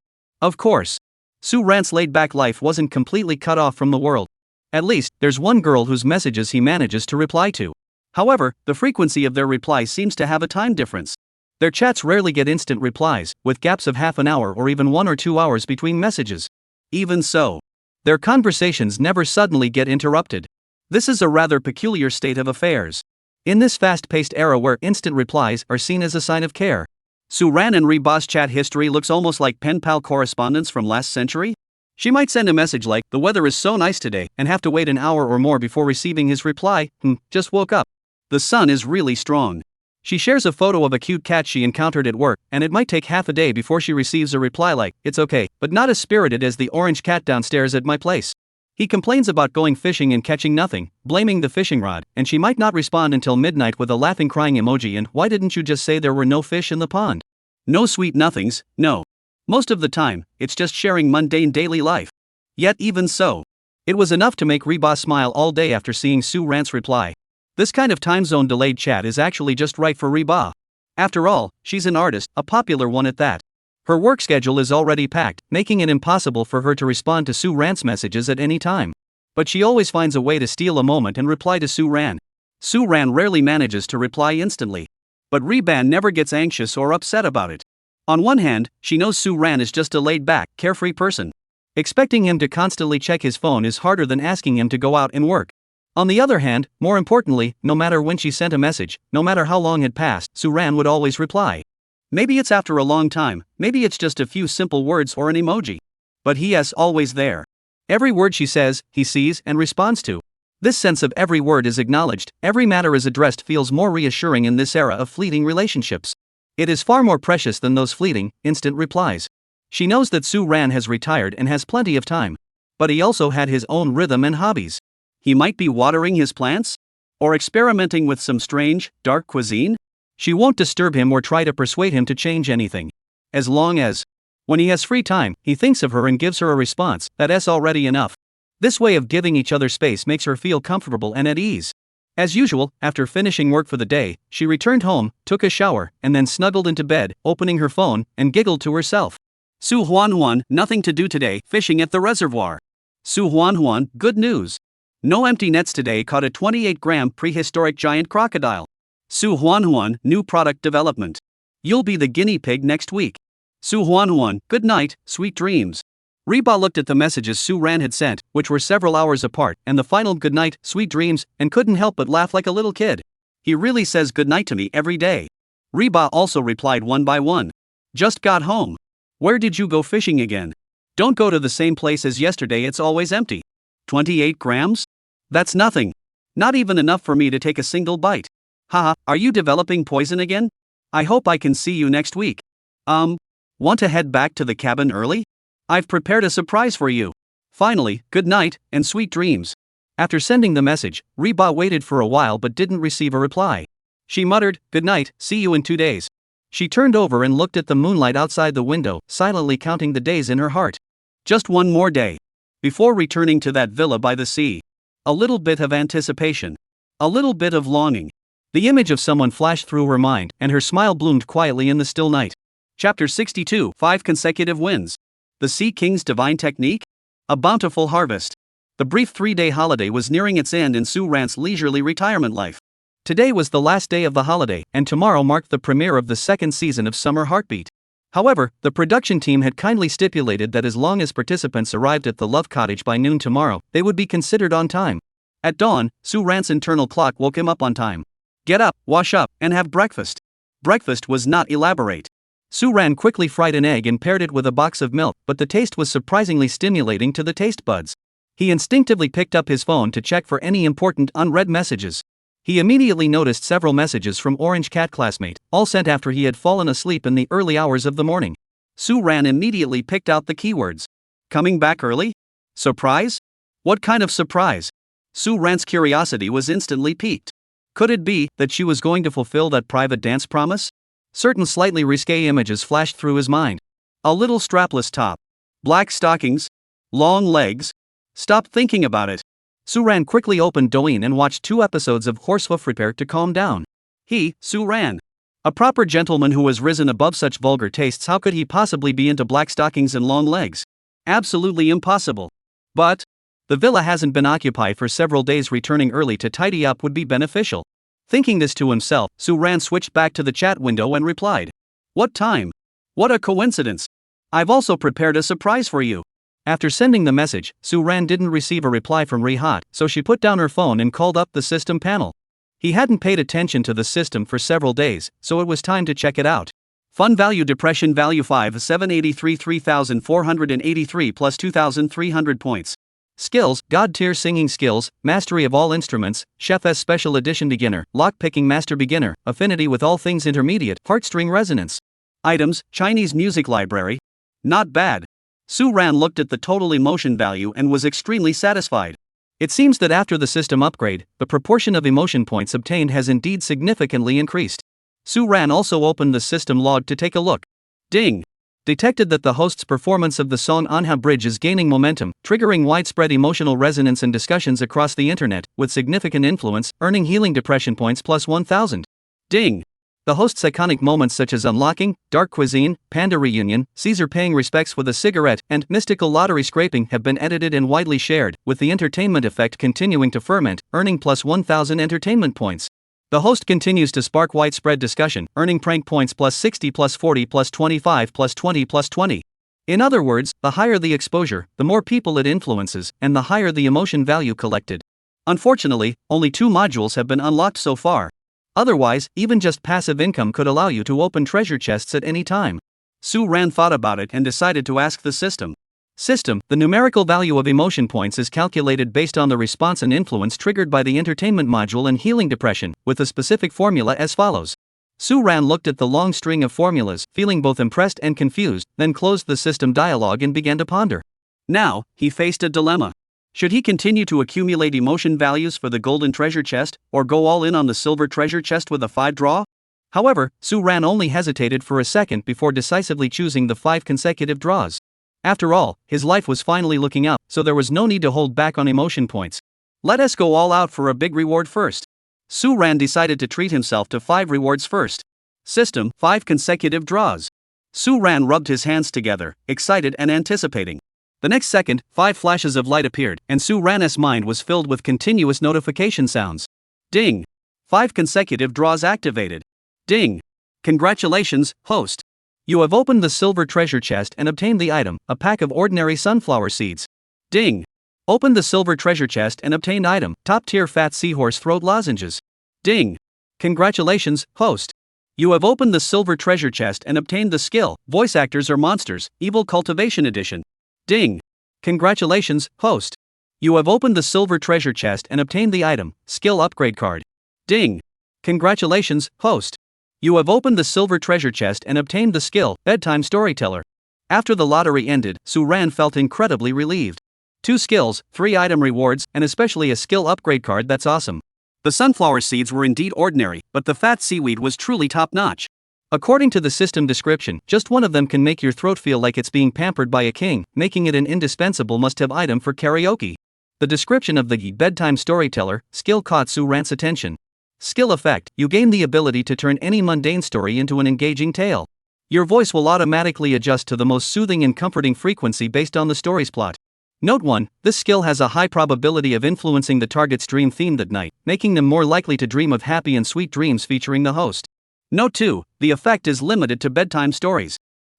Of course, Suan's laid-back life wasn't completely cut off from the world. At least, there's one girl whose messages he manages to reply to. However, the frequency of their replies seems to have a time difference. Their chats rarely get instant replies, with gaps of half an hour or even 1 or 2 hours between messages. Even so, their conversations never suddenly get interrupted. This is a rather peculiar state of affairs. In this fast-paced era where instant replies are seen as a sign of care, Suan and Reba's chat history looks almost like pen-pal correspondence from last century. She might send a message like, "The weather is so nice today," and have to wait an hour or more before receiving his reply, "Just woke up. The sun is really strong." She shares a photo of a cute cat she encountered at work, and it might take half a day before she receives a reply like, "It's okay, but not as spirited as the orange cat downstairs at my place." He complains about going fishing and catching nothing, blaming the fishing rod, and she might not respond until midnight with a laughing crying emoji and, "Why didn't you just say there were no fish in the pond?" No sweet nothings, no. Most of the time, it's just sharing mundane daily life. Yet even so, it was enough to make Reba smile all day after seeing Suan's reply. This kind of time zone delayed chat is actually just right for Reba. After all, she's an artist, a popular one at that. Her work schedule is already packed, making it impossible for her to respond to Suan's messages at any time. But she always finds a way to steal a moment and reply to Suan. Suan rarely manages to reply instantly. But Reba never gets anxious or upset about it. On one hand, she knows Suan is just a laid-back, carefree person. Expecting him to constantly check his phone is harder than asking him to go out and work. On the other hand, more importantly, no matter when she sent a message, no matter how long had passed, Suan would always reply. Maybe it's after a long time, maybe it's just a few simple words or an emoji. But he is always there. Every word she says, he sees and responds to. This sense of every word is acknowledged, every matter is addressed feels more reassuring in this era of fleeting relationships. It is far more precious than those fleeting, instant replies. She knows that Suan has retired and has plenty of time. But he also had his own rhythm and hobbies. He might be watering his plants? Or experimenting with some strange, dark cuisine? She won't disturb him or try to persuade him to change anything. As long as, when he has free time, he thinks of her and gives her a response, that's already enough. This way of giving each other space makes her feel comfortable and at ease. As usual, after finishing work for the day, she returned home, took a shower, and then snuggled into bed, opening her phone, and giggled to herself. Suan, nothing to do today, fishing at the reservoir. Suan, good news. No empty nets today, caught a 28-gram prehistoric giant crocodile. Suan, new product development. You'll be the guinea pig next week. Suan, good night, sweet dreams. Reba looked at the messages Suan had sent, which were several hours apart, and the final good night, sweet dreams, and couldn't help but laugh like a little kid. He really says good night to me every day. Reba also replied one by one. Just got home. Where did you go fishing again? Don't go to the same place as yesterday, it's always empty. 28 grams? That's nothing. Not even enough for me to take a single bite. Haha, are you developing poison again? I hope I can see you next week. Want to head back to the cabin early? I've prepared a surprise for you. Finally, good night, and sweet dreams. After sending the message, Reba waited for a while but didn't receive a reply. She muttered, good night, see you in 2 days. She turned over and looked at the moonlight outside the window, silently counting the days in her heart. Just one more day. Before returning to that villa by the sea. A little bit of anticipation. A little bit of longing. The image of someone flashed through her mind, and her smile bloomed quietly in the still night. Chapter 62, 5 consecutive wins. The Sea King's divine technique? A bountiful harvest. The brief 3-day holiday was nearing its end in Suan's leisurely retirement life. Today was the last day of the holiday, and tomorrow marked the premiere of the second season of Summer Heartbeat. However, the production team had kindly stipulated that as long as participants arrived at the Love Cottage by noon tomorrow, they would be considered on time. At dawn, Suan's internal clock woke him up on time. Get up, wash up, and have breakfast. Breakfast was not elaborate. Suan quickly fried an egg and paired it with a box of milk, but the taste was surprisingly stimulating to the taste buds. He instinctively picked up his phone to check for any important unread messages. He immediately noticed several messages from Orange Cat classmate, all sent after he had fallen asleep in the early hours of the morning. Suan immediately picked out the keywords. Coming back early? Surprise? What kind of surprise? Suan's curiosity was instantly piqued. Could it be that she was going to fulfill that private dance promise? Certain slightly risque images flashed through his mind. A little strapless top. Black stockings. Long legs. Stop thinking about it. Suan quickly opened Douyin and watched 2 episodes of Horsehoof Repair to calm down. He, Suan. A proper gentleman who has risen above such vulgar tastes, how could he possibly be into black stockings and long legs? Absolutely impossible. But the villa hasn't been occupied for several days, returning early to tidy up would be beneficial. Thinking this to himself, Suan switched back to the chat window and replied. What time? What a coincidence. I've also prepared a surprise for you. After sending the message, Suan didn't receive a reply from Rehat, so she put down her phone and called up the system panel. He hadn't paid attention to the system for several days, so it was time to check it out. Fun value depression value 5783 3483 plus 2300 points. Skills, God tier singing skills, mastery of all instruments, Chef S special edition beginner, lockpicking master beginner, affinity with all things intermediate, heartstring resonance. Items, Chinese music library. Not bad. Suan looked at the total emotion value and was extremely satisfied. It seems that after the system upgrade, the proportion of emotion points obtained has indeed significantly increased. Suan also opened the system log to take a look. Ding! Detected that the host's performance of the song Manhwa Bridge is gaining momentum, triggering widespread emotional resonance and discussions across the internet, with significant influence, earning healing depression points plus 1000. Ding! The host's iconic moments such as unlocking, dark cuisine, panda reunion, Caesar paying respects with a cigarette, and mystical lottery scraping have been edited and widely shared, with the entertainment effect continuing to ferment, earning plus 1000 entertainment points. The host continues to spark widespread discussion, earning prank points plus 60 plus 40 plus 25 plus 20 plus 20. In other words, the higher the exposure, the more people it influences, and the higher the emotion value collected. Unfortunately, only 2 modules have been unlocked so far. Otherwise, even just passive income could allow you to open treasure chests at any time. Suan thought about it and decided to ask the system. System, the numerical value of emotion points is calculated based on the response and influence triggered by the entertainment module and healing depression, with a specific formula as follows. Suan looked at the long string of formulas, feeling both impressed and confused, then closed the system dialog and began to ponder. Now, he faced a dilemma. Should he continue to accumulate emotion values for the golden treasure chest, or go all in on the silver treasure chest with a 5 draw? However, Suan only hesitated for a second before decisively choosing the 5 consecutive draws. After all, his life was finally looking up, so there was no need to hold back on emotion points. Let us go all out for a big reward first. Suan decided to treat himself to 5 rewards first. System: 5 consecutive draws. Suan rubbed his hands together, excited and anticipating. The next second, 5 flashes of light appeared, and Suan's mind was filled with continuous notification sounds. Ding! 5 consecutive draws activated. Ding! Congratulations, host! You have opened the silver treasure chest and obtained the item, a pack of ordinary sunflower seeds. Ding! Opened the silver treasure chest and obtained item, top-tier fat seahorse throat lozenges. Ding! Congratulations, host! You have opened the silver treasure chest and obtained the skill, Voice Actors or Monsters, Evil Cultivation Edition. Ding! Congratulations, host! You have opened the silver treasure chest and obtained the item, Skill Upgrade Card. Ding! Congratulations, host! You have opened the silver treasure chest and obtained the skill, Bedtime Storyteller. After the lottery ended, Suan felt incredibly relieved. 2 skills, 3 item rewards, and especially a skill upgrade card. That's awesome. The sunflower seeds were indeed ordinary, but the fat seaweed was truly top-notch. According to the system description, just one of them can make your throat feel like it's being pampered by a king, making it an indispensable must-have item for karaoke. The description of the Bedtime Storyteller skill caught Suan's attention. Skill effect: you gain the ability to turn any mundane story into an engaging tale. Your voice will automatically adjust to the most soothing and comforting frequency based on the story's plot. Note 1, this skill has a high probability of influencing the target's dream theme that night, making them more likely to dream of happy and sweet dreams featuring the host. Note 2, the effect is limited to bedtime stories.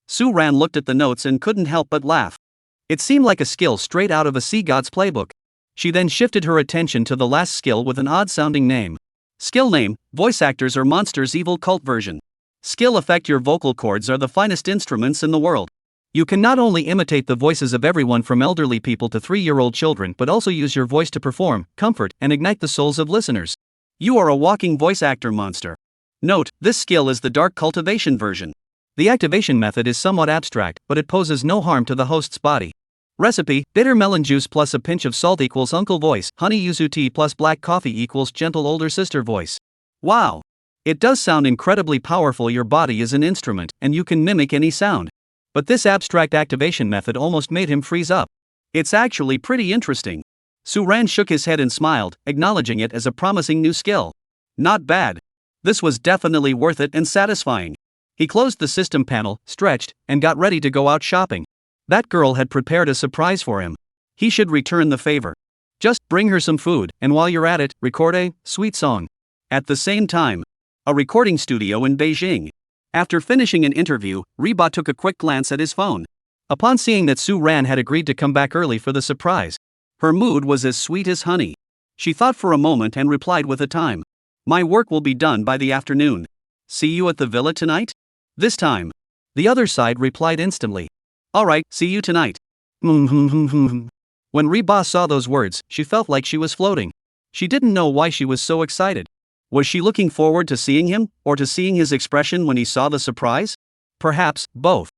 Suan looked at the notes and couldn't help but laugh. It seemed like a skill straight out of a sea god's playbook. She then shifted her attention to the last skill with an odd-sounding name. Skill name: Voice Actors or Monsters Evil Cult Version. Skill effect: your vocal cords are the finest instruments in the world. You can not only imitate the voices of everyone from elderly people to 3-year-old children but also use your voice to perform, comfort, and ignite the souls of listeners. You are a walking voice actor monster. Note, this skill is the Dark Cultivation version. The activation method is somewhat abstract, but it poses no harm to the host's body. Recipe: bitter melon juice plus a pinch of salt equals uncle voice, honey yuzu tea plus black coffee equals gentle older sister voice. Wow! It does sound incredibly powerful. Your body is an instrument, and you can mimic any sound. But this abstract activation method almost made him freeze up. It's actually pretty interesting. Suan shook his head and smiled, acknowledging it as a promising new skill. Not bad. This was definitely worth it and satisfying. He closed the system panel, stretched, and got ready to go out shopping. That girl had prepared a surprise for him. He should return the favor. Just bring her some food, and while you're at it, record a sweet song. At the same time, a recording studio in Beijing. After finishing an interview, Reba took a quick glance at his phone. Upon seeing that Suan had agreed to come back early for the surprise, her mood was as sweet as honey. She thought for a moment and replied with a time. My work will be done by the afternoon. See you at the villa tonight? This time. The other side replied instantly. Alright, see you tonight. When Reba saw those words, she felt like she was floating. She didn't know why she was so excited. Was she looking forward to seeing him, or to seeing his expression when he saw the surprise? Perhaps, both.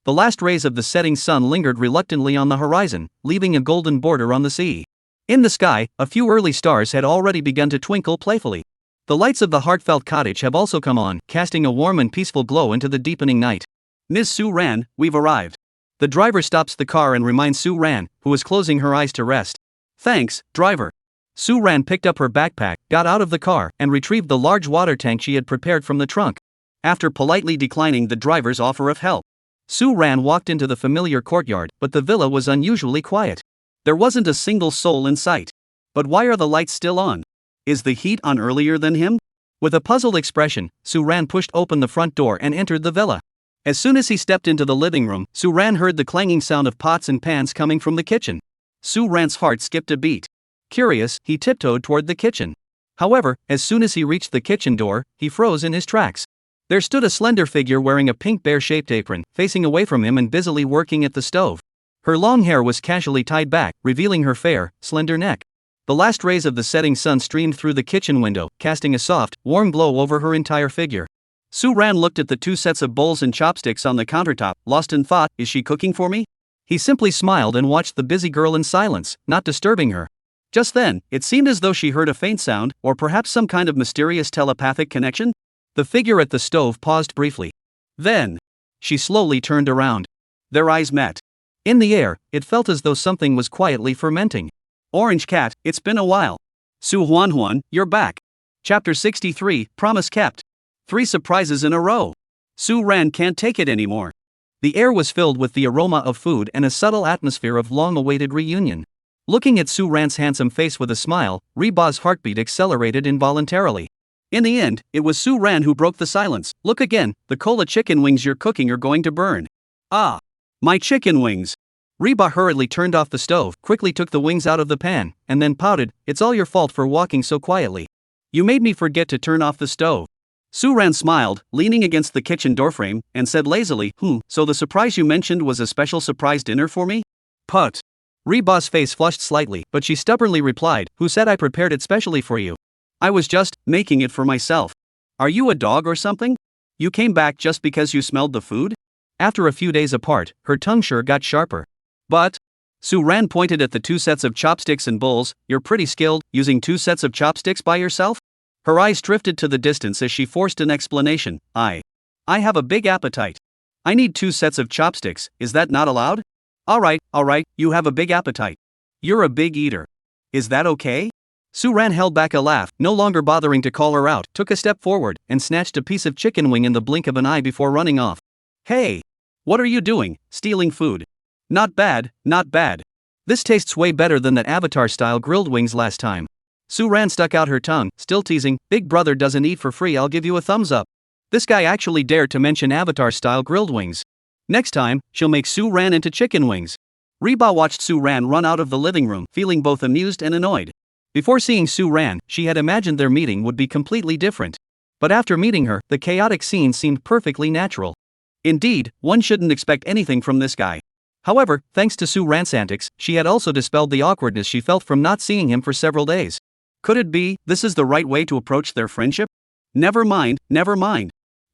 The last rays of the setting sun lingered reluctantly on the horizon, leaving a golden border on the sea. In the sky, a few early stars had already begun to twinkle playfully. The lights of the heartfelt cottage have also come on, casting a warm and peaceful glow into the deepening night. Ms. Suan, we've arrived. The driver stops the car and reminds Suan, who is closing her eyes to rest. Thanks, driver. Suan picked up her backpack, got out of the car, and retrieved the large water tank she had prepared from the trunk. After politely declining the driver's offer of help, Suan walked into the familiar courtyard, but the villa was unusually quiet. There wasn't a single soul in sight. But why are the lights still on? Is the heat on earlier than him? With a puzzled expression, Suan pushed open the front door and entered the villa. As soon as he stepped into the living room, Suan heard the clanging sound of pots and pans coming from the kitchen. Suan's heart skipped a beat. Curious, he tiptoed toward the kitchen. However, as soon as he reached the kitchen door, he froze in his tracks. There stood a slender figure wearing a pink bear-shaped apron, facing away from him and busily working at the stove. Her long hair was casually tied back, revealing her fair, slender neck. The last rays of the setting sun streamed through the kitchen window, casting a soft, warm glow over her entire figure. Suan looked at the 2 sets of bowls and chopsticks on the countertop, lost in thought. Is she cooking for me? He simply smiled and watched the busy girl in silence, not disturbing her. Just then, it seemed as though she heard a faint sound, or perhaps some kind of mysterious telepathic connection. The figure at the stove paused briefly. Then, she slowly turned around. Their eyes met. In the air, it felt as though something was quietly fermenting. Orange cat, it's been a while. Suan, you're back. Chapter 63, Promise Kept. 3 surprises in a row. Suan can't take it anymore. The air was filled with the aroma of food and a subtle atmosphere of long-awaited reunion. Looking at Suan's handsome face with a smile, Reba's heartbeat accelerated involuntarily. In the end, it was Suan who broke the silence. Look again, the cola chicken wings you're cooking are going to burn. Ah! My chicken wings! Reba hurriedly turned off the stove, quickly took the wings out of the pan, and then pouted, "It's all your fault for walking so quietly. You made me forget to turn off the stove." Suan smiled, leaning against the kitchen doorframe, and said lazily, "So the surprise you mentioned was a special surprise dinner for me?" Put. Reba's face flushed slightly, but she stubbornly replied, "Who said I prepared it specially for you? I was just making it for myself. Are you a dog or something? You came back just because you smelled the food?" After a few days apart, her tongue sure got sharper. "But," Suan pointed at the 2 sets of chopsticks and bowls, "you're pretty skilled, using 2 sets of chopsticks by yourself?" Her eyes drifted to the distance as she forced an explanation. I have a big appetite. I need 2 sets of chopsticks, is that not allowed?" Alright, you have a big appetite. You're a big eater. Is that okay?" Suan held back a laugh, no longer bothering to call her out, took a step forward, and snatched a piece of chicken wing in the blink of an eye before running off. "Hey! What are you doing, stealing food? Not bad, not bad. This tastes way better than that Avatar-style grilled wings last time." Suan stuck out her tongue, still teasing, "Big brother doesn't eat for free, I'll give you a thumbs up." This guy actually dared to mention Avatar-style grilled wings. Next time, she'll make Suan into chicken wings. Reba watched Suan run out of the living room, feeling both amused and annoyed. Before seeing Suan, she had imagined their meeting would be completely different. But after meeting her, the chaotic scene seemed perfectly natural. Indeed, one shouldn't expect anything from this guy. However, thanks to Suan's antics, she had also dispelled the awkwardness she felt from not seeing him for several days. Could it be, this is the right way to approach their friendship? Never mind.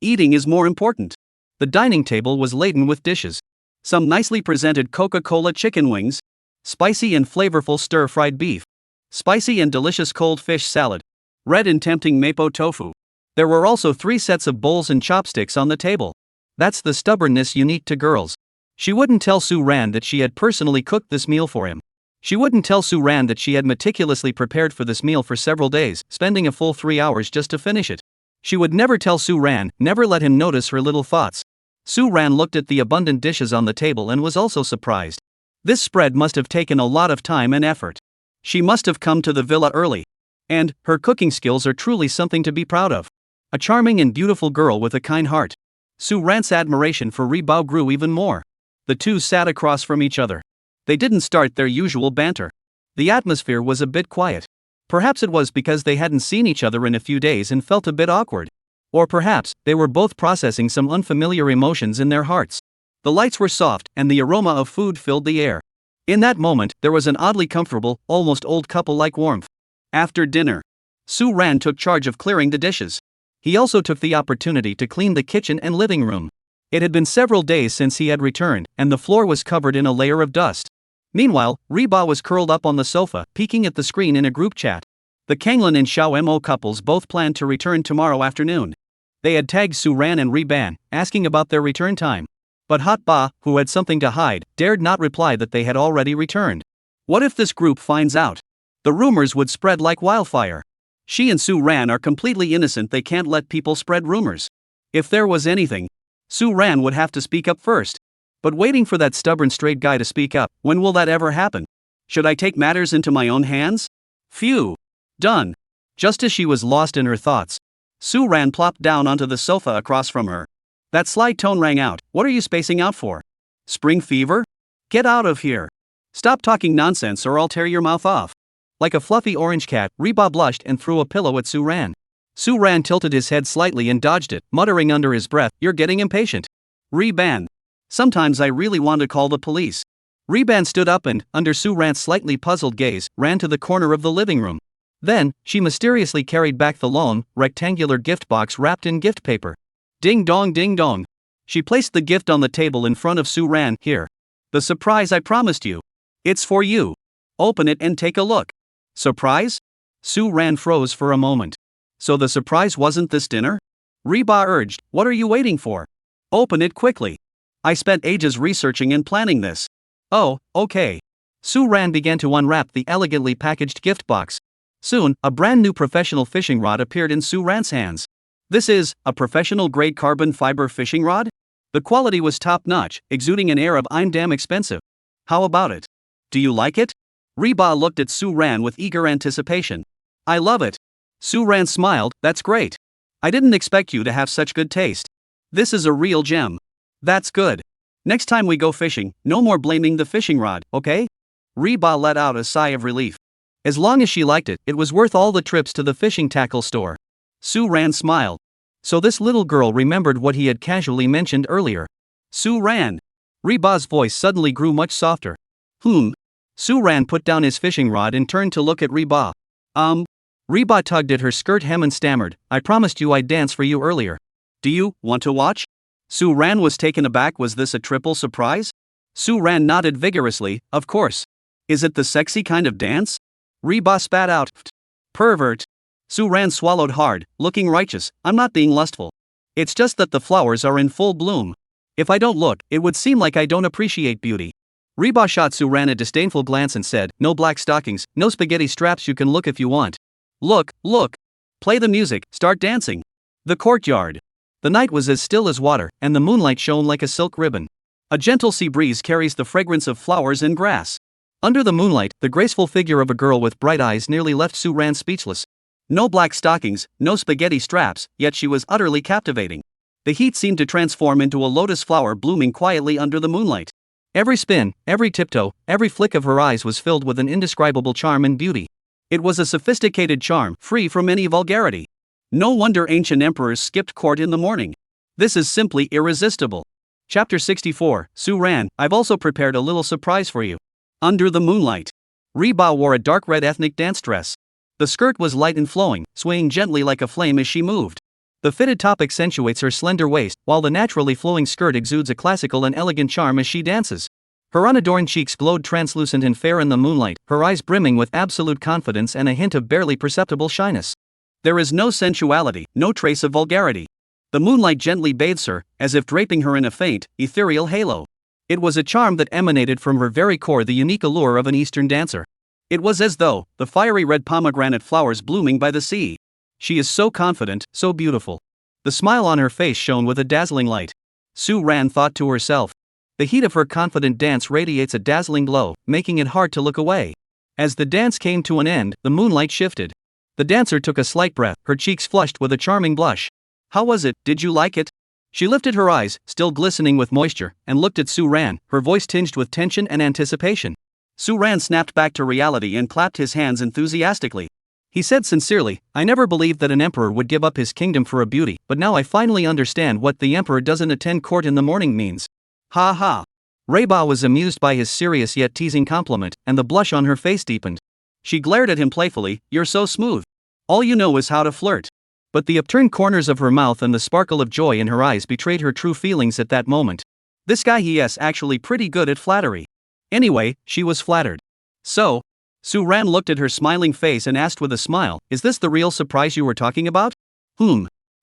Eating is more important. The dining table was laden with dishes. Some nicely presented Coca-Cola chicken wings, spicy and flavorful stir-fried beef, spicy and delicious cold fish salad, red and tempting mapo tofu. There were also 3 sets of bowls and chopsticks on the table. That's the stubbornness unique to girls. She wouldn't tell Suan that she had personally cooked this meal for him. She wouldn't tell Suan that she had meticulously prepared for this meal for several days, spending a full 3 hours just to finish it. She would never tell Suan, never let him notice her little thoughts. Suan looked at the abundant dishes on the table and was also surprised. This spread must have taken a lot of time and effort. She must have come to the villa early. And her cooking skills are truly something to be proud of. A charming and beautiful girl with a kind heart. Suan's admiration for Reba grew even more. The two sat across from each other. They didn't start their usual banter. The atmosphere was a bit quiet. Perhaps it was because they hadn't seen each other in a few days and felt a bit awkward. Or perhaps they were both processing some unfamiliar emotions in their hearts. The lights were soft and the aroma of food filled the air. In that moment, there was an oddly comfortable, almost old couple-like warmth. After dinner, Suan took charge of clearing the dishes. He also took the opportunity to clean the kitchen and living room. It had been several days since he had returned, and the floor was covered in a layer of dust. Meanwhile, Reba was curled up on the sofa, peeking at the screen in a group chat. The Kanglin and Xiao Mo couples both planned to return tomorrow afternoon. They had tagged Suan and Reban, asking about their return time. But Hot Ba, who had something to hide, dared not reply that they had already returned. What if this group finds out? The rumors would spread like wildfire. She and Suan are completely innocent, they can't let people spread rumors. If there was anything, Suan would have to speak up first. But waiting for that stubborn straight guy to speak up, when will that ever happen? Should I take matters into my own hands? Phew. Done. Just as she was lost in her thoughts, Suan plopped down onto the sofa across from her. That sly tone rang out. What are you spacing out for? Spring fever? Get out of here. Stop talking nonsense or I'll tear your mouth off. Like a fluffy orange cat, Reba blushed and threw a pillow at Suan. Suan tilted his head slightly and dodged it, muttering under his breath, "You're getting impatient. Reban. Sometimes I really want to call the police." Reban stood up and, under Suan's slightly puzzled gaze, ran to the corner of the living room. Then, she mysteriously carried back the long, rectangular gift box wrapped in gift paper. Ding dong ding dong. She placed the gift on the table in front of Suan. "Here. The surprise I promised you. It's for you. Open it and take a look." Surprise? Suan froze for a moment. So the surprise wasn't this dinner? Reba urged, "What are you waiting for? Open it quickly. I spent ages researching and planning this." "Oh, okay." Suan began to unwrap the elegantly packaged gift box. Soon, a brand new professional fishing rod appeared in Suan's hands. This is a professional-grade carbon fiber fishing rod? The quality was top-notch, exuding an air of I'm damn expensive. How about it? Do you like it? Reba looked at Suan with eager anticipation. I love it. Suan smiled, that's great. I didn't expect you to have such good taste. This is a real gem. That's good. Next time we go fishing, no more blaming the fishing rod, okay? Reba let out a sigh of relief. As long as she liked it, it was worth all the trips to the fishing tackle store. Suan smiled. So this little girl remembered what he had casually mentioned earlier. Suan. Reba's voice suddenly grew much softer. Suan put down his fishing rod and turned to look at Reba. Reba tugged at her skirt hem and stammered, I promised you I'd dance for you earlier. Do you want to watch? Suan was taken aback. Was this a triple surprise? Suan nodded vigorously, of course. Is it the sexy kind of dance? Reba spat out, pervert. Suan swallowed hard, looking righteous, I'm not being lustful. It's just that the flowers are in full bloom. If I don't look, it would seem like I don't appreciate beauty. Reba shot Suan a disdainful glance and said, no black stockings, no spaghetti straps, you can look if you want. Look. Play the music, start dancing. The courtyard. The night was as still as water, and the moonlight shone like a silk ribbon. A gentle sea breeze carries the fragrance of flowers and grass. Under the moonlight, the graceful figure of a girl with bright eyes nearly left Suan speechless. No black stockings, no spaghetti straps, yet she was utterly captivating. The heat seemed to transform into a lotus flower blooming quietly under the moonlight. Every spin, every tiptoe, every flick of her eyes was filled with an indescribable charm and beauty. It was a sophisticated charm, free from any vulgarity. No wonder ancient emperors skipped court in the morning. This is simply irresistible. Chapter 64, Suan, I've also prepared a little surprise for you. Under the moonlight. Reba wore a dark red ethnic dance dress. The skirt was light and flowing, swaying gently like a flame as she moved. The fitted top accentuates her slender waist, while the naturally flowing skirt exudes a classical and elegant charm as she dances. Her unadorned cheeks glowed translucent and fair in the moonlight, her eyes brimming with absolute confidence and a hint of barely perceptible shyness. There is no sensuality, no trace of vulgarity. The moonlight gently bathes her, as if draping her in a faint, ethereal halo. It was a charm that emanated from her very core, the unique allure of an Eastern dancer. It was as though, the fiery red pomegranate flowers blooming by the sea. She is so confident, so beautiful. The smile on her face shone with a dazzling light. Suan thought to herself. The heat of her confident dance radiates a dazzling glow, making it hard to look away. As the dance came to an end, the moonlight shifted. The dancer took a slight breath, her cheeks flushed with a charming blush. How was it, did you like it? She lifted her eyes, still glistening with moisture, and looked at Suan, her voice tinged with tension and anticipation. Suan snapped back to reality and clapped his hands enthusiastically. He said sincerely, I never believed that an emperor would give up his kingdom for a beauty, but now I finally understand what the emperor doesn't attend court in the morning means. Ha ha. Reba was amused by his serious yet teasing compliment, and the blush on her face deepened. She glared at him playfully, you're so smooth. All you know is how to flirt. But the upturned corners of her mouth and the sparkle of joy in her eyes betrayed her true feelings at that moment. This guy he's actually pretty good at flattery. Anyway, she was flattered. So? Suan looked at her smiling face and asked with a smile, is this the real surprise you were talking about?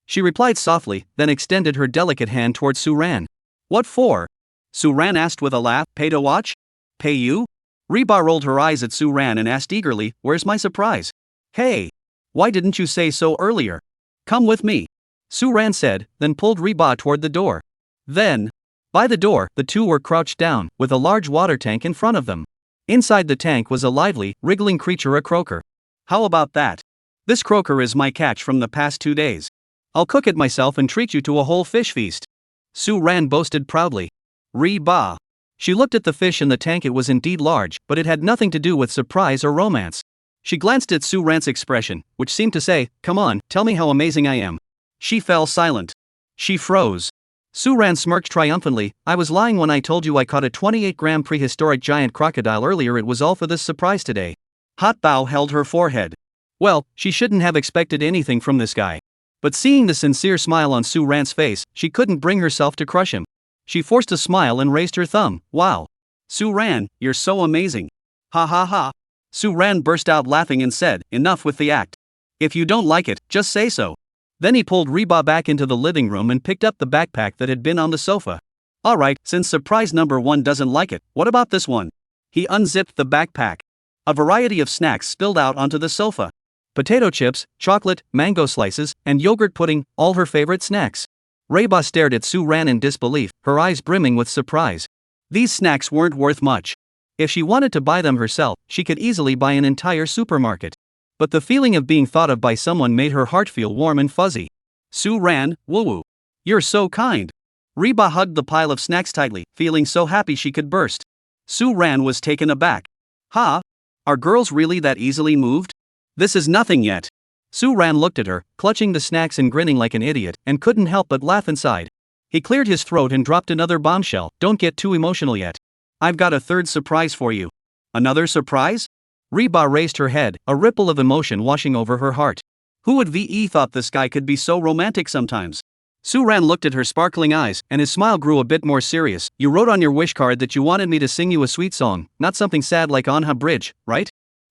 She replied softly, then extended her delicate hand towards Suan. What for? Suan asked with a laugh, pay to watch? Pay you? Reba rolled her eyes at Suan and asked eagerly, where's my surprise? Hey! Why didn't you say so earlier? Come with me. Suan said, then pulled Reba toward the door. Then, by the door, the two were crouched down, with a large water tank in front of them. Inside the tank was a lively, wriggling creature, a croaker. How about that? This croaker is my catch from the past 2 days. I'll cook it myself and treat you to a whole fish feast. Suan boasted proudly. Reba. She looked at the fish in the tank. It was indeed large, but it had nothing to do with surprise or romance. She glanced at Suan's expression, which seemed to say, come on, tell me how amazing I am. She fell silent. She froze. Suan smirked triumphantly, I was lying when I told you I caught a 28-gram prehistoric giant crocodile earlier. It was all for this surprise today. Hot Bao held her forehead. Well, she shouldn't have expected anything from this guy. But seeing the sincere smile on Suan's face, she couldn't bring herself to crush him. She forced a smile and raised her thumb. Wow. Suan, you're so amazing. Ha ha ha. Suan burst out laughing and said, enough with the act. If you don't like it, just say so. Then he pulled Reba back into the living room and picked up the backpack that had been on the sofa. Alright, since surprise number 1 doesn't like it, what about this one? He unzipped the backpack. A variety of snacks spilled out onto the sofa. Potato chips, chocolate, mango slices, and yogurt pudding, all her favorite snacks. Reba stared at Suan in disbelief, her eyes brimming with surprise. These snacks weren't worth much. If she wanted to buy them herself, she could easily buy an entire supermarket. But the feeling of being thought of by someone made her heart feel warm and fuzzy. Suan, woo-woo. You're so kind. Reba hugged the pile of snacks tightly, feeling so happy she could burst. Suan was taken aback. Ha? Are girls really that easily moved? This is nothing yet. Suan looked at her, clutching the snacks and grinning like an idiot, and couldn't help but laugh inside. He cleared his throat and dropped another bombshell. Don't get too emotional yet. I've got a third surprise for you. Another surprise? Reba raised her head, a ripple of emotion washing over her heart. Who would VE thought this guy could be so romantic sometimes? Suan looked at her sparkling eyes, and his smile grew a bit more serious. You wrote on your wish card that you wanted me to sing you a sweet song, not something sad like Manhwa Bridge, right?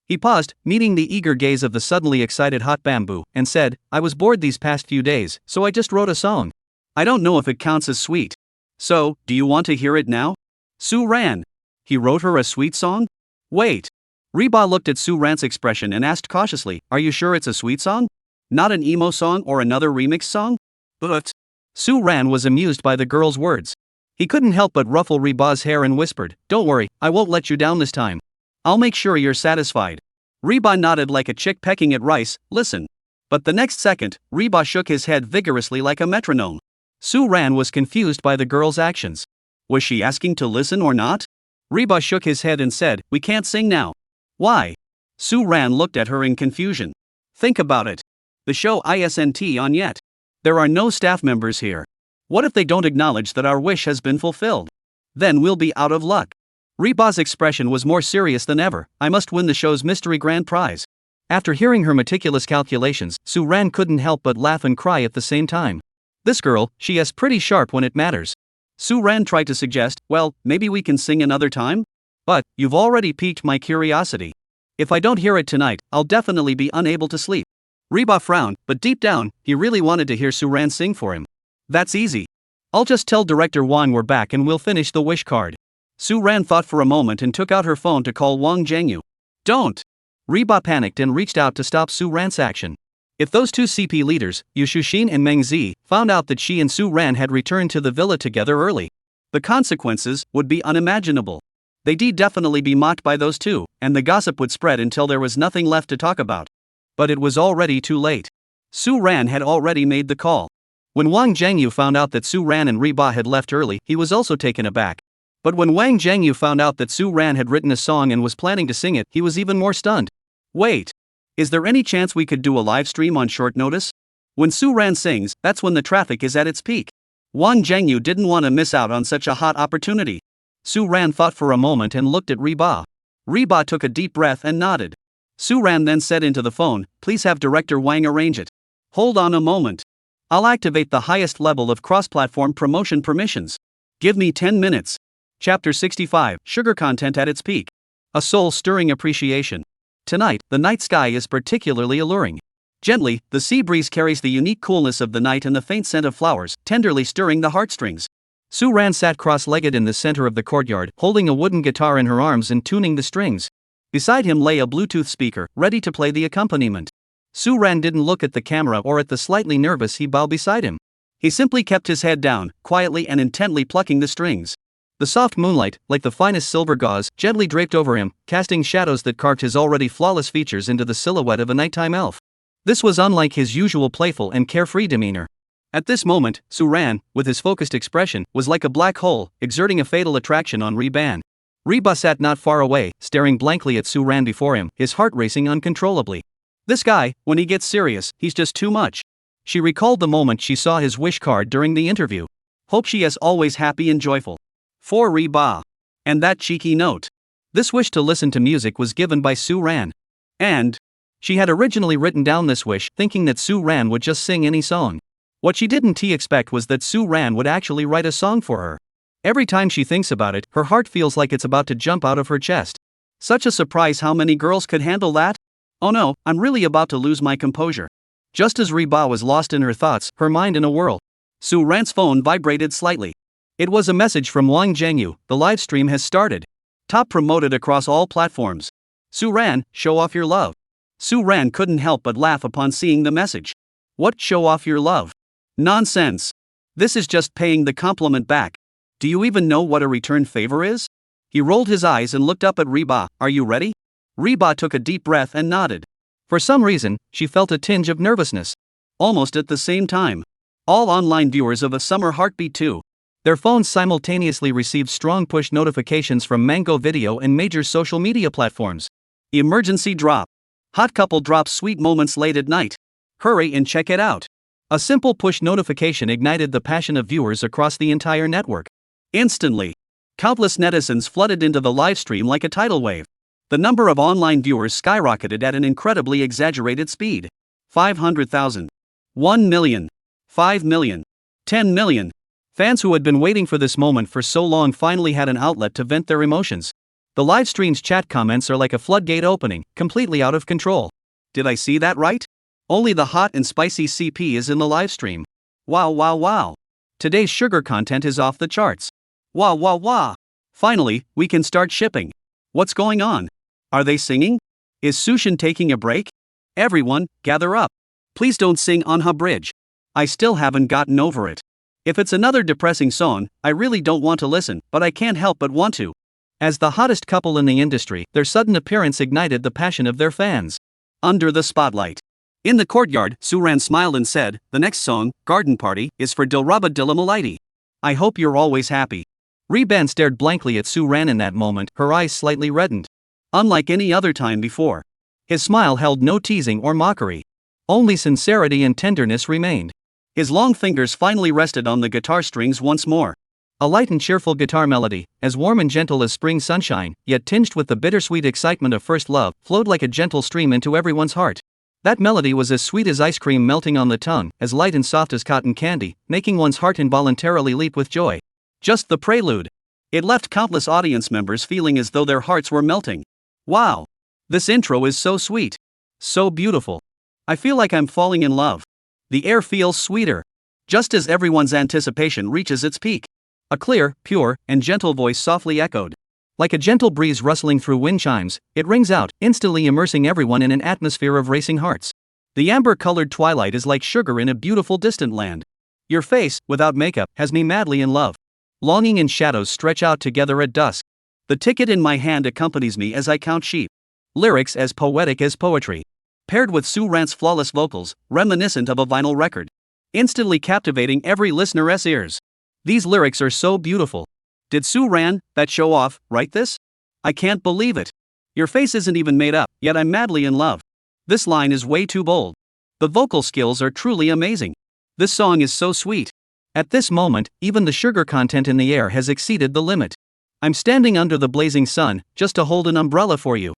He paused, meeting the eager gaze of the suddenly excited hot bamboo, and said, I was bored these past few days, so I just wrote a song. I don't know if it counts as sweet. So, do you want to hear it now? Suan. He wrote her a sweet song? Wait. Reba looked at Suran's expression and asked cautiously, are you sure it's a sweet song? Not an emo song or another remix song? But Suan was amused by the girl's words. He couldn't help but ruffle Reba's hair and whispered, don't worry, I won't let you down this time. I'll make sure you're satisfied. Reba nodded like a chick pecking at rice, listen. But the next second, Reba shook his head vigorously like a metronome. Suan was confused by the girl's actions. Was she asking to listen or not? Reba shook his head and said, we can't sing now. Why? Suan looked at her in confusion. Think about it. The show isn't on yet. There are no staff members here. What if they don't acknowledge that our wish has been fulfilled? Then we'll be out of luck. Reba's expression was more serious than ever. I must win the show's mystery grand prize. After hearing her meticulous calculations, Suan couldn't help but laugh and cry at the same time. This girl, she is pretty sharp when it matters. Suan tried to suggest, well, maybe we can sing another time? But, you've already piqued my curiosity. If I don't hear it tonight, I'll definitely be unable to sleep. Reba frowned, but deep down, he really wanted to hear Suan sing for him. That's easy. I'll just tell Director Wang we're back and we'll finish the wish card. Suan thought for a moment and took out her phone to call Wang Zhengyu. Don't! Reba panicked and reached out to stop Suan's action. If those two CP leaders, Yu Shuxin and Meng Zi, found out that she and Suan had returned to the villa together early, the consequences would be unimaginable. They'd definitely be mocked by those two, and the gossip would spread until there was nothing left to talk about. But it was already too late. Suan had already made the call. When Wang Zhengyu found out that Suan and Reba had left early, he was also taken aback. But when Wang Zhengyu found out that Suan had written a song and was planning to sing it, he was even more stunned. Wait. Is there any chance we could do a live stream on short notice? When Suan sings, that's when the traffic is at its peak. Wang Zhengyu didn't want to miss out on such a hot opportunity. Suan thought for a moment and looked at Reba. Reba took a deep breath and nodded. Suan then said into the phone, please have Director Wang arrange it. Hold on a moment. I'll activate the highest level of cross-platform promotion permissions. Give me 10 minutes. Chapter 65, Sugar Content at its Peak. A soul-stirring appreciation. Tonight, the night sky is particularly alluring. Gently, the sea breeze carries the unique coolness of the night and the faint scent of flowers, tenderly stirring the heartstrings. Suan sat cross-legged in the center of the courtyard, holding a wooden guitar in her arms and tuning the strings. Beside him lay a Bluetooth speaker, ready to play the accompaniment. Suan didn't look at the camera or at the slightly nervous Hibao beside him. He simply kept his head down, quietly and intently plucking the strings. The soft moonlight, like the finest silver gauze, gently draped over him, casting shadows that carved his already flawless features into the silhouette of a nighttime elf. This was unlike his usual playful and carefree demeanor. At this moment, Suan, with his focused expression, was like a black hole, exerting a fatal attraction on Reba. Reba sat not far away, staring blankly at Suan before him, his heart racing uncontrollably. This guy, when he gets serious, he's just too much. She recalled the moment she saw his wish card during the interview. Hope she is always happy and joyful. For Reba. And that cheeky note. This wish to listen to music was given by Suan. And she had originally written down this wish, thinking that Suan would just sing any song. What she didn't expect was that Suan would actually write a song for her. Every time she thinks about it, her heart feels like it's about to jump out of her chest. Such a surprise, how many girls could handle that? Oh no, I'm really about to lose my composure. Just as Reba was lost in her thoughts, her mind in a whirl, Suan's phone vibrated slightly. It was a message from Wang Zhengyu. The live stream has started. Top promoted across all platforms. Suan, show off your love. Suan couldn't help but laugh upon seeing the message. What, show off your love? Nonsense. This is just paying the compliment back. Do you even know what a return favor is? He rolled his eyes and looked up at Reba. Are you ready? Reba took a deep breath and nodded. For some reason, she felt a tinge of nervousness. Almost at the same time, all online viewers of A Summer Heartbeat 2. Their phones simultaneously received strong push notifications from Mango Video and major social media platforms. Emergency drop. Hot couple drops sweet moments late at night. Hurry and check it out. A simple push notification ignited the passion of viewers across the entire network. Instantly, countless netizens flooded into the livestream like a tidal wave. The number of online viewers skyrocketed at an incredibly exaggerated speed. 500,000. 1 million. 5 million. 10 million. Fans who had been waiting for this moment for so long finally had an outlet to vent their emotions. The livestream's chat comments are like a floodgate opening, completely out of control. Did I see that right? Only the hot and spicy CP is in the livestream. Wow, wow, wow. Today's sugar content is off the charts. Wow, wow, wow. Finally, we can start shipping. What's going on? Are they singing? Is Sushin taking a break? Everyone, gather up. Please don't sing Manhwa Bridge. I still haven't gotten over it. If it's another depressing song, I really don't want to listen, but I can't help but want to. As the hottest couple in the industry, their sudden appearance ignited the passion of their fans. Under the spotlight. In the courtyard, Suran smiled and said, the next song, Garden Party, is for Dilraba Dilamalaiti. I hope you're always happy. Reban stared blankly at Suran in that moment, her eyes slightly reddened. Unlike any other time before. His smile held no teasing or mockery. Only sincerity and tenderness remained. His long fingers finally rested on the guitar strings once more. A light and cheerful guitar melody, as warm and gentle as spring sunshine, yet tinged with the bittersweet excitement of first love, flowed like a gentle stream into everyone's heart. That melody was as sweet as ice cream melting on the tongue, as light and soft as cotton candy, making one's heart involuntarily leap with joy. Just the prelude. It left countless audience members feeling as though their hearts were melting. Wow! This intro is so sweet. So beautiful. I feel like I'm falling in love. The air feels sweeter. Just as everyone's anticipation reaches its peak. A clear, pure, and gentle voice softly echoed. Like a gentle breeze rustling through wind chimes, it rings out, instantly immersing everyone in an atmosphere of racing hearts. The amber-colored twilight is like sugar in a beautiful distant land. Your face, without makeup, has me madly in love. Longing and shadows stretch out together at dusk. The ticket in my hand accompanies me as I count sheep. Lyrics as poetic as poetry. Paired with Suran's flawless vocals, reminiscent of a vinyl record. Instantly captivating every listener's ears. These lyrics are so beautiful. Did Suran, that show off, write this? I can't believe it. Your face isn't even made up, yet I'm madly in love. This line is way too bold. The vocal skills are truly amazing. This song is so sweet. At this moment, even the sugar content in the air has exceeded the limit. I'm standing under the blazing sun, just to hold an umbrella for you.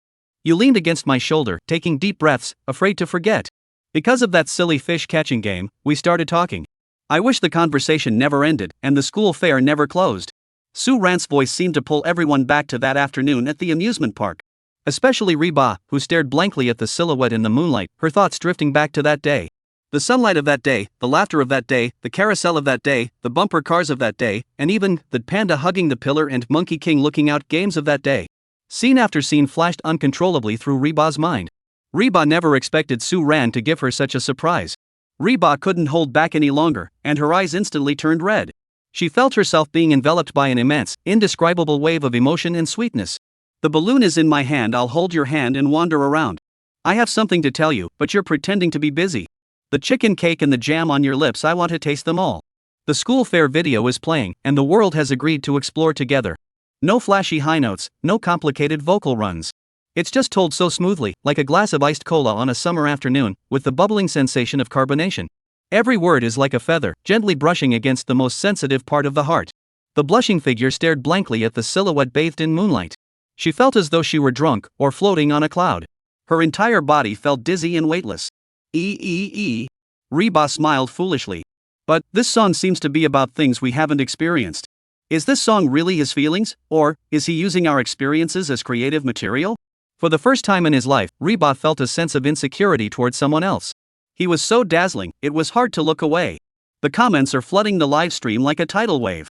You leaned against my shoulder, taking deep breaths, afraid to forget. Because of that silly fish catching game, we started talking. I wish the conversation never ended, and the school fair never closed. Suran's voice seemed to pull everyone back to that afternoon at the amusement park. Especially Reba, who stared blankly at the silhouette in the moonlight, her thoughts drifting back to that day. The sunlight of that day, the laughter of that day, the carousel of that day, the bumper cars of that day, and even the panda hugging the pillar and Monkey King looking out games of that day. Scene after scene flashed uncontrollably through Reba's mind. Reba never expected Suran to give her such a surprise. Reba couldn't hold back any longer, and her eyes instantly turned red. She felt herself being enveloped by an immense, indescribable wave of emotion and sweetness. The balloon is in my hand, I'll hold your hand and wander around. I have something to tell you, but you're pretending to be busy. The chicken cake and the jam on your lips, I want to taste them all. The school fair video is playing, and the world has agreed to explore together. No flashy high notes, no complicated vocal runs. It's just told so smoothly, like a glass of iced cola on a summer afternoon, with the bubbling sensation of carbonation. Every word is like a feather, gently brushing against the most sensitive part of the heart. The blushing figure stared blankly at the silhouette bathed in moonlight. She felt as though she were drunk, or floating on a cloud. Her entire body felt dizzy and weightless. Reba smiled foolishly. But this song seems to be about things we haven't experienced. Is this song really his feelings, or is he using our experiences as creative material? For the first time in his life, Reba felt a sense of insecurity towards someone else. He was so dazzling, it was hard to look away. The comments are flooding the live stream like a tidal wave.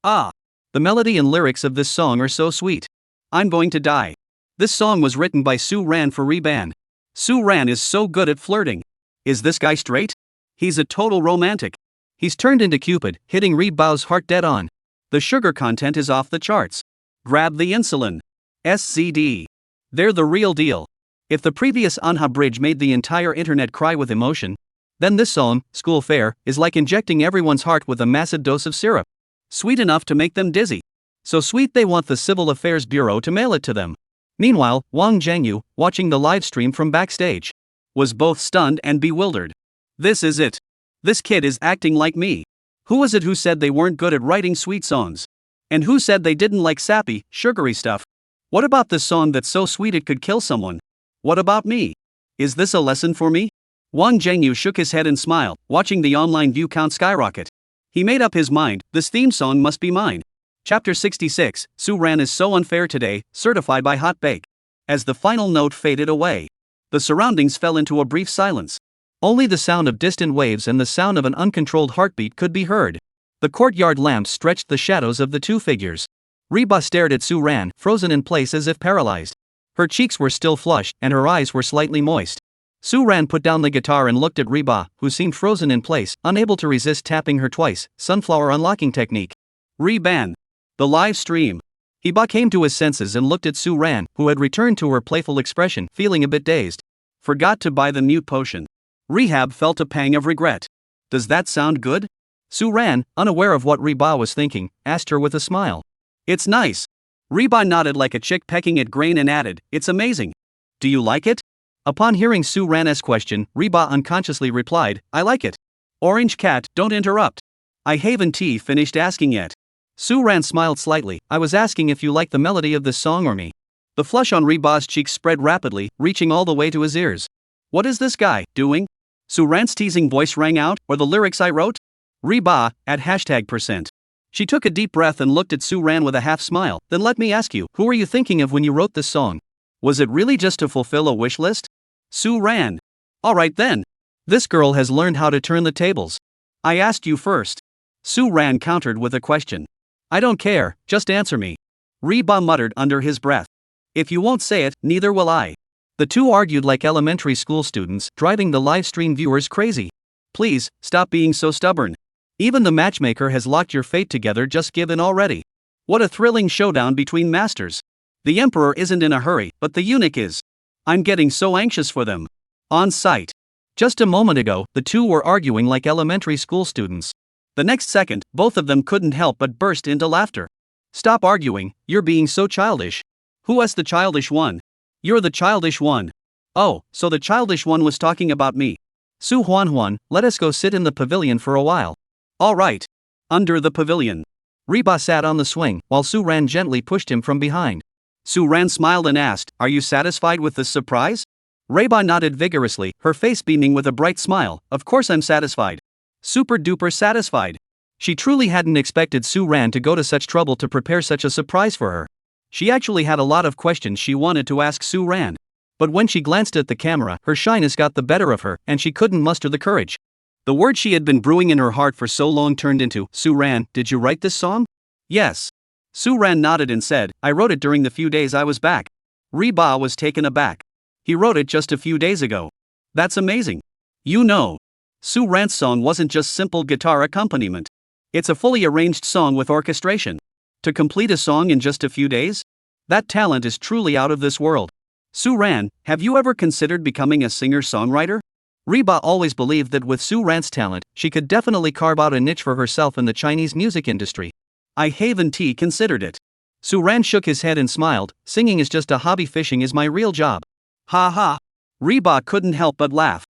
Ah! The melody and lyrics of this song are so sweet. I'm going to die. This song was written by Suran for Reban. Suan is so good at flirting. Is this guy straight? He's a total romantic. He's turned into Cupid, hitting Rebao's heart dead on. The sugar content is off the charts. Grab the insulin. SCD. They're the real deal. If the previous Manhwa bridge made the entire internet cry with emotion, then this song, School Fair, is like injecting everyone's heart with a massive dose of syrup. Sweet enough to make them dizzy. So sweet they want the Civil Affairs Bureau to mail it to them. Meanwhile, Wang Zhengyu, watching the live stream from Backstage, was both stunned and bewildered. This is it. This kid is acting like me. Who was it who said they weren't good at writing sweet songs? And who said they didn't like sappy, sugary stuff? What about this song that's so sweet it could kill someone? What about me? Is this a lesson for me? Wang Zhengyu shook his head and smiled, watching the online view count skyrocket. He made up his mind, this theme song must be mine. Chapter 66, Suan is so unfair today, certified by Hot Bake. As the final note faded away, the surroundings fell into a brief silence. Only the sound of distant waves and the sound of an uncontrolled heartbeat could be heard. The courtyard lamps stretched the shadows of the two figures. Reba stared at Suan, frozen in place as if paralyzed. Her cheeks were still flushed, and her eyes were slightly moist. Suan put down the guitar and looked at Reba, who seemed frozen in place, unable to resist tapping her twice, sunflower unlocking technique. Reban. The live stream. Reba came to his senses and looked at Suan, who had returned to her playful expression, feeling a bit dazed. Forgot to buy the mute potion. Rehab felt a pang of regret. Does that sound good? Suan, unaware of what Reba was thinking, asked her with a smile. It's nice. Reba nodded like a chick pecking at grain and added, it's amazing. Do you like it? Upon hearing Suan's question, Reba unconsciously replied, I like it. Orange cat, don't interrupt. I haven't finished asking yet. Suan smiled slightly, I was asking if you like the melody of this song or me. The flush on Reba's cheeks spread rapidly, reaching all the way to his ears. What is this guy doing? Suan's teasing voice rang out, or the lyrics I wrote? Reba, at #%. She took a deep breath and looked at Suan with a half smile. Then let me ask you, who were you thinking of when you wrote this song? Was it really just to fulfill a wish list? Suan. Alright then. This girl has learned how to turn the tables. I asked you first. Suan countered with a question. I don't care, just answer me. Reba muttered under his breath. If you won't say it, neither will I. The two argued like elementary school students, driving the live stream viewers crazy. Please, stop being so stubborn. Even the matchmaker has locked your fate together, just give in already. What a thrilling showdown between masters. The emperor isn't in a hurry, but the eunuch is. I'm getting so anxious for them. On site. Just a moment ago, the two were arguing like elementary school students. The next second, both of them couldn't help but burst into laughter. Stop arguing, you're being so childish. Who is the childish one? You're the childish one. Oh, so the childish one was talking about me. Suan, let us go sit in the pavilion for a while. All right. Under the pavilion. Reba sat on the swing, while Suan gently pushed him from behind. Suan smiled and asked, are you satisfied with this surprise? Reba nodded vigorously, her face beaming with a bright smile. Of course I'm satisfied. Super duper satisfied. She truly hadn't expected Suan to go to such trouble to prepare such a surprise for her. She actually had a lot of questions she wanted to ask Suan. But when she glanced at the camera, her shyness got the better of her, and she couldn't muster the courage. The word she had been brewing in her heart for so long turned into, Suan, did you write this song? Yes. Suan nodded and said, I wrote it during the few days I was back. Reba was taken aback. He wrote it just a few days ago. That's amazing. You know. Suan's song wasn't just simple guitar accompaniment. It's a fully arranged song with orchestration. To complete a song in just a few days? That talent is truly out of this world. Suan, have you ever considered becoming a singer-songwriter? Reba always believed that with Suan's talent, she could definitely carve out a niche for herself in the Chinese music industry. I haven't considered it. Suan shook his head and smiled, singing is just a hobby, fishing is my real job. Ha ha. Reba couldn't help but laugh.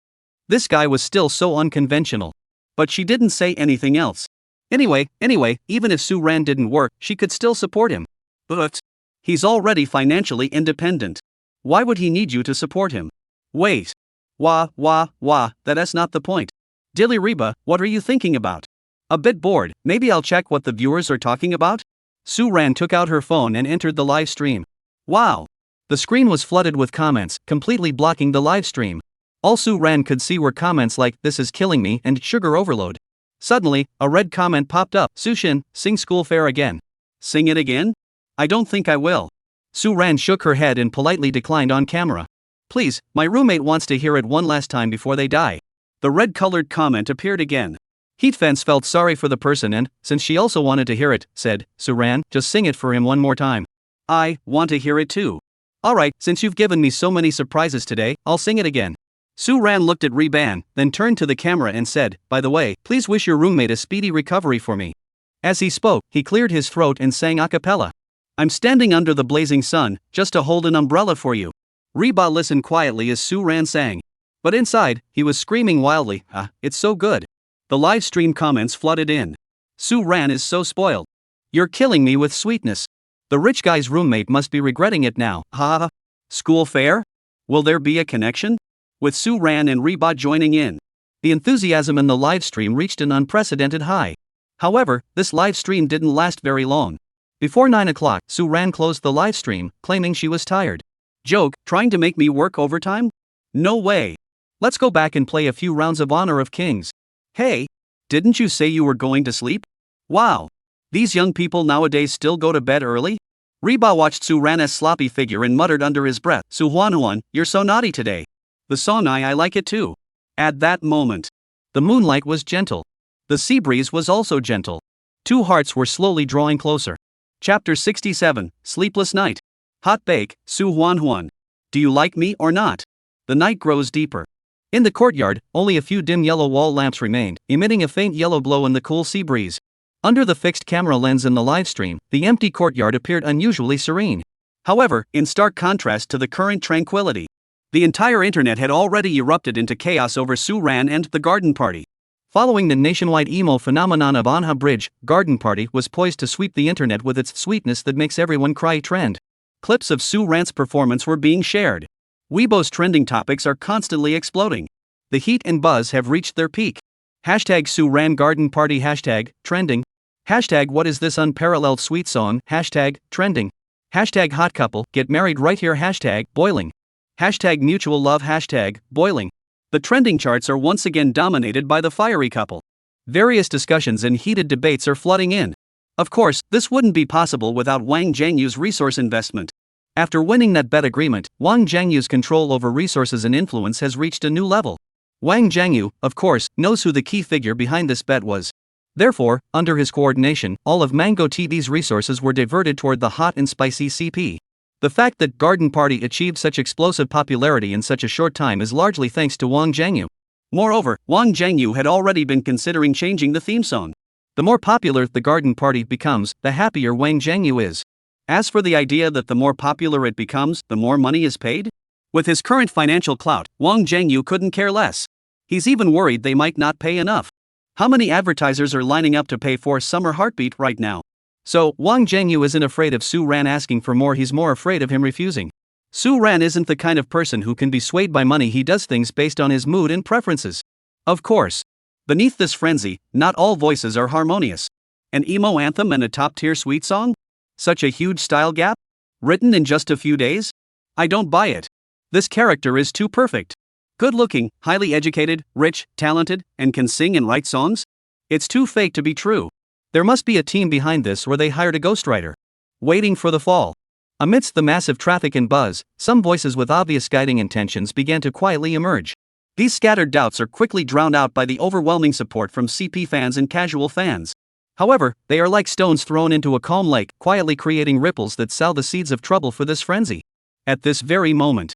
This guy was still so unconventional. But she didn't say anything else. Anyway, even if Suan didn't work, she could still support him. But he's already financially independent. Why would he need you to support him? Wait. That's not the point. Dilly Reba, what are you thinking about? A bit bored, maybe I'll check what the viewers are talking about? Suan took out her phone and entered the live stream. Wow. The screen was flooded with comments, completely blocking the live stream. All Suan could see were comments like, this is killing me, and sugar overload. Suddenly, a red comment popped up, Sushin, sing School Fair again. Sing it again? I don't think I will. Suan shook her head and politely declined on camera. Please, my roommate wants to hear it one last time before they die. The red-colored comment appeared again. Heatfence felt sorry for the person and, since she also wanted to hear it, said, Suan, just sing it for him one more time. I want to hear it too. Alright, since you've given me so many surprises today, I'll sing it again. Suan looked at Reban, then turned to the camera and said, by the way, please wish your roommate a speedy recovery for me. As he spoke, he cleared his throat and sang a cappella. I'm standing under the blazing sun, just to hold an umbrella for you. Reba listened quietly as Suan sang. But inside, he was screaming wildly, it's so good. The live stream comments flooded in. Suan is so spoiled. You're killing me with sweetness. The rich guy's roommate must be regretting it now, ha. School fair? Will there be a connection? With Suan and Reba joining in. The enthusiasm in the live stream reached an unprecedented high. However, this live stream didn't last very long. Before 9 o'clock, Suan closed the live stream, claiming she was tired. Joke, trying to make me work overtime? No way. Let's go back and play a few rounds of Honor of Kings. Hey, didn't you say you were going to sleep? Wow. These young people nowadays still go to bed early? Reba watched Suan's sloppy figure and muttered under his breath, Suan, you're so naughty today. The song I like it too. At that moment, the moonlight was gentle. The sea breeze was also gentle. Two hearts were slowly drawing closer. Chapter 67, Sleepless Night. Hot bake, Suan. Do you like me or not? The night grows deeper. In the courtyard, only a few dim yellow wall lamps remained, emitting a faint yellow glow in the cool sea breeze. Under the fixed camera lens in the live stream, the empty courtyard appeared unusually serene. However, in stark contrast to the current tranquility, the entire internet had already erupted into chaos over Suan and the garden party. Following the nationwide emo phenomenon of Manhwa Bridge, Garden Party was poised to sweep the internet with its sweetness that makes everyone cry trend. Clips of Suan's performance were being shared. Weibo's trending topics are constantly exploding. The heat and buzz have reached their peak. Hashtag Suan Garden Party hashtag trending. Hashtag what is this unparalleled sweet song hashtag trending. Hashtag hot couple get married right here hashtag boiling. Hashtag mutual love hashtag boiling. The trending charts are once again dominated by the fiery couple. Various discussions and heated debates are flooding in. Of course, this wouldn't be possible without Wang Jianyu's resource investment. After winning that bet agreement, Wang Jianyu's control over resources and influence has reached a new level. Wang Jianyu, of course, knows who the key figure behind this bet was. Therefore, under his coordination, all of Mango TV's resources were diverted toward the hot and spicy CP. The fact that Garden Party achieved such explosive popularity in such a short time is largely thanks to Wang Jianyu. Moreover, Wang Jianyu had already been considering changing the theme song. The more popular the Garden Party becomes, the happier Wang Jianyu is. As for the idea that the more popular it becomes, the more money is paid? With his current financial clout, Wang Jianyu couldn't care less. He's even worried they might not pay enough. How many advertisers are lining up to pay for Summer Heartbeat right now? So, Wang Jianyu isn't afraid of Suan asking for more, he's more afraid of him refusing. Suan isn't the kind of person who can be swayed by money, he does things based on his mood and preferences. Of course. Beneath this frenzy, not all voices are harmonious. An emo anthem and a top-tier sweet song? Such a huge style gap? Written in just a few days? I don't buy it. This character is too perfect. Good-looking, highly educated, rich, talented, and can sing and write songs? It's too fake to be true. There must be a team behind this or they hired a ghostwriter. Waiting for the fall. Amidst the massive traffic and buzz, some voices with obvious guiding intentions began to quietly emerge. These scattered doubts are quickly drowned out by the overwhelming support from CP fans and casual fans. However, they are like stones thrown into a calm lake, quietly creating ripples that sow the seeds of trouble for this frenzy. At this very moment.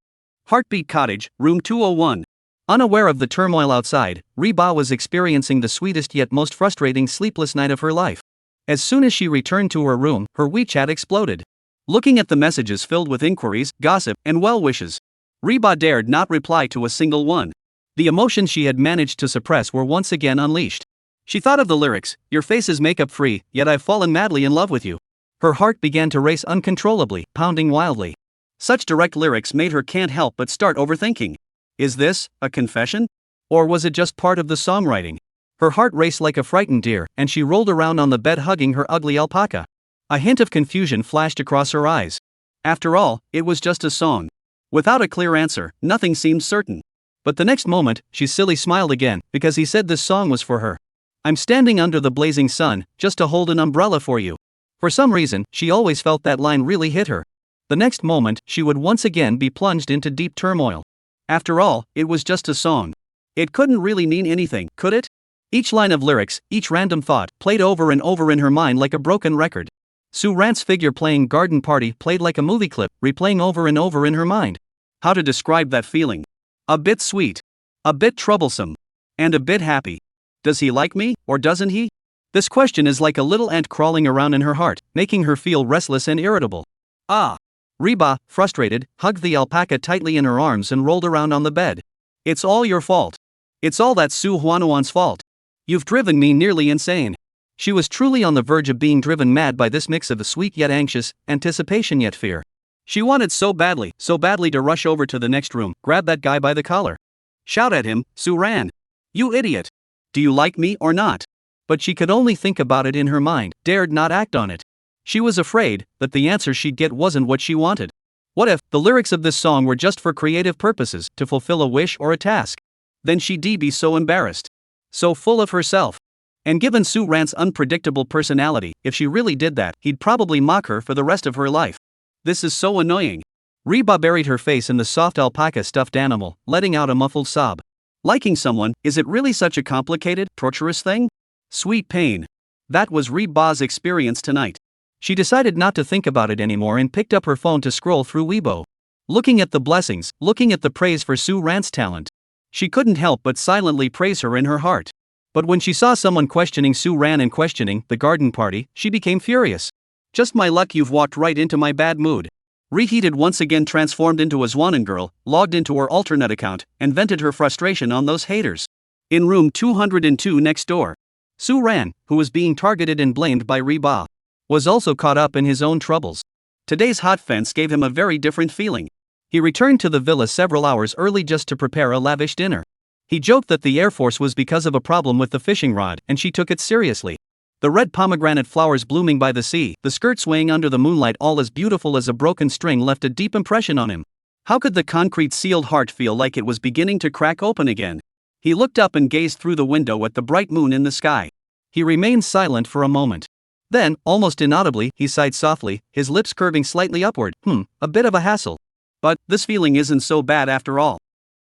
Heartbeat Cottage, Room 201. Unaware of the turmoil outside, Reba was experiencing the sweetest yet most frustrating sleepless night of her life. As soon as she returned to her room, her WeChat exploded. Looking at the messages filled with inquiries, gossip, and well wishes, Reba dared not reply to a single one. The emotions she had managed to suppress were once again unleashed. She thought of the lyrics, "Your face is makeup free, yet I've fallen madly in love with you." Her heart began to race uncontrollably, pounding wildly. Such direct lyrics made her can't help but start overthinking. Is this a confession? Or was it just part of the songwriting? Her heart raced like a frightened deer, and she rolled around on the bed hugging her ugly alpaca. A hint of confusion flashed across her eyes. After all, it was just a song. Without a clear answer, nothing seemed certain. But the next moment, she silly smiled again, because he said this song was for her. I'm standing under the blazing sun, just to hold an umbrella for you. For some reason, she always felt that line really hit her. The next moment, she would once again be plunged into deep turmoil. After all, it was just a song. It couldn't really mean anything, could it? Each line of lyrics, each random thought, played over and over in her mind like a broken record. Suan's figure playing Garden Party played like a movie clip, replaying over and over in her mind. How to describe that feeling? A bit sweet. A bit troublesome. And a bit happy. Does he like me, or doesn't he? This question is like a little ant crawling around in her heart, making her feel restless and irritable. Ah! Reba, frustrated, hugged the alpaca tightly in her arms and rolled around on the bed. It's all your fault. It's all that Suan's fault. You've driven me nearly insane. She was truly on the verge of being driven mad by this mix of sweet yet anxious, anticipation yet fear. She wanted so badly to rush over to the next room, grab that guy by the collar. Shout at him, Suan. You idiot. Do you like me or not? But she could only think about it in her mind, dared not act on it. She was afraid that the answer she'd get wasn't what she wanted. What if the lyrics of this song were just for creative purposes, to fulfill a wish or a task? Then she'd be so embarrassed. So full of herself. And given Suan's unpredictable personality, if she really did that, he'd probably mock her for the rest of her life. This is so annoying. Reba buried her face in the soft alpaca stuffed animal, letting out a muffled sob. Liking someone, is it really such a complicated, torturous thing? Sweet pain. That was Reba's experience tonight. She decided not to think about it anymore and picked up her phone to scroll through Weibo. Looking at the blessings, looking at the praise for Suan's talent. She couldn't help but silently praise her in her heart. But when she saw someone questioning Suan and questioning the garden party, she became furious. Just my luck you've walked right into my bad mood. Reheated once again transformed into a Suan girl, logged into her alternate account, and vented her frustration on those haters. In room 202 next door. Suan, who was being targeted and blamed by Reba, was also caught up in his own troubles. Today's hot fence gave him a very different feeling. He returned to the villa several hours early just to prepare a lavish dinner. He joked that the Air Force was because of a problem with the fishing rod, and she took it seriously. The red pomegranate flowers blooming by the sea, the skirt swaying under the moonlight, all as beautiful as a broken string, left a deep impression on him. How could the concrete sealed heart feel like it was beginning to crack open again? He looked up and gazed through the window at the bright moon in the sky. He remained silent for a moment. Then, almost inaudibly, he sighed softly, his lips curving slightly upward. A bit of a hassle. But this feeling isn't so bad after all.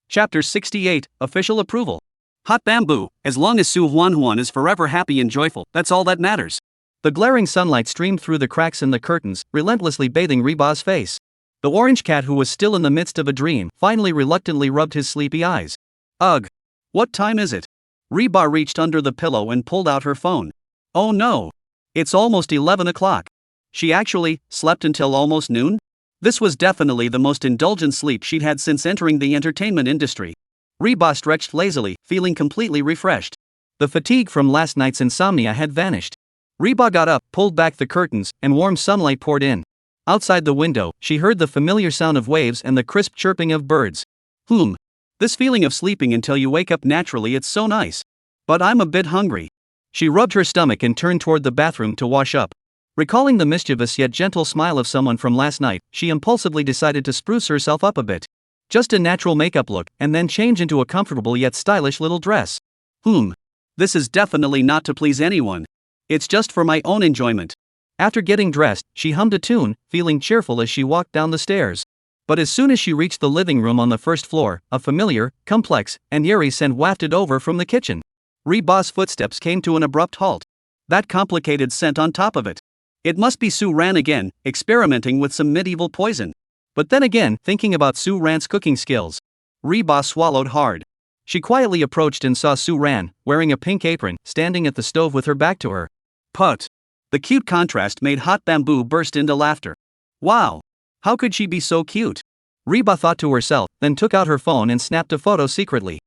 Chapter 68, Official Approval. Hot bamboo, as long as Suan is forever happy and joyful, that's all that matters. The glaring sunlight streamed through the cracks in the curtains, relentlessly bathing Reba's face. The orange cat, who was still in the midst of a dream, finally reluctantly rubbed his sleepy eyes. Ugh. What time is it? Reba reached under the pillow and pulled out her phone. Oh no. It's almost 11 o'clock. She actually slept until almost noon? This was definitely the most indulgent sleep she'd had since entering the entertainment industry. Reba stretched lazily, feeling completely refreshed. The fatigue from last night's insomnia had vanished. Reba got up, pulled back the curtains, and warm sunlight poured in. Outside the window, she heard the familiar sound of waves and the crisp chirping of birds. This feeling of sleeping until you wake up naturally, it's so nice. But I'm a bit hungry. She rubbed her stomach and turned toward the bathroom to wash up. Recalling the mischievous yet gentle smile of someone from last night, she impulsively decided to spruce herself up a bit. Just a natural makeup look, and then change into a comfortable yet stylish little dress. This is definitely not to please anyone. It's just for my own enjoyment. After getting dressed, she hummed a tune, feeling cheerful as she walked down the stairs. But as soon as she reached the living room on the first floor, a familiar, complex, and eerie scent wafted over from the kitchen. Reba's footsteps came to an abrupt halt. That complicated scent on top of it. It must be Suan again, experimenting with some medieval poison. But then again, thinking about Suan's cooking skills. Reba swallowed hard. She quietly approached and saw Suan, wearing a pink apron, standing at the stove with her back to her. Put. The cute contrast made Hot Bamboo burst into laughter. Wow. How could she be so cute? Reba thought to herself, then took out her phone and snapped a photo secretly.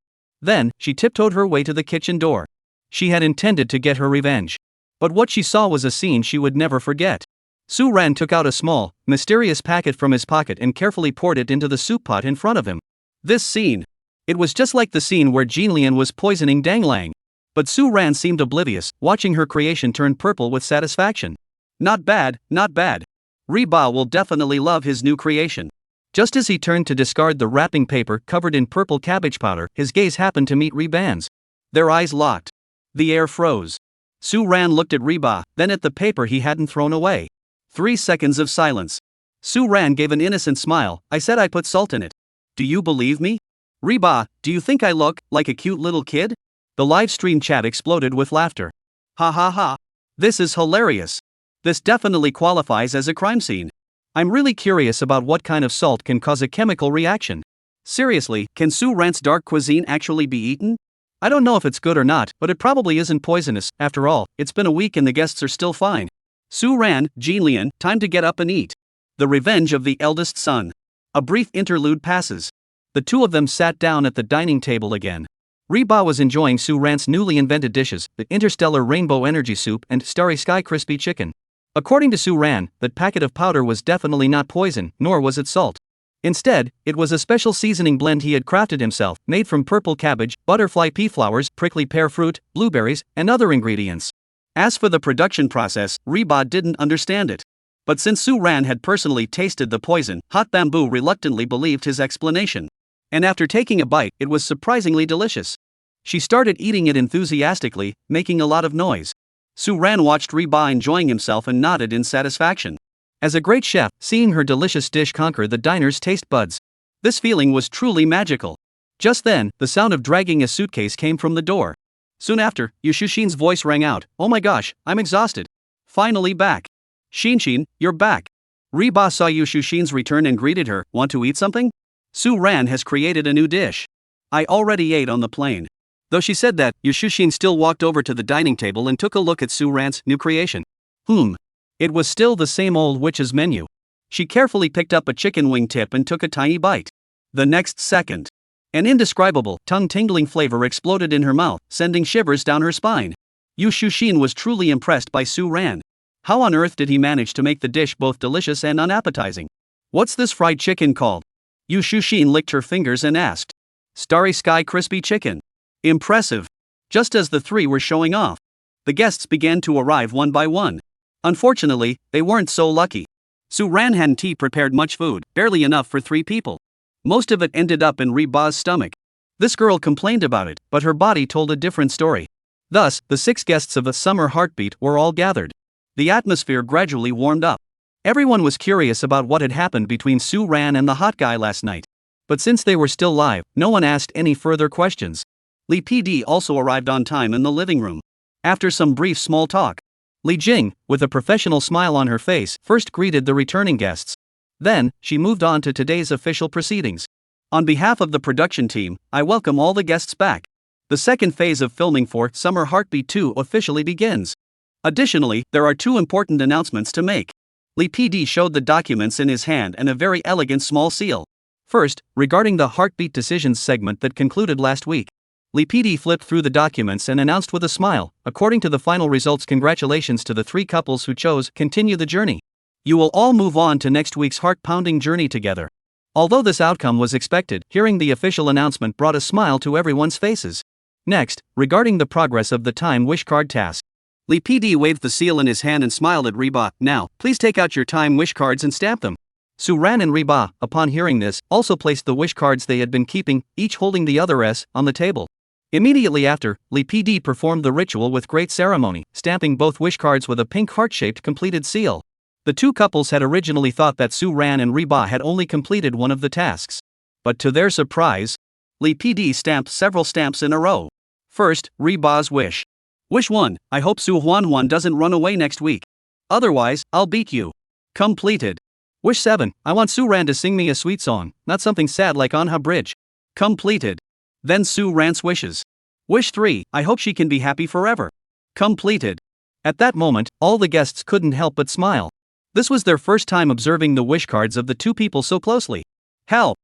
Then, she tiptoed her way to the kitchen door. She had intended to get her revenge. But what she saw was a scene she would never forget. Suan took out a small, mysterious packet from his pocket and carefully poured it into the soup pot in front of him. This scene. It was just like the scene where Jinlian was poisoning Danglang. But Suan seemed oblivious, watching her creation turn purple with satisfaction. Not bad, not bad. Reba will definitely love his new creation. Just as he turned to discard the wrapping paper covered in purple cabbage powder, his gaze happened to meet Reban's. Their eyes locked. The air froze. Suan looked at Reba, then at the paper he hadn't thrown away. 3 seconds of silence. Suan gave an innocent smile. I said I put salt in it. Do you believe me? Reba, do you think I look like a cute little kid? The live stream chat exploded with laughter. Ha ha ha. This is hilarious. This definitely qualifies as a crime scene. I'm really curious about what kind of salt can cause a chemical reaction. Seriously, can Suan's dark cuisine actually be eaten? I don't know if it's good or not, but it probably isn't poisonous. After all, it's been a week and the guests are still fine. Suan, Jinlian, time to get up and eat. The revenge of the eldest son. A brief interlude passes. The two of them sat down at the dining table again. Reba was enjoying Suan's newly invented dishes, the interstellar rainbow energy soup and starry sky crispy chicken. According to Suan, that packet of powder was definitely not poison, nor was it salt. Instead, it was a special seasoning blend he had crafted himself, made from purple cabbage, butterfly pea flowers, prickly pear fruit, blueberries, and other ingredients. As for the production process, Reba didn't understand it. But since Suan had personally tasted the poison, Hot Bamboo reluctantly believed his explanation. And after taking a bite, it was surprisingly delicious. She started eating it enthusiastically, making a lot of noise. Suan watched Reba enjoying himself and nodded in satisfaction. As a great chef, seeing her delicious dish conquer the diner's taste buds. This feeling was truly magical. Just then, the sound of dragging a suitcase came from the door. Soon after, Yushushin's voice rang out, "Oh my gosh, I'm exhausted. Finally back. Shinshin, you're back." Reba saw Yushushin's return and greeted her, "Want to eat something? Suan has created a new dish. I already ate on the plane." Though she said that, Yushushin still walked over to the dining table and took a look at Suan's new creation. It was still the same old witch's menu. She carefully picked up a chicken wing tip and took a tiny bite. The next second, an indescribable, tongue-tingling flavor exploded in her mouth, sending shivers down her spine. Yushushin was truly impressed by Suan. How on earth did he manage to make the dish both delicious and unappetizing? "What's this fried chicken called?" Yushushin licked her fingers and asked. "Starry Sky Crispy Chicken." Impressive. Just as the three were showing off, the guests began to arrive one by one. Unfortunately, they weren't so lucky. Suan hadn't prepared much food, barely enough for 3 people. Most of it ended up in Reba's stomach. This girl complained about it, but her body told a different story. Thus, the 6 guests of the summer heartbeat were all gathered. The atmosphere gradually warmed up. Everyone was curious about what had happened between Suan and the hot guy last night. But since they were still live, no one asked any further questions. Li PD also arrived on time in the living room. After some brief small talk, Li Jing, with a professional smile on her face, first greeted the returning guests. Then, she moved on to today's official proceedings. On behalf of the production team, I welcome all the guests back. The second phase of filming for Summer Heartbeat 2 officially begins. Additionally, there are 2 important announcements to make. Li PD showed the documents in his hand and a very elegant small seal. First, regarding the Heartbeat Decisions segment that concluded last week. Li PD flipped through the documents and announced with a smile, according to the final results, congratulations to the 3 couples who chose continue the journey. You will all move on to next week's heart-pounding journey together. Although this outcome was expected, hearing the official announcement brought a smile to everyone's faces. Next, regarding the progress of the time wish card task. Li PD waved the seal in his hand and smiled at Reba. "Now, please take out your time wish cards and stamp them." Suan and Reba, upon hearing this, also placed the wish cards they had been keeping, each holding the other's, on the table. Immediately after, Li PD performed the ritual with great ceremony, stamping both wish cards with a pink heart-shaped completed seal. The 2 couples had originally thought that Suan and Reba had only completed one of the tasks. But to their surprise, Li PD stamped several stamps in a row. First, Reba's wish. Wish 1, I hope Suan doesn't run away next week. Otherwise, I'll beat you. Completed. Wish 7, I want Suan to sing me a sweet song, not something sad like Manhwa Bridge. Completed. Then Suan's wishes. Wish 3, I hope she can be happy forever. Completed. At that moment, all the guests couldn't help but smile. This was their first time observing the wish cards of the 2 people so closely. Hell,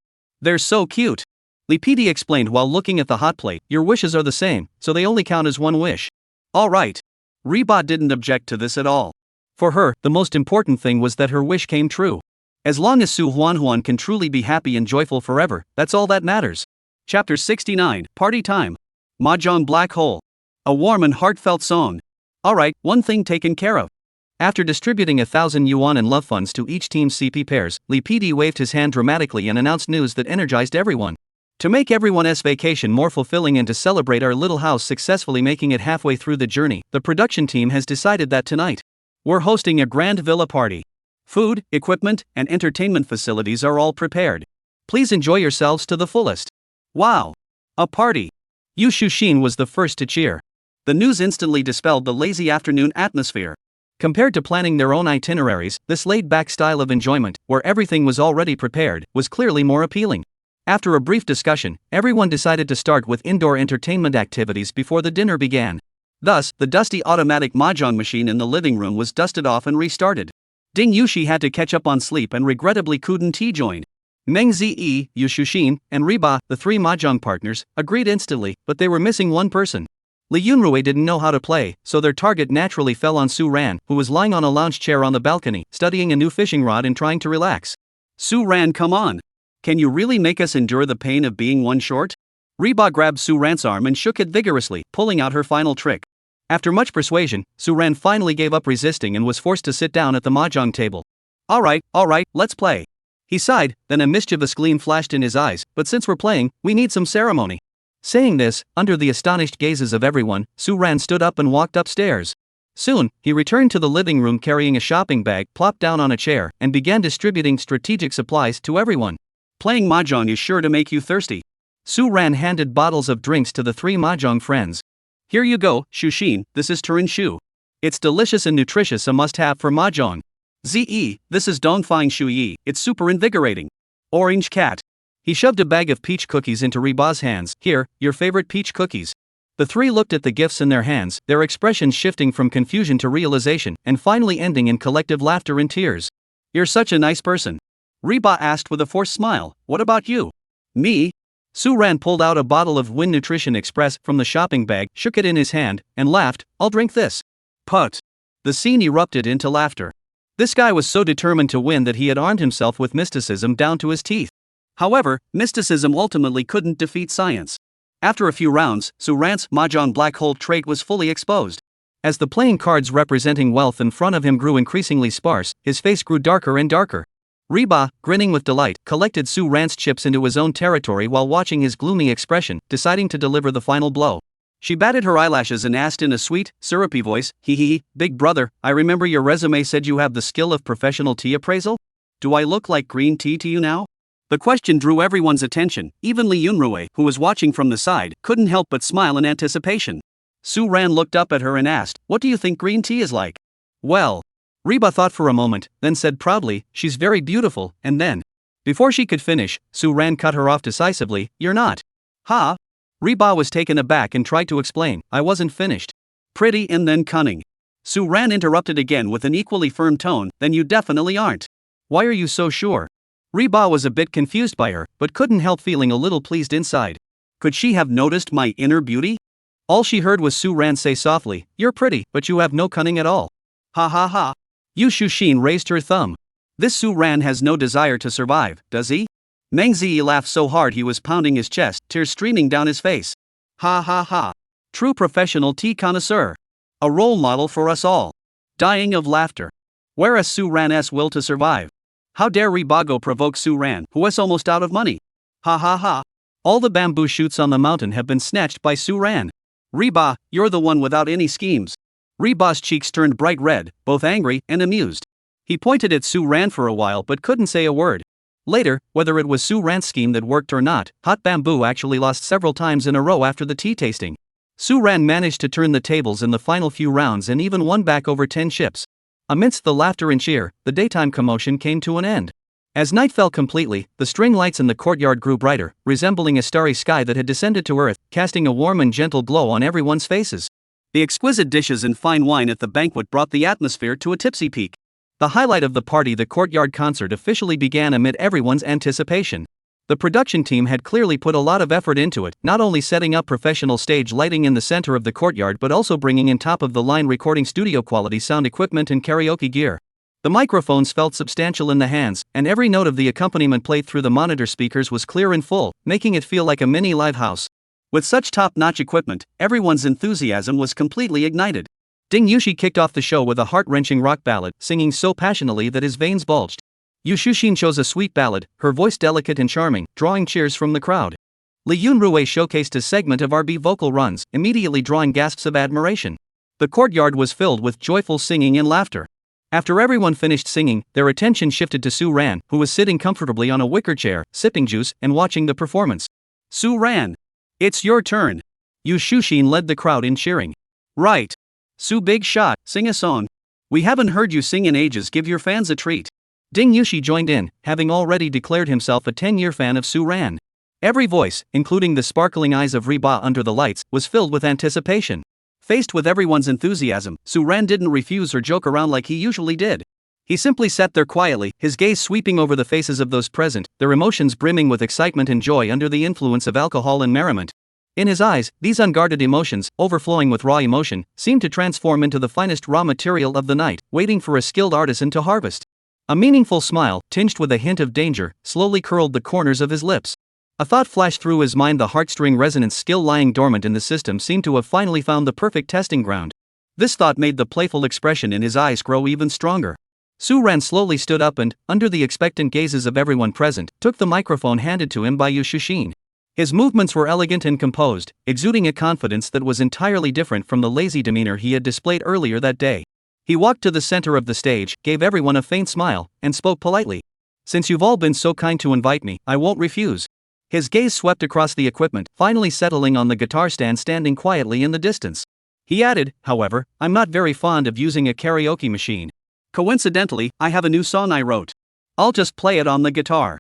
they're so cute. Li PD explained while looking at the hot plate, your wishes are the same, so they only count as 1 wish. Alright. Reba didn't object to this at all. For her, the most important thing was that her wish came true. As long as Suan can truly be happy and joyful forever, that's all that matters. Chapter 69, Party Time. Mahjong Black Hole. A warm and heartfelt song. Alright, one thing taken care of. After distributing 1,000 yuan in love funds to each team's CP pairs, Li PD waved his hand dramatically and announced news that energized everyone. To make everyone's vacation more fulfilling and to celebrate our little house successfully making it halfway through the journey, the production team has decided that tonight, we're hosting a grand villa party. Food, equipment, and entertainment facilities are all prepared. Please enjoy yourselves to the fullest. Wow! A party! Yu Shushin was the first to cheer. The news instantly dispelled the lazy afternoon atmosphere. Compared to planning their own itineraries, this laid-back style of enjoyment, where everything was already prepared, was clearly more appealing. After a brief discussion, everyone decided to start with indoor entertainment activities before the dinner began. Thus, the dusty automatic mahjong machine in the living room was dusted off and restarted. Ding Yushi had to catch up on sleep and regrettably couldn't join. Meng Zi, Yu Shushin, and Riba, the three mahjong partners, agreed instantly, but they were missing one person. Li Yunrui didn't know how to play, so their target naturally fell on Su Ran, who was lying on a lounge chair on the balcony, studying a new fishing rod and trying to relax. Su Ran, come on! Can you really make us endure the pain of being one short? Riba grabbed Su Ran's arm and shook it vigorously, pulling out her final trick. After much persuasion, Su Ran finally gave up resisting and was forced to sit down at the mahjong table. Alright, let's play. He sighed, then a mischievous gleam flashed in his eyes, but since we're playing, we need some ceremony. Saying this, under the astonished gazes of everyone, Su Ran stood up and walked upstairs. Soon, he returned to the living room carrying a shopping bag, plopped down on a chair, and began distributing strategic supplies to everyone. Playing mahjong is sure to make you thirsty. Su Ran handed bottles of drinks to the three mahjong friends. Here you go, Shushin, this is Turin Shu. It's delicious and nutritious, a must-have for mahjong. Ze, this is Dongfang Shuyi, it's super invigorating. Orange Cat. He shoved a bag of peach cookies into Riba's hands. Here, your favorite peach cookies. The three looked at the gifts in their hands, their expressions shifting from confusion to realization, and finally ending in collective laughter and tears. You're such a nice person. Riba asked with a forced smile, what about you? Me? Su Ran pulled out a bottle of Win Nutrition Express from the shopping bag, shook it in his hand, and laughed, I'll drink this. Put. The scene erupted into laughter. This guy was so determined to win that he had armed himself with mysticism down to his teeth. However, mysticism ultimately couldn't defeat science. After a few rounds, Su Ran's mahjong black hole trait was fully exposed. As the playing cards representing wealth in front of him grew increasingly sparse, his face grew darker and darker. Riba, grinning with delight, collected Su Ran's chips into his own territory while watching his gloomy expression, deciding to deliver the final blow. She batted her eyelashes and asked in a sweet, syrupy voice, big brother, I remember your resume said you have the skill of professional tea appraisal? Do I look like green tea to you now? The question drew everyone's attention. Even Li Yunrui, who was watching from the side, couldn't help but smile in anticipation. Su Ran looked up at her and asked, what do you think green tea is like? Well, Riba thought for a moment, then said proudly, she's very beautiful, and then. Before she could finish, Su Ran cut her off decisively, you're not. Ha? Riba was taken aback and tried to explain, I wasn't finished. Pretty and then cunning. Su Ran interrupted again with an equally firm tone, then you definitely aren't. Why are you so sure? Riba was a bit confused by her, but couldn't help feeling a little pleased inside. Could she have noticed my inner beauty? All she heard was Su Ran say softly, you're pretty, but you have no cunning at all. Ha ha ha. Yu Shushin raised her thumb. This Su Ran has no desire to survive, does he? Meng Zi laughed so hard he was pounding his chest, tears streaming down his face. Ha ha ha. True professional tea connoisseur. A role model for us all. Dying of laughter. Where is Su Ran's will to survive? How dare Ribago provoke Su Ran, who is almost out of money? Ha ha ha. All the bamboo shoots on the mountain have been snatched by Su Ran. Riba, you're the one without any schemes. Riba's cheeks turned bright red, both angry and amused. He pointed at Su Ran for a while but couldn't say a word. Later, whether it was Su Ran's scheme that worked or not, Hot Bamboo actually lost several times in a row after the tea tasting. Su Ran managed to turn the tables in the final few rounds and even won back over 10 ships. Amidst the laughter and cheer, the daytime commotion came to an end. As night fell completely, the string lights in the courtyard grew brighter, resembling a starry sky that had descended to earth, casting a warm and gentle glow on everyone's faces. The exquisite dishes and fine wine at the banquet brought the atmosphere to a tipsy peak. The highlight of the party, the courtyard concert, officially began amid everyone's anticipation. The production team had clearly put a lot of effort into it, not only setting up professional stage lighting in the center of the courtyard but also bringing in top-of-the-line recording studio quality sound equipment and karaoke gear. The microphones felt substantial in the hands, and every note of the accompaniment played through the monitor speakers was clear and full, making it feel like a mini live house. With such top-notch equipment, everyone's enthusiasm was completely ignited. Ding Yushi kicked off the show with a heart-wrenching rock ballad, singing so passionately that his veins bulged. Yu Shushin chose a sweet ballad, her voice delicate and charming, drawing cheers from the crowd. Li Yunrui showcased a segment of RB vocal runs, immediately drawing gasps of admiration. The courtyard was filled with joyful singing and laughter. After everyone finished singing, their attention shifted to Su Ran, who was sitting comfortably on a wicker chair, sipping juice and watching the performance. Su ran. It's your turn. Yu Shushin led the crowd in cheering. Right. Su big shot, sing a song. We haven't heard you sing in ages, give your fans a treat. Ding Yushi joined in, having already declared himself a 10-year fan of Su Ran. Every voice, including the sparkling eyes of Reba under the lights, was filled with anticipation. Faced with everyone's enthusiasm, Su Ran didn't refuse or joke around like he usually did. He simply sat there quietly, his gaze sweeping over the faces of those present, their emotions brimming with excitement and joy under the influence of alcohol and merriment. In his eyes, these unguarded emotions, overflowing with raw emotion, seemed to transform into the finest raw material of the night, waiting for a skilled artisan to harvest. A meaningful smile, tinged with a hint of danger, slowly curled the corners of his lips. A thought flashed through his mind. The heartstring resonance skill lying dormant in the system seemed to have finally found the perfect testing ground. This thought made the playful expression in his eyes grow even stronger. Su Ran slowly stood up and, under the expectant gazes of everyone present, took the microphone handed to him by Yu Shushin. His movements were elegant and composed, exuding a confidence that was entirely different from the lazy demeanor he had displayed earlier that day. He walked to the center of the stage, gave everyone a faint smile, and spoke politely. Since you've all been so kind to invite me, I won't refuse. His gaze swept across the equipment, finally settling on the guitar stand standing quietly in the distance. He added, however, I'm not very fond of using a karaoke machine. Coincidentally, I have a new song I wrote. I'll just play it on the guitar.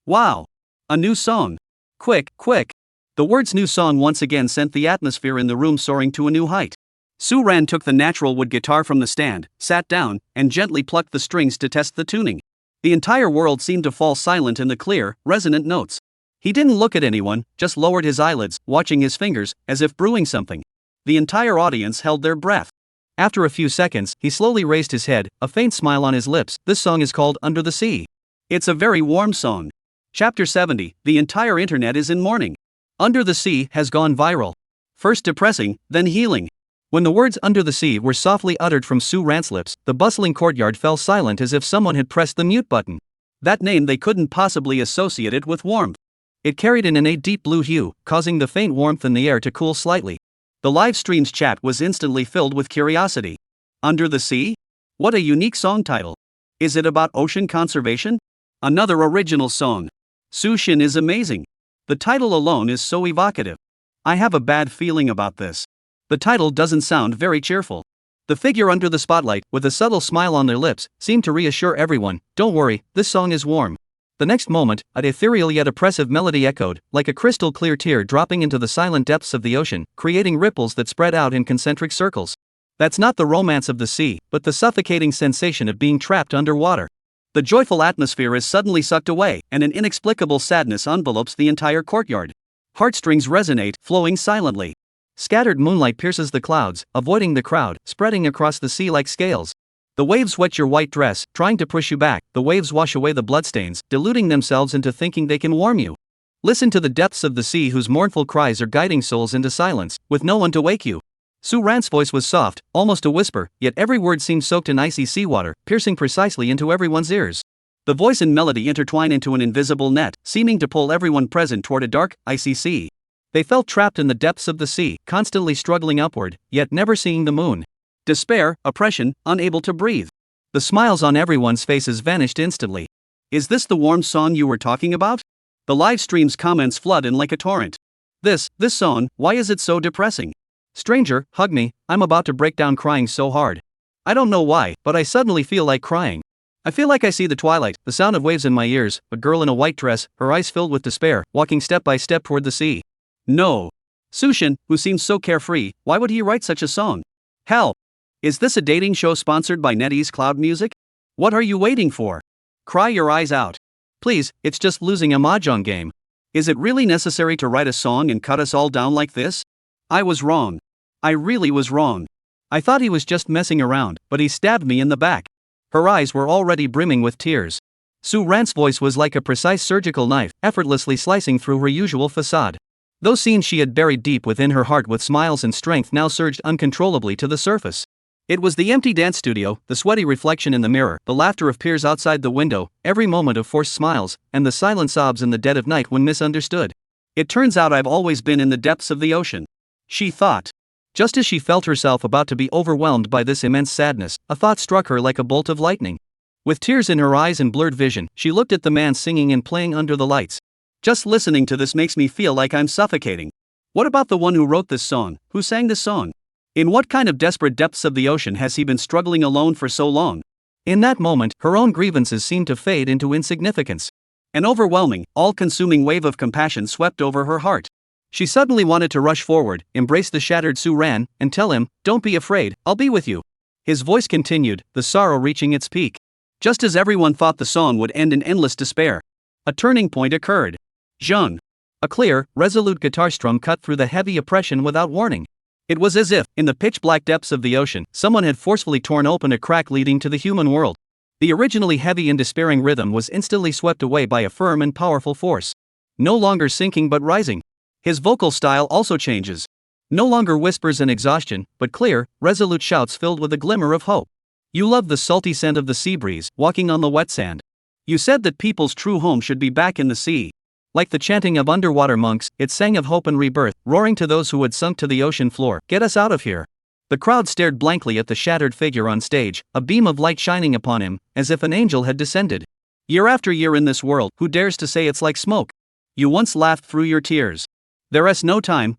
Wow! A new song. Quick, quick! The words new song once again sent the atmosphere in the room soaring to a new height. Su Ran took the natural wood guitar from the stand, sat down, and gently plucked the strings to test the tuning. The entire world seemed to fall silent in the clear, resonant notes. He didn't look at anyone, just lowered his eyelids, watching his fingers, as if brewing something. The entire audience held their breath. After a few seconds, he slowly raised his head, a faint smile on his lips. This song is called Under the Sea. It's a very warm song. Chapter 70, the entire internet is in mourning. Under the Sea has gone viral. First depressing, then healing. When the words Under the Sea were softly uttered from Su Ran's lips, the bustling courtyard fell silent as if someone had pressed the mute button. That name, they couldn't possibly associate it with warmth. It carried an innate deep blue hue, causing the faint warmth in the air to cool slightly. The live stream's chat was instantly filled with curiosity. Under the Sea? What a unique song title. Is it about ocean conservation? Another original song. Sushin is amazing. The title alone is so evocative. I have a bad feeling about this. The title doesn't sound very cheerful. The figure under the spotlight, with a subtle smile on their lips, seemed to reassure everyone, don't worry, this song is warm. The next moment, an ethereal yet oppressive melody echoed, like a crystal clear tear dropping into the silent depths of the ocean, creating ripples that spread out in concentric circles. That's not the romance of the sea, but the suffocating sensation of being trapped underwater. The joyful atmosphere is suddenly sucked away, and an inexplicable sadness envelopes the entire courtyard. Heartstrings resonate, flowing silently. Scattered moonlight pierces the clouds, avoiding the crowd, spreading across the sea like scales. The waves wet your white dress, trying to push you back. The waves wash away the bloodstains, deluding themselves into thinking they can warm you. Listen to the depths of the sea, whose mournful cries are guiding souls into silence, with no one to wake you. Su Ran's voice was soft, almost a whisper, yet every word seemed soaked in icy seawater, piercing precisely into everyone's ears. The voice and melody intertwine into an invisible net, seeming to pull everyone present toward a dark, icy sea. They felt trapped in the depths of the sea, constantly struggling upward, yet never seeing the moon. Despair, oppression, unable to breathe. The smiles on everyone's faces vanished instantly. Is this the warm song you were talking about? The live stream's comments flood in like a torrent. This song, why is it so depressing? Stranger, hug me, I'm about to break down crying so hard. I don't know why, but I suddenly feel like crying. I feel like I see the twilight, the sound of waves in my ears, a girl in a white dress, her eyes filled with despair, walking step by step toward the sea. No. Sushin, who seems so carefree, why would he write such a song? Hell! Is this a dating show sponsored by NetEase Cloud Music? What are you waiting for? Cry your eyes out. Please, it's just losing a mahjong game. Is it really necessary to write a song and cut us all down like this? I was wrong. I really was wrong. I thought he was just messing around, but he stabbed me in the back. Her eyes were already brimming with tears. Su Ran's voice was like a precise surgical knife, effortlessly slicing through her usual facade. Those scenes she had buried deep within her heart with smiles and strength now surged uncontrollably to the surface. It was the empty dance studio, the sweaty reflection in the mirror, the laughter of peers outside the window, every moment of forced smiles, and the silent sobs in the dead of night when misunderstood. It turns out I've always been in the depths of the ocean. She thought. Just as she felt herself about to be overwhelmed by this immense sadness, a thought struck her like a bolt of lightning. With tears in her eyes and blurred vision, she looked at the man singing and playing under the lights. Just listening to this makes me feel like I'm suffocating. What about the one who wrote this song, who sang this song? In what kind of desperate depths of the ocean has he been struggling alone for so long? In that moment, her own grievances seemed to fade into insignificance. An overwhelming, all-consuming wave of compassion swept over her heart. She suddenly wanted to rush forward, embrace the shattered Suan, and tell him, "Don't be afraid, I'll be with you." His voice continued, the sorrow reaching its peak. Just as everyone thought the song would end in endless despair, a turning point occurred. Zheng. A clear, resolute guitar strum cut through the heavy oppression without warning. It was as if, in the pitch-black depths of the ocean, someone had forcefully torn open a crack leading to the human world. The originally heavy and despairing rhythm was instantly swept away by a firm and powerful force. No longer sinking but rising. His vocal style also changes. No longer whispers and exhaustion, but clear, resolute shouts filled with a glimmer of hope. You love the salty scent of the sea breeze, walking on the wet sand. You said that people's true home should be back in the sea. Like the chanting of underwater monks, it sang of hope and rebirth, roaring to those who had sunk to the ocean floor, "Get us out of here." The crowd stared blankly at the shattered figure on stage, a beam of light shining upon him, as if an angel had descended. Year after year in this world, who dares to say it's like smoke? You once laughed through your tears. There's no time,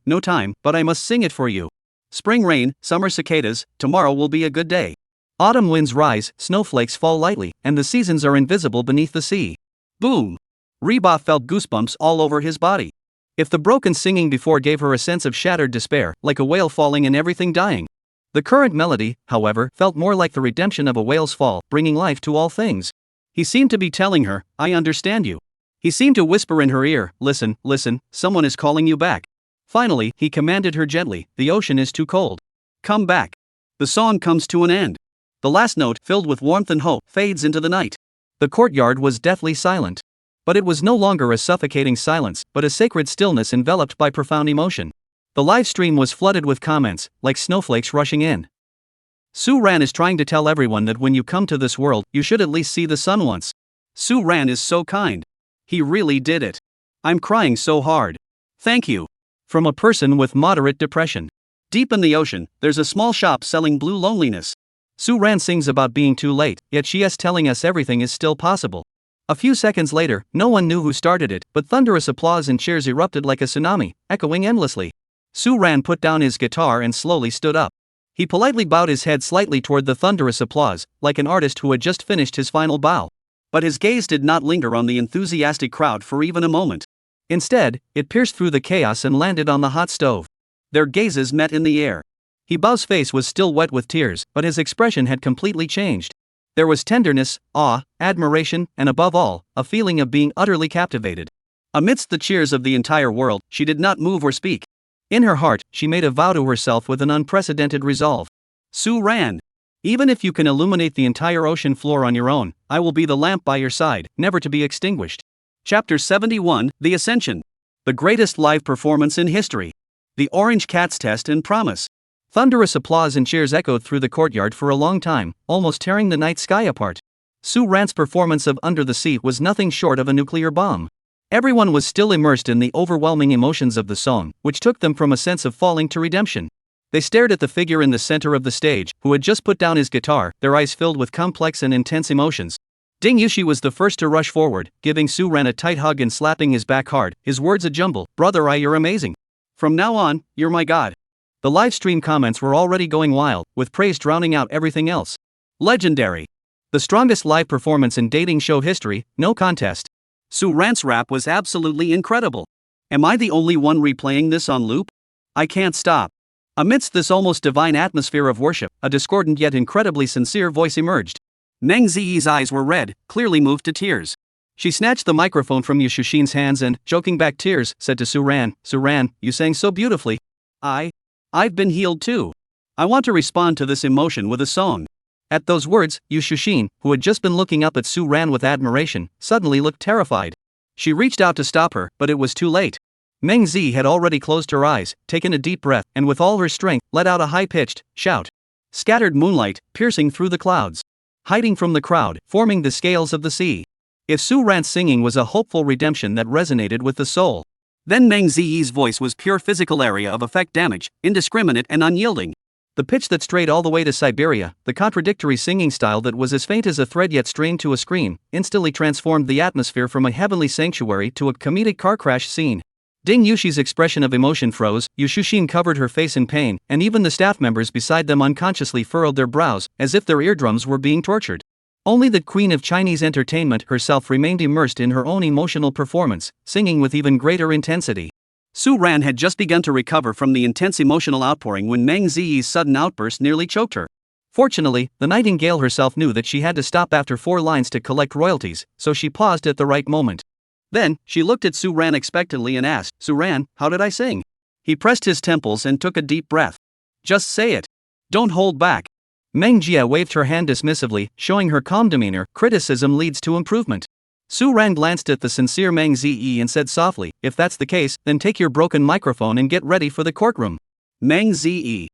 but I must sing it for you. Spring rain, summer cicadas, tomorrow will be a good day. Autumn winds rise, snowflakes fall lightly, and the seasons are invisible beneath the sea. Boom! Reba felt goosebumps all over his body. If the broken singing before gave her a sense of shattered despair, like a whale falling and everything dying, the current melody, however, felt more like the redemption of a whale's fall, bringing life to all things. He seemed to be telling her, "I understand you." He seemed to whisper in her ear, "Listen, listen, someone is calling you back." Finally, he commanded her gently, "The ocean is too cold. Come back." The song comes to an end. The last note, filled with warmth and hope, fades into the night. The courtyard was deathly silent. But it was no longer a suffocating silence, but a sacred stillness enveloped by profound emotion. The live stream was flooded with comments, like snowflakes rushing in. Suan is trying to tell everyone that when you come to this world, you should at least see the sun once. Suan is so kind. He really did it. I'm crying so hard. Thank you. From a person with moderate depression. Deep in the ocean, there's a small shop selling blue loneliness. Suan sings about being too late, yet she is telling us everything is still possible. A few seconds later, no one knew who started it, but thunderous applause and cheers erupted like a tsunami, echoing endlessly. Suan put down his guitar and slowly stood up. He politely bowed his head slightly toward the thunderous applause, like an artist who had just finished his final bow. But his gaze did not linger on the enthusiastic crowd for even a moment. Instead, it pierced through the chaos and landed on the hot stove. Their gazes met in the air. Hebao's face was still wet with tears, but his expression had completely changed. There was tenderness, awe, admiration, and above all, a feeling of being utterly captivated. Amidst the cheers of the entire world, she did not move or speak. In her heart, she made a vow to herself with an unprecedented resolve. Suan, even if you can illuminate the entire ocean floor on your own, I will be the lamp by your side, never to be extinguished. Chapter 71, The Ascension. The greatest live performance in history. The Orange Cat's Test and Promise. Thunderous applause and cheers echoed through the courtyard for a long time, almost tearing the night sky apart. Suan's performance of Under the Sea was nothing short of a nuclear bomb. Everyone was still immersed in the overwhelming emotions of the song, which took them from a sense of falling to redemption. They stared at the figure in the center of the stage, who had just put down his guitar, their eyes filled with complex and intense emotions. Ding Yushi was the first to rush forward, giving Suan a tight hug and slapping his back hard, his words a jumble, "Brother, you're amazing. From now on, you're my god." The live stream comments were already going wild, with praise drowning out everything else. Legendary. The strongest live performance in dating show history, no contest. Suan's rap was absolutely incredible. Am I the only one replaying this on loop? I can't stop. Amidst this almost divine atmosphere of worship, a discordant yet incredibly sincere voice emerged. Meng Ziyi's eyes were red, clearly moved to tears. She snatched the microphone from Yu Shushin's hands and, choking back tears, said to Suan, "Suan, you sang so beautifully. I've been healed too. I want to respond to this emotion with a song." At those words, Yu Shushin, who had just been looking up at Suan with admiration, suddenly looked terrified. She reached out to stop her, but it was too late. Meng Zi had already closed her eyes, taken a deep breath, and with all her strength, let out a high-pitched shout. Scattered moonlight, piercing through the clouds. Hiding from the crowd, forming the scales of the sea. If Suan's singing was a hopeful redemption that resonated with the soul, then Meng Ziyi's voice was pure physical area of effect damage, indiscriminate and unyielding. The pitch that strayed all the way to Siberia, the contradictory singing style that was as faint as a thread yet strained to a scream, instantly transformed the atmosphere from a heavenly sanctuary to a comedic car crash scene. Ding Yushi's expression of emotion froze, Yushushin covered her face in pain, and even the staff members beside them unconsciously furrowed their brows, as if their eardrums were being tortured. Only the queen of Chinese entertainment herself remained immersed in her own emotional performance, singing with even greater intensity. Suan had just begun to recover from the intense emotional outpouring when Meng Ziyi's sudden outburst nearly choked her. Fortunately, the nightingale herself knew that she had to stop after 4 lines to collect royalties, so she paused at the right moment. Then, she looked at Suran expectantly and asked, "Suran, how did I sing?" He pressed his temples and took a deep breath. "Just say it. Don't hold back." Meng Jia waved her hand dismissively, showing her calm demeanor. Criticism leads to improvement. Suran glanced at the sincere Meng Ziyi and said softly, "If that's the case, then take your broken microphone and get ready for the courtroom." Meng Ziyi.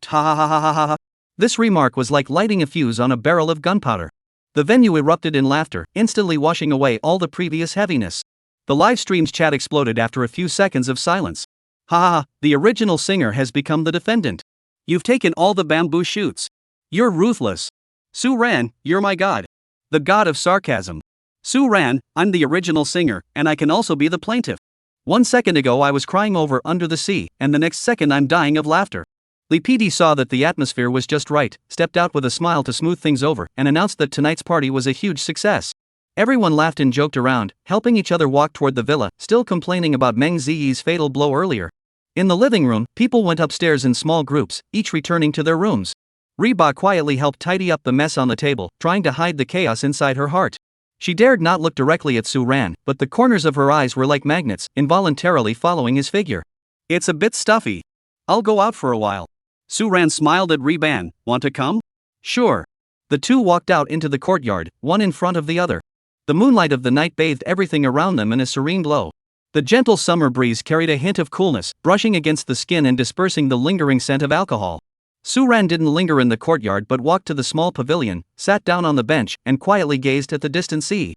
Ha ha ha ha ha ha. This remark was like lighting a fuse on a barrel of gunpowder. The venue erupted in laughter, instantly washing away all the previous heaviness. The live stream's chat exploded after a few seconds of silence. Ha ha ha, the original singer has become the defendant. You've taken all the bamboo shoots. You're ruthless. Suran, you're my god. The god of sarcasm. Suran, I'm the original singer, and I can also be the plaintiff. 1 second ago I was crying over Under the Sea, and the next second I'm dying of laughter. Li PD saw that the atmosphere was just right, stepped out with a smile to smooth things over, and announced that tonight's party was a huge success. Everyone laughed and joked around, helping each other walk toward the villa, still complaining about Meng Ziyi's fatal blow earlier. In the living room, people went upstairs in small groups, each returning to their rooms. Reba quietly helped tidy up the mess on the table, trying to hide the chaos inside her heart. She dared not look directly at Suran, but the corners of her eyes were like magnets, involuntarily following his figure. It's a bit stuffy. I'll go out for a while. Suran smiled at Reban. Want to come? Sure. The two walked out into the courtyard, one in front of the other. The moonlight of the night bathed everything around them in a serene glow. The gentle summer breeze carried a hint of coolness, brushing against the skin and dispersing the lingering scent of alcohol. Suran didn't linger in the courtyard but walked to the small pavilion, sat down on the bench, and quietly gazed at the distant sea.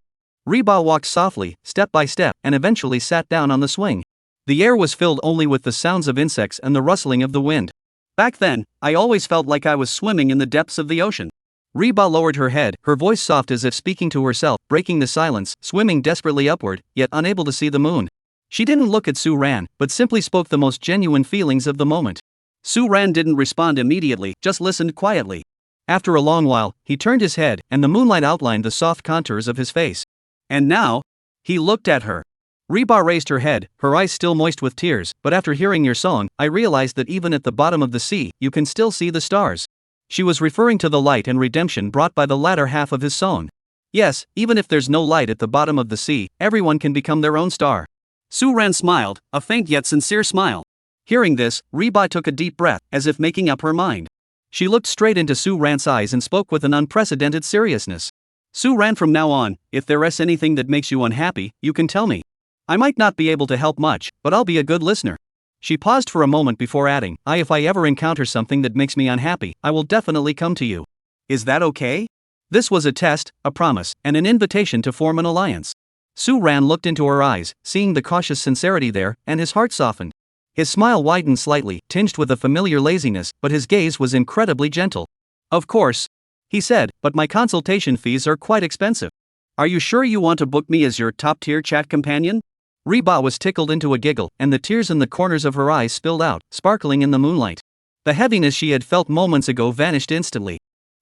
Reba walked softly, step by step, and eventually sat down on the swing. The air was filled only with the sounds of insects and the rustling of the wind. Back then, I always felt like I was swimming in the depths of the ocean. Reba lowered her head, her voice soft as if speaking to herself, breaking the silence, swimming desperately upward, yet unable to see the moon. She didn't look at Suran, but simply spoke the most genuine feelings of the moment. Suran didn't respond immediately, just listened quietly. After a long while, he turned his head, and the moonlight outlined the soft contours of his face. And now? He looked at her. Reba raised her head, her eyes still moist with tears. "But after hearing your song, I realized that even at the bottom of the sea, you can still see the stars." She was referring to the light and redemption brought by the latter half of his song. Yes, even if there's no light at the bottom of the sea, everyone can become their own star. Suran smiled, a faint yet sincere smile. Hearing this, Reba took a deep breath, as if making up her mind. She looked straight into Suran's eyes and spoke with an unprecedented seriousness. "Suran, from now on, if there is anything that makes you unhappy, you can tell me. I might not be able to help much, but I'll be a good listener." She paused for a moment before adding, If I ever encounter something that makes me unhappy, I will definitely come to you." Is that okay? This was a test, a promise, and an invitation to form an alliance. Suran looked into her eyes, seeing the cautious sincerity there, and his heart softened. His smile widened slightly, tinged with a familiar laziness, but his gaze was incredibly gentle. "Of course," he said, "but my consultation fees are quite expensive." "Are you sure you want to book me as your top-tier chat companion?" Reba was tickled into a giggle, and the tears in the corners of her eyes spilled out, sparkling in the moonlight. The heaviness she had felt moments ago vanished instantly.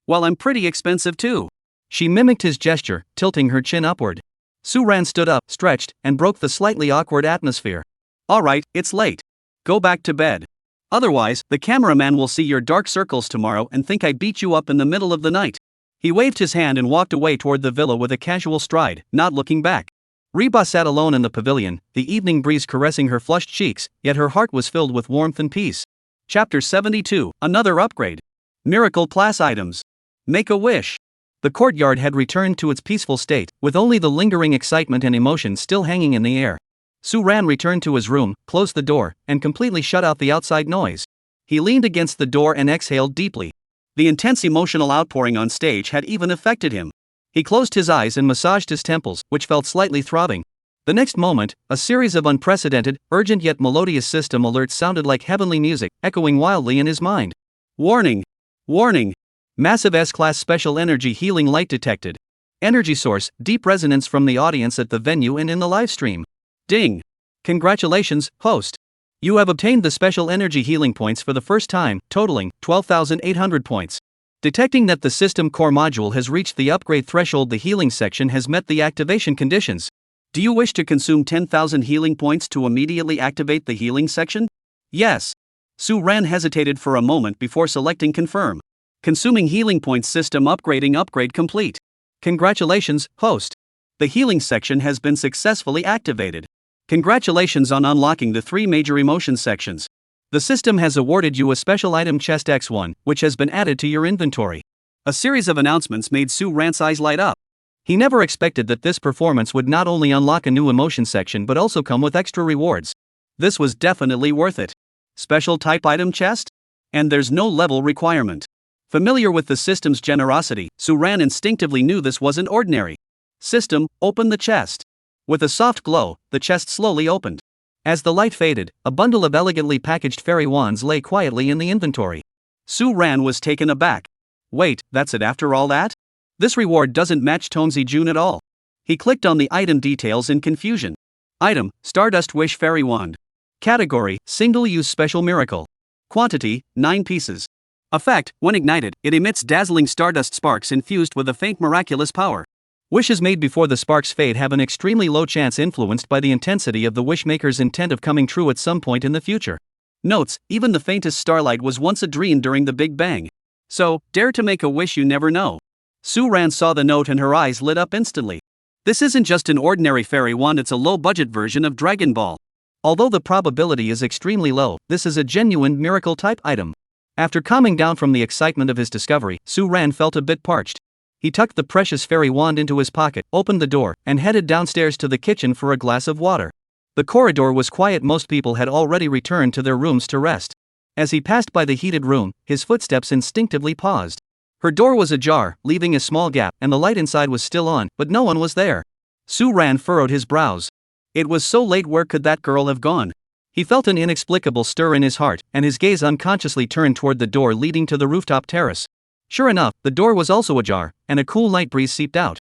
"Well, I'm pretty expensive too." She mimicked his gesture, tilting her chin upward. Suran stood up, stretched, and broke the slightly awkward atmosphere. "All right, it's late. Go back to bed. Otherwise, the cameraman will see your dark circles tomorrow and think I beat you up in the middle of the night." He waved his hand and walked away toward the villa with a casual stride, not looking back. Reba sat alone in the pavilion, the evening breeze caressing her flushed cheeks, yet her heart was filled with warmth and peace. Chapter 72, Another Upgrade. Miracle Plus Items. Make a wish. The courtyard had returned to its peaceful state, with only the lingering excitement and emotion still hanging in the air. Suran returned to his room, closed the door, and completely shut out the outside noise. He leaned against the door and exhaled deeply. The intense emotional outpouring on stage had even affected him. He closed his eyes and massaged his temples, which felt slightly throbbing. The next moment, a series of unprecedented, urgent yet melodious system alerts sounded like heavenly music, echoing wildly in his mind. Warning! Warning! Massive S-class special energy healing light detected. Energy source, deep resonance from the audience at the venue and in the live stream. Ding! Congratulations, host! You have obtained the special energy healing points for the first time, totaling 12,800 points. Detecting that the system core module has reached the upgrade threshold, the healing section has met the activation conditions. Do you wish to consume 10,000 healing points to immediately activate the healing section? Yes. Suan hesitated for a moment before selecting confirm. Consuming healing points, system upgrading, upgrade complete. Congratulations, host. The healing section has been successfully activated. Congratulations on unlocking the 3 major emotion sections. The system has awarded you a special item chest X1, which has been added to your inventory. A series of announcements made Suan's eyes light up. He never expected that this performance would not only unlock a new emotion section but also come with extra rewards. This was definitely worth it. Special type item chest? And there's no level requirement. Familiar with the system's generosity, Suan instinctively knew this wasn't ordinary. System, open the chest. With a soft glow, the chest slowly opened. As the light faded, a bundle of elegantly packaged fairy wands lay quietly in the inventory. Suan was taken aback. Wait, that's it after all that? This reward doesn't match Tonzi Jun at all. He clicked on the item details in confusion. Item, Stardust Wish Fairy Wand. Category, Single-Use Special Miracle. Quantity, 9 pieces. Effect, when ignited, it emits dazzling stardust sparks infused with a faint miraculous power. Wishes made before the sparks fade have an extremely low chance, influenced by the intensity of the wishmaker's intent, of coming true at some point in the future. Notes, even the faintest starlight was once a dream during the Big Bang. So, dare to make a wish, you never know. Suan saw the note and her eyes lit up instantly. This isn't just an ordinary fairy wand, it's a low-budget version of Dragon Ball. Although the probability is extremely low, this is a genuine miracle-type item. After calming down from the excitement of his discovery, Suan felt a bit parched. He tucked the precious fairy wand into his pocket, opened the door, and headed downstairs to the kitchen for a glass of water. The corridor was quiet, most people had already returned to their rooms to rest. As he passed by the heated room, his footsteps instinctively paused. Her door was ajar, leaving a small gap, and the light inside was still on, but no one was there. Suan furrowed his brows. It was so late, where could that girl have gone? He felt an inexplicable stir in his heart, and his gaze unconsciously turned toward the door leading to the rooftop terrace. Sure enough, the door was also ajar, and a cool night breeze seeped out.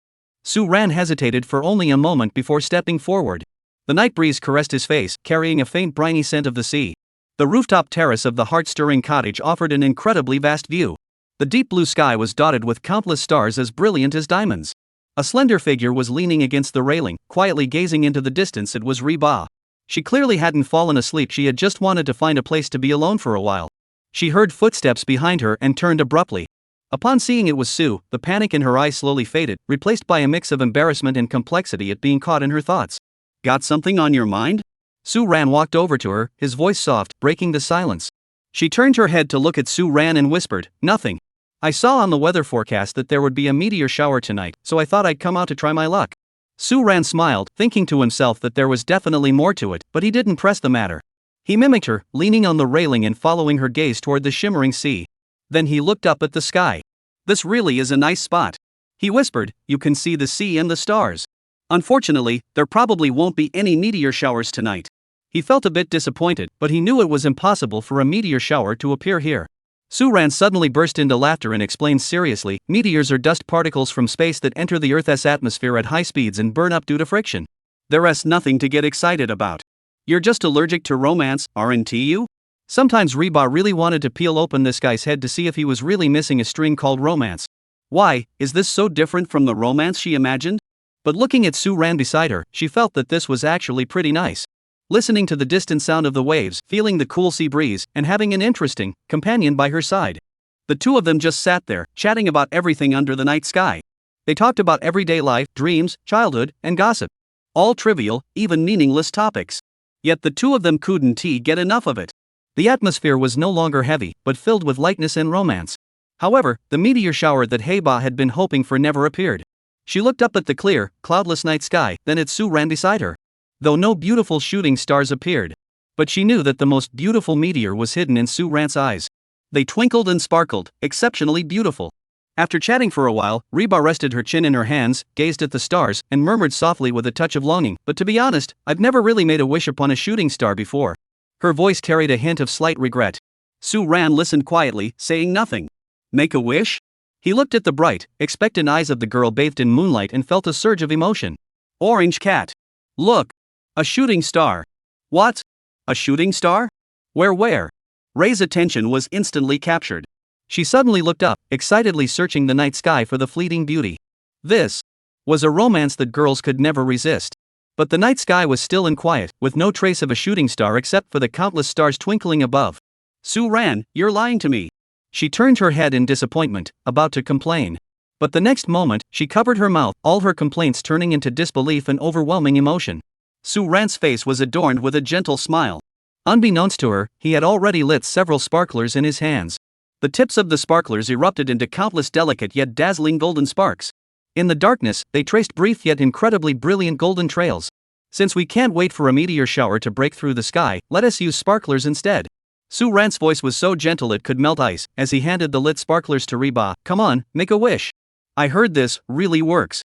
Suan hesitated for only a moment before stepping forward. The night breeze caressed his face, carrying a faint briny scent of the sea. The rooftop terrace of the heart-stirring cottage offered an incredibly vast view. The deep blue sky was dotted with countless stars as brilliant as diamonds. A slender figure was leaning against the railing, quietly gazing into the distance. It was Reba. She clearly hadn't fallen asleep, she had just wanted to find a place to be alone for a while. She heard footsteps behind her and turned abruptly. Upon seeing it was Sue, the panic in her eyes slowly faded, replaced by a mix of embarrassment and complexity at being caught in her thoughts. Got something on your mind? Suan walked over to her, his voice soft, breaking the silence. She turned her head to look at Suan and whispered, "Nothing. I saw on the weather forecast that there would be a meteor shower tonight, so I thought I'd come out to try my luck." Suan smiled, thinking to himself that there was definitely more to it, but he didn't press the matter. He mimicked her, leaning on the railing and following her gaze toward the shimmering sea. Then he looked up at the sky. "This really is a nice spot," he whispered. "You can see the sea and the stars. Unfortunately, there probably won't be any meteor showers tonight." He felt a bit disappointed, but he knew it was impossible for a meteor shower to appear here. Suan suddenly burst into laughter and explained seriously, "Meteors are dust particles from space that enter the Earth's atmosphere at high speeds and burn up due to friction. There's nothing to get excited about. You're just allergic to romance, aren't you?" Sometimes Reba really wanted to peel open this guy's head to see if he was really missing a string called romance. Why, is this so different from the romance she imagined? But looking at Suan beside her, she felt that this was actually pretty nice. Listening to the distant sound of the waves, feeling the cool sea breeze, and having an interesting companion by her side. The two of them just sat there, chatting about everything under the night sky. They talked about everyday life, dreams, childhood, and gossip. All trivial, even meaningless topics. Yet the two of them couldn't get enough of it. The atmosphere was no longer heavy, but filled with lightness and romance. However, the meteor shower that Heiba had been hoping for never appeared. She looked up at the clear, cloudless night sky, then at Suan beside her. Though no beautiful shooting stars appeared. But she knew that the most beautiful meteor was hidden in Suan's eyes. They twinkled and sparkled, exceptionally beautiful. After chatting for a while, Reba rested her chin in her hands, gazed at the stars, and murmured softly with a touch of longing, "But to be honest, I've never really made a wish upon a shooting star before." Her voice carried a hint of slight regret. Suan listened quietly, saying nothing. Make a wish? He looked at the bright, expectant eyes of the girl bathed in moonlight and felt a surge of emotion. Orange cat. Look. A shooting star. What? A shooting star? Where? Rei's attention was instantly captured. She suddenly looked up, excitedly searching the night sky for the fleeting beauty. This was a romance that girls could never resist. But the night sky was still and quiet, with no trace of a shooting star except for the countless stars twinkling above. Suan, you're lying to me. She turned her head in disappointment, about to complain. But the next moment, she covered her mouth, all her complaints turning into disbelief and overwhelming emotion. Suan's face was adorned with a gentle smile. Unbeknownst to her, he had already lit several sparklers in his hands. The tips of the sparklers erupted into countless delicate yet dazzling golden sparks. In the darkness, they traced brief yet incredibly brilliant golden trails. Since we can't wait for a meteor shower to break through the sky, let us use sparklers instead. Suan's voice was so gentle it could melt ice, as he handed the lit sparklers to Reba. Come on, make a wish. I heard this really works.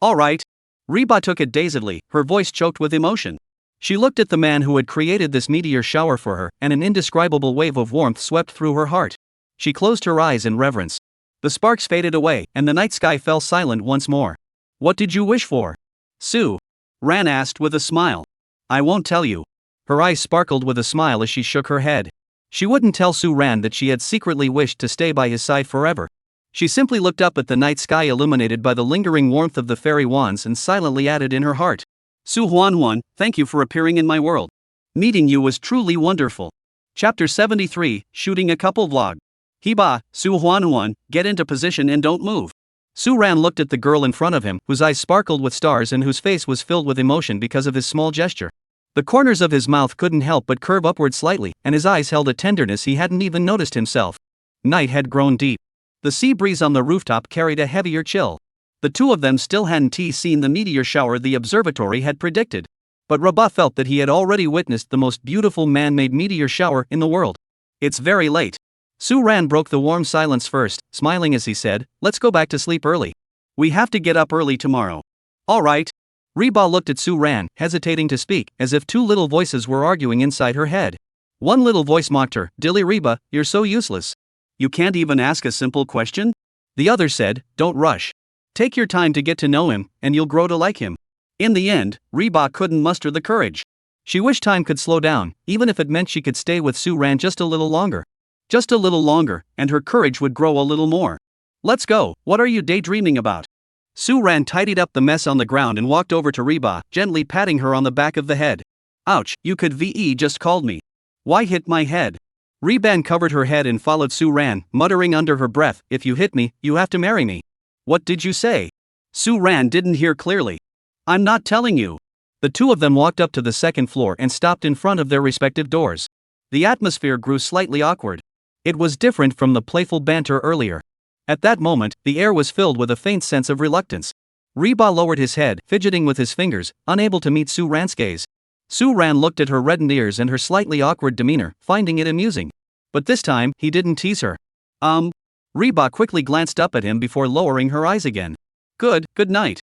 Alright. Reba took it dazedly, her voice choked with emotion. She looked at the man who had created this meteor shower for her, and an indescribable wave of warmth swept through her heart. She closed her eyes in reverence. The sparks faded away, and the night sky fell silent once more. What did you wish for? Suan asked with a smile. I won't tell you. Her eyes sparkled with a smile as she shook her head. She wouldn't tell Suan that she had secretly wished to stay by his side forever. She simply looked up at the night sky illuminated by the lingering warmth of the fairy wands and silently added in her heart. Suan, thank you for appearing in my world. Meeting you was truly wonderful. Chapter 73, Shooting a Couple Vlog. Hiba, Suan, get into position and don't move. Suan looked at the girl in front of him, whose eyes sparkled with stars and whose face was filled with emotion because of his small gesture. The corners of his mouth couldn't help but curve upward slightly, and his eyes held a tenderness he hadn't even noticed himself. Night had grown deep. The sea breeze on the rooftop carried a heavier chill. The two of them still hadn't seen the meteor shower the observatory had predicted. But Reba felt that he had already witnessed the most beautiful man-made meteor shower in the world. It's very late. Suan broke the warm silence first, smiling as he said, let's go back to sleep early. We have to get up early tomorrow. Alright. Reba looked at Suan, hesitating to speak, as if two little voices were arguing inside her head. One little voice mocked her, Dilly Reba, you're so useless. You can't even ask a simple question? The other said, don't rush. Take your time to get to know him, and you'll grow to like him. In the end, Reba couldn't muster the courage. She wished time could slow down, even if it meant she could stay with Suan just a little longer. Just a little longer, and her courage would grow a little more. Let's go, what are you daydreaming about? Suan tidied up the mess on the ground and walked over to Reba, gently patting her on the back of the head. Ouch, you could just called me. Why hit my head? Reba covered her head and followed Suan, muttering under her breath, if you hit me, you have to marry me. What did you say? Suan didn't hear clearly. I'm not telling you. The two of them walked up to the second floor and stopped in front of their respective doors. The atmosphere grew slightly awkward. It was different from the playful banter earlier. At that moment, the air was filled with a faint sense of reluctance. Reba lowered his head, fidgeting with his fingers, unable to meet Suan's gaze. Suan looked at her reddened ears and her slightly awkward demeanor, finding it amusing. But this time, he didn't tease her. Reba quickly glanced up at him before lowering her eyes again. Good night.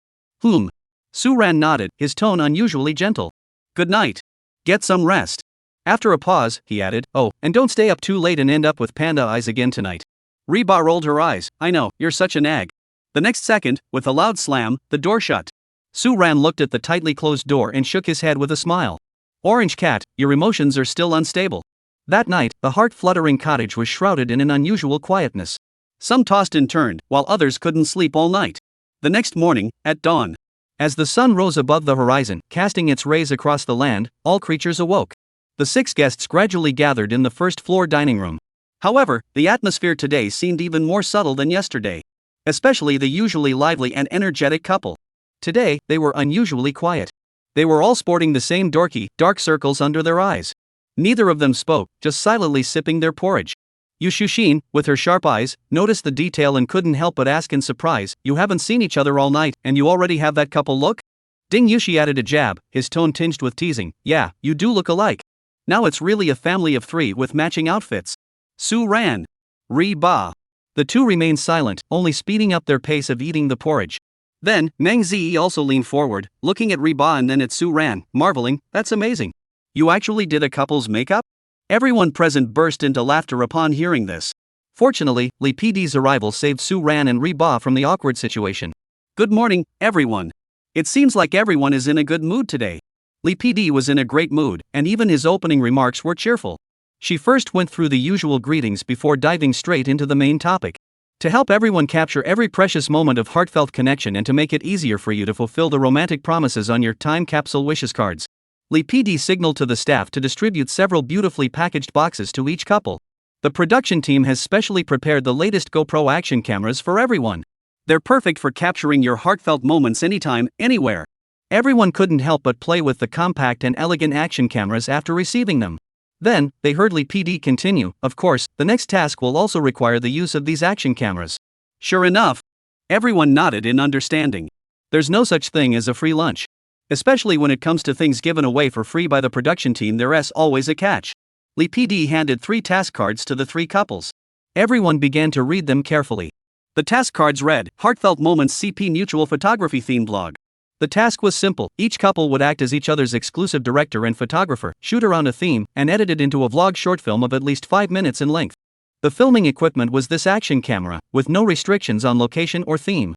Suan nodded, his tone unusually gentle. Good night. Get some rest. After a pause, he added, oh, and don't stay up too late and end up with panda eyes again tonight. Reba rolled her eyes, I know, you're such an egg. The next second, with a loud slam, the door shut. Suan looked at the tightly closed door and shook his head with a smile. Orange cat, your emotions are still unstable. That night, the heart-fluttering cottage was shrouded in an unusual quietness. Some tossed and turned, while others couldn't sleep all night. The next morning, at dawn, as the sun rose above the horizon, casting its rays across the land, all creatures awoke. The 6 guests gradually gathered in the first-floor dining room. However, the atmosphere today seemed even more subtle than yesterday. Especially the usually lively and energetic couple. Today, they were unusually quiet. They were all sporting the same dorky, dark circles under their eyes. Neither of them spoke, just silently sipping their porridge. Yushushin, with her sharp eyes, noticed the detail and couldn't help but ask in surprise, you haven't seen each other all night, and you already have that couple look? Ding Yushi added a jab, his tone tinged with teasing, yeah, you do look alike. Now it's really a family of 3 with matching outfits. Suan. Reba. The two remained silent, only speeding up their pace of eating the porridge. Then, Meng Zi also leaned forward, looking at Reba and then at Suan, marveling, that's amazing. You actually did a couple's makeup? Everyone present burst into laughter upon hearing this. Fortunately, Lee PD's arrival saved Suan and Reba from the awkward situation. Good morning, everyone. It seems like everyone is in a good mood today. Lee PD was in a great mood, and even his opening remarks were cheerful. She first went through the usual greetings before diving straight into the main topic. To help everyone capture every precious moment of heartfelt connection and to make it easier for you to fulfill the romantic promises on your time capsule wishes cards, Lee PD signaled to the staff to distribute several beautifully packaged boxes to each couple. The production team has specially prepared the latest GoPro action cameras for everyone. They're perfect for capturing your heartfelt moments anytime, anywhere. Everyone couldn't help but play with the compact and elegant action cameras after receiving them. Then, they heard Lee PD continue, of course, the next task will also require the use of these action cameras. Sure enough. Everyone nodded in understanding. There's no such thing as a free lunch. Especially when it comes to things given away for free by the production team, there's always a catch. Lee PD handed 3 task cards to the 3 couples. Everyone began to read them carefully. The task cards read, Heartfelt Moments CP Mutual Photography Theme Blog. The task was simple. Each couple would act as each other's exclusive director and photographer, shoot around a theme, and edit it into a vlog short film of at least 5 minutes in length. The filming equipment was this action camera, with no restrictions on location or theme.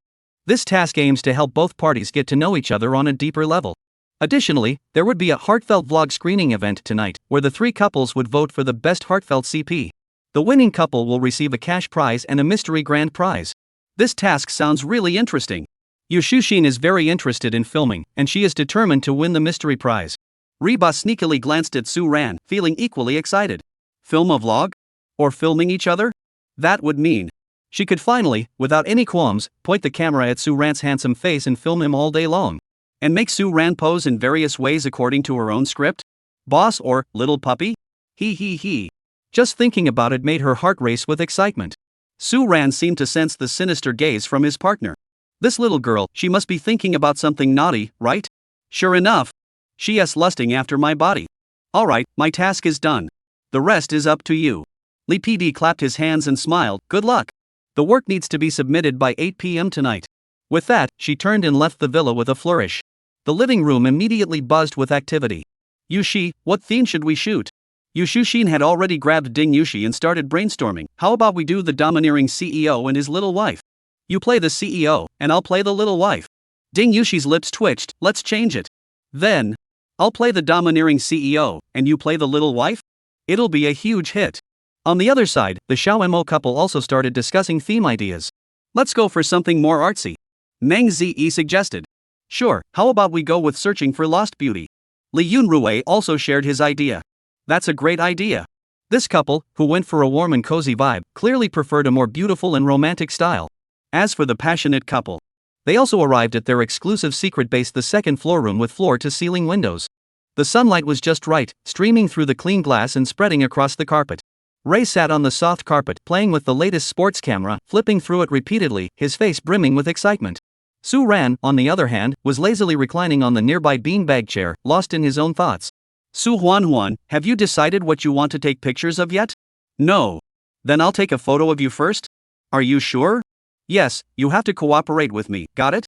This task aims to help both parties get to know each other on a deeper level. Additionally, there would be a heartfelt vlog screening event tonight, where the 3 couples would vote for the best heartfelt CP. The winning couple will receive a cash prize and a mystery grand prize. This task sounds really interesting. Yushushin is very interested in filming, and she is determined to win the mystery prize. Reba sneakily glanced at Suan, feeling equally excited. Film a vlog? Or filming each other? That would mean she could finally, without any qualms, point the camera at Suran's handsome face and film him all day long. And make Suan pose in various ways according to her own script? Boss or little puppy? He. Just thinking about it made her heart race with excitement. Suan seemed to sense the sinister gaze from his partner. This little girl, she must be thinking about something naughty, right? Sure enough. She is lusting after my body. Alright, my task is done. The rest is up to you. Lee PD clapped his hands and smiled, good luck. The work needs to be submitted by 8 p.m. tonight. With that, she turned and left the villa with a flourish. The living room immediately buzzed with activity. Yushi, what theme should we shoot? Yushushin had already grabbed Ding Yushi and started brainstorming. How about we do the domineering CEO and his little wife? You play the CEO, and I'll play the little wife. Ding Yushi's lips twitched, let's change it. Then, I'll play the domineering CEO, and you play the little wife? It'll be a huge hit. On the other side, the Xiao Mo couple also started discussing theme ideas. Let's go for something more artsy. Meng Zi suggested. Sure, how about we go with Searching for Lost Beauty? Li Yunrui also shared his idea. That's a great idea. This couple, who went for a warm and cozy vibe, clearly preferred a more beautiful and romantic style. As for the passionate couple, they also arrived at their exclusive secret base, the second floor room with floor-to-ceiling windows. The sunlight was just right, streaming through the clean glass and spreading across the carpet. Ray sat on the soft carpet, playing with the latest sports camera, flipping through it repeatedly, his face brimming with excitement. Suan, on the other hand, was lazily reclining on the nearby beanbag chair, lost in his own thoughts. Suan, have you decided what you want to take pictures of yet? No. Then I'll take a photo of you first? Are you sure? Yes, you have to cooperate with me, got it?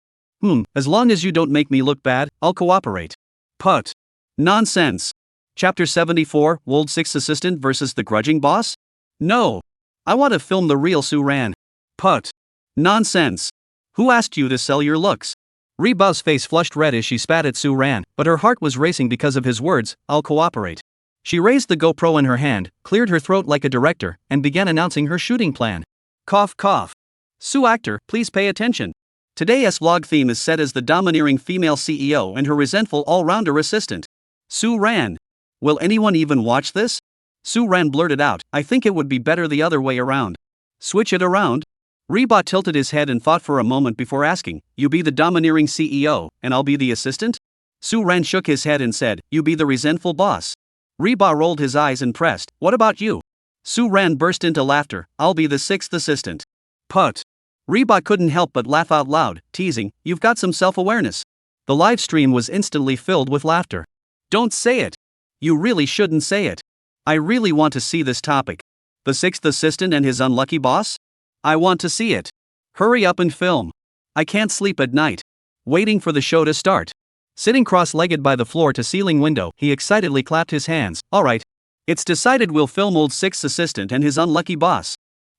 As long as you don't make me look bad, I'll cooperate. Put. Nonsense. Chapter 74, World 6 Assistant versus the Grudging Boss? No. I want to film the real Suan. Put. Nonsense. Who asked you to sell your looks? Reba's face flushed red as she spat at Suan, but her heart was racing because of his words, I'll cooperate. She raised the GoPro in her hand, cleared her throat like a director, and began announcing her shooting plan. Cough cough. Su actor, please pay attention. Today's vlog theme is set as the domineering female CEO and her resentful all-rounder assistant. Suan. Will anyone even watch this? Suan blurted out, I think it would be better the other way around. Switch it around? Reba tilted his head and thought for a moment before asking, you be the domineering CEO, and I'll be the assistant? Suan shook his head and said, you be the resentful boss. Reba rolled his eyes and pressed, what about you? Suan burst into laughter, I'll be the 6th assistant. Put. Reba couldn't help but laugh out loud, teasing, you've got some self-awareness. The live stream was instantly filled with laughter. Don't say it. You really shouldn't say it. I really want to see this topic. The 6th assistant and his unlucky boss? I want to see it. Hurry up and film. I can't sleep at night. Waiting for the show to start. Sitting cross-legged by the floor-to-ceiling window, he excitedly clapped his hands. Alright. It's decided we'll film old sixth assistant and his unlucky boss.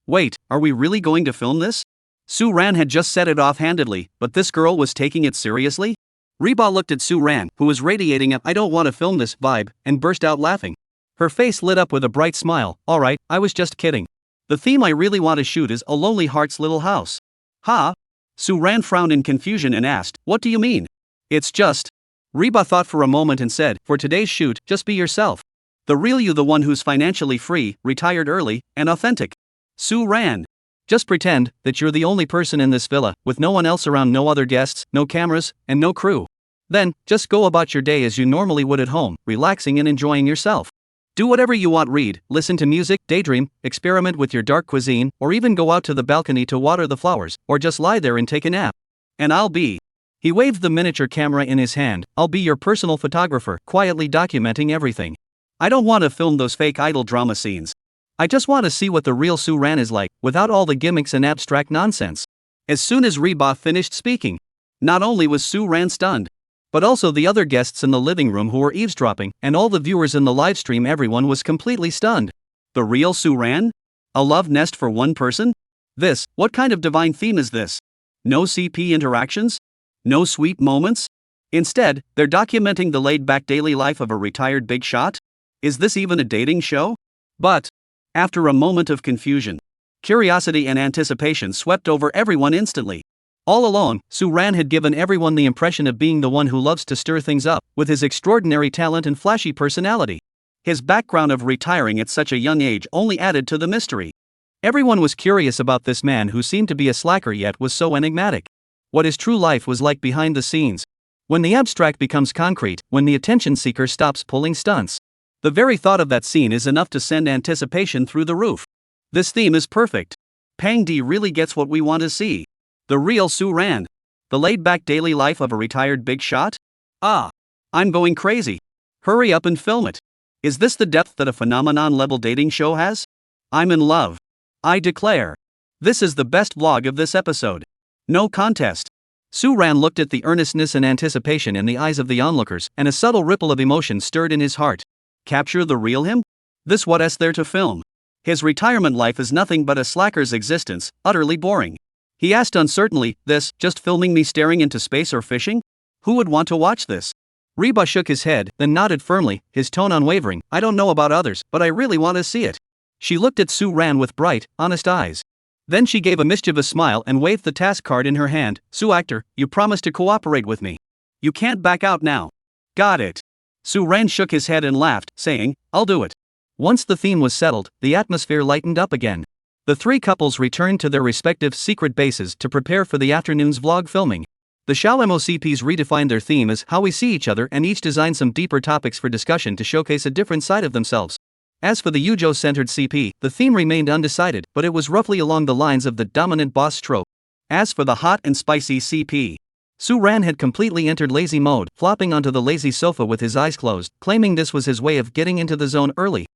Wait, are we really going to film this? Suan had just said it offhandedly, but this girl was taking it seriously? Reba looked at Suan, who was radiating a "I don't want to film this" vibe, and burst out laughing. Her face lit up with a bright smile. Alright, I was just kidding. The theme I really want to shoot is A Lonely Heart's Little House. Ha? Suan frowned in confusion and asked, what do you mean? It's just. Reba thought for a moment and said, for today's shoot, just be yourself. The real you, the one who's financially free, retired early, and authentic. Suan. Just pretend that you're the only person in this villa, with no one else around, no other guests, no cameras, and no crew. Then, just go about your day as you normally would at home, relaxing and enjoying yourself. Do whatever you want, read, listen to music, daydream, experiment with your dark cuisine, or even go out to the balcony to water the flowers, or just lie there and take a nap. And I'll be. He waved the miniature camera in his hand. I'll be your personal photographer, quietly documenting everything. I don't want to film those fake idol drama scenes. I just want to see what the real Suan is like, without all the gimmicks and abstract nonsense. As soon as Reba finished speaking, not only was Suan stunned, but also the other guests in the living room who were eavesdropping, and all the viewers in the livestream. Everyone was completely stunned. The real Suan? A love nest for one person? What kind of divine theme is this? No CP interactions? No sweet moments? Instead, they're documenting the laid-back daily life of a retired big shot? Is this even a dating show? But, after a moment of confusion, curiosity and anticipation swept over everyone instantly. All along, Suan had given everyone the impression of being the one who loves to stir things up, with his extraordinary talent and flashy personality. His background of retiring at such a young age only added to the mystery. Everyone was curious about this man who seemed to be a slacker yet was so enigmatic. What his true life was like behind the scenes. When the abstract becomes concrete, when the attention seeker stops pulling stunts. The very thought of that scene is enough to send anticipation through the roof. This theme is perfect. Pang Di really gets what we want to see. The real Suan. The laid-back daily life of a retired big shot? Ah. I'm going crazy. Hurry up and film it. Is this the depth that a phenomenon-level dating show has? I'm in love. I declare. This is the best vlog of this episode. No contest. Suan looked at the earnestness and anticipation in the eyes of the onlookers, and a subtle ripple of emotion stirred in his heart. Capture the real him? This what's there to film? His retirement life is nothing but a slacker's existence, utterly boring. He asked uncertainly, just filming me staring into space or fishing? Who would want to watch this? Reba shook his head, then nodded firmly, his tone unwavering. I don't know about others, but I really want to see it. She looked at Suan with bright, honest eyes. Then she gave a mischievous smile and waved the task card in her hand. Actor, you promised to cooperate with me. You can't back out now. Got it. Suan shook his head and laughed, saying, I'll do it. Once the theme was settled, the atmosphere lightened up again. The three couples returned to their respective secret bases to prepare for the afternoon's vlog filming. The MOCPs redefined their theme as how we see each other and each designed some deeper topics for discussion to showcase a different side of themselves. As for the Yujo-centered CP, the theme remained undecided, but it was roughly along the lines of the dominant boss trope. As for the hot and spicy CP, Suan had completely entered lazy mode, flopping onto the lazy sofa with his eyes closed, claiming this was his way of getting into the zone early.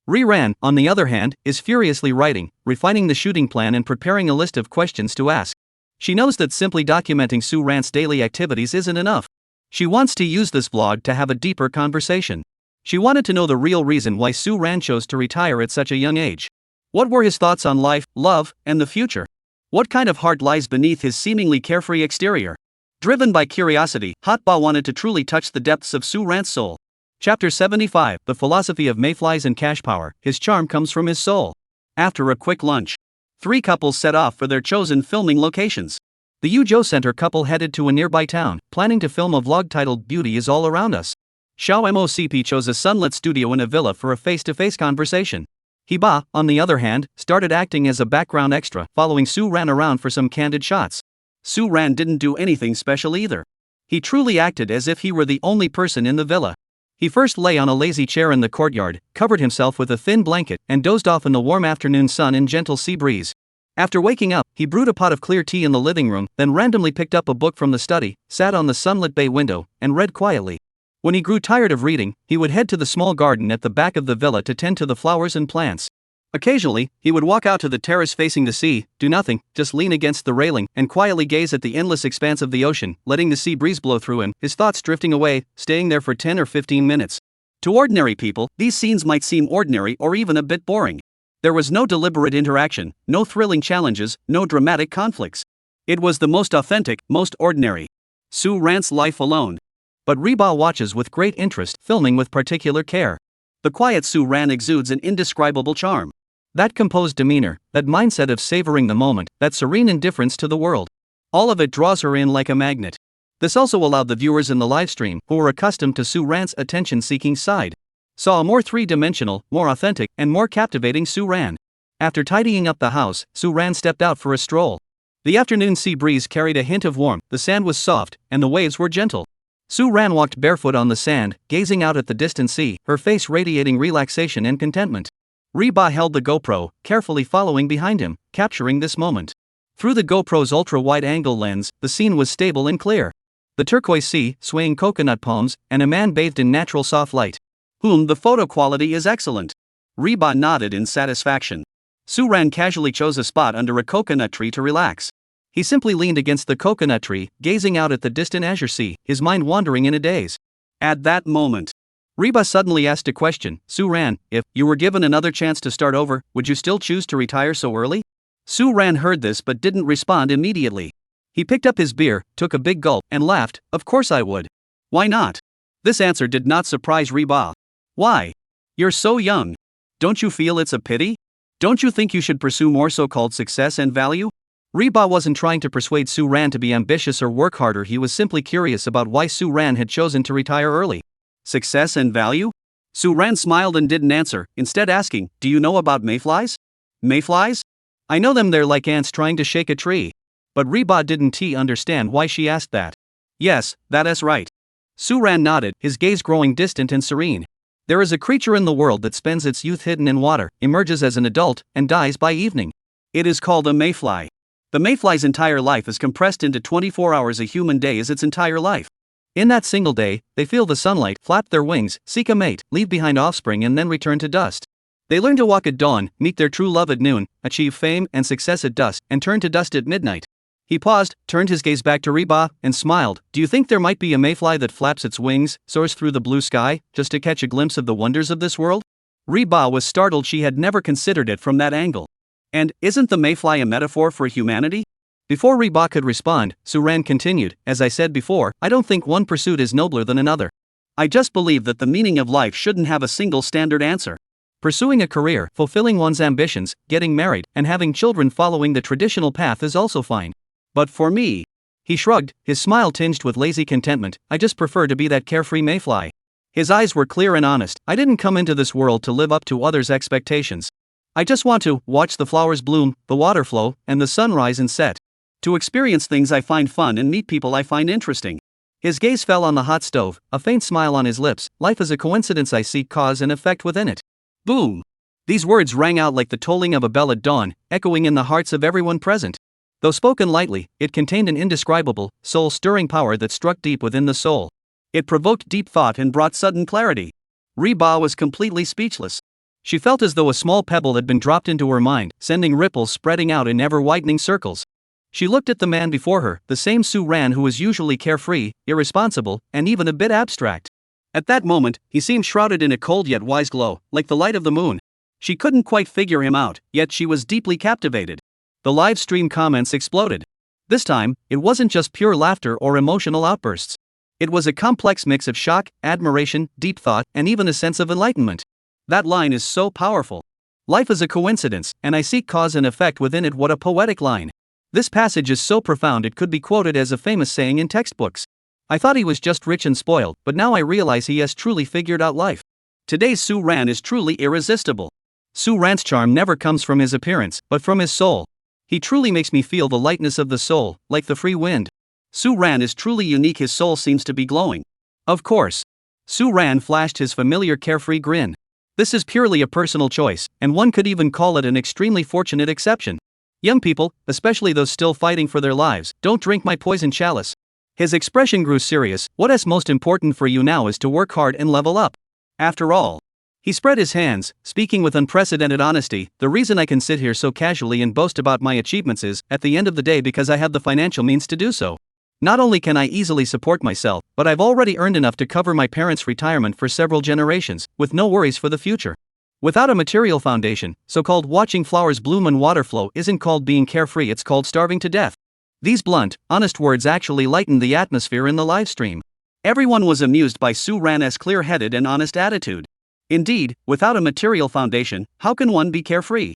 Riran, on the other hand, is furiously writing, refining the shooting plan and preparing a list of questions to ask. She knows that simply documenting Suan's daily activities isn't enough. She wants to use this vlog to have a deeper conversation. She wanted to know the real reason why Suan chose to retire at such a young age. What were his thoughts on life, love, and the future? What kind of heart lies beneath his seemingly carefree exterior? Driven by curiosity, Hotba wanted to truly touch the depths of Suan's soul. Chapter 75, The Philosophy of Mayflies and Cash Power. His charm comes from his soul. After a quick lunch, three couples set off for their chosen filming locations. The Yujo Center couple headed to a nearby town, planning to film a vlog titled Beauty is All Around Us. Xiao MOCP chose a sunlit studio in a villa for a face-to-face conversation. Hiba, on the other hand, started acting as a background extra, following Suan around for some candid shots. Suan didn't do anything special either. He truly acted as if he were the only person in the villa. He first lay on a lazy chair in the courtyard, covered himself with a thin blanket, and dozed off in the warm afternoon sun and gentle sea breeze. After waking up, he brewed a pot of clear tea in the living room, then randomly picked up a book from the study, sat on the sunlit bay window, and read quietly. When he grew tired of reading, he would head to the small garden at the back of the villa to tend to the flowers and plants. Occasionally, he would walk out to the terrace facing the sea, do nothing, just lean against the railing, and quietly gaze at the endless expanse of the ocean, letting the sea breeze blow through him, his thoughts drifting away, staying there for 10 or 15 minutes. To ordinary people, these scenes might seem ordinary or even a bit boring. There was no deliberate interaction, no thrilling challenges, no dramatic conflicts. It was the most authentic, most ordinary. Suan's life alone. But Reba watches with great interest, filming with particular care. The quiet Suan exudes an indescribable charm. That composed demeanor, that mindset of savoring the moment, that serene indifference to the world. All of it draws her in like a magnet. This also allowed the viewers in the livestream, who were accustomed to Suan's attention-seeking side, saw a more three-dimensional, more authentic, and more captivating Suan. After tidying up the house, Suan stepped out for a stroll. The afternoon sea breeze carried a hint of warmth, the sand was soft, and the waves were gentle. Suan walked barefoot on the sand, gazing out at the distant sea, her face radiating relaxation and contentment. Reba held the GoPro, carefully following behind him, capturing this moment. Through the GoPro's ultra-wide-angle lens, the scene was stable and clear. The turquoise sea, swaying coconut palms, and a man bathed in natural soft light. The photo quality is excellent. Reba nodded in satisfaction. Suan casually chose a spot under a coconut tree to relax. He simply leaned against the coconut tree, gazing out at the distant azure sea, his mind wandering in a daze. At that moment, Reba suddenly asked a question. Suan, if you were given another chance to start over, would you still choose to retire so early? Suan heard this but didn't respond immediately. He picked up his beer, took a big gulp, and laughed. Of course I would. Why not? This answer did not surprise Reba. Why? You're so young. Don't you feel it's a pity? Don't you think you should pursue more so-called success and value? Reba wasn't trying to persuade Suan to be ambitious or work harder, he was simply curious about why Suan had chosen to retire early. Success and value? Suan smiled and didn't answer, instead asking, do you know about mayflies? Mayflies? I know them, they're like ants trying to shake a tree. But Reba didn't understand why she asked that. Yes, that is right. Suan nodded, his gaze growing distant and serene. There is a creature in the world that spends its youth hidden in water, emerges as an adult, and dies by evening. It is called a mayfly. The mayfly's entire life is compressed into 24 hours. A human day is its entire life. In that single day, they feel the sunlight, flap their wings, seek a mate, leave behind offspring, and then return to dust. They learn to walk at dawn, meet their true love at noon, achieve fame and success at dusk, and turn to dust at midnight. He paused, turned his gaze back to Reba, and smiled. Do you think there might be a mayfly that flaps its wings, soars through the blue sky, just to catch a glimpse of the wonders of this world? Reba was startled, she had never considered it from that angle. And, isn't the mayfly a metaphor for humanity? Before Reba could respond, Suan continued, as I said before, I don't think one pursuit is nobler than another. I just believe that the meaning of life shouldn't have a single standard answer. Pursuing a career, fulfilling one's ambitions, getting married, and having children following the traditional path is also fine. But for me, he shrugged, his smile tinged with lazy contentment, I just prefer to be that carefree mayfly. His eyes were clear and honest. I didn't come into this world to live up to others' expectations. I just want to watch the flowers bloom, the water flow, and the sun rise and set. To experience things I find fun and meet people I find interesting. His gaze fell on the hot stove, a faint smile on his lips. Life is a coincidence, I seek cause and effect within it. Boom! These words rang out like the tolling of a bell at dawn, echoing in the hearts of everyone present. Though spoken lightly, it contained an indescribable, soul-stirring power that struck deep within the soul. It provoked deep thought and brought sudden clarity. Reba was completely speechless. She felt as though a small pebble had been dropped into her mind, sending ripples spreading out in ever-widening circles. She looked at the man before her, the same Suan who was usually carefree, irresponsible, and even a bit abstract. At that moment, he seemed shrouded in a cold yet wise glow, like the light of the moon. She couldn't quite figure him out, yet she was deeply captivated. The live stream comments exploded. This time, it wasn't just pure laughter or emotional outbursts. It was a complex mix of shock, admiration, deep thought, and even a sense of enlightenment. That line is so powerful. Life is a coincidence, and I seek cause and effect within it. What a poetic line. This passage is so profound it could be quoted as a famous saying in textbooks. I thought he was just rich and spoiled, but now I realize he has truly figured out life. Today's Suan is truly irresistible. Suan's charm never comes from his appearance, but from his soul. He truly makes me feel the lightness of the soul, like the free wind. Suan is truly unique, his soul seems to be glowing. Of course. Suan flashed his familiar carefree grin. This is purely a personal choice, and one could even call it an extremely fortunate exception. Young people, especially those still fighting for their lives, don't drink my poison chalice. His expression grew serious. What is most important for you now is to work hard and level up. After all. He spread his hands, speaking with unprecedented honesty. The reason I can sit here so casually and boast about my achievements is, at the end of the day, because I have the financial means to do so. Not only can I easily support myself, but I've already earned enough to cover my parents' retirement for several generations, with no worries for the future. Without a material foundation, so-called watching flowers bloom and water flow isn't called being carefree, it's called starving to death. These blunt, honest words actually lightened the atmosphere in the live stream. Everyone was amused by Suan's clear-headed and honest attitude. Indeed, without a material foundation, how can one be carefree?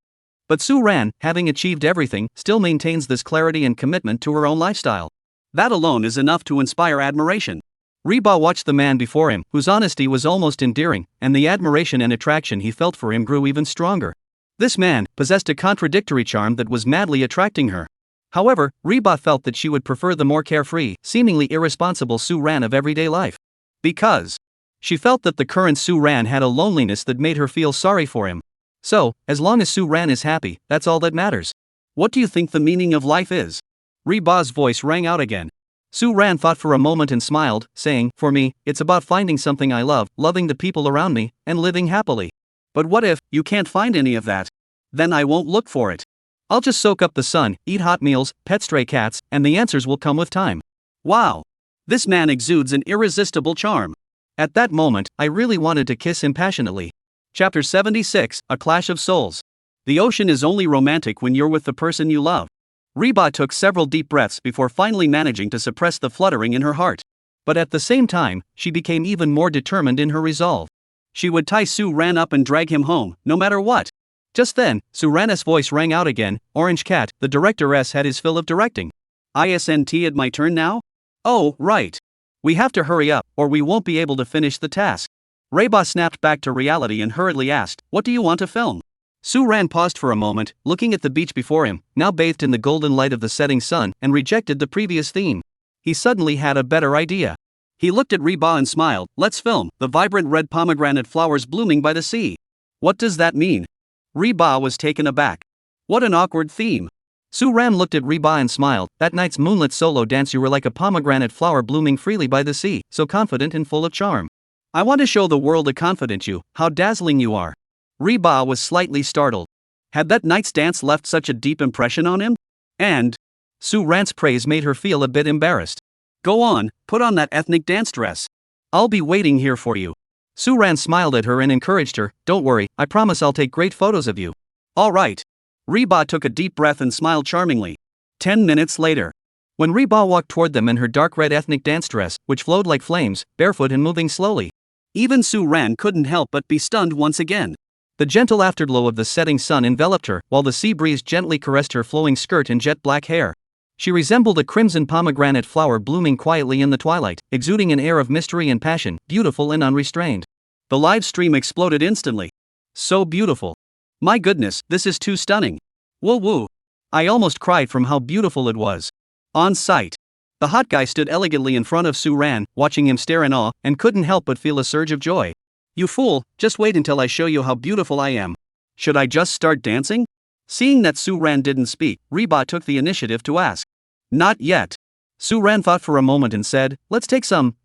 But Suan, having achieved everything, still maintains this clarity and commitment to her own lifestyle. That alone is enough to inspire admiration. Reba watched the man before him, whose honesty was almost endearing, and the admiration and attraction he felt for him grew even stronger. This man possessed a contradictory charm that was madly attracting her. However, Reba felt that she would prefer the more carefree, seemingly irresponsible Suan of everyday life. Because she felt that the current Suan had a loneliness that made her feel sorry for him. So, as long as Suan is happy, that's all that matters. What do you think the meaning of life is? Reba's voice rang out again. Suan thought for a moment and smiled, saying, "For me, it's about finding something I love, loving the people around me, and living happily." But what if you can't find any of that? Then I won't look for it. I'll just soak up the sun, eat hot meals, pet stray cats, and the answers will come with time. Wow! This man exudes an irresistible charm. At that moment, I really wanted to kiss him passionately. Chapter 76, A Clash of Souls. The ocean is only romantic when you're with the person you love. Reba took several deep breaths before finally managing to suppress the fluttering in her heart. But at the same time, she became even more determined in her resolve. She would tie Suan up and drag him home, no matter what. Just then, Suan's voice rang out again. Orange Cat, the directoress, had his fill of directing. Isn't it my turn now? Oh, right. We have to hurry up, or we won't be able to finish the task. Reba snapped back to reality and hurriedly asked, "What do you want to film?" Suan paused for a moment, looking at the beach before him, now bathed in the golden light of the setting sun, and rejected the previous theme. He suddenly had a better idea. He looked at Reba and smiled. "Let's film the vibrant red pomegranate flowers blooming by the sea." "What does that mean?" Reba was taken aback. "What an awkward theme." Suan looked at Reba and smiled. "That night's moonlit solo dance, you were like a pomegranate flower blooming freely by the sea, so confident and full of charm. I want to show the world a confident you, how dazzling you are." Reba was slightly startled. Had that night's dance left such a deep impression on him? And Suan's praise made her feel a bit embarrassed. "Go on, put on that ethnic dance dress. I'll be waiting here for you." Suan smiled at her and encouraged her. "Don't worry, I promise I'll take great photos of you." "All right." Reba took a deep breath and smiled charmingly. 10 minutes later, when Reba walked toward them in her dark red ethnic dance dress, which flowed like flames, barefoot and moving slowly, even Suan couldn't help but be stunned once again. The gentle afterglow of the setting sun enveloped her, while the sea breeze gently caressed her flowing skirt and jet black hair. She resembled a crimson pomegranate flower blooming quietly in the twilight, exuding an air of mystery and passion, beautiful and unrestrained. The live stream exploded instantly. "So beautiful. My goodness, this is too stunning. Woo woo." I almost cried from how beautiful it was. On site, the hot guy stood elegantly in front of Suan, watching him stare in awe, and couldn't help but feel a surge of joy. "You fool, just wait until I show you how beautiful I am. Should I just start dancing?" Seeing that Suan didn't speak, Reba took the initiative to ask. "Not yet." Suan thought for a moment and said, "Let's take some,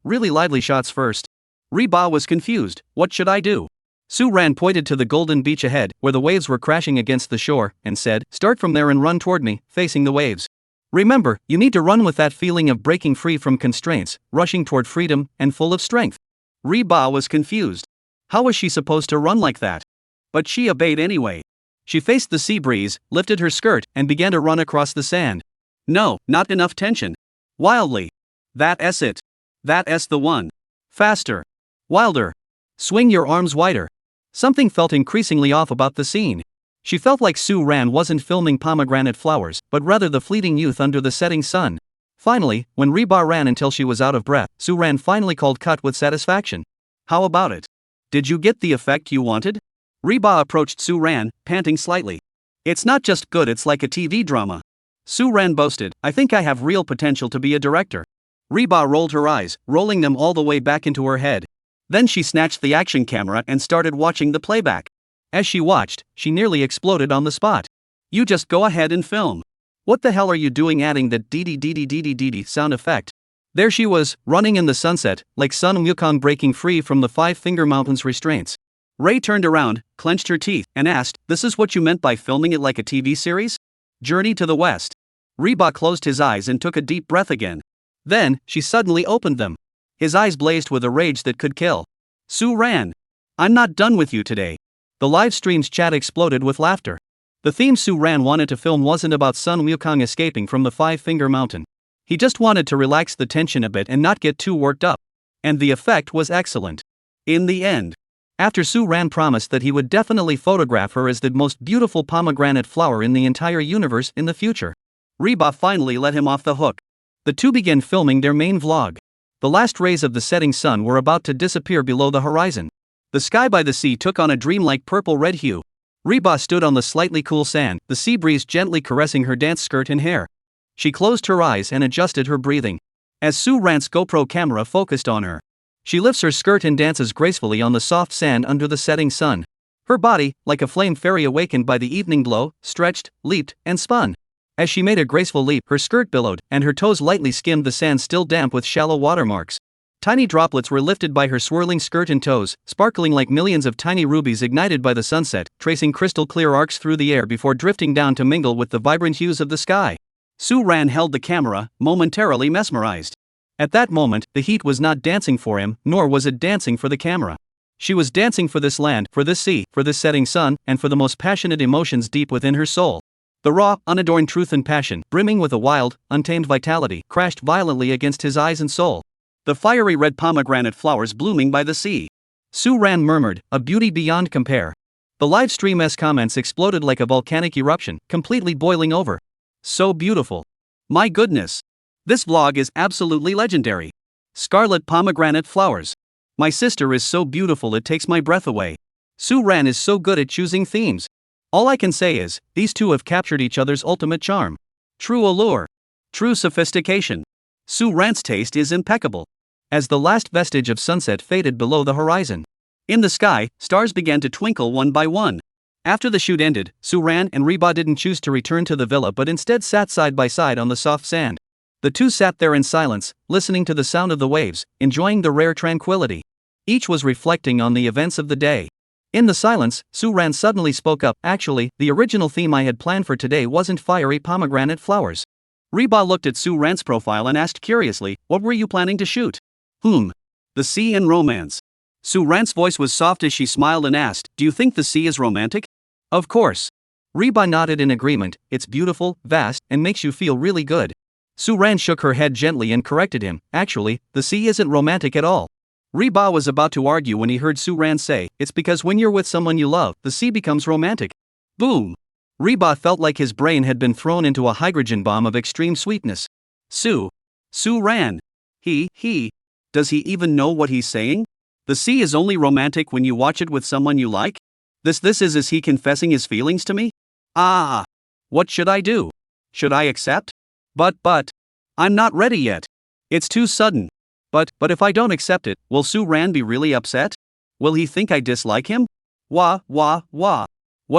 really lively shots first." Reba was confused. "What should I do?" Suan pointed to the golden beach ahead, where the waves were crashing against the shore, and said, "Start from there and run toward me, facing the waves. Remember, you need to run with that feeling of breaking free from constraints, rushing toward freedom, and full of strength." Reba was confused. How was she supposed to run like that? But she obeyed anyway. She faced the sea breeze, lifted her skirt, and began to run across the sand. No, not enough tension. Wildly. That's it. That's the one. Faster. Wilder. Swing your arms wider. Something felt increasingly off about the scene. She felt like Suan wasn't filming pomegranate flowers, but rather the fleeting youth under the setting sun. Finally, when Reba ran until she was out of breath, Suan finally called cut with satisfaction. "How about it? Did you get the effect you wanted?" Reba approached Suan, panting slightly. "It's not just good, it's like a TV drama." Suan boasted, "I think I have real potential to be a director." Reba rolled her eyes, rolling them all the way back into her head. Then she snatched the action camera and started watching the playback. As she watched, she nearly exploded on the spot. "You just go ahead and film. What the hell are you doing adding that dee sound effect?" There she was, running in the sunset, like Sun Wukong breaking free from the Five-Finger Mountain's restraints. Ray turned around, clenched her teeth, and asked, "This is what you meant by filming it like a TV series? Journey to the West." Reba closed his eyes and took a deep breath again. Then, she suddenly opened them. His eyes blazed with a rage that could kill. Suan! I'm not done with you today. The live stream's chat exploded with laughter. The theme Suan wanted to film wasn't about Sun Wukong escaping from the Five-Finger Mountain. He just wanted to relax the tension a bit and not get too worked up. And the effect was excellent. In the end, after Suan promised that he would definitely photograph her as the most beautiful pomegranate flower in the entire universe in the future, Reba finally let him off the hook. The two began filming their main vlog. The last rays of the setting sun were about to disappear below the horizon. The sky by the sea took on a dreamlike purple-red hue. Reba stood on the slightly cool sand, the sea breeze gently caressing her dance skirt and hair. She closed her eyes and adjusted her breathing. As Suan's GoPro camera focused on her, she lifts her skirt and dances gracefully on the soft sand under the setting sun. Her body, like a flame fairy awakened by the evening glow, stretched, leaped, and spun. As she made a graceful leap, her skirt billowed, and her toes lightly skimmed the sand still damp with shallow watermarks. Tiny droplets were lifted by her swirling skirt and toes, sparkling like millions of tiny rubies ignited by the sunset, tracing crystal-clear arcs through the air before drifting down to mingle with the vibrant hues of the sky. Suan held the camera, momentarily mesmerized. At that moment, the heat was not dancing for him, nor was it dancing for the camera. She was dancing for this land, for this sea, for this setting sun, and for the most passionate emotions deep within her soul. The raw, unadorned truth and passion, brimming with a wild, untamed vitality, crashed violently against his eyes and soul. The fiery red pomegranate flowers blooming by the sea. Suan murmured, a beauty beyond compare. The live stream's comments exploded like a volcanic eruption, completely boiling over. So beautiful. My goodness. This vlog is absolutely legendary. Scarlet pomegranate flowers. My sister is so beautiful it takes my breath away. Suan is so good at choosing themes. All I can say is, these two have captured each other's ultimate charm. True allure. True sophistication. Suan's taste is impeccable. As the last vestige of sunset faded below the horizon, in the sky, stars began to twinkle one by one. After the shoot ended, Suan and Reba didn't choose to return to the villa but instead sat side by side on the soft sand. The two sat there in silence, listening to the sound of the waves, enjoying the rare tranquility. Each was reflecting on the events of the day. In the silence, Suan suddenly spoke up, actually, the original theme I had planned for today wasn't fiery pomegranate flowers. Reba looked at Suan's profile and asked curiously, what were you planning to shoot? The sea and romance. Suan's voice was soft as she smiled and asked, do you think the sea is romantic? Of course. Reba nodded in agreement, it's beautiful, vast, and makes you feel really good. Suan shook her head gently and corrected him, actually, the sea isn't romantic at all. Reba was about to argue when he heard Suan say, it's because when you're with someone you love, the sea becomes romantic. Boom! Reba felt like his brain had been thrown into a hydrogen bomb of extreme sweetness. Suan. Does he even know what he's saying? The sea is only romantic when you watch it with someone you like? Is he confessing his feelings to me? What should I do? Should I accept? But, I'm not ready yet. It's too sudden. But if I don't accept it, will Suan be really upset? Will he think I dislike him? What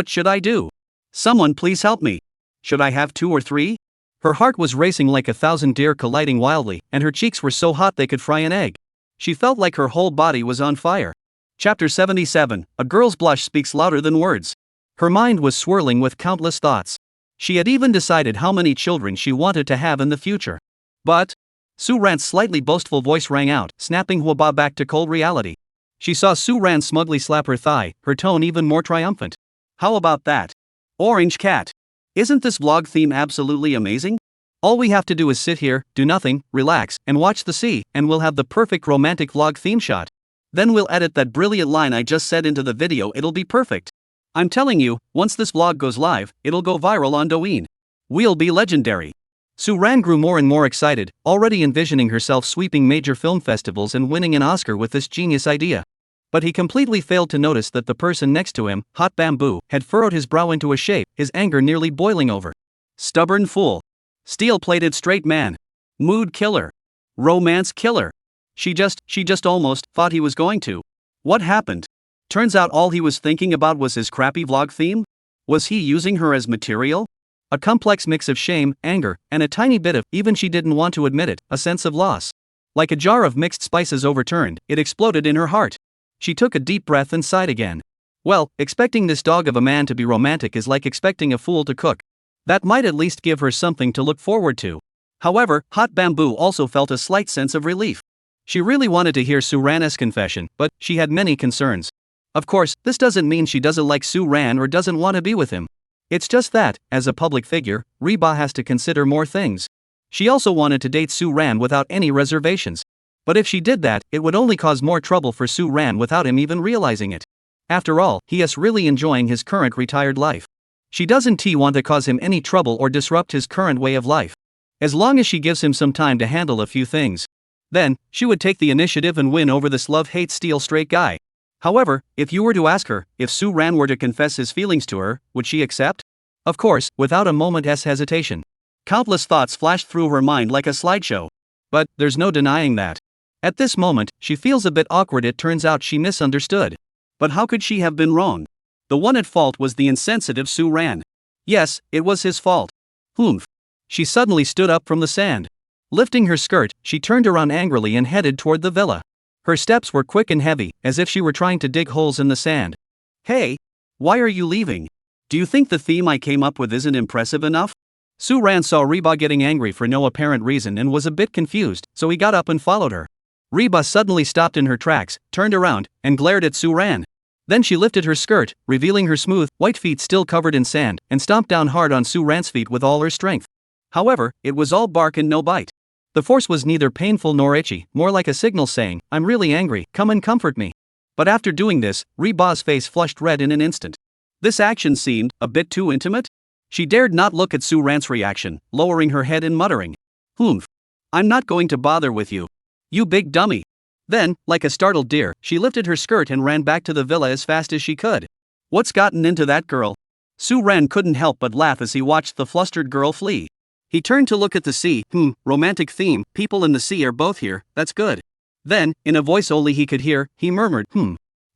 should I do? Someone please help me. Should I have 2 or 3? Her heart was racing like 1,000 deer colliding wildly, and her cheeks were so hot they could fry an egg. She felt like her whole body was on fire. Chapter 77, A Girl's Blush Speaks Louder Than Words. Her mind was swirling with countless thoughts. She had even decided how many children she wanted to have in the future. But Suan's slightly boastful voice rang out, snapping Hwaba back to cold reality. She saw Suan smugly slap her thigh, her tone even more triumphant. How about that? Orange cat. Isn't this vlog theme absolutely amazing? All we have to do is sit here, do nothing, relax, and watch the sea, and we'll have the perfect romantic vlog theme shot. Then we'll edit that brilliant line I just said into the video, it'll be perfect. I'm telling you, once this vlog goes live, it'll go viral on Douyin. We'll be legendary. Suan grew more and more excited, already envisioning herself sweeping major film festivals and winning an Oscar with this genius idea. But he completely failed to notice that the person next to him, Hot Bamboo, had furrowed his brow into a shape, his anger nearly boiling over. Stubborn fool. Steel-plated straight man. Mood killer. Romance killer. She just almost thought he was going to. What happened? Turns out all he was thinking about was his crappy vlog theme? Was he using her as material? A complex mix of shame, anger, and a tiny bit of, even she didn't want to admit it, a sense of loss. Like a jar of mixed spices overturned, it exploded in her heart. She took a deep breath and sighed again. Well, expecting this dog of a man to be romantic is like expecting a fool to cook. That might at least give her something to look forward to. However, Hot Bamboo also felt a slight sense of relief. She really wanted to hear Suran's confession, but she had many concerns. Of course, this doesn't mean she doesn't like Suan or doesn't want to be with him. It's just that, as a public figure, Reba has to consider more things. She also wanted to date Suan without any reservations. But if she did that, it would only cause more trouble for Suan without him even realizing it. After all, he is really enjoying his current retired life. She doesn't want to cause him any trouble or disrupt his current way of life. As long as she gives him some time to handle a few things. Then, she would take the initiative and win over this love-hate steal straight guy. However, if you were to ask her, if Suan were to confess his feelings to her, would she accept? Of course, without a moment's hesitation. Countless thoughts flashed through her mind like a slideshow. But, there's no denying that. At this moment, she feels a bit awkward. It turns out she misunderstood. But how could she have been wrong? The one at fault was the insensitive Suan. Yes, it was his fault. Humph. She suddenly stood up from the sand. Lifting her skirt, she turned around angrily and headed toward the villa. Her steps were quick and heavy, as if she were trying to dig holes in the sand. Hey! Why are you leaving? Do you think the theme I came up with isn't impressive enough? Suan saw Reba getting angry for no apparent reason and was a bit confused, so he got up and followed her. Reba suddenly stopped in her tracks, turned around, and glared at Suan. Then she lifted her skirt, revealing her smooth, white feet still covered in sand, and stomped down hard on Suan's feet with all her strength. However, it was all bark and no bite. The force was neither painful nor itchy, more like a signal saying, "I'm really angry, come and comfort me." But after doing this, Reba's face flushed red in an instant. This action seemed a bit too intimate. She dared not look at Suran's reaction, lowering her head and muttering, "Humph. I'm not going to bother with you. You big dummy." Then, like a startled deer, she lifted her skirt and ran back to the villa as fast as she could. What's gotten into that girl? Suan couldn't help but laugh as he watched the flustered girl flee. He turned to look at the sea. Romantic theme, people in the sea are both here, that's good. Then, in a voice only he could hear, he murmured,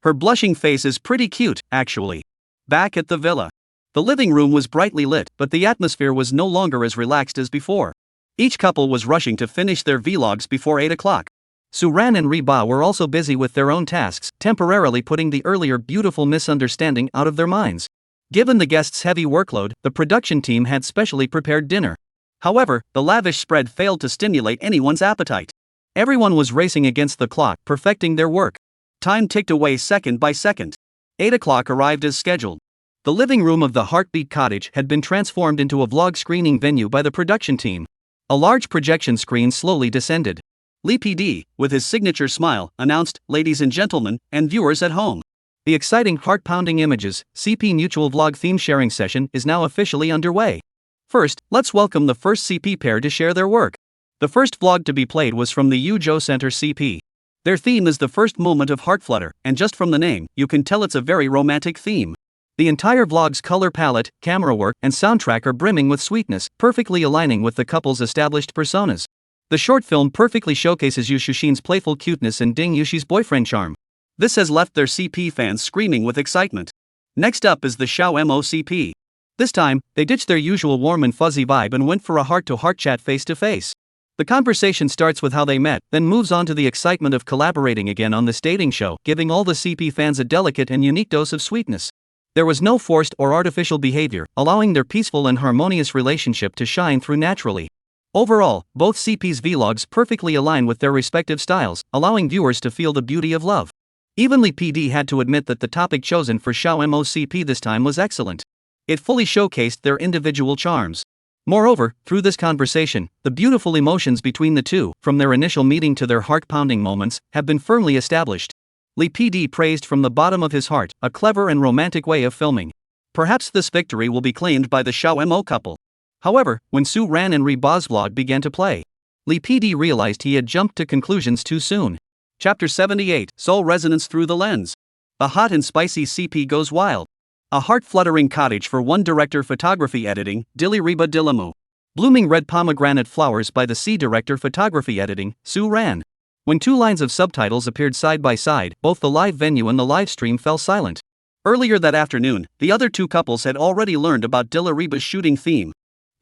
Her blushing face is pretty cute, actually. Back at the villa. The living room was brightly lit, but the atmosphere was no longer as relaxed as before. Each couple was rushing to finish their vlogs before 8 o'clock. Suan and Reba were also busy with their own tasks, temporarily putting the earlier beautiful misunderstanding out of their minds. Given the guests' heavy workload, the production team had specially prepared dinner. However, the lavish spread failed to stimulate anyone's appetite. Everyone was racing against the clock, perfecting their work. Time ticked away second by second. 8 o'clock arrived as scheduled. The living room of the Heartbeat Cottage had been transformed into a vlog screening venue by the production team. A large projection screen slowly descended. Lee PD, with his signature smile, announced, "Ladies and gentlemen, and viewers at home. The exciting heart-pounding images, CP Mutual Vlog theme sharing session is now officially underway. First, let's welcome the first CP pair to share their work. The first vlog to be played was from the Ujo Center CP. Their theme is the first moment of heart flutter, and just from the name, you can tell it's a very romantic theme. The entire vlog's color palette, camera work, and soundtrack are brimming with sweetness, perfectly aligning with the couple's established personas. The short film perfectly showcases Yu Shushin's playful cuteness and Ding Yushi's boyfriend charm. This has left their CP fans screaming with excitement. Next up is the Xiao Mo CP. This time, they ditched their usual warm and fuzzy vibe and went for a heart-to-heart chat face-to-face. The conversation starts with how they met, then moves on to the excitement of collaborating again on this dating show, giving all the CP fans a delicate and unique dose of sweetness. There was no forced or artificial behavior, allowing their peaceful and harmonious relationship to shine through naturally. Overall, both CP's vlogs perfectly align with their respective styles, allowing viewers to feel the beauty of love. Evenly PD had to admit that the topic chosen for Xiao Mo CP this time was excellent. It fully showcased their individual charms. Moreover, through this conversation, the beautiful emotions between the two, from their initial meeting to their heart-pounding moments, have been firmly established. Lee PD praised from the bottom of his heart, a clever and romantic way of filming. Perhaps this victory will be claimed by the Xiao Mo couple. However, when Suan and Reba's vlog began to play, Lee PD realized he had jumped to conclusions too soon. Chapter 78, Soul Resonance Through the Lens. A hot and spicy CP goes wild. A heart-fluttering cottage for one director. Photography editing, Dilly Reba Dillamu. Blooming red pomegranate flowers by the C director. Photography editing, Suan. When two lines of subtitles appeared side by side, both the live venue and the live stream fell silent. Earlier that afternoon, the other two couples had already learned about Dilly Reba's shooting theme.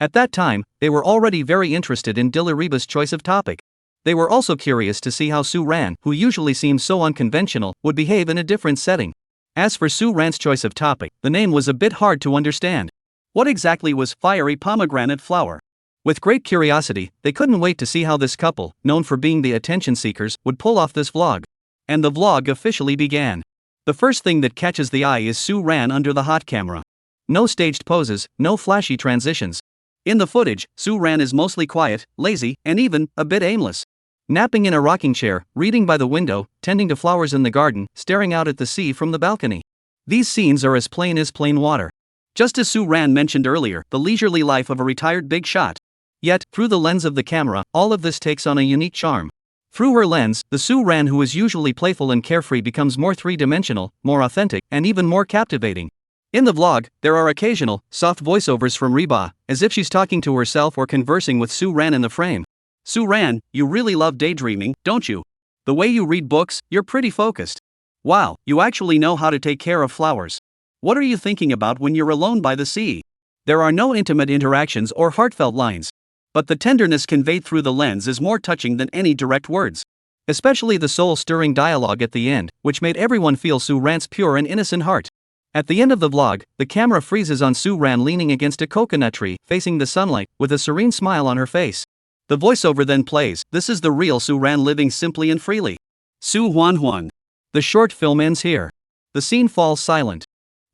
At that time, they were already very interested in Dilly Reba's choice of topic. They were also curious to see how Suan, who usually seems so unconventional, would behave in a different setting. As for Suran's choice of topic, the name was a bit hard to understand. What exactly was fiery pomegranate flower? With great curiosity, they couldn't wait to see how this couple, known for being the attention seekers, would pull off this vlog. And the vlog officially began. The first thing that catches the eye is Suan under the hot camera. No staged poses, no flashy transitions. In the footage, Suan is mostly quiet, lazy, and even a bit aimless. Napping in a rocking chair, reading by the window, tending to flowers in the garden, staring out at the sea from the balcony. These scenes are as plain water. Just as Suan mentioned earlier, the leisurely life of a retired big shot. Yet, through the lens of the camera, all of this takes on a unique charm. Through her lens, the Suan who is usually playful and carefree becomes more three-dimensional, more authentic, and even more captivating. In the vlog, there are occasional, soft voiceovers from Reba, as if she's talking to herself or conversing with Suan in the frame. Suan, you really love daydreaming, don't you? The way you read books, you're pretty focused. Wow, you actually know how to take care of flowers. What are you thinking about when you're alone by the sea? There are no intimate interactions or heartfelt lines. But the tenderness conveyed through the lens is more touching than any direct words. Especially the soul-stirring dialogue at the end, which made everyone feel Suan's pure and innocent heart. At the end of the vlog, the camera freezes on Suan leaning against a coconut tree, facing the sunlight, with a serene smile on her face. The voiceover then plays. This is the real Suan living simply and freely. Manhwa. The short film ends here. The scene falls silent.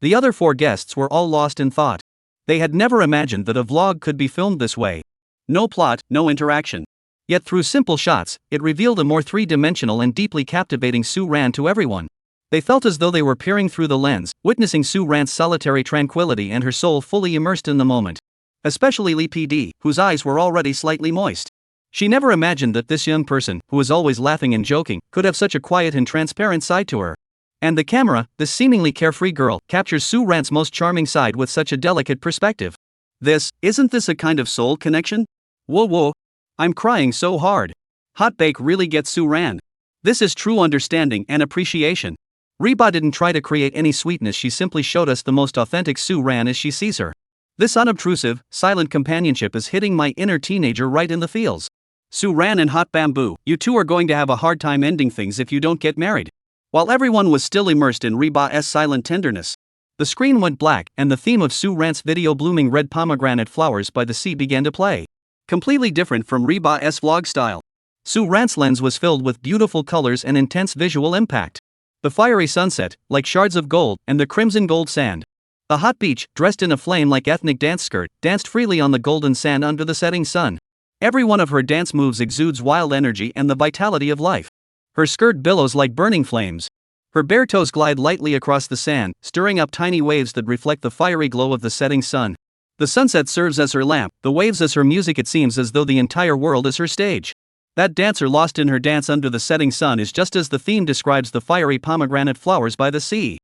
The other 4 guests were all lost in thought. They had never imagined that a vlog could be filmed this way. No plot, no interaction. Yet through simple shots, it revealed a more three-dimensional and deeply captivating Suan to everyone. They felt as though they were peering through the lens, witnessing Suan's solitary tranquility and her soul fully immersed in the moment. Especially Lee PD, whose eyes were already slightly moist. She never imagined that this young person, who was always laughing and joking, could have such a quiet and transparent side to her. And the camera, this seemingly carefree girl, captures Suan's most charming side with such a delicate perspective. Isn't this a kind of soul connection? Whoa. I'm crying so hard. Hot Bake really gets Suan. This is true understanding and appreciation. Reba didn't try to create any sweetness, she simply showed us the most authentic Suan as she sees her. This unobtrusive, silent companionship is hitting my inner teenager right in the feels. Suan and Hot Bamboo, you two are going to have a hard time ending things if you don't get married. While everyone was still immersed in Reba's silent tenderness, the screen went black and the theme of Suan's video blooming red pomegranate flowers by the sea began to play. Completely different from Reba's vlog style. Suan's lens was filled with beautiful colors and intense visual impact. The fiery sunset, like shards of gold, and the crimson gold sand. A hot beach, dressed in a flame-like ethnic dance skirt, danced freely on the golden sand under the setting sun. Every one of her dance moves exudes wild energy and the vitality of life. Her skirt billows like burning flames. Her bare toes glide lightly across the sand, stirring up tiny waves that reflect the fiery glow of the setting sun. The sunset serves as her lamp, the waves as her music. It seems as though the entire world is her stage. That dancer lost in her dance under the setting sun is just as the theme describes the fiery pomegranate flowers by the sea.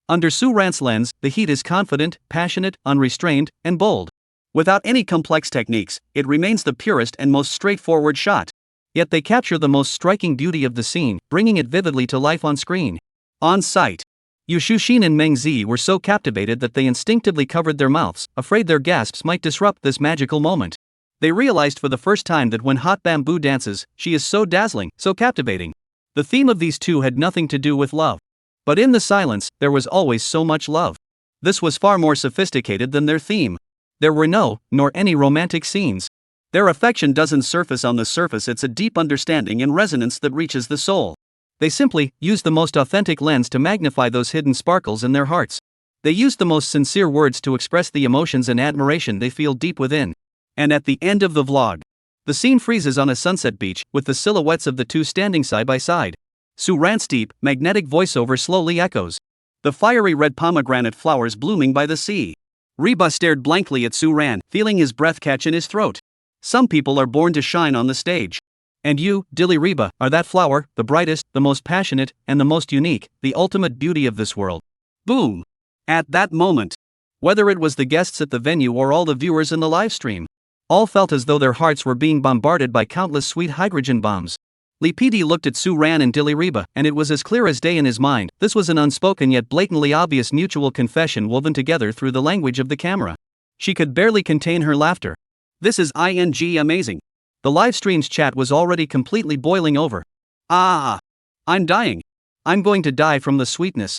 Under Suan's lens, the heat is confident, passionate, unrestrained, and bold. Without any complex techniques, it remains the purest and most straightforward shot. Yet they capture the most striking beauty of the scene, bringing it vividly to life on screen. On site, Yu Shuxin and Meng Zi were so captivated that they instinctively covered their mouths, afraid their gasps might disrupt this magical moment. They realized for the first time that when Hot Bamboo dances, she is so dazzling, so captivating. The theme of these two had nothing to do with love. But in the silence, there was always so much love. This was far more sophisticated than their theme. There were nor any romantic scenes. Their affection doesn't surface on the surface, it's a deep understanding and resonance that reaches the soul. They simply used the most authentic lens to magnify those hidden sparkles in their hearts. They used the most sincere words to express the emotions and admiration they feel deep within. And at the end of the vlog, the scene freezes on a sunset beach, with the silhouettes of the two standing side by side. Suan's deep, magnetic voiceover slowly echoes. The fiery red pomegranate flowers blooming by the sea. Reba stared blankly at Suan, feeling his breath catch in his throat. Some people are born to shine on the stage. And you, Dilly Reba, are that flower, the brightest, the most passionate, and the most unique, the ultimate beauty of this world. Boom! At that moment, whether it was the guests at the venue or all the viewers in the live stream, all felt as though their hearts were being bombarded by countless sweet hydrogen bombs. Lee PD looked at Suan and Dilly Reba, and it was as clear as day in his mind. This was an unspoken yet blatantly obvious mutual confession woven together through the language of the camera. She could barely contain her laughter. This is amazing. The live stream's chat was already completely boiling over. I'm dying. I'm going to die from the sweetness.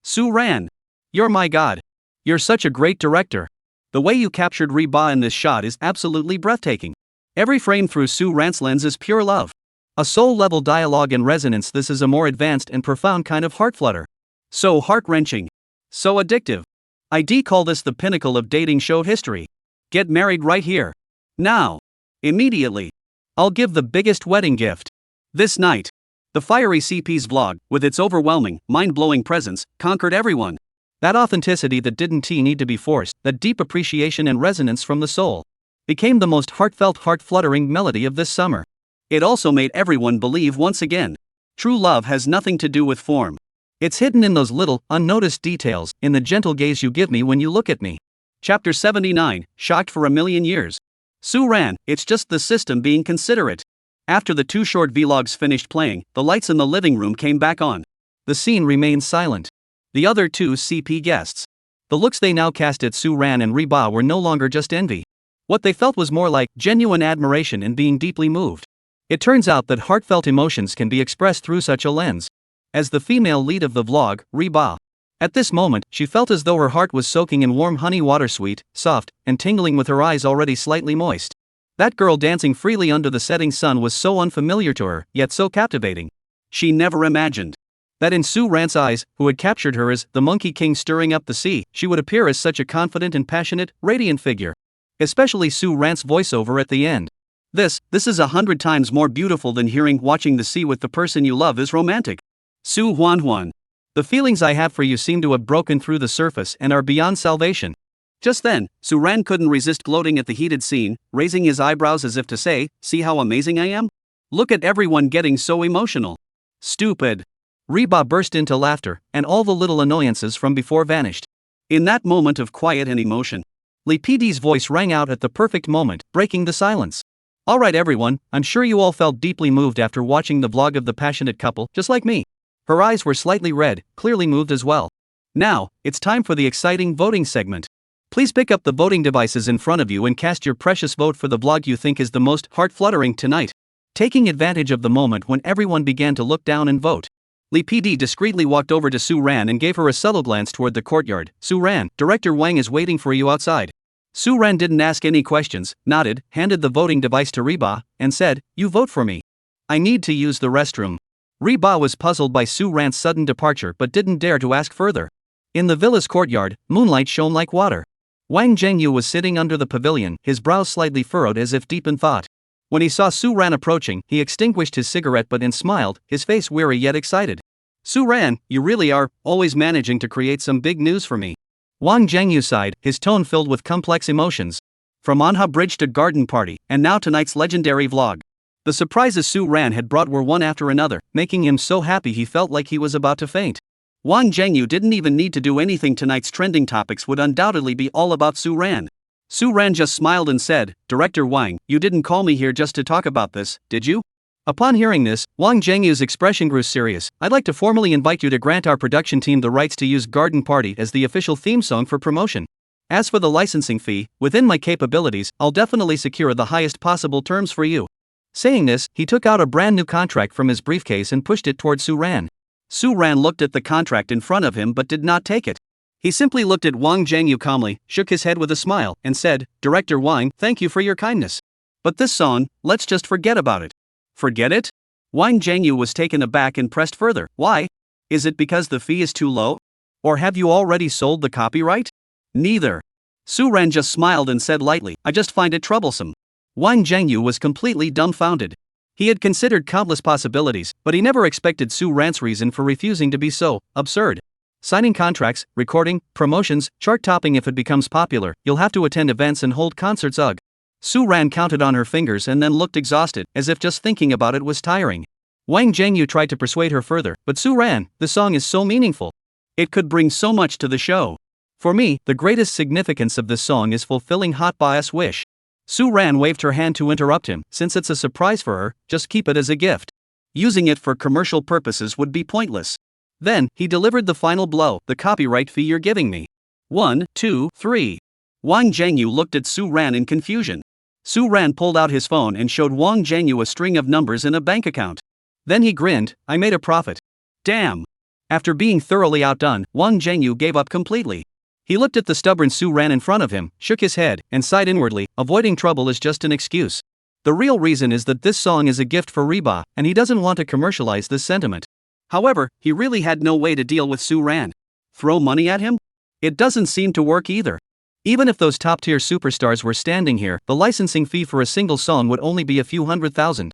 Suan, you're my god. You're such a great director. The way you captured Reba in this shot is absolutely breathtaking. Every frame through Su Ran's lens is pure love. A soul-level dialogue and resonance. This is a more advanced and profound kind of heart flutter. So heart-wrenching. So addictive. I'd call this the pinnacle of dating show history. Get married right here. Now. Immediately. I'll give the biggest wedding gift. This night. The fiery CP's vlog, with its overwhelming, mind-blowing presence, conquered everyone. That authenticity that didn't need to be forced, that deep appreciation and resonance from the soul, became the most heartfelt, heart-fluttering melody of this summer. It also made everyone believe once again. True love has nothing to do with form. It's hidden in those little, unnoticed details, in the gentle gaze you give me when you look at me. Chapter 79, Shocked for a Million Years. Su Ran, it's just the system being considerate. After the 2 short vlogs finished playing, the lights in the living room came back on. The scene remained silent. The other 2 CP guests. The looks they now cast at Su Ran and Reba were no longer just envy. What they felt was more like genuine admiration and being deeply moved. It turns out that heartfelt emotions can be expressed through such a lens. As the female lead of the vlog, Reba. At this moment, she felt as though her heart was soaking in warm honey water, sweet, soft, and tingling with her eyes already slightly moist. That girl dancing freely under the setting sun was so unfamiliar to her, yet so captivating. She never imagined that in Su Ran's eyes, who had captured her as the Monkey King stirring up the sea, she would appear as such a confident and passionate, radiant figure. Especially Su Ran's voiceover at the end. This is 100 times more beautiful than watching the sea with the person you love is romantic. Su Huan. The feelings I have for you seem to have broken through the surface and are beyond salvation. Just then, Su Ran couldn't resist gloating at the heated scene, raising his eyebrows as if to say, see how amazing I am? Look at everyone getting so emotional. Stupid. Reba burst into laughter, and all the little annoyances from before vanished. In that moment of quiet and emotion, Li PD's voice rang out at the perfect moment, breaking the silence. Alright everyone, I'm sure you all felt deeply moved after watching the vlog of the passionate couple, just like me. Her eyes were slightly red, clearly moved as well. Now, it's time for the exciting voting segment. Please pick up the voting devices in front of you and cast your precious vote for the vlog you think is the most heart-fluttering tonight. Taking advantage of the moment when everyone began to look down and vote, Li PD discreetly walked over to Su Ran and gave her a subtle glance toward the courtyard. Su Ran, Director Wang is waiting for you outside. Su Ran didn't ask any questions, nodded, handed the voting device to Reba, and said, you vote for me. I need to use the restroom. Reba was puzzled by Su Ran's sudden departure but didn't dare to ask further. In the villa's courtyard, moonlight shone like water. Wang Zhengyu was sitting under the pavilion, his brows slightly furrowed as if deep in thought. When he saw Su Ran approaching, he extinguished his cigarette but smiled, his face weary yet excited. Su Ran, you really are always managing to create some big news for me. Wang Zhengyu sighed, his tone filled with complex emotions. From Manhwa Bridge to garden party, and now tonight's legendary vlog. The surprises Su Ran had brought were one after another, making him so happy he felt like he was about to faint. Wang Zhengyu didn't even need to do anything. Tonight's trending topics would undoubtedly be all about Su Ran. Su Ran just smiled and said, Director Wang, you didn't call me here just to talk about this, did you? Upon hearing this, Wang Zhengyu's expression grew serious. I'd like to formally invite you to grant our production team the rights to use Garden Party as the official theme song for promotion. As for the licensing fee, within my capabilities, I'll definitely secure the highest possible terms for you. Saying this, he took out a brand new contract from his briefcase and pushed it toward Su Ran. Su Ran looked at the contract in front of him but did not take it. He simply looked at Wang Zhengyu calmly, shook his head with a smile, and said, Director Wang, thank you for your kindness. But this song, let's just forget about it. Forget it? Wang Zhengyu was taken aback and pressed further. Why? Is it because the fee is too low? Or have you already sold the copyright? Neither. Su Ran just smiled and said lightly, I just find it troublesome. Wang Zhengyu was completely dumbfounded. He had considered countless possibilities, but he never expected Su Ran's reason for refusing to be so absurd. Signing contracts, recording, promotions, chart-topping. If it becomes popular, you'll have to attend events and hold concerts. Ugh. Su Ran counted on her fingers and then looked exhausted, as if just thinking about it was tiring. Wang Zhengyu tried to persuade her further, but Su Ran, the song is so meaningful. It could bring so much to the show. For me, the greatest significance of this song is fulfilling Hot Bias' wish. Su Ran waved her hand to interrupt him. Since it's a surprise for her, just keep it as a gift. Using it for commercial purposes would be pointless. Then, he delivered the final blow, the copyright fee you're giving me. 1, 2, 3. Wang Zhengyu looked at Su Ran in confusion. Su Ran pulled out his phone and showed Wang Zhengyu a string of numbers in a bank account. Then he grinned, I made a profit. Damn. After being thoroughly outdone, Wang Zhengyu gave up completely. He looked at the stubborn Suan in front of him, shook his head, and sighed inwardly. Avoiding trouble is just an excuse. The real reason is that this song is a gift for Reba, and he doesn't want to commercialize this sentiment. However, he really had no way to deal with Suan. Throw money at him? It doesn't seem to work either. Even if those top-tier superstars were standing here, the licensing fee for a single song would only be a few $100,000.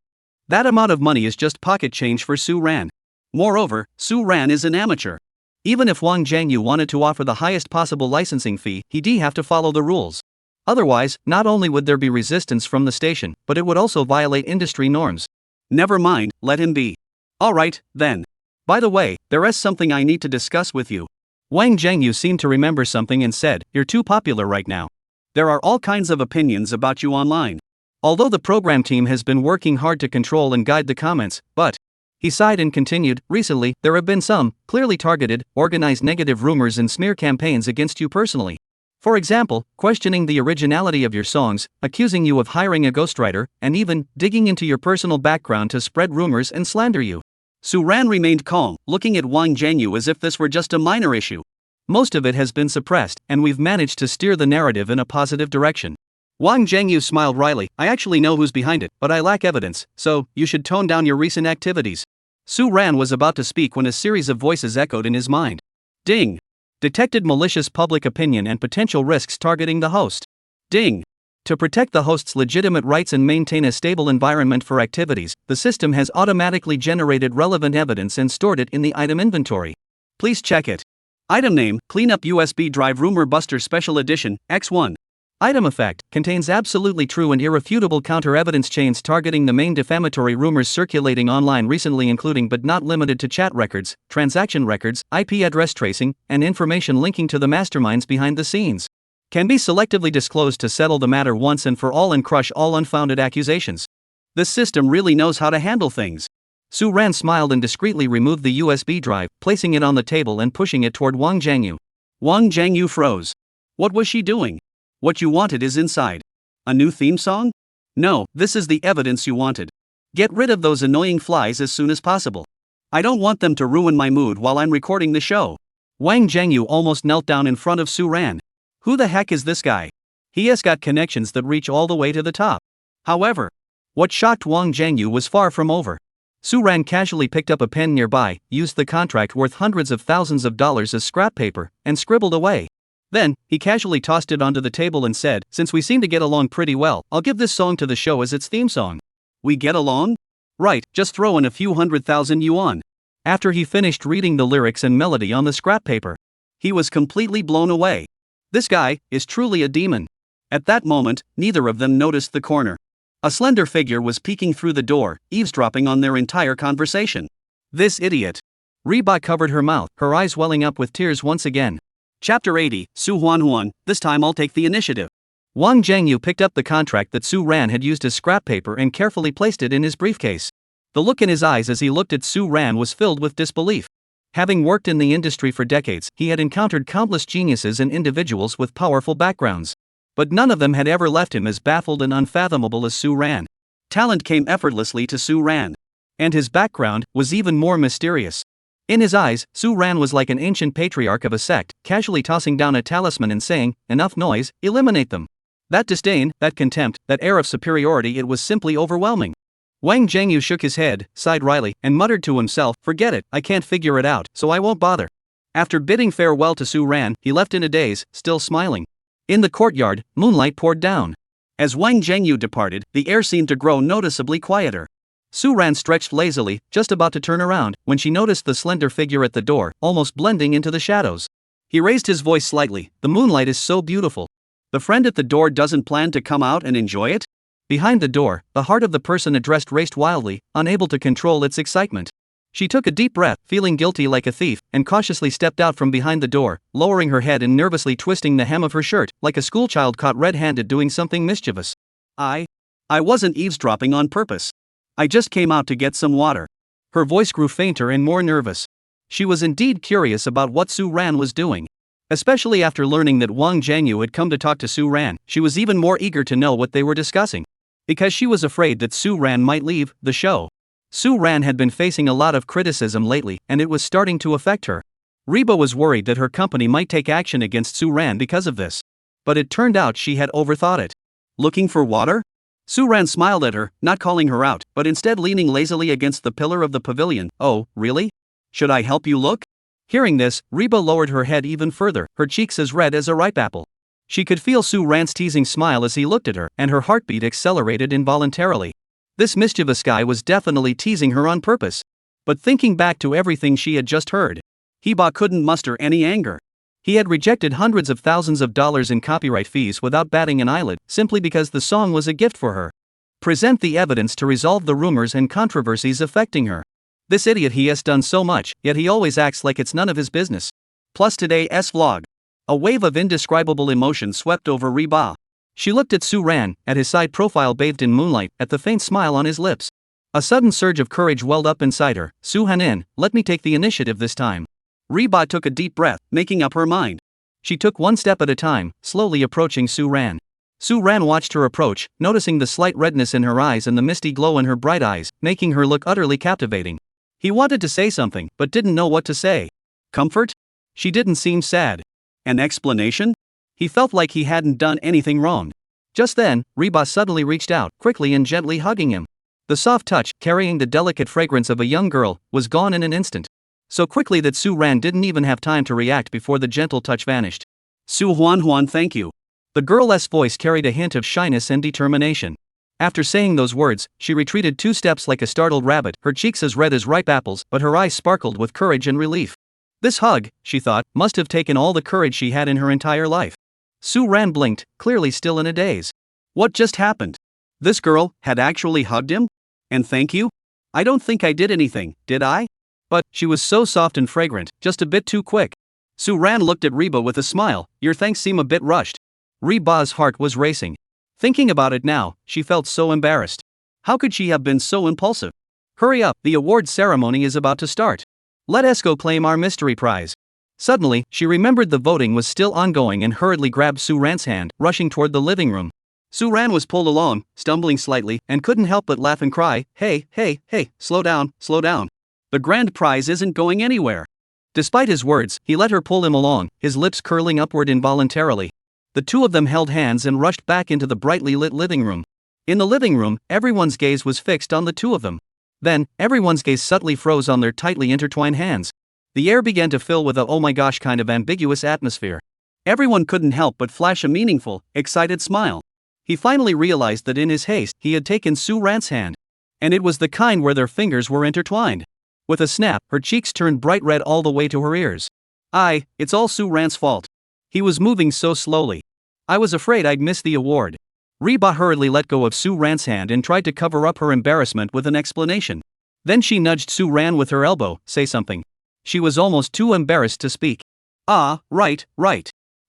That amount of money is just pocket change for Suan. Moreover, Suan is an amateur. Even if Wang Jiangyu wanted to offer the highest possible licensing fee, he'd have to follow the rules. Otherwise, not only would there be resistance from the station, but it would also violate industry norms. Never mind, let him be. Alright, then. By the way, there is something I need to discuss with you. Wang Jiangyu seemed to remember something and said, "You're too popular right now. There are all kinds of opinions about you online. Although the program team has been working hard to control and guide the comments, but..." He sighed and continued, "Recently, there have been some, clearly targeted, organized negative rumors and smear campaigns against you personally. For example, questioning the originality of your songs, accusing you of hiring a ghostwriter, and even digging into your personal background to spread rumors and slander you." Suan remained calm, looking at Wang Jiangyu as if this were just a minor issue. "Most of it has been suppressed, and we've managed to steer the narrative in a positive direction." Wang Jiangyu smiled wryly. "I actually know who's behind it, but I lack evidence, so you should tone down your recent activities." Suan was about to speak when a series of voices echoed in his mind. Ding! Detected malicious public opinion and potential risks targeting the host. Ding! To protect the host's legitimate rights and maintain a stable environment for activities, the system has automatically generated relevant evidence and stored it in the item inventory. Please check it. Item name: Cleanup USB Drive Rumor Buster Special Edition, X1. Item effect: contains absolutely true and irrefutable counter-evidence chains targeting the main defamatory rumors circulating online recently, including but not limited to chat records, transaction records, IP address tracing, and information linking to the masterminds behind the scenes. Can be selectively disclosed to settle the matter once and for all and crush all unfounded accusations. This system really knows how to handle things. Suan smiled and discreetly removed the USB drive, placing it on the table and pushing it toward Wang Jiangyu. Wang Jiangyu froze. What was she doing? What you wanted is inside. A new theme song? No, this is the evidence you wanted. Get rid of those annoying flies as soon as possible. I don't want them to ruin my mood while I'm recording the show. Wang Jiangyu almost knelt down in front of Suan. Who the heck is this guy? He has got connections that reach all the way to the top. However, what shocked Wang Jiangyu was far from over. Suan casually picked up a pen nearby, used the contract worth hundreds of thousands of dollars as scrap paper, and scribbled away. Then, he casually tossed it onto the table and said, "Since we seem to get along pretty well, I'll give this song to the show as its theme song." We get along? Right, just throw in a few 100,000 yuan. After he finished reading the lyrics and melody on the scrap paper, he was completely blown away. This guy is truly a demon. At that moment, neither of them noticed the corner. A slender figure was peeking through the door, eavesdropping on their entire conversation. This idiot. Reba covered her mouth, her eyes welling up with tears once again. Chapter 80, Suan, this time I'll take the initiative. Wang Jiangyu picked up the contract that Suan had used as scrap paper and carefully placed it in his briefcase. The look in his eyes as he looked at Suan was filled with disbelief. Having worked in the industry for decades, he had encountered countless geniuses and individuals with powerful backgrounds. But none of them had ever left him as baffled and unfathomable as Suan. Talent came effortlessly to Suan. And his background was even more mysterious. In his eyes, Suan was like an ancient patriarch of a sect, casually tossing down a talisman and saying, "Enough noise, eliminate them." That disdain, that contempt, that air of superiority, it was simply overwhelming. Wang Jiangyu shook his head, sighed wryly, and muttered to himself, "Forget it, I can't figure it out, so I won't bother." After bidding farewell to Suan, he left in a daze, still smiling. In the courtyard, moonlight poured down. As Wang Jiangyu departed, the air seemed to grow noticeably quieter. Suan stretched lazily, just about to turn around, when she noticed the slender figure at the door, almost blending into the shadows. He raised his voice slightly, "The moonlight is so beautiful. The friend at the door doesn't plan to come out and enjoy it?" Behind the door, the heart of the person addressed raced wildly, unable to control its excitement. She took a deep breath, feeling guilty like a thief, and cautiously stepped out from behind the door, lowering her head and nervously twisting the hem of her shirt, like a schoolchild caught red-handed doing something mischievous. I wasn't eavesdropping on purpose. I just came out to get some water." Her voice grew fainter and more nervous. She was indeed curious about what Suan was doing. Especially after learning that Wang Jiangyu had come to talk to Suan, she was even more eager to know what they were discussing. Because she was afraid that Suan might leave the show. Suan had been facing a lot of criticism lately, and it was starting to affect her. Reba was worried that her company might take action against Suan because of this. But it turned out she had overthought it. Looking for water? Suan smiled at her, not calling her out, but instead leaning lazily against the pillar of the pavilion. Oh, really? Should I help you look? Hearing this, Reba lowered her head even further, her cheeks as red as a ripe apple. She could feel Suan's teasing smile as he looked at her, and her heartbeat accelerated involuntarily. This mischievous guy was definitely teasing her on purpose. But thinking back to everything she had just heard, Reba couldn't muster any anger. He had rejected hundreds of thousands of dollars in copyright fees without batting an eyelid, simply because the song was a gift for her. Present the evidence to resolve the rumors and controversies affecting her. This idiot, he has done so much, yet he always acts like it's none of his business. Plus today's vlog. A wave of indescribable emotion swept over Reba. She looked at Suan, at his side profile bathed in moonlight, at the faint smile on his lips. A sudden surge of courage welled up inside her. Suan, let me take the initiative this time. Reba took a deep breath, making up her mind. She took one step at a time, slowly approaching Suan. Suan watched her approach, noticing the slight redness in her eyes and the misty glow in her bright eyes, making her look utterly captivating. He wanted to say something, but didn't know what to say. Comfort? She didn't seem sad. An explanation? He felt like he hadn't done anything wrong. Just then, Reba suddenly reached out, quickly and gently hugging him. The soft touch, carrying the delicate fragrance of a young girl, was gone in an instant. So quickly that Suan didn't even have time to react before the gentle touch vanished. Suan, thank you. The girl's voice carried a hint of shyness and determination. After saying those words, she retreated 2 steps like a startled rabbit, her cheeks as red as ripe apples, but her eyes sparkled with courage and relief. This hug, she thought, must have taken all the courage she had in her entire life. Suan blinked, clearly still in a daze. What just happened? This girl had actually hugged him? And thank you? I don't think I did anything, did I? But she was so soft and fragrant, just a bit too quick. Suan looked at Reba with a smile. Your thanks seem a bit rushed. Reba's heart was racing. Thinking about it now, she felt so embarrassed. How could she have been so impulsive? Hurry up, the award ceremony is about to start. Let us go claim our mystery prize. Suddenly, she remembered the voting was still ongoing and hurriedly grabbed Suan's hand, rushing toward the living room. Suan was pulled along, stumbling slightly, and couldn't help but laugh and cry, Hey, slow down, slow down. The grand prize isn't going anywhere. Despite his words, he let her pull him along, his lips curling upward involuntarily. The two of them held hands and rushed back into the brightly lit living room. In the living room, everyone's gaze was fixed on the two of them. Then, everyone's gaze subtly froze on their tightly intertwined hands. The air began to fill with a oh my gosh kind of ambiguous atmosphere. Everyone couldn't help but flash a meaningful, excited smile. He finally realized that in his haste, he had taken Suan's hand. And it was the kind where their fingers were intertwined. With a snap, her cheeks turned bright red all the way to her ears. It's all Suan's fault. He was moving so slowly. I was afraid I'd miss the award. Reba hurriedly let go of Suan's hand and tried to cover up her embarrassment with an explanation. Then she nudged Suan with her elbow, say something. She was almost too embarrassed to speak. Right.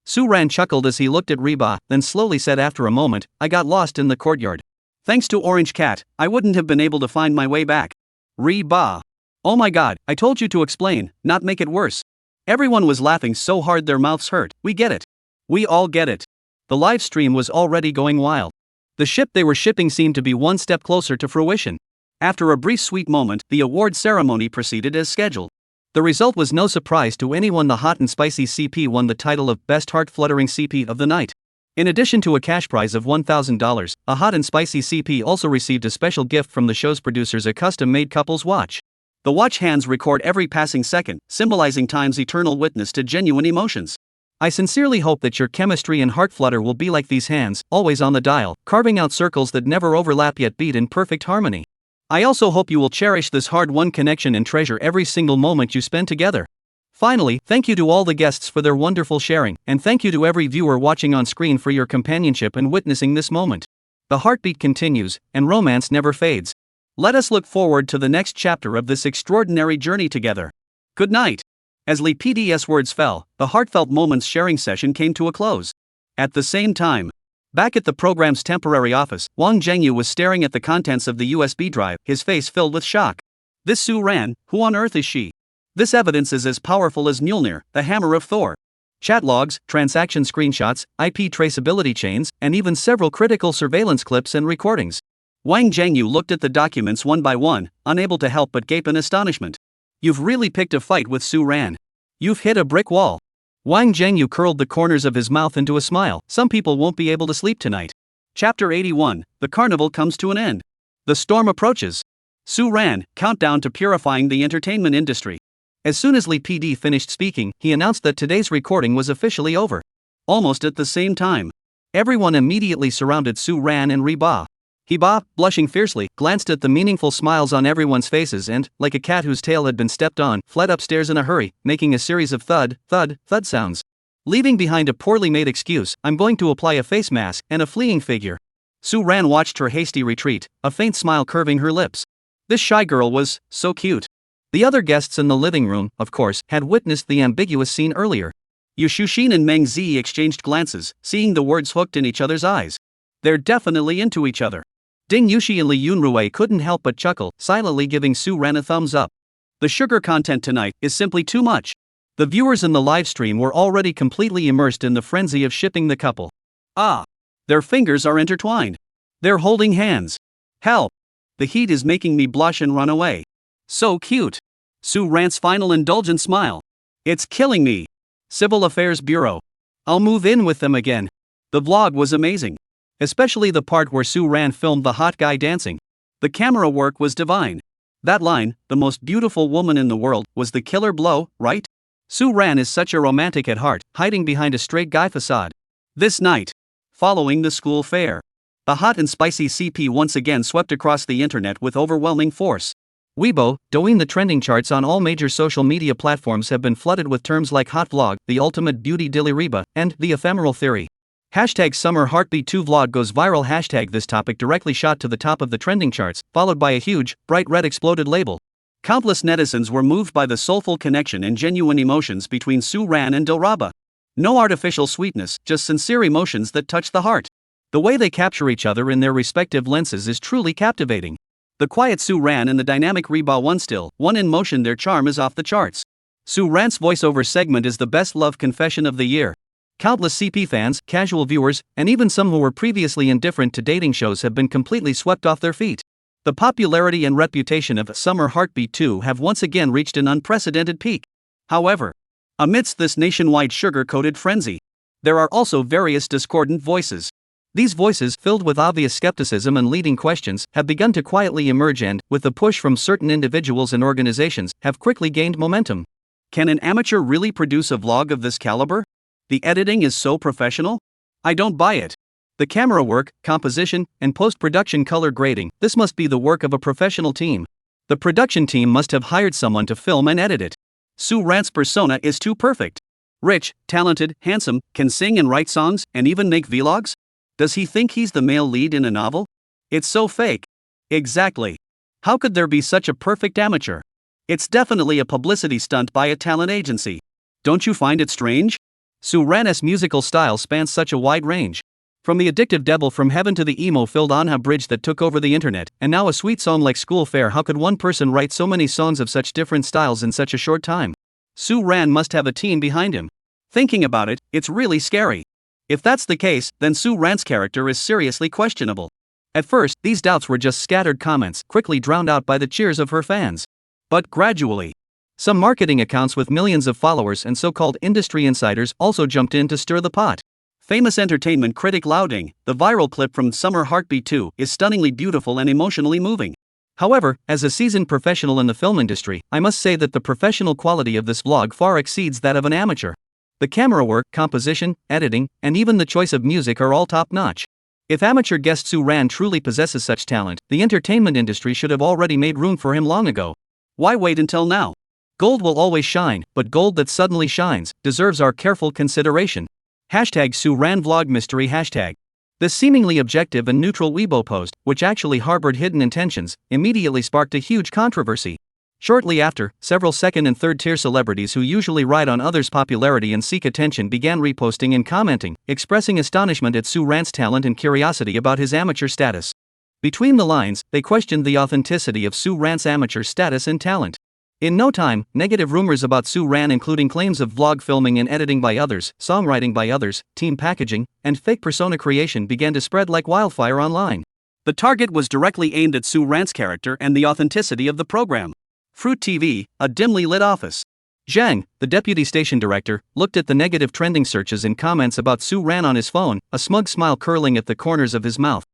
Suan chuckled as he looked at Reba, then slowly said after a moment, I got lost in the courtyard. Thanks to Orange Cat, I wouldn't have been able to find my way back. Reba. Oh my god, I told you to explain, not make it worse. Everyone was laughing so hard their mouths hurt. We get it. We all get it. The live stream was already going wild. The ship they were shipping seemed to be one step closer to fruition. After a brief sweet moment, the award ceremony proceeded as scheduled. The result was no surprise to anyone. The hot and spicy CP won the title of Best Heart-Fluttering CP of the night. In addition to a cash prize of $1,000, a hot and spicy CP also received a special gift from the show's producers, a custom-made couple's watch. The watch hands record every passing second, symbolizing time's eternal witness to genuine emotions. I sincerely hope that your chemistry and heart flutter will be like these hands, always on the dial, carving out circles that never overlap yet beat in perfect harmony. I also hope you will cherish this hard-won connection and treasure every single moment you spend together. Finally, thank you to all the guests for their wonderful sharing, and thank you to every viewer watching on screen for your companionship and witnessing this moment. The heartbeat continues, and romance never fades. Let us look forward to the next chapter of this extraordinary journey together. Good night. As Lee PD's words fell, the heartfelt moments sharing session came to a close. At the same time, back at the program's temporary office, Wang Zhengyu was staring at the contents of the USB drive, his face filled with shock. This Suan, who on earth is she? This evidence is as powerful as Mjolnir, the hammer of Thor. Chat logs, transaction screenshots, IP traceability chains, and even several critical surveillance clips and recordings. Wang Zhengyu looked at the documents one by one, unable to help but gape in astonishment. You've really picked a fight with Suan. You've hit a brick wall. Wang Zhengyu curled the corners of his mouth into a smile. Some people won't be able to sleep tonight. Chapter 81. The carnival comes to an end. The storm approaches. Suan, countdown to purifying the entertainment industry. As soon as Li PD finished speaking, he announced that today's recording was officially over. Almost at the same time, everyone immediately surrounded Suan and Reba. Heba, blushing fiercely, glanced at the meaningful smiles on everyone's faces and, like a cat whose tail had been stepped on, fled upstairs in a hurry, making a series of thud, thud, thud sounds. Leaving behind a poorly made excuse, I'm going to apply a face mask, and a fleeing figure. Suan watched her hasty retreat, a faint smile curving her lips. This shy girl was so cute. The other guests in the living room, of course, had witnessed the ambiguous scene earlier. Yu Shuxin and Meng Zi exchanged glances, seeing the words hooked in each other's eyes. They're definitely into each other. Ding Yushi and Li Yunrui couldn't help but chuckle, silently giving Suan a thumbs up. The sugar content tonight is simply too much. The viewers in the live stream were already completely immersed in the frenzy of shipping the couple. Ah! Their fingers are intertwined. They're holding hands. Help! The heat is making me blush and run away. So cute. Suan's final indulgent smile. It's killing me. Civil Affairs Bureau. I'll move in with them again. The vlog was amazing. Especially the part where Suan filmed the hot guy dancing. The camera work was divine. That line, the most beautiful woman in the world, was the killer blow, right? Suan is such a romantic at heart, hiding behind a straight guy facade. This night, following the school fair, the hot and spicy CP once again swept across the internet with overwhelming force. Weibo, Douyin, the trending charts on all major social media platforms have been flooded with terms like hot vlog, the ultimate beauty dilly-riba, and the ephemeral theory. Hashtag Summer Heartbeat 2 vlog goes viral. Hashtag this topic directly shot to the top of the trending charts, followed by a huge, bright red exploded label. Countless netizens were moved by the soulful connection and genuine emotions between Suan and Dilraba. No artificial sweetness, just sincere emotions that touch the heart. The way they capture each other in their respective lenses is truly captivating. The quiet Suan and the dynamic Reba, one still, one in motion, their charm is off the charts. Suan's voiceover segment is the best love confession of the year. Countless CP fans, casual viewers, and even some who were previously indifferent to dating shows have been completely swept off their feet. The popularity and reputation of Summer Heartbeat 2 have once again reached an unprecedented peak. However, amidst this nationwide sugar-coated frenzy, there are also various discordant voices. These voices, filled with obvious skepticism and leading questions, have begun to quietly emerge and, with the push from certain individuals and organizations, have quickly gained momentum. Can an amateur really produce a vlog of this caliber? The editing is so professional? I don't buy it. The camera work, composition, and post-production color grading, this must be the work of a professional team. The production team must have hired someone to film and edit it. Suan's persona is too perfect. Rich, talented, handsome, can sing and write songs, and even make vlogs? Does he think he's the male lead in a novel? It's so fake. Exactly. How could there be such a perfect amateur? It's definitely a publicity stunt by a talent agency. Don't you find it strange? Suan's musical style spans such a wide range. From the addictive Devil from Heaven to the emo-filled Anha bridge that took over the internet, and now a sweet song like School Fair. How could one person write so many songs of such different styles in such a short time? Suan must have a team behind him. Thinking about it, it's really scary. If that's the case, then Suan's character is seriously questionable. At first, these doubts were just scattered comments, quickly drowned out by the cheers of her fans. But gradually, some marketing accounts with millions of followers and so-called industry insiders also jumped in to stir the pot. Famous entertainment critic Lauding, the viral clip from Summer Heartbeat 2 is stunningly beautiful and emotionally moving. However, as a seasoned professional in the film industry, I must say that the professional quality of this vlog far exceeds that of an amateur. The camera work, composition, editing, and even the choice of music are all top-notch. If amateur guest Suan truly possesses such talent, the entertainment industry should have already made room for him long ago. Why wait until now? Gold will always shine, but gold that suddenly shines deserves our careful consideration. Hashtag Suan Vlog Mystery Hashtag. This seemingly objective and neutral Weibo post, which actually harbored hidden intentions, immediately sparked a huge controversy. Shortly after, several second- and third-tier celebrities who usually ride on others' popularity and seek attention began reposting and commenting, expressing astonishment at Suan's talent and curiosity about his amateur status. Between the lines, they questioned the authenticity of Suan's amateur status and talent. In no time, negative rumors about Suan, including claims of vlog filming and editing by others, songwriting by others, team packaging, and fake persona creation began to spread like wildfire online. The target was directly aimed at Suan's character and the authenticity of the program. Fruit TV, a dimly lit office. Zhang, the deputy station director, looked at the negative trending searches and comments about Suan on his phone, a smug smile curling at the corners of his mouth.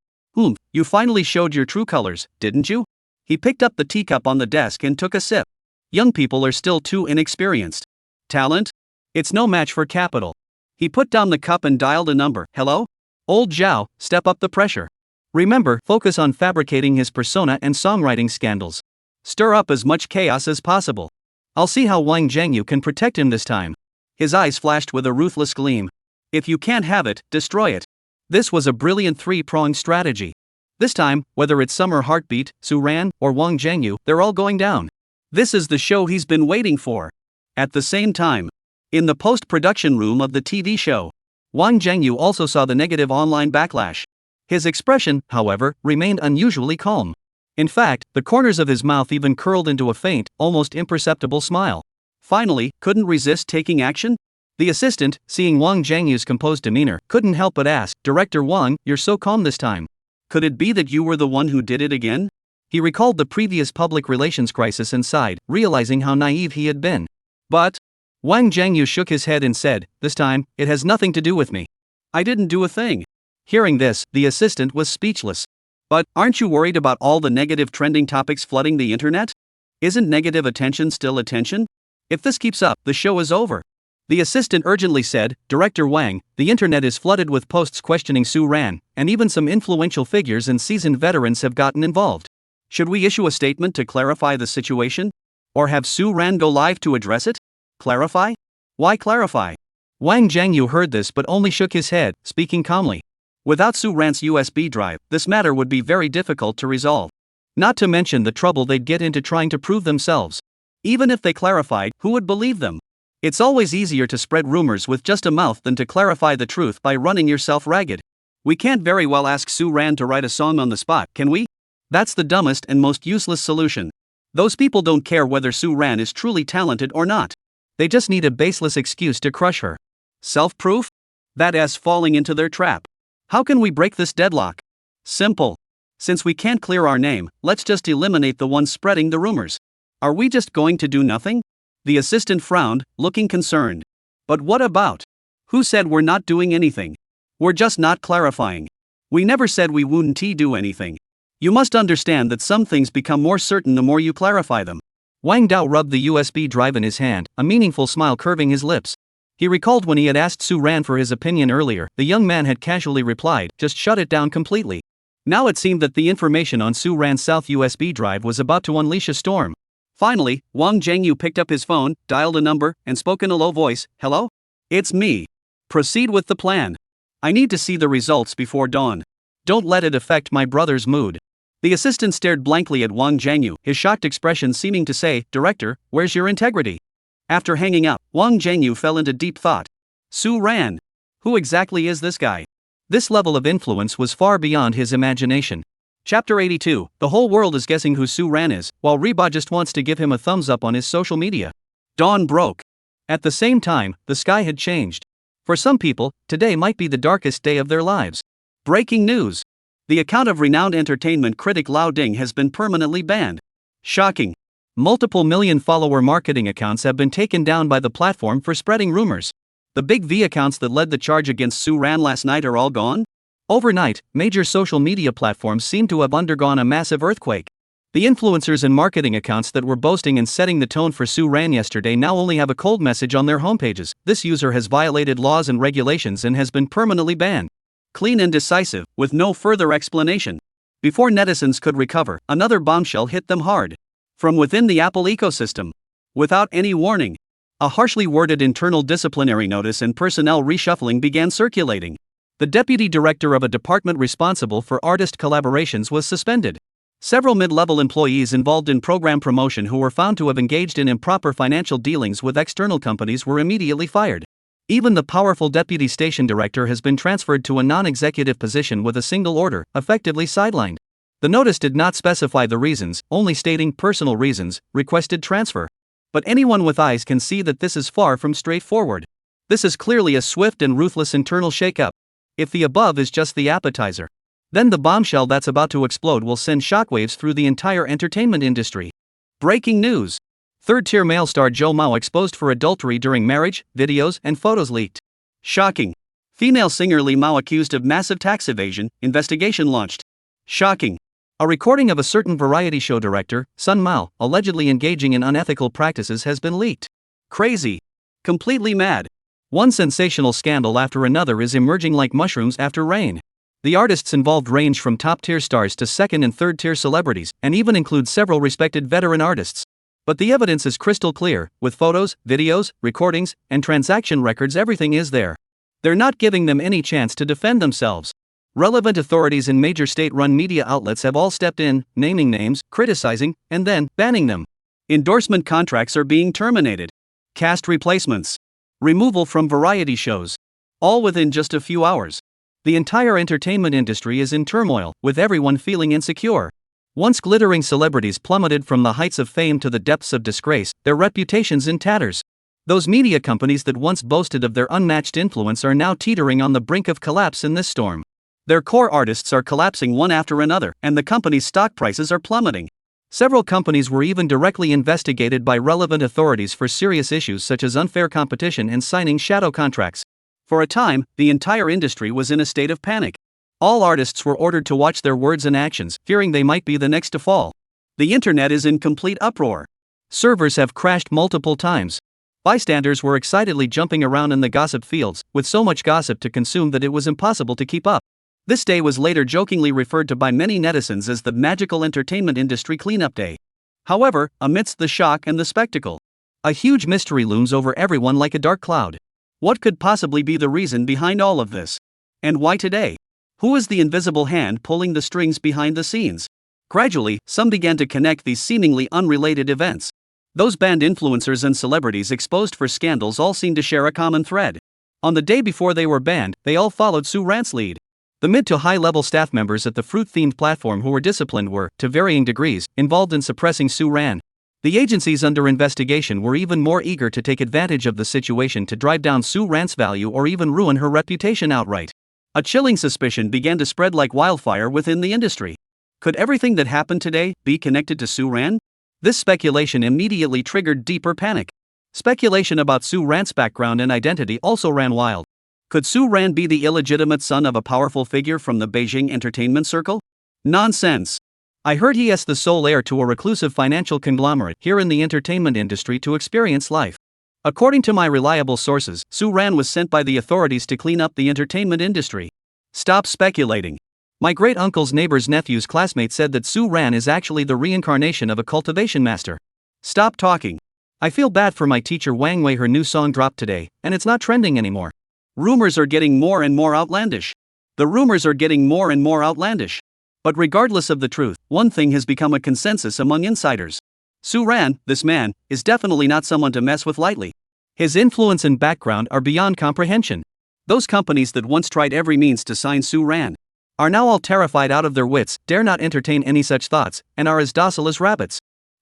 You finally showed your true colors, didn't you? He picked up the teacup on the desk and took a sip. Young people are still too inexperienced. Talent? It's no match for capital. He put down the cup and dialed a number. Hello? Old Zhao, step up the pressure. Remember, focus on fabricating his persona and songwriting scandals. Stir up as much chaos as possible. I'll see how Wang Zhengyu can protect him this time. His eyes flashed with a ruthless gleam. If you can't have it, destroy it. This was a brilliant three-pronged strategy. This time, whether it's Summer Heartbeat, Suan, or Wang Zhengyu, they're all going down. This is the show he's been waiting for. At the same time, in the post-production room of the TV show, Wang Zhengyu also saw the negative online backlash. His expression, however, remained unusually calm. In fact, the corners of his mouth even curled into a faint, almost imperceptible smile. Finally, couldn't resist taking action? The assistant, seeing Wang Zhengyu's composed demeanor, couldn't help but ask, Director Wang, you're so calm this time. Could it be that you were the one who did it again? He recalled the previous public relations crisis and sighed, realizing how naive he had been. But Wang Zhengyu shook his head and said, this time, it has nothing to do with me. I didn't do a thing. Hearing this, the assistant was speechless. But aren't you worried about all the negative trending topics flooding the internet? Isn't negative attention still attention? If this keeps up, the show is over. The assistant urgently said, Director Wang, the internet is flooded with posts questioning Suan, and even some influential figures and seasoned veterans have gotten involved. Should we issue a statement to clarify the situation? Or have Suan go live to address it? Clarify? Why clarify? Wang Zhengyu heard this but only shook his head, speaking calmly. Without Suan's USB drive, this matter would be very difficult to resolve. Not to mention the trouble they'd get into trying to prove themselves. Even if they clarified, who would believe them? It's always easier to spread rumors with just a mouth than to clarify the truth by running yourself ragged. We can't very well ask Suan to write a song on the spot, can we? That's the dumbest and most useless solution. Those people don't care whether Suan is truly talented or not. They just need a baseless excuse to crush her. Self-proof? That's falling into their trap. How can we break this deadlock? Simple. Since we can't clear our name, let's just eliminate the ones spreading the rumors. Are we just going to do nothing? The assistant frowned, looking concerned. But what about? Who said we're not doing anything? We're just not clarifying. We never said we wouldn't do anything. You must understand that some things become more certain the more you clarify them. Wang Dao rubbed the USB drive in his hand, a meaningful smile curving his lips. He recalled when he had asked Suan for his opinion earlier, the young man had casually replied, just shut it down completely. Now it seemed that the information on Suan's South USB drive was about to unleash a storm. Finally, Wang Zhengyu picked up his phone, dialed a number, and spoke in a low voice, Hello? It's me. Proceed with the plan. I need to see the results before dawn. Don't let it affect my brother's mood. The assistant stared blankly at Wang Zhengyu, his shocked expression seeming to say, Director, where's your integrity? After hanging up, Wang Zhengyu fell into deep thought. Suan. Who exactly is this guy? This level of influence was far beyond his imagination. Chapter 82, the whole world is guessing who Suan is, while Reba just wants to give him a thumbs up on his social media. Dawn broke. At the same time, the sky had changed. For some people, today might be the darkest day of their lives. Breaking news. The account of renowned entertainment critic Lao Ding has been permanently banned. Shocking. Multiple million-follower marketing accounts have been taken down by the platform for spreading rumors. The big V accounts that led the charge against Suan last night are all gone? Overnight, major social media platforms seem to have undergone a massive earthquake. The influencers and marketing accounts that were boasting and setting the tone for Suan yesterday now only have a cold message on their homepages. This user has violated laws and regulations and has been permanently banned. Clean and decisive, with no further explanation. Before netizens could recover, another bombshell hit them hard. From within the Apple ecosystem. Without any warning, a harshly worded internal disciplinary notice and personnel reshuffling began circulating. The deputy director of a department responsible for artist collaborations was suspended. Several mid-level employees involved in program promotion who were found to have engaged in improper financial dealings with external companies were immediately fired. Even the powerful deputy station director has been transferred to a non-executive position with a single order, effectively sidelined. The notice did not specify the reasons, only stating personal reasons, requested transfer. But anyone with eyes can see that this is far from straightforward. This is clearly a swift and ruthless internal shakeup. If the above is just the appetizer, then the bombshell that's about to explode will send shockwaves through the entire entertainment industry. Breaking news. Third-tier male star Joe Mao exposed for adultery during marriage, videos and photos leaked. Shocking. Female singer Lee Mao accused of massive tax evasion, investigation launched. Shocking. A recording of a certain variety show director, Sun Mao, allegedly engaging in unethical practices has been leaked. Crazy. Completely mad. One sensational scandal after another is emerging like mushrooms after rain. The artists involved range from top-tier stars to second- and third-tier celebrities, and even include several respected veteran artists. But the evidence is crystal clear, with photos, videos, recordings, and transaction records. Everything is there. They're not giving them any chance to defend themselves. Relevant authorities in major state-run media outlets have all stepped in, naming names, criticizing, and then banning them. Endorsement contracts are being terminated. Cast replacements. Removal from variety shows. All within just a few hours. The entire entertainment industry is in turmoil, with everyone feeling insecure. Once glittering celebrities plummeted from the heights of fame to the depths of disgrace, their reputations in tatters. Those media companies that once boasted of their unmatched influence are now teetering on the brink of collapse in this storm. Their core artists are collapsing one after another, and the company's stock prices are plummeting. Several companies were even directly investigated by relevant authorities for serious issues such as unfair competition and signing shadow contracts. For a time, the entire industry was in a state of panic. All artists were ordered to watch their words and actions, fearing they might be the next to fall. The internet is in complete uproar. Servers have crashed multiple times. Bystanders were excitedly jumping around in the gossip fields, with so much gossip to consume that it was impossible to keep up. This day was later jokingly referred to by many netizens as the magical entertainment industry cleanup day. However, amidst the shock and the spectacle, a huge mystery looms over everyone like a dark cloud. What could possibly be the reason behind all of this? And why today? Who is the invisible hand pulling the strings behind the scenes? Gradually, some began to connect these seemingly unrelated events. Those banned influencers and celebrities exposed for scandals all seemed to share a common thread. On the day before they were banned, they all followed Suan's lead. The mid to high-level staff members at the fruit-themed platform who were disciplined were, to varying degrees, involved in suppressing Suan. The agencies under investigation were even more eager to take advantage of the situation to drive down Suan's value or even ruin her reputation outright. A chilling suspicion began to spread like wildfire within the industry. Could everything that happened today be connected to Suan? This speculation immediately triggered deeper panic. Speculation about Suan's background and identity also ran wild. Could Suan be the illegitimate son of a powerful figure from the Beijing entertainment circle? Nonsense. I heard he is the sole heir to a reclusive financial conglomerate here in the entertainment industry to experience life. According to my reliable sources, Suan was sent by the authorities to clean up the entertainment industry. Stop speculating. My great-uncle's neighbor's nephew's classmate said that Suan is actually the reincarnation of a cultivation master. Stop talking. I feel bad for my teacher Wang Wei. Her new song dropped today, and it's not trending anymore. Rumors are getting more and more outlandish. The rumors are getting more and more outlandish. But regardless of the truth, one thing has become a consensus among insiders. Suan, this man, is definitely not someone to mess with lightly. His influence and background are beyond comprehension. Those companies that once tried every means to sign Suan are now all terrified out of their wits, dare not entertain any such thoughts, and are as docile as rabbits.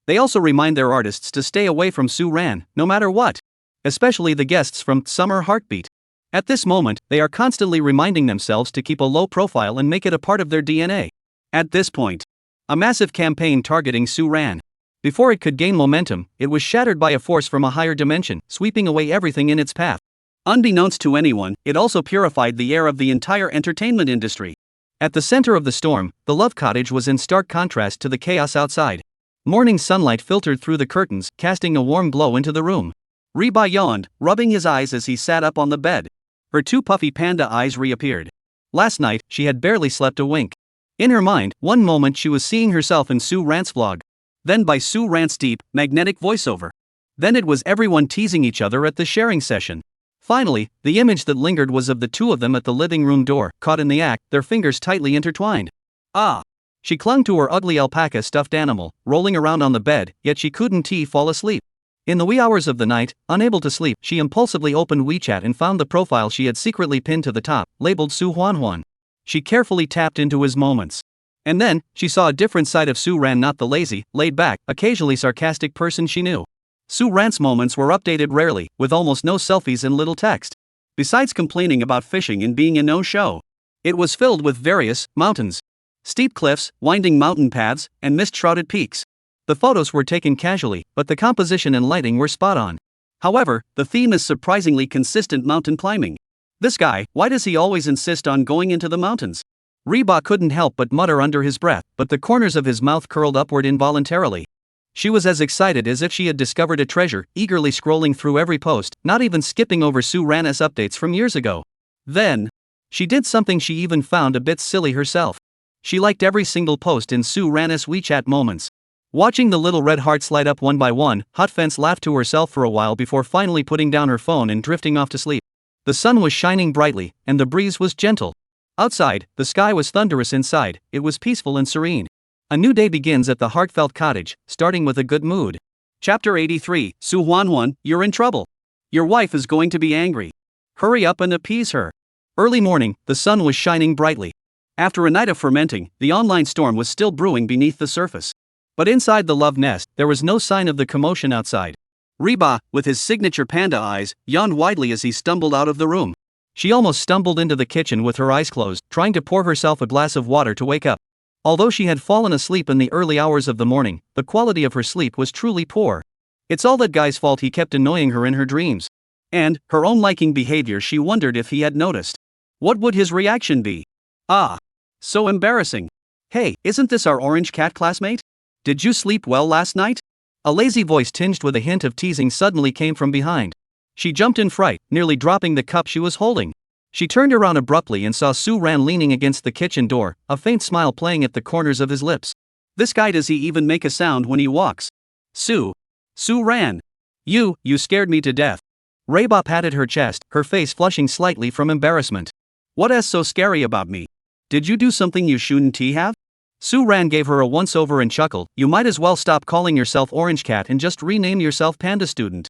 They also remind their artists to stay away from Suan, no matter what. Especially the guests from Summer Heartbeat. At this moment, they are constantly reminding themselves to keep a low profile and make it a part of their DNA. At this point, a massive campaign targeting Suan. Before it could gain momentum, it was shattered by a force from a higher dimension, sweeping away everything in its path. Unbeknownst to anyone, it also purified the air of the entire entertainment industry. At the center of the storm, the love cottage was in stark contrast to the chaos outside. Morning sunlight filtered through the curtains, casting a warm glow into the room. Reba yawned, rubbing his eyes as he sat up on the bed. Her two puffy panda eyes reappeared. Last night, she had barely slept a wink. In her mind, one moment she was seeing herself in Suan's vlog. Then by Suan's deep, magnetic voiceover. Then it was everyone teasing each other at the sharing session. Finally, the image that lingered was of the two of them at the living room door, caught in the act, their fingers tightly intertwined. Ah! She clung to her ugly alpaca stuffed animal, rolling around on the bed, yet she couldn't fall asleep. In the wee hours of the night, unable to sleep, she impulsively opened WeChat and found the profile she had secretly pinned to the top, labeled Suan. She carefully tapped into his moments. And then, she saw a different side of Suan, not the lazy, laid-back, occasionally sarcastic person she knew. Suan's moments were updated rarely, with almost no selfies and little text. Besides complaining about fishing and being a no-show, it was filled with various mountains, steep cliffs, winding mountain paths, and mist-shrouded peaks. The photos were taken casually, but the composition and lighting were spot on. However, the theme is surprisingly consistent: mountain climbing. This guy, why does he always insist on going into the mountains? Reba couldn't help but mutter under his breath, but the corners of his mouth curled upward involuntarily. She was as excited as if she had discovered a treasure, eagerly scrolling through every post, not even skipping over Suan's updates from years ago. Then, she did something she even found a bit silly herself. She liked every single post in Suan's WeChat moments. Watching the little red hearts light up one by one, Hot Fence laughed to herself for a while before finally putting down her phone and drifting off to sleep. The sun was shining brightly, and the breeze was gentle. Outside, the sky was thunderous. Inside, it was peaceful and serene. A new day begins at the heartfelt cottage, starting with a good mood. Chapter 83, Suan, you're in trouble. Your wife is going to be angry. Hurry up and appease her. Early morning, the sun was shining brightly. After a night of fermenting, the online storm was still brewing beneath the surface. But inside the love nest, there was no sign of the commotion outside. Reba, with his signature panda eyes, yawned widely as he stumbled out of the room. She almost stumbled into the kitchen with her eyes closed, trying to pour herself a glass of water to wake up. Although she had fallen asleep in the early hours of the morning, the quality of her sleep was truly poor. It's all that guy's fault. He kept annoying her in her dreams. And, her own liking behavior, she wondered if he had noticed. What would his reaction be? Ah. So embarrassing. Hey, isn't this our orange cat classmate? Did you sleep well last night? A lazy voice tinged with a hint of teasing suddenly came from behind. She jumped in fright, nearly dropping the cup she was holding. She turned around abruptly and saw Suan leaning against the kitchen door, a faint smile playing at the corners of his lips. This guy, does he even make a sound when he walks? Suan. You scared me to death. Reba patted her chest, her face flushing slightly from embarrassment. What's so scary about me? Did you do something you shouldn't have? Suan gave her a once-over and chuckled. You might as well stop calling yourself Orange Cat and just rename yourself Panda Student.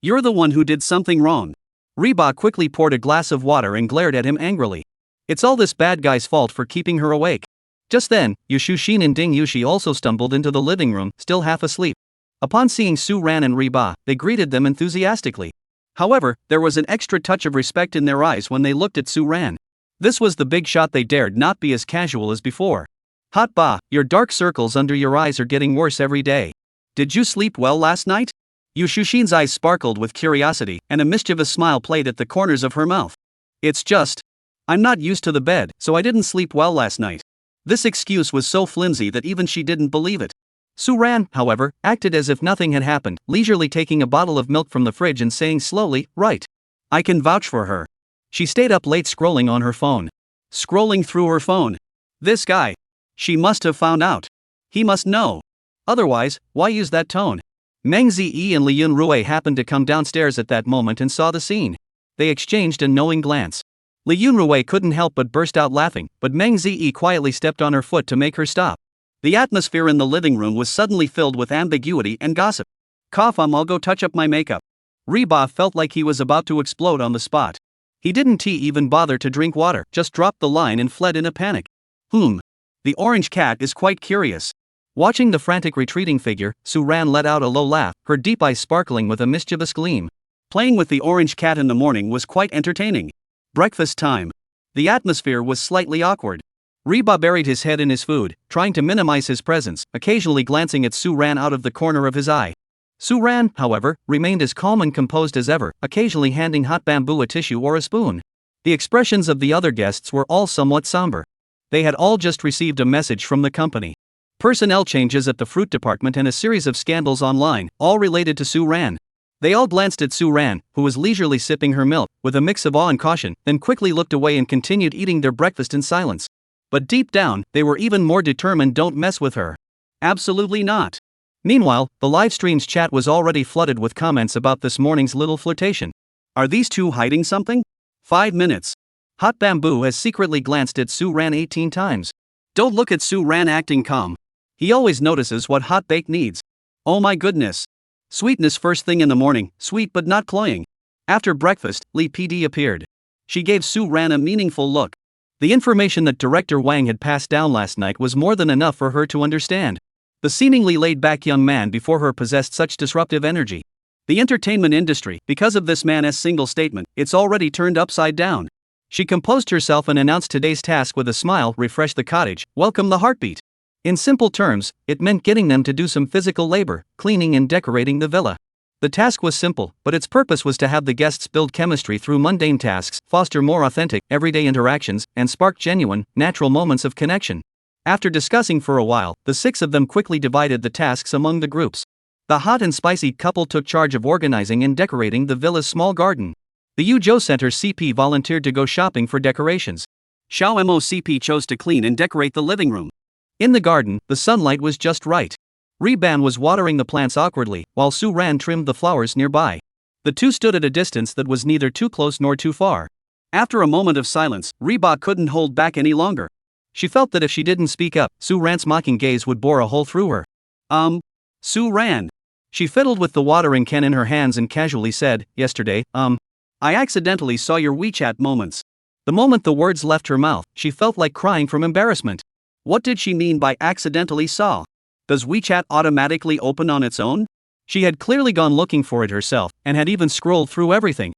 You're the one who did something wrong. Reba quickly poured a glass of water and glared at him angrily. It's all this bad guy's fault for keeping her awake. Just then, Yushushin and Ding Yushi also stumbled into the living room, still half asleep. Upon seeing Suan and Reba, they greeted them enthusiastically. However, there was an extra touch of respect in their eyes when they looked at Suan. This was the big shot. They dared not be as casual as before. Hot ba, your dark circles under your eyes are getting worse every day. Did you sleep well last night? Yushushin's eyes sparkled with curiosity, and a mischievous smile played at the corners of her mouth. It's just, I'm not used to the bed, so I didn't sleep well last night. This excuse was so flimsy that even she didn't believe it. Suan, however, acted as if nothing had happened, leisurely taking a bottle of milk from the fridge and saying slowly, right. I can vouch for her. She stayed up late scrolling on her phone. Scrolling through her phone. This guy. She must have found out. He must know. Otherwise, why use that tone? Meng Ziyi and Li Yunrui happened to come downstairs at that moment and saw the scene. They exchanged a knowing glance. Li Yunrui couldn't help but burst out laughing, but Meng Ziyi quietly stepped on her foot to make her stop. The atmosphere in the living room was suddenly filled with ambiguity and gossip. Cough, I'll go touch up my makeup. Reba felt like he was about to explode on the spot. He didn't even bother to drink water, just dropped the line and fled in a panic. The orange cat is quite curious. Watching the frantic retreating figure, Suan let out a low laugh, her deep eyes sparkling with a mischievous gleam. Playing with the orange cat in the morning was quite entertaining. Breakfast time. The atmosphere was slightly awkward. Reba buried his head in his food, trying to minimize his presence, occasionally glancing at Suan out of the corner of his eye. Suan, however, remained as calm and composed as ever, occasionally handing Hot Bamboo a tissue or a spoon. The expressions of the other guests were all somewhat somber. They had all just received a message from the company. Personnel changes at the fruit department and a series of scandals online, all related to Suan. They all glanced at Suan, who was leisurely sipping her milk, with a mix of awe and caution, then quickly looked away and continued eating their breakfast in silence. But deep down, they were even more determined. Don't mess with her. Absolutely not. Meanwhile, the live stream's chat was already flooded with comments about this morning's little flirtation. Are these two hiding something? 5 minutes. Hot Bamboo has secretly glanced at Suan 18 times. Don't look at Suan acting calm. He always notices what Hot Bake needs. Oh my goodness. Sweetness first thing in the morning, sweet but not cloying. After breakfast, Li PD appeared. She gave Suan a meaningful look. The information that Director Wang had passed down last night was more than enough for her to understand. The seemingly laid-back young man before her possessed such disruptive energy. The entertainment industry, because of this man's single statement, it's already turned upside down. She composed herself and announced today's task with a smile. Refresh the cottage, welcome the heartbeat. In simple terms, it meant getting them to do some physical labor, cleaning and decorating the villa. The task was simple, but its purpose was to have the guests build chemistry through mundane tasks, foster more authentic, everyday interactions, and spark genuine, natural moments of connection. After discussing for a while, the 6 of them quickly divided the tasks among the groups. The hot and spicy couple took charge of organizing and decorating the villa's small garden. The Ujo Center CP volunteered to go shopping for decorations. Xiao MOCP chose to clean and decorate the living room. In the garden, the sunlight was just right. Ban was watering the plants awkwardly, while Ran trimmed the flowers nearby. The two stood at a distance that was neither too close nor too far. After a moment of silence, Ba couldn't hold back any longer. She felt that if she didn't speak up, Ran's mocking gaze would bore a hole through her. Ran. She fiddled with the watering can in her hands and casually said, "Yesterday, I accidentally saw your WeChat moments." The moment the words left her mouth, she felt like crying from embarrassment. What did she mean by accidentally saw? Does WeChat automatically open on its own? She had clearly gone looking for it herself, and had even scrolled through everything.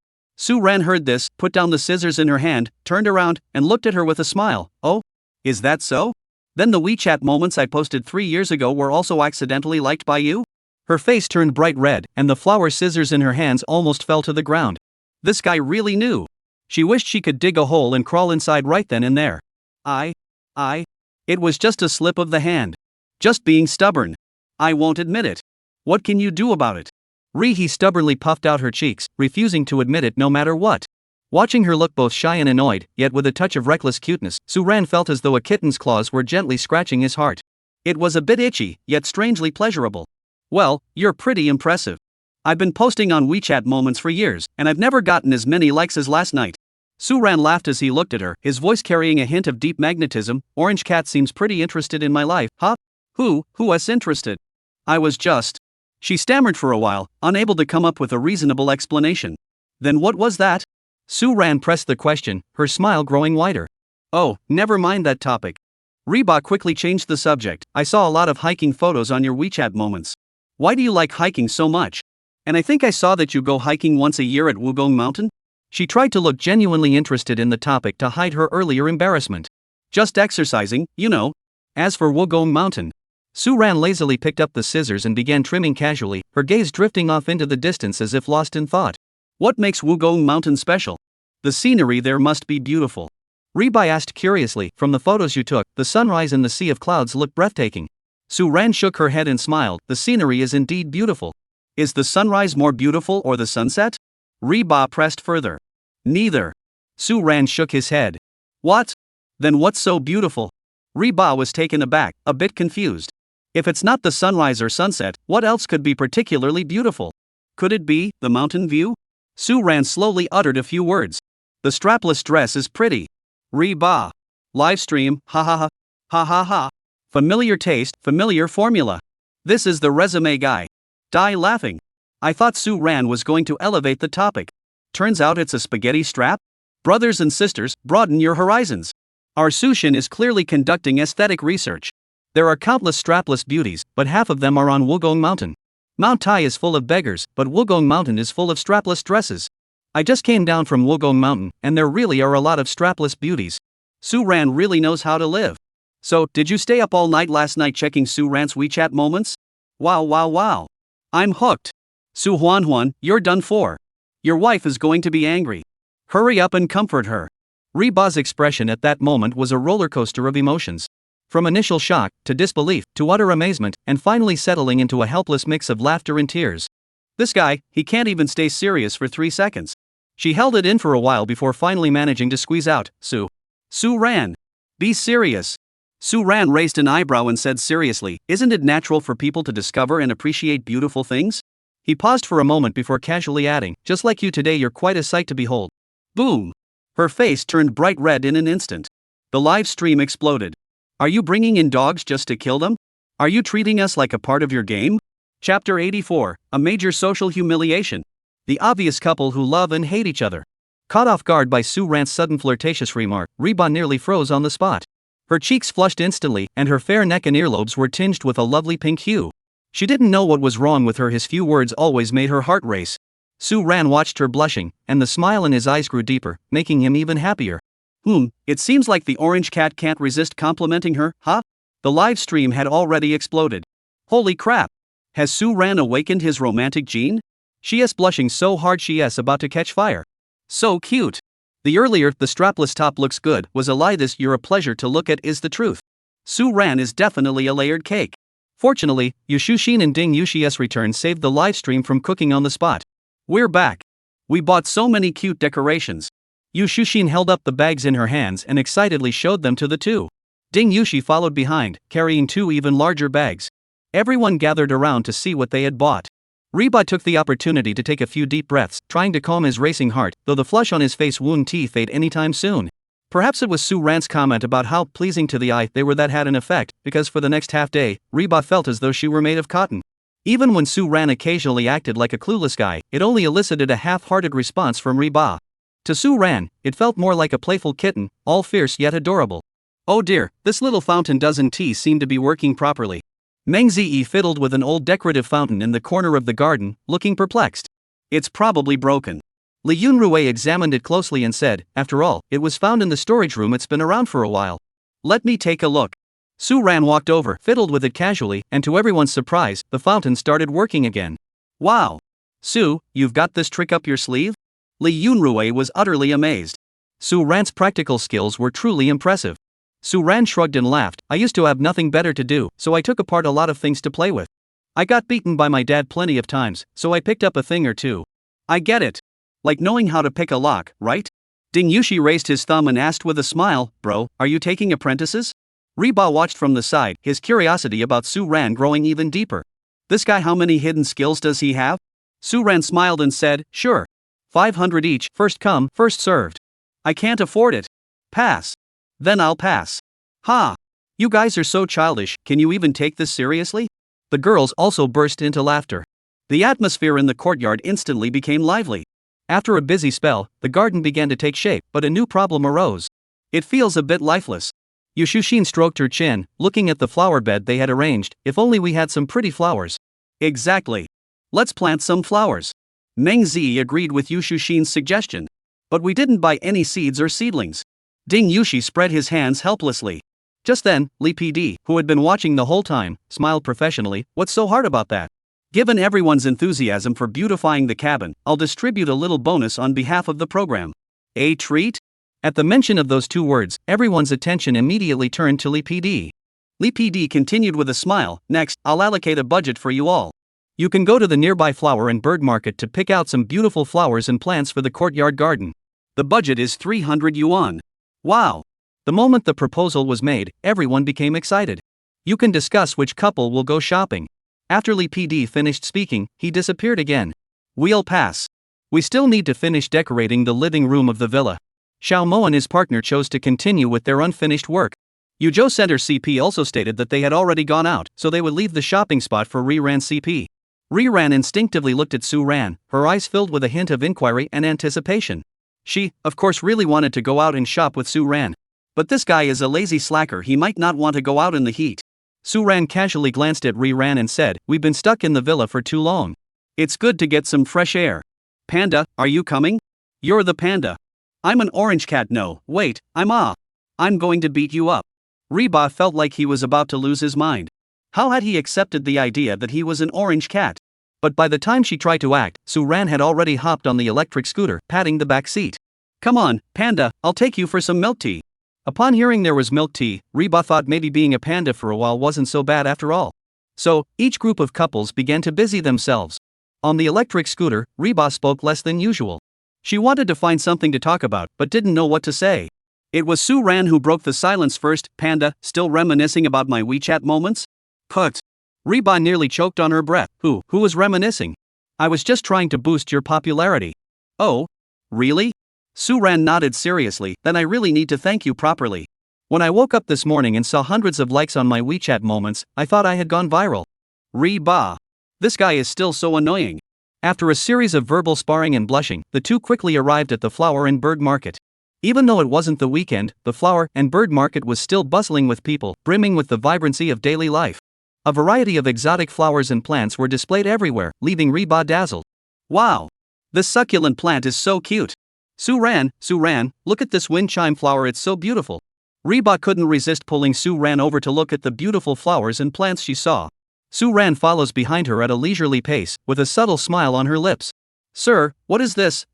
Ran heard this, put down the scissors in her hand, turned around, and looked at her with a smile. "Oh? Is that so? Then the WeChat moments I posted 3 years ago were also accidentally liked by you?" Her face turned bright red, and the flower scissors in her hands almost fell to the ground. This guy really knew. She wished she could dig a hole and crawl inside right then and there. It was just a slip of the hand. Just being stubborn. I won't admit it. What can you do about it? He stubbornly puffed out her cheeks, refusing to admit it no matter what. Watching her look both shy and annoyed, yet with a touch of reckless cuteness, Ran felt as though a kitten's claws were gently scratching his heart. It was a bit itchy, yet strangely pleasurable. Well, you're pretty impressive. I've been posting on WeChat moments for years, and I've never gotten as many likes as last night. Ran laughed as he looked at her, his voice carrying a hint of deep magnetism. Orange Cat seems pretty interested in my life, huh? Who was interested? I was just. She stammered for a while, unable to come up with a reasonable explanation. Then what was that? Ran pressed the question, her smile growing wider. Oh, never mind that topic. Ba quickly changed the subject. I saw a lot of hiking photos on your WeChat moments. Why do you like hiking so much? And I think I saw that you go hiking once a year at Wugong Mountain? She tried to look genuinely interested in the topic to hide her earlier embarrassment. Just exercising, you know. As for Wugong Mountain, Ran lazily picked up the scissors and began trimming casually, her gaze drifting off into the distance as if lost in thought. What makes Wugong Mountain special? The scenery there must be beautiful. Ba asked curiously. From the photos you took, the sunrise and the sea of clouds look breathtaking. Ran shook her head and smiled. The scenery is indeed beautiful. Is the sunrise more beautiful or the sunset? Ba pressed further. Neither. Ran shook his head. What? Then what's so beautiful? Ba was taken aback, a bit confused. If it's not the sunrise or sunset, what else could be particularly beautiful? Could it be the mountain view? Ran slowly uttered a few words. The strapless dress is pretty. Ba. Livestream, ha ha ha. Ha ha ha. Familiar taste, familiar formula. This is the resume guy. Die laughing. I thought Ran was going to elevate the topic. Turns out it's a spaghetti strap? Brothers and sisters, broaden your horizons. Our Sushin is clearly conducting aesthetic research. There are countless strapless beauties, but half of them are on Wugong Mountain. Mount Tai is full of beggars, but Wugong Mountain is full of strapless dresses. I just came down from Wugong Mountain, and there really are a lot of strapless beauties. Ran really knows how to live. So, did you stay up all night last night checking Ran's WeChat moments? Wow. I'm hooked. Huan, you're done for. Your wife is going to be angry. Hurry up and comfort her. Ba's expression at that moment was a roller coaster of emotions. From initial shock, to disbelief, to utter amazement, and finally settling into a helpless mix of laughter and tears. This guy, he can't even stay serious for 3 seconds. She held it in for a while before finally managing to squeeze out, Ran. Be serious. Ran raised an eyebrow and said seriously, isn't it natural for people to discover and appreciate beautiful things? He paused for a moment before casually adding, just like you today you're quite a sight to behold. Boom. Her face turned bright red in an instant. The live stream exploded. Are you bringing in dogs just to kill them? Are you treating us like a part of your game? Chapter 84, a major social humiliation. The obvious couple who love and hate each other. Caught off guard by Ran's sudden flirtatious remark, Ba nearly froze on the spot. Her cheeks flushed instantly, and her fair neck and earlobes were tinged with a lovely pink hue. She didn't know what was wrong with her. His few words always made her heart race. Ran watched her blushing, and the smile in his eyes grew deeper, making him even happier. It seems like the orange cat can't resist complimenting her, huh? The live stream had already exploded. Holy crap! Has Suan awakened his romantic gene? She is blushing so hard she is about to catch fire. So cute. The earlier, the strapless top looks good, was a lie. This you're a pleasure to look at is the truth. Suan is definitely a layered cake. Fortunately, Yushushin and Ding Yushi's return saved the live stream from cooking on the spot. We're back. We bought so many cute decorations. Yushushin held up the bags in her hands and excitedly showed them to the two. Ding Yushi followed behind, carrying two even larger bags. Everyone gathered around to see what they had bought. Reba took the opportunity to take a few deep breaths, trying to calm his racing heart, though the flush on his face wouldn't fade anytime soon. Perhaps it was Suran's comment about how pleasing to the eye they were that had an effect, because for the next half day, Reba felt as though she were made of cotton. Even when Suan occasionally acted like a clueless guy, it only elicited a half-hearted response from Reba. To Suan, it felt more like a playful kitten, all fierce yet adorable. Oh dear, this little fountain doesn't seem to be working properly. Meng Zi fiddled with an old decorative fountain in the corner of the garden, looking perplexed. It's probably broken. Li Yunrui examined it closely and said, after all, it was found in the storage room, it's been around for a while. Let me take a look. Suan walked over, fiddled with it casually, and to everyone's surprise, the fountain started working again. Wow! Su, you've got this trick up your sleeve? Li Yunrui was utterly amazed. Suran's practical skills were truly impressive. Suan shrugged and laughed. I used to have nothing better to do, so I took apart a lot of things to play with. I got beaten by my dad plenty of times, so I picked up a thing or two. I get it. Like knowing how to pick a lock, right? Ding Yushi raised his thumb and asked with a smile, bro, are you taking apprentices? Reba watched from the side, his curiosity about Suan growing even deeper. This guy, how many hidden skills does he have? Suan smiled and said, sure. 500 each, first come, first served. I can't afford it. Pass. Then I'll pass. Ha! You guys are so childish, can you even take this seriously? The girls also burst into laughter. The atmosphere in the courtyard instantly became lively. After a busy spell, the garden began to take shape, but a new problem arose. It feels a bit lifeless. Yushushin stroked her chin, looking at the flower bed they had arranged. If only we had some pretty flowers. Exactly. Let's plant some flowers. Meng Zi agreed with Yushushin's suggestion. But we didn't buy any seeds or seedlings. Ding Yushi spread his hands helplessly. Just then, Li PD, who had been watching the whole time, smiled professionally. What's so hard about that? Given everyone's enthusiasm for beautifying the cabin, I'll distribute a little bonus on behalf of the program. A treat? At the mention of those two words, everyone's attention immediately turned to Li PD. Li PD continued with a smile, next, I'll allocate a budget for you all. You can go to the nearby flower and bird market to pick out some beautiful flowers and plants for the courtyard garden. The budget is 300 yuan. Wow! The moment the proposal was made, everyone became excited. You can discuss which couple will go shopping. After Li PD finished speaking, he disappeared again. We'll pass. We still need to finish decorating the living room of the villa. Xiao Mo and his partner chose to continue with their unfinished work. Yuzhou Center CP also stated that they had already gone out, so they would leave the shopping spot for Riran CP. Riran instinctively looked at Suan, her eyes filled with a hint of inquiry and anticipation. She, of course, really wanted to go out and shop with Suan. But this guy is a lazy slacker, he might not want to go out in the heat. Suan casually glanced at Riran and said, we've been stuck in the villa for too long. It's good to get some fresh air. Panda, are you coming? You're the panda. I'm an orange cat. No, wait, I'm going to beat you up. Reba felt like he was about to lose his mind. How had he accepted the idea that he was an orange cat? But by the time she tried to act, Suan had already hopped on the electric scooter, patting the back seat. Come on, panda, I'll take you for some milk tea. Upon hearing there was milk tea, Reba thought maybe being a panda for a while wasn't so bad after all. So, each group of couples began to busy themselves. On the electric scooter, Reba spoke less than usual. She wanted to find something to talk about, but didn't know what to say. It was Suan who broke the silence first. Panda, still reminiscing about my WeChat moments? Put. Reba nearly choked on her breath. Who was reminiscing? I was just trying to boost your popularity. Oh? Really? Suan nodded seriously. Then I really need to thank you properly. When I woke up this morning and saw hundreds of likes on my WeChat moments, I thought I had gone viral. Reba. This guy is still so annoying. After a series of verbal sparring and blushing, the two quickly arrived at the flower and bird market. Even though it wasn't the weekend, the flower and bird market was still bustling with people, brimming with the vibrancy of daily life. A variety of exotic flowers and plants were displayed everywhere, leaving Reba dazzled. Wow! This succulent plant is so cute. Suan, look at this wind chime flower, it's so beautiful. Reba couldn't resist pulling Suan over to look at the beautiful flowers and plants she saw. Suan follows behind her at a leisurely pace, with a subtle smile on her lips. Sir, what is this?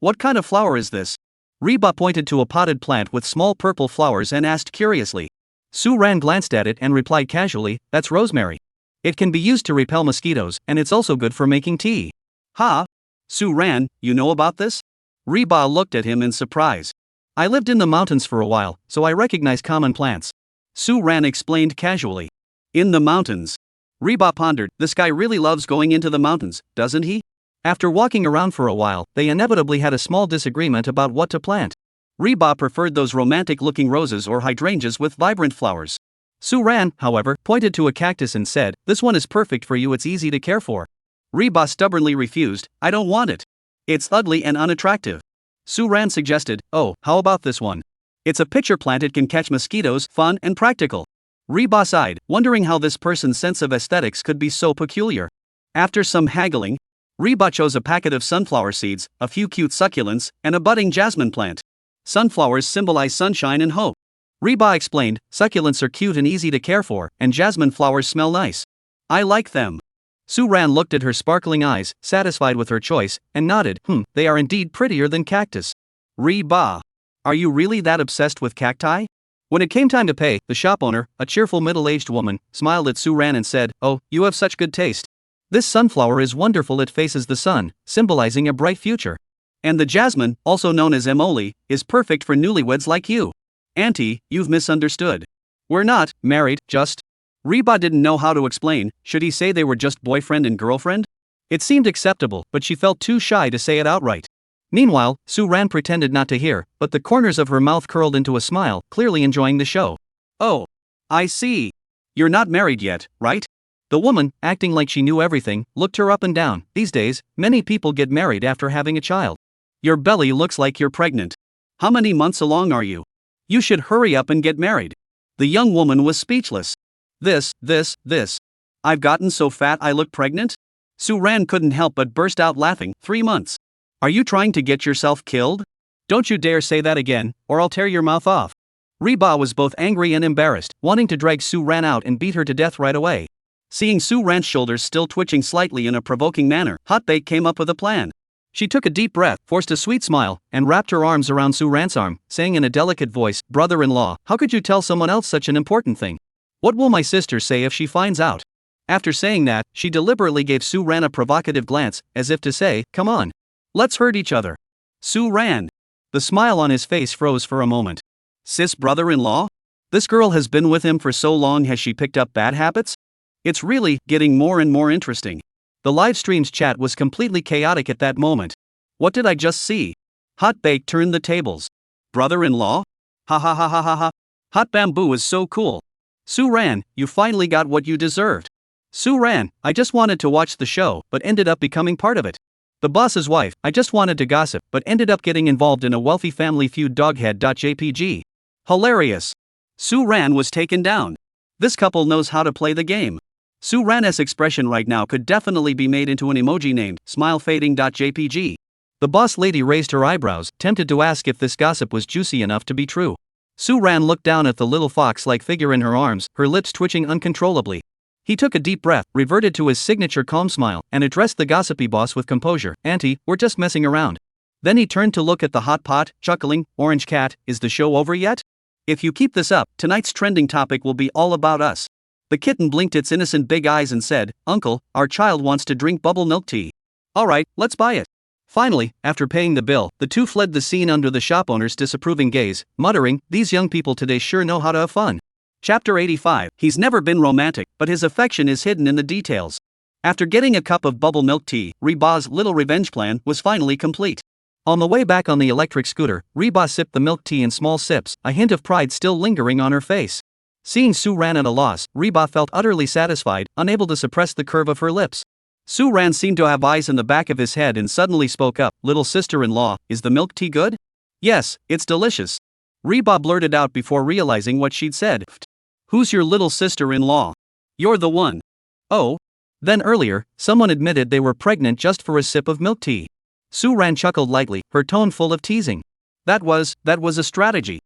What kind of flower is this? Reba pointed to a potted plant with small purple flowers and asked curiously. Suan glanced at it and replied casually, that's rosemary. It can be used to repel mosquitoes, and it's also good for making tea. Ha! Suan, you know about this? Reba looked at him in surprise. I lived in the mountains for a while, so I recognize common plants. Suan explained casually. In the mountains. Reba pondered, this guy really loves going into the mountains, doesn't he? After walking around for a while, they inevitably had a small disagreement about what to plant. Reba preferred those romantic-looking roses or hydrangeas with vibrant flowers. Suan, however, pointed to a cactus and said, this one is perfect for you, it's easy to care for. Reba stubbornly refused, I don't want it. It's ugly and unattractive. Suan suggested, oh, how about this one? It's a pitcher plant, it can catch mosquitoes, fun and practical. Reba sighed, wondering how this person's sense of aesthetics could be so peculiar. After some haggling, Reba chose a packet of sunflower seeds, a few cute succulents, and a budding jasmine plant. Sunflowers symbolize sunshine and hope. Reba explained, succulents are cute and easy to care for, and jasmine flowers smell nice. I like them. Suan looked at her sparkling eyes, satisfied with her choice, and nodded, they are indeed prettier than cactus. Reba. Are you really that obsessed with cacti? When it came time to pay, the shop owner, a cheerful middle-aged woman, smiled at Suan and said, oh, you have such good taste. This sunflower is wonderful, it faces the sun, symbolizing a bright future. And the jasmine, also known as emoli, is perfect for newlyweds like you. Auntie, you've misunderstood. We're not married, just. Reba didn't know how to explain, should he say they were just boyfriend and girlfriend? It seemed acceptable, but she felt too shy to say it outright. Meanwhile, Suan pretended not to hear, but the corners of her mouth curled into a smile, clearly enjoying the show. Oh. I see. You're not married yet, right? The woman, acting like she knew everything, looked her up and down. These days, many people get married after having a child. Your belly looks like you're pregnant. How many months along are you? You should hurry up and get married. The young woman was speechless. This. I've gotten so fat I look pregnant? Suan couldn't help but burst out laughing. 3 months. Are you trying to get yourself killed? Don't you dare say that again, or I'll tear your mouth off. Reba was both angry and embarrassed, wanting to drag Suan out and beat her to death right away. Seeing Suan's shoulders still twitching slightly in a provoking manner, Hotbake came up with a plan. She took a deep breath, forced a sweet smile, and wrapped her arms around Suan's arm, saying in a delicate voice, brother-in-law, how could you tell someone else such an important thing? What will my sister say if she finds out? After saying that, she deliberately gave Suan a provocative glance, as if to say, come on. Let's hurt each other. Suan. The smile on his face froze for a moment. Sis brother-in-law? This girl has been with him for so long, has she picked up bad habits? It's really getting more and more interesting. The live stream's chat was completely chaotic at that moment. What did I just see? Hot Bake turned the tables. Brother-in-law? Ha ha ha ha ha ha. Hot Bamboo is so cool. Suan, you finally got what you deserved. Suan, I just wanted to watch the show, but ended up becoming part of it. The boss's wife, I just wanted to gossip, but ended up getting involved in a wealthy family feud. Doghead.jpg. Hilarious. Suan was taken down. This couple knows how to play the game. Suan's expression right now could definitely be made into an emoji named smilefading.jpg. The boss lady raised her eyebrows, tempted to ask if this gossip was juicy enough to be true. Suan looked down at the little fox-like figure in her arms, her lips twitching uncontrollably. He took a deep breath, reverted to his signature calm smile, and addressed the gossipy boss with composure. Auntie, we're just messing around. Then he turned to look at the hot pot, chuckling, Orange Cat, is the show over yet? If you keep this up, tonight's trending topic will be all about us. The kitten blinked its innocent big eyes and said, Uncle, our child wants to drink bubble milk tea. Alright, let's buy it. Finally, after paying the bill, the two fled the scene under the shop owner's disapproving gaze, muttering, these young people today sure know how to have fun. Chapter 85. He's never been romantic, but his affection is hidden in the details. After getting a cup of bubble milk tea, Reba's little revenge plan was finally complete. On the way back on the electric scooter, Reba sipped the milk tea in small sips, a hint of pride still lingering on her face. Seeing Suan at a loss, Reba felt utterly satisfied, unable to suppress the curve of her lips. Suan seemed to have eyes in the back of his head and suddenly spoke up, little sister-in-law, is the milk tea good? Yes, it's delicious. Reba blurted out before realizing what she'd said. Who's your little sister-in-law? You're the one. Oh? Then earlier, someone admitted they were pregnant just for a sip of milk tea. Suan chuckled lightly, her tone full of teasing. That was a strategy.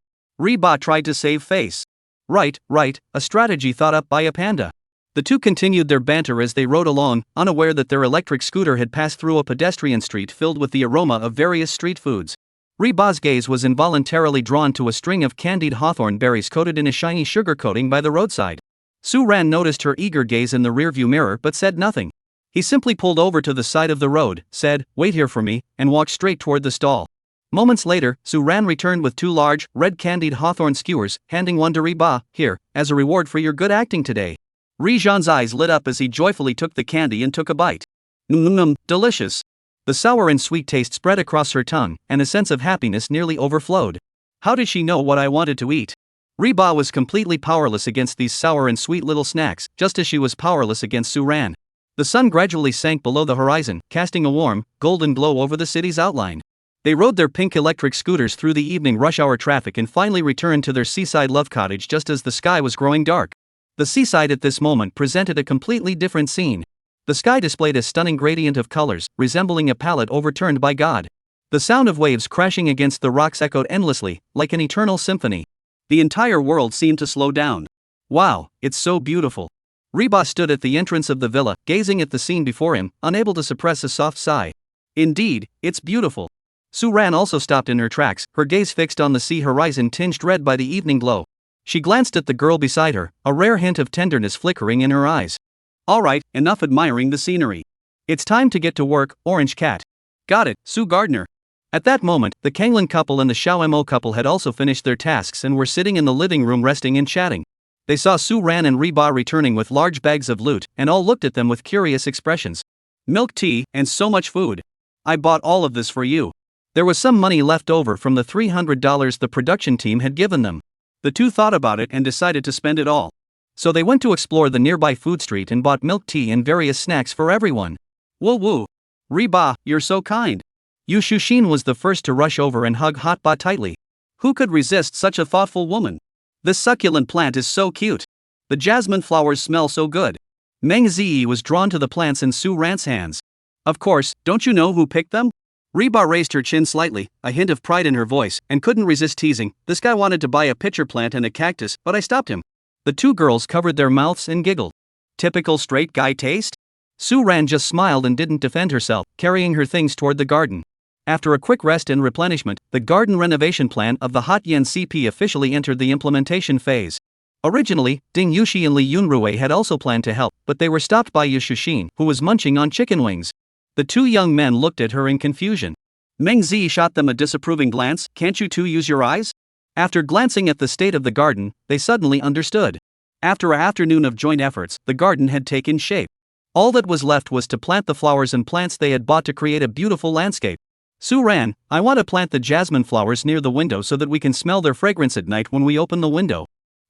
Reba tried to save face. Right, a strategy thought up by a panda. The two continued their banter as they rode along, unaware that their electric scooter had passed through a pedestrian street filled with the aroma of various street foods. Reba's gaze was involuntarily drawn to a string of candied hawthorn berries coated in a shiny sugar coating by the roadside. Suan noticed her eager gaze in the rearview mirror but said nothing. He simply pulled over to the side of the road, said, "Wait here for me," and walked straight toward the stall. Moments later, Suan returned with two large, red candied hawthorn skewers, handing one to Reba. "Here, as a reward for your good acting today." Rijan's eyes lit up as he joyfully took the candy and took a bite. Delicious. The sour and sweet taste spread across her tongue, and a sense of happiness nearly overflowed. How did she know what I wanted to eat? Reba was completely powerless against these sour and sweet little snacks, just as she was powerless against Suan. The sun gradually sank below the horizon, casting a warm, golden glow over the city's outline. They rode their pink electric scooters through the evening rush hour traffic and finally returned to their seaside love cottage just as the sky was growing dark. The seaside at this moment presented a completely different scene. The sky displayed a stunning gradient of colors, resembling a palette overturned by God. The sound of waves crashing against the rocks echoed endlessly, like an eternal symphony. The entire world seemed to slow down. Wow, it's so beautiful. Reba stood at the entrance of the villa, gazing at the scene before him, unable to suppress a soft sigh. Indeed, it's beautiful. Suan also stopped in her tracks, her gaze fixed on the sea horizon tinged red by the evening glow. She glanced at the girl beside her, a rare hint of tenderness flickering in her eyes. "Alright, enough admiring the scenery. It's time to get to work, Orange Cat." "Got it, Sue Gardner." At that moment, the Kanglin couple and the Xiao couple had also finished their tasks and were sitting in the living room resting and chatting. They saw Suan and Reba returning with large bags of loot, and all looked at them with curious expressions. "Milk tea, and so much food. I bought all of this for you." There was some money left over from the $300 the production team had given them. The two thought about it and decided to spend it all. So they went to explore the nearby food street and bought milk tea and various snacks for everyone. Woo! Reba, you're so kind. Yu Shushin was the first to rush over and hug Hotba tightly. Who could resist such a thoughtful woman? This succulent plant is so cute. The jasmine flowers smell so good. Meng Ziyi was drawn to the plants in Su Ran's hands. Of course, don't you know who picked them? Reba raised her chin slightly, a hint of pride in her voice, and couldn't resist teasing. "This guy wanted to buy a pitcher plant and a cactus, but I stopped him." The two girls covered their mouths and giggled. Typical straight guy taste? Suan just smiled and didn't defend herself, carrying her things toward the garden. After a quick rest and replenishment, the garden renovation plan of the Hot Yen CP officially entered the implementation phase. Originally, Ding Yushi and Li Yunrui had also planned to help, but they were stopped by Yu Shushin, who was munching on chicken wings. The two young men looked at her in confusion. Meng Zi shot them a disapproving glance. "Can't you two use your eyes?" After glancing at the state of the garden, they suddenly understood. After an afternoon of joint efforts, the garden had taken shape. All that was left was to plant the flowers and plants they had bought to create a beautiful landscape. "Suan, I want to plant the jasmine flowers near the window so that we can smell their fragrance at night when we open the window."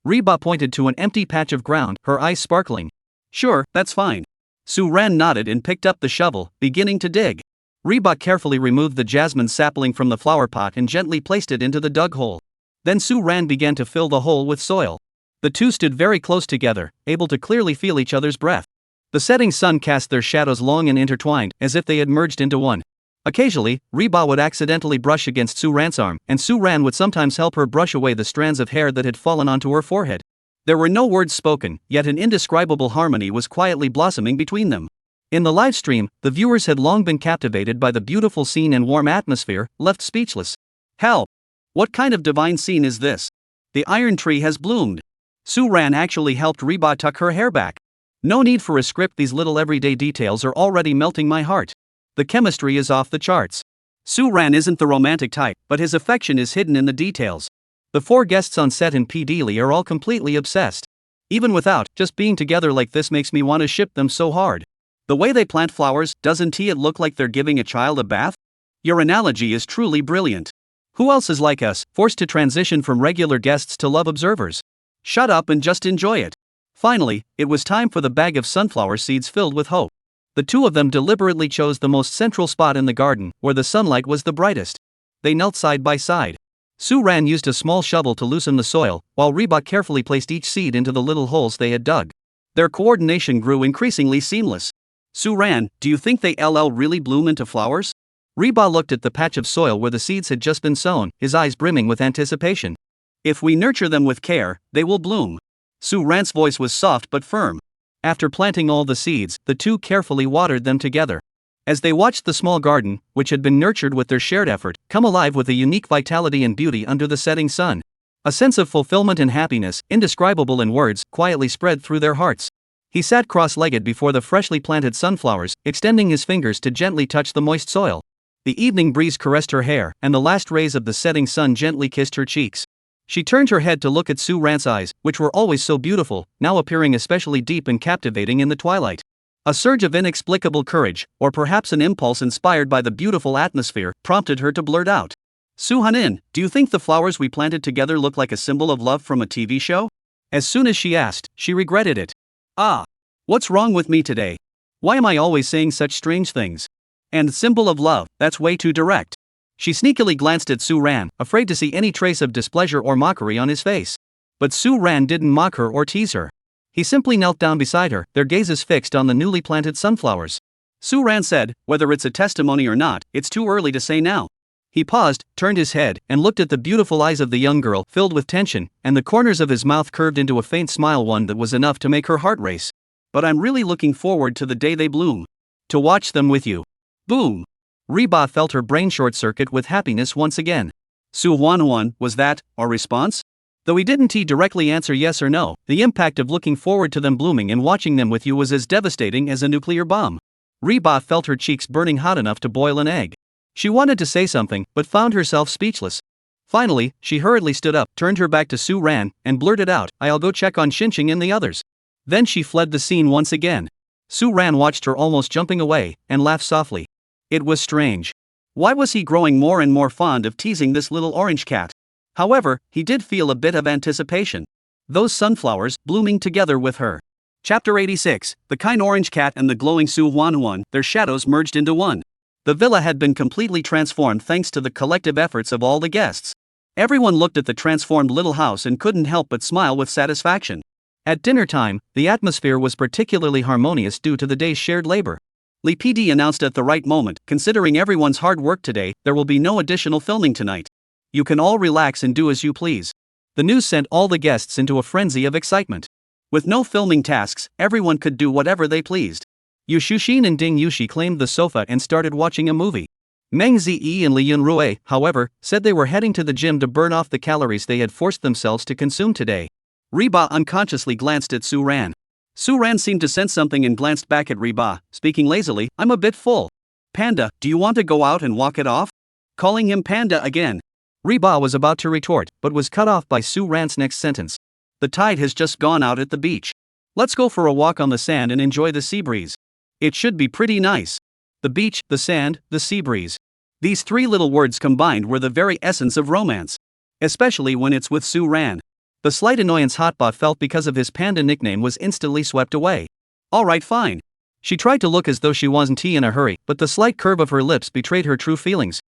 Reba pointed to an empty patch of ground, her eyes sparkling. "Sure, that's fine." Suan nodded and picked up the shovel, beginning to dig. Reba carefully removed the jasmine sapling from the flower pot and gently placed it into the dug hole. Then Suan began to fill the hole with soil. The two stood very close together, able to clearly feel each other's breath. The setting sun cast their shadows long and intertwined, as if they had merged into one. Occasionally, Reba would accidentally brush against Suran's arm, and Suan would sometimes help her brush away the strands of hair that had fallen onto her forehead. There were no words spoken, yet an indescribable harmony was quietly blossoming between them. In the live stream, the viewers had long been captivated by the beautiful scene and warm atmosphere, left speechless. Hell! What kind of divine scene is this? The iron tree has bloomed. Suan actually helped Reba tuck her hair back. No need for a script, these little everyday details are already melting my heart. The chemistry is off the charts. Suan isn't the romantic type, but his affection is hidden in the details. The four guests on set in P.D.Ly are all completely obsessed. Even without, just being together like this makes me want to ship them so hard. The way they plant flowers, doesn't it look like they're giving a child a bath? Your analogy is truly brilliant. Who else is like us, forced to transition from regular guests to love observers? Shut up and just enjoy it. Finally, it was time for the bag of sunflower seeds filled with hope. The two of them deliberately chose the most central spot in the garden, where the sunlight was the brightest. They knelt side by side. Suan used a small shovel to loosen the soil, while Reba carefully placed each seed into the little holes they had dug. Their coordination grew increasingly seamless. Suan, do you think they really bloom into flowers? Reba looked at the patch of soil where the seeds had just been sown, his eyes brimming with anticipation. If we nurture them with care, they will bloom. Suan's voice was soft but firm. After planting all the seeds, the two carefully watered them together. As they watched the small garden, which had been nurtured with their shared effort, come alive with a unique vitality and beauty under the setting sun, a sense of fulfillment and happiness, indescribable in words, quietly spread through their hearts. He sat cross-legged before the freshly planted sunflowers, extending his fingers to gently touch the moist soil. The evening breeze caressed her hair, and the last rays of the setting sun gently kissed her cheeks. She turned her head to look at Suan's eyes, which were always so beautiful, now appearing especially deep and captivating in the twilight. A surge of inexplicable courage, or perhaps an impulse inspired by the beautiful atmosphere, prompted her to blurt out, "Suhanin, do you think the flowers we planted together look like a symbol of love from a TV show?" As soon as she asked, she regretted it. Ah! What's wrong with me today? Why am I always saying such strange things? And symbol of love, that's way too direct. She sneakily glanced at Suan, afraid to see any trace of displeasure or mockery on his face. But Suan didn't mock her or tease her. He simply knelt down beside her, their gazes fixed on the newly planted sunflowers. Suan said, "Whether it's a testimony or not, it's too early to say now." He paused, turned his head, and looked at the beautiful eyes of the young girl, filled with tension, and the corners of his mouth curved into a faint smile, one that was enough to make her heart race. "But I'm really looking forward to the day they bloom. To watch them with you." Boom! Reba felt her brain short-circuit with happiness once again. Suan, was that our response? Though he didn't directly answer yes or no, the impact of looking forward to them blooming and watching them with you was as devastating as a nuclear bomb. Reba felt her cheeks burning hot enough to boil an egg. She wanted to say something, but found herself speechless. Finally, she hurriedly stood up, turned her back to Suan, and blurted out, "I'll go check on Xinqing and the others." Then she fled the scene once again. Suan watched her almost jumping away, and laughed softly. It was strange. Why was he growing more and more fond of teasing this little orange cat? However, he did feel a bit of anticipation. Those sunflowers, blooming together with her. Chapter 86, The Kind Orange Cat and the Glowing Suan, their shadows merged into one. The villa had been completely transformed thanks to the collective efforts of all the guests. Everyone looked at the transformed little house and couldn't help but smile with satisfaction. At dinner time, the atmosphere was particularly harmonious due to the day's shared labor. Lee PD announced at the right moment, "Considering everyone's hard work today, there will be no additional filming tonight. You can all relax and do as you please." The news sent all the guests into a frenzy of excitement. With no filming tasks, everyone could do whatever they pleased. Yu Shuxin and Ding Yushi claimed the sofa and started watching a movie. Meng Ziyi and Li Yunrui, however, said they were heading to the gym to burn off the calories they had forced themselves to consume today. Reba unconsciously glanced at Suan. Suan seemed to sense something and glanced back at Reba, speaking lazily, "I'm a bit full. Panda, do you want to go out and walk it off?" Calling him Panda again. Reba was about to retort, but was cut off by Suan's next sentence. "The tide has just gone out at the beach. Let's go for a walk on the sand and enjoy the sea breeze. It should be pretty nice." The beach, the sand, the sea breeze. These three little words combined were the very essence of romance. Especially when it's with Suan. The slight annoyance Hotbot felt because of his panda nickname was instantly swept away. "Alright, fine." She tried to look as though she wasn't in a hurry, but the slight curve of her lips betrayed her true feelings.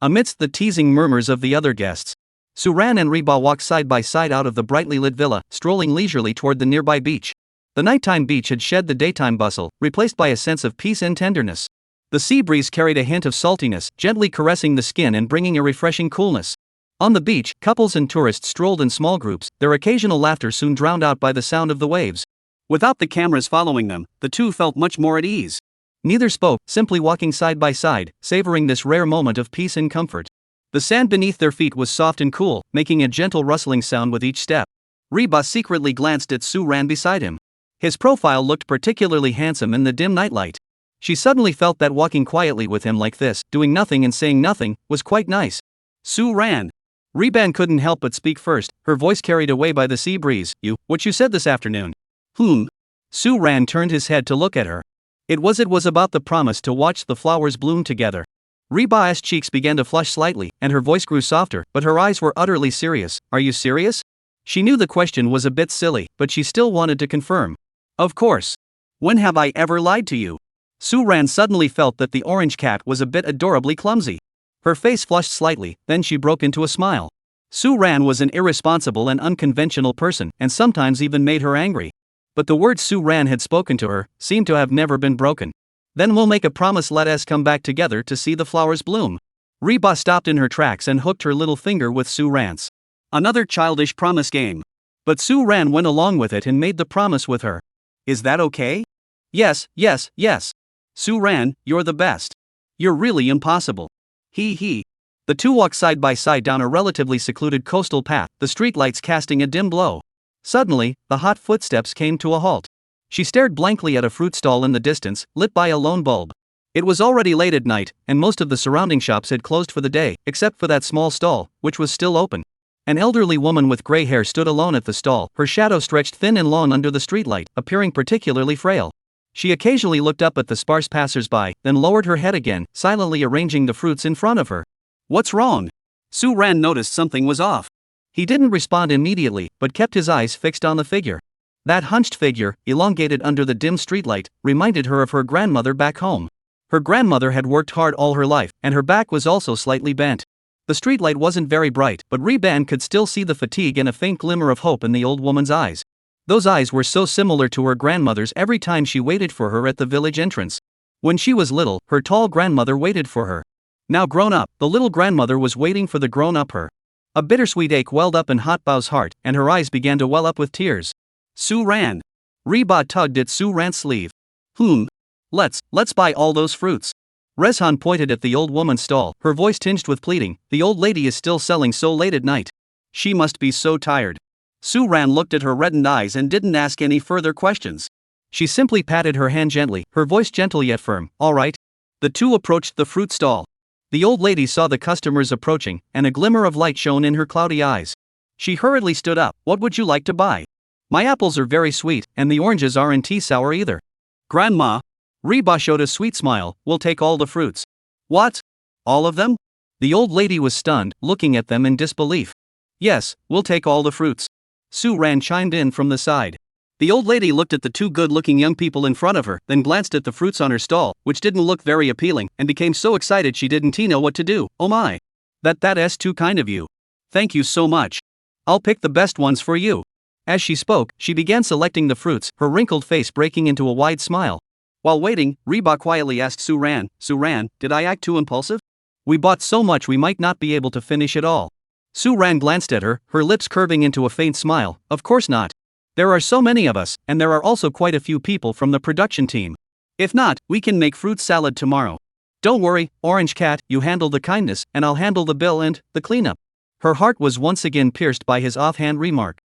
Amidst the teasing murmurs of the other guests, Suan and Reba walked side by side out of the brightly lit villa, strolling leisurely toward the nearby beach. The nighttime beach had shed the daytime bustle, replaced by a sense of peace and tenderness. The sea breeze carried a hint of saltiness, gently caressing the skin and bringing a refreshing coolness. On the beach, couples and tourists strolled in small groups, their occasional laughter soon drowned out by the sound of the waves. Without the cameras following them, the two felt much more at ease. Neither spoke, simply walking side by side, savoring this rare moment of peace and comfort. The sand beneath their feet was soft and cool, making a gentle rustling sound with each step. Reba secretly glanced at Suan beside him. His profile looked particularly handsome in the dim nightlight. She suddenly felt that walking quietly with him like this, doing nothing and saying nothing, was quite nice. Suan. Reban couldn't help but speak first, her voice carried away by the sea breeze. What you said this afternoon?" Suan turned his head to look at her. It was about the promise to watch the flowers bloom together. Reba's cheeks began to flush slightly, and her voice grew softer, but her eyes were utterly serious. "Are you serious?" She knew the question was a bit silly, but she still wanted to confirm. "Of course. When have I ever lied to you?" Suan suddenly felt that the orange cat was a bit adorably clumsy. Her face flushed slightly, then she broke into a smile. Suan was an irresponsible and unconventional person, and sometimes even made her angry. But the words Suan had spoken to her seemed to have never been broken. "Then we'll make a promise, let us come back together to see the flowers bloom." Reba stopped in her tracks and hooked her little finger with Suan's. Another childish promise game. But Suan went along with it and made the promise with her. Is that okay? Yes, yes, yes. Suan, you're the best. You're really impossible. He. The two walked side by side down a relatively secluded coastal path, the streetlights casting a dim glow. Suddenly, the hot footsteps came to a halt. She stared blankly at a fruit stall in the distance, lit by a lone bulb. It was already late at night, and most of the surrounding shops had closed for the day, except for that small stall, which was still open. An elderly woman with gray hair stood alone at the stall, her shadow stretched thin and long under the streetlight, appearing particularly frail. She occasionally looked up at the sparse passers-by, then lowered her head again, silently arranging the fruits in front of her. What's wrong? Suan noticed something was off. He didn't respond immediately, but kept his eyes fixed on the figure. That hunched figure, elongated under the dim streetlight, reminded her of her grandmother back home. Her grandmother had worked hard all her life, and her back was also slightly bent. The streetlight wasn't very bright, but Reban could still see the fatigue and a faint glimmer of hope in the old woman's eyes. Those eyes were so similar to her grandmother's every time she waited for her at the village entrance. When she was little, her tall grandmother waited for her. Now grown up, the little grandmother was waiting for the grown-up her. A bittersweet ache welled up in Hotbao's heart, and her eyes began to well up with tears. Suan. Reba tugged at Suan's sleeve. Let's buy all those fruits. Rezhan pointed at the old woman's stall, her voice tinged with pleading. The old lady is still selling so late at night. She must be so tired. Suan looked at her reddened eyes and didn't ask any further questions. She simply patted her hand gently, her voice gentle yet firm. All right. The two approached the fruit stall. The old lady saw the customers approaching, and a glimmer of light shone in her cloudy eyes. She hurriedly stood up. What would you like to buy? My apples are very sweet, and the oranges aren't tea sour either. Grandma. Reba showed a sweet smile. We'll take all the fruits. What? All of them? The old lady was stunned, looking at them in disbelief. Yes, we'll take all the fruits. Suan chimed in from the side. The old lady looked at the two good-looking young people in front of her, then glanced at the fruits on her stall, which didn't look very appealing, and became so excited she didn't know what to do. Oh my. That's too kind of you. Thank you so much. I'll pick the best ones for you. As she spoke, she began selecting the fruits, her wrinkled face breaking into a wide smile. While waiting, Reba quietly asked Suan, did I act too impulsive? We bought so much we might not be able to finish it all. Suan glanced at her, her lips curving into a faint smile. Of course not. There are so many of us, and there are also quite a few people from the production team. If not, we can make fruit salad tomorrow. Don't worry, Orange Cat, you handle the kindness, and I'll handle the bill and the cleanup. Her heart was once again pierced by his offhand remark.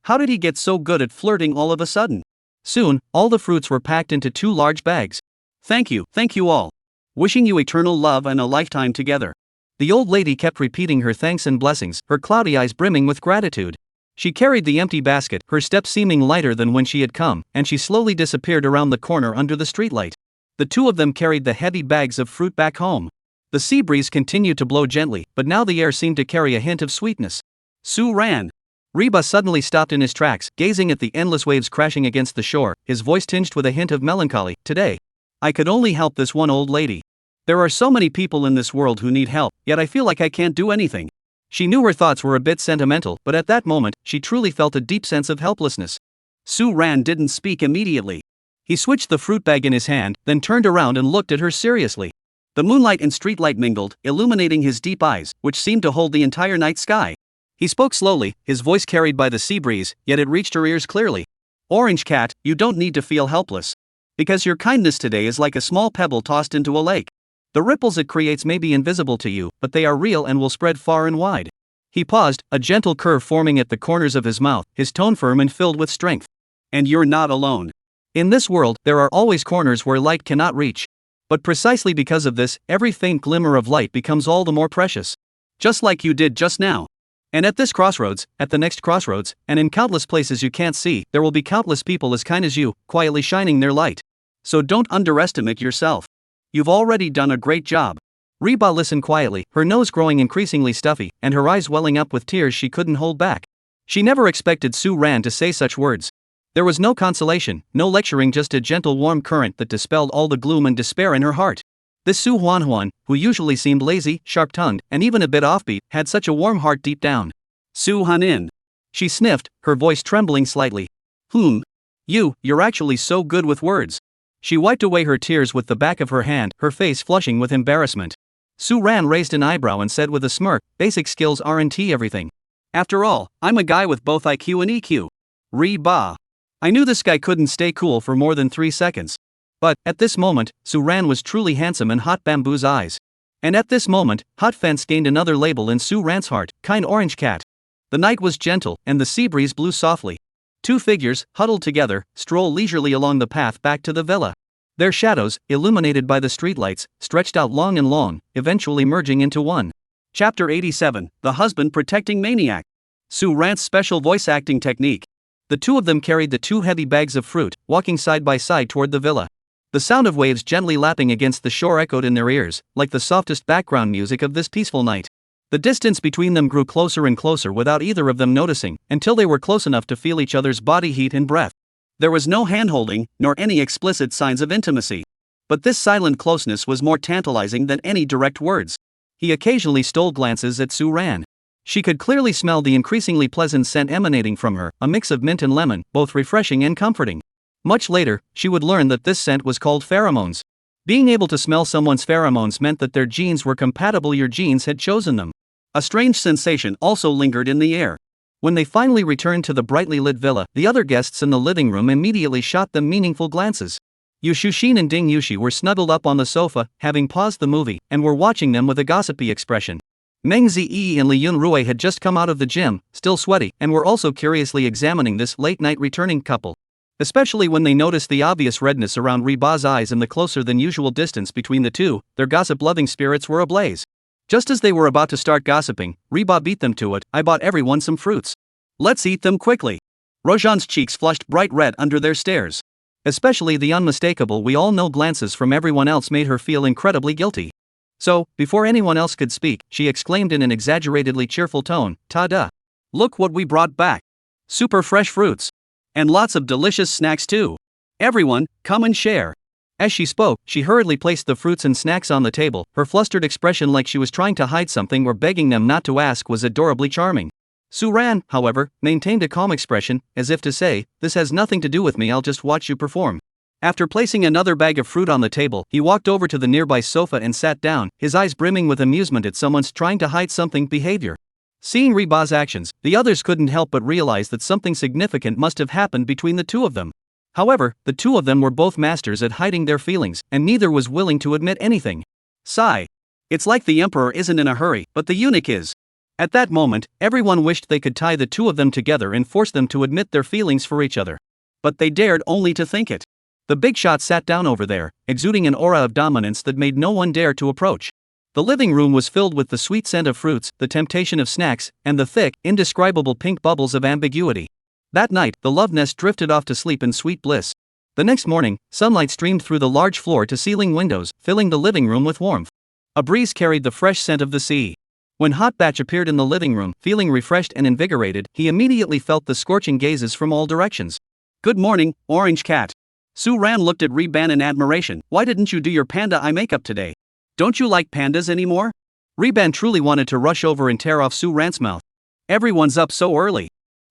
How did he get so good at flirting all of a sudden? Soon, all the fruits were packed into 2 large bags. Thank you all. Wishing you eternal love and a lifetime together. The old lady kept repeating her thanks and blessings, her cloudy eyes brimming with gratitude. She carried the empty basket, her step seeming lighter than when she had come, and she slowly disappeared around the corner under the streetlight. The two of them carried the heavy bags of fruit back home. The sea breeze continued to blow gently, but now the air seemed to carry a hint of sweetness. Suan. Reba suddenly stopped in his tracks, gazing at the endless waves crashing against the shore, his voice tinged with a hint of melancholy. Today, I could only help this one old lady. There are so many people in this world who need help, yet I feel like I can't do anything. She knew her thoughts were a bit sentimental, but at that moment, she truly felt a deep sense of helplessness. Suan didn't speak immediately. He switched the fruit bag in his hand, then turned around and looked at her seriously. The moonlight and streetlight mingled, illuminating his deep eyes, which seemed to hold the entire night sky. He spoke slowly, his voice carried by the sea breeze, yet it reached her ears clearly. Orange Cat, you don't need to feel helpless. Because your kindness today is like a small pebble tossed into a lake. The ripples it creates may be invisible to you, but they are real and will spread far and wide. He paused, a gentle curve forming at the corners of his mouth, his tone firm and filled with strength. And you're not alone. In this world, there are always corners where light cannot reach. But precisely because of this, every faint glimmer of light becomes all the more precious. Just like you did just now. And at this crossroads, at the next crossroads, and in countless places you can't see, there will be countless people as kind as you, quietly shining their light. So don't underestimate yourself. You've already done a great job. Reba listened quietly, her nose growing increasingly stuffy, and her eyes welling up with tears she couldn't hold back. She never expected Suan to say such words. There was no consolation, no lecturing, just a gentle warm current that dispelled all the gloom and despair in her heart. This Suan, who usually seemed lazy, sharp-tongued, and even a bit offbeat, had such a warm heart deep down. Suhanin. She sniffed, her voice trembling slightly. You're actually so good with words. She wiped away her tears with the back of her hand, her face flushing with embarrassment. Suan raised an eyebrow and said with a smirk, basic skills aren't everything. After all, I'm a guy with both IQ and EQ. Re-ba. I knew this guy couldn't stay cool for more than 3 seconds. But, at this moment, Suan was truly handsome in Hot Bamboo's eyes. And at this moment, Hot Fence gained another label in Suan's heart, kind orange cat. The night was gentle, and the sea breeze blew softly. 2 figures, huddled together, stroll leisurely along the path back to the villa. Their shadows, illuminated by the streetlights, stretched out long and long, eventually merging into one. Chapter 87, The Husband Protecting Maniac. Suan's special voice acting technique. The two of them carried the 2 heavy bags of fruit, walking side by side toward the villa. The sound of waves gently lapping against the shore echoed in their ears, like the softest background music of this peaceful night. The distance between them grew closer and closer without either of them noticing, until they were close enough to feel each other's body heat and breath. There was no hand-holding, nor any explicit signs of intimacy. But this silent closeness was more tantalizing than any direct words. He occasionally stole glances at Suan. She could clearly smell the increasingly pleasant scent emanating from her, a mix of mint and lemon, both refreshing and comforting. Much later, she would learn that this scent was called pheromones. Being able to smell someone's pheromones meant that their genes were compatible, your genes had chosen them. A strange sensation also lingered in the air. When they finally returned to the brightly lit villa, the other guests in the living room immediately shot them meaningful glances. Yu Shushin and Ding Yushi were snuggled up on the sofa, having paused the movie, and were watching them with a gossipy expression. Meng Ziyi and Li Yunrui had just come out of the gym, still sweaty, and were also curiously examining this late-night returning couple. Especially when they noticed the obvious redness around Reba's eyes and the closer-than-usual distance between the two, their gossip-loving spirits were ablaze. Just as they were about to start gossiping, Reba beat them to it. I bought everyone some fruits. Let's eat them quickly. Rojan's cheeks flushed bright red under their stares. Especially the unmistakable we all know glances from everyone else made her feel incredibly guilty. So, before anyone else could speak, she exclaimed in an exaggeratedly cheerful tone, "Ta-da! Look what we brought back. Super fresh fruits. And lots of delicious snacks too. Everyone, come and share." As she spoke, she hurriedly placed the fruits and snacks on the table, her flustered expression like she was trying to hide something or begging them not to ask was adorably charming. Suan, however, maintained a calm expression, as if to say, "This has nothing to do with me, I'll just watch you perform." After placing another bag of fruit on the table, he walked over to the nearby sofa and sat down, his eyes brimming with amusement at someone's trying to hide something behavior. Seeing Reba's actions, the others couldn't help but realize that something significant must have happened between the two of them. However, the two of them were both masters at hiding their feelings, and neither was willing to admit anything. Sigh. It's like the emperor isn't in a hurry, but the eunuch is. At that moment, everyone wished they could tie the two of them together and force them to admit their feelings for each other. But they dared only to think it. The big shot sat down over there, exuding an aura of dominance that made no one dare to approach. The living room was filled with the sweet scent of fruits, the temptation of snacks, and the thick, indescribable pink bubbles of ambiguity. That night, the love nest drifted off to sleep in sweet bliss. The next morning, sunlight streamed through the large floor-to-ceiling windows, filling the living room with warmth. A breeze carried the fresh scent of the sea. When Hot Batch appeared in the living room, feeling refreshed and invigorated, he immediately felt the scorching gazes from all directions. "Good morning, Orange Cat." Suan looked at Reban in admiration. "Why didn't you do your panda eye makeup today? Don't you like pandas anymore?" Reban truly wanted to rush over and tear off Suan's mouth. Everyone's up so early.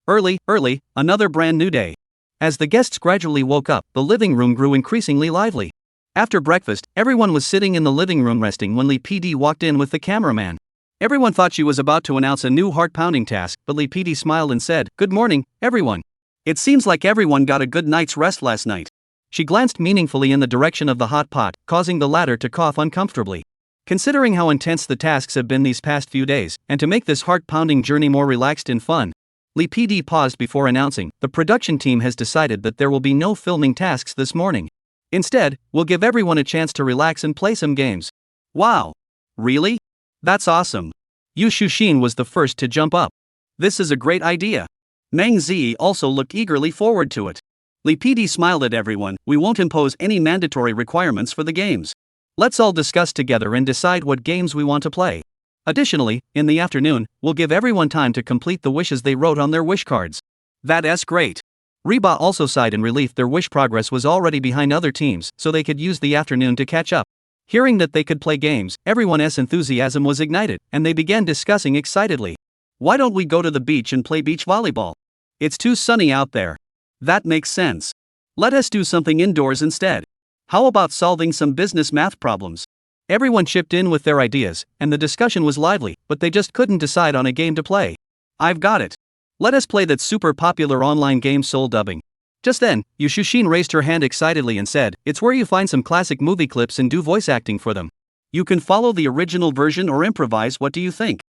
Early, another brand new day. As the guests gradually woke up, the living room grew increasingly lively. After breakfast, everyone was sitting in the living room resting when Li PD walked in with the cameraman. Everyone thought she was about to announce a new heart-pounding task, but Li PD smiled and said, "Good morning, everyone. It seems like everyone got a good night's rest last night." She glanced meaningfully in the direction of the hot pot, causing the latter to cough uncomfortably. Considering how intense the tasks have been these past few days, and to make this heart-pounding journey more relaxed and fun, Li PD paused before announcing, "The production team has decided that there will be no filming tasks this morning. Instead, we'll give everyone a chance to relax and play some games." "Wow. Really? That's awesome." Yu Shushin was the first to jump up. "This is a great idea." Meng Zi also looked eagerly forward to it. Li PD smiled at everyone. "We won't impose any mandatory requirements for the games. Let's all discuss together and decide what games we want to play. Additionally, in the afternoon, we'll give everyone time to complete the wishes they wrote on their wish cards." "That's great." Reba also sighed in relief. Their wish progress was already behind other teams, so they could use the afternoon to catch up. Hearing that they could play games, everyone's enthusiasm was ignited, and they began discussing excitedly. "Why don't we go to the beach and play beach volleyball? It's too sunny out there." "That makes sense. Let us do something indoors instead. How about solving some business math problems?" Everyone chipped in with their ideas, and the discussion was lively, but they just couldn't decide on a game to play. I've got it. Let us play that super popular online game Soul Dubbing. Just then, Yushushin raised her hand excitedly and said, it's where you find some classic movie clips and do voice acting for them. You can follow the original version or improvise. What do you think?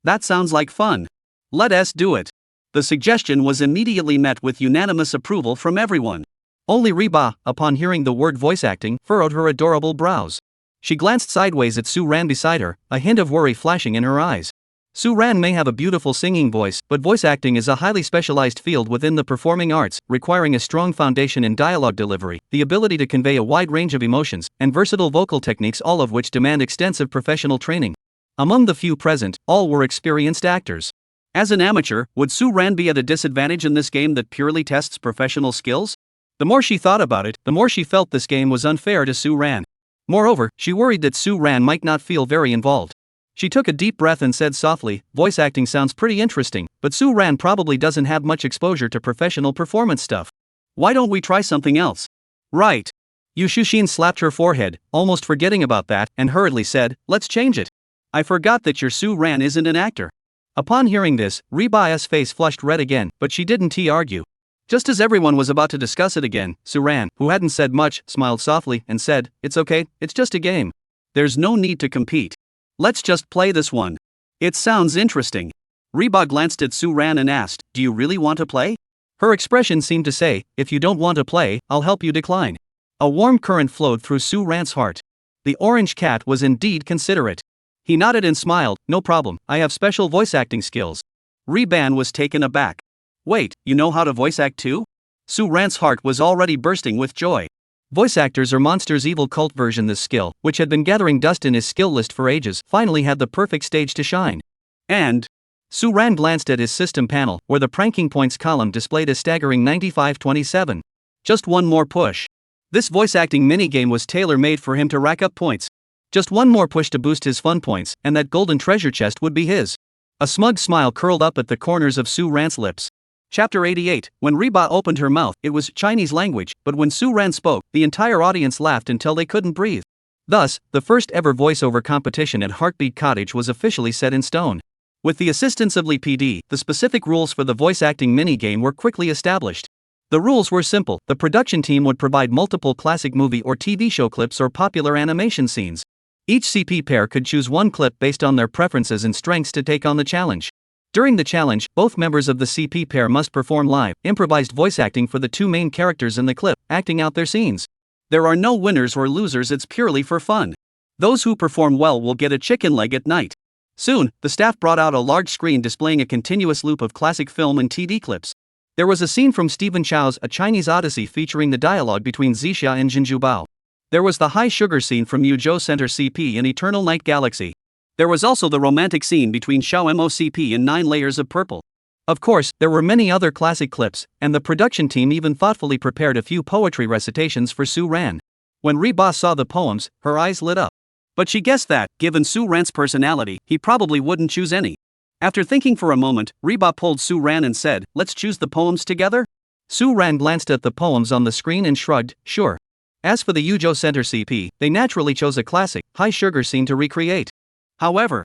That sounds like fun. Let us do it. The suggestion was immediately met with unanimous approval from everyone. Only Reba, upon hearing the word voice acting, furrowed her adorable brows. She glanced sideways at Suan beside her, a hint of worry flashing in her eyes. Suan may have a beautiful singing voice, but voice acting is a highly specialized field within the performing arts, requiring a strong foundation in dialogue delivery, the ability to convey a wide range of emotions, and versatile vocal techniques, all of which demand extensive professional training. Among the few present, all were experienced actors. As an amateur, would Suan be at a disadvantage in this game that purely tests professional skills? The more she thought about it, the more she felt this game was unfair to Suan. Moreover, she worried that Suan might not feel very involved. She took a deep breath and said softly, voice acting sounds pretty interesting, but Suan probably doesn't have much exposure to professional performance stuff. Why don't we try something else? Right. Yushushin slapped her forehead, almost forgetting about that, and hurriedly said, let's change it. I forgot that your Suan isn't an actor. Upon hearing this, Reba's face flushed red again, but she didn't argue. Just as everyone was about to discuss it again, Suan, who hadn't said much, smiled softly and said, it's okay, it's just a game. There's no need to compete. Let's just play this one. It sounds interesting. Reba glanced at Suan and asked, do you really want to play? Her expression seemed to say, if you don't want to play, I'll help you decline. A warm current flowed through Suan's heart. The orange cat was indeed considerate. He nodded and smiled, no problem, I have special voice acting skills. Reban was taken aback. Wait, you know how to voice act too? Suan's heart was already bursting with joy. Voice actors are Monster's evil cult version. This skill, which had been gathering dust in his skill list for ages, finally had the perfect stage to shine. And Suan glanced at his system panel, where the pranking points column displayed a staggering 95-27. Just one more push. This voice acting minigame was tailor-made for him to rack up points. Just one more push to boost his fun points, and that golden treasure chest would be his. A smug smile curled up at the corners of Suan's lips. Chapter 88. When Reba opened her mouth, it was Chinese language, but when Suan spoke, the entire audience laughed until they couldn't breathe. Thus, the first ever voiceover competition at Heartbeat Cottage was officially set in stone. With the assistance of Lee PD, the specific rules for the voice acting minigame were quickly established. The rules were simple. The production team would provide multiple classic movie or TV show clips or popular animation scenes. Each CP pair could choose one clip based on their preferences and strengths to take on the challenge. During the challenge, both members of the CP pair must perform live, improvised voice acting for the two main characters in the clip, acting out their scenes. There are no winners or losers, it's purely for fun. Those who perform well will get a chicken leg at night. Soon, the staff brought out a large screen displaying a continuous loop of classic film and TV clips. There was a scene from Stephen Chow's A Chinese Odyssey featuring the dialogue between Zixia and Jinju Bao. There was the high sugar scene from Yuzhou Center CP in Eternal Night Galaxy. There was also the romantic scene between Xiao MOCP in 9 Layers of Purple. Of course, there were many other classic clips, and the production team even thoughtfully prepared a few poetry recitations for Suan. When Reba saw the poems, her eyes lit up. But she guessed that, given Suan's personality, he probably wouldn't choose any. After thinking for a moment, Reba pulled Suan and said, let's choose the poems together? Suan glanced at the poems on the screen and shrugged, sure. As for the Yuzhou Center CP, they naturally chose a classic, high sugar scene to recreate. However,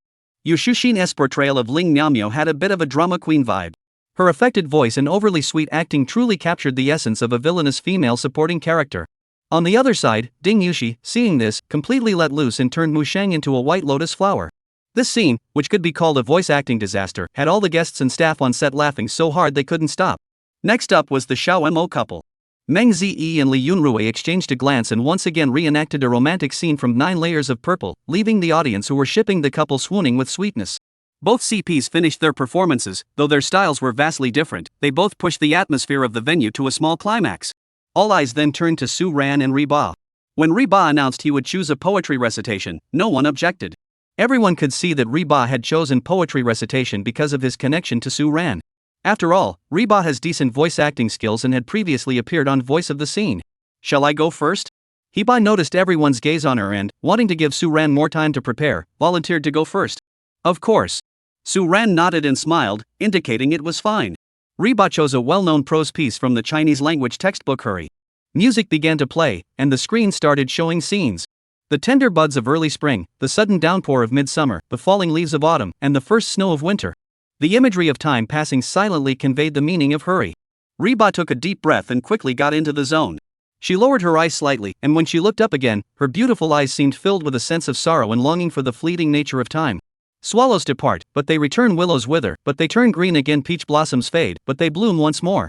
Yushushin's portrayal of Ling Miaomio had a bit of a drama queen vibe. Her affected voice and overly sweet acting truly captured the essence of a villainous female supporting character. On the other side, Ding Yushi, seeing this, completely let loose and turned Mu Sheng into a white lotus flower. This scene, which could be called a voice acting disaster, had all the guests and staff on set laughing so hard they couldn't stop. Next up was the Xiao Mo couple. Meng Ziyi and Li Yunrui exchanged a glance and once again reenacted a romantic scene from 9 Layers of Purple, leaving the audience who were shipping the couple swooning with sweetness. Both CPs finished their performances, though their styles were vastly different. They both pushed the atmosphere of the venue to a small climax. All eyes then turned to Suan and Reba. When Reba announced he would choose a poetry recitation, no one objected. Everyone could see that Reba had chosen poetry recitation because of his connection to Suan. After all, Reba has decent voice acting skills and had previously appeared on Voice of the Scene. Shall I go first? Reba noticed everyone's gaze on her and, wanting to give Suan more time to prepare, volunteered to go first. Of course. Suan nodded and smiled, indicating it was fine. Reba chose a well-known prose piece from the Chinese language textbook Hurry. Music began to play, and the screen started showing scenes. The tender buds of early spring, the sudden downpour of midsummer, the falling leaves of autumn, and the first snow of winter. The imagery of time passing silently conveyed the meaning of hurry. Reba took a deep breath and quickly got into the zone. She lowered her eyes slightly, and when she looked up again, her beautiful eyes seemed filled with a sense of sorrow and longing for the fleeting nature of time. Swallows depart, but they return, willows wither, but they turn green again, peach blossoms fade, but they bloom once more.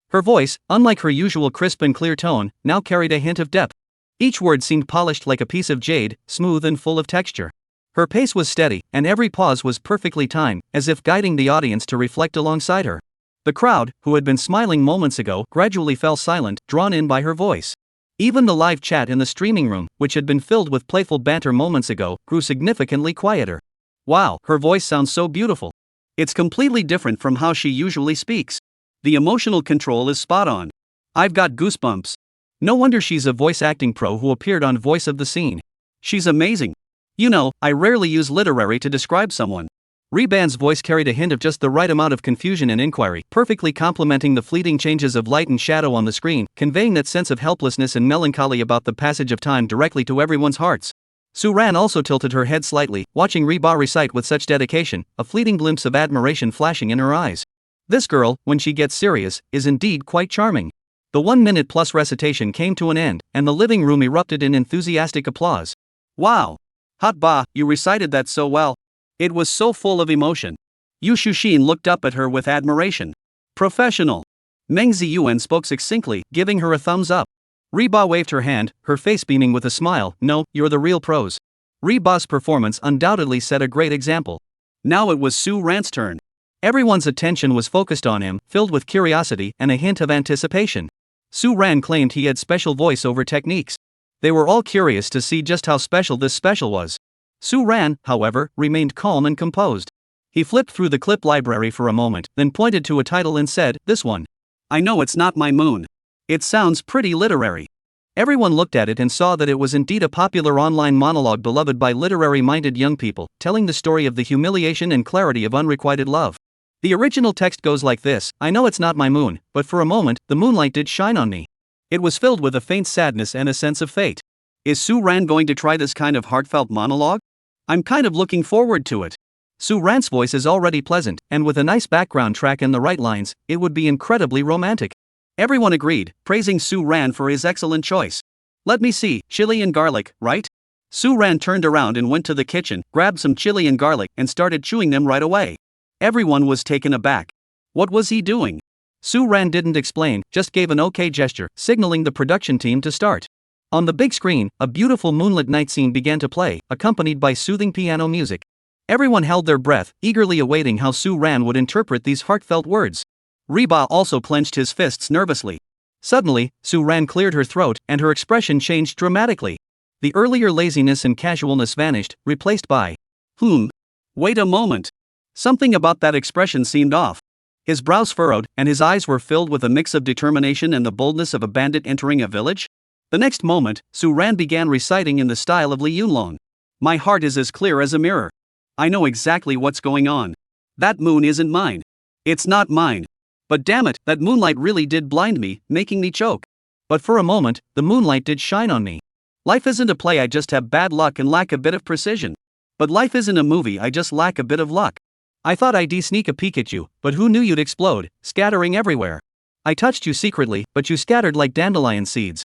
Her voice, unlike her usual crisp and clear tone, now carried a hint of depth. Each word seemed polished like a piece of jade, smooth and full of texture. Her pace was steady, and every pause was perfectly timed, as if guiding the audience to reflect alongside her. The crowd, who had been smiling moments ago, gradually fell silent, drawn in by her voice. Even the live chat in the streaming room, which had been filled with playful banter moments ago, grew significantly quieter. Wow, her voice sounds so beautiful. It's completely different from how she usually speaks. The emotional control is spot on. I've got goosebumps. No wonder she's a voice acting pro who appeared on Voice of the Scene. She's amazing. You know, I rarely use literary to describe someone. Reban's voice carried a hint of just the right amount of confusion and inquiry, perfectly complementing the fleeting changes of light and shadow on the screen, conveying that sense of helplessness and melancholy about the passage of time directly to everyone's hearts. Suan also tilted her head slightly, watching Reba recite with such dedication, a fleeting glimpse of admiration flashing in her eyes. This girl, when she gets serious, is indeed quite charming. The 1-minute-plus recitation came to an end, and the living room erupted in enthusiastic applause. Wow! Hot ba, you recited that so well. It was so full of emotion. Yu Shushin looked up at her with admiration. Professional. Meng Ziyuan spoke succinctly, giving her a thumbs up. Reba waved her hand, her face beaming with a smile. No, you're the real pros. Reba's performance undoubtedly set a great example. Now it was Su Ran's turn. Everyone's attention was focused on him, filled with curiosity and a hint of anticipation. Su Ran claimed he had special voiceover techniques. They were all curious to see just how special this special was. Su Ran, however, remained calm and composed. He flipped through the clip library for a moment, then pointed to a title and said, "This one. I know it's not my moon. It sounds pretty literary." Everyone looked at it and saw that it was indeed a popular online monologue beloved by literary-minded young people, telling the story of the humiliation and clarity of unrequited love. The original text goes like this: I know it's not my moon, but for a moment, the moonlight did shine on me. It was filled with a faint sadness and a sense of fate. Is Su Ran going to try this kind of heartfelt monologue? I'm kind of looking forward to it. Su Ran's voice is already pleasant, and with a nice background track and the right lines, it would be incredibly romantic. Everyone agreed, praising Su Ran for his excellent choice. Let me see, chili and garlic, right? Su Ran turned around and went to the kitchen, grabbed some chili and garlic, and started chewing them right away. Everyone was taken aback. What was he doing? Su Ran didn't explain, just gave an okay gesture, signaling the production team to start. On the big screen, a beautiful moonlit night scene began to play, accompanied by soothing piano music. Everyone held their breath, eagerly awaiting how Su Ran would interpret these heartfelt words. Reba also clenched his fists nervously. Suddenly, Su Ran cleared her throat, and her expression changed dramatically. The earlier laziness and casualness vanished, replaced by, wait a moment. Something about that expression seemed off. His brows furrowed, and his eyes were filled with a mix of determination and the boldness of a bandit entering a village. The next moment, Su Ran began reciting in the style of Li Yunlong. My heart is as clear as a mirror. I know exactly what's going on. That moon isn't mine. It's not mine. But damn it, that moonlight really did blind me, making me choke. But for a moment, the moonlight did shine on me. Life isn't a play, I just have bad luck and lack a bit of precision. But life isn't a movie, I just lack a bit of luck. I thought I'd sneak a peek at you, but who knew you'd explode, scattering everywhere. I touched you secretly, but you scattered like dandelion seeds.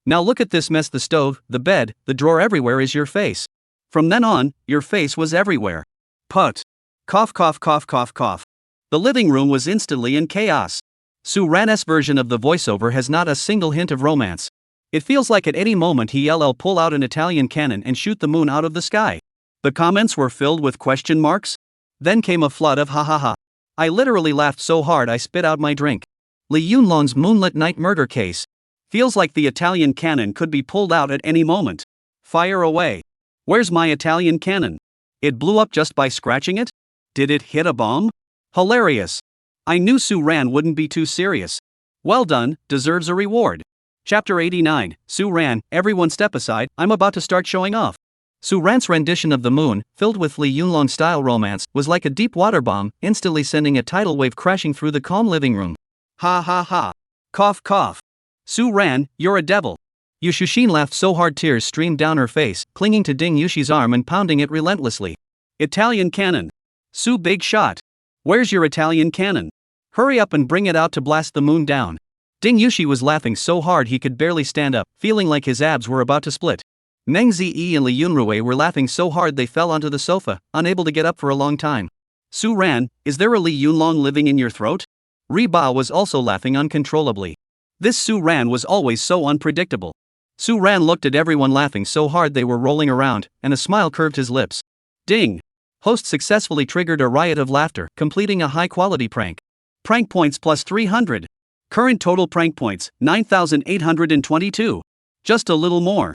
Now look at this mess, the stove, the bed, the drawer, everywhere is your face. From then on, your face was everywhere. Put. Cough, cough, cough, cough, cough. The living room was instantly in chaos. Su Ran's version of the voiceover has not a single hint of romance. It feels like at any moment he'll pull out an Italian cannon and shoot the moon out of the sky. The comments were filled with question marks. Then came a flood of ha ha ha. I literally laughed so hard I spit out my drink. Li Yunlong's moonlit night murder case. Feels like the Italian cannon could be pulled out at any moment. Fire away. Where's my Italian cannon? It blew up just by scratching it? Did it hit a bomb? Hilarious. I knew Su Ran wouldn't be too serious. Well done, deserves a reward. Chapter 89, Su Ran, everyone step aside, I'm about to start showing off. Su Ran's rendition of the moon, filled with Li Yunlong-style romance, was like a deep water bomb, instantly sending a tidal wave crashing through the calm living room. Ha ha ha. Cough cough. Su Ran, you're a devil. Yu Shushin laughed so hard tears streamed down her face, clinging to Ding Yushi's arm and pounding it relentlessly. Italian cannon. Su big shot. Where's your Italian cannon? Hurry up and bring it out to blast the moon down. Ding Yushi was laughing so hard he could barely stand up, feeling like his abs were about to split. Meng Zi and Li Yunrui were laughing so hard they fell onto the sofa, unable to get up for a long time. Su Ran, is there a Li Yunlong living in your throat? Ri Ba was also laughing uncontrollably. This Su Ran was always so unpredictable. Su Ran looked at everyone laughing so hard they were rolling around, and a smile curved his lips. Ding! Host successfully triggered a riot of laughter, completing a high-quality prank. Prank points plus 300. Current total prank points, 9,822. Just a little more.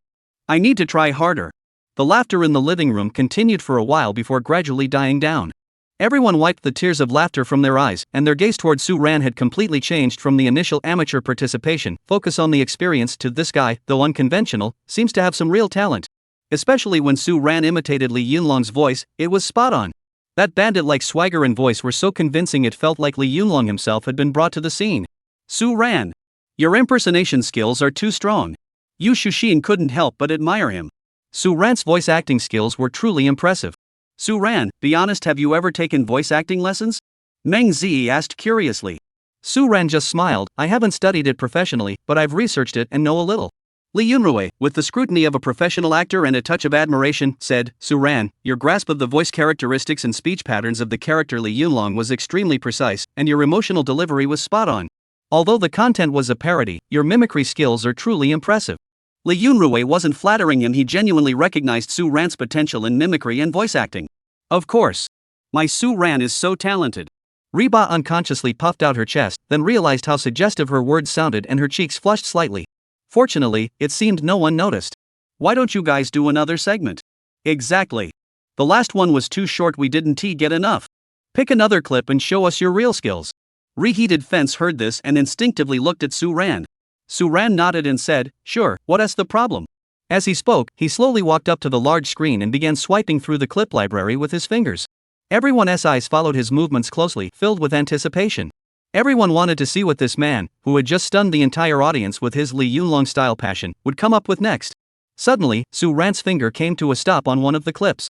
I need to try harder. The laughter in the living room continued for a while before gradually dying down. Everyone wiped the tears of laughter from their eyes, and their gaze toward Su Ran had completely changed from the initial amateur participation, focus on the experience, to this guy, though unconventional, seems to have some real talent. Especially when Su Ran imitated Li Yunlong's voice, it was spot on. That bandit-like swagger and voice were so convincing it felt like Li Yunlong himself had been brought to the scene. Su Ran, your impersonation skills are too strong. Yu Shushin couldn't help but admire him. Su Ran's voice acting skills were truly impressive. Su Ran, be honest, have you ever taken voice acting lessons? Meng Zi asked curiously. Su Ran just smiled. I haven't studied it professionally, but I've researched it and know a little. Li Yunrui, with the scrutiny of a professional actor and a touch of admiration, said, Su Ran, your grasp of the voice characteristics and speech patterns of the character Li Yunlong was extremely precise, and your emotional delivery was spot on. Although the content was a parody, your mimicry skills are truly impressive. Li Yunrui wasn't flattering him, he genuinely recognized Su Ran's potential in mimicry and voice acting. Of course. My Su Ran is so talented. Reba unconsciously puffed out her chest, then realized how suggestive her words sounded and her cheeks flushed slightly. Fortunately, it seemed no one noticed. Why don't you guys do another segment? Exactly. The last one was too short, we didn't get enough. Pick another clip and show us your real skills. Reheated Fence heard this and instinctively looked at Su Ran. Su Ran nodded and said, sure, what's the problem? As he spoke, he slowly walked up to the large screen and began swiping through the clip library with his fingers. Everyone's eyes followed his movements closely, filled with anticipation. Everyone wanted to see what this man, who had just stunned the entire audience with his Li Yunlong-style passion, would come up with next. Suddenly, Su Ran's finger came to a stop on one of the clips.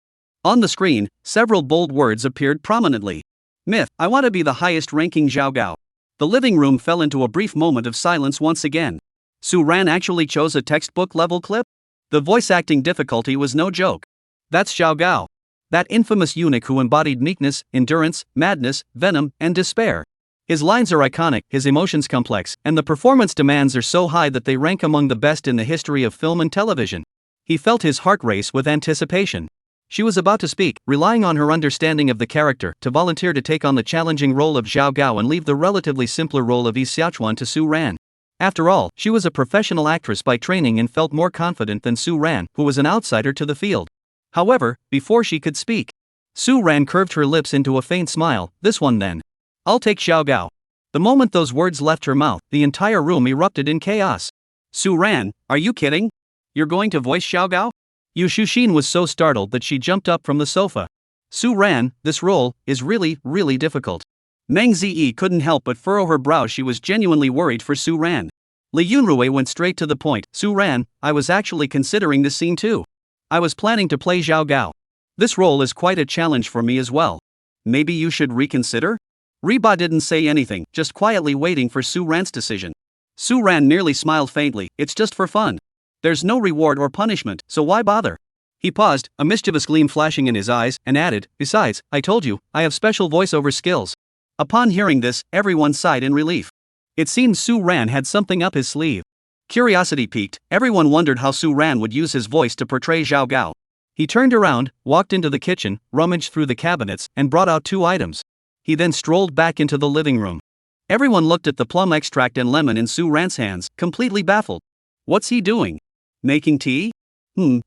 On the screen, several bold words appeared prominently. Myth, I want to be the highest-ranking Zhao Gao. The living room fell into a brief moment of silence once again. Su Ran actually chose a textbook-level clip? The voice acting difficulty was no joke. That's Zhao Gao. That infamous eunuch who embodied meekness, endurance, madness, venom, and despair. His lines are iconic, his emotions complex, and the performance demands are so high that they rank among the best in the history of film and television. He felt his heart race with anticipation. She was about to speak, relying on her understanding of the character to volunteer to take on the challenging role of Zhao Gao and leave the relatively simpler role of Yi Xiaochuan to Su Ran. After all, she was a professional actress by training and felt more confident than Su Ran, who was an outsider to the field. However, before she could speak, Su Ran curved her lips into a faint smile. This one then. I'll take Zhao Gao. The moment those words left her mouth, the entire room erupted in chaos. Su Ran, are you kidding? You're going to voice Zhao Gao? Yu Shushin was so startled that she jumped up from the sofa. Su Ran, this role is really, really difficult. Meng Zi couldn't help but furrow her brow. She was genuinely worried for Su Ran. Li Yunrui went straight to the point. Su Ran, I was actually considering this scene too. I was planning to play Zhao Gao. This role is quite a challenge for me as well. Maybe you should reconsider? Reba didn't say anything, just quietly waiting for Su Ran's decision. Su Ran merely smiled faintly. It's just for fun. There's no reward or punishment, so why bother? He paused, a mischievous gleam flashing in his eyes, and added, besides, I told you, I have special voiceover skills. Upon hearing this, everyone sighed in relief. It seemed Su Ran had something up his sleeve. Curiosity piqued, everyone wondered how Su Ran would use his voice to portray Zhao Gao. He turned around, walked into the kitchen, rummaged through the cabinets, and brought out 2 items. He then strolled back into the living room. Everyone looked at the plum extract and lemon in Su Ran's hands, completely baffled. What's he doing? Making tea?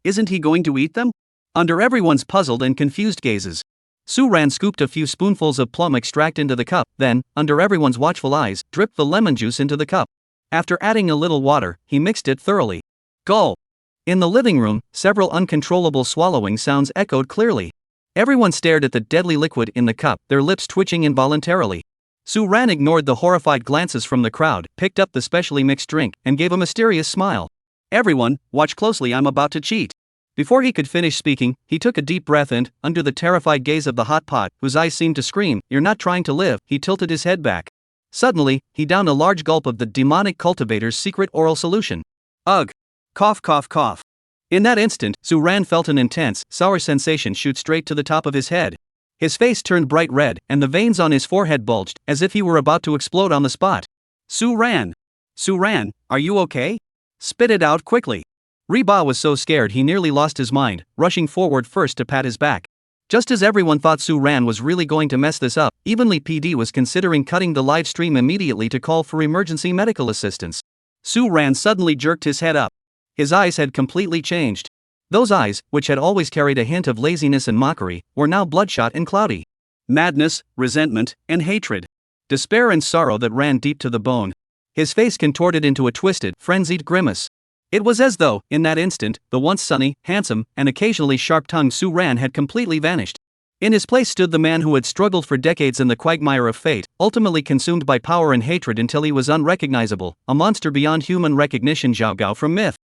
Isn't he going to eat them? Under everyone's puzzled and confused gazes, Su Ran scooped a few spoonfuls of plum extract into the cup, then, under everyone's watchful eyes, dripped the lemon juice into the cup. After adding a little water, he mixed it thoroughly. Gulp! In the living room, several uncontrollable swallowing sounds echoed clearly. Everyone stared at the deadly liquid in the cup, their lips twitching involuntarily. Su Ran ignored the horrified glances from the crowd, picked up the specially mixed drink, and gave a mysterious smile. Everyone, watch closely, I'm about to cheat. Before he could finish speaking, he took a deep breath and, under the terrified gaze of the hot pot, whose eyes seemed to scream, "You're not trying to live," he tilted his head back. Suddenly, he downed a large gulp of the demonic cultivator's secret oral solution. Ugh! Cough cough cough. In that instant, Suan felt an intense, sour sensation shoot straight to the top of his head. His face turned bright red, and the veins on his forehead bulged, as if he were about to explode on the spot. Suan! Suan, are you okay? Spit it out quickly. Reba was so scared he nearly lost his mind, rushing forward first to pat his back. Just as everyone thought Suan was really going to mess this up, Evenly PD was considering cutting the live stream immediately to call for emergency medical assistance. Suan suddenly jerked his head up. His eyes had completely changed. Those eyes, which had always carried a hint of laziness and mockery, were now bloodshot and cloudy. Madness, resentment, and hatred. Despair and sorrow that ran deep to the bone. His face contorted into a twisted, frenzied grimace. It was as though, in that instant, the once sunny, handsome, and occasionally sharp-tongued Suan had completely vanished. In his place stood the man who had struggled for decades in the quagmire of fate, ultimately consumed by power and hatred until he was unrecognizable, a monster beyond human recognition, Zhao Gao from Myth.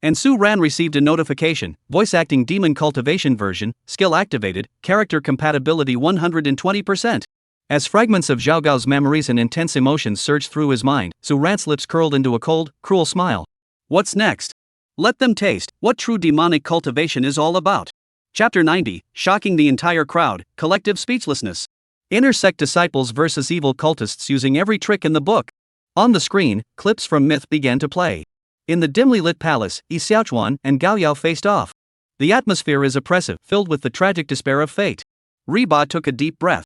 And Suan received a notification, voice acting demon cultivation version, skill activated, character compatibility 120%. As fragments of Zhao Gao's memories and intense emotions surged through his mind, Suan's lips curled into a cold, cruel smile. What's next? Let them taste what true demonic cultivation is all about. Chapter 90, shocking the entire crowd, collective speechlessness. Inner sect disciples versus evil cultists using every trick in the book. On the screen, clips from Myth began to play. In the dimly lit palace, Yi Xiaochuan and Gao Yao faced off. The atmosphere is oppressive, filled with the tragic despair of fate. Reba took a deep breath.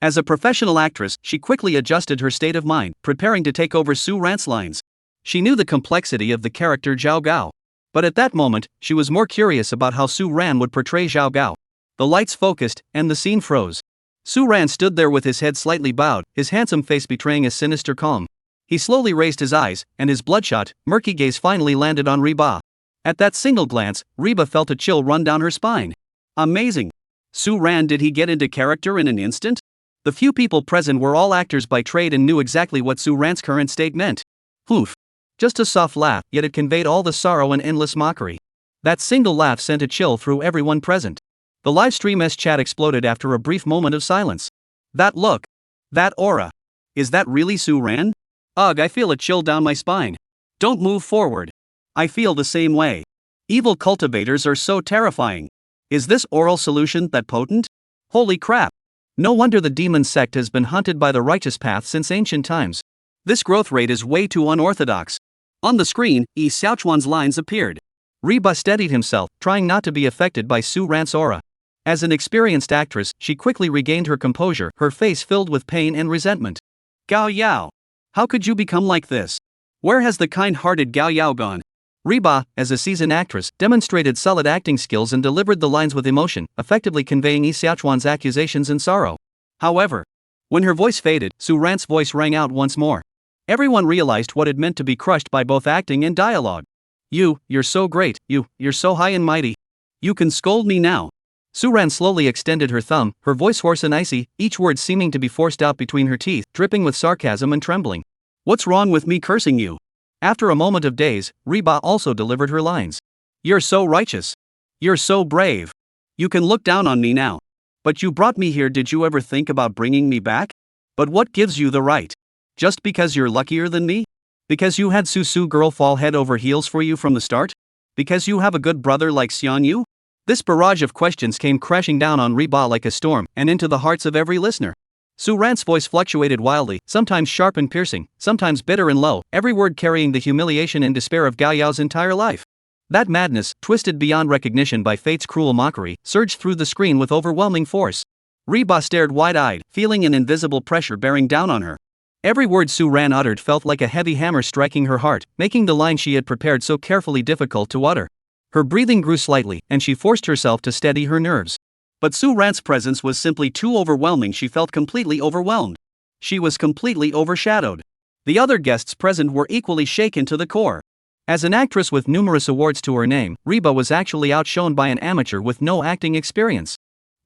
As a professional actress, she quickly adjusted her state of mind, preparing to take over Suan's lines. She knew the complexity of the character Zhao Gao. But at that moment, she was more curious about how Suan would portray Zhao Gao. The lights focused, and the scene froze. Suan stood there with his head slightly bowed, his handsome face betraying a sinister calm. He slowly raised his eyes, and his bloodshot, murky gaze finally landed on Reba. At that single glance, Reba felt a chill run down her spine. Amazing! Suan, did he get into character in an instant? The few people present were all actors by trade and knew exactly what Suan's current state meant. Oof! Just a soft laugh, yet it conveyed all the sorrow and endless mockery. That single laugh sent a chill through everyone present. The livestream's chat exploded after a brief moment of silence. That look! That aura! Is that really Suan? Ugh, I feel a chill down my spine. Don't move forward. I feel the same way. Evil cultivators are so terrifying. Is this oral solution that potent? Holy crap! No wonder the demon sect has been hunted by the righteous path since ancient times. This growth rate is way too unorthodox. On the screen, Yi Xiaochuan's lines appeared. Reba steadied himself, trying not to be affected by Suan's aura. As an experienced actress, she quickly regained her composure, her face filled with pain and resentment. Gao Yao! How could you become like this? Where has the kind-hearted Gao Yao gone? Reba, as a seasoned actress, demonstrated solid acting skills and delivered the lines with emotion, effectively conveying Yi Xiaochuan's accusations and sorrow. However, when her voice faded, Suan's voice rang out once more. Everyone realized what it meant to be crushed by both acting and dialogue. You're so great, you're so high and mighty. You can scold me now. Suan slowly extended her thumb, her voice hoarse and icy, each word seeming to be forced out between her teeth, dripping with sarcasm and trembling. What's wrong with me cursing you? After a moment of daze, Reba also delivered her lines. You're so righteous. You're so brave. You can look down on me now. But you brought me here, did you ever think about bringing me back? But what gives you the right? Just because you're luckier than me? Because you had Susu girl fall head over heels for you from the start? Because you have a good brother like Xian Yu? This barrage of questions came crashing down on Reba like a storm, and into the hearts of every listener. Suan's voice fluctuated wildly, sometimes sharp and piercing, sometimes bitter and low, every word carrying the humiliation and despair of Gao Yao's entire life. That madness, twisted beyond recognition by fate's cruel mockery, surged through the screen with overwhelming force. Reba stared wide-eyed, feeling an invisible pressure bearing down on her. Every word Suan uttered felt like a heavy hammer striking her heart, making the line she had prepared so carefully difficult to utter. Her breathing grew slightly, and she forced herself to steady her nerves. But Suan's presence was simply too overwhelming. She felt completely overwhelmed. She was completely overshadowed. The other guests present were equally shaken to the core. As an actress with numerous awards to her name, Reba was actually outshone by an amateur with no acting experience.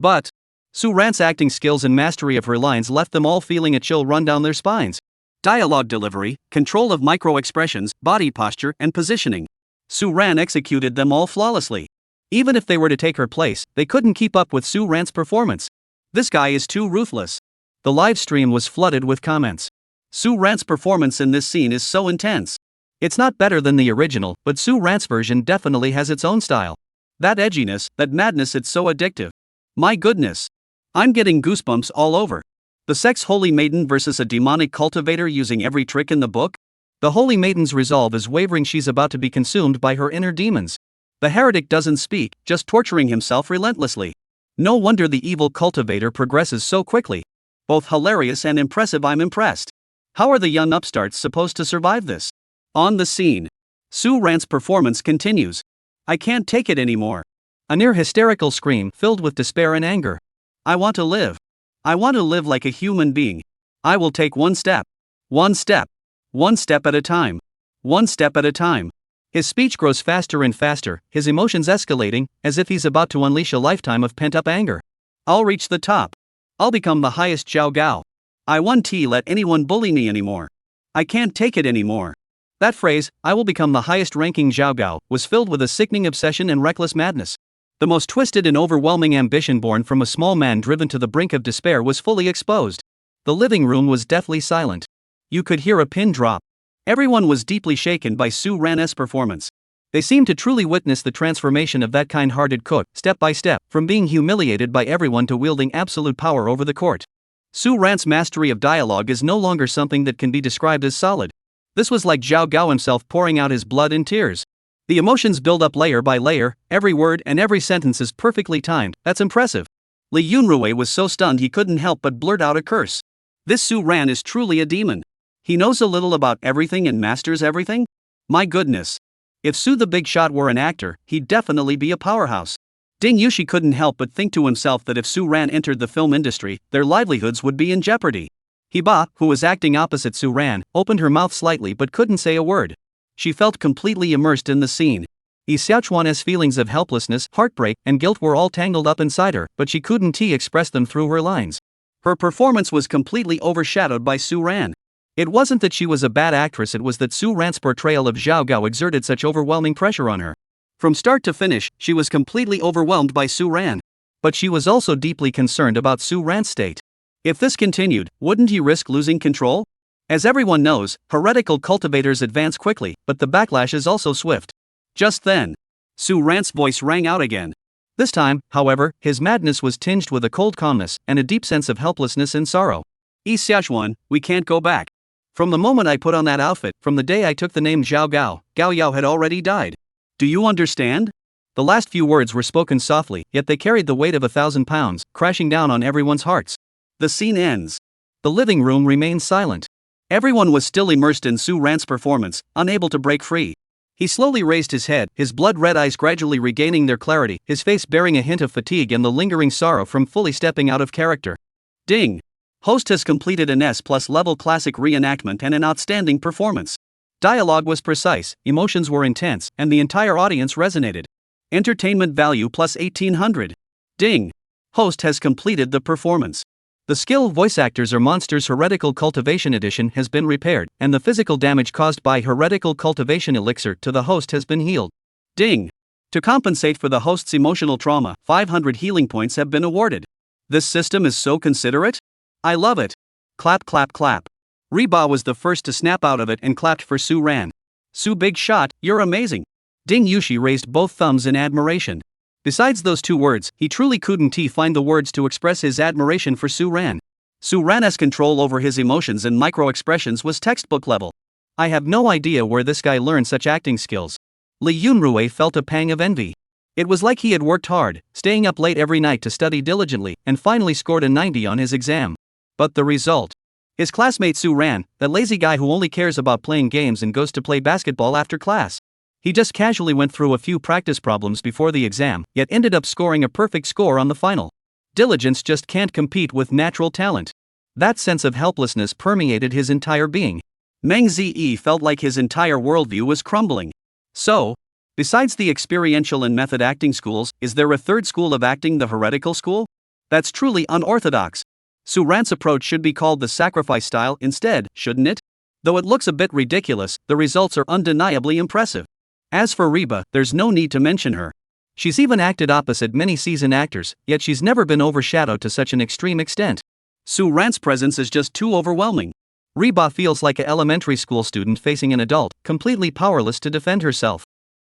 But Suan's acting skills and mastery of her lines left them all feeling a chill run down their spines. Dialogue delivery, control of micro-expressions, body posture, and positioning. Suan executed them all flawlessly. Even if they were to take her place, they couldn't keep up with Suan's performance. This guy is too ruthless. The live stream was flooded with comments. Suan's performance in this scene is so intense. It's not better than the original, but Suan's version definitely has its own style. That edginess, that madness, it's so addictive. My goodness. I'm getting goosebumps all over. The sex holy maiden versus a demonic cultivator using every trick in the book? The holy maiden's resolve is wavering, she's about to be consumed by her inner demons. The heretic doesn't speak, just torturing himself relentlessly. No wonder the evil cultivator progresses so quickly. Both hilarious and impressive, I'm impressed. How are the young upstarts supposed to survive this? On the scene, Suan's performance continues. I can't take it anymore. A near hysterical scream filled with despair and anger. I want to live. I want to live like a human being. I will take one step. One step. One step at a time. One step at a time. His speech grows faster and faster, his emotions escalating, as if he's about to unleash a lifetime of pent-up anger. I'll reach the top. I'll become the highest Zhao Gao. I won't let anyone bully me anymore. I can't take it anymore. That phrase, I will become the highest ranking Zhao Gao, was filled with a sickening obsession and reckless madness. The most twisted and overwhelming ambition born from a small man driven to the brink of despair was fully exposed. The living room was deathly silent. You could hear a pin drop. Everyone was deeply shaken by Suan's performance. They seemed to truly witness the transformation of that kind-hearted cook, step by step, from being humiliated by everyone to wielding absolute power over the court. Suan's mastery of dialogue is no longer something that can be described as solid. This was like Zhao Gao himself pouring out his blood in tears. The emotions build up layer by layer, every word and every sentence is perfectly timed. That's impressive. Li Yunrui was so stunned he couldn't help but blurt out a curse. This Suan is truly a demon. He knows a little about everything and masters everything? My goodness. If Su the Big Shot were an actor, he'd definitely be a powerhouse. Ding Yushi couldn't help but think to himself that if Suan entered the film industry, their livelihoods would be in jeopardy. Hiba, who was acting opposite Suan, opened her mouth slightly but couldn't say a word. She felt completely immersed in the scene. Xiaochuan's feelings of helplessness, heartbreak, and guilt were all tangled up inside her, but she couldn't express them through her lines. Her performance was completely overshadowed by Suan. It wasn't that she was a bad actress, it was that Suan's portrayal of Zhao Gao exerted such overwhelming pressure on her. From start to finish, she was completely overwhelmed by Suan. But she was also deeply concerned about Suan's state. If this continued, wouldn't he risk losing control? As everyone knows, heretical cultivators advance quickly, but the backlash is also swift. Just then, Suan's voice rang out again. This time, however, his madness was tinged with a cold calmness and a deep sense of helplessness and sorrow. Xiaochuan, we can't go back. From the moment I put on that outfit, from the day I took the name Zhao Gao, Gao Yao had already died. Do you understand? The last few words were spoken softly, yet they carried the weight of 1,000 pounds, crashing down on everyone's hearts. The scene ends. The living room remains silent. Everyone was still immersed in Suan's performance, unable to break free. He slowly raised his head, his blood-red eyes gradually regaining their clarity, his face bearing a hint of fatigue and the lingering sorrow from fully stepping out of character. Ding! Host has completed an S+ level classic reenactment and an outstanding performance. Dialogue was precise, emotions were intense, and the entire audience resonated. Entertainment value plus 1800. Ding! Host has completed the performance. The skill voice actors are monsters. Heretical Cultivation Edition has been repaired, and the physical damage caused by Heretical Cultivation Elixir to the host has been healed. Ding! To compensate for the host's emotional trauma, 500 healing points have been awarded. This system is so considerate. I love it. Clap clap clap. Reba was the first to snap out of it and clapped for Suan. Su Big Shot, you're amazing. Ding Yushi raised both thumbs in admiration. Besides those two words, he truly couldn't find the words to express his admiration for Suan. Suan's control over his emotions and micro-expressions was textbook level. I have no idea where this guy learned such acting skills. Li Yunrui felt a pang of envy. It was like he had worked hard, staying up late every night to study diligently, and finally scored a 90 on his exam. But the result? His classmate Suan, that lazy guy who only cares about playing games and goes to play basketball after class. He just casually went through a few practice problems before the exam, yet ended up scoring a perfect score on the final. Diligence just can't compete with natural talent. That sense of helplessness permeated his entire being. Meng Zi felt like his entire worldview was crumbling. So, besides the experiential and method acting schools, is there a third school of acting, the heretical school? That's truly unorthodox. Suan's approach should be called the sacrifice style instead, shouldn't it? Though it looks a bit ridiculous, the results are undeniably impressive. As for Reba, there's no need to mention her. She's even acted opposite many seasoned actors, yet she's never been overshadowed to such an extreme extent. Suan's presence is just too overwhelming. Reba feels like an elementary school student facing an adult, completely powerless to defend herself.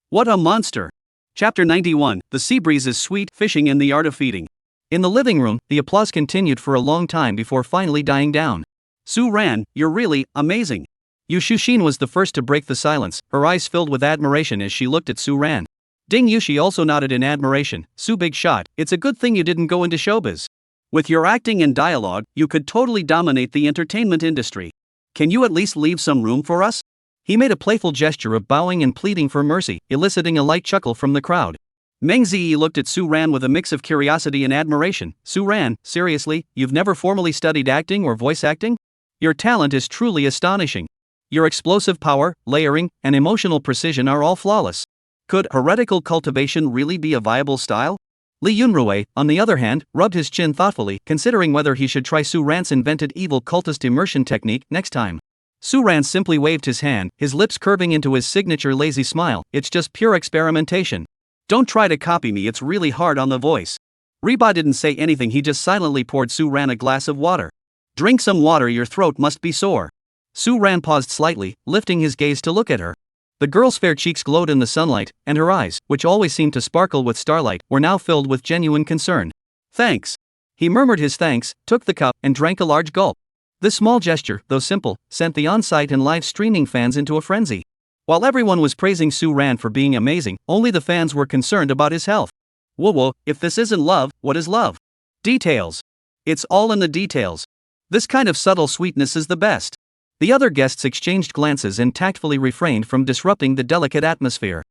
What a monster! Chapter 91, The Sea Breeze is Sweet, Fishing and the Art of Feeding. In the living room, the applause continued for a long time before finally dying down. Suan, you're really amazing. Yu Shushin was the first to break the silence, her eyes filled with admiration as she looked at Suan. Ding Yushi also nodded in admiration. Su, big shot, it's a good thing you didn't go into showbiz. With your acting and dialogue, you could totally dominate the entertainment industry. Can you at least leave some room for us? He made a playful gesture of bowing and pleading for mercy, eliciting a light chuckle from the crowd. Meng Ziyi looked at Suan with a mix of curiosity and admiration. Suan, seriously, you've never formally studied acting or voice acting? Your talent is truly astonishing. Your explosive power, layering, and emotional precision are all flawless. Could heretical cultivation really be a viable style? Li Yunrui, on the other hand, rubbed his chin thoughtfully, considering whether he should try Suran's invented evil cultist immersion technique next time. Suran simply waved his hand, his lips curving into his signature lazy smile. It's just pure experimentation. Don't try to copy me, it's really hard on the voice. Reba didn't say anything, he just silently poured Suran a glass of water. Drink some water, your throat must be sore. Suran paused slightly, lifting his gaze to look at her. The girl's fair cheeks glowed in the sunlight, and her eyes, which always seemed to sparkle with starlight, were now filled with genuine concern. Thanks. He murmured his thanks, took the cup, and drank a large gulp. This small gesture, though simple, sent the on-site and live streaming fans into a frenzy. While everyone was praising Suran for being amazing, only the fans were concerned about his health. Whoa, if this isn't love, what is love? Details. It's all in the details. This kind of subtle sweetness is the best. The other guests exchanged glances and tactfully refrained from disrupting the delicate atmosphere.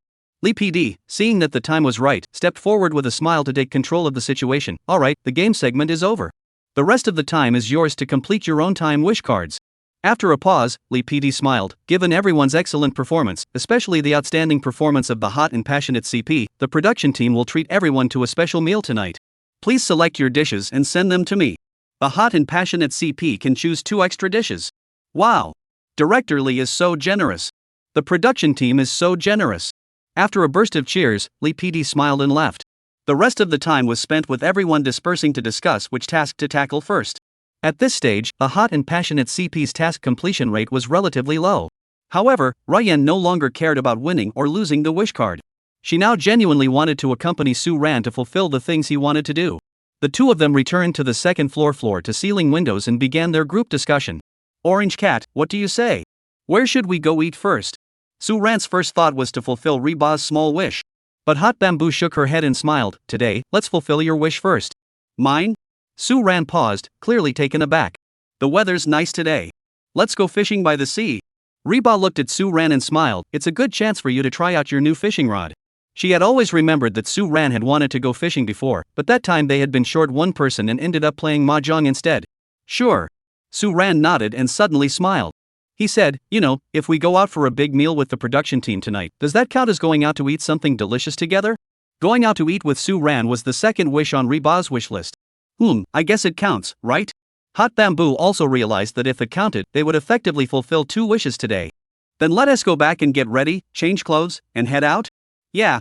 Li PD, seeing that the time was right, stepped forward with a smile to take control of the situation. Alright, the game segment is over. The rest of the time is yours to complete your own time wish cards. After a pause, Li PD smiled. Given everyone's excellent performance, especially the outstanding performance of the hot and passionate CP, the production team will treat everyone to a special meal tonight. Please select your dishes and send them to me. The hot and passionate CP can choose 2 extra dishes. Wow! Director Li is so generous. The production team is so generous. After a burst of cheers, Li PD smiled and left. The rest of the time was spent with everyone dispersing to discuss which task to tackle first. At this stage, the hot and passionate CP's task completion rate was relatively low. However, Ryan no longer cared about winning or losing the wish card. She now genuinely wanted to accompany Suran to fulfill the things he wanted to do. The two of them returned to the second floor to ceiling windows and began their group discussion. Orange Cat, what do you say? Where should we go eat first? Suran's first thought was to fulfill Reba's small wish. But Hot Bamboo shook her head and smiled. Today, let's fulfill your wish first. Mine? Suran paused, clearly taken aback. The weather's nice today. Let's go fishing by the sea. Reba looked at Suran and smiled. It's a good chance for you to try out your new fishing rod. She had always remembered that Suran had wanted to go fishing before, but that time they had been short one person and ended up playing mahjong instead. Sure. Suran nodded and suddenly smiled. He said, if we go out for a big meal with the production team tonight, does that count as going out to eat something delicious together? Going out to eat with Suran was the second wish on Reba's wish list. I guess it counts, right? Hot Bamboo also realized that if it counted, they would effectively fulfill 2 wishes today. Then let us go back and get ready, change clothes, and head out? Yeah,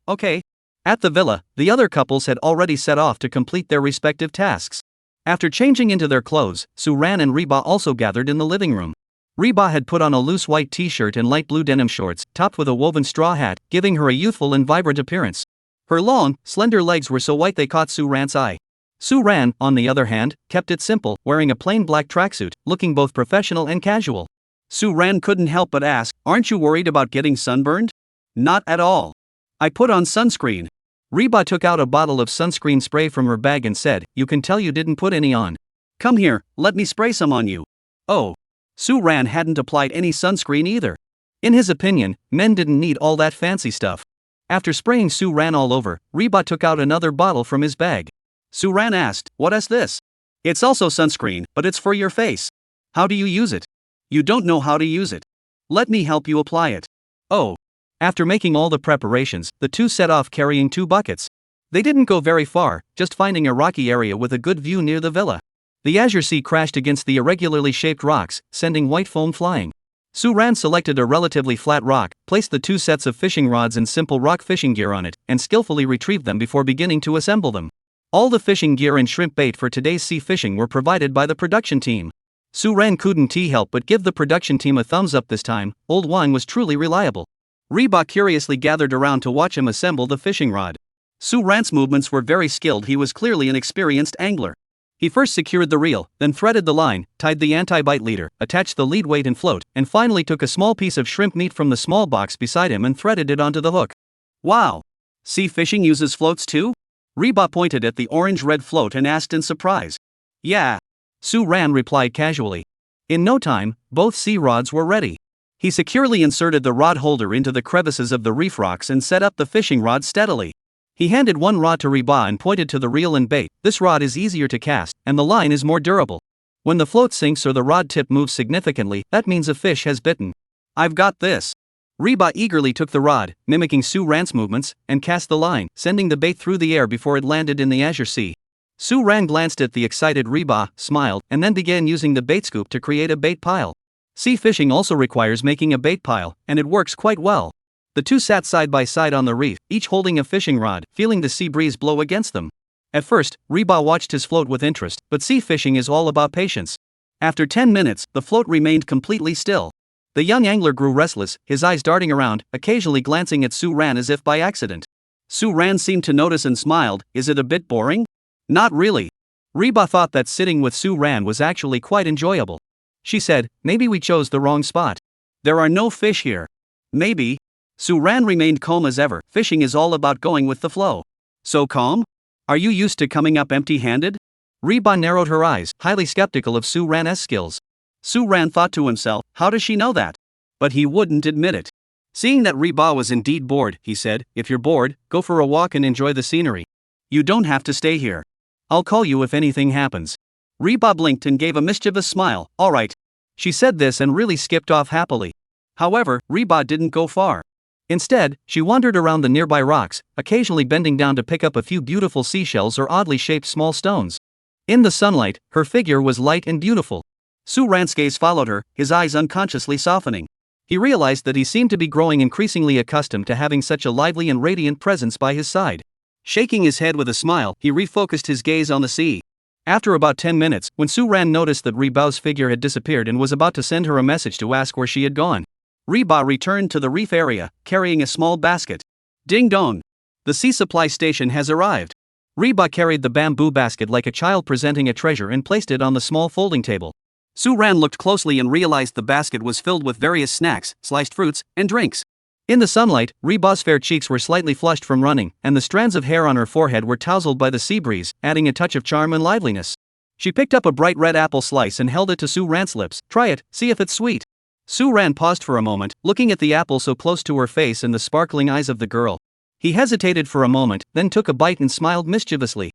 okay. At the villa, the other couples had already set off to complete their respective tasks. After changing into their clothes, Suran and Reba also gathered in the living room. Reba had put on a loose white t-shirt and light blue denim shorts, topped with a woven straw hat, giving her a youthful and vibrant appearance. Her long, slender legs were so white they caught Suran's eye. Suran, on the other hand, kept it simple, wearing a plain black tracksuit, looking both professional and casual. Suran couldn't help but ask, aren't you worried about getting sunburned? Not at all. I put on sunscreen. Reba took out a bottle of sunscreen spray from her bag and said, you can tell you didn't put any on. Come here, let me spray some on you. Oh. Suran hadn't applied any sunscreen either. In his opinion, men didn't need all that fancy stuff. After spraying Suran all over, Reba took out another bottle from his bag. Suran asked, what is this? It's also sunscreen, but it's for your face. How do you use it? You don't know how to use it. Let me help you apply it. Oh. After making all the preparations, the two set off carrying 2 buckets. They didn't go very far, just finding a rocky area with a good view near the villa. The azure sea crashed against the irregularly shaped rocks, sending white foam flying. Suan selected a relatively flat rock, placed the 2 sets of fishing rods and simple rock fishing gear on it, and skillfully retrieved them before beginning to assemble them. All the fishing gear and shrimp bait for today's sea fishing were provided by the production team. Suan couldn't help but give the production team a thumbs up this time. Old Wang was truly reliable. Reba curiously gathered around to watch him assemble the fishing rod. Suan's movements were very skilled. He was clearly an experienced angler. He first secured the reel, then threaded the line, tied the anti-bite leader, attached the lead weight and float, and finally took a small piece of shrimp meat from the small box beside him and threaded it onto the hook. Wow! Sea fishing uses floats too? Reba pointed at the orange-red float and asked in surprise. Yeah. Suan replied casually. In no time, both sea rods were ready. He securely inserted the rod holder into the crevices of the reef rocks and set up the fishing rod steadily. He handed one rod to Reba and pointed to the reel and bait. This rod is easier to cast, and the line is more durable. When the float sinks or the rod tip moves significantly, that means a fish has bitten. I've got this. Reba eagerly took the rod, mimicking Suan's movements, and cast the line, sending the bait through the air before it landed in the azure sea. Suan glanced at the excited Reba, smiled, and then began using the bait scoop to create a bait pile. Sea fishing also requires making a bait pile, and it works quite well. The 2 sat side by side on the reef, each holding a fishing rod, feeling the sea breeze blow against them. At first, Reba watched his float with interest, but sea fishing is all about patience. After 10 minutes, the float remained completely still. The young angler grew restless, his eyes darting around, occasionally glancing at Suan as if by accident. Suan seemed to notice and smiled. Is it a bit boring? Not really. Reba thought that sitting with Suan was actually quite enjoyable. She said, maybe we chose the wrong spot. There are no fish here. Maybe. Suan remained calm as ever. Fishing is all about going with the flow. So calm? Are you used to coming up empty-handed? Reba narrowed her eyes, highly skeptical of Suan's skills. Suan thought to himself, how does she know that? But he wouldn't admit it. Seeing that Reba was indeed bored, he said, if you're bored, go for a walk and enjoy the scenery. You don't have to stay here. I'll call you if anything happens. Reba blinked and gave a mischievous smile. All right. She said this and really skipped off happily. However, Reba didn't go far. Instead, she wandered around the nearby rocks, occasionally bending down to pick up a few beautiful seashells or oddly shaped small stones. In the sunlight, her figure was light and beautiful. Suan's gaze followed her, his eyes unconsciously softening. He realized that he seemed to be growing increasingly accustomed to having such a lively and radiant presence by his side. Shaking his head with a smile, he refocused his gaze on the sea. After about 10 minutes, when Suan noticed that Reba's figure had disappeared and was about to send her a message to ask where she had gone, Reba returned to the reef area, carrying a small basket. Ding dong! The sea supply station has arrived. Reba carried the bamboo basket like a child presenting a treasure and placed it on the small folding table. Suan looked closely and realized the basket was filled with various snacks, sliced fruits, and drinks. In the sunlight, Reba's fair cheeks were slightly flushed from running, and the strands of hair on her forehead were tousled by the sea breeze, adding a touch of charm and liveliness. She picked up a bright red apple slice and held it to Suan's lips. Try it, see if it's sweet. Suan paused for a moment, looking at the apple so close to her face and the sparkling eyes of the girl. He hesitated for a moment, then took a bite and smiled mischievously.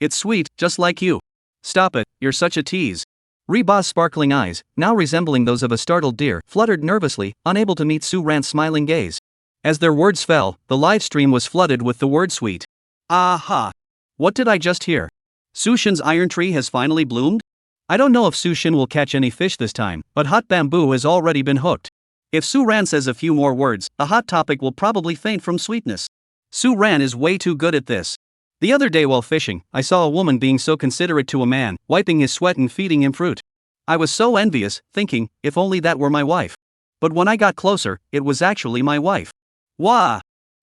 It's sweet, just like you. Stop it, you're such a tease. Reba's sparkling eyes, now resembling those of a startled deer, fluttered nervously, unable to meet Suan's smiling gaze. As their words fell, the live stream was flooded with the word sweet. Aha! What did I just hear? Sushin's iron tree has finally bloomed? I don't know if Sushin will catch any fish this time, but hot bamboo has already been hooked. If Suan says a few more words, the hot topic will probably faint from sweetness. Suan is way too good at this. The other day while fishing, I saw a woman being so considerate to a man, wiping his sweat and feeding him fruit. I was so envious, thinking, if only that were my wife. But when I got closer, it was actually my wife. Wah!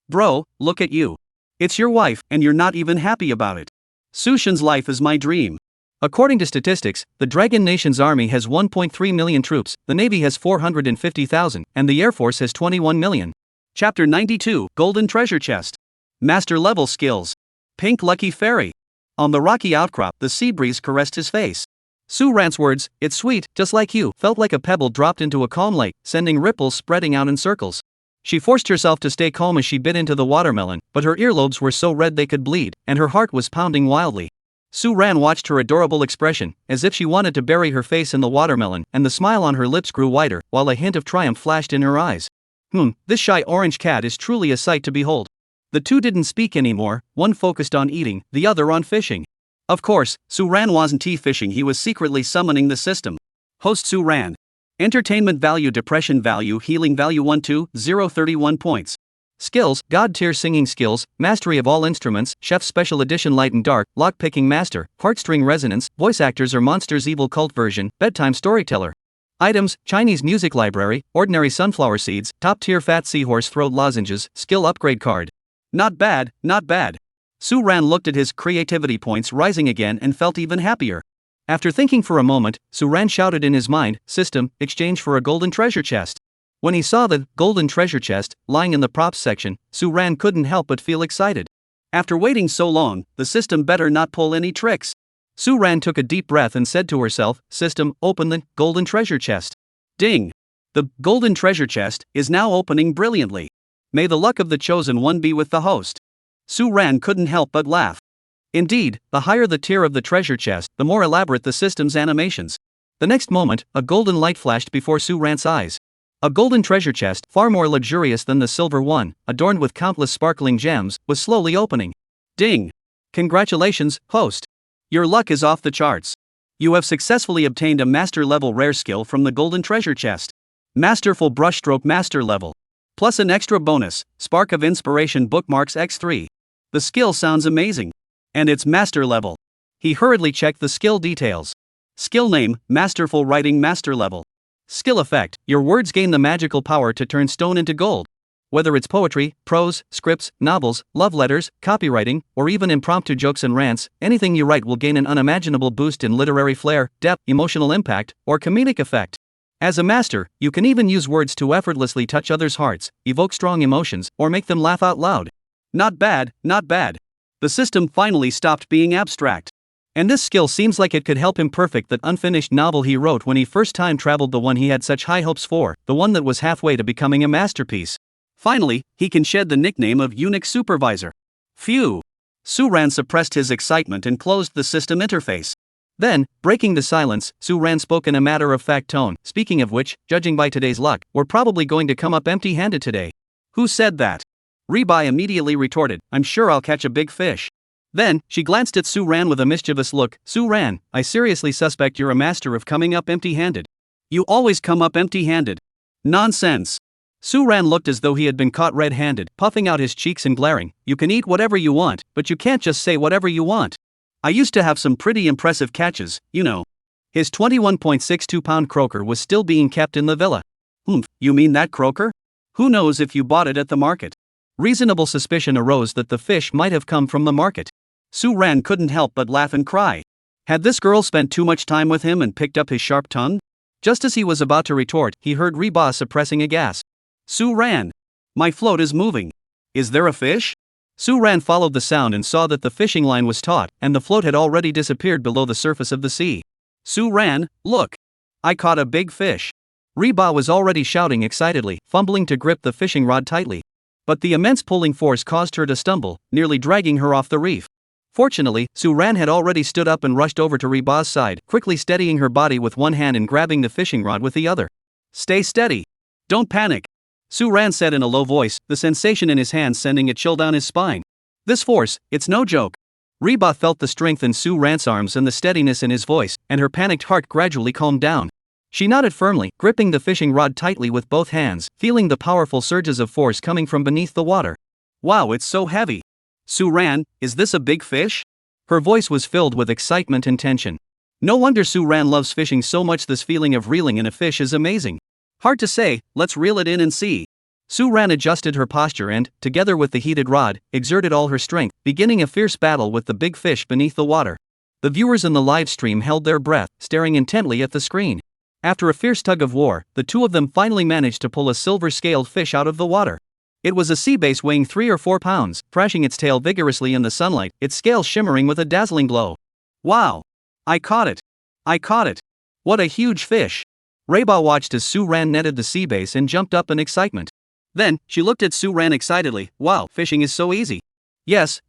Bro, look at you. It's your wife, and you're not even happy about it. Sushin's life is my dream. According to statistics, the Dragon Nation's army has 1.3 million troops, the Navy has 450,000, and the Air Force has 21 million. Chapter 92, Golden Treasure Chest. Master Level Skills. Pink Lucky Fairy. On the rocky outcrop, the sea breeze caressed his face. Suan's words, it's sweet, just like you, felt like a pebble dropped into a calm lake, sending ripples spreading out in circles. She forced herself to stay calm as she bit into the watermelon, but her earlobes were so red they could bleed, and her heart was pounding wildly. Suan watched her adorable expression, as if she wanted to bury her face in the watermelon, and the smile on her lips grew wider, while a hint of triumph flashed in her eyes. This shy orange cat is truly a sight to behold. The two didn't speak anymore, one focused on eating, the other on fishing. Of course, Suan wasn't fishing, he was secretly summoning the system. Host Suan. Entertainment value, depression value, healing value 12031 points. Skills, God tier singing skills, mastery of all instruments, chef's special edition light and dark, lockpicking master, heartstring resonance, voice actors or monsters evil cult version, bedtime storyteller. Items, Chinese music library, ordinary sunflower seeds, top tier fat seahorse throat lozenges, skill upgrade card. Not bad, not bad. Suan looked at his creativity points rising again and felt even happier. After thinking for a moment, Suan shouted in his mind, system, exchange for a golden treasure chest. When he saw the golden treasure chest lying in the props section, Suan couldn't help but feel excited. After waiting so long, the system better not pull any tricks. Suan took a deep breath and said to herself, system, open the golden treasure chest. Ding! The golden treasure chest is now opening brilliantly. May the luck of the chosen one be with the host. Suan couldn't help but laugh. Indeed, the higher the tier of the treasure chest, the more elaborate the system's animations. The next moment, a golden light flashed before Suan's eyes. A golden treasure chest, far more luxurious than the silver one, adorned with countless sparkling gems, was slowly opening. Ding! Congratulations, host. Your luck is off the charts. You have successfully obtained a master level rare skill from the golden treasure chest. Masterful brushstroke master level. Plus an extra bonus, Spark of Inspiration bookmarks x3. The skill sounds amazing. And it's master level. He hurriedly checked the skill details. Skill name, Masterful Writing master level. Skill effect, your words gain the magical power to turn stone into gold. Whether it's poetry, prose, scripts, novels, love letters, copywriting, or even impromptu jokes and rants, anything you write will gain an unimaginable boost in literary flair, depth, emotional impact, or comedic effect. As a master, you can even use words to effortlessly touch others' hearts, evoke strong emotions, or make them laugh out loud. Not bad, not bad. The system finally stopped being abstract. And this skill seems like it could help him perfect that unfinished novel he wrote when he first time traveled, the one he had such high hopes for, the one that was halfway to becoming a masterpiece. Finally, he can shed the nickname of Eunuch Supervisor. Phew! Suan suppressed his excitement and closed the system interface. Then, breaking the silence, Suan spoke in a matter-of-fact tone, speaking of which, judging by today's luck, we're probably going to come up empty-handed today. Who said that? Ribai immediately retorted, I'm sure I'll catch a big fish. Then, she glanced at Suan with a mischievous look. Suan, I seriously suspect you're a master of coming up empty-handed. You always come up empty-handed. Nonsense. Suan looked as though he had been caught red-handed, puffing out his cheeks and glaring. You can eat whatever you want, but you can't just say whatever you want. I used to have some pretty impressive catches, you know. His 21.62-pound croaker was still being kept in the villa. You mean that croaker? Who knows if you bought it at the market? Reasonable suspicion arose that the fish might have come from the market. Suan couldn't help but laugh and cry. Had this girl spent too much time with him and picked up his sharp tongue? Just as he was about to retort, he heard Riba suppressing a gasp. Suan! My float is moving. Is there a fish? Suan followed the sound and saw that the fishing line was taut, and the float had already disappeared below the surface of the sea. Suan, look! I caught a big fish. Riba was already shouting excitedly, fumbling to grip the fishing rod tightly. But the immense pulling force caused her to stumble, nearly dragging her off the reef. Fortunately, Suan had already stood up and rushed over to Riba's side, quickly steadying her body with one hand and grabbing the fishing rod with the other. Stay steady. Don't panic. Suan said in a low voice, the sensation in his hands sending a chill down his spine. This force, it's no joke. Riba felt the strength in Suan's arms and the steadiness in his voice, and her panicked heart gradually calmed down. She nodded firmly, gripping the fishing rod tightly with both hands, feeling the powerful surges of force coming from beneath the water. Wow, it's so heavy. Suan, is this a big fish? Her voice was filled with excitement and tension. No wonder Suan loves fishing so much. This feeling of reeling in a fish is amazing. Hard to say, let's reel it in and see. Suan adjusted her posture and, together with the heated rod, exerted all her strength, beginning a fierce battle with the big fish beneath the water. The viewers in the live stream held their breath, staring intently at the screen. After a fierce tug of war, the two of them finally managed to pull a silver-scaled fish out of the water. It was a sea bass weighing 3 or 4 pounds, thrashing its tail vigorously in the sunlight, its scales shimmering with a dazzling glow. Wow! I caught it! I caught it! What a huge fish! Riba watched as Suan netted the sea bass and jumped up in excitement. Then, she looked at Suan excitedly. Wow, fishing is so easy. Yes,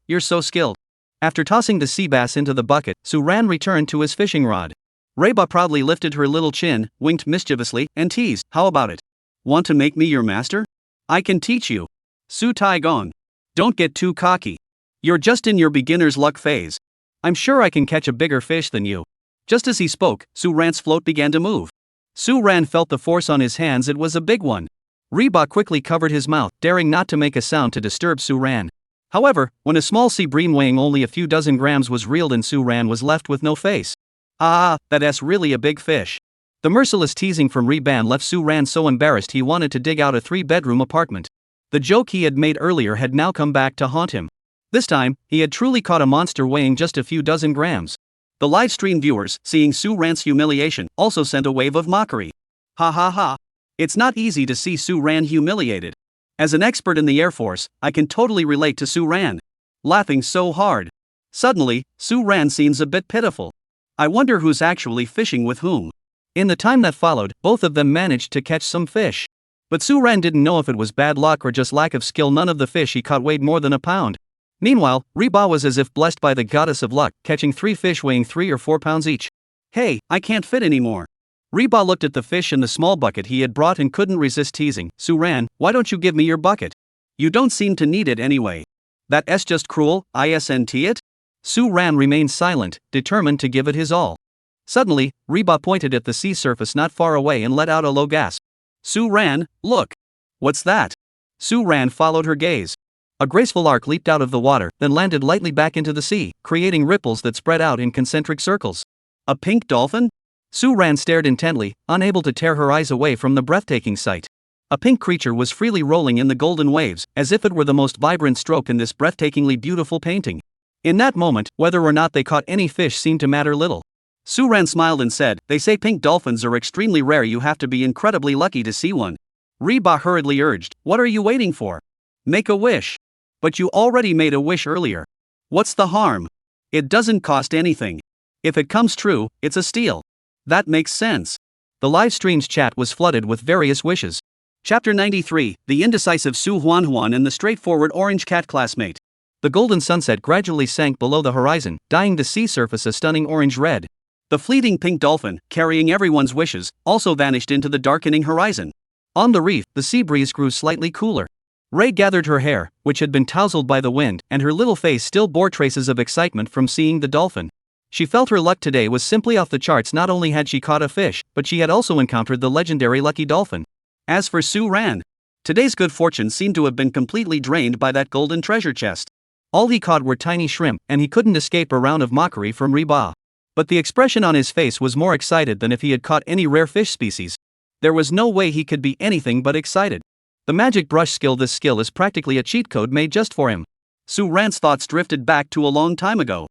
you're so skilled. After tossing the sea bass into the bucket, Suan returned to his fishing rod. Riba proudly lifted her little chin, winked mischievously, and teased, how about it? Want to make me your master? I can teach you. Su Tai Gong. Don't get too cocky. You're just in your beginner's luck phase. I'm sure I can catch a bigger fish than you. Just as he spoke, Suan's float began to move. Suan felt the force on his hands, it was a big one. Reba quickly covered his mouth, daring not to make a sound to disturb Suan. However, when a small sea bream weighing only a few dozen grams was reeled in, Suan was left with no face. That's really a big fish. The merciless teasing from Reban left Suan so embarrassed he wanted to dig out a 3-bedroom apartment. The joke he had made earlier had now come back to haunt him. This time, he had truly caught a monster weighing just a few dozen grams. The live stream viewers, seeing Suan's humiliation, also sent a wave of mockery. Ha ha ha. It's not easy to see Suan humiliated. As an expert in the Air Force, I can totally relate to Suan. Laughing so hard. Suddenly, Suan seems a bit pitiful. I wonder who's actually fishing with whom. In the time that followed, both of them managed to catch some fish. But Suan didn't know if it was bad luck or just lack of skill. None of the fish he caught weighed more than a pound. Meanwhile, Reba was as if blessed by the goddess of luck, catching 3 fish weighing 3 or 4 pounds each. Hey, I can't fit anymore. Reba looked at the fish in the small bucket he had brought and couldn't resist teasing. Suan, why don't you give me your bucket? You don't seem to need it anyway. That's just cruel, isn't it? Suan remained silent, determined to give it his all. Suddenly, Reba pointed at the sea surface not far away and let out a low gasp. Suan, look! What's that? Suan followed her gaze. A graceful arc leaped out of the water, then landed lightly back into the sea, creating ripples that spread out in concentric circles. A pink dolphin? Suan stared intently, unable to tear her eyes away from the breathtaking sight. A pink creature was freely rolling in the golden waves, as if it were the most vibrant stroke in this breathtakingly beautiful painting. In that moment, whether or not they caught any fish seemed to matter little. Suan smiled and said, "They say pink dolphins are extremely rare. You have to be incredibly lucky to see one." Reba hurriedly urged, "What are you waiting for? Make a wish." "But you already made a wish earlier. What's the harm? It doesn't cost anything. If it comes true, it's a steal." That makes sense. The live stream's chat was flooded with various wishes. Chapter 93, The Indecisive Suan and the Straightforward Orange Cat Classmate. The golden sunset gradually sank below the horizon, dyeing the sea surface a stunning orange-red. The fleeting pink dolphin, carrying everyone's wishes, also vanished into the darkening horizon. On the reef, the sea breeze grew slightly cooler. Ray gathered her hair, which had been tousled by the wind, and her little face still bore traces of excitement from seeing the dolphin. She felt her luck today was simply off the charts. Not only had she caught a fish, but she had also encountered the legendary lucky dolphin. As for Suan, today's good fortune seemed to have been completely drained by that golden treasure chest. All he caught were tiny shrimp, and he couldn't escape a round of mockery from Reba. But the expression on his face was more excited than if he had caught any rare fish species. There was no way he could be anything but excited. The magic brush skill. This skill is practically a cheat code made just for him. Suan's thoughts drifted back to a long time ago.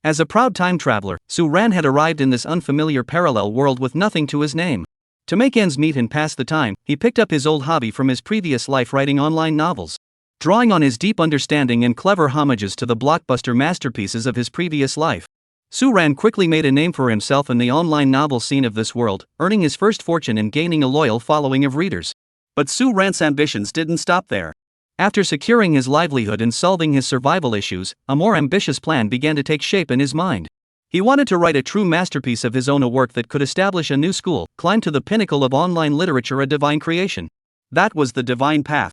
As a proud time traveler, Suan had arrived in this unfamiliar parallel world with nothing to his name. To make ends meet and pass the time, he picked up his old hobby from his previous life, writing online novels. Drawing on his deep understanding and clever homages to the blockbuster masterpieces of his previous life, Suan quickly made a name for himself in the online novel scene of this world, earning his first fortune and gaining a loyal following of readers. But Suan's ambitions didn't stop there. After securing his livelihood and solving his survival issues, a more ambitious plan began to take shape in his mind. He wanted to write a true masterpiece of his own, a work that could establish a new school, climb to the pinnacle of online literature, a divine creation. That was the divine path.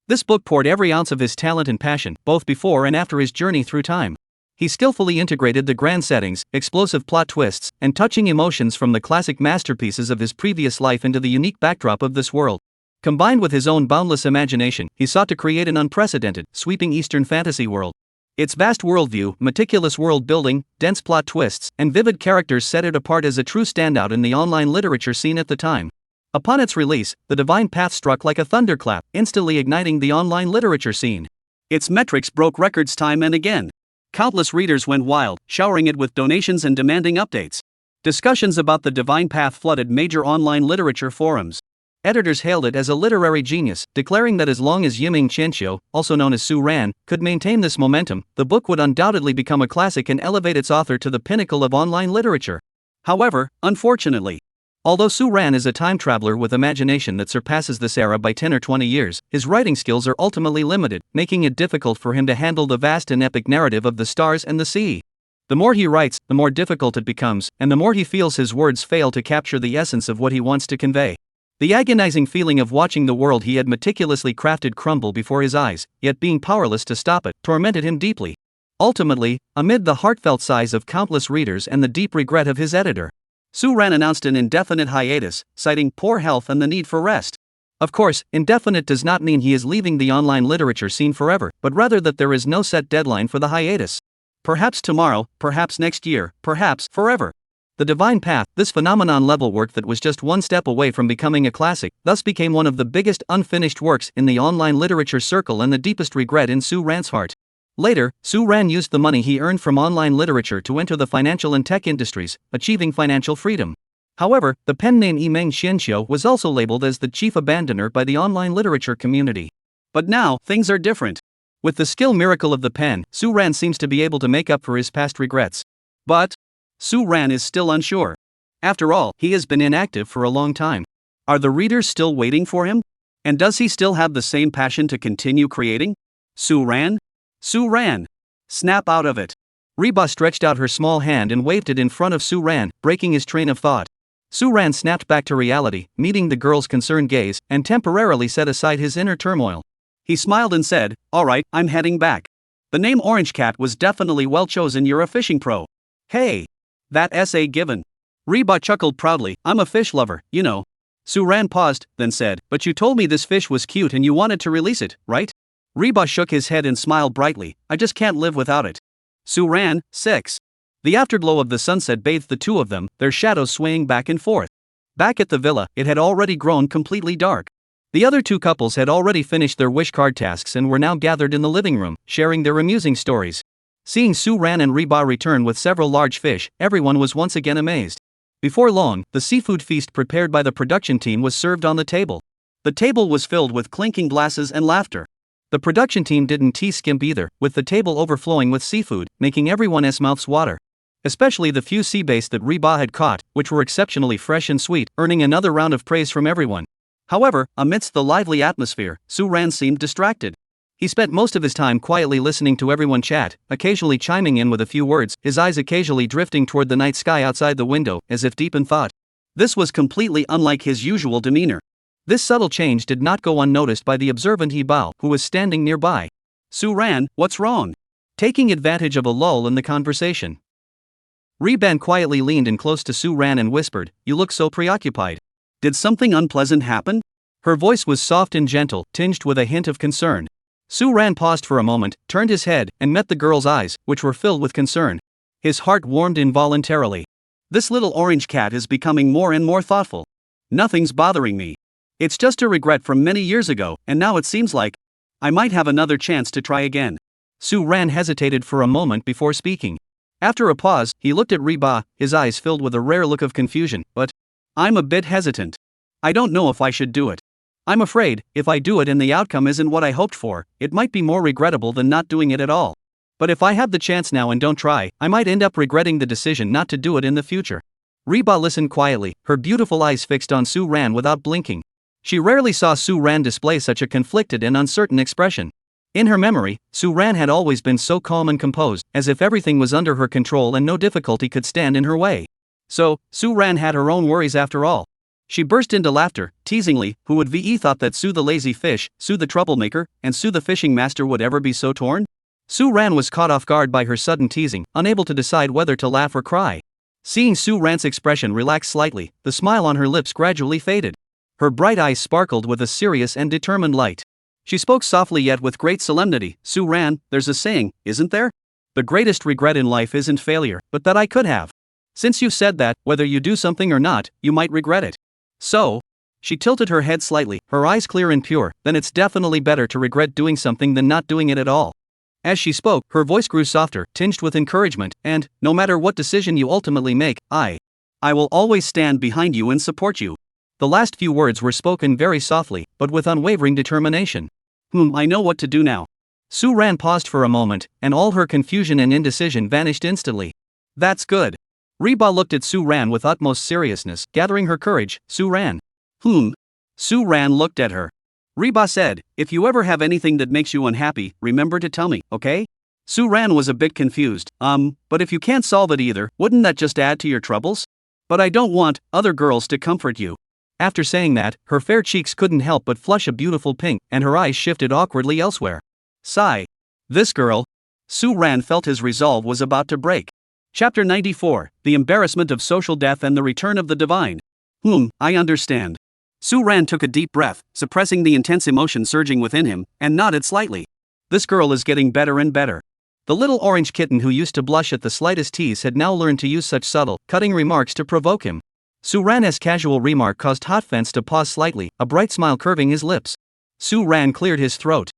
This book poured every ounce of his talent and passion, both before and after his journey through time. He skillfully integrated the grand settings, explosive plot twists, and touching emotions from the classic masterpieces of his previous life into the unique backdrop of this world. Combined with his own boundless imagination, he sought to create an unprecedented, sweeping Eastern fantasy world. Its vast worldview, meticulous world building, dense plot twists, and vivid characters set it apart as a true standout in the online literature scene at the time. Upon its release, the divine path struck like a thunderclap, instantly igniting the online literature scene. Its metrics broke records time and again. Countless readers went wild, showering it with donations and demanding updates. Discussions about the divine path flooded major online literature forums. Editors hailed it as a literary genius, declaring that as long as Yiming Qianxiu, also known as Suan, could maintain this momentum, the book would undoubtedly become a classic and elevate its author to the pinnacle of online literature. However, unfortunately, although Suan is a time traveler with imagination that surpasses this era by 10 or 20 years, his writing skills are ultimately limited, making it difficult for him to handle the vast and epic narrative of the stars and the sea. The more he writes, the more difficult it becomes, and the more he feels his words fail to capture the essence of what he wants to convey. The agonizing feeling of watching the world he had meticulously crafted crumble before his eyes, yet being powerless to stop it, tormented him deeply. Ultimately, amid the heartfelt sighs of countless readers and the deep regret of his editor, Suan announced an indefinite hiatus, citing poor health and the need for rest. Of course, indefinite does not mean he is leaving the online literature scene forever, but rather that there is no set deadline for the hiatus. Perhaps tomorrow, perhaps next year, perhaps forever. The Divine Path, this phenomenon-level work that was just one step away from becoming a classic, thus became one of the biggest unfinished works in the online literature circle and the deepest regret in Suan's heart. Later, Suan used the money he earned from online literature to enter the financial and tech industries, achieving financial freedom. However, the pen name Yimeng Xianxiu was also labeled as the chief abandoner by the online literature community. But now, things are different. With the skill miracle of the pen, Suan seems to be able to make up for his past regrets. But Suan is still unsure. After all, he has been inactive for a long time. Are the readers still waiting for him? And does he still have the same passion to continue creating? Suan? Suan! Snap out of it. Reba stretched out her small hand and waved it in front of Suan, breaking his train of thought. Suan snapped back to reality, meeting the girl's concerned gaze, and temporarily set aside his inner turmoil. He smiled and said, "Alright, I'm heading back. The name Orange Cat was definitely well chosen, you're a fishing pro. Hey! That essay given." Reba chuckled proudly, "I'm a fish lover, you know." Suan paused, then said, "But you told me this fish was cute and you wanted to release it, right?" Reba shook his head and smiled brightly, "I just can't live without it." Suan, 6. The afterglow of the sunset bathed the two of them, their shadows swaying back and forth. Back at the villa, it had already grown completely dark. The other two couples had already finished their wish card tasks and were now gathered in the living room, sharing their amusing stories. Seeing Suan and Reba return with several large fish, everyone was once again amazed. Before long, the seafood feast prepared by the production team was served on the table. The table was filled with clinking glasses and laughter. The production team didn't skimp either, with the table overflowing with seafood, making everyone's mouths water. Especially the few sea bass that Reba had caught, which were exceptionally fresh and sweet, earning another round of praise from everyone. However, amidst the lively atmosphere, Suan seemed distracted. He spent most of his time quietly listening to everyone chat, occasionally chiming in with a few words, his eyes occasionally drifting toward the night sky outside the window, as if deep in thought. This was completely unlike his usual demeanor. This subtle change did not go unnoticed by the observant Hebao, who was standing nearby. "Suan, what's wrong?" Taking advantage of a lull in the conversation, Reban quietly leaned in close to Suan and whispered, "You look so preoccupied. Did something unpleasant happen?" Her voice was soft and gentle, tinged with a hint of concern. Suan paused for a moment, turned his head, and met the girl's eyes, which were filled with concern. His heart warmed involuntarily. This little orange cat is becoming more and more thoughtful. "Nothing's bothering me. It's just a regret from many years ago, and now it seems like I might have another chance to try again." Suan hesitated for a moment before speaking. After a pause, he looked at Reba, his eyes filled with a rare look of confusion. "But I'm a bit hesitant. I don't know if I should do it. I'm afraid, if I do it and the outcome isn't what I hoped for, it might be more regrettable than not doing it at all. But if I have the chance now and don't try, I might end up regretting the decision not to do it in the future." Reba listened quietly, her beautiful eyes fixed on Suan without blinking. She rarely saw Suan display such a conflicted and uncertain expression. In her memory, Suan had always been so calm and composed, as if everything was under her control and no difficulty could stand in her way. So, Suan had her own worries after all. She burst into laughter, teasingly. Who would ve thought that Su the lazy fish, Su the troublemaker, and Su the fishing master would ever be so torn? Suan was caught off guard by her sudden teasing, unable to decide whether to laugh or cry. Seeing Suan's expression relax slightly, the smile on her lips gradually faded. Her bright eyes sparkled with a serious and determined light. She spoke softly yet with great solemnity. "Suan, there's a saying, isn't there? The greatest regret in life isn't failure, but that I could have. Since you said that, whether you do something or not, you might regret it. So," she tilted her head slightly, her eyes clear and pure, "then it's definitely better to regret doing something than not doing it at all." As she spoke, her voice grew softer, tinged with encouragement, "And, no matter what decision you ultimately make, I will always stand behind you and support you." The last few words were spoken very softly, but with unwavering determination. I know what to do now." Suan paused for a moment, and all her confusion and indecision vanished instantly. "That's good." Reba looked at Suan with utmost seriousness, gathering her courage. "Suan." Suan looked at her. Reba said, "If you ever have anything that makes you unhappy, remember to tell me, okay?" Suan was a bit confused. But if you can't solve it either, wouldn't that just add to your troubles? But I don't want other girls to comfort you." After saying that, her fair cheeks couldn't help but flush a beautiful pink, and her eyes shifted awkwardly elsewhere. Sigh. This girl. Suan felt his resolve was about to break. Chapter 94, The Embarrassment of Social Death and the Return of the Divine. I understand. Suan took a deep breath, suppressing the intense emotion surging within him, and nodded slightly. This girl is getting better and better. The little orange kitten who used to blush at the slightest tease had now learned to use such subtle, cutting remarks to provoke him. Suan's casual remark caused Hotfence to pause slightly, a bright smile curving his lips. Suan cleared his throat.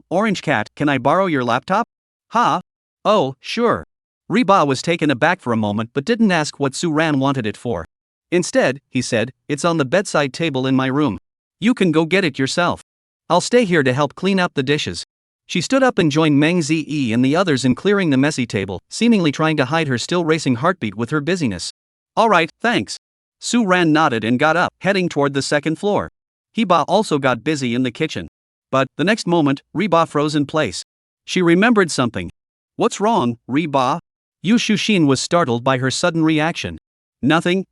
Orange cat, can I borrow your laptop? Ha? Oh, sure. Reba was taken aback for a moment but didn't ask what Suan wanted it for. Instead, he said, it's on the bedside table in my room. You can go get it yourself. I'll stay here to help clean up the dishes. She stood up and joined Meng Zi and the others in clearing the messy table, seemingly trying to hide her still racing heartbeat with her busyness. Alright, thanks. Suan nodded and got up, heading toward the second floor. Heba also got busy in the kitchen. But, the next moment, Reba froze in place. She remembered something. What's wrong, Reba? Yu Shushin was startled by her sudden reaction. Nothing.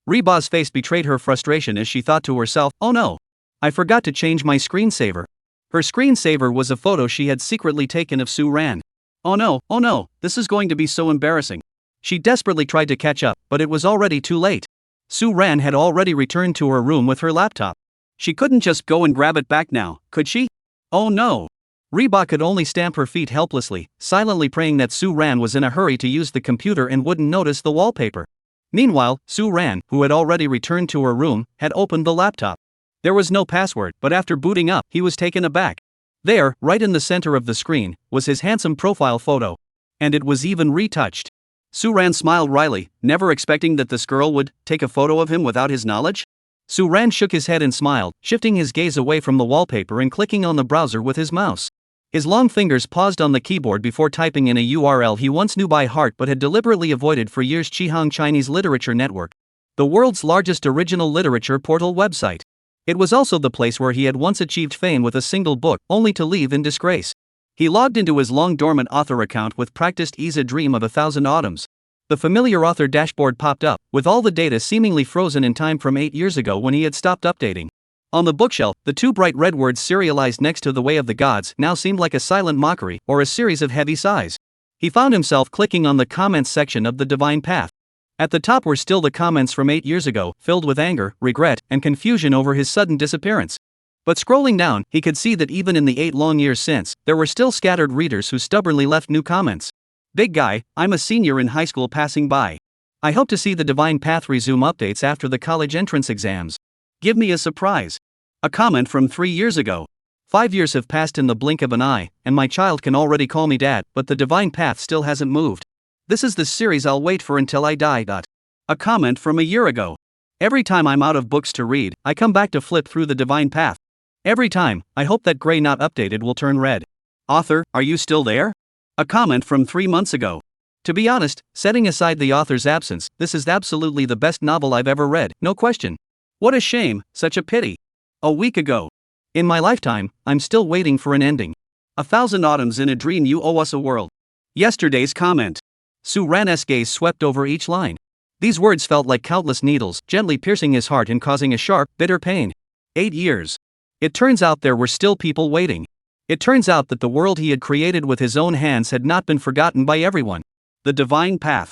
Reba's face betrayed her frustration as she thought to herself, oh no. I forgot to change my screensaver. Her screensaver was a photo she had secretly taken of Suan. Oh no, this is going to be so embarrassing. She desperately tried to catch up, but it was already too late. Suan had already returned to her room with her laptop. She couldn't just go and grab it back now, could she? Oh no. Reba could only stamp her feet helplessly, silently praying that Suan was in a hurry to use the computer and wouldn't notice the wallpaper. Meanwhile, Suan, who had already returned to her room, had opened the laptop. There was no password, but after booting up, he was taken aback. There, right in the center of the screen, was his handsome profile photo. And it was even retouched. Suan smiled wryly, never expecting that this girl would take a photo of him without his knowledge. Suan shook his head and smiled, shifting his gaze away from the wallpaper and clicking on the browser with his mouse. His long fingers paused on the keyboard before typing in a URL he once knew by heart but had deliberately avoided for years: Qihang Chinese Literature Network. The world's largest original literature portal website. It was also the place where he had once achieved fame with a single book, only to leave in disgrace. He logged into his long-dormant author account with practiced ease, a dream of 1,000 autumns. The familiar author dashboard popped up, with all the data seemingly frozen in time from 8 years ago when he had stopped updating. On the bookshelf, the two bright red words serialized next to The Way of the Gods now seemed like a silent mockery or a series of heavy sighs. He found himself clicking on the comments section of The Divine Path. At the top were still the comments from 8 years ago, filled with anger, regret, and confusion over his sudden disappearance. But scrolling down, he could see that even in the 8 long years since, there were still scattered readers who stubbornly left new comments. Big guy, I'm a senior in high school passing by. I hope to see The Divine Path resume updates after the college entrance exams. Give me a surprise. A comment from 3 years ago. 5 years have passed in the blink of an eye, and my child can already call me dad, but the Divine Path still hasn't moved. This is the series I'll wait for until I die. A comment from a year ago. Every time I'm out of books to read, I come back to flip through the Divine Path. Every time, I hope that gray not updated will turn red. Author, are you still there? A comment from 3 months ago. To be honest, setting aside the author's absence, this is absolutely the best novel I've ever read, no question. What a shame, such a pity. A week ago. In my lifetime, I'm still waiting for an ending. 1,000 autumns in a dream, you owe us a world. Yesterday's comment. Suan's gaze swept over each line. These words felt like countless needles, gently piercing his heart and causing a sharp, bitter pain. 8 years. It turns out there were still people waiting. It turns out that the world he had created with his own hands had not been forgotten by everyone. The Divine Path.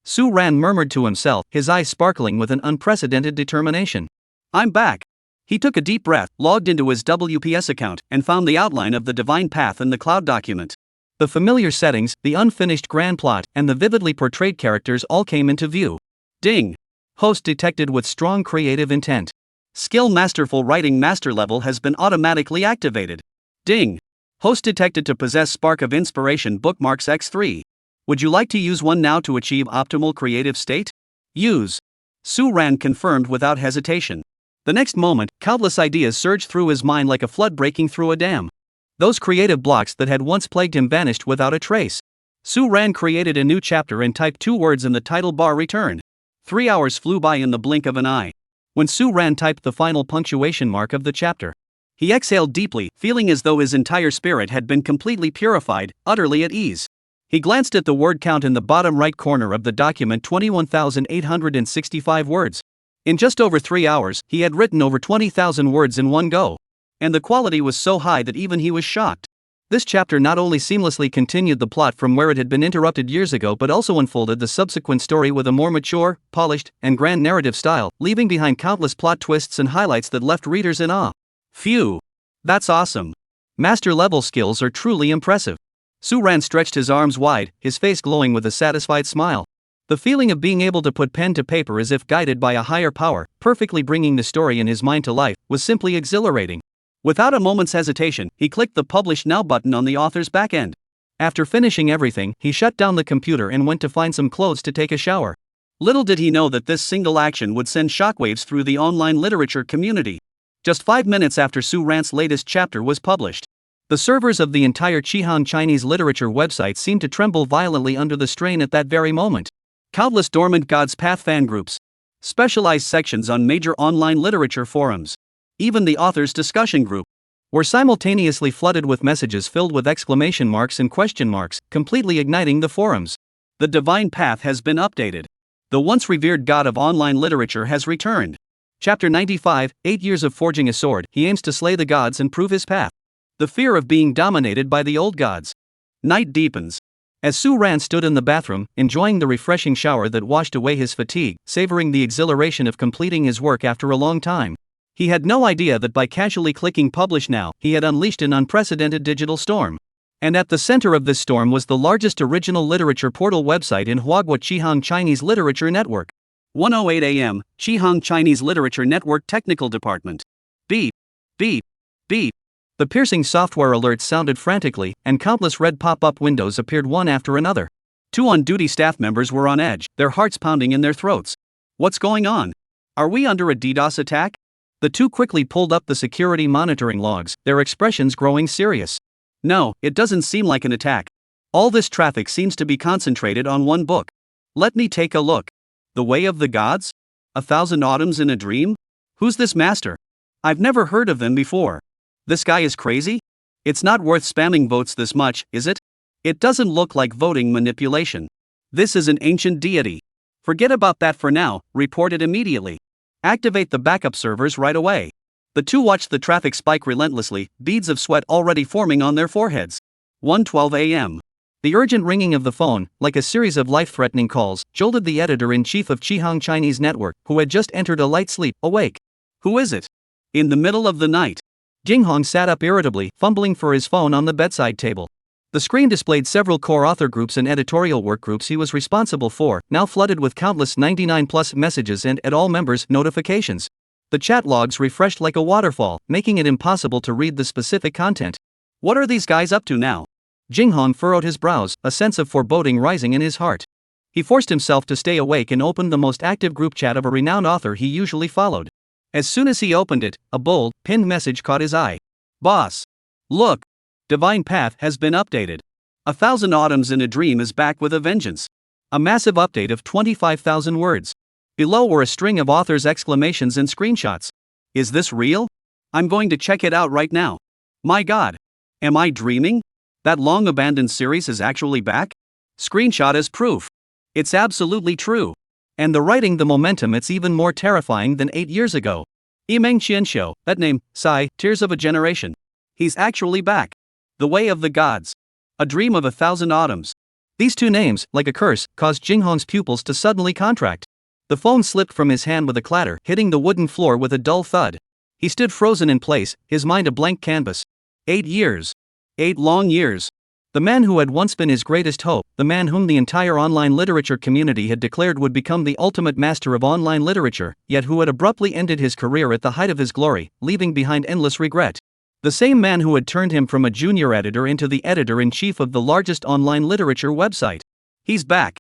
Suan murmured to himself, his eyes sparkling with an unprecedented determination. I'm back. He took a deep breath, logged into his WPS account, and found the outline of the Divine Path in the cloud document. The familiar settings, the unfinished grand plot, and the vividly portrayed characters all came into view. Ding. Host detected with strong creative intent. Skill masterful writing master level has been automatically activated. Ding. Host detected to possess spark of inspiration bookmarks X3. Would you like to use one now to achieve optimal creative state? Use. Suan confirmed without hesitation. The next moment, countless ideas surged through his mind like a flood breaking through a dam. Those creative blocks that had once plagued him vanished without a trace. Suan created a new chapter and typed 2 words in the title bar: return. 3 hours flew by in the blink of an eye. When Suan typed the final punctuation mark of the chapter, he exhaled deeply, feeling as though his entire spirit had been completely purified, utterly at ease. He glanced at the word count in the bottom right corner of the document: 21,865 words. In just over 3 hours, he had written over 20,000 words in one go. And the quality was so high that even he was shocked. This chapter not only seamlessly continued the plot from where it had been interrupted years ago but also unfolded the subsequent story with a more mature, polished, and grand narrative style, leaving behind countless plot twists and highlights that left readers in awe. Phew! That's awesome. Master-level skills are truly impressive. Suan stretched his arms wide, his face glowing with a satisfied smile. The feeling of being able to put pen to paper as if guided by a higher power, perfectly bringing the story in his mind to life, was simply exhilarating. Without a moment's hesitation, he clicked the Publish Now button on the author's back end. After finishing everything, he shut down the computer and went to find some clothes to take a shower. Little did he know that this single action would send shockwaves through the online literature community. Just 5 minutes after Suan's latest chapter was published, the servers of the entire Qihang Chinese literature website seemed to tremble violently under the strain at that very moment. Countless dormant God's Path fan groups, specialized sections on major online literature forums, even the author's discussion group, were simultaneously flooded with messages filled with exclamation marks and question marks, completely igniting the forums. The divine path has been updated. The once revered god of online literature has returned. Chapter 95, 8 Years of Forging a Sword. He aims to slay the gods and prove his path. The fear of being dominated by the old gods. Night deepens. As Suan stood in the bathroom, enjoying the refreshing shower that washed away his fatigue, savoring the exhilaration of completing his work after a long time, he had no idea that by casually clicking Publish Now, he had unleashed an unprecedented digital storm. And at the center of this storm was the largest original literature portal website in Huaguo Qihang Chinese Literature Network. 1:08 a.m., Qihang Chinese Literature Network Technical Department. Beep, beep, beep. The piercing software alerts sounded frantically, and countless red pop-up windows appeared one after another. 2 on-duty staff members were on edge, their hearts pounding in their throats. What's going on? Are we under a DDoS attack? The 2 quickly pulled up the security monitoring logs, their expressions growing serious. No, it doesn't seem like an attack. All this traffic seems to be concentrated on one book. Let me take a look. The Way of the Gods? 1,000 Autumns in a Dream? Who's this master? I've never heard of them before. This guy is crazy? It's not worth spamming votes this much, is it? It doesn't look like voting manipulation. This is an ancient deity. Forget about that for now, report it immediately. Activate the backup servers right away. The 2 watched the traffic spike relentlessly, beads of sweat already forming on their foreheads. 1:12 a.m. The urgent ringing of the phone, like a series of life-threatening calls, jolted the editor-in-chief of Qihang Chinese Network, who had just entered a light sleep, awake. Who is it? In the middle of the night. Jinghong sat up irritably, fumbling for his phone on the bedside table. The screen displayed several core author groups and editorial work groups he was responsible for, now flooded with countless 99+ messages and all members' notifications. The chat logs refreshed like a waterfall, making it impossible to read the specific content. What are these guys up to now? Jinghong furrowed his brows, a sense of foreboding rising in his heart. He forced himself to stay awake and opened the most active group chat of a renowned author he usually followed. As soon as he opened it, a bold, pinned message caught his eye. Boss! Look! Divine Path has been updated. 1,000 Autumns in a Dream is back with a vengeance. A massive update of 25,000 words. Below were a string of authors' exclamations and screenshots. Is this real? I'm going to check it out right now. My god! Am I dreaming? That long-abandoned series is actually back? Screenshot as proof. It's absolutely true. And the writing, the momentum, it's even more terrifying than 8 years ago. Yimeng Qianxiu, that name, sigh, tears of a generation. He's actually back. The Way of the Gods. A Dream of 1,000 Autumns. These 2 names, like a curse, caused Jinghong's pupils to suddenly contract. The phone slipped from his hand with a clatter, hitting the wooden floor with a dull thud. He stood frozen in place, his mind a blank canvas. 8 years. 8 long years. The man who had once been his greatest hope, the man whom the entire online literature community had declared would become the ultimate master of online literature, yet who had abruptly ended his career at the height of his glory, leaving behind endless regret. The same man who had turned him from a junior editor into the editor-in-chief of the largest online literature website. He's back.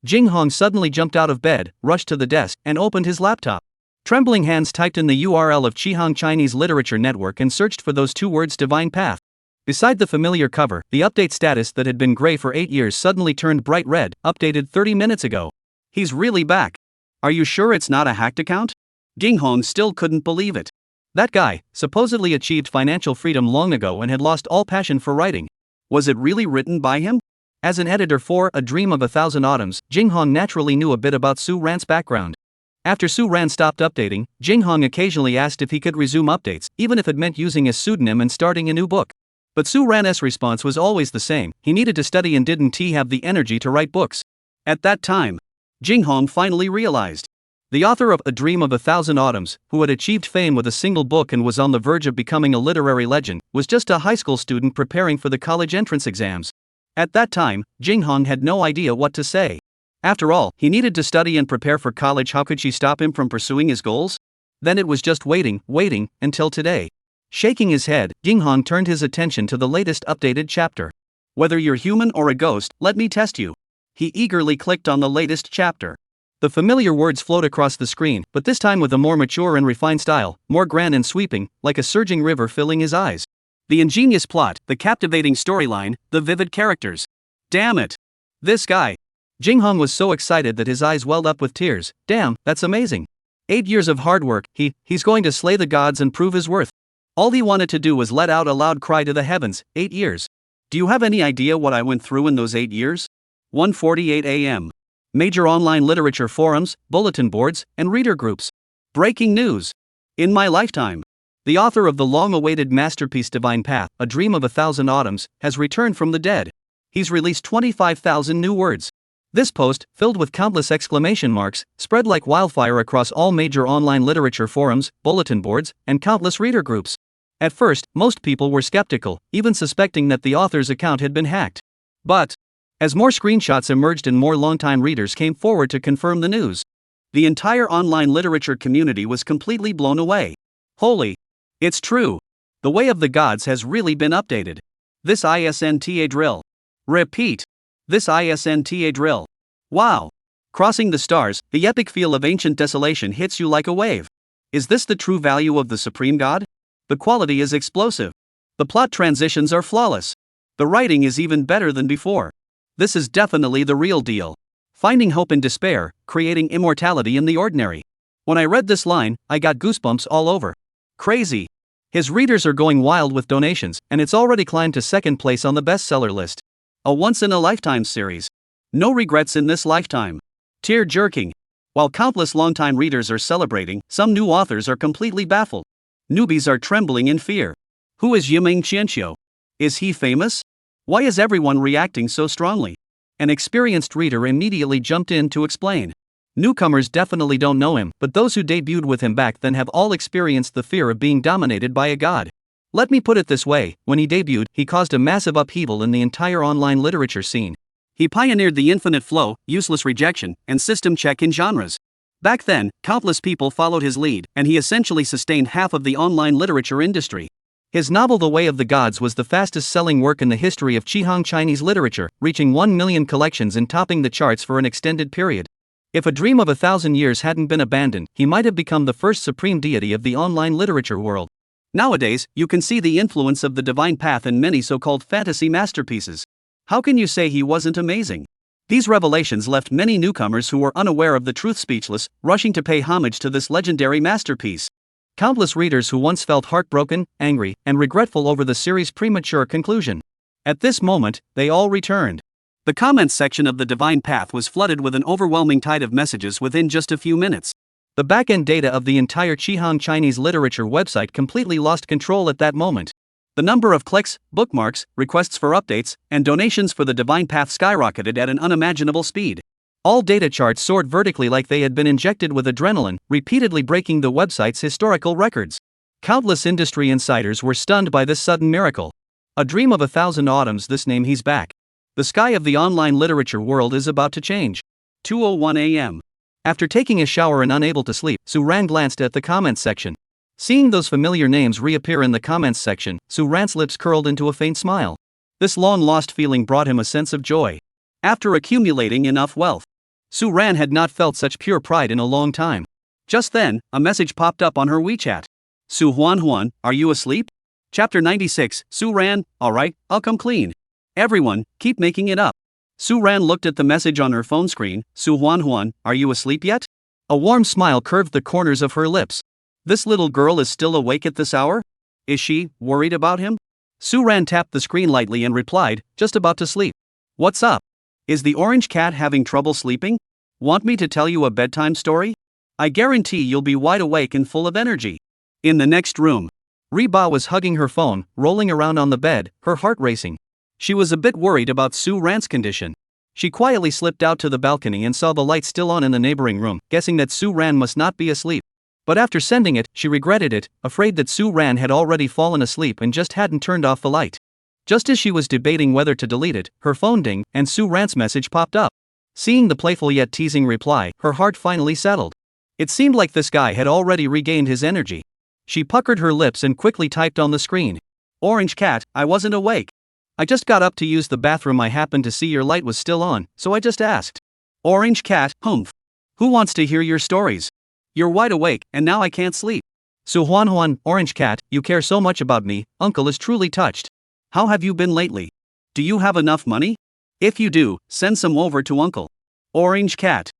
Jinghong suddenly jumped out of bed, rushed to the desk, and opened his laptop. Trembling hands typed in the URL of Qihang Chinese Literature Network and searched for those 2 words, Divine Path. Beside the familiar cover, the update status that had been gray for 8 years suddenly turned bright red, updated 30 minutes ago. He's really back. Are you sure it's not a hacked account? Jinghong still couldn't believe it. That guy, supposedly achieved financial freedom long ago and had lost all passion for writing. Was it really written by him? As an editor for A Dream of 1,000 Autumns, Jinghong naturally knew a bit about Suan's background. After Suan stopped updating, Jinghong occasionally asked if he could resume updates, even if it meant using a pseudonym and starting a new book. But Suran's response was always the same: he needed to study and didn't he have the energy to write books. At that time, Jinghong finally realized. The author of A Dream of a Thousand Autumns, who had achieved fame with a single book and was on the verge of becoming a literary legend, was just a high school student preparing for the college entrance exams. At that time, Jinghong had no idea what to say. After all, he needed to study and prepare for college. How could she stop him from pursuing his goals? Then it was just waiting, until today. Shaking his head, Jinghong turned his attention to the latest updated chapter. Whether you're human or a ghost, let me test you. He eagerly clicked on the latest chapter. The familiar words flowed across the screen, but this time with a more mature and refined style, more grand and sweeping, like a surging river filling his eyes. The ingenious plot, the captivating storyline, the vivid characters. Damn it! This guy. Jinghong was so excited that his eyes welled up with tears. Damn, that's amazing. 8 years of hard work, he's going to slay the gods and prove his worth. All he wanted to do was let out a loud cry to the heavens. 8 years. Do you have any idea what I went through in those 8 years? 1:48 a.m. Major online literature forums, bulletin boards, and reader groups. Breaking news. In my lifetime, the author of the long-awaited masterpiece Divine Path, A Dream of a Thousand Autumns, has returned from the dead. He's released 25,000 new words. This post, filled with countless exclamation marks, spread like wildfire across all major online literature forums, bulletin boards, and countless reader groups. At first, most people were skeptical, even suspecting that the author's account had been hacked. But, as more screenshots emerged and more longtime readers came forward to confirm the news, the entire online literature community was completely blown away. Holy! It's true! The Way of the Gods has really been updated. This isn't drill. Repeat. This isn't drill. Wow! Crossing the stars, the epic feel of ancient desolation hits you like a wave. Is this the true value of the Supreme God? The quality is explosive. The plot transitions are flawless. The writing is even better than before. This is definitely the real deal. Finding hope in despair, creating immortality in the ordinary. When I read this line, I got goosebumps all over. Crazy. His readers are going wild with donations, and it's already climbed to second place on the bestseller list. A once-in-a-lifetime series. No regrets in this lifetime. Tear-jerking. While countless longtime readers are celebrating, some new authors are completely baffled. Newbies are trembling in fear. Who is Yiming Qianxiu? Is he famous? Why is everyone reacting so strongly? An experienced reader immediately jumped in to explain. Newcomers definitely don't know him, but those who debuted with him back then have all experienced the fear of being dominated by a god. Let me put it this way, when he debuted, he caused a massive upheaval in the entire online literature scene. He pioneered the infinite flow, useless rejection, and system check in genres. Back then, countless people followed his lead, and he essentially sustained half of the online literature industry. His novel The Way of the Gods was the fastest-selling work in the history of Qihang Chinese literature, reaching 1 million collections and topping the charts for an extended period. If A Dream of a Thousand Years hadn't been abandoned, he might have become the first supreme deity of the online literature world. Nowadays, you can see the influence of the Divine Path in many so-called fantasy masterpieces. How can you say he wasn't amazing? These revelations left many newcomers who were unaware of the truth speechless, rushing to pay homage to this legendary masterpiece. Countless readers who once felt heartbroken, angry, and regretful over the series' premature conclusion. At this moment, they all returned. The comments section of the Divine Path was flooded with an overwhelming tide of messages within just a few minutes. The back-end data of the entire Qihang Chinese literature website completely lost control at that moment. The number of clicks, bookmarks, requests for updates, and donations for the Divine Path skyrocketed at an unimaginable speed. All data charts soared vertically like they had been injected with adrenaline, repeatedly breaking the website's historical records. Countless industry insiders were stunned by this sudden miracle. A Dream of a Thousand Autumns, this name, he's back. The sky of the online literature world is about to change. 2:01 a.m. After taking a shower and unable to sleep, Suan glanced at the comments section. Seeing those familiar names reappear in the comments section, Suan's lips curled into a faint smile. This long-lost feeling brought him a sense of joy. After accumulating enough wealth, Suan had not felt such pure pride in a long time. Just then, a message popped up on her WeChat. Suan, are you asleep? Chapter 96, Suan, alright, I'll come clean. Everyone, keep making it up. Suan looked at the message on her phone screen. Suan, are you asleep yet? A warm smile curved the corners of her lips. This little girl is still awake at this hour? Is she worried about him? Suan tapped the screen lightly and replied, just about to sleep. What's up? Is the orange cat having trouble sleeping? Want me to tell you a bedtime story? I guarantee you'll be wide awake and full of energy. In the next room. Reba was hugging her phone, rolling around on the bed, her heart racing. She was a bit worried about Suran's condition. She quietly slipped out to the balcony and saw the light still on in the neighboring room, guessing that Suran must not be asleep. But after sending it, she regretted it, afraid that Suran had already fallen asleep and just hadn't turned off the light. Just as she was debating whether to delete it, her phone dinged, and Suran's message popped up. Seeing the playful yet teasing reply, her heart finally settled. It seemed like this guy had already regained his energy. She puckered her lips and quickly typed on the screen. Orange cat, I wasn't awake. I just got up to use the bathroom. I happened to see your light was still on, so I just asked. Orange cat, humph. Who wants to hear your stories? You're wide awake, and now I can't sleep. Suan, Orange cat, you care so much about me, Uncle is truly touched. How have you been lately? Do you have enough money? If you do, send some over to Uncle. Orange cat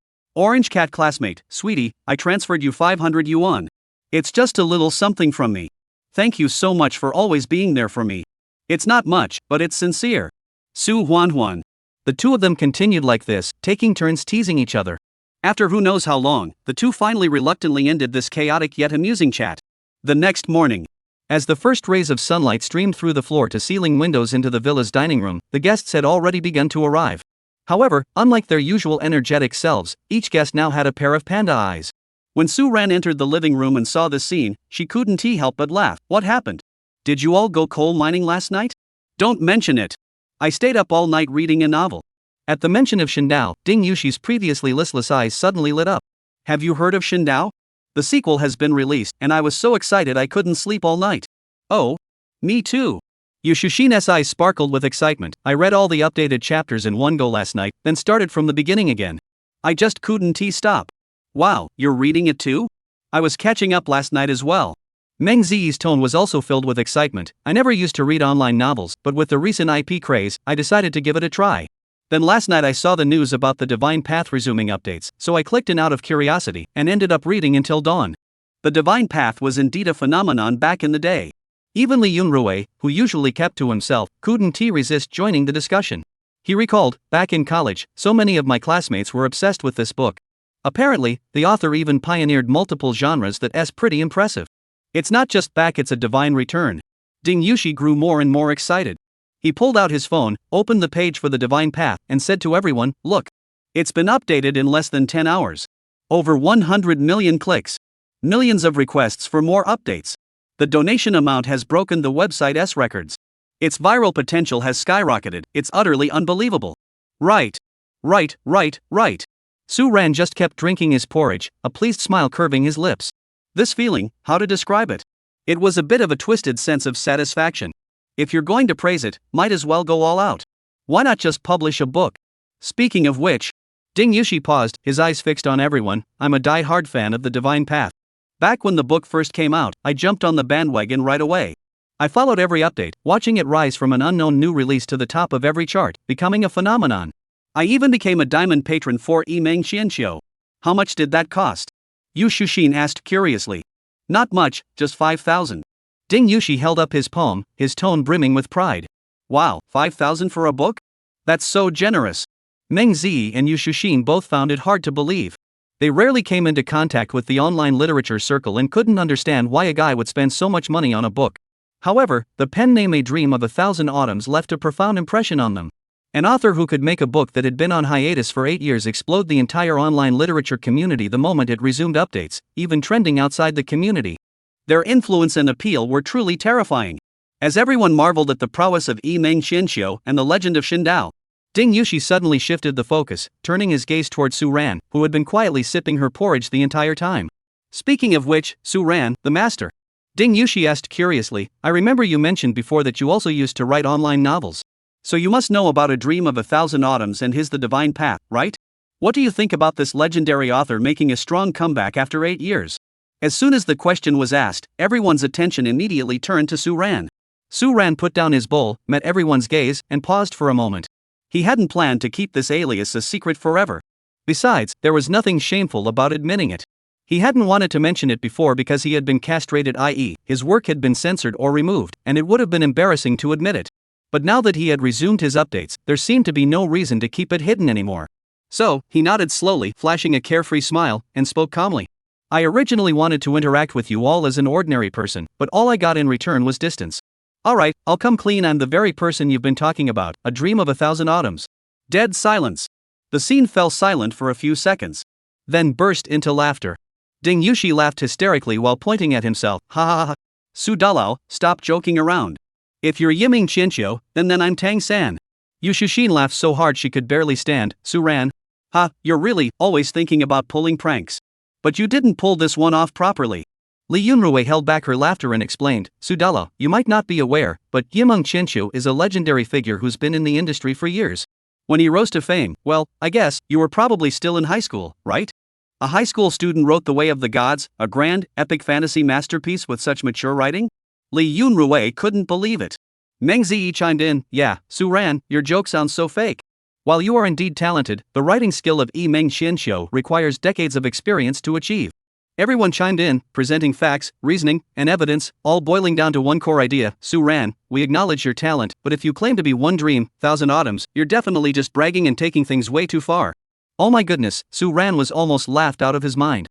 classmate, sweetie, I transferred you 500 yuan. It's just a little something from me. Thank you so much for always being there for me. It's not much, but it's sincere. Suan. The two of them continued like this, taking turns teasing each other. After who knows how long, the two finally reluctantly ended this chaotic yet amusing chat. The next morning, as the first rays of sunlight streamed through the floor-to-ceiling windows into the villa's dining room, the guests had already begun to arrive. However, unlike their usual energetic selves, each guest now had a pair of panda eyes. When Suran entered the living room and saw this scene, she couldn't help but laugh. What happened? Did you all go coal mining last night? Don't mention it. I stayed up all night reading a novel. At the mention of Shindao, Ding Yushi's previously listless eyes suddenly lit up. Have you heard of Shindao? The sequel has been released, and I was so excited I couldn't sleep all night. Oh? Me too. Yushushin's eyes sparkled with excitement. I read all the updated chapters in one go last night, then started from the beginning again. I just couldn't stop. Wow, you're reading it too? I was catching up last night as well. Meng Ziyi's tone was also filled with excitement. I never used to read online novels, but with the recent IP craze, I decided to give it a try. Then last night I saw the news about the Divine Path resuming updates, so I clicked in out of curiosity, and ended up reading until dawn. The Divine Path was indeed a phenomenon back in the day. Even Li Yunrui, who usually kept to himself, couldn't resist joining the discussion. He recalled, back in college, so many of my classmates were obsessed with this book. Apparently, the author even pioneered multiple genres that's pretty impressive. It's not just back, it's a divine return. Ding Yushi grew more and more excited. He pulled out his phone, opened the page for the Divine Path, and said to everyone, look. It's been updated in less than 10 hours. Over 100 million clicks. Millions of requests for more updates. The donation amount has broken the website's records. Its viral potential has skyrocketed, it's utterly unbelievable. Right. Suran just kept drinking his porridge, a pleased smile curving his lips. This feeling, how to describe it? It was a bit of a twisted sense of satisfaction. If you're going to praise it, might as well go all out. Why not just publish a book? Speaking of which, Ding Yushi paused, his eyes fixed on everyone. I'm a die-hard fan of the Divine Path. Back when the book first came out, I jumped on the bandwagon right away. I followed every update, watching it rise from an unknown new release to the top of every chart, becoming a phenomenon. I even became a diamond patron for Yimeng Xianxiu. How much did that cost? Yu Shushin asked curiously. Not much, just 5,000. Ding Yushi held up his palm, his tone brimming with pride. Wow, 5,000 for a book? That's so generous. Meng Ziyi and Yu Shushin both found it hard to believe. They rarely came into contact with the online literature circle and couldn't understand why a guy would spend so much money on a book. However, the pen name A Dream of 1,000 Autumns left a profound impression on them. An author who could make a book that had been on hiatus for 8 years explode the entire online literature community the moment it resumed updates, even trending outside the community. Their influence and appeal were truly terrifying. As everyone marveled at the prowess of Yimeng Xianxiu and the legend of Shindao, Ding Yushi suddenly shifted the focus, turning his gaze toward Suran, who had been quietly sipping her porridge the entire time. Speaking of which, Suran, the master. Ding Yushi asked curiously, I remember you mentioned before that you also used to write online novels. So you must know about A Dream of 1,000 Autumns and his The Divine Path, right? What do you think about this legendary author making a strong comeback after 8 years? As soon as the question was asked, everyone's attention immediately turned to Suran. Suran put down his bowl, met everyone's gaze, and paused for a moment. He hadn't planned to keep this alias a secret forever. Besides, there was nothing shameful about admitting it. He hadn't wanted to mention it before because he had been castrated, i.e., his work had been censored or removed, and it would have been embarrassing to admit it. But now that he had resumed his updates, there seemed to be no reason to keep it hidden anymore. So, he nodded slowly, flashing a carefree smile, and spoke calmly. I originally wanted to interact with you all as an ordinary person, but all I got in return was distance. Alright, I'll come clean, I'm the very person you've been talking about, a dream of 1,000 autumns. Dead silence. The scene fell silent for a few seconds. Then burst into laughter. Ding Yushi laughed hysterically while pointing at himself. Ha ha ha. Su Dalao, stop joking around. If you're Yiming Chinchou, then I'm Tang San. Yu Shushin laughed so hard she could barely stand. Su ran. Ha, you're really always thinking about pulling pranks. But you didn't pull this one off properly. Li Yunrui held back her laughter and explained, Su Dalao, you might not be aware, but Yimeng Chinchou is a legendary figure who's been in the industry for years. When he rose to fame, well, I guess, you were probably still in high school, right? A high school student wrote The Way of the Gods, a grand, epic fantasy masterpiece with such mature writing? Li Yunrui couldn't believe it. Meng Ziyi chimed in, yeah, Su Ran, your joke sounds so fake. While you are indeed talented, the writing skill of Yimeng Chinchou requires decades of experience to achieve. Everyone chimed in, presenting facts, reasoning, and evidence, all boiling down to one core idea. Su Ran, we acknowledge your talent, but if you claim to be one dream, 1,000 autumns, you're definitely just bragging and taking things way too far. Oh my goodness, Su Ran was almost laughed out of his mind.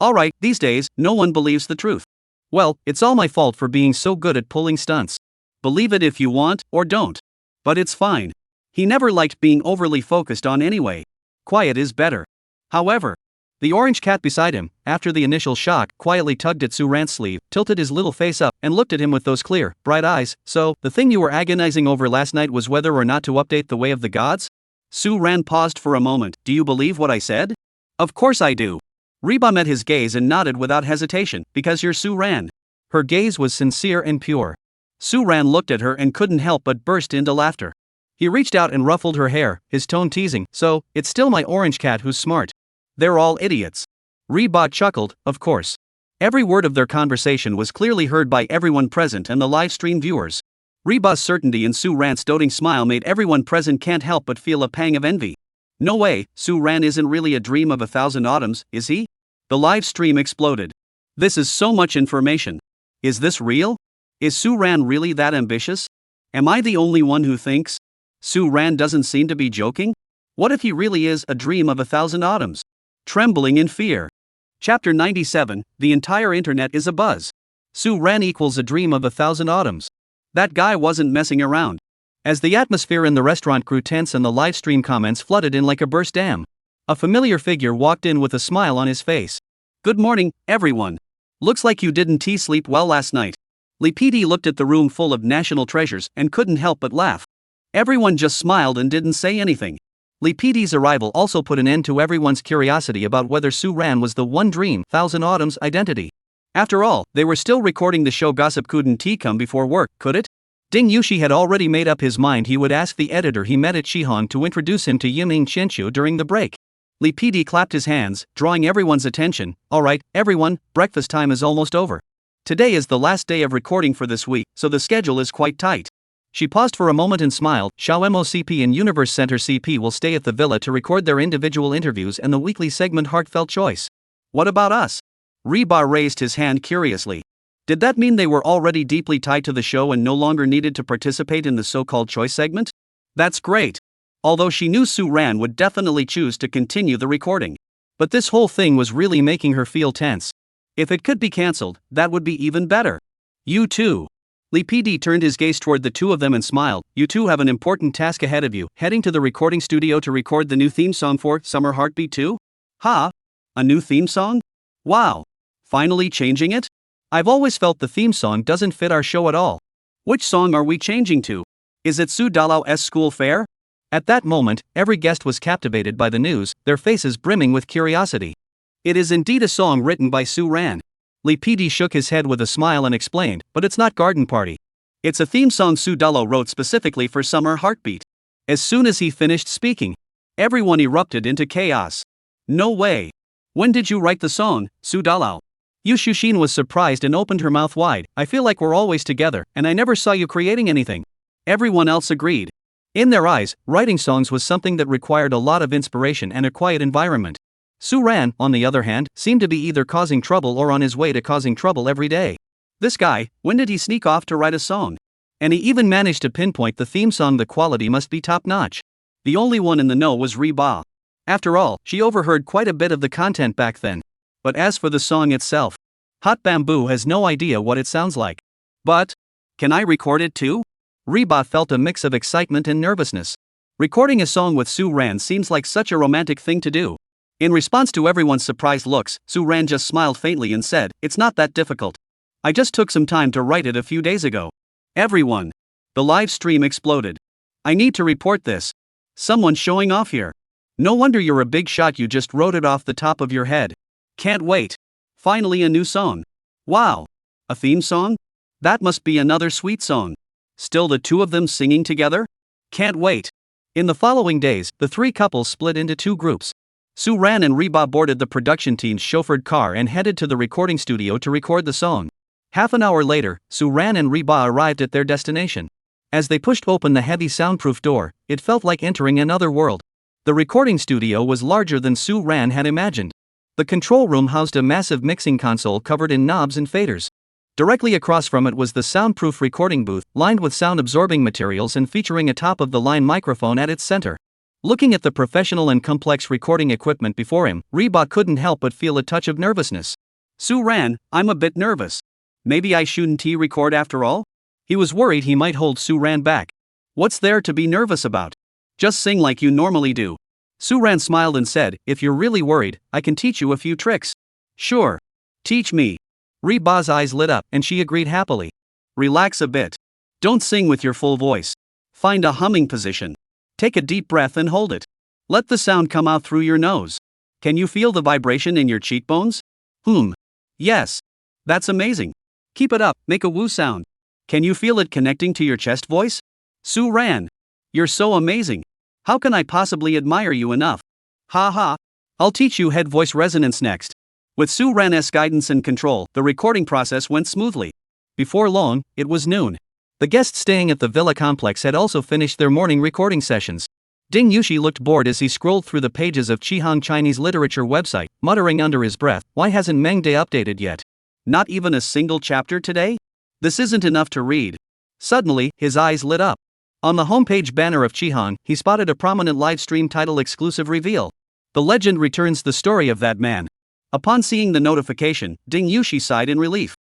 Alright, these days, no one believes the truth. Well, it's all my fault for being so good at pulling stunts. Believe it if you want, or don't. But it's fine. He never liked being overly focused on anyway. Quiet is better. However, the orange cat beside him, after the initial shock, quietly tugged at Su Ran's sleeve, tilted his little face up, and looked at him with those clear, bright eyes. So, the thing you were agonizing over last night was whether or not to update The Way of the Gods? Su Ran paused for a moment. Do you believe what I said? Of course I do. Reba met his gaze and nodded without hesitation, because you're Su Ran. Her gaze was sincere and pure. Su Ran looked at her and couldn't help but burst into laughter. He reached out and ruffled her hair, his tone teasing, so, it's still my orange cat who's smart. They're all idiots. Reba chuckled, of course. Every word of their conversation was clearly heard by everyone present and the live stream viewers. Reba's certainty and Su Ran's doting smile made everyone present can't help but feel a pang of envy. No way, Su Ran isn't really a dream of 1,000 autumns, is he? The live stream exploded. This is so much information. Is this real? Is Su Ran really that ambitious? Am I the only one who thinks? Su Ran doesn't seem to be joking? What if he really is a dream of 1,000 autumns? Trembling in fear. Chapter 97, the entire internet is abuzz. Su Ran equals a dream of 1,000 autumns. That guy wasn't messing around. As the atmosphere in the restaurant grew tense and the live stream comments flooded in like a burst dam, a familiar figure walked in with a smile on his face. Good morning, everyone. Looks like you didn't sleep well last night. Li PD looked at the room full of national treasures and couldn't help but laugh. Everyone just smiled and didn't say anything. Li PD's arrival also put an end to everyone's curiosity about whether Su Ran was the one dream, 1,000 autumns identity. After all, they were still recording the show Gossip Couldn't come before work, could it? Ding Yushi had already made up his mind he would ask the editor he met at Shihan to introduce him to Yiming Chinchou during the break. Li PD clapped his hands, drawing everyone's attention. Alright, everyone, breakfast time is almost over. Today is the last day of recording for this week, so the schedule is quite tight. She paused for a moment and smiled. Xiaomo CP and Universe Center CP will stay at the villa to record their individual interviews and the weekly segment Heartfelt Choice. What about us? Reba raised his hand curiously. Did that mean they were already deeply tied to the show and no longer needed to participate in the so-called choice segment? That's great. Although she knew Su Ran would definitely choose to continue the recording. But this whole thing was really making her feel tense. If it could be cancelled, that would be even better. You too. Li PD turned his gaze toward the two of them and smiled. You two have an important task ahead of you, heading to the recording studio to record the new theme song for Summer Heartbeat 2? Ha! A new theme song? Wow! Finally changing it? I've always felt the theme song doesn't fit our show at all. Which song are we changing to? Is it Su Dalao's school fair? At that moment, every guest was captivated by the news, their faces brimming with curiosity. It is indeed a song written by Su Ran. Li PD shook his head with a smile and explained, but it's not Garden Party. It's a theme song Su Dalao wrote specifically for Summer Heartbeat. As soon as he finished speaking, everyone erupted into chaos. No way. When did you write the song, Su Dalao? Yu Shushin was surprised and opened her mouth wide. I feel like we're always together, and I never saw you creating anything. Everyone else agreed. In their eyes, writing songs was something that required a lot of inspiration and a quiet environment. Su Ran, on the other hand, seemed to be either causing trouble or on his way to causing trouble every day. This guy, when did he sneak off to write a song? And he even managed to pinpoint the theme song. The quality must be top-notch. The only one in the know was Reba. After all, she overheard quite a bit of the content back then. But as for the song itself, Hot Bamboo has no idea what it sounds like. But, can I record it too? Reba felt a mix of excitement and nervousness. Recording a song with Suan seems like such a romantic thing to do. In response to everyone's surprised looks, Suan just smiled faintly and said, "It's not that difficult. I just took some time to write it a few days ago." Everyone. The live stream exploded. "I need to report this. Someone's showing off here. No wonder you're a big shot, you just wrote it off the top of your head. Can't wait. Finally a new song. Wow. A theme song? That must be another sweet song. Still the two of them singing together? Can't wait." In the following days, the three couples split into two groups. Suan and Reba boarded the production team's chauffeured car and headed to the recording studio to record the song. Half an hour later, Suan and Reba arrived at their destination. As they pushed open the heavy soundproof door, it felt like entering another world. The recording studio was larger than Suan had imagined. The control room housed a massive mixing console covered in knobs and faders. Directly across from it was the soundproof recording booth, lined with sound-absorbing materials and featuring a top-of-the-line microphone at its center. Looking at the professional and complex recording equipment before him, Reba couldn't help but feel a touch of nervousness. "Suan, I'm a bit nervous. Maybe I shouldn't record after all?" He was worried he might hold Suan back. "What's there to be nervous about? Just sing like you normally do." Suan smiled and said, "If you're really worried, I can teach you a few tricks." "Sure. Teach me." Reba's eyes lit up, and she agreed happily. "Relax a bit. Don't sing with your full voice. Find a humming position. Take a deep breath and hold it. Let the sound come out through your nose. Can you feel the vibration in your cheekbones? Yes. That's amazing. Keep it up, make a woo sound. Can you feel it connecting to your chest voice? Suan, you're so amazing. How can I possibly admire you enough? Ha ha. I'll teach you head voice resonance next." With Suan's guidance and control, the recording process went smoothly. Before long, it was noon. The guests staying at the villa complex had also finished their morning recording sessions. Ding Yushi looked bored as he scrolled through the pages of Chihang Chinese literature website, muttering under his breath, "Why hasn't Mengde updated yet? Not even a single chapter today? This isn't enough to read." Suddenly, his eyes lit up. On the homepage banner of Chihang, he spotted a prominent livestream title exclusive reveal. "The legend returns, the story of that man." Upon seeing the notification, Ding Yushi sighed in relief.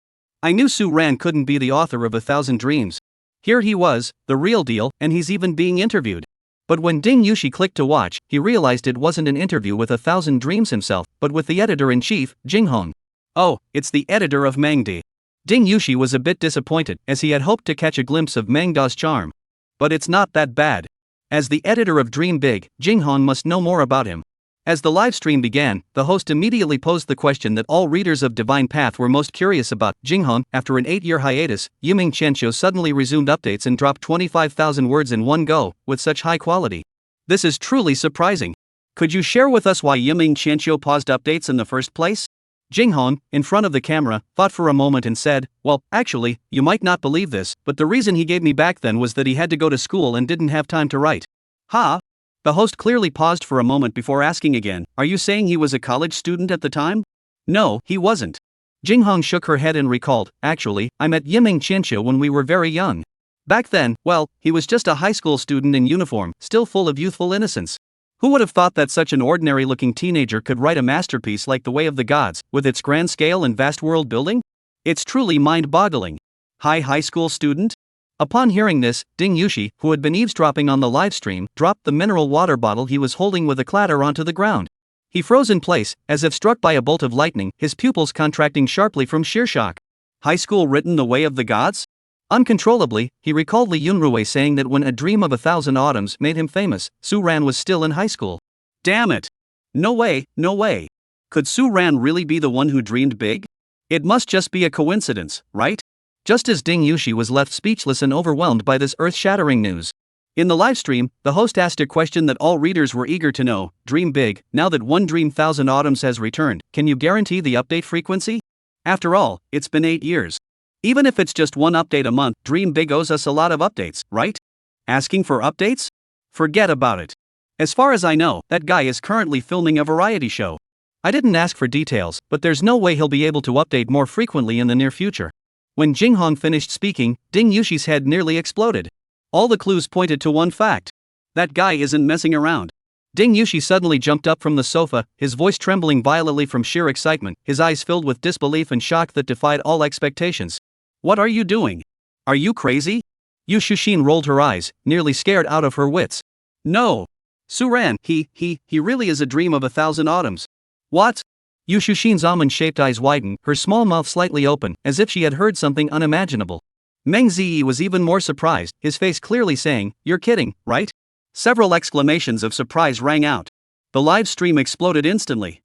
"I knew Suan couldn't be the author of 1,000 Dreams. Here he was, the real deal, and he's even being interviewed." But when Ding Yushi clicked to watch, he realized it wasn't an interview with 1,000 Dreams himself, but with the editor-in-chief, Jinghong. Oh, it's the editor of Mengde. Ding Yushi was a bit disappointed, as he had hoped to catch a glimpse of Mengda's charm. But it's not that bad. As the editor of Dream Big, Jinghong must know more about him. As the live stream began, the host immediately posed the question that all readers of Divine Path were most curious about. Jinghong, after an 8-year hiatus, Yiming Qianqiu suddenly resumed updates and dropped 25,000 words in one go, with such high quality. This is truly surprising. Could you share with us why Yiming Qianqiu paused updates in the first place? Jinghong, in front of the camera, thought for a moment and said, "Well, actually, you might not believe this, but the reason he gave me back then was that he had to go to school and didn't have time to write." "Ha?" The host clearly paused for a moment before asking again, "Are you saying he was a college student at the time?" "No, he wasn't." Jinghong shook her head and recalled, "Actually, I met Yiming Qianqiu when we were very young. Back then, well, he was just a high school student in uniform, still full of youthful innocence. Who would have thought that such an ordinary-looking teenager could write a masterpiece like The Way of the Gods, with its grand scale and vast world building? It's truly mind-boggling. High school student?" Upon hearing this, Ding Yushi, who had been eavesdropping on the livestream, dropped the mineral water bottle he was holding with a clatter onto the ground. He froze in place, as if struck by a bolt of lightning, his pupils contracting sharply from sheer shock. High school written The Way of the Gods? Uncontrollably, he recalled Li Yunrui saying that when A Dream of 1,000 Autumns made him famous, Suan was still in high school. Damn it! No way, no way. Could Suan really be the one who dreamed big? It must just be a coincidence, right? Just as Ding Yushi was left speechless and overwhelmed by this earth-shattering news. In the livestream, the host asked a question that all readers were eager to know: "Dream big, now that One Dream 1,000 Autumns has returned, can you guarantee the update frequency? After all, it's been 8 years. Even if it's just one update a month, Dream Big owes us a lot of updates, right? Asking for updates? Forget about it. As far as I know, that guy is currently filming a variety show. I didn't ask for details, but there's no way he'll be able to update more frequently in the near future." When Jinghong finished speaking, Ding Yushi's head nearly exploded. All the clues pointed to one fact. That guy isn't messing around. Ding Yushi suddenly jumped up from the sofa, his voice trembling violently from sheer excitement, his eyes filled with disbelief and shock that defied all expectations. What are you doing? Are you crazy? Yu Shushin rolled her eyes, nearly scared out of her wits. No. Suan, he really is a dream of 1,000 autumns. What? Yu Shushin's almond-shaped eyes widened, her small mouth slightly open, as if she had heard something unimaginable. Meng Ziyi was even more surprised, his face clearly saying, "You're kidding, right?" Several exclamations of surprise rang out. The live stream exploded instantly.